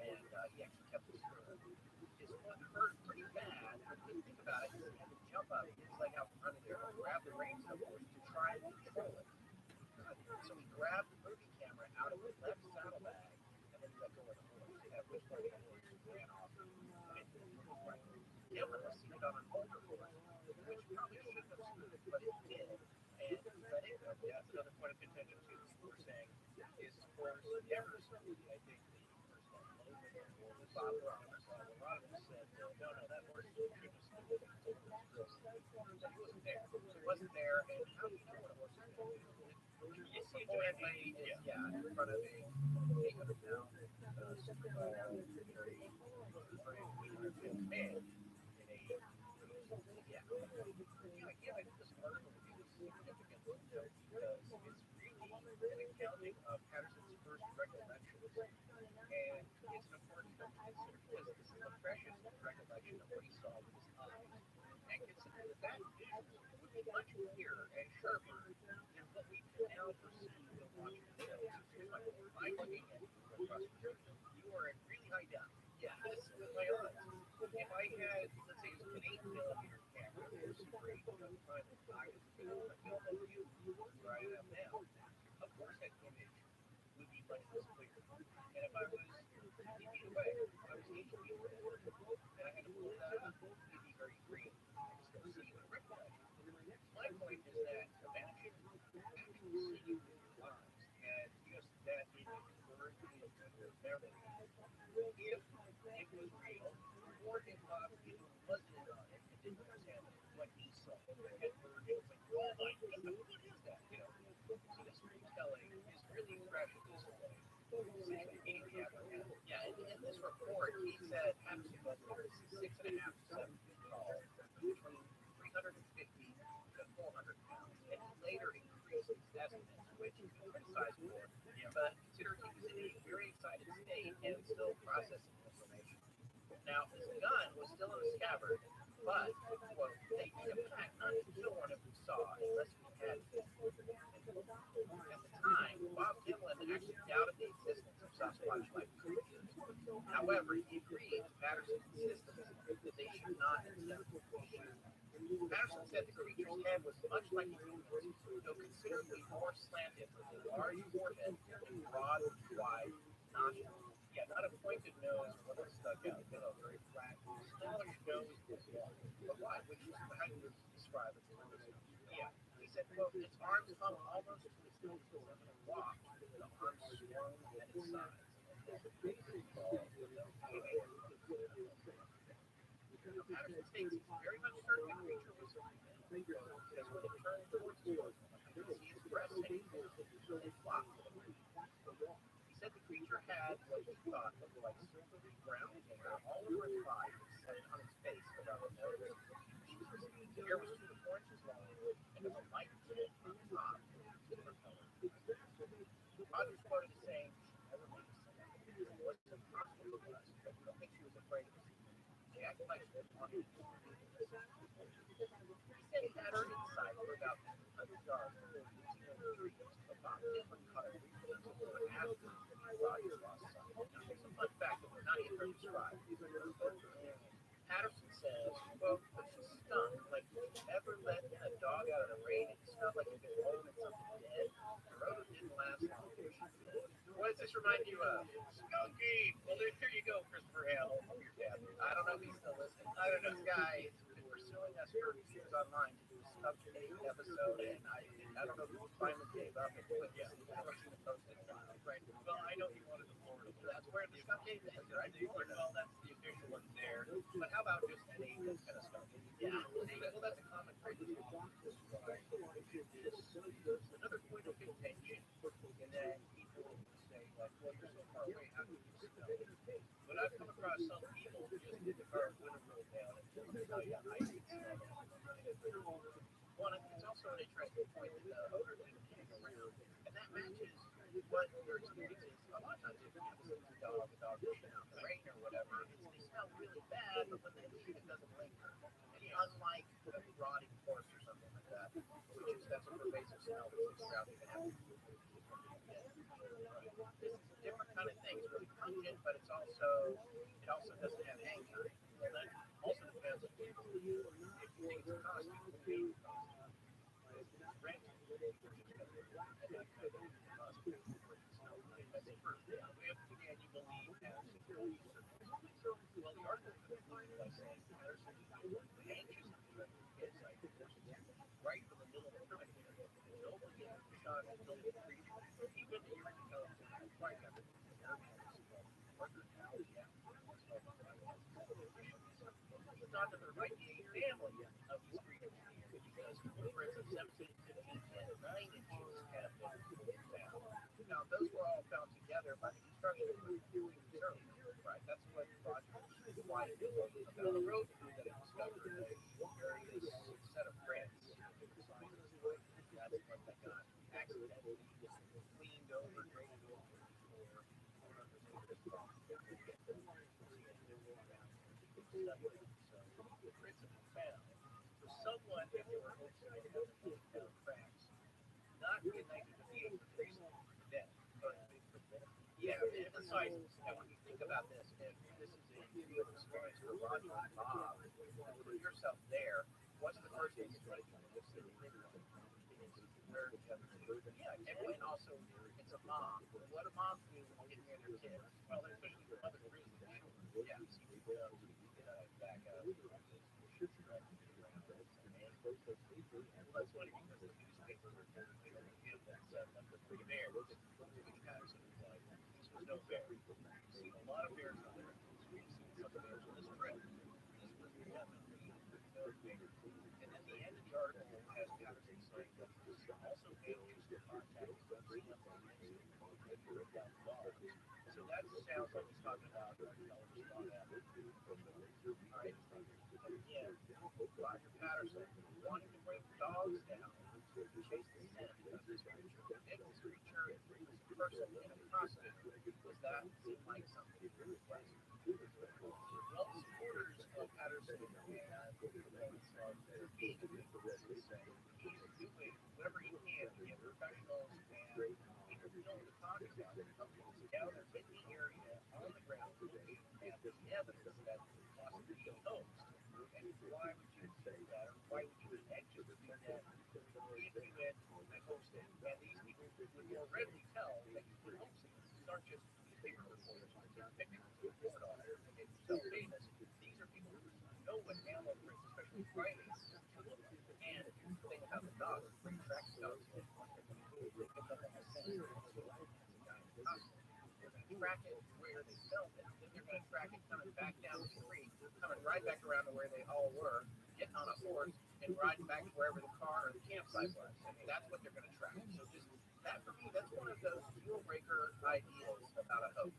And he actually kept the stirrup. His foot hurt pretty bad, but if you think about it, he had to jump up his leg out from under there and grab the reins of the horse to try and control it. So he grabbed the movie camera out of the left saddlebag, and then he let go of the horse, at which point the horse ran off and went to the right. It was seated on an older horse, which probably shouldn't have stood, but it did, and he let it go. That's another point of contention, too. People were saying, is horse never stood? I think the person that loaded it was Bob Roberts. A lot of them said, no, that horse shouldn't have stood. But he wasn't there. So he wasn't there, and how do you know what a horse is going to do? You see a giant lady is, in front of a 800-pound Super Bowl, very 800-pound man. I think this article is significant because it's really an accounting of Patterson's first recollections. And it's an important thing to consider because this is the freshest recollection of what he saw with his eyes. And consider that vision would be much clearer and sharper than what we can now perceive when watching the film. I'm looking at you across the room. You are at really high def. Yeah, this is my eyes. If I had, let's say, an 8mm camera or Super 8 at the time that I was filming a film of you where I am now, of course that image would be much less clear. And if I was 50 feet away, if I was 80 feet away, and I had to pull that up, it'd be very green. I can still see the recollection. My point is that imagine actually seeing it with your eyes and just that image burned into your memory. If it was real, or if he wasn't on it and didn't understand what he saw. And it was like, oh my goodness, what is that? So this retelling is really fresh at this point. Yeah, in this report, he said Patterson was 6.5 to 7 feet tall, between 350 to 400 pounds, and he later increased his estimates, which he criticized for, but considering he was in a very excited state and still processing information. Now, his gun was still in the scabbard, but, quote, they did a pact not to kill one if we saw, unless we had to. At the time, Bob Gimlin actually doubted the existence of Sasquatch-like creatures. However, he agreed to Patterson's insistence that they should not attempt to shoot. Patterson said the creature's head was much like a human's, though considerably more slanted with a large forehead and broad, wide nostrils. Yeah, not a pointed nose or one that stuck out, very flat, smallish nose but wide, which is how you would describe it. Yeah, he said, quote, its arms hung almost to its knees, and when it walked, the arms swung at its sides. Patterson states he's very much certain the creature was a human, because when it turned towards his bosom, he could see its breast hanging down and flopped. He said the creature had what he thought looked like silvery brown hair all over its body, except on its face around the nose. The hair was 2 to 4 inches long and of a light red on top, silver color. Rogers quoted as saying, she never made a sound. It wasn't impossible for us, but we don't think she was afraid of us. She acted like she didn't want to. He said he had her inside for about 200 yards before losing her trees, but Bob Gimlin caught a glimpse of her after Rogers lost sight. Now, here's a fun fact that we're not yet going to describe. Patterson says, quote, but she stunk like if you ever let a dog out of the rain and it smelled like you've been holding something dead. The road didn't last long. What does this remind you of? Skunky! Well, there you go, Christopher Hale. Your dad. I don't know if he's still listening. I don't know. This guy has been pursuing us for years online to do a Skunk Day episode, and I don't know if he finally gave up and quit. Yeah, I haven't seen him post it in a while. Right. Well, I know he wanted to Florida. That's where the Skunk Day is, right? Well, that's the official one there. But how about just any kind of stuff? Yeah. Well, that's a common trait. Another point of contention, and then people say, like, well, you're so far away, how do you smell it? But I've come across some people who just get the car window rolled down and tell you, I can smell it. One, it's also an interesting point that the odor is getting around, and that matches what your experience is. A lot of times, if you have a dog pushing out the rain or whatever, they smell really bad, but when they leave, it doesn't linger. And unlike a rotting corpse or something like that, which is that's a pervasive smell that sticks around even after this is a different kind of thing. It's really pungent, but it also doesn't have hang time. Well, that also depends on if you think it's a costume. Rent. And you believe that security services. Well, the article concluded by saying Patterson was anxious to let his kids right from the middle of the night. Nobody ever shot a film creature, even a year ago, right after the he's not to the right family of these creatures because footprints of 17, 15, and 9 inches have been found. Now, those were all found together by the construction crew. Right, that's what Roger wanted to do about the road crew that had discovered a various set of prints. That's what they got accidentally cleaned over, graded over. The prints have been found. So someone, if they were outside of the cracks, not in 1958 for recently dead, but yeah, and besides, and when you think about this, if this is a real experience for Roger and Bob, put yourself there, what's the first thing you're going to do? Yeah, and also, it's a mom. What do moms do when they get near their kids? Well, especially the mother reason. Yeah, so you back up. Well, that's funny because the newspapers are going to give that stuff like the three bears, which Patterson was like, this was no bear. We've seen a lot of bears out there. We've seen some this trip. This was definitely okay. And then the end of the article has Patterson saying that he's also managed to contact museums and things to bring down dogs. So that sounds like he's talking about All right. Again, Roger Patterson wanting to bring dogs down to chase the scent of this creature, make this creature this person in a costume. Does that seem like something to request? Well, supporters of Patterson and proponents of being a good person say he's doing whatever he can to get professionals and people who know what to talk about companies together in the area on the ground looking at the evidence that possibly be hoaxed. And why would you say that, or why would you be anxious to do that if you had hosted and these people would more readily tell that you've been hoaxing? These aren't just newspaper reporters with their pictures to report on it and make themselves famous. These are people who know what animal prints, especially primates, look like. And here's the thing about the dogs, bring track dogs in. They pick up on the scent. They're going to track it where they filmed it. Then they're going to track it coming back down the street, coming right back around to where they all were, getting on a horse, and riding back to wherever the car or the campsite was. I mean, that's what they're going to track. So just that, for me, that's one of those deal breaker ideas about a hoax.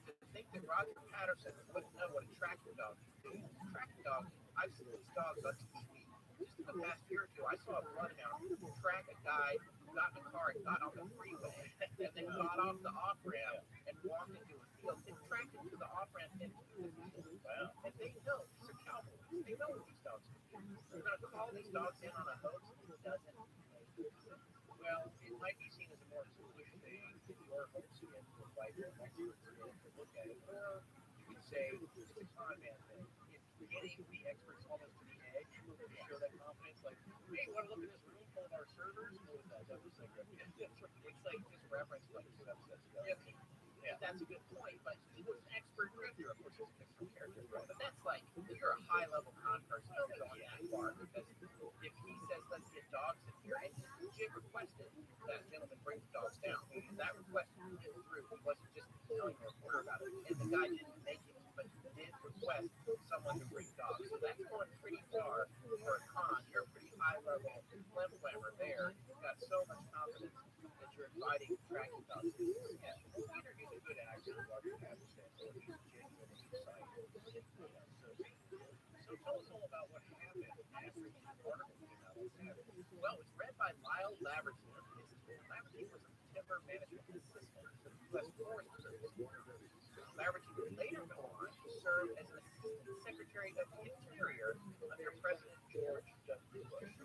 To think that Roger Patterson wouldn't know what a tracking dog can do. Tracking dogs, I've seen these dogs on TV. Just in the past year or two, I saw a bloodhound track a guy who got in a car and got on the freeway and then got off the off-ramp and walked into a field and tracked him to the off-ramp into the field. Wow. And they know, these are cowboys. They know what these dogs can do. They're going to call these dogs in on a hoax. It doesn't make sense. Well, it might be seen as a more foolish thing if you're hoaxing it to invite the experts in to look at it. Or you could say it's a con man thing. It's getting the experts almost to the edge to show that confidence. Like, hey, you want to look at this room full of our servers? What was that? That was like, it's like just reference like 2 episodes ago. Yeah, that's a good point. But he was an expert reviewer. Of course, he's a fictional character, right? But that's like, you're a high level con person. Don't be going that far, because if he says, let's get dogs in here, and he requested that gentleman bring the dogs down, and that request went through. He wasn't just telling the reporter about it, and the guy didn't make it, but he did request someone to bring dogs. So that's going pretty far for a con. You're a pretty high level flammer there. You've got so much confidence that you're inviting tracking dogs. Yeah, either he's a good actor, Roger Patterson, or he's genuinely excited. So tell us all about what happened after the article came out on Saturday. Well, it was read by Lyle Laverty. Laverty was a timber management assistant to the U.S. Forest Service. Laverty would later go on to serve as an assistant secretary of the Interior under President George W. Bush.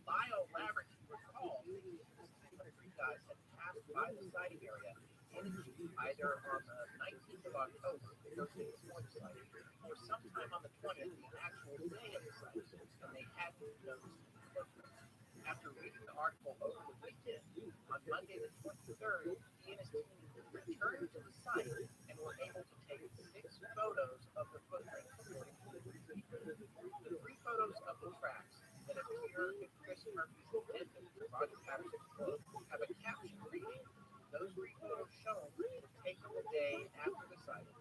Lyle Laverty recalled that he and the 3 guys had passed by the sighting area either on the 19th of October, Thursday before the sighting, or sometime on the 20th, the actual day of the sighting, and they hadn't noticed the footprints. After reading the article over the weekend, on Monday the 23rd, he and his team returned to the site and were able to take 6 photos of the footprints, according to the 3 people. The 3 photos of the tracks that appear in Chris Murphy's attendant, Roger Patterson's book, have a caption reading, "Those 3 photos shown were taken the day after the sighting."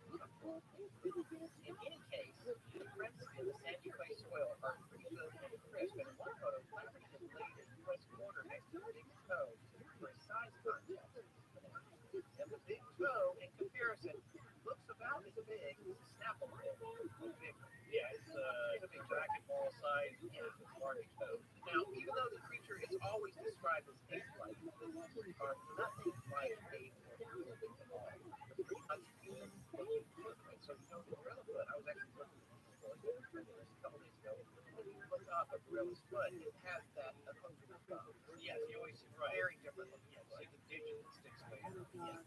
In any case, the prints in the sandy clay soil are pretty good and crisp, and in one photo, Laverty has laid a U.S. border next to the big toe for a size contest. And the big toe, in comparison, looks about as big as a Snapple tip, or bigger. Yeah, it's a big racquetball size, large toe. Now, even though the creature is always described as ape-like, the lizards are nothing like ape or human at all. They're pretty much human-looking footprints. So, the gorilla foot, I was actually looking at this for a couple days ago. When you look up a gorilla's foot, it has that hooked thumb. Yes, you always see very different looking. Yeah, like the digit that sticks away. Yeah.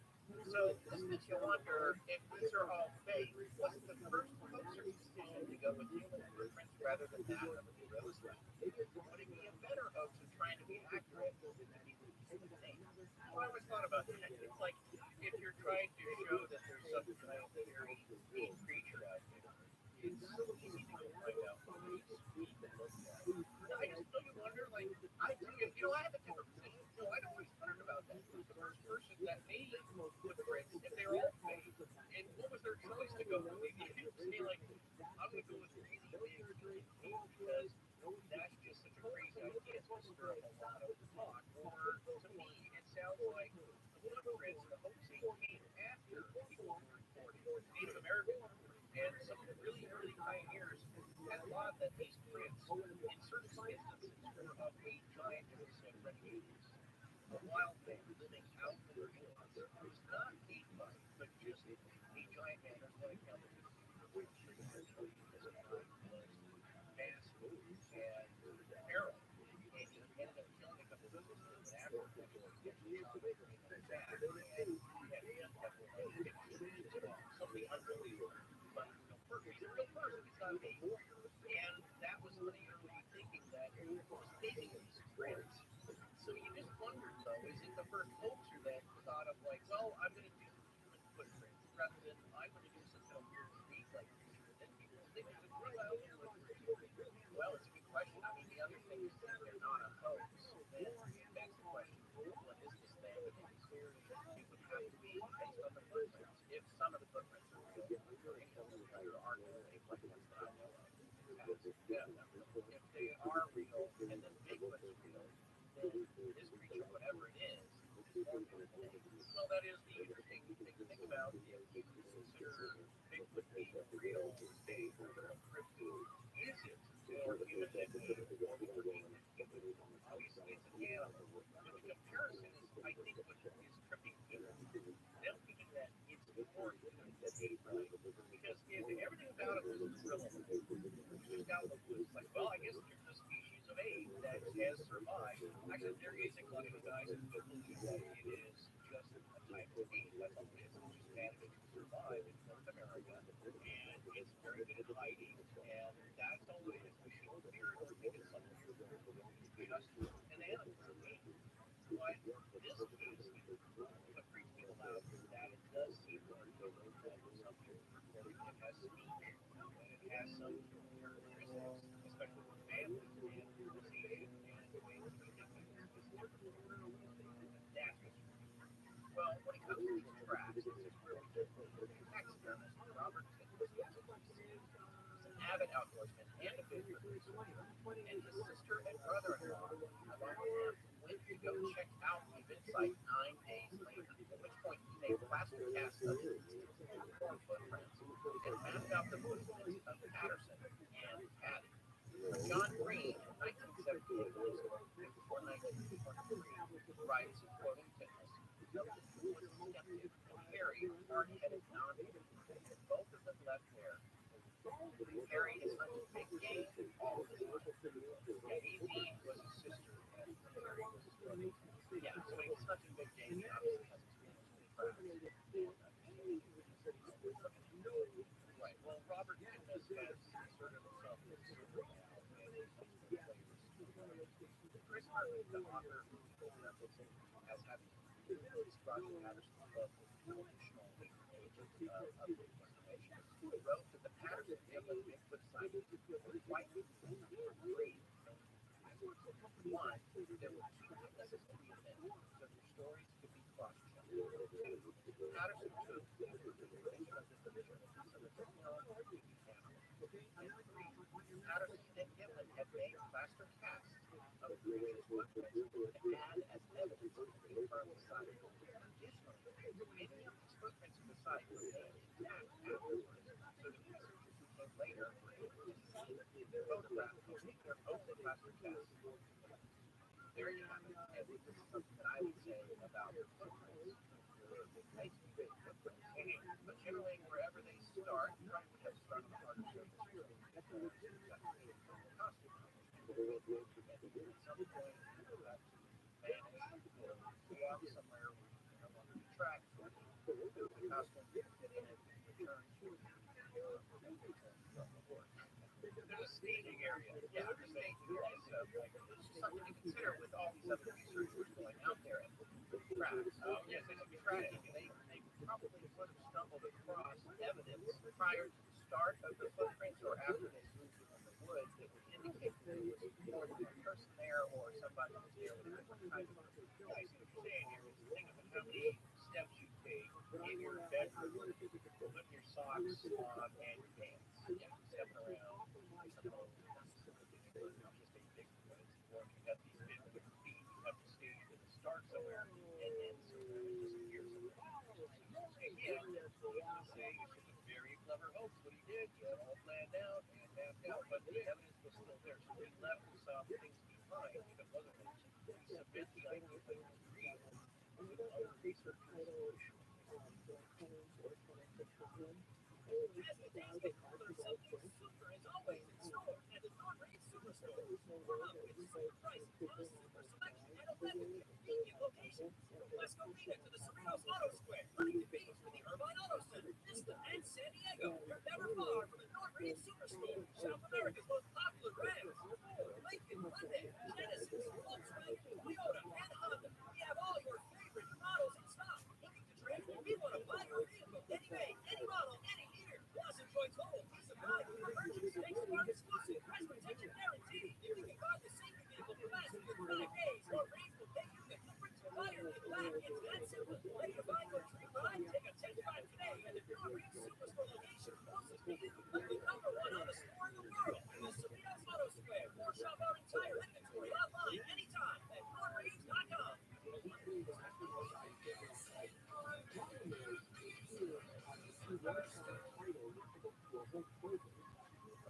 So this makes you wonder if these are all fake. Was it the first hoaxer's decision to go with human footprints rather than that of a gorilla's foot? Would it be a better hoax of trying to be accurate than to be insane? Well, I always thought about that. It's like if you're trying to show that there's some kind of very weak creature out there, it's so easy to go find out what these people look like. I just don't wonder, like, I do, I have a different position. I'd always wondered about that. Who's the first person that made footprints if they were all fake? And what was their choice to go with? Maybe came after people were reporting. Native Americans and some really early pioneers had thought that these prints, in certain instances, were of a giant renegades. A wild thing living out in the woods was not a bite, but just a giant man that accounted for massive and arrow. And he ended up killing a couple of those after something unbelievable. But he's a real person, he's not a baby. And that was when they were thinking that he was making these prints. So you just wondered, though, is it the first culture that thought of, like, well, I'm going to do human footprints rather than I'm going to do something weird and unique like this? And people think there's a clue out there. Well, it's a good question. I mean, the other thing is that they're not a hoax. Then that's the question. What is this thing? It would have to be based on the footprints. If some of the footprints are real, there aren't any like ones that I know of. Yeah, if they are real and then Bigfoot's real, then this creature, whatever it is more beautiful. Well, that is the interesting thing to think about. If you consider Bigfoot being real, a cryptid, is it more human than we or more human? Obviously, it's an animal. But the comparison is, I think, what is tripping people. Them thinking that it's more human than we, right? Because if everything about it was thrilling, just out in the woods, like, well, I guess there's a species of ape that has survived. Actually, there is a collection of guys who believe that it is just a type of ape. That's all it is. It's just managed to survive in North America, and it's very good at hiding, and that's all it is. We shouldn't fear it or think it's something weird. It's just an animal. But this case, what freaks people out is that it does seem more human than something reported. It has speech, and it has some characteristics, especially with families and conversation and the way that we think of this different. That's what's freaking. Well, when it comes to these tracks, it's a really good taxidermist, Robert Tickles. He's an avid outdoorsman and a big producer. And his sister and brother-in-law, along with him, went to go check out the event site 9 days later, at which point he made plaster casts of his footprints and mapped out the footprints of Patterson and Patty. John Green, in 1978, before 1923, writes, quoting Tickles, Milton was a skeptic and Harry a hard-headed non-believer. Both of them left there. Harry is hunting big game all the time. Yeah, Evie was his sister, and Harry was his brother. Yeah, so he was hunting big game. He obviously has experience with right. Well, Robert Tickles has inserted himself as a super now, and he's Chris Hartley, the author of People's Reference, as having described Patterson's book with additional 8 pages of information, wrote that the Patterson family Bigfoot sightings were quite three. One, there were 2 witnesses to the event, so their stories could be cross-checked. 2, Patterson took the information of this division so that the film could be handled. And 3, Patterson and Gimlin had made plaster casts of creatures' footprints to add as evidence to confirm the sighting. Additionally, many of these footprints of the site remained intact afterwards, so the researchers who came later were able to see the photographs using their own plaster casts. There you have it. And this is something that I would say about footprints. It's nice to make footprints, but generally wherever they start, you probably have to start on the harder surface. Somewhere along the track, the costume fit in and return to there's a staging area. Yeah, the staging area. So it's just something to consider with all these other researchers going out there and looking for tracks. Yes, they look tracking. They probably would have stumbled across evidence prior to the start of the footprints or after they moved in the woods that would indicate that there was more than one person there or somebody was there with a different kind of I see what you're saying here. It's think of how many steps you take in your bedroom, putting your socks on and your pants. Yeah, stepping around. Just a big place. Or you got these big feet, you have to stay in the start somewhere and then somewhere and disappear somewhere. did, you had all planned out and mapped out, but the evidence was still there. So we left and saw things behind if it wasn't hoax. We submit the idea that it was real with other researchers. As the days get colder, something super is always in store at the North Superstore. Warm up with super prices on a super selection at 11 convenient locations. From West Covina to the Cerritos Auto Square, Huntington Beach to the Irvine Auto Center, Vista, and San Diego. You're never far from the North Superstore. South America's most popular brands: Ford, Lincoln, Hyundai, Genesis, Volkswagen, Toyota, and Honda. We have all your favorite models in stock. Looking to trade? We want to buy your vehicle any make, any model, any year. Plus, enjoy total peace of mind with your purchase. Thanks to our exclusive price protection guarantee. You can buy the same vehicle for less than 5 days, or Raise will pay you the difference to buy your vehicle back. It's that simple. Ready to buy your dream ride? Take a test drive today at the North Superstore location closest to you. Like the #1 auto store in the world, the Cerritos Auto Square. Or shop our entire inventory online anytime at northreads.com.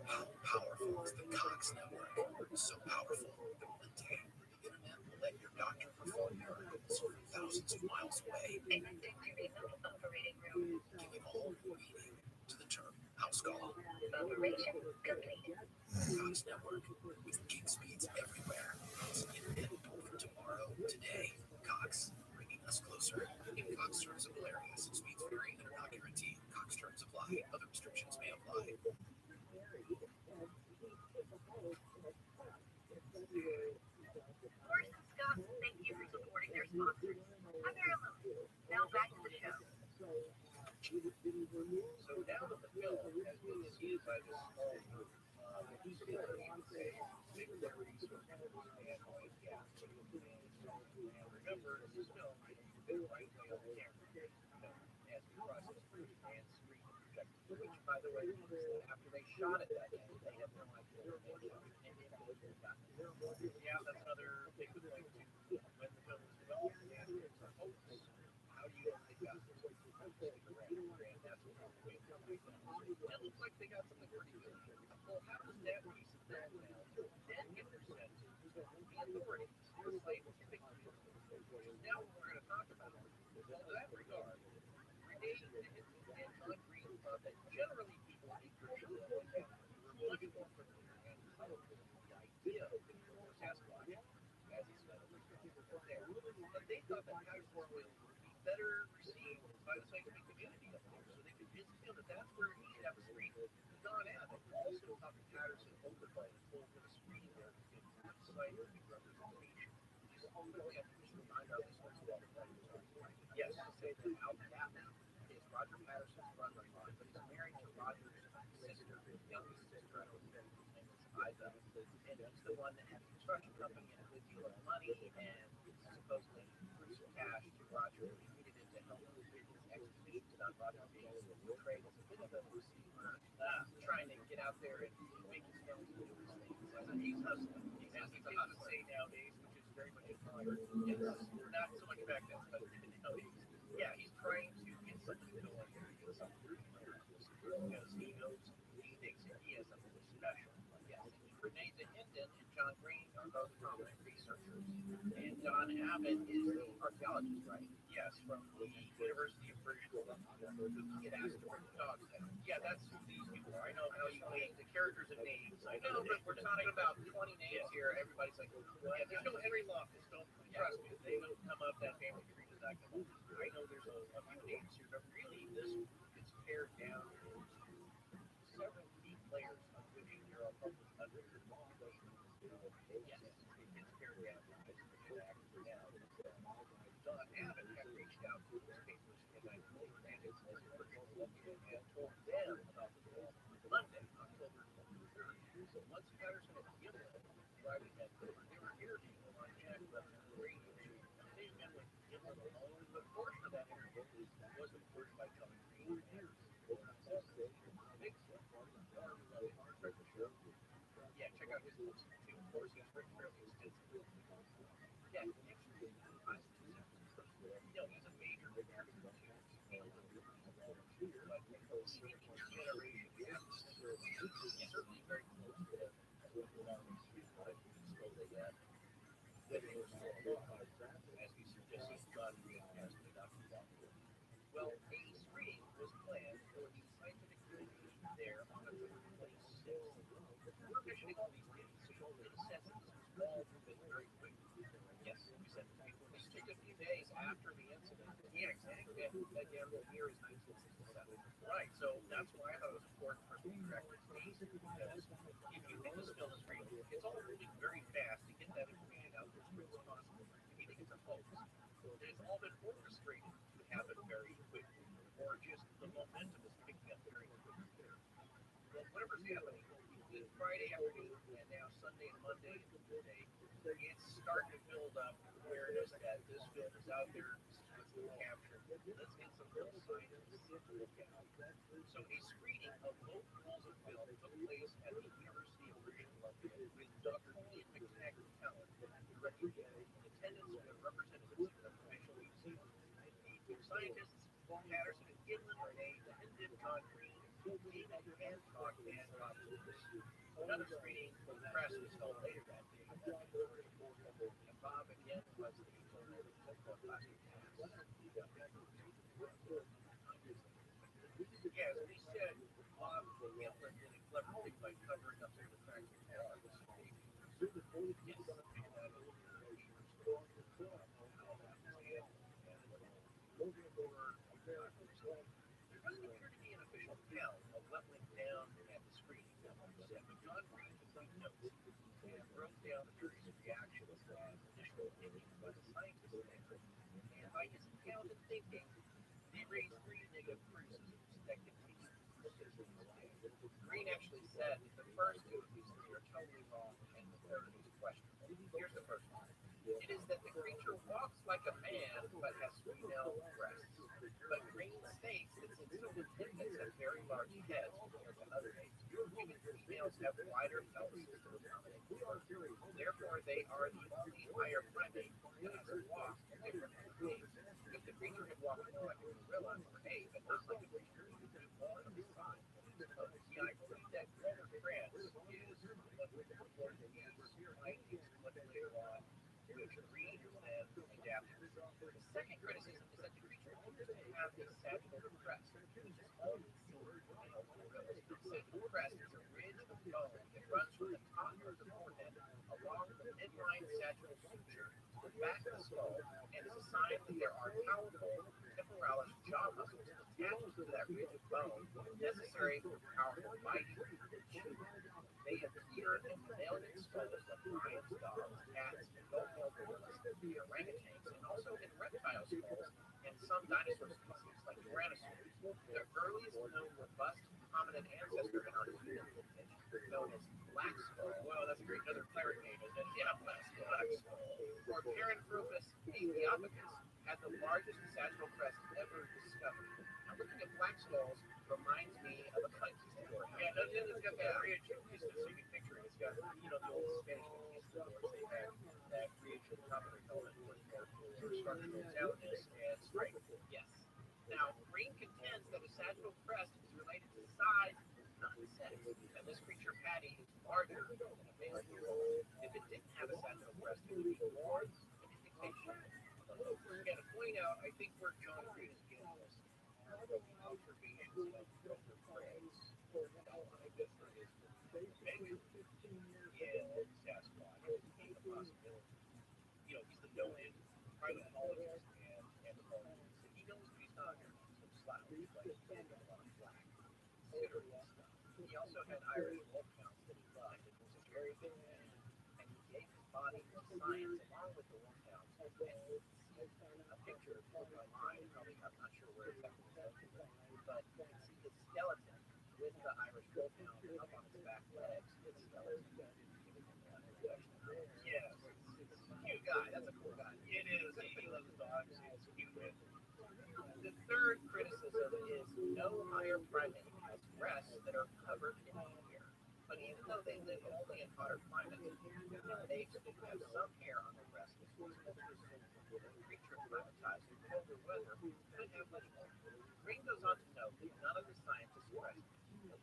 How powerful is the Cox network? So powerful that one day the internet will let your doctor perform miracles from thousands of miles away, Operating room. giving all meaning to the term house call. Operation complete. Cox network with gig speeds everywhere. It's internet for tomorrow, today. Cox, bringing us closer. In Cox serviceable areas, speeds vary and are not guaranteed. Cox terms apply. Other restrictions may apply. Morris and Scott, thank you for supporting their sponsors. I'm Marilyn. Now back to the show. So now that the film has been seen by this small group, we see that people say big theories and white gaps. And remember, this is film the right way on the camera, as we process through and screen the projector. Which, by the way, means that after they shot it that day, they had no idea what they shot and didn't know they got it. Yeah, that's another big point to when the film was developed and it's a hoax. How do you know they got this? And that's what we're doing. It looks like they got something pretty good. Well, how does that piece of film now then get presented to the authorities, the label, the big deal? Now what we're going to talk about. Well, in that regard, Renee and John Green thought that generally people think Christian were much more familiar and colorful with the idea of the Sasquatch, as it's known there. But they thought that Kaiser would be better received by the scientific community up there, so they could just feel that that's where he should have a screen. Don Abbott also talked to Patterson Overlay and told him a screen there to get scientific representation. Just ultimately, I think we should remind our listeners of what that is. Yes, to say that Al Patton is Roger Patterson's brother-in-law, but he's married to Roger's sister, youngest sister, I don't know, his name is Ida, and he's the one that had a construction company and a good deal of money, and supposedly threw some cash to Roger. He needed it to help with his expeditions on Roger being portrayed as a bit of a receiver, trying to get out there and make his films and do his things. He's hustling. He's asking how to say nowadays, which is very much admired. Yes, not so much back then, but nowadays. Yeah, he's trying to get something going here, get something because he knows he thinks he has something special. Yes, Renee DeHinden and John Green are both prominent researchers, and Don Abbott is the archaeologist, right? Yes, from the University of British Columbia, who get asked to bring the dogs in. Yeah, that's who these people are. I know how you name the characters and names. I know, but we're talking about 20 names here. Everybody's like, yeah, there's no Henry Loftus. Don't trust me. They don't come up that family tree does not come up. I know there's a few names here, but really this gets pared down into several key players of which there are published hundreds of yes, it gets pared down to just actually now. Don Abbott had reached out to newspapers in Vancouver and it's British Columbia and told them about the film Monday, October 23rd. So once Patterson had given them Friday Vancouver, they were interviewing him on Jack Levin's radio show. They met with him alone, but a portion of that interview was of course by John Green and big stuff. Yeah, check out his books too. Of course, he's written fairly extensively. Yeah, actually, he's a major contributor to but speaking generation, we have to certainly very close to the as you suggested, John Green has been adopted. Well, a screening was planned for the scientific community there on October 26th. We're mentioning all these dates, so in a sense, this was all moving very quickly. Yes, we said this took a few days after the incident. Yeah, exactly. Again, the year is 1967. Right, so that's why I thought it was important for me to track this case, because if you think this film is real, it's all moving very fast to get that information out there as quick as possible. If you think it's a hoax, it's all been orchestrated to happen very quickly, or just the momentum is picking up very quickly. Well, whatever's happening, between Friday afternoon and now Sunday and Monday and today, it's starting to build up awareness that this film is out there, it's being captured. Let's get some real scientists to look at it. So a screening of both rolls of film took place at the University of British Columbia with Dr. Ian McTaggart, director, in attendance with representatives of official museum. The two scientists, Patterson and Gidlin, are named Defendant John Green, David Hancock, and Bob Lucas. Another screening for the press was held later that day. And Bob again was the owner of the plastic cast. Yeah, as we said, Bob Gidlin did a clever thing by covering up some of the facts and facts. Yes, there doesn't appear to be an official count of what went down at the screening, but John Green took notes and wrote down the various reactions and initial opinions by the scientists there. And by his account and thinking, they raised three negative criticisms that continue to persist. Green actually said that the first two of these three are totally wrong and the third is questionable. Here's the first one. It is that the creature walks like a man but has female breasts. But Green states that since human infants have very large heads compared to other apes, human females have wider pelvises to accommodate. Therefore, they are the only higher primate that has walked different from apes. If the creature had walked more like a gorilla or ape, but not like a creature, it would be more of a sign. Yeah, I believe that Grover Krantz is what we report in these findings much later on, which Green then adapted. The second criticism is that the creature appears to have a sagittal crest, which is only seen in gorillas. The sagittal crest is a ridge of bone that runs from the top of the forehead along the midline sagittal suture to the back of the skull, and is a sign that there are powerful temporalis jaw muscles attached to that ridge of bone necessary for powerful biting and chewing. They appear in mammalian skulls of lions, dogs, cats, bone-tailed gorillas, the orangutans, and also in reptile skulls and some dinosaur species like tyrannosaurs. The earliest known robust hominid ancestor in our human lineage, known as black skull. Well, that's a great another pirate name, isn't it? Yeah, black skull. Or Paranthropus aethiopicus had the largest sagittal crest ever discovered. Now, looking at black skulls reminds me of a conquistador. Yeah, doesn't it? It's got that bridge. Just so you can picture it. It's got, the old Spanish conquistadors. They had that bridge at the top of their helmet for structural soundness and strength. Yes. Now, Green contends that a sagittal crest is related to size, not sex. And this creature, Patty, is larger than a male hero. If it didn't have a sagittal crest, it would be more an indication of a hoax. Again, to point out, I think where John Green is getting this, the observations of Grover Krantz, I guess there is maybe in Sasquatch, the possibility. He's the noted primatologist and anthropologist, and he knows that he's not some slouch, like he's got a lot of flack, considering this stuff. He also had Irish wolfhounds that he loved, and was a very big fan, and he gave his body to science along with the wolfhounds, and you can see a picture online, probably, I'm not sure where exactly it's located, but you can see his skeleton with the Irish wolfhound up on its back legs, his skeleton. Yes, it's a cute guy. That's a cool guy. It is. He loves dogs. It's cute. The third criticism is no higher primate has breasts that are covered in hair. But even though they live only in hotter climates, apes do have some hair on their breasts, which was a creature climatized in colder weather could have much more. Green goes on to note that none of the scientists' breasts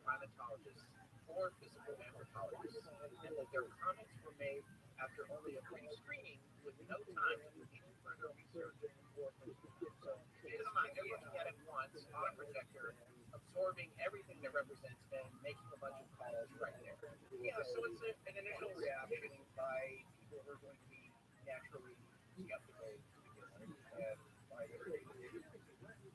primatologists or physical anthropologists, and that their comments were made after only a brief screening with no time to do any further research or posting. So keep in mind, they're looking at it once on a projector, absorbing everything that represents and making a bunch of calls right there. Yeah, so it's an initial reaction by people who are going to be naturally skeptical to begin with, and why they're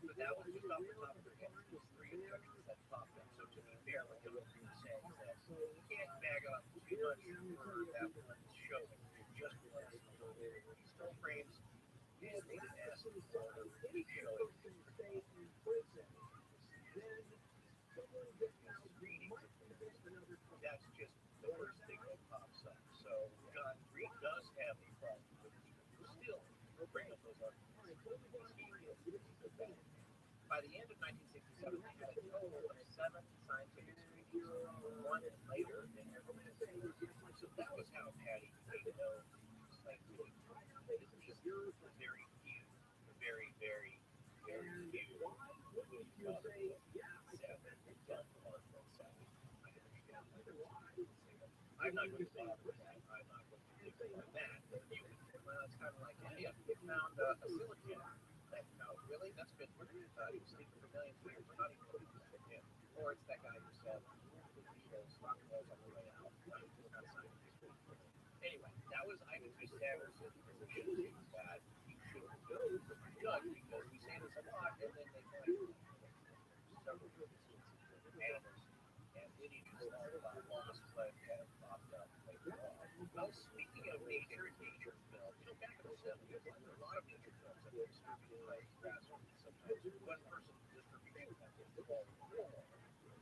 but that was just off the top of their head. Those three objections that popped up. So to be fair, what you're saying is that you can't bag up too much for that one show. Just once. These still frames, and they didn't ask for any showing. That's just the first thing that pops up. So John Green does have a problem with people who still bring up those arguments. By the end of 1967, they had a total of 7 scientific screenings, one later than everyone. So that was how Patty came to know scientific. These were very few, very, very, very few. I'm not going to bother with that. I'm not going to do like that. Well, it's kind of like, hey, they found a silicon. No, really? That's been he was sleeping for millions of years. We're not even looking at him. Or it's that guy who said, rock and roll's on the way out. We're not scientists. Anyway, that was Ivan T. Sanderson's position that he shouldn't go to the judge because we say this a lot, and then they find several animals, and then he just lost, but have popped up later on. Well, speaking of nature and nature films, back in the 70s, there were a lot of nature films that were distributed by grassroots. Sometimes one person distribution that was called foodporn.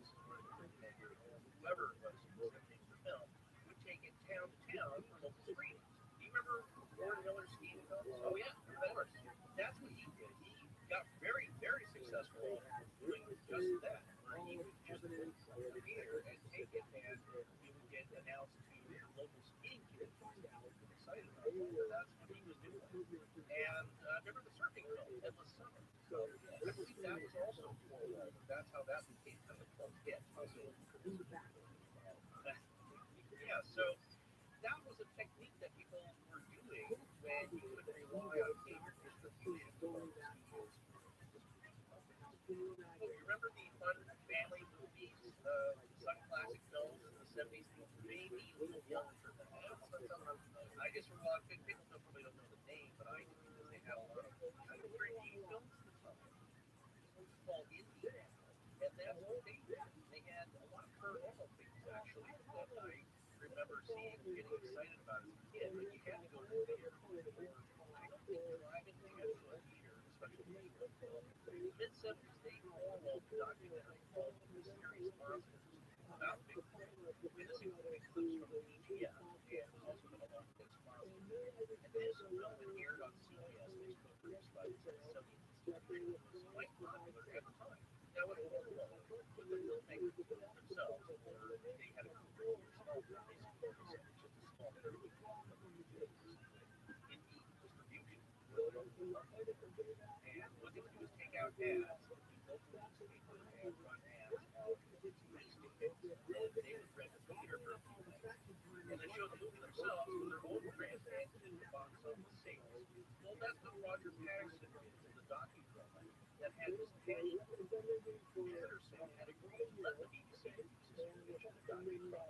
This is where the filmmaker, whoever was distributing the film, would take it town to town for local screenings. Do you remember Warren Miller's Ski films? Oh yeah, of course. That's what he did. He got very, very successful doing just that, where he would just go to the theater and take it, and he would get announced to local skiing kids. Excited about it. That's what he was doing. And remember the surfing film, Endless Summer. So I believe that was also for that's how that became kind of a cult hit. Yeah, so that was a technique that people were doing when you could rely on major distribution from studios. You remember the fun family movies, some classic films in the 70s, maybe a little young for them. I guess for a lot of people probably don't know the name, but I do because they had a lot of kind of trendy films at the time. This was called Indie, and that's what they did. They had a lot of paranormal things actually that I remember seeing and getting excited about as a kid, but you had to go to the theater. I don't think driving to a theater, especially in the mid-70s, they formed a documentary called Mysterious Monsters about Bigfoot. And this includes clips from EGF and also been a lot of things monsters. And this film was aired on CBS and was produced by the Smithsonian Institution. It was quite popular at the time. Now it was horrible, but the filmmakers themselves were, they had a career in small movies, just a small movie. Indie distribution. And what they would do is take out ads, local newspaper and run ads on newspapers, and then they would rent a theater for a few nights, and then show the movie themselves with their own translation in the box office sales. Well, that's what Roger Patterson did in the docudrama that had this penny. Patterson had agreed to let the BBC use distribution of the docudrama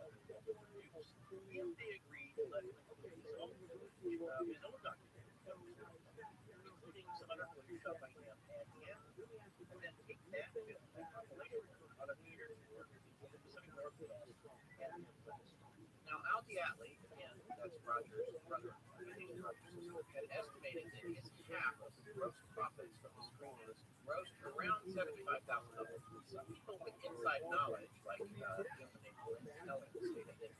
produced if they agreed to let him include his own documentary films, including some other footage shot by him and then take that film, that compilation on a theater tour in the Pacific Northwest and Midwest. Now, Aldi Atley, again, that's Roger's brother, had estimated that his half of the gross profits from the screenings grossed around $75,000. Some people with inside knowledge, like the gentleman named Glenn Skelly, stated that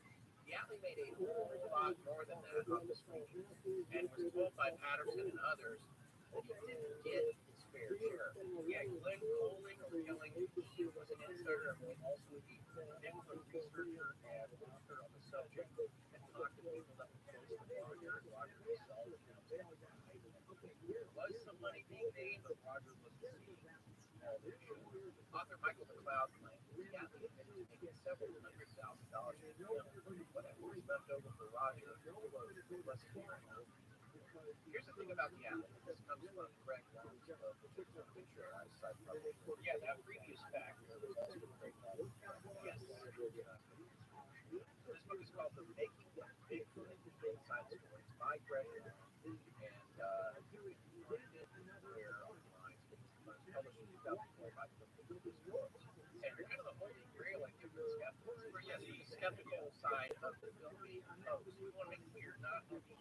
Atley made a whole lot more than that on the screenings and was told by Patterson and others that he didn't get his fair share. Yeah, Glenn Coling or Killing, he was an insider and was also the Bigfoot researcher and author on the subject, and talked to people that were close to Roger and Roger himself. There was some money being made, but Roger wasn't seeing all the show. Author Michael McLeod claims the athlete admitted to making several $100,000 in the film. Whatever was left over for Roger was clear enough. Here's the thing about the athlete. This comes from Greg Long's book, which is a picture I cited probably. Yeah, that previous factor was also Greg Long. Yes. So this book is called The Making of Bigfoot Inside Stories by Greg Long. And you can find it anywhere online. It was published in 2004 by Foodporn. And kind of the holy grail, I think, for the skeptics. For yes, the skeptical side of the film being post. We want to make clear not only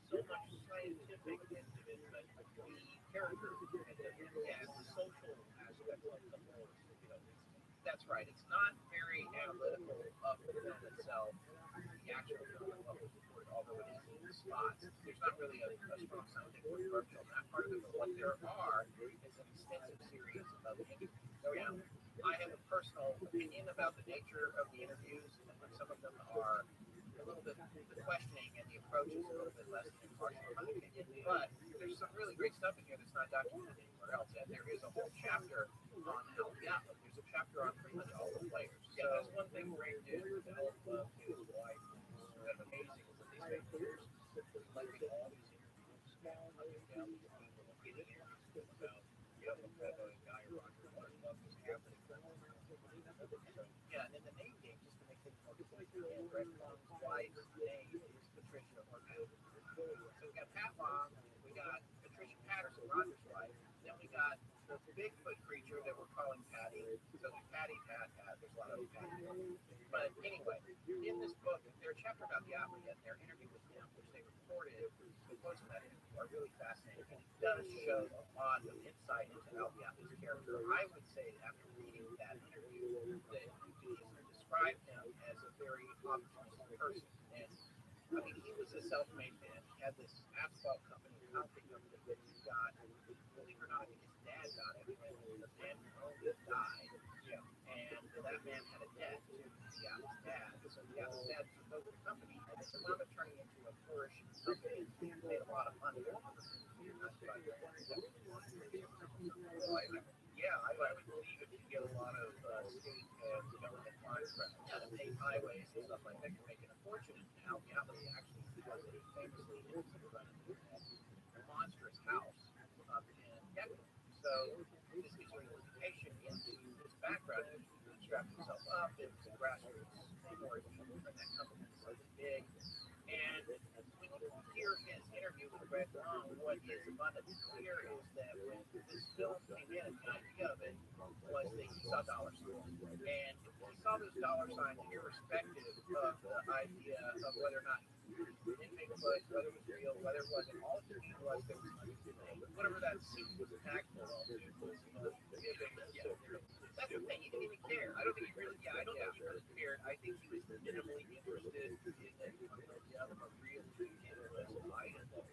so much scientific into it, but the character and the social aspect of the whole. That's right. It's not very analytical of the film itself. The actual film and what was reported, although it is in spots, there's not really a strong scientific approach on that part of it. But what there are is an extensive series of interviews. So yeah, I have a personal opinion about the nature of the interviews, and some of them are a little bit the questioning and the approach is a little bit less than impartial in my opinion. But there's some really great stuff in here that's not documented anywhere else. And there is a whole chapter on how the athlete. There's a chapter on pretty much all the players. So yeah, that's one thing Greg did to help his wife. Kind of amazing is that these pictures collecting all these interviews and hunting down these people and getting interviews about the guy Roger what was happening. So yeah, and then the name game just to make things more confusing. And Greg Long's wife's name is Patricia Ormond. So we got Pat Long, we got Patricia Patterson, Roger's wife. Then we got the Bigfoot creature that we're calling Patty. So there's Patty, Pat, there's a lot of Patty. But anyway, in this book, there's a chapter about the athlete and their interview with him, which they reported. The quotes from that interview are really fascinating. And it does show a lot of insight into how the athlete's character. I would say, after reading that interview, that you can easily describe him as a very opportunistic person. And I mean, he was a self-made man. He had this asphalt company, concrete company that he got. Believe it or not, I think his dad got it when the man who owned it died. Yeah. And that man had a debt to the athlete dad. So the athlete dad took over the company, and it wound up turning into a flourishing company. Made a lot of money. Yeah, I would believe if you get a lot of state government funds to pay highways and stuff like that, you're making a fortune. Now, the athlete actually was a famously monstrous house up in Geffen. So this gives you an indication into his background. He bootstrapped himself up. It was a grassroots origin when that company was so big. And when you hear his interview with Greg Long, what is abundantly clear is that when this film came in, the idea of it was that he saw dollar signs. And he saw those dollar signs irrespective of the idea of whether or not in Bigfoot, whether it was real, whether it wasn't. All he knew was there was money to make. Whatever that suit was impactful of, it was giving. Yeah. That's the thing, he didn't even care. I don't think he really cared. I think he was minimally interested in the idea of a real ridiculous item that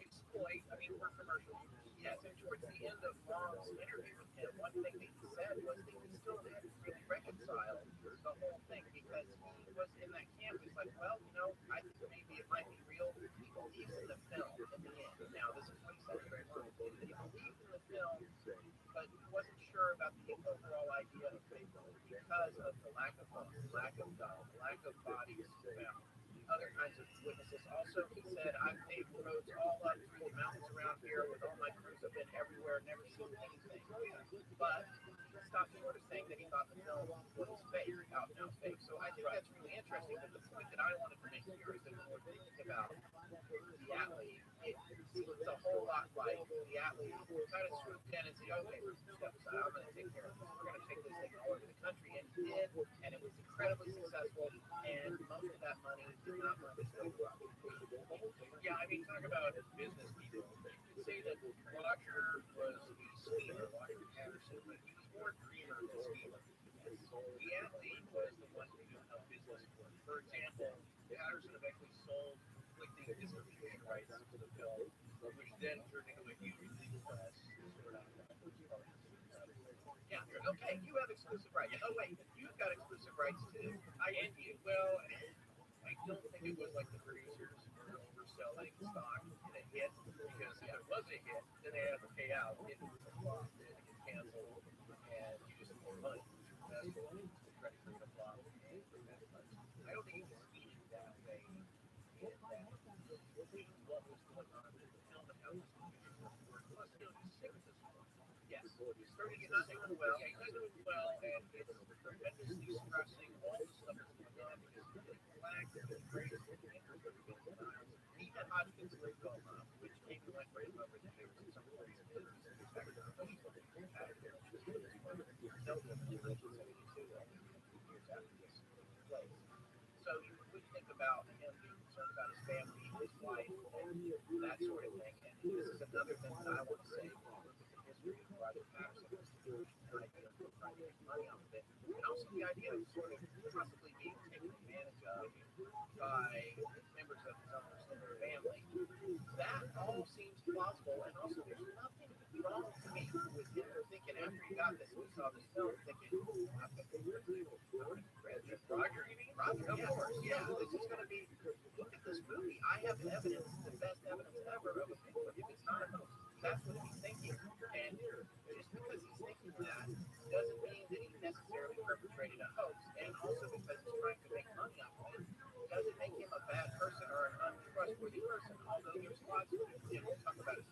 exploit, I mean, for commercial use. Yes, and towards the end of Long's interview with him, one thing that he said was that he still hadn't really reconciled the whole thing because he was in that camp. He's like, well, I think maybe it might be real. He believes in the film in the end. Now, this is what he said very well. He believed in the film, but he wasn't sure about the overall idea of Bigfoot because of the lack of bones, lack of bodies found, other kinds of witnesses. Also, he said, I've paved roads all up through the mountains around here with all my crews. I've been everywhere, never seen anything. But he stopped short of saying that he thought the film was fake, out and out fake. So I think that's really interesting. But the point that I wanted to make here is that when we're thinking about the athlete, it seems a whole lot like the athlete kind of swooped in and said, okay, I'm going to take care of this. We're going to take this thing all over the country. And he did, and it was incredibly successful. And most of that money did not run to Roger. Yeah, I mean, talk about business people. You could say that Roger was the schemer, Roger Patterson, but he was more dreamer than schemer. The athlete was the one who knew how business worked. For example, Patterson eventually sold conflicting distribution rights to the film, which then turned into a huge legal press. Yeah, okay, you have exclusive rights. Oh, wait, you've got exclusive rights too. I envy you. Well, I don't think it was like the producers were overselling stock in a hit because it was a hit, then they had to pay out. It was a flop, then it successful to try to bring them along. I don't think he was speeding that way. And that seeing what was going on in the film and how this worked. Plus, he's sick at this point. Yes, he's starting to get sick well. Yeah, he's not doing well, and it's tremendously stressing all the stuff that's going on because he's getting flagged and crazy and he had Hodgkin's lymphoma, which came and went right over the years. And some of the reasons is so you would think about him being concerned about his family, his wife, and that sort of thing. And this is another thing that I want to say. Look at the history of Roger Patterson, the idea of trying to make money off of it, and also the idea of sort of possibly being taken advantage of by members of his own extended family. That all seems plausible, and also there's nothing wrong to me with him thinking after he got this, we saw this film, thinking, Roger, you mean? Roger, of course, yeah, this is going to be, look at this movie, I have evidence, the best evidence ever of a Bigfoot, if it's not a hoax. That's what he's thinking, and just because he's thinking that doesn't mean that he necessarily perpetrated a hoax, and also because he's trying to make money off of it, doesn't make him a bad person or an untrustworthy person, although there's lots of, we'll talk about his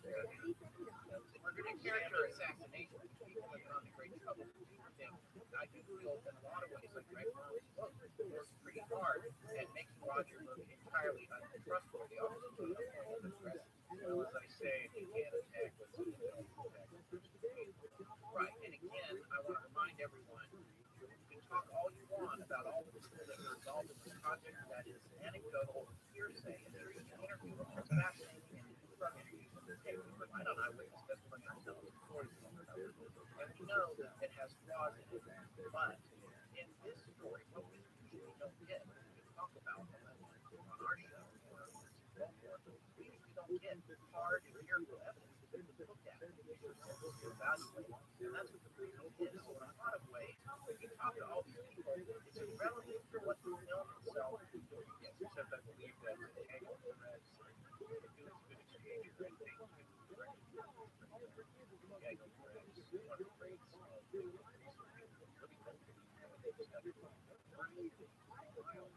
character assassination, which people have gone to great trouble to do things. I do feel in a lot of ways like Greg Mom's book works pretty hard at making Roger look entirely untrustworthy, almost to the point of distress. Well, as I say, you can't attack with something that you attack with. Right, and again, I want to remind everyone, you can talk all you want about all the people that were involved in this project that is anecdotal hearsay, and there is an interview which is fascinating, and from interviews that rely on eyewitness testimony and tell the stories of one another. And we know that it has flaws in it, but in this story, what we usually don't get, we talk about on our show, or we usually don't get hard empirical evidence to look at, to evaluate, and that's what the movie is. So in a lot of ways, when you talk to all these people, it's irrelevant for what the film itself is doing. Yes, except I believe that the angle of the Reds, they're doing some good exchange, right? They do the angle of the Reds, one of the greats of living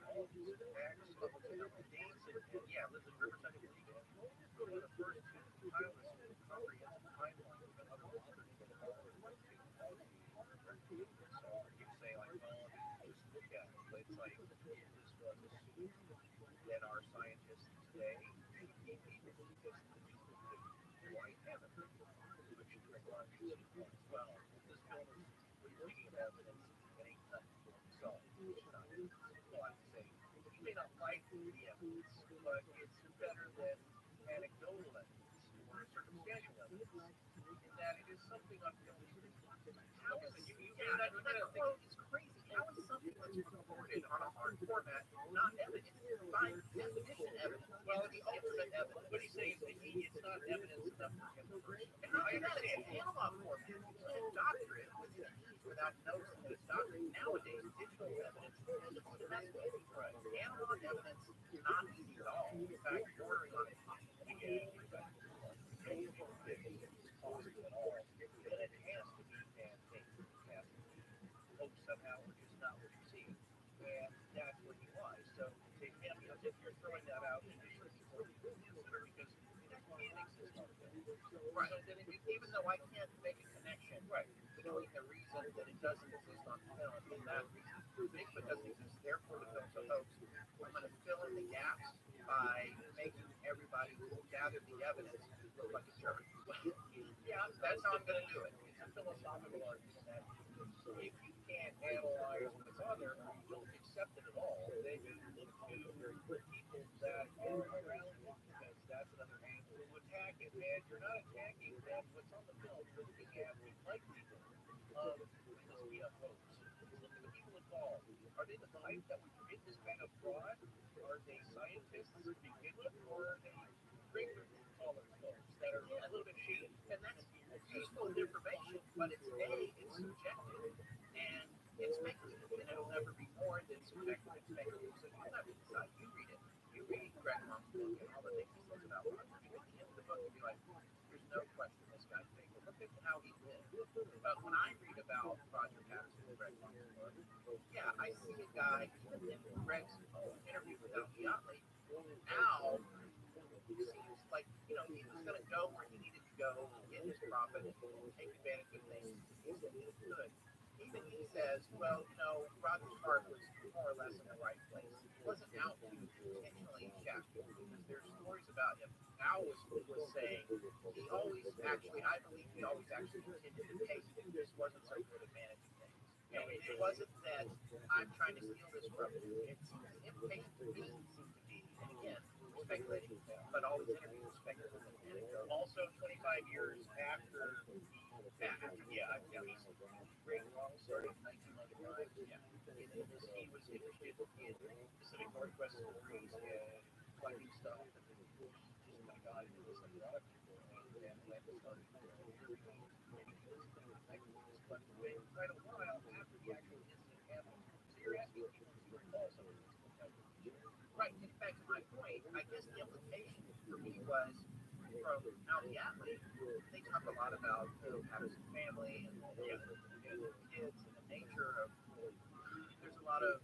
all these facts, and yeah, lives in Riverside, Michigan. One of the first two pilots in the comprehensive timeline of other authors in the world. So you say like, well, just look at it. It's like this was assumed that our scientists today should be able to just white heaven, which is as well. This film is speaking of evidence, it ain't nothing. So it's not. Well, I would say you may not like the evidence, but it's better than anecdotal evidence or circumstantial evidence, in that it is something on film. How is it? It's crazy. How is something that's recorded on a hard format not evidence? By definition, evidence. Well, the ultimate evidence. What he's saying is that it's not evidence enough for him to prove. And I understand analog format. You can't doctor it without noticing that it's doctored. Nowadays, digital evidence is the best way. Right. Analog evidence is not easy at all. In fact, you're ordering on it. Somehow, which is not what you see, and that's what he was. So to him, if you're throwing that out, initially before you consider, because it can't exist on film. Right. So then even though I can't make a connection, right, between the reason that it doesn't exist on film and that reason, Bigfoot doesn't exist, therefore the film's a hoax. I'm going to fill in the gaps by making everybody who gathered the evidence look like a jerk. Yeah, that's how I'm going to do it. It's a philosophical argument that if you can't analyze what's on there, or you don't accept it at all, then you look to people that are around you, because that's another angle to attack it, and you're not attacking them. What's on the film, you're looking at the like people. This be a hoax. Look at the people involved. Are they the type that would commit this kind of fraud? Are they scientists to begin with, or are they regular college folks that are a little bit shady? And that's useful information, but it's subjective, and it's speculative, and it'll never be more than subjective and speculative. So you have to decide. You read it. You read Greg Mom's book and all the things he says about Roger. You get to the end of the book and be like, there's no question this guy's fake. But look at how he lived. But when I read about Roger Patterson and Greg Montgomery, yeah, I see a guy, even in Greg's own interview with Al Biatley, Al seems like, he was going to go where he needed to go, get his profit, take advantage of things he could. Even he says, well, Roger's heart was more or less in the right place. He wasn't out to intentionally shaft people because there's stories about him. Al was saying I believe he always actually intended to pay. He just wasn't so good at managing things. It wasn't that I'm trying to steal this from you. It's impatient to me, seems to be. And again, speculating, but all these interviews are speculative. And also, 25 years after he's Great Wrong started in 1995. Yeah. He was interested in Pacific Northwest breweries and collecting stuff. Just kind of got into this product and started but waited quite a while after the actual incident happened. So you're asking people to recall some of this. Right, getting back to my point, I guess the implication for me was from Al Biatley, they talk a lot about the Patterson family and the kids and the nature of there's a lot of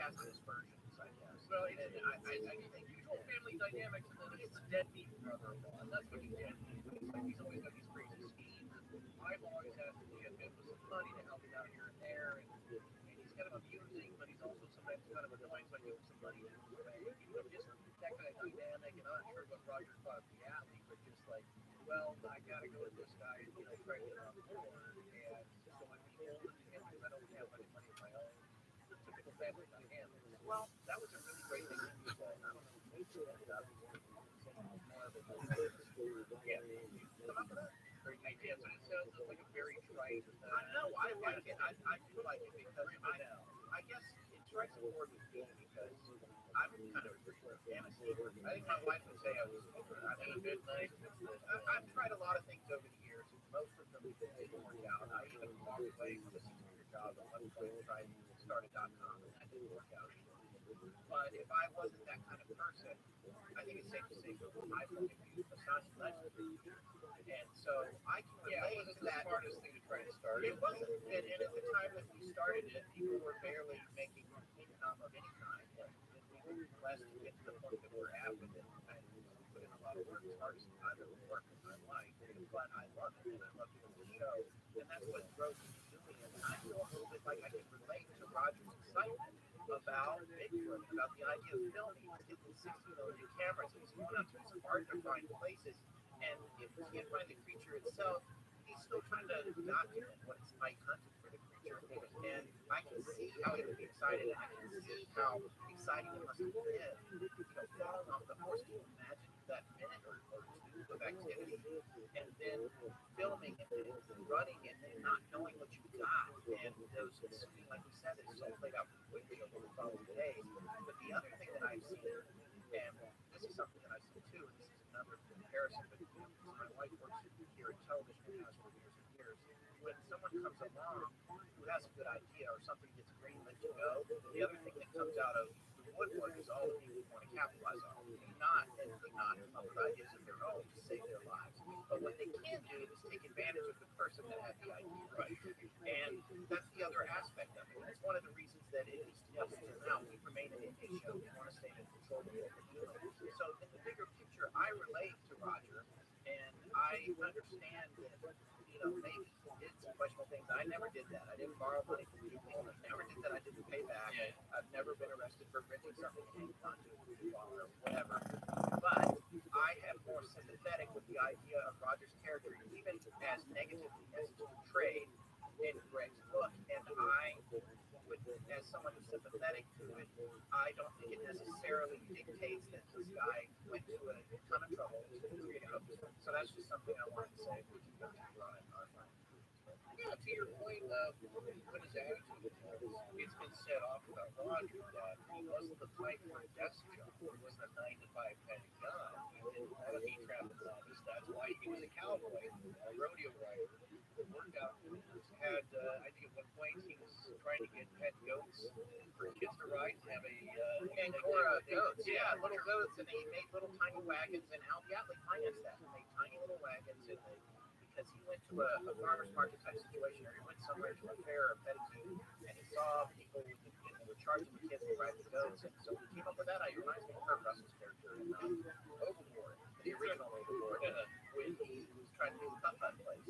cast aspersions, I guess. Well, I think usual family dynamics, and then it's deadbeat brother-in-law, and that's what he did. He's always got these crazy schemes. I've always had to get him with some money to help him out here and there, and he's kind of amusing, but he's also sometimes kind of annoying, so I give him some money anyway. Just that kind of dynamic, and I'm not sure what Roger thought of the alley, but just like, well, I gotta go with this guy, try to get on board, and so I'm beholden to him because I don't have much money of my own. The typical family dynamic. Well, that was a really great thing to do, but I don't know if we should end up more of a come up with that. Very idea, but it sounds like a very trite. I know, I like it. I do like it because I guess it strikes a chord with me because I'm kind of a fantasy. I think my wife would say I'm in a good night. I've tried a lot of things over the years. Most of them didn't work out. I even walked away from a 6-year job at one point and tried to start a .com, and that didn't work out. But if I wasn't that kind of person, I think it's safe to say from my point of view, Assange Legend. And so I can relate to that. It wasn't the smartest thing to try to start. It wasn't. And at the time that we started it, people were barely making income of any kind. And we were blessed to get to the point that we're at with it. And we put in a lot of work. It's hard as I've ever worked in my life. But I love it. And I love doing the show. And that's what drove me to doing it. And I feel a little bit like I can relate to Roger's excitement about Bigfoot, about the idea of filming. He's getting 60 million cameras. He's going out to his hard to find places. And if he can't find the creature itself, he's still trying to document what it's like hunting for the creature. And I can see how he would be excited. I can see how exciting it must have been. Falling off the horse, can you imagine that minute or two of activity? And then filming it and running it and not knowing what you got. And those, like we said, it's so played out quickly over the following days. But the other thing that I've seen, and this is something that I've seen too, and this is another comparison, but my wife works here in television and has for years and years. When someone comes along who has a good idea or something gets greenlit to go, the other thing that comes out of the woodwork is all the people who want to capitalize on it. Not come up with ideas of their own to save their lives. But what they can do is take advantage of the person that had the idea. Right. And that's the other aspect of it. It's one of the reasons that it needs to help us out. We remain an indie show. We want to stay in control of what we're doing. So in the bigger picture, I relate to Roger, and I understand that, maybe he did some questionable things. I never did that. I didn't borrow money from people. I never did that. I didn't pay back. Yeah. I've never been arrested for renting something and onto or whatever. But I am more sympathetic with the idea of Roger's character, even as negatively as it's portrayed in Greg's book. And I would, as someone who's sympathetic to it, I don't think it necessarily dictates that this guy went to a ton of trouble to create a hoax. So that's just something I wanted to say. We can go to our yeah, to your point of what his attitude was, it's been set off about Roger that he wasn't the type for a desk job. He wasn't a 9-to-5 kind of guy. He didn't want to be trapped in office. That's why he was a cowboy, a rodeo rider, worked out. Had, I think at one point he was trying to get pet goats for kids to ride and have a Angora goats. Yeah, little goats, and he made little tiny wagons, and Al Biatley financed that. He made tiny little wagons, and because instance, he went to a farmer's market type situation, or he went somewhere to a fair or petting zoo, and he saw people with the kids who were charging the kids to ride the goats, and so he came up with that idea. It reminds me of Kurt Russell's character in Overboard, the original Overboard, when he was trying to do the putt-putt place,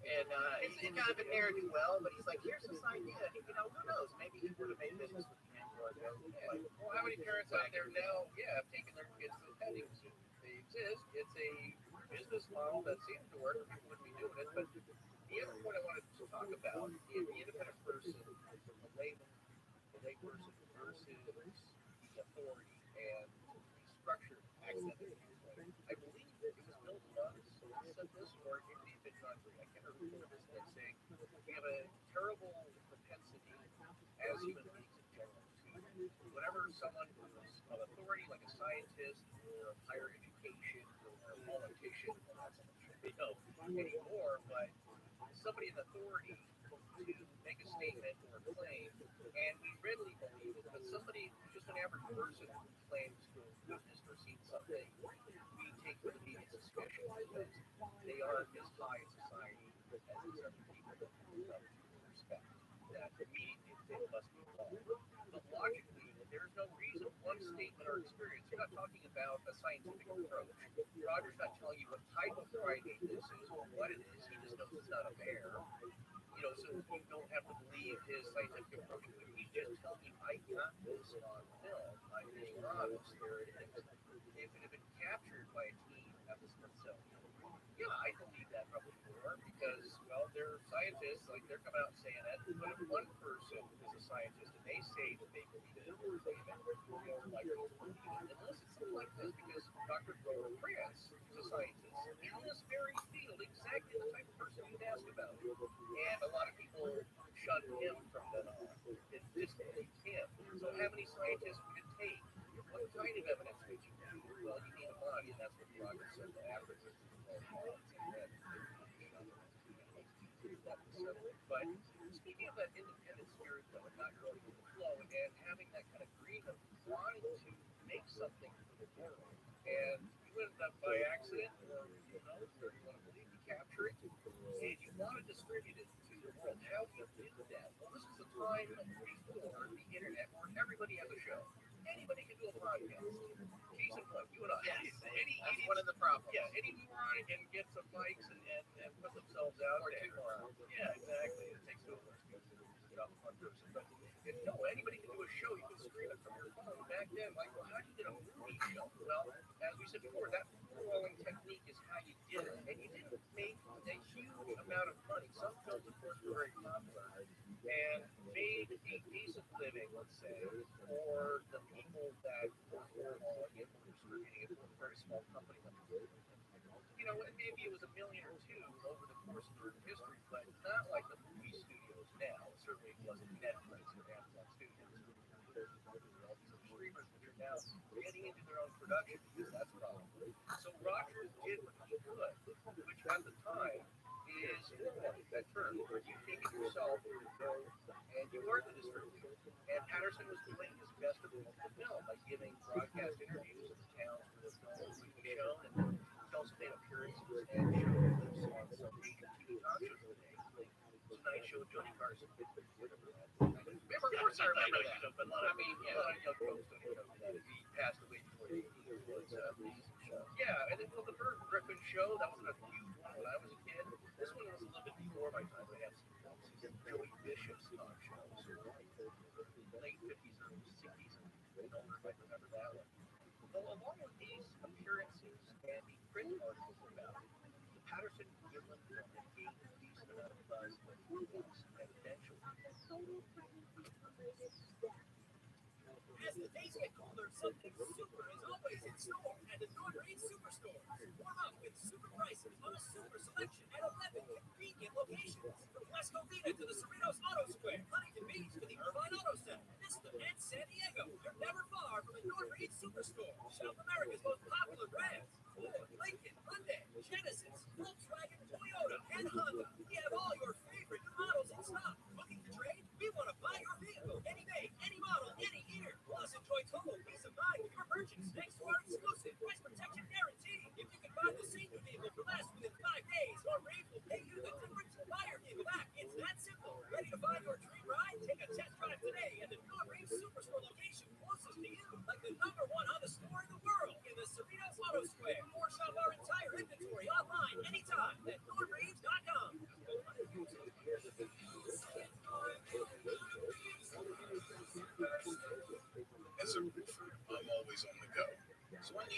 and he kind of a ne'er-do-well, but he's like, here's this idea, and who knows, maybe he would have made business with the Android goat. Well, how many parents out there now, have taken their kids to the petting zoo? They exist. It's a business model that seems to work. People wouldn't be doing it. But the other point I wanted to talk about is the independent person, the layperson versus the authority and the structured academic viewpoint. I believe it was Bill Bugs who said this, or it may have been John Green. I can't remember this thing saying we have a terrible propensity as human beings in general to whenever someone who's of authority, like a scientist or higher education or a politician, well, not so much anymore, but somebody in authority to make a statement or a claim, and we readily believe it. But somebody who's just an average person who claims to have witnessed or seen something, we take with immediate suspicion because they aren't as high in society as these other people that we respect. That immediately they must be wrong. But logically, there's no reason one statement or experience. You're not talking about a scientific approach. Roger's not telling you what type of primate this is or what it is. He just knows it's not a bear. So you don't have to believe his scientific approach. He's just telling you, I got this on film. I'm being honest. There it is. If it had been captured by a team at the Smithsonian, I believe that probably more because, well, they're scientists. Like, they're coming out and saying that. But if one person is a scientist and they say that they believe it, or claim it, more likely to believe it, unless it's something like this, because Dr. Grover Prince is a scientist in this very field, exactly the type of person you'd ask about. And a lot of people shunned him from then on. It disbelieved him. So how many scientists would it take? What kind of evidence would you need? Well, you need a body, and that's what Roger said to Africa. But speaking of that independent spirit, though, and not going with the flow, and having that kind of dream of wanting to make something for the world, and you ended up by accident, or you want to believe you capture it, and you want to distribute it to the world. How do you do that? Well, this is a time before the internet where everybody has a show. Anybody can do a podcast. Case in point, you and I. Yes, that's one of the problems. Yeah, any moron can get some mics and put themselves out there. Two morons. Yeah, exactly. It takes two of us to get off one person. But anybody can do a show. You can stream it from your phone. Back then, like, well, how do you get a movie show? Well, as we said before, that rolling technique is how you did it. And you didn't make a huge amount of money. Some films, of course, were very popular and made a decent living, let's say, for the people that were following it, were distributing it for a very small company. And maybe it was $1 million or $2 million over the course of their history, but not like the movie studios now. Certainly it wasn't Netflix or Amazon Studios. There's all these streamers which are now getting into their own production because that's a problem. So Roger did what he could, which at the time is that term where you take it yourself and you are the distributor. And Patterson was doing his best to promote the film by giving broadcast interviews in the towns where the film was being shown, and he also made appearances and show clips on some major TV talk shows today, like Tonight Show with Johnny Carson. Of course I remember that. But a lot of young folks don't even know that. He passed away before he was amazing show. Yeah, and then the Bert Griffin show, that wasn't a huge one when I was a kid. This one was a little bit before my time. I had some Joey Bishop's talk shows, late 50s, early 60s, and older might remember that one. Well, along with these appearances and the print articles about it, the Patterson Gimlin film gained a decent amount of buzz with movies and eventually. As the days get colder, something super is always in store at the Northridge Superstore. Warm up with super prices on a super selection at 11 convenient locations. From West Covina to the Cerritos Auto Square, Huntington Beach to the Irvine Auto Center, Vista and San Diego. You're never far from the Northridge Superstore. Shop America's most popular brands: Ford, Lincoln, Hyundai, Genesis, Volkswagen, Toyota, and Honda. We have all your favorite new models in stock. Looking to trade? We want to buy your vehicle. Any make, any model, any year. Plus, enjoy total peace of mind with your purchase. Thanks to our exclusive price protection guarantee. If you can buy the same new vehicle for less within 5 days, or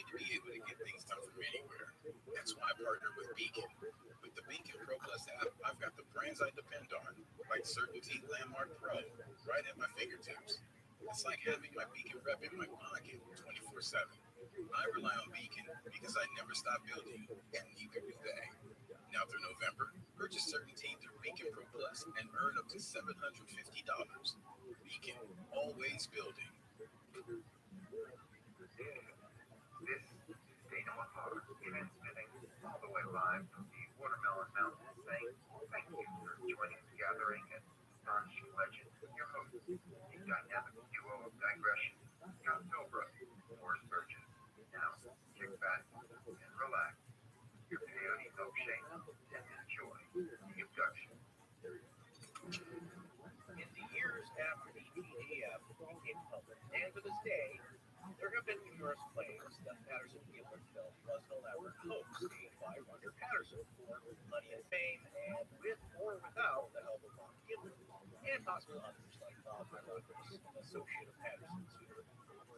to be able to get things done from anywhere. That's why I partner with Beacon. With the Beacon Pro Plus app, I've got the brands I depend on, like Certainty Landmark Pro, right at my fingertips. It's like having my Beacon rep in my pocket 24/7. I rely on Beacon because I never stop building, and neither do they. Now through November, purchase Certainty through Beacon Pro Plus and earn up to $750. Beacon, always building. This is Dana Mahar, transmitting all the way live from the Watermelon Mountains, saying thank you for joining the gathering at Astonishing Legends with your hosts, a dynamic duo of digression, Scott Philbrook, Morris Burgess. Now, kick back and relax, your peyote milkshake, and enjoy the abduction. In the years after the TGF became public, and to this day, there have been numerous claims that Patterson Gilbert film was an elaborate hoax made by Roger Patterson for money and fame, and with or without the help of Bob Gilbert, and possibly others like Bob Rogers, an associate of Patterson's,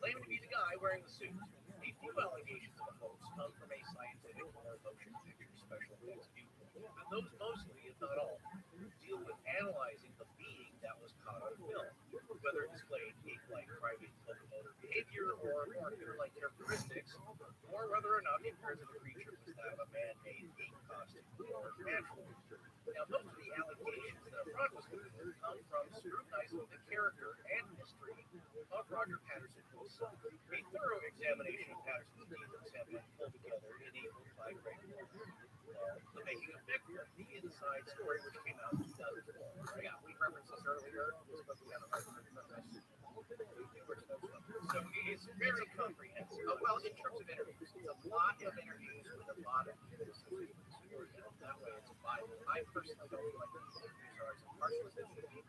claiming to be the guy wearing the suit. A few allegations of a hoax come from a scientific or motion picture special effects viewpoint, but those mostly, if not all, deal with analyzing the being that was caught on film, whether it displayed ape-like private locomotor behavior or marketer-like characteristics, or whether or not the appearance of the creature was that of a man-made ape costume or natural. Now, most of the allegations that Rod was making come from scrutinizing the character and history of Roger Patterson himself. A thorough examination of Patterson's demons have been pulled together in a book by Greg Moore, The Making of Bigfoot, the Inside Story, which came out in 2004. Yeah, we referenced this earlier. This book we haven't referenced this. So it's very comprehensive. Well, in terms of interviews, it's a lot of interviews with a lot of people. That way, it's a Bible. I personally don't feel like these interviews are as impartial as they should be,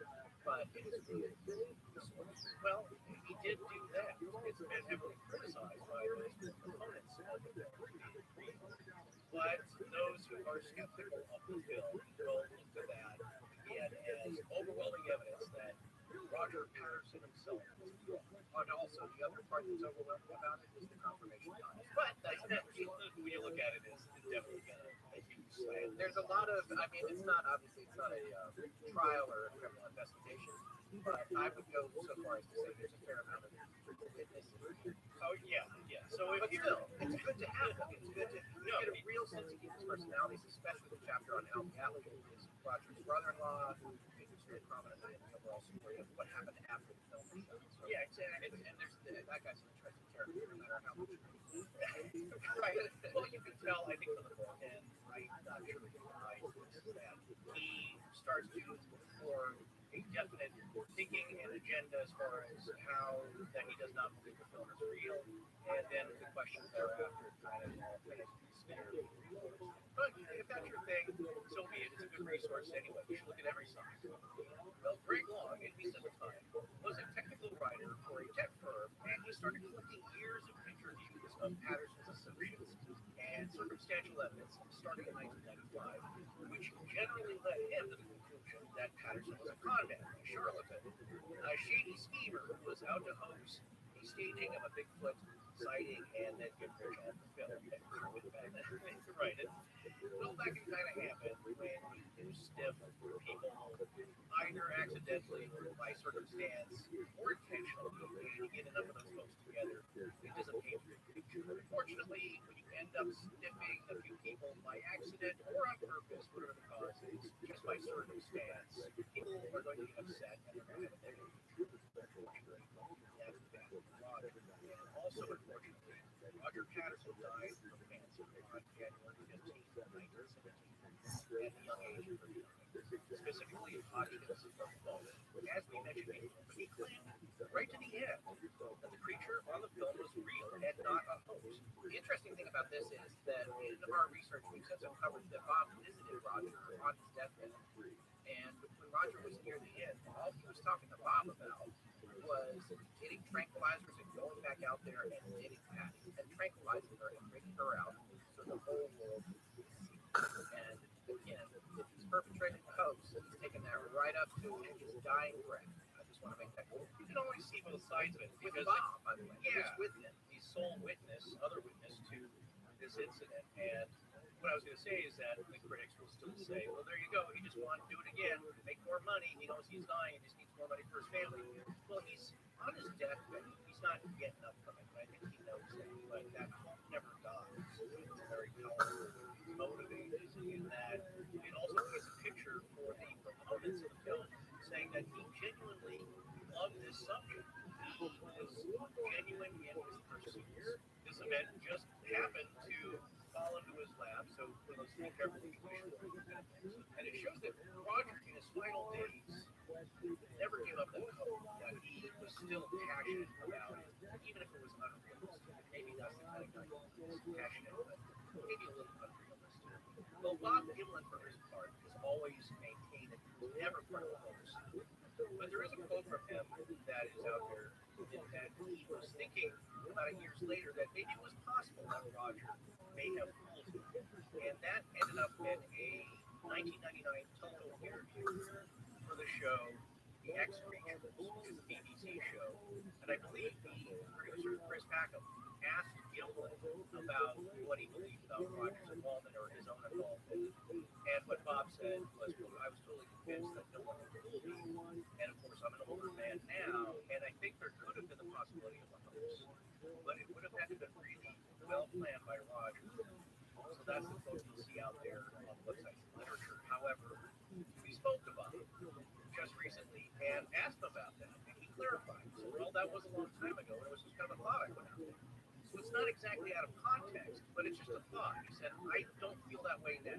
but it is good. Well, he did do that. It's been heavily criticized by those proponents of the film. But those who are skeptical of the film will look to that again as overwhelming evidence that Roger Patterson himself was wrong. And also, the other part that's overwhelming about it is the confirmation bias. But that's when you look at it, it's definitely a huge slant. There's a lot of, I mean, it's not a trial or a criminal investigation, but I would go so far as to say there's a fair amount of witness. Oh, yeah. So but still, it's good to have them. It's good to get a real sense of people's personalities, especially the chapter on Al Galley, who is Roger's brother-in-law, who figures very prominently in the overall story of what happened after the film was shot. So, yeah, exactly. And there's that guy's an interesting character, no matter how much. Right. Well, you can tell, I think, from the book, and I'm not sure if you're right, is that he starts to form a definite thinking and agenda as far as how that he does not believe the film is real, and then the questions thereafter kind of spare. But if that's your thing, so be it. It's a good resource anyway. You should look at every side. Well, Greg Long, at least at the time, was a technical writer for a tech firm, and he started collecting years of interviews of Patterson's associates and circumstantial evidence starting in 1995, which generally led him to the conclusion that Patterson was a con man, a charlatan, a shady schemer who was out to hoax a staging of a Bigfoot sighting and then get rich off the film. Right. Well, that can kind of happen when you stiff people either accidentally or by circumstance or intentionally, and you get enough of those folks together, it doesn't paint your picture. Unfortunately, when you end up stiffing a few people by accident or on purpose, whatever the cause is, just by circumstance, people are going to get upset and they're going to have a negative picture. Unfortunately, that's the bad with Roger. And also, unfortunately, Roger Patterson died from cancer on January 15th, 1917, at the young age of 39. Specifically in Hodgkin's lymphoma. As we mentioned before, he claimed right to the end that the creature on the film was real and not a hoax. The interesting thing about this is that in our research, we've since uncovered that Bob visited Roger on his deathbed. And when Roger was near the end, all he was talking to Bob about was getting tranquilizers and going back out there and getting Patty and tranquilizing her and bringing her out so the whole world could see. And again, if he's perpetrating a hoax, and he's taking that right up to his dying breath. I just want to make that clear. You can always see both sides of it because Bob, by the way, he's with him. He's sole witness, other witness to this incident. And what I was going to say is that the critics will still say, well, there you go. He just wanted to do it again, make more money. He knows he's dying. He just needs more money for his family. Well, he's on his deathbed. He's not getting up from it. I think he knows that. But that hope never dies. It's very powerful, motivated in that it also paints a picture for the proponents of the film, saying that he genuinely loved this subject. He was genuine in his pursuits. This event just happened to fall into his lap, so let's take everything we should. And it shows that Roger, in his final days, never gave up that hope, that he was still passionate about it, even if it was unrealistic. Maybe that's the kind of guy who is passionate, but maybe a little unrealistic. Well, Bob Gimlin, for his part, has always maintained that he was never part of the hoax. But there is a quote from him that is out there, in that he was thinking about years later that maybe it was possible that Roger may have fooled him. And that ended up in a 1999 telephone interview for the show The X Creatures, which is a BBC show. And I believe the producer, Chris Packham, asked Gimlin about what he believed about Roger's involvement or his own involvement. And what Bob said was, well, I was totally convinced that no one would fool me. And of course, I'm an older man now, and I think there could have been the possibility of a hoax. But it would have had to have been really well planned by Roger. So that's the quote you'll see out there on websites and literature. However, we spoke to Bob just recently and asked him about that, and he clarified. So, well, that was a long time ago, and it was just kind of a thought I put out there. So it's not exactly out of context, but it's just a thought. He said, I don't feel that way now.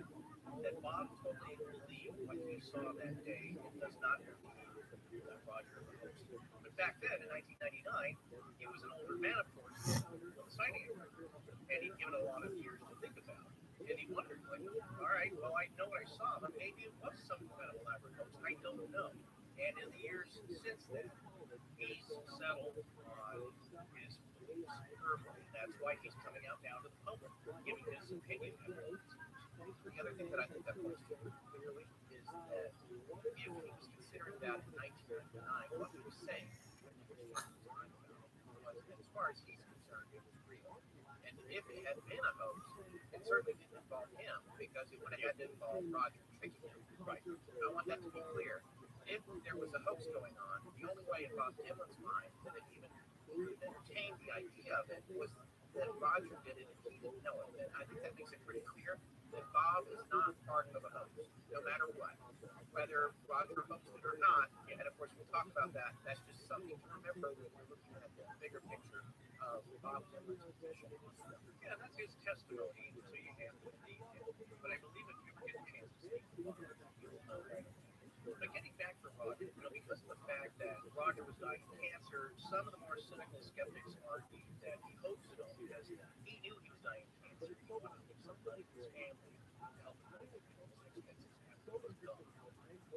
That Bob totally believed what he saw that day and does not believe that Roger was a hoax. But back then, in 1999, he was an older man, of course, when the sighting occurred. And he'd given a lot of years to think about it. And he wondered, like, all right, well, I know what I saw, but maybe it was some kind of elaborate hoax. I don't know. And in the years since then, he's settled on his beliefs firmly. That's why he's coming out now to the public, giving his opinion. The other thing that I think that points to clearly is that if he was considering that in 1999, what he was saying, as far as he's concerned, it was real. And if it had been a hoax, it certainly didn't involve him, because it would have had to involve Roger tricking him. Right. I want that to be clear. If there was a hoax going on, the only way it crossed Gimlin's mind that it even entertained the idea of it was that Roger did it and he didn't know it. And I think that makes it pretty clear that Bob is not part of a hoax, no matter what. Whether Roger hoaxed it or not, and of course we'll talk about that, that's just something to remember when we're looking at the bigger picture of Bob Gimlin's position. Yeah, that's his testimony, so you have to believe him. But I believe if you ever get a chance to speak to Bob, you'll know that. But getting back to Roger, because of the fact that Roger was dying of cancer, some of the more cynical skeptics argued that he hoaxed it all because he knew he was dying of cancer. He wanted to give somebody in his family to help him with his expenses after he was gone.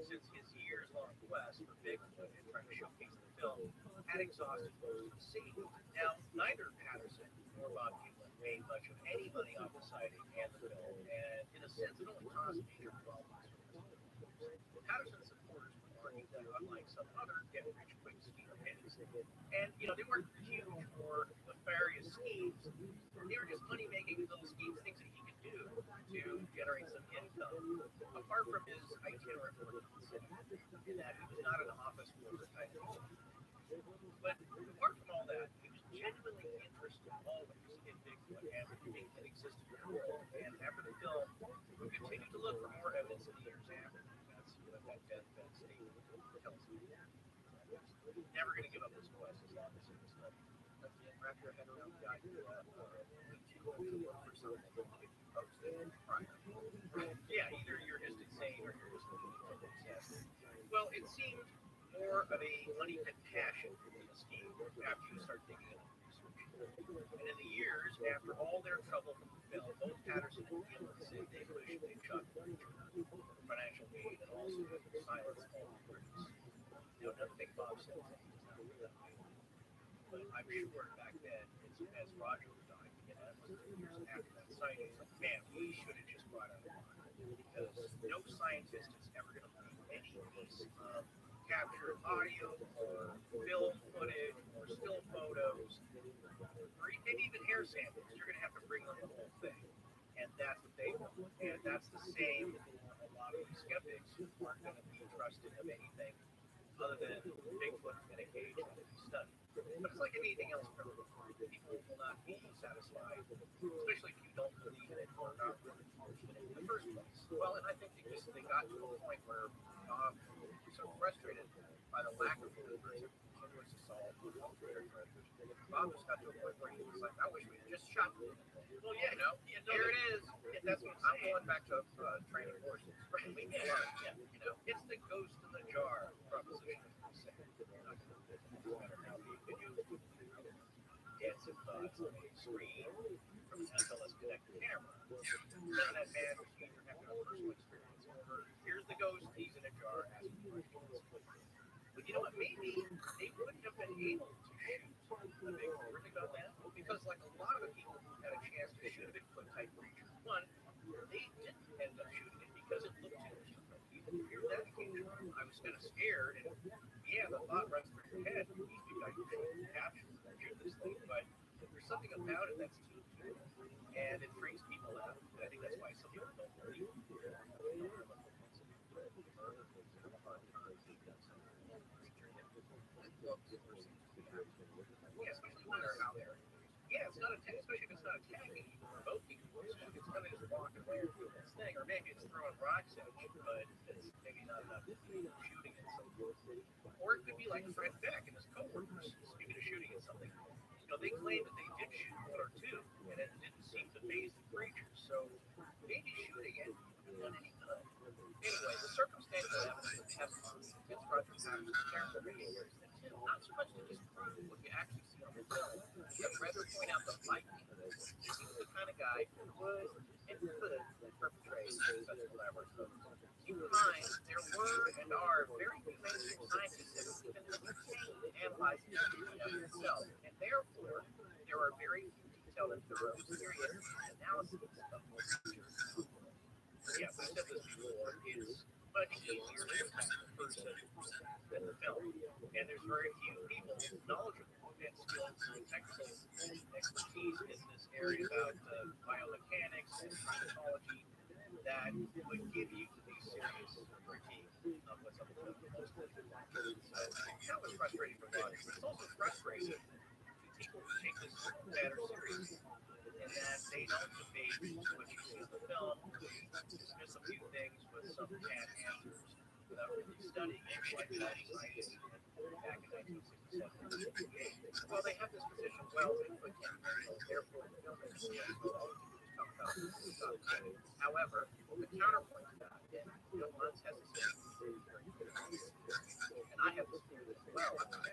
Since his years-long quest for Bigfoot and trying to showcase the film had exhausted most of the scene. Now, neither Patterson nor Bob Gimlin made much of any money off the sighting and the film, and in a sense, it only caused major problems. Patterson's supporters would argue that unlike some other get-rich-quick scheme hits, and they weren't huge or nefarious schemes, they were just money-making little schemes, things that he could do to generate some income, apart from his itinerant work in the city, in that he was not an office worker type of thing. But apart from all that, he was genuinely interested always in Bigfoot and everything that existed in the world, and after the film, we continued to look for more evidence in the years after. That's what that deathbed statement tells me. He's never going to give up his quest as long as he was living. Again, wrap your head around the idea that to look for something if you post it prior. Yeah, either you're just insane or you're just obsessed. Well, it seemed more of a money and passion than a scheme after you start digging into the research. And in the years after all their trouble from the film, both Patterson and Gimlin said they wished they'd shot the creature for financial gain and also to silence all the critics. Nothing Bob said that he was not really that way. But I'm sure back then, as Roger was dying, that was the years after that sighting, man, we should have just brought out a line, because no scientist is ever going to believe any piece of captured audio or film footage or still photos or maybe even hair samples, you're going to have to bring them the whole thing. And that's what they want. And that's the same for a lot of these skeptics who aren't going to be trusting of anything other than Bigfoot and a cage that is studied. But it's like anything else, people will not be satisfied, especially if you don't believe in it or not really believe in it in the first place. Well, and I think they got to a point where Bob was so frustrated by the lack of believers and continuous assault on Twitter. Bob just got to a point where he was like, I wish we had just shot them. Well, yeah, here it is. That's what I'm going back to training horses. Right? Leave me alone. Yeah, it's the ghost in the jar proposition. Dancing thoughts on a screen from an SLS connected camera. None of that bad machine or having a personal experience. Here's the ghost, he's in a jar asking for questions. But you know what? Maybe they wouldn't have been able to shoot the Bigfoot. Think about that? Because like a lot of the people who had a chance to shoot a Bigfoot type creature, one, they didn't end up shooting it because it looked too cute. You didn't hear that occasion. I was kind of scared, and yeah, the thought runs through your head. These two guys should capture and shoot this thing, but there's something about it that's too cute, and it freaks people out. And I think that's why some people don't believe it. Yeah, especially when they're out there. Yeah, it's not especially if it's not attacking you or provoking you. It's kind of just walking away and doing its thing, or maybe it's throwing rocks at you, but it's maybe not enough to be shooting at something. Or it could be like Fred Beck and his coworkers. Speaking of shooting at something, they claim that they did shoot one or two, and it didn't seem to faze the creatures. So maybe shooting it wouldn't have done any good. Anyway, the circumstantial evidence has against Roger Patterson's terrible behavior is not so much to disprove what you actually see on the film, but rather point out the likelihood that he was the kind of guy who would and could perpetrate such elaborate moves. Keep in mind, there were and are very few mainstream scientists that have even entertained analyzing the evidence itself, and therefore, there are very few detailed and thorough, serious analyses of what creatures. Yes, I said this before, it's much easier to impact the person than the film. And there's very few people knowledgeable and skilled and technical expertise in this area about biomechanics and psychology that would give you the serious critique of what's up with the most. So that was frustrating for Roger, but it's also frustrating to people who take this matter seriously. And that they don't debate what you see in the film, dismiss a few things with some canned answers without really studying it like that scientists back in 1967. Well, they have this position, well, Bigfoot can't be real, therefore the film is real, so all we can do is talk about it. However, the counterpoint to that, and Bill Munn's has this very clear, and I have this theory as well, the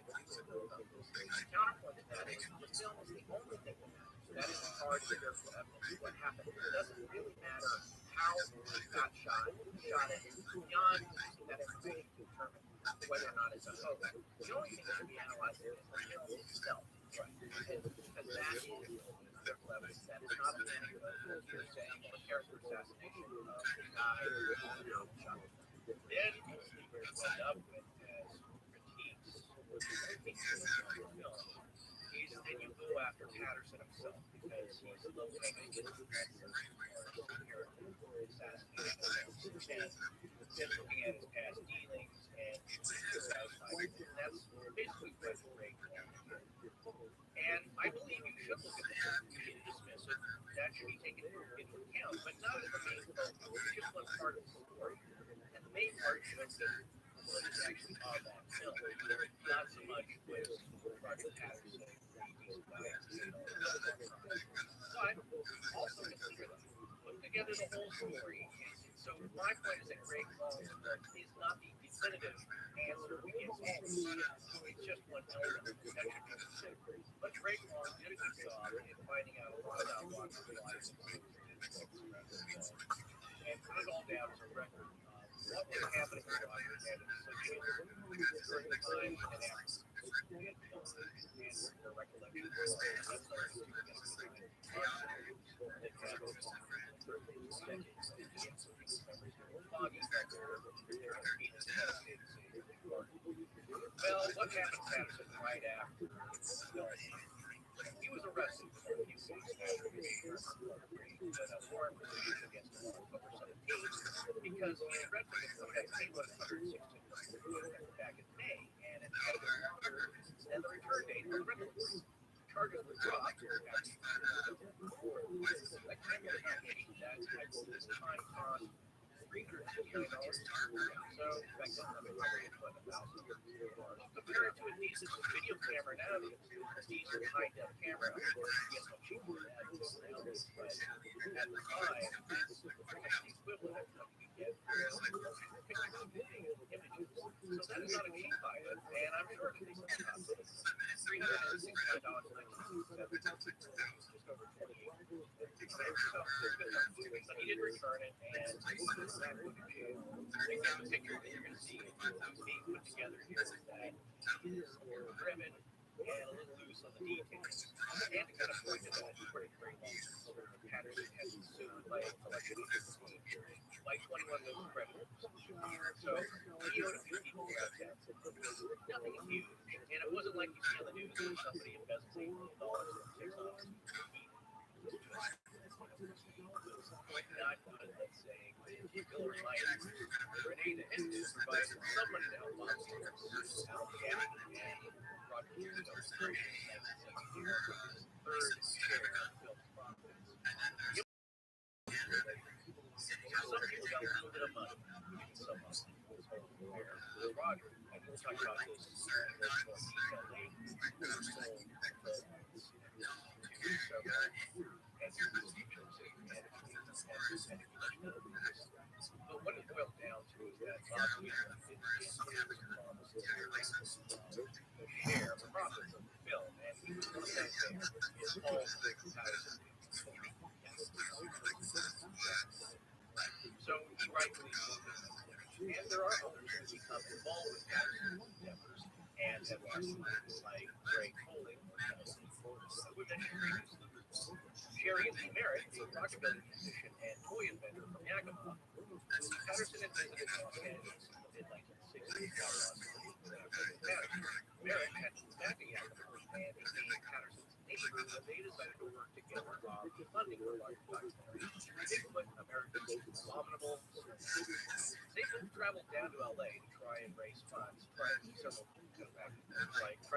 counterpoint to that is the film is the only thing that matters. That is the hard empirical evidence. What happened? It doesn't really matter how he got shot it beyond using that information to determine whether or not it's a hoax. The only thing that should be analyzed is the film itself. Right. Because that is empirical evidence. That is not a manipulative hearsay or character assassination of the guy who shot him. Then we end up with as critiques of the film. Then you go after Patterson himself because he's locating his assassination and then looking at his past dealings and that's basically what Ray did. And I believe you should look at that. You should dismiss it. That should be taken into account, but not as the main focus. It's just one part of the story. And the main part should be what is actually on that film. Not so much what Roger Patterson. But also consider them. Put together the whole story. So my point is that Greg Long is not the definitive answer against all. It's just one element that should be considered. But Greg Long did a good job in finding out a lot about Roger's life and put it all down as a record of what was happening to Roger and associated during the time and after. And the recollection well, what happened to Patterson right after? He was arrested for a few weeks after being but a warrant was issued against him on October 17th because he had rented a Table at 116 back in May, and it had been longer than the return date of the rental. Charges were dropped after I can't really handle that. I will this time cost $359. So back then I mean, compare it to a decent video camera now, a decent high-def camera. Yes, I'm cheap for that. But at the time, it's pretty much the equivalent of what you get for images. So that is not a cheap item, and I'm sure that these cost $369 just over 28. But he did return it, and the picture that you're going to see being put together here is that is driven and a little loose on the details. And to kind of point to that, very long Patterson has been sued by a collection of like 21 million creditors. So he owed a few people about that. Nothing huge. And it wasn't like you see on the news that somebody embezzles $8 million and takes off. Not good, let's say, Bill or Mike, Renee the Hindu provided some money to help monsters, Al Gannon and Roger Illustration in 1972, third share of Phil's profits. Some people got a little bit of money, some of them was holding Roger, and we'll talk about this in more detail later. But what it boiled down to is that Bob Wheeler didn't share the profits of the film, and he was one of those things is all big Patterson. So he rightfully and there are others who become involved with Patterson endeavors and have lost like Greg Coley, who mentioned previously. Sherry Merritt, a rockabilly musician and toy inventor from Yakima. Patterson had visited Los Angeles in the mid-1960s. Merritt had moved back to Yakima and became Patterson's neighbor when they decided to work together on funding for large documentaries. Bigfoot, America's Abominable. They traveled down to LA to try and raise funds, trying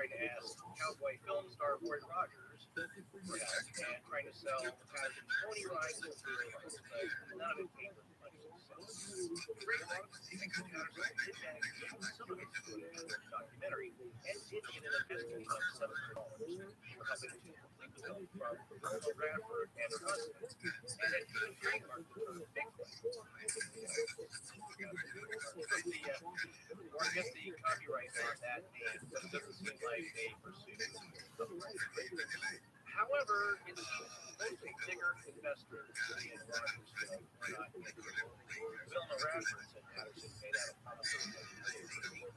to ask cowboy film star Roy Rogers for help and trying to sell the Patterson pony rides and rides, but none of it came with much success. Ray Rogers did manage some of its footage for the documentary and did get an investment of $700 for helping to complete the film from Colonel Bradford and her husband, and it even trademarked the term Bigfoot. Or I guess the copyright on that name doesn't seem like they pursued it. However, it seems mostly bigger investors in Rogers Film were not interested. Wilma Radford said Patterson made out a promising $8 million.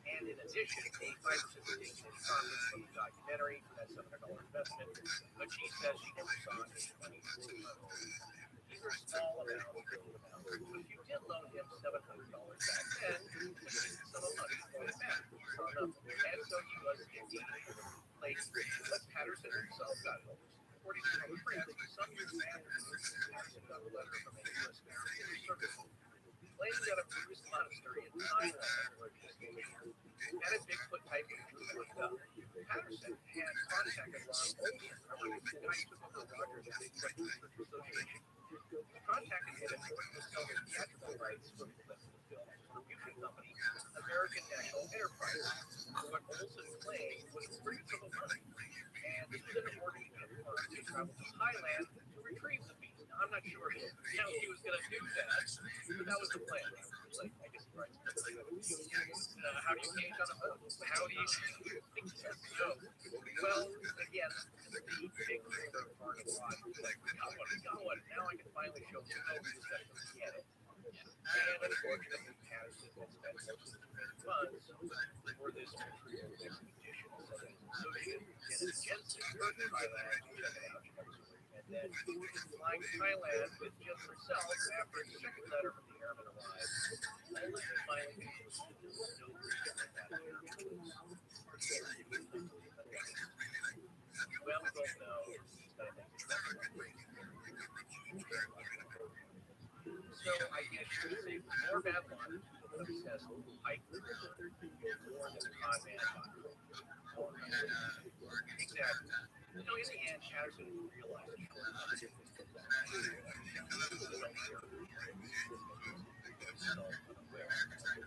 And in addition, 85% stake in profits from the documentary for that $700 investment, but she says she never saw any money. These are small amounts, but if you did loan him $700 back then, some of money going back. And so he was indeed placed, but Patterson himself got it over. According to some friends, some years after Patterson got a letter from a U.S. Secret Service claiming that a Buddhist monastery in Thailand where he had a Bigfoot type creature worked up. Patterson had contacted Ron Olsen, the guy who took over Rogers' Bigfoot Research Association. He contacted him and ordered to sell the theatrical rights for the film distribution company, American National Enterprise. What Olsen claimed was pretty simple money, and he was in an order to get funds to travel to Thailand to retrieve the beast. Now, I'm not sure how he was going to do that, but that was the plan. Like, I guess right. How do you gauge on a boat? How do you so, well, again, the big part of Rogers, like, we got one. Now I can finally show the folks that we get it. And unfortunately, Patterson had spent most of the funds for this expedition. So Dennis Jensen went to Thailand to check it out. And then flying to Thailand with Jim herself after a second letter from the airman arrived. Olsen finally concluded there was no reason that airman was more bad luck, successful pipe more than con man. Exactly. In the end, Patterson realized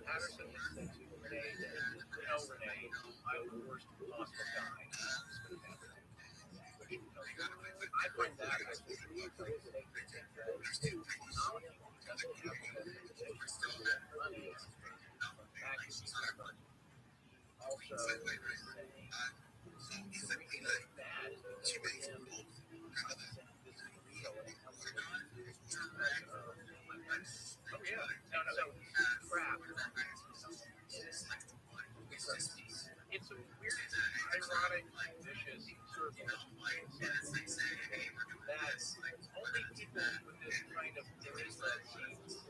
Patterson had said to Renee that, Renee, I'm the worst possible guy. I find that actually to be a great statement because technology doesn't have money. Also, bad crap. It's a weird, ironic, vicious circle that only people with this kind of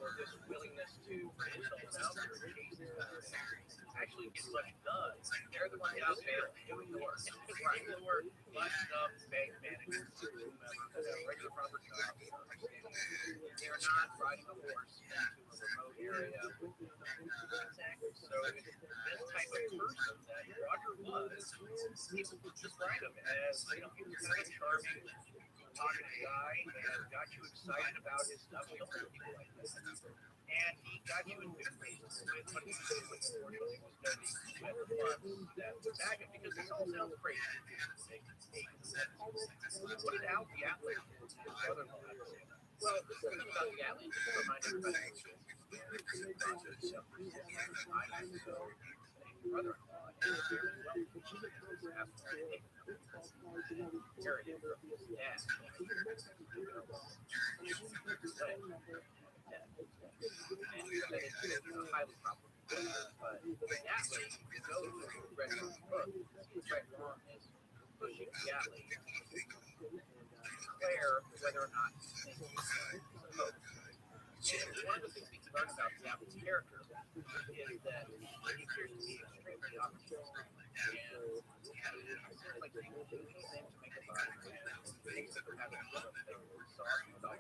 or this willingness to actually get much done. They're the ones out there doing the work. Right. The work, busting up bank managers, whomever, that have regular proper jobs. They're not riding a horse into a remote area. So this type of person that Roger was, people describe him as, he was kind of a charming, talkative guy and got you excited about his stuff. He also people like this. And he got you in good faces with what he was doing, which unfortunately was nobody at the funds that would back him because this all sounds crazy. What did Al the athlete, his brother-in-law, have to say about it? Well, the thing about the athlete, to remind everybody, brother-in-law is very wealthy. Inherited from his dad. And it's highly probable. But that way, if you go to Red Ron's book, Red Ron is pushing the athlete to declare whether or not he's and one of the things we can learn about the athlete's character is that he appears to be extremely opportunistic. And it's like he will do anything to make a buck. And things that are having a lot of dollar signs. To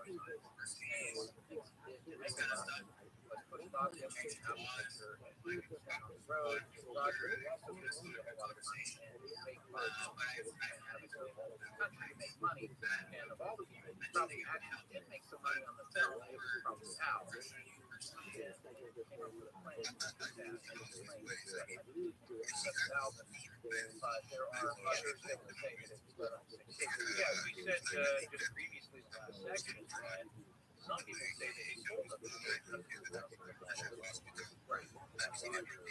make a buck. Let's push Bob to make an applicator and on the road. Roger also gives you a lot of money and make money and have a go all over the country to make money. And of all the people who probably actually did make some money on the film, it was probably Al. And came up with a plan to do that and explain but there are others that will say that it's done on 6. Yeah, we said just previously in the last section that some people say that he sold up to right. That's Roger.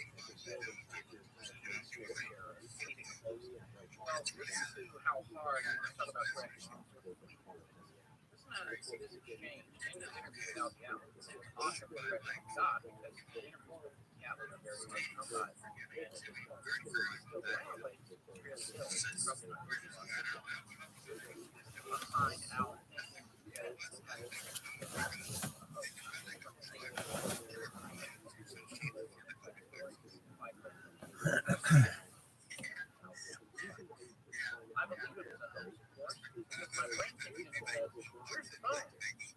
Well, listen to how hard we're talking about correction. Listen to this exchange in this interview about the album. It's awesome what Reggie got because the interview with the album are very much outside. Find out. I believe it was a host, of course, because my brain thinks where's the phone?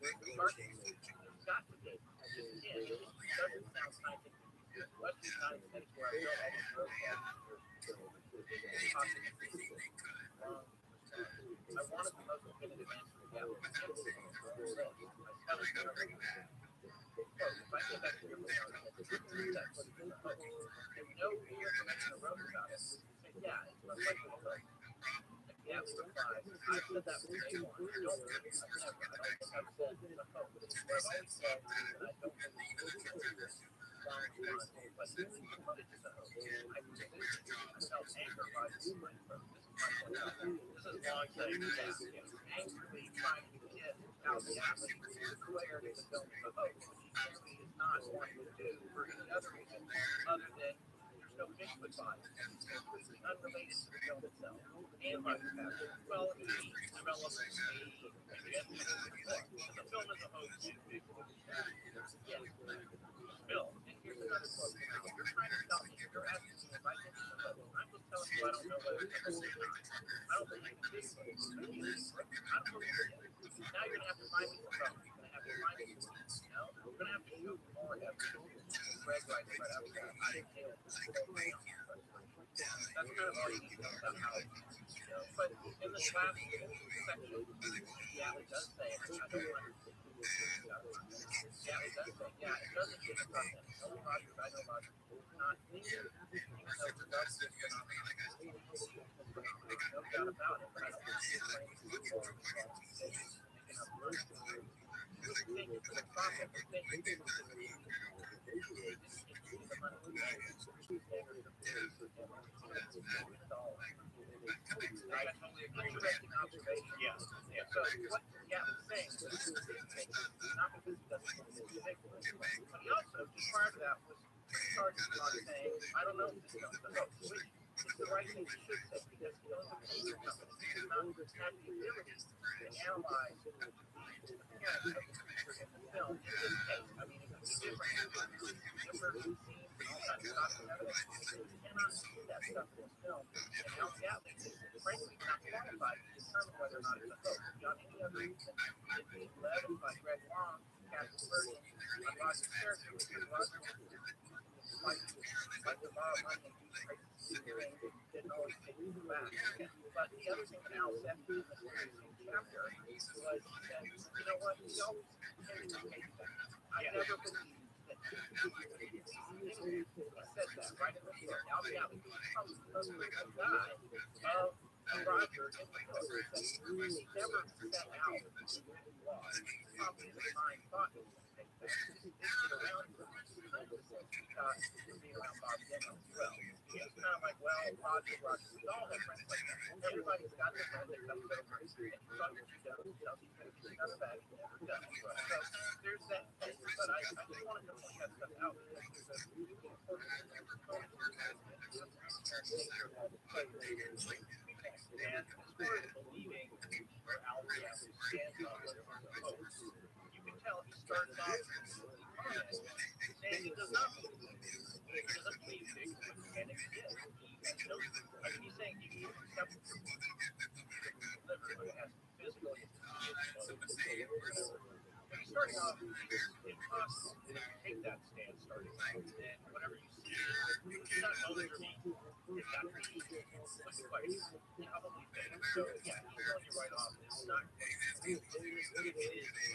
Where's the market? It's got to be. It doesn't sound scientific. West is the United States where I go all the road. I wanted the most definitive answer to that. If I get back to your that's what it's in the host. There's no fear from making a road about it. Yeah, it's most likely a road. Yeah, we replied. I said that from day one. I don't think I've said the host. What I've always said is that I don't think it's but since he put it to the host, I felt anger rising in my throat. This is long saying angrily trying to get out the athlete to declare the film to the host, which he simply is not wanting to do for any other reason other than there's no Bigfoot body. It's completely unrelated to the film itself. And like well, he developed the film as a host to Bigfoot. Yes. Bill, and here's another quote. You're trying to tell me, you're asking me if I think it's a hoax. I'm just telling you I don't know whether it's a hoax or not. I don't believe it's Bigfoot. I don't believe it. Now you're going to have to find me some proof. You're going to have We're gonna have to shoot more episodes. Greg writes right after that. That's kind of all you need to know about how it but in this last section, yeah, it does say it. I don't want to yeah, it does say, yeah, it doesn't get stuck in. No Roger, I know Roger. Not here. Even though the dust is not no doubt about it, but I don't think it's playing football on stage, making up words to it. You would think for the profit, but then you didn't the money would I totally agree with that observation. Yes. Yeah. So what Gap is saying is not because he doesn't want to be ridiculous, but he also, just prior to that, was charged on saying, I don't know if this is the hoax, which is the right thing he should say, because he owns a picture company. He does not have the ability to analyze the appearance of the creature in the film in this case. I mean, it could be different scenes, all kinds of stuff and evidence. You cannot see that stuff in this film. And Al Gatlin is frankly not qualified to determine whether or not it's a hoax. Beyond any other reason, it's being led by Greg Long, Captain Burton, on Roger's character, which is Roger like to borrow money and do crazy things that didn't always take you back. But the other thing that Al said in the same chapter was that, you know what, he always tended to take that. I never believed that he said that right in the book. Al Gatlin was probably the most critical guy of Roger in the book. That he really never set out who he really was. Probably in his mind thought he was going to take that. He did around for being around Bob Dennis as well. He was kind of like, well, Roger. We all have friends like that. Everybody's got their friend that comes over and you saw what you done, you know, he's going to be none of that. He never does. So there's that thing. But I just wanted to point that stuff out because there's a really important component to that. And as far as believing where Al Gatlin stands on whether it's a hoax, you can tell he starts off saying he does not believe it. He doesn't believe Bigfoot, and if he did, he has no, I mean, he's saying he can accept it from liver, but it has physical but he starts off, it costs to take that stand starting out, and whatever you see, it's not motor me, it's got to be probably fake. So, yeah, he's telling you right off, it's not it is, you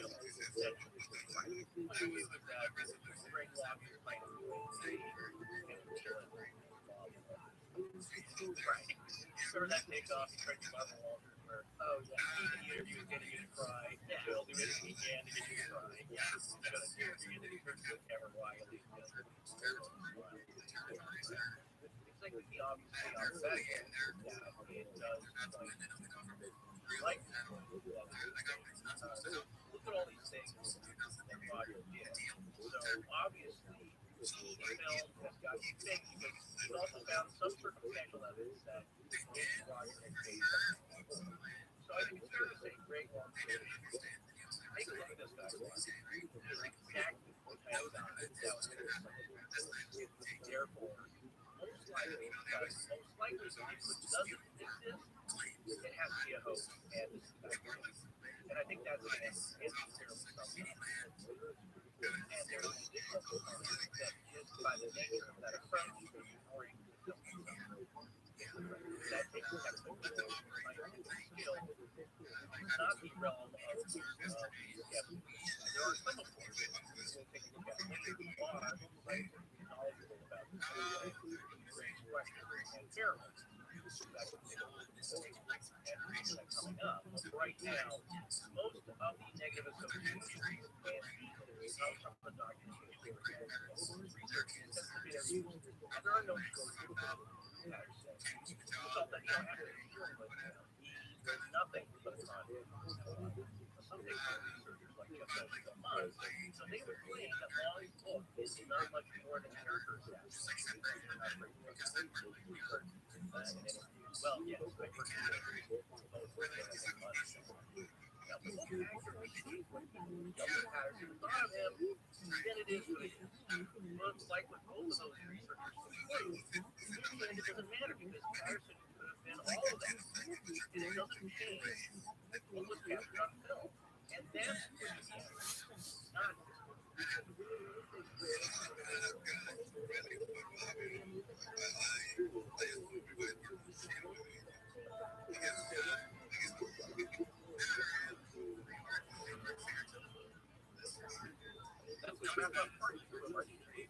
know, that I agree with that. Greg Long is playing right. Sure, that takes off and Craig Level Walter where, oh yeah, even the interview is getting you to cry. Yeah. He'll do anything he can to get you to cry. Yeah. He's got a interview and then he turns to the camera wildly. It's like he obviously on set. Yeah, it does. Like, look at all these things that Roger did. So obviously, the film has got things. He's also found some circumstantial evidence that Roger had made something. So I think it's fair to say Greg Long. Take a look at this guy. He's exactly what I was on. Therefore, most likely, if it doesn't exist, it has to be a hoax. And I think that's an terrible something. And there's a different component that just by the nature of that approach, you're ignoring the film. That takes technical skill. Not the realm of yes. There are some of course we'll take a look at later who are knowledgeable about the raise questions and pheromones. That's coming up. Right now, most of the negative associations come from the documentation research is necessary. And there are no there's nothing but some researchers like Jeff Month, so they were claiming that Long's book is not much more than an Urker's well, yes, I now, the book actually sees what Patterson thought of him, then it is what it is. Looks like what both of those researchers conclude, and it doesn't matter because Patterson could have been all of that. And it doesn't change what was captured on film. And that's not. That's the wrap up party for the party. Hi,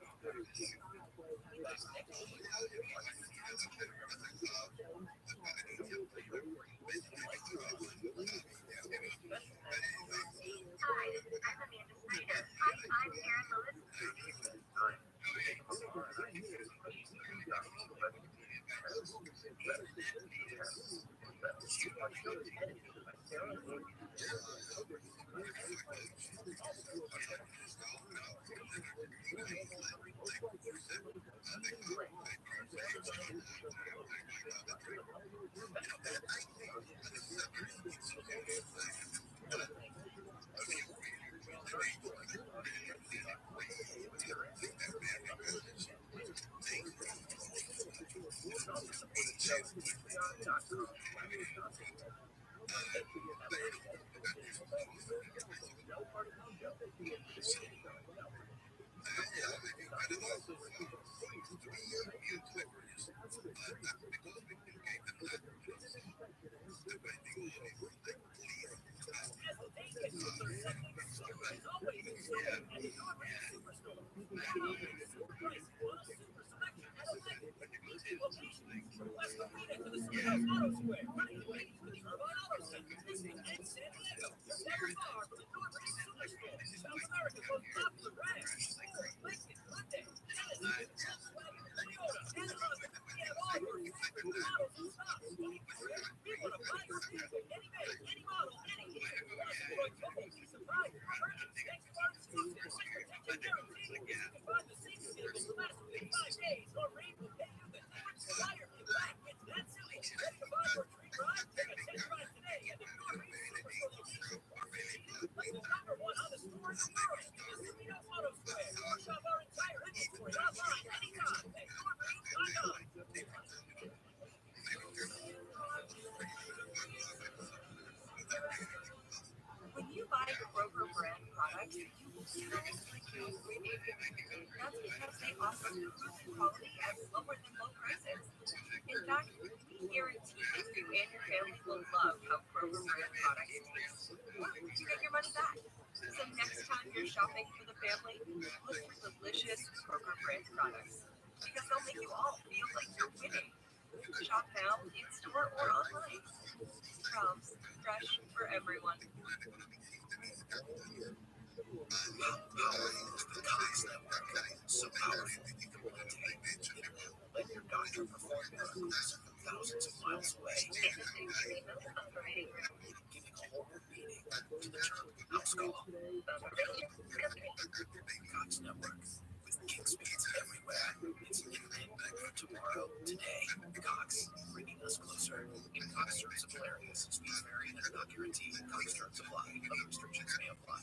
I'm Amanda Snyder. Hi, I'm Erin Lewis. When you buy Kroger brand products, you feel like you're winning. That's because they offer proven quality at lower than low prices. In fact, we guarantee that you and your family will love how Kroger brand products taste. Or you get your money back. So next time you're shopping for the family, look for delicious Kroger brand products. Because they'll make you all feel like you're winning. Shop now, in store, or online. Crumbs, fresh for everyone. Powering the Cox Network. So powerful, let your doctor perform miracles from thousands of miles away. Giving a whole new meaning to the term house call. Cox Network. With gig speeds everywhere. It's internet for tomorrow, today. Cox, bringing us closer. Cox terms of areas. Speeds vary and are not guaranteed. Cox terms apply. Other restrictions may apply.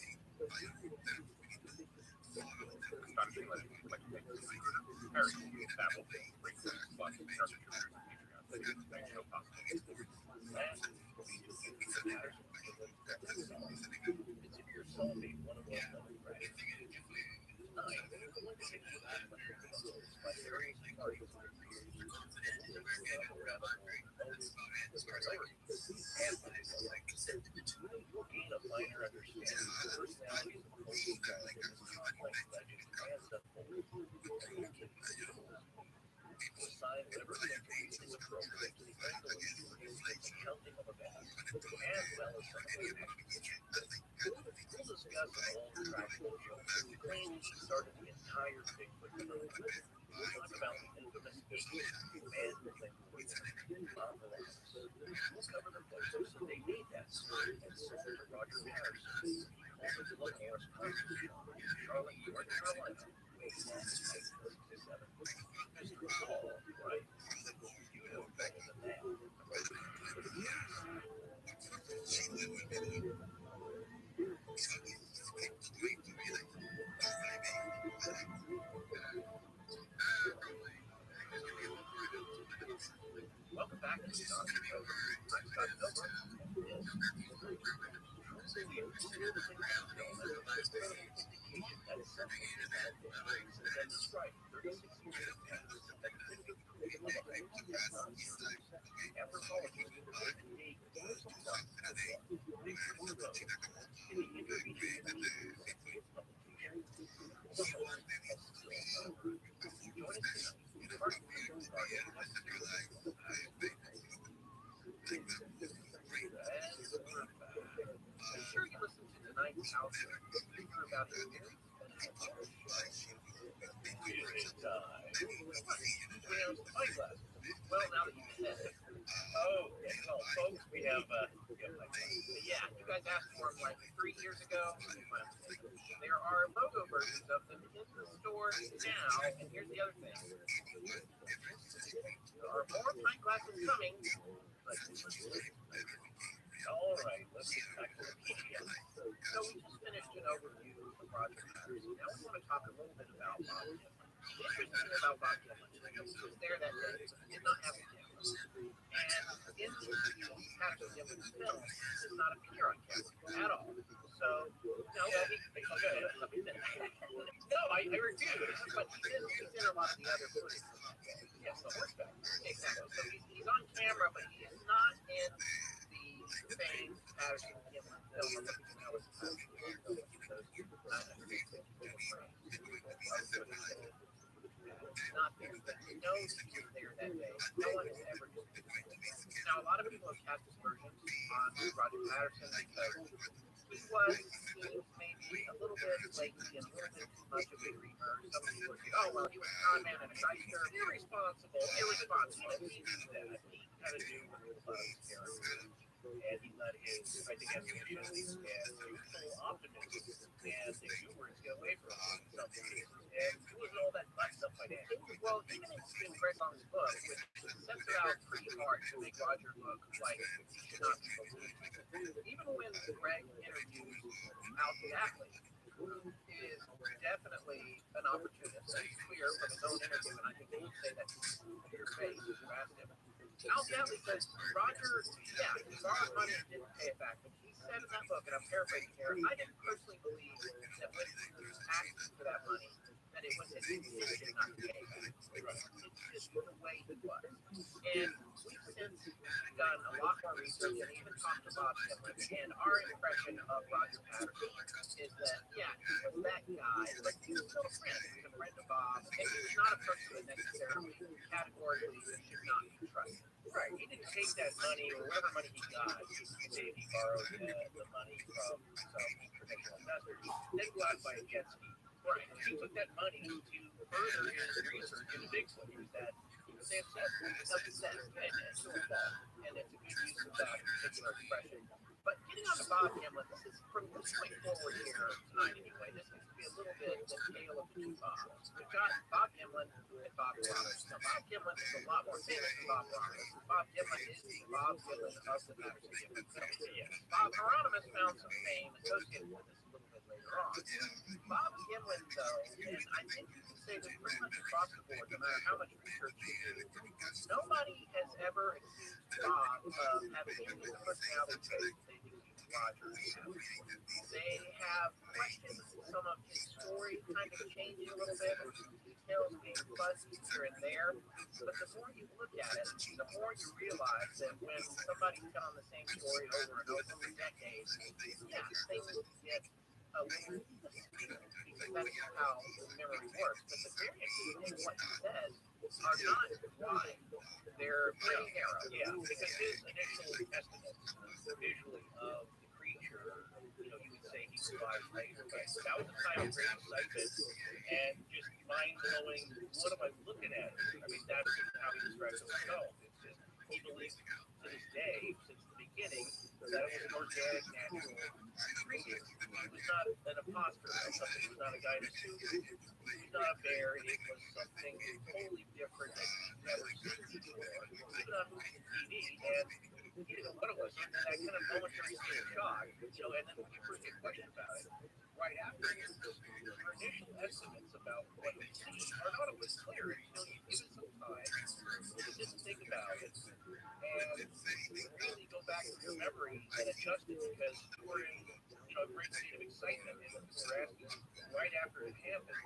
Welcome back to the Dr. Show. I'm Scott Milburn. agent that is sensitive to that issues and then described 36 years of past that definitive proof of a home is not true. Anthropologist David Day goes to the they proposed in the intermediate years of its publication. The home has still not heard. Join us tonight in part 3 of our I'm sure you listened to tonight's outro to hear about his very eyeglasses. Well, now that you said it. Oh, well, folks, we have yeah, you guys asked for them like 3 years ago. There are logo versions of them in the store now, and here's the other thing. There are more pint glasses coming, but all right, let's get back to the PDF. So we just finished an overview of Roger Patterson. Now we want to talk a little bit about Bob Dylan. The interesting thing about Bob Dylan is he was there that day, but he did not have a camera. And in the Patterson Dylan film, he does not appear on camera at all. So, no, well, let me finish. No, I refuse. But he's in a lot of the other footage. Yes, the horseback. Exactly. So he's on camera, but he is not in the same Patterson Dylan film. Not there, but he knows he was there that day. No one has ever disputed it. Now, a lot of people have cast aspersions on Roger Patterson because he was maybe a little bit flaky and a little bit too much of a dreamer. Some people would say, oh, well, he was a con man and a shyster, irresponsible. And he knew that. He kind of knew what was about his character. And he let his, I think, ambitions and youthful optimism and exuberance get away from him in some cases. And he was all that buttoned up financially. Well, even in Greg Long's book, which sets it out pretty hard to make Roger look like he should not be believed. Even when Greg interviews Al Gatley, who is definitely an opportunist, that's clear from his own interview, and I think he would say that to your face if you asked him. Al Gatley says, Roger, yeah, he borrowed money and didn't pay it back, but he said in that book, and I'm paraphrasing here, I didn't personally believe that when he was asking for that money, that it was his intention not to pay it back. It's just the way he was. And we've since done a lot more research and even talked to Bob Dylan, and our impression of Roger Patterson is that, yeah, he was that guy, but he was still a friend. He was a friend of Bob, and he was not a person that necessarily categorically should not be trusted. Right, he didn't take that money or whatever money he got, say he borrowed the money from some traditional investors, then go out and buy a jet ski. Right, he took that money to further his research into Bigfoot. He was that obsessed and it's a good use of that particular expression. But getting on to Bob Dylan, this is from this point forward here tonight anyway, this needs to be a little bit the tale of the two Bobs. We've got Bob Dylan and Bob Roberts. Now, Bob Dylan is a lot more famous than Bob Roberts. Bob Dylan is the Bob Dylan of the Patterson Dylan film. Yes. Bob Hieronymus found some fame associated with this a little bit later on. Bob Dylan, though, and I think you can say this pretty much across the board, no matter how much research you do, nobody has ever accused Bob of having any of the personality traits they accused Roger of. They have questioned some of his story kind of changing a little bit, or some details being fuzzy here and there. But the more you look at it, the more you realize that when somebody's telling the same story over and over for decades, yeah, things get a little because that's how memory works. But the variances in what he says are not wide. They're pretty narrow. Yeah, because his initial estimates visually of the creature, you would say he was 5 meters. That was the time of great excitement and just mind-blowing. What am I looking at? I mean, that's how he describes himself. It's just, he believes to this day, since the beginning, that it was an organic, natural creature. He was not an imposter or something. He was not a guy in a suit. He was not a bear. It was something totally different that he'd never seen before. Even on movies and TV, and he didn't know what it was. And that kind of momentary state of shock, and then when you first get questions about it, right after your initial estimates about what you see are not always clear until you give it some time to just think about it and really go back to your memory and adjust it because you were in a great state of excitement and people were asking why right after it happened,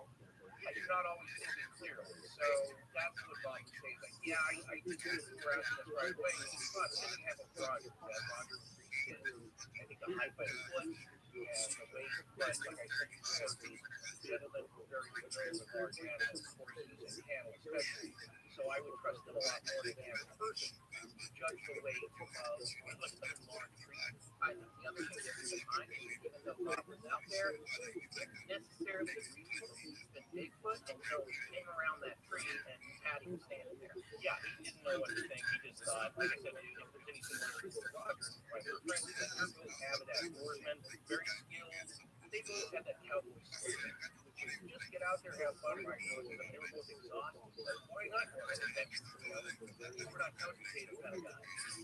I do not always think it clearly. So that's what Bob was saying. Like, yeah, I did this harassment this right away. But then we have a Roger. Roger appreciated, I think, the height by the foot and the weight. But like I said before, these gentlemen were very familiar with large animals, horses and cattle especially. So I would trust them a lot more than the average person to judge the weight of a large tree. I think the other thing that keep in mind is even though Bob was out there, he didn't necessarily agree with the Bigfoot until we came around that tree and Patty was standing there. Yeah, he didn't know what to think. He just thought, like I said, if there's any similarities with Roger, like her friends that are really avid outdoorsmen, very skilled, they both had that cowboy spirit. You just get out there, have fun, right? They were both exhausted. But why not go on an adventure? They were not couch potato kind of guys.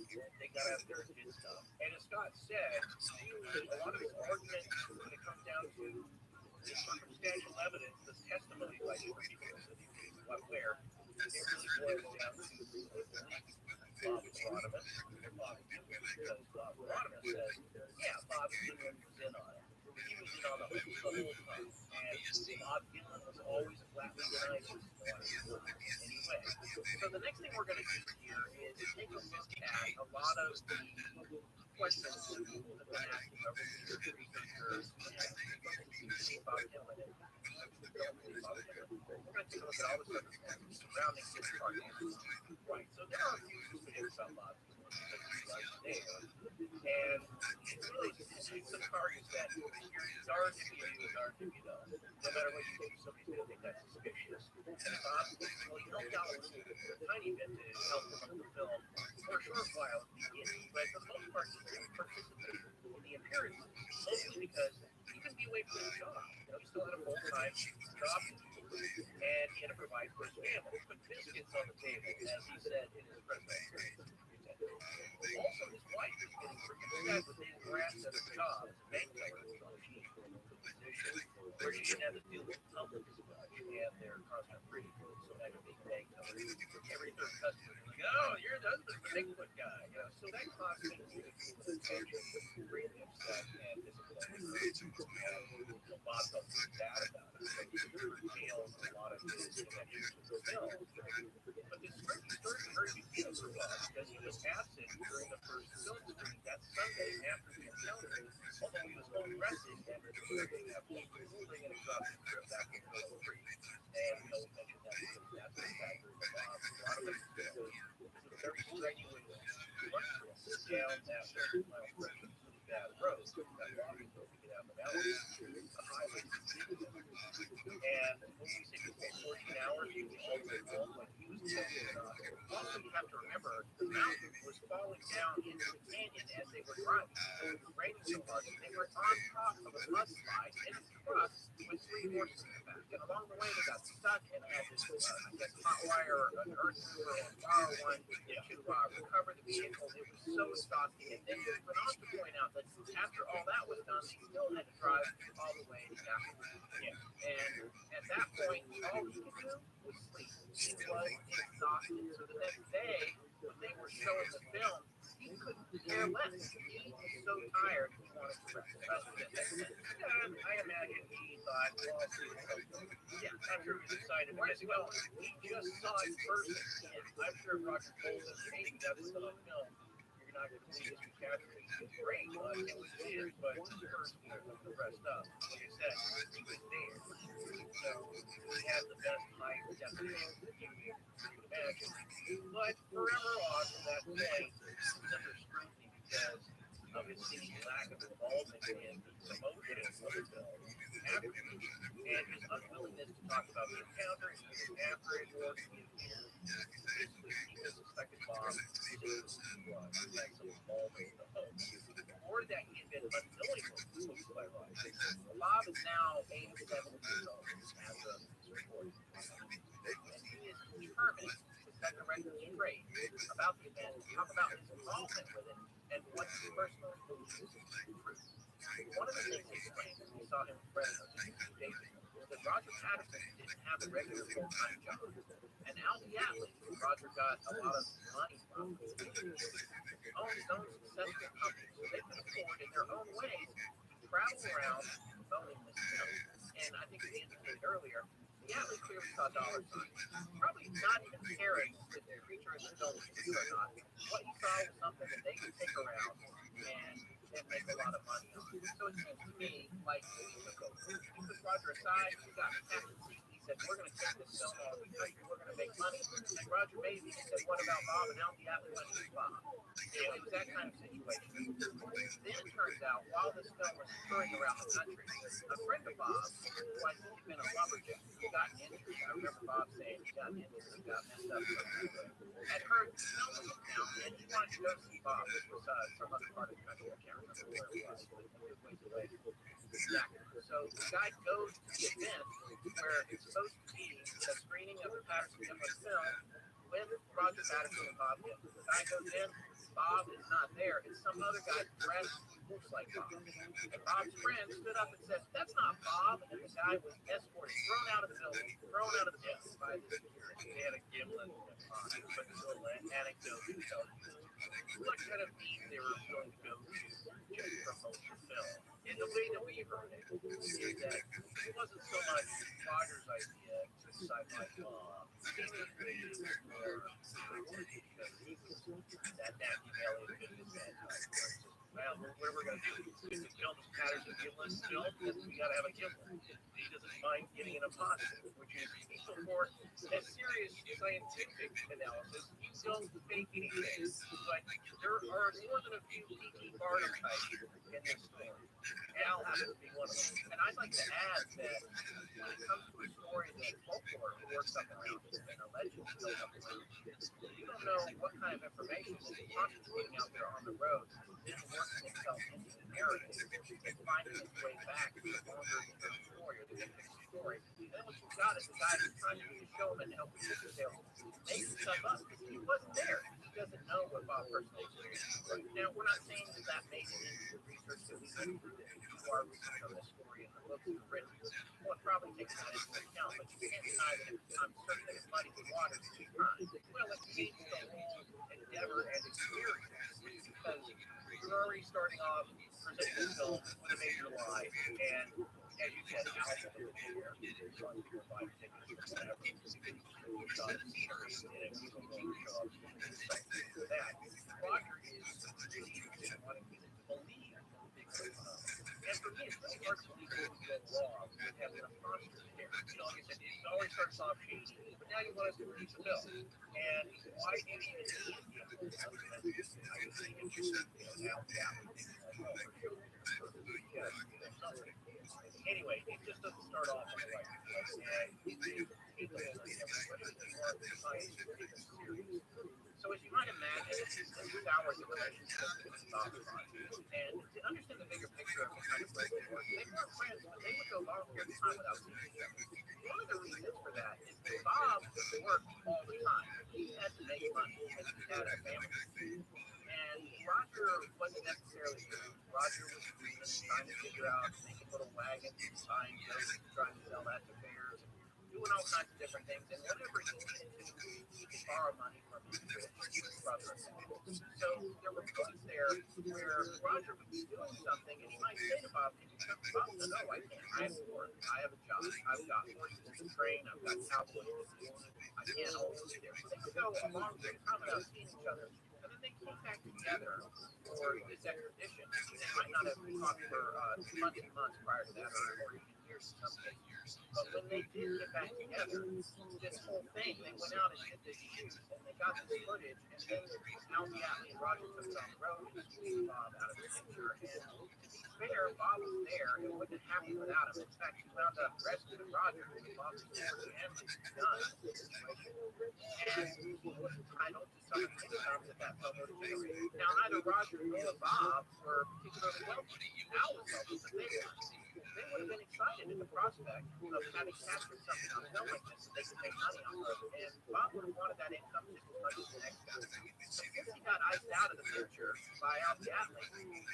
They got out there and did stuff. And as Scott said, a lot of his argument when it comes down to the circumstantial evidence, the testimony by different people that he was aware, it really boils down to Bob Rodimus. Because Bob Rodimus says, yeah, Bob Dylan was in on it. He was in on the whole time. And Bob Dylan was always a flatly denied anyway. So the next thing we're going to do here is take a look at a lot of the questions that people have been asking of researchers and Bob Dylan. We're going to take a look at all the circumstances surrounding his target. Right, so there are a few specifics about Bob Dylan that you guys there. And it's really it's the targets that it's hard if you do, it's hard if you don't. No matter what you do, somebody's going to think that's suspicious. And Bob, well, you helped out a tiny bit to help promote the film for a short while at the beginning, but for the most part, he didn't participate in the appearance, mostly because he couldn't be away from his job. You know, he still had a full-time job to do, and he had to provide for his family. He put biscuits on the table, as he said in his press conference. Also, his wife was getting pretty upset with his harassed at her job as a bank teller on a cheap position where she didn't have to deal with public as much and their constant criticism. So that could be bank teller. Every third customer was like, oh, you're the Bigfoot guy. You know, so that caused him to be really upset and disappointed. So Bob felt pretty bad about it. So he curtailed a lot of his connections with the film. But this story is very big for Bob because he was absent during the first film screening that Sunday after the encounter, although he was home resting after the shooting after moving an exhausted trip back to Film 3. And we always mention that because that's the factor for Bob. A lot of us do. It's a very strenuous lunch trip down that 30-mile stretch of really bad road that Bob was supposed to get out of the mountains. The highway. And when we say before 14 hours, he was all the way home when he was also, you have to remember, the mountain was falling down into the canyon as they were driving. It was raining so hard, and they were on top of a mudslide in a truck with 3 horses in the back. And along the way, they got stuck and had this, I guess, hot wire, an earth mover, or a borrow one to recover the vehicle. It was so exhausting. And then he went on to point out that after all that was done, they still had to drive all the way back. Yeah. And at that point, all he could do was sleep. He was exhausted. So the next day, when they were showing the film, he couldn't care less. He was so tired, he wanted to rest. And I imagine he thought, well, yeah, after he decided, well, he just saw it first. And I'm sure Roger told him, hey, you got this on film. You're not going to see this recapture. It's great. It was his, but first, the rest up. Like I said, he was there. So he had the best height definition that you could imagine. But forever on from that point, he was under scrutiny because of his seeming lack of involvement in the promotion of the film afterwards, and his unwillingness to talk about the encounter, either after it or communicator. Basically, he just suspected Bob had some involvement in the hoax, or that he had been unknowingly hoaxed by Roger. Bob is now 87 years old as of this recording, and he is determined to set the record straight about the event, talk about his involvement with it, and what he personally believes is true. One of the things he explained when we saw him in Fresno just a few days ago was that Roger Patterson didn't have a regular full-time job. And out the alley, Roger got a lot of money from owned his own successful company, so they could afford in their own ways to travel around promoting this film. And I think we indicated earlier, the athlete clearly saw dollar signs. Probably not even caring if the creature in the film was real or not. What he saw was something that they could take around and make a lot of money on. So it seems to me like he took over. He took Roger aside, he got the captain seat, he said, we're going to take this film all over the country, we're going to make money. And Roger maybe said, what about Bob? And now the athlete went to Bob. It was that kind of situation. Then it turns out, while this film was touring around the country, a friend of Bob's, who I think had been a lumberjack, who got injured. I remember Bob saying he got injured, he got messed up, had heard the film was in town, and he wanted to go see Bob. This was some other part of the country, I can't remember where it was, but it was ways away. So the guy goes to the event where it's supposed to be a screening of the Patterson Gimlin film with Roger Patterson and Bob Gimlin. The guy goes in, Bob is not there. It's some other guy dressed looks like Bob. And Bob's friend stood up and said, that's not Bob. And the guy was escorted, thrown out of the building, thrown out of the tent by the security. They had a Gimlin but this little anecdote to tell you what kind of means they were willing to go to just promote the film. And the way that we heard it is that it wasn't so much Roger's idea to decide like Bob. That Machiavellian businessman type. Well, what are we going to do? If the film is Patterson Gimlin film, then we got to have a Gimlin. He doesn't mind getting in a positive, which is equal for a serious scientific analysis. You don't fake anything. Like, there are more than a few P.T. Barnum types in this story. Al happens to be one of them. And I'd like to add that when it comes to a story that folklore works up around and a legend built up around, you don't know what kind of information is concentrating out there on the road, then working itself into the narrative and finding its way back to the longer story or the big picture story. And then what you've got is a guy who's trying to be a showman and help you detail, make stuff up because he wasn't there. He doesn't know what Bob personally experienced. Now, we're not saying that that made it into the research that we went through, that you are research on this story and the books that were written. Well, it probably takes that into account, but you can't deny that I'm certain that it muddied the water two times. Well, it changed the whole endeavor and experience because you're already starting off presenting this film with a major lie, and as you said, Alpha was there. Some people buy tickets or whatever. We saw the scenery, and people will show up for that. Roger is interested in wanting people to believe the big phenomenon. And for me, it's really hard to believe what would go wrong with having a monster there. You know, like I said, it always starts off shady, but now you want us to release the film. And why do you even need it? Anyway, it just doesn't start off on the right foot. And it's a whole science serious. So as you might imagine, this hours of relationship with Bob and Roger. And to understand the bigger picture of the kind of break they were, they weren't friends, but they would go long periods of time without seeing each other. One of the reasons for that is that Bob worked all the time. He had to make money because he had a family. And Roger wasn't necessarily good. Roger was trying to figure out making little wagons and sign jokes, trying to sell that to fairs, doing all kinds of different things. And whatever he needed to, he could borrow money from his brother. So there were points there where Roger would be doing something, and he might say to Bob, Bob, no, I can't. I have work. I have a job. I've got horses to train. I've got cowboys to do. I can't always be there. So they would go a long period of time without seeing each other. And then they came back together for this expedition. They might not have talked for months and months prior to that, or even years, some years. But when they did get back together, this whole thing, they went out and did this shoot, and they got this footage, and then Al Gatley and Roger took it on the road and squeezed Bob out of the picture. And to be fair, Bob was there. It wouldn't have happened without him. In fact, he wound up rescuing Roger and Bob's story and his gun. And he was entitled to some of the income that that film would generate. Now, neither Roger nor Bob were particularly wealthy. Al was wealthy, but they weren't. They would have been excited at the prospect of having captured something on film like this that they could make money off of. And Bob would have wanted that income just as much as the next guy. So since he got iced out of the picture by Al Gatley,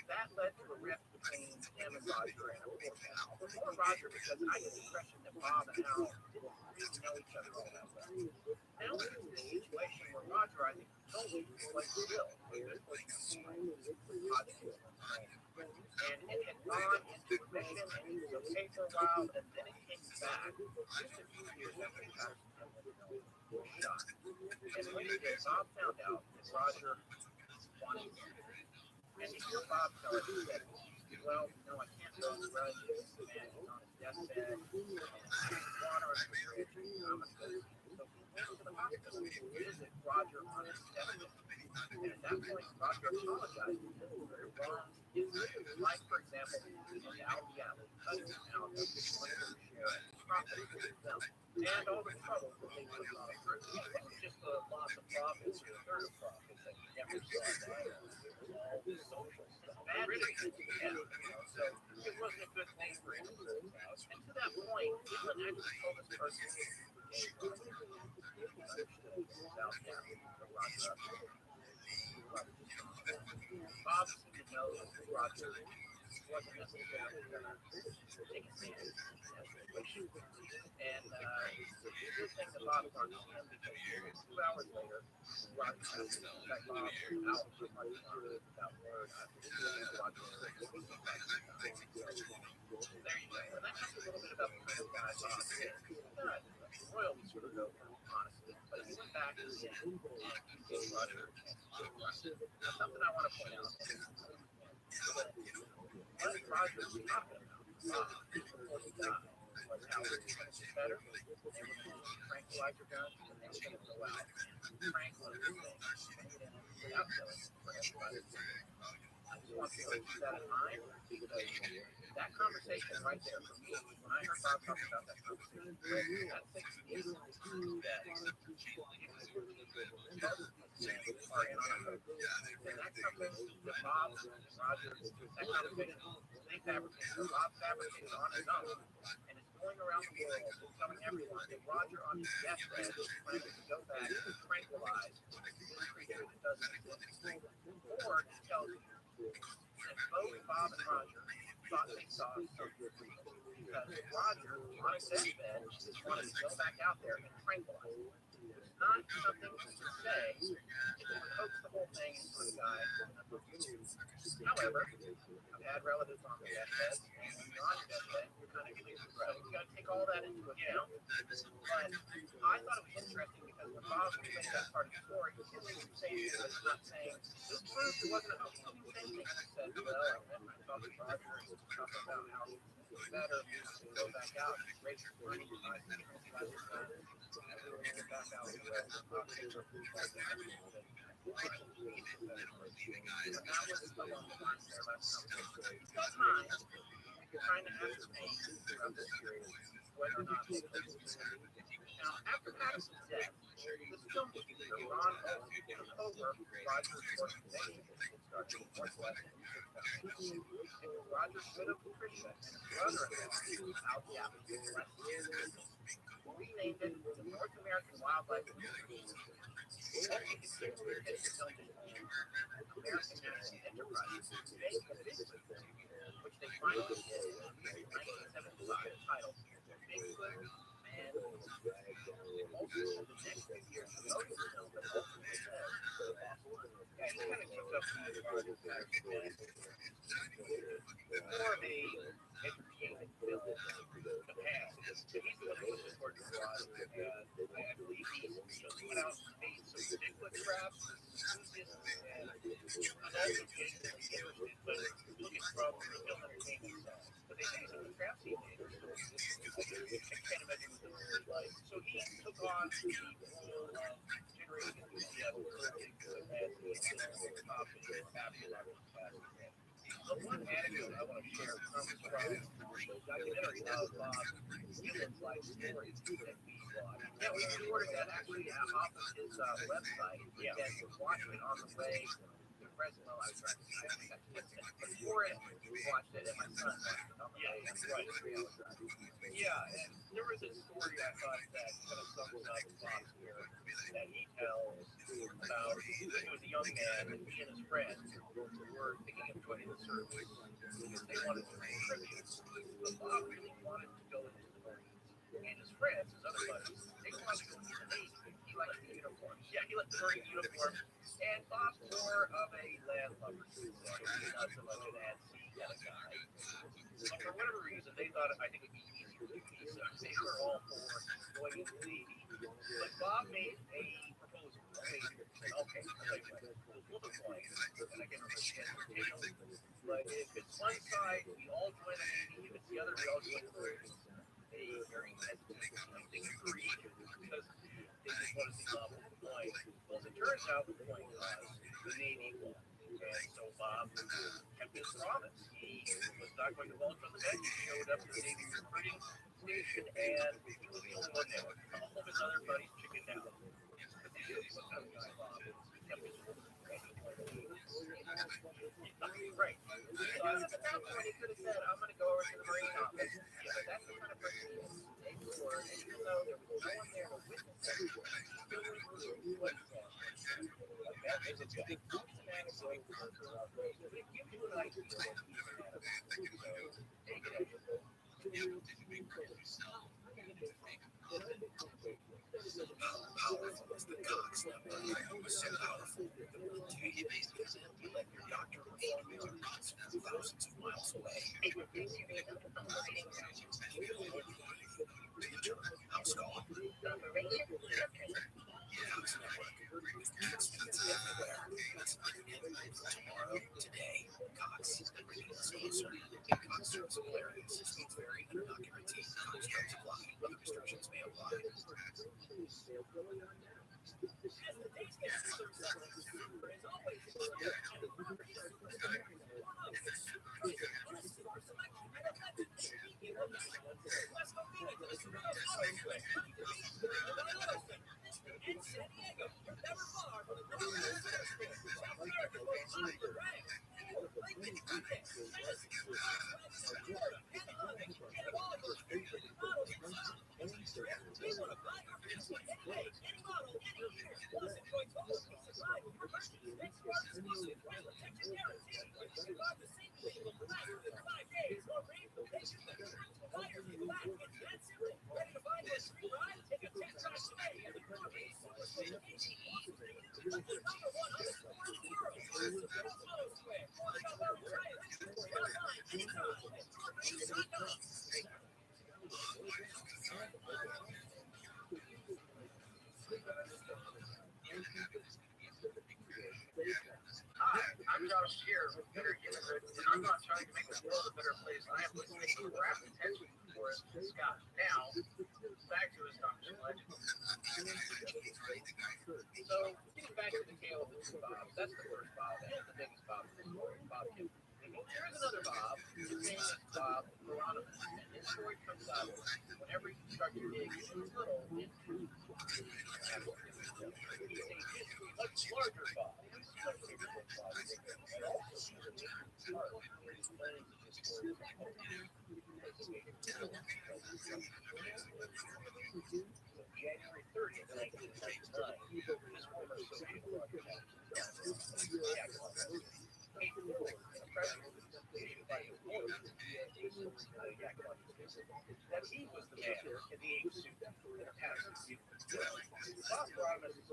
that led to a rift between him and Roger, and of course Al. But more Roger, because I get the impression that Bob and Al didn't really know each other all that well. Now we're in this situation where Roger, I think, totally was Bill. And it had gone into remission, and he was okay for a while, and then it came back just a few years after Patterson had been shot. And when it did, Bob found out that Roger wanted to. And he heard Bob tell us that, well, no, I can't go to run. This man is on his deathbed, and water on the bridge, and I'm a citizen. So he went to the hospital to visit Roger on his deathbed. And at that point, Roger apologized because he very wrong. Like, for example, out the alley, cutting out of the share profit for himself, and all the trouble that they would have gone through. It wasn't just the loss of profits or third of profits that he never saw that. It was all the social stuff. Bad things, yeah. So it wasn't a good thing for him. And to that point, Dylan actually told us personally Bob seemed to know that Roger wasn't necessarily going to take a stand in that situation. And he did think that Bob talked to him because 2 hours later, Roger asked him to Bob out for much longer without word. There you go. And that tells a little bit about the kind of guy Bob is. He's not royally screwed over, honestly. But he went back to the end and gave Roger a chance to do it. Now, something I want to point out is what Roger was talking about before he died was how he was going to get better. They were going to use tranquilizer guns, and they were going to go out and tranquilize things without killing for everybody. I just want you to keep that in mind because that conversation right there for me, when I heard Bob talking about that conversation, that thinks me that are in on it. And that's something that Bob and Roger, that conversation, they fabricated. So Bob fabricated on his own, and it's going around the world telling everyone that Roger on his deathbed is planning to go back and tranquilize this creature that doesn't exist. Or it tells you that both Bob and Roger thought they saw something real. Because Roger, on his deathbed, just wanted to go back out there and tranquilize him. It's not something to say. It would coax the whole thing into a guy. However, I've had relatives on their deathbeds, and when you're on your deathbed, you're kind of clear. So you've got to take all that into account. But I thought it was interesting because when Bob explained that part of the story, his conversation was not saying, this proves it wasn't a hoax. He didn't say anything. He said, well, I met my talk with Roger and talk about how it's better to go back out and raise your money to buy some tranquilizer guns. Get back out and sometimes you're trying to ascertain throughout this period whether or not they could be. Now, after Patterson's death, this film distributor, Ron Oak, took over Roger's organization and started the Northwest Research Foundation. It was Roger's widow, Patricia, and his brother-in-law, Al Diablo, renamed it the North American Wildlife Research. American National Enterprises, based on Bigfoot, which they finally did in 1975, titled Bigfoot Man. Also, the next few years, the notice film that ultimately said, yeah, he kind of took up the Roger Patterson more of a entertainment film in the past. He's the one who was supporting the Roger, and I believe he went out and made some Bigfoot traps, and also occasionally but looking from the film entertainment side. But they say some of the traps he made are still existing. I can't imagine what those were like. So he took on the role of generating Bigfoot as the top after Roger Patterson. The one anecdote I want to share comes from the documentary of Dylan's life story that we watched. Yeah, we recorded that actually off of his website. Yeah, we're watching it on the way to Fresno. I was trying to say that. Before it, we watched it, and my son watched it on the way. Right. 3 hours drive. Yeah, and there was a story I thought that kind of sums up Bob's here that he tells about he was a young man, and he and his friends were thinking of joining the service because they wanted to contribute. But Bob really wanted to go into the Marines. And his friends, his other buddies, they wanted to go into the Navy. He liked the uniform. Yeah, he liked the Marine uniform. And Bob's more of a landlubber, so he's not so much an at-sea kind of guy. So for whatever reason, they thought I think it'd be easier to do this. They were all for going into the Navy. But Bob made a proposal. Okay, I'll tell you what, we'll flip a coin, and I can't remember if it's but if it's one side, we all join the Navy. If it's the other, we all join the Marines. They very hesitant. I think agreed because they just want to see Bob with the coin. Well, as it turns out, the coin was the Navy won. And so Bob kept his promise. He was not going to vote from the bench. He showed up at the Navy recruiting station, and he was the only one there. All of his other buddies chickened out. What kind of guy Bob is? He kept his word. Right. So at that point, he could have said, I'm going to go over to the Marine office. Yeah, but that's the kind of person he is. Take his word, and even though there was no one there to witness it, he still knew what he was. Like, that is a big systematic way for workers out there. But it gives you an idea of what he's at. So, take it as you go. Powerful is the Cox number. So powerful. The multi based is empty like your doctor or thousands of miles away. House call. Cox Network. With Cox meets everywhere. That's tomorrow, today. Cox is bringing us closer. In Cox terms and areas, speeds vary and are not guaranteed. Cox terms apply. Other restrictions may apply. In San Diego, you're never far from the number one South America's most popular brand. Like many weekends, Madison, Florida, and hunting, and all your favorite models in stock. We want to buy your fence one any day, any model, any year. Plus, enjoy total peace of mind with your purchase. Expert exclusive and protection guarantee. You buy the same vehicle for less than 5 days or repost the buyer in black. It's that simple. Ready to buy your free ride? Take a test drive today at the ROTHSCHILD Superstore. The number one underscore in the world. Follow Square. Check out entire inventory online anytime at ROTHSCHILD.com. Hi, I'm Josh here with Better Universe, and I'm not trying to make the world a better place. I am listening to rap attention for Scott. Now, back to his astonishing legend. So, getting back to the tale of the two Bobs, that's the first Bob, and the biggest Bob in the story, Bob Kim. There's another Bob, his name is Bob Hieronymus, and his story comes out whenever you start to dig a little into much larger Bob. January 30th, 1999, his former Soviet broadcaster, that he was the man in the ink suit and a passive view. Bob Hieronymus is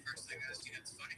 First thing I see, it's funny.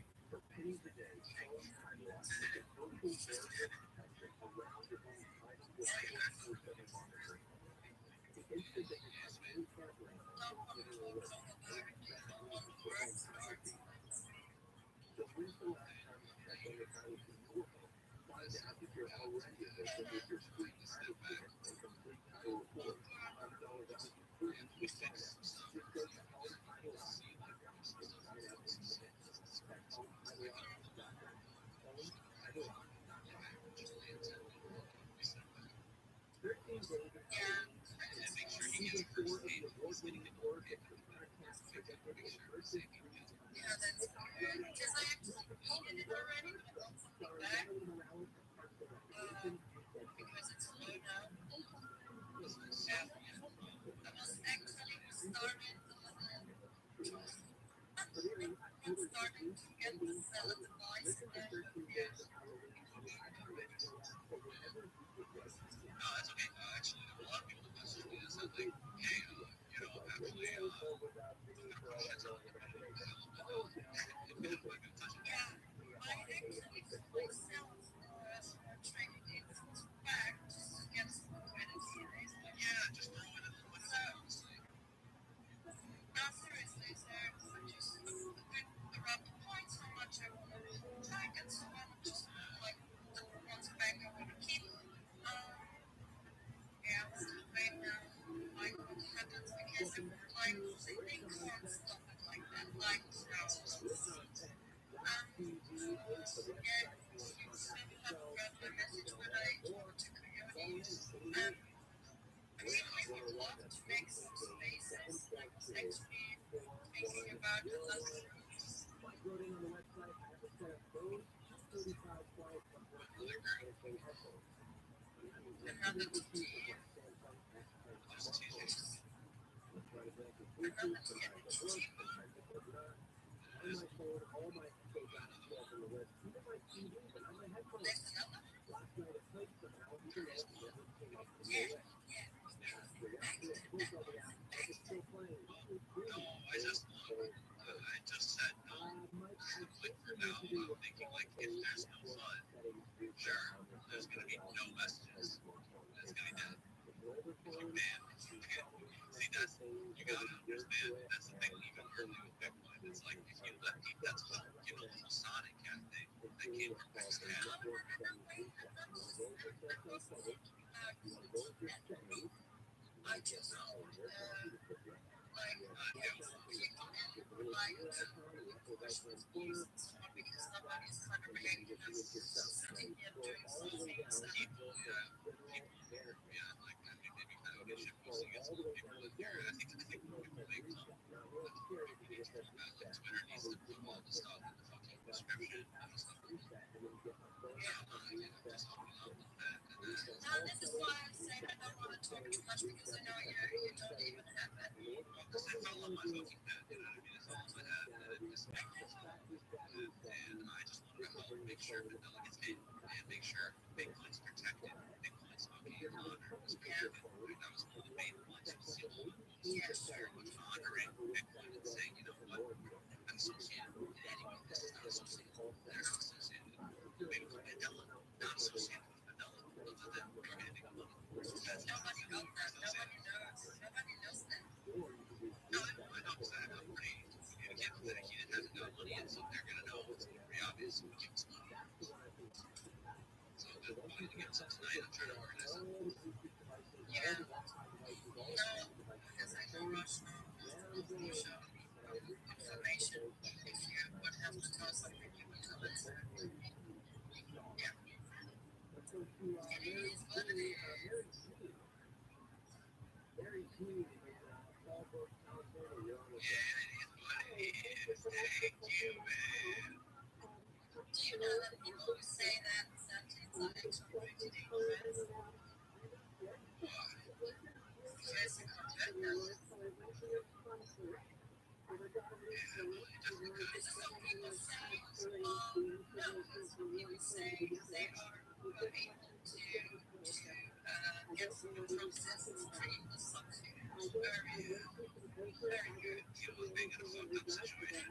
It's from Sesame Street or something. Very good. You know, being in a fucked up situation.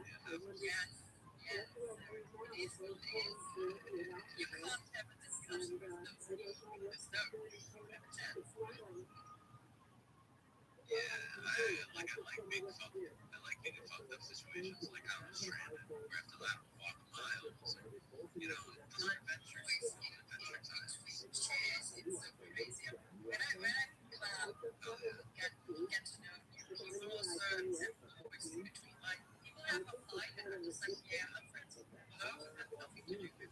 Yes. Yes. Please, please. You can't have a discussion with no people. There's no chance. Yeah, I like being fucked. I like being in fucked up situations. Like I'm stranded where I have to like walk miles. You know, just adventure time. Yes, it's so crazy. When I get to know new people also, and always in between, like people have applied and I'm just like, yeah, I'm friends with them. No, it has nothing to do with it.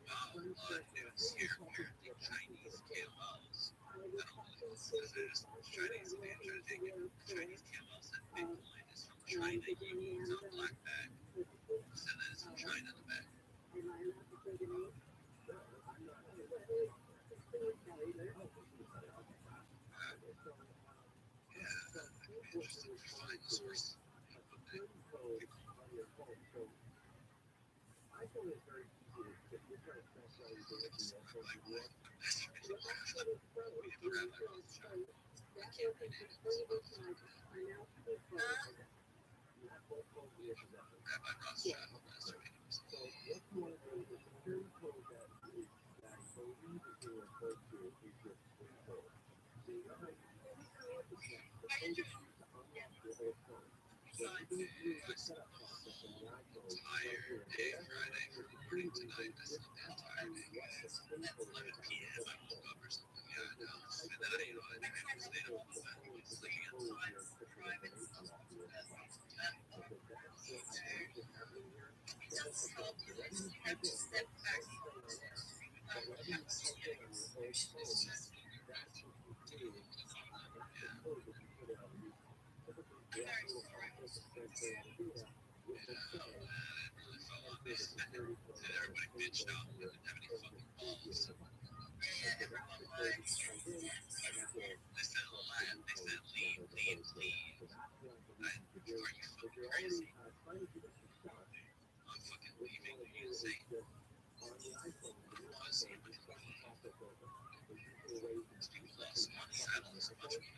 Wow, it's here where the Chinese camels. I don't know if it's Chinese and they're trying to take it. Chinese camels and Bitcoin is from China. It's on black bag. So there's from China in the back. Yeah, interesting to find the source. Rabbi Rothschild, tired day Friday from morning to night. That's not that tired day, guys. That's 11 p.m. I woke up or something. Yeah, I know. And then I was staying up all the time. Sleeping outside, private stuff. It doesn't help you. You have to step back. You have to see it. It's just very sorry. Everybody bitched out and didn't have any fucking balls. Yeah, everyone was. They said laugh. They said leave. Are you fucking crazy? I'm fucking leaving. Are you insane? I want to see if I can leave. These people lost money. I lost so much money.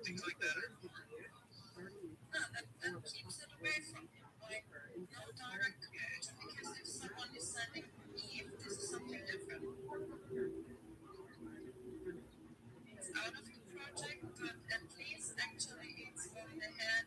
Things like that are that keeps it away from like no direct communication, because if someone is sending me, this is something different. It's out of the project, but at least actually it's on the hand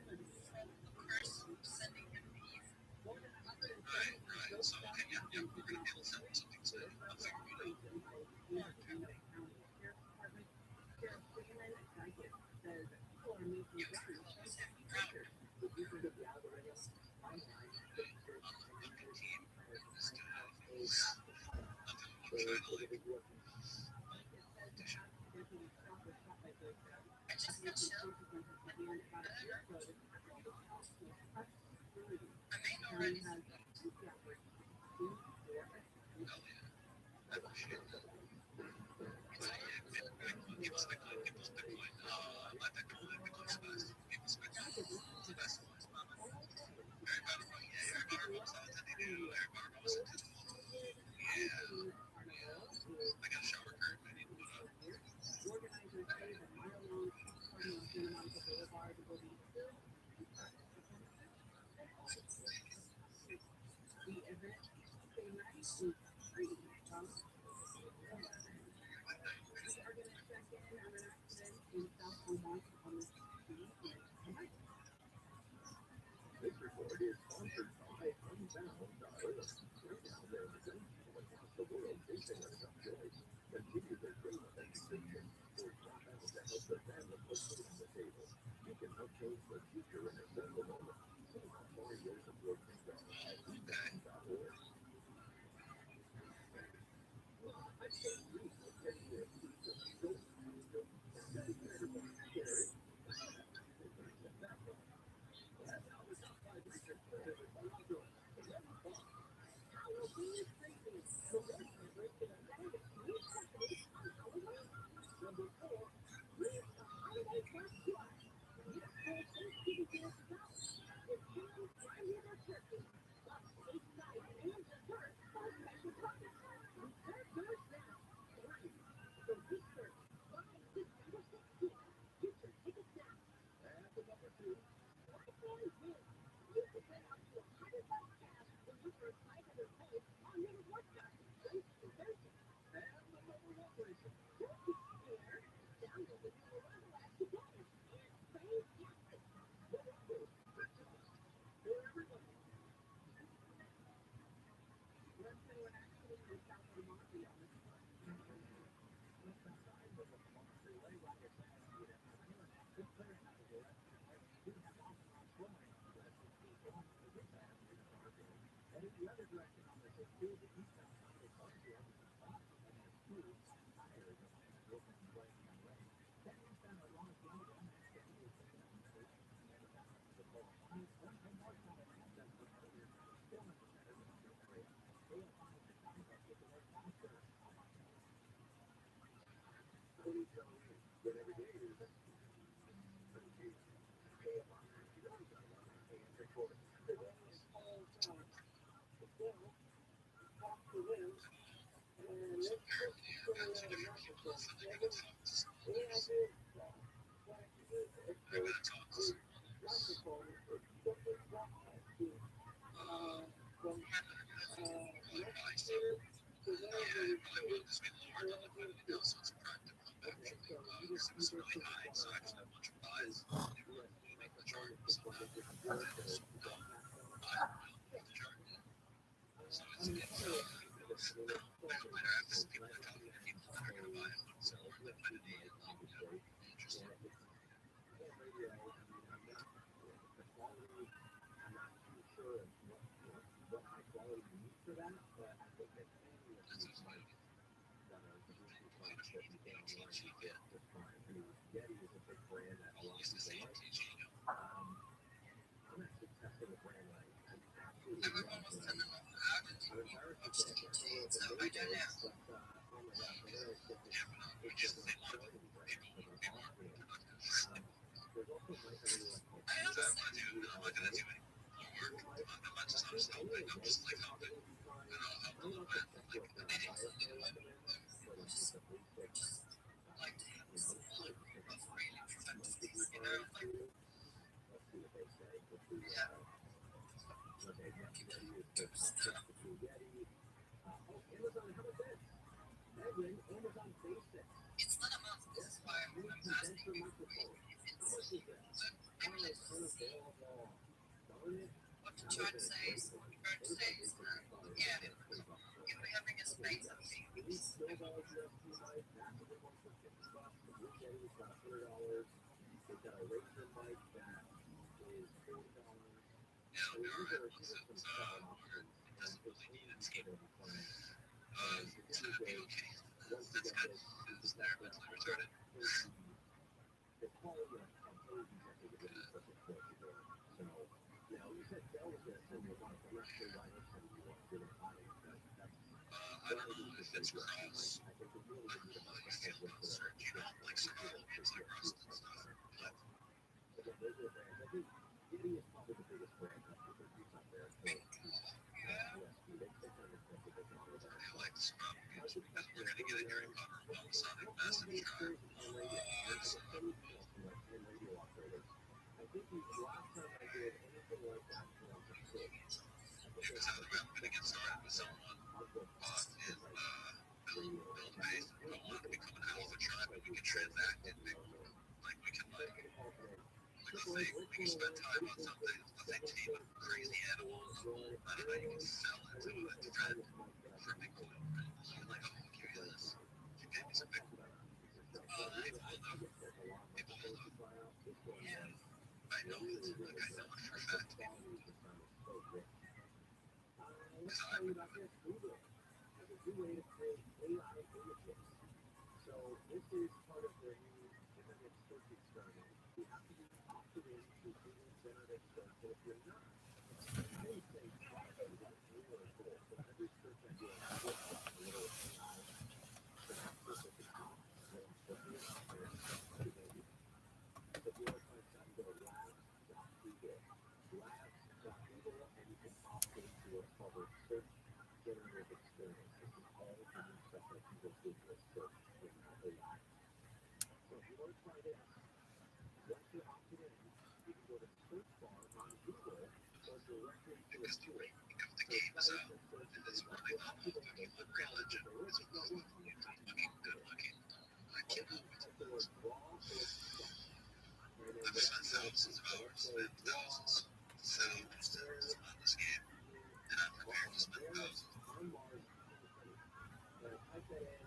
Okay.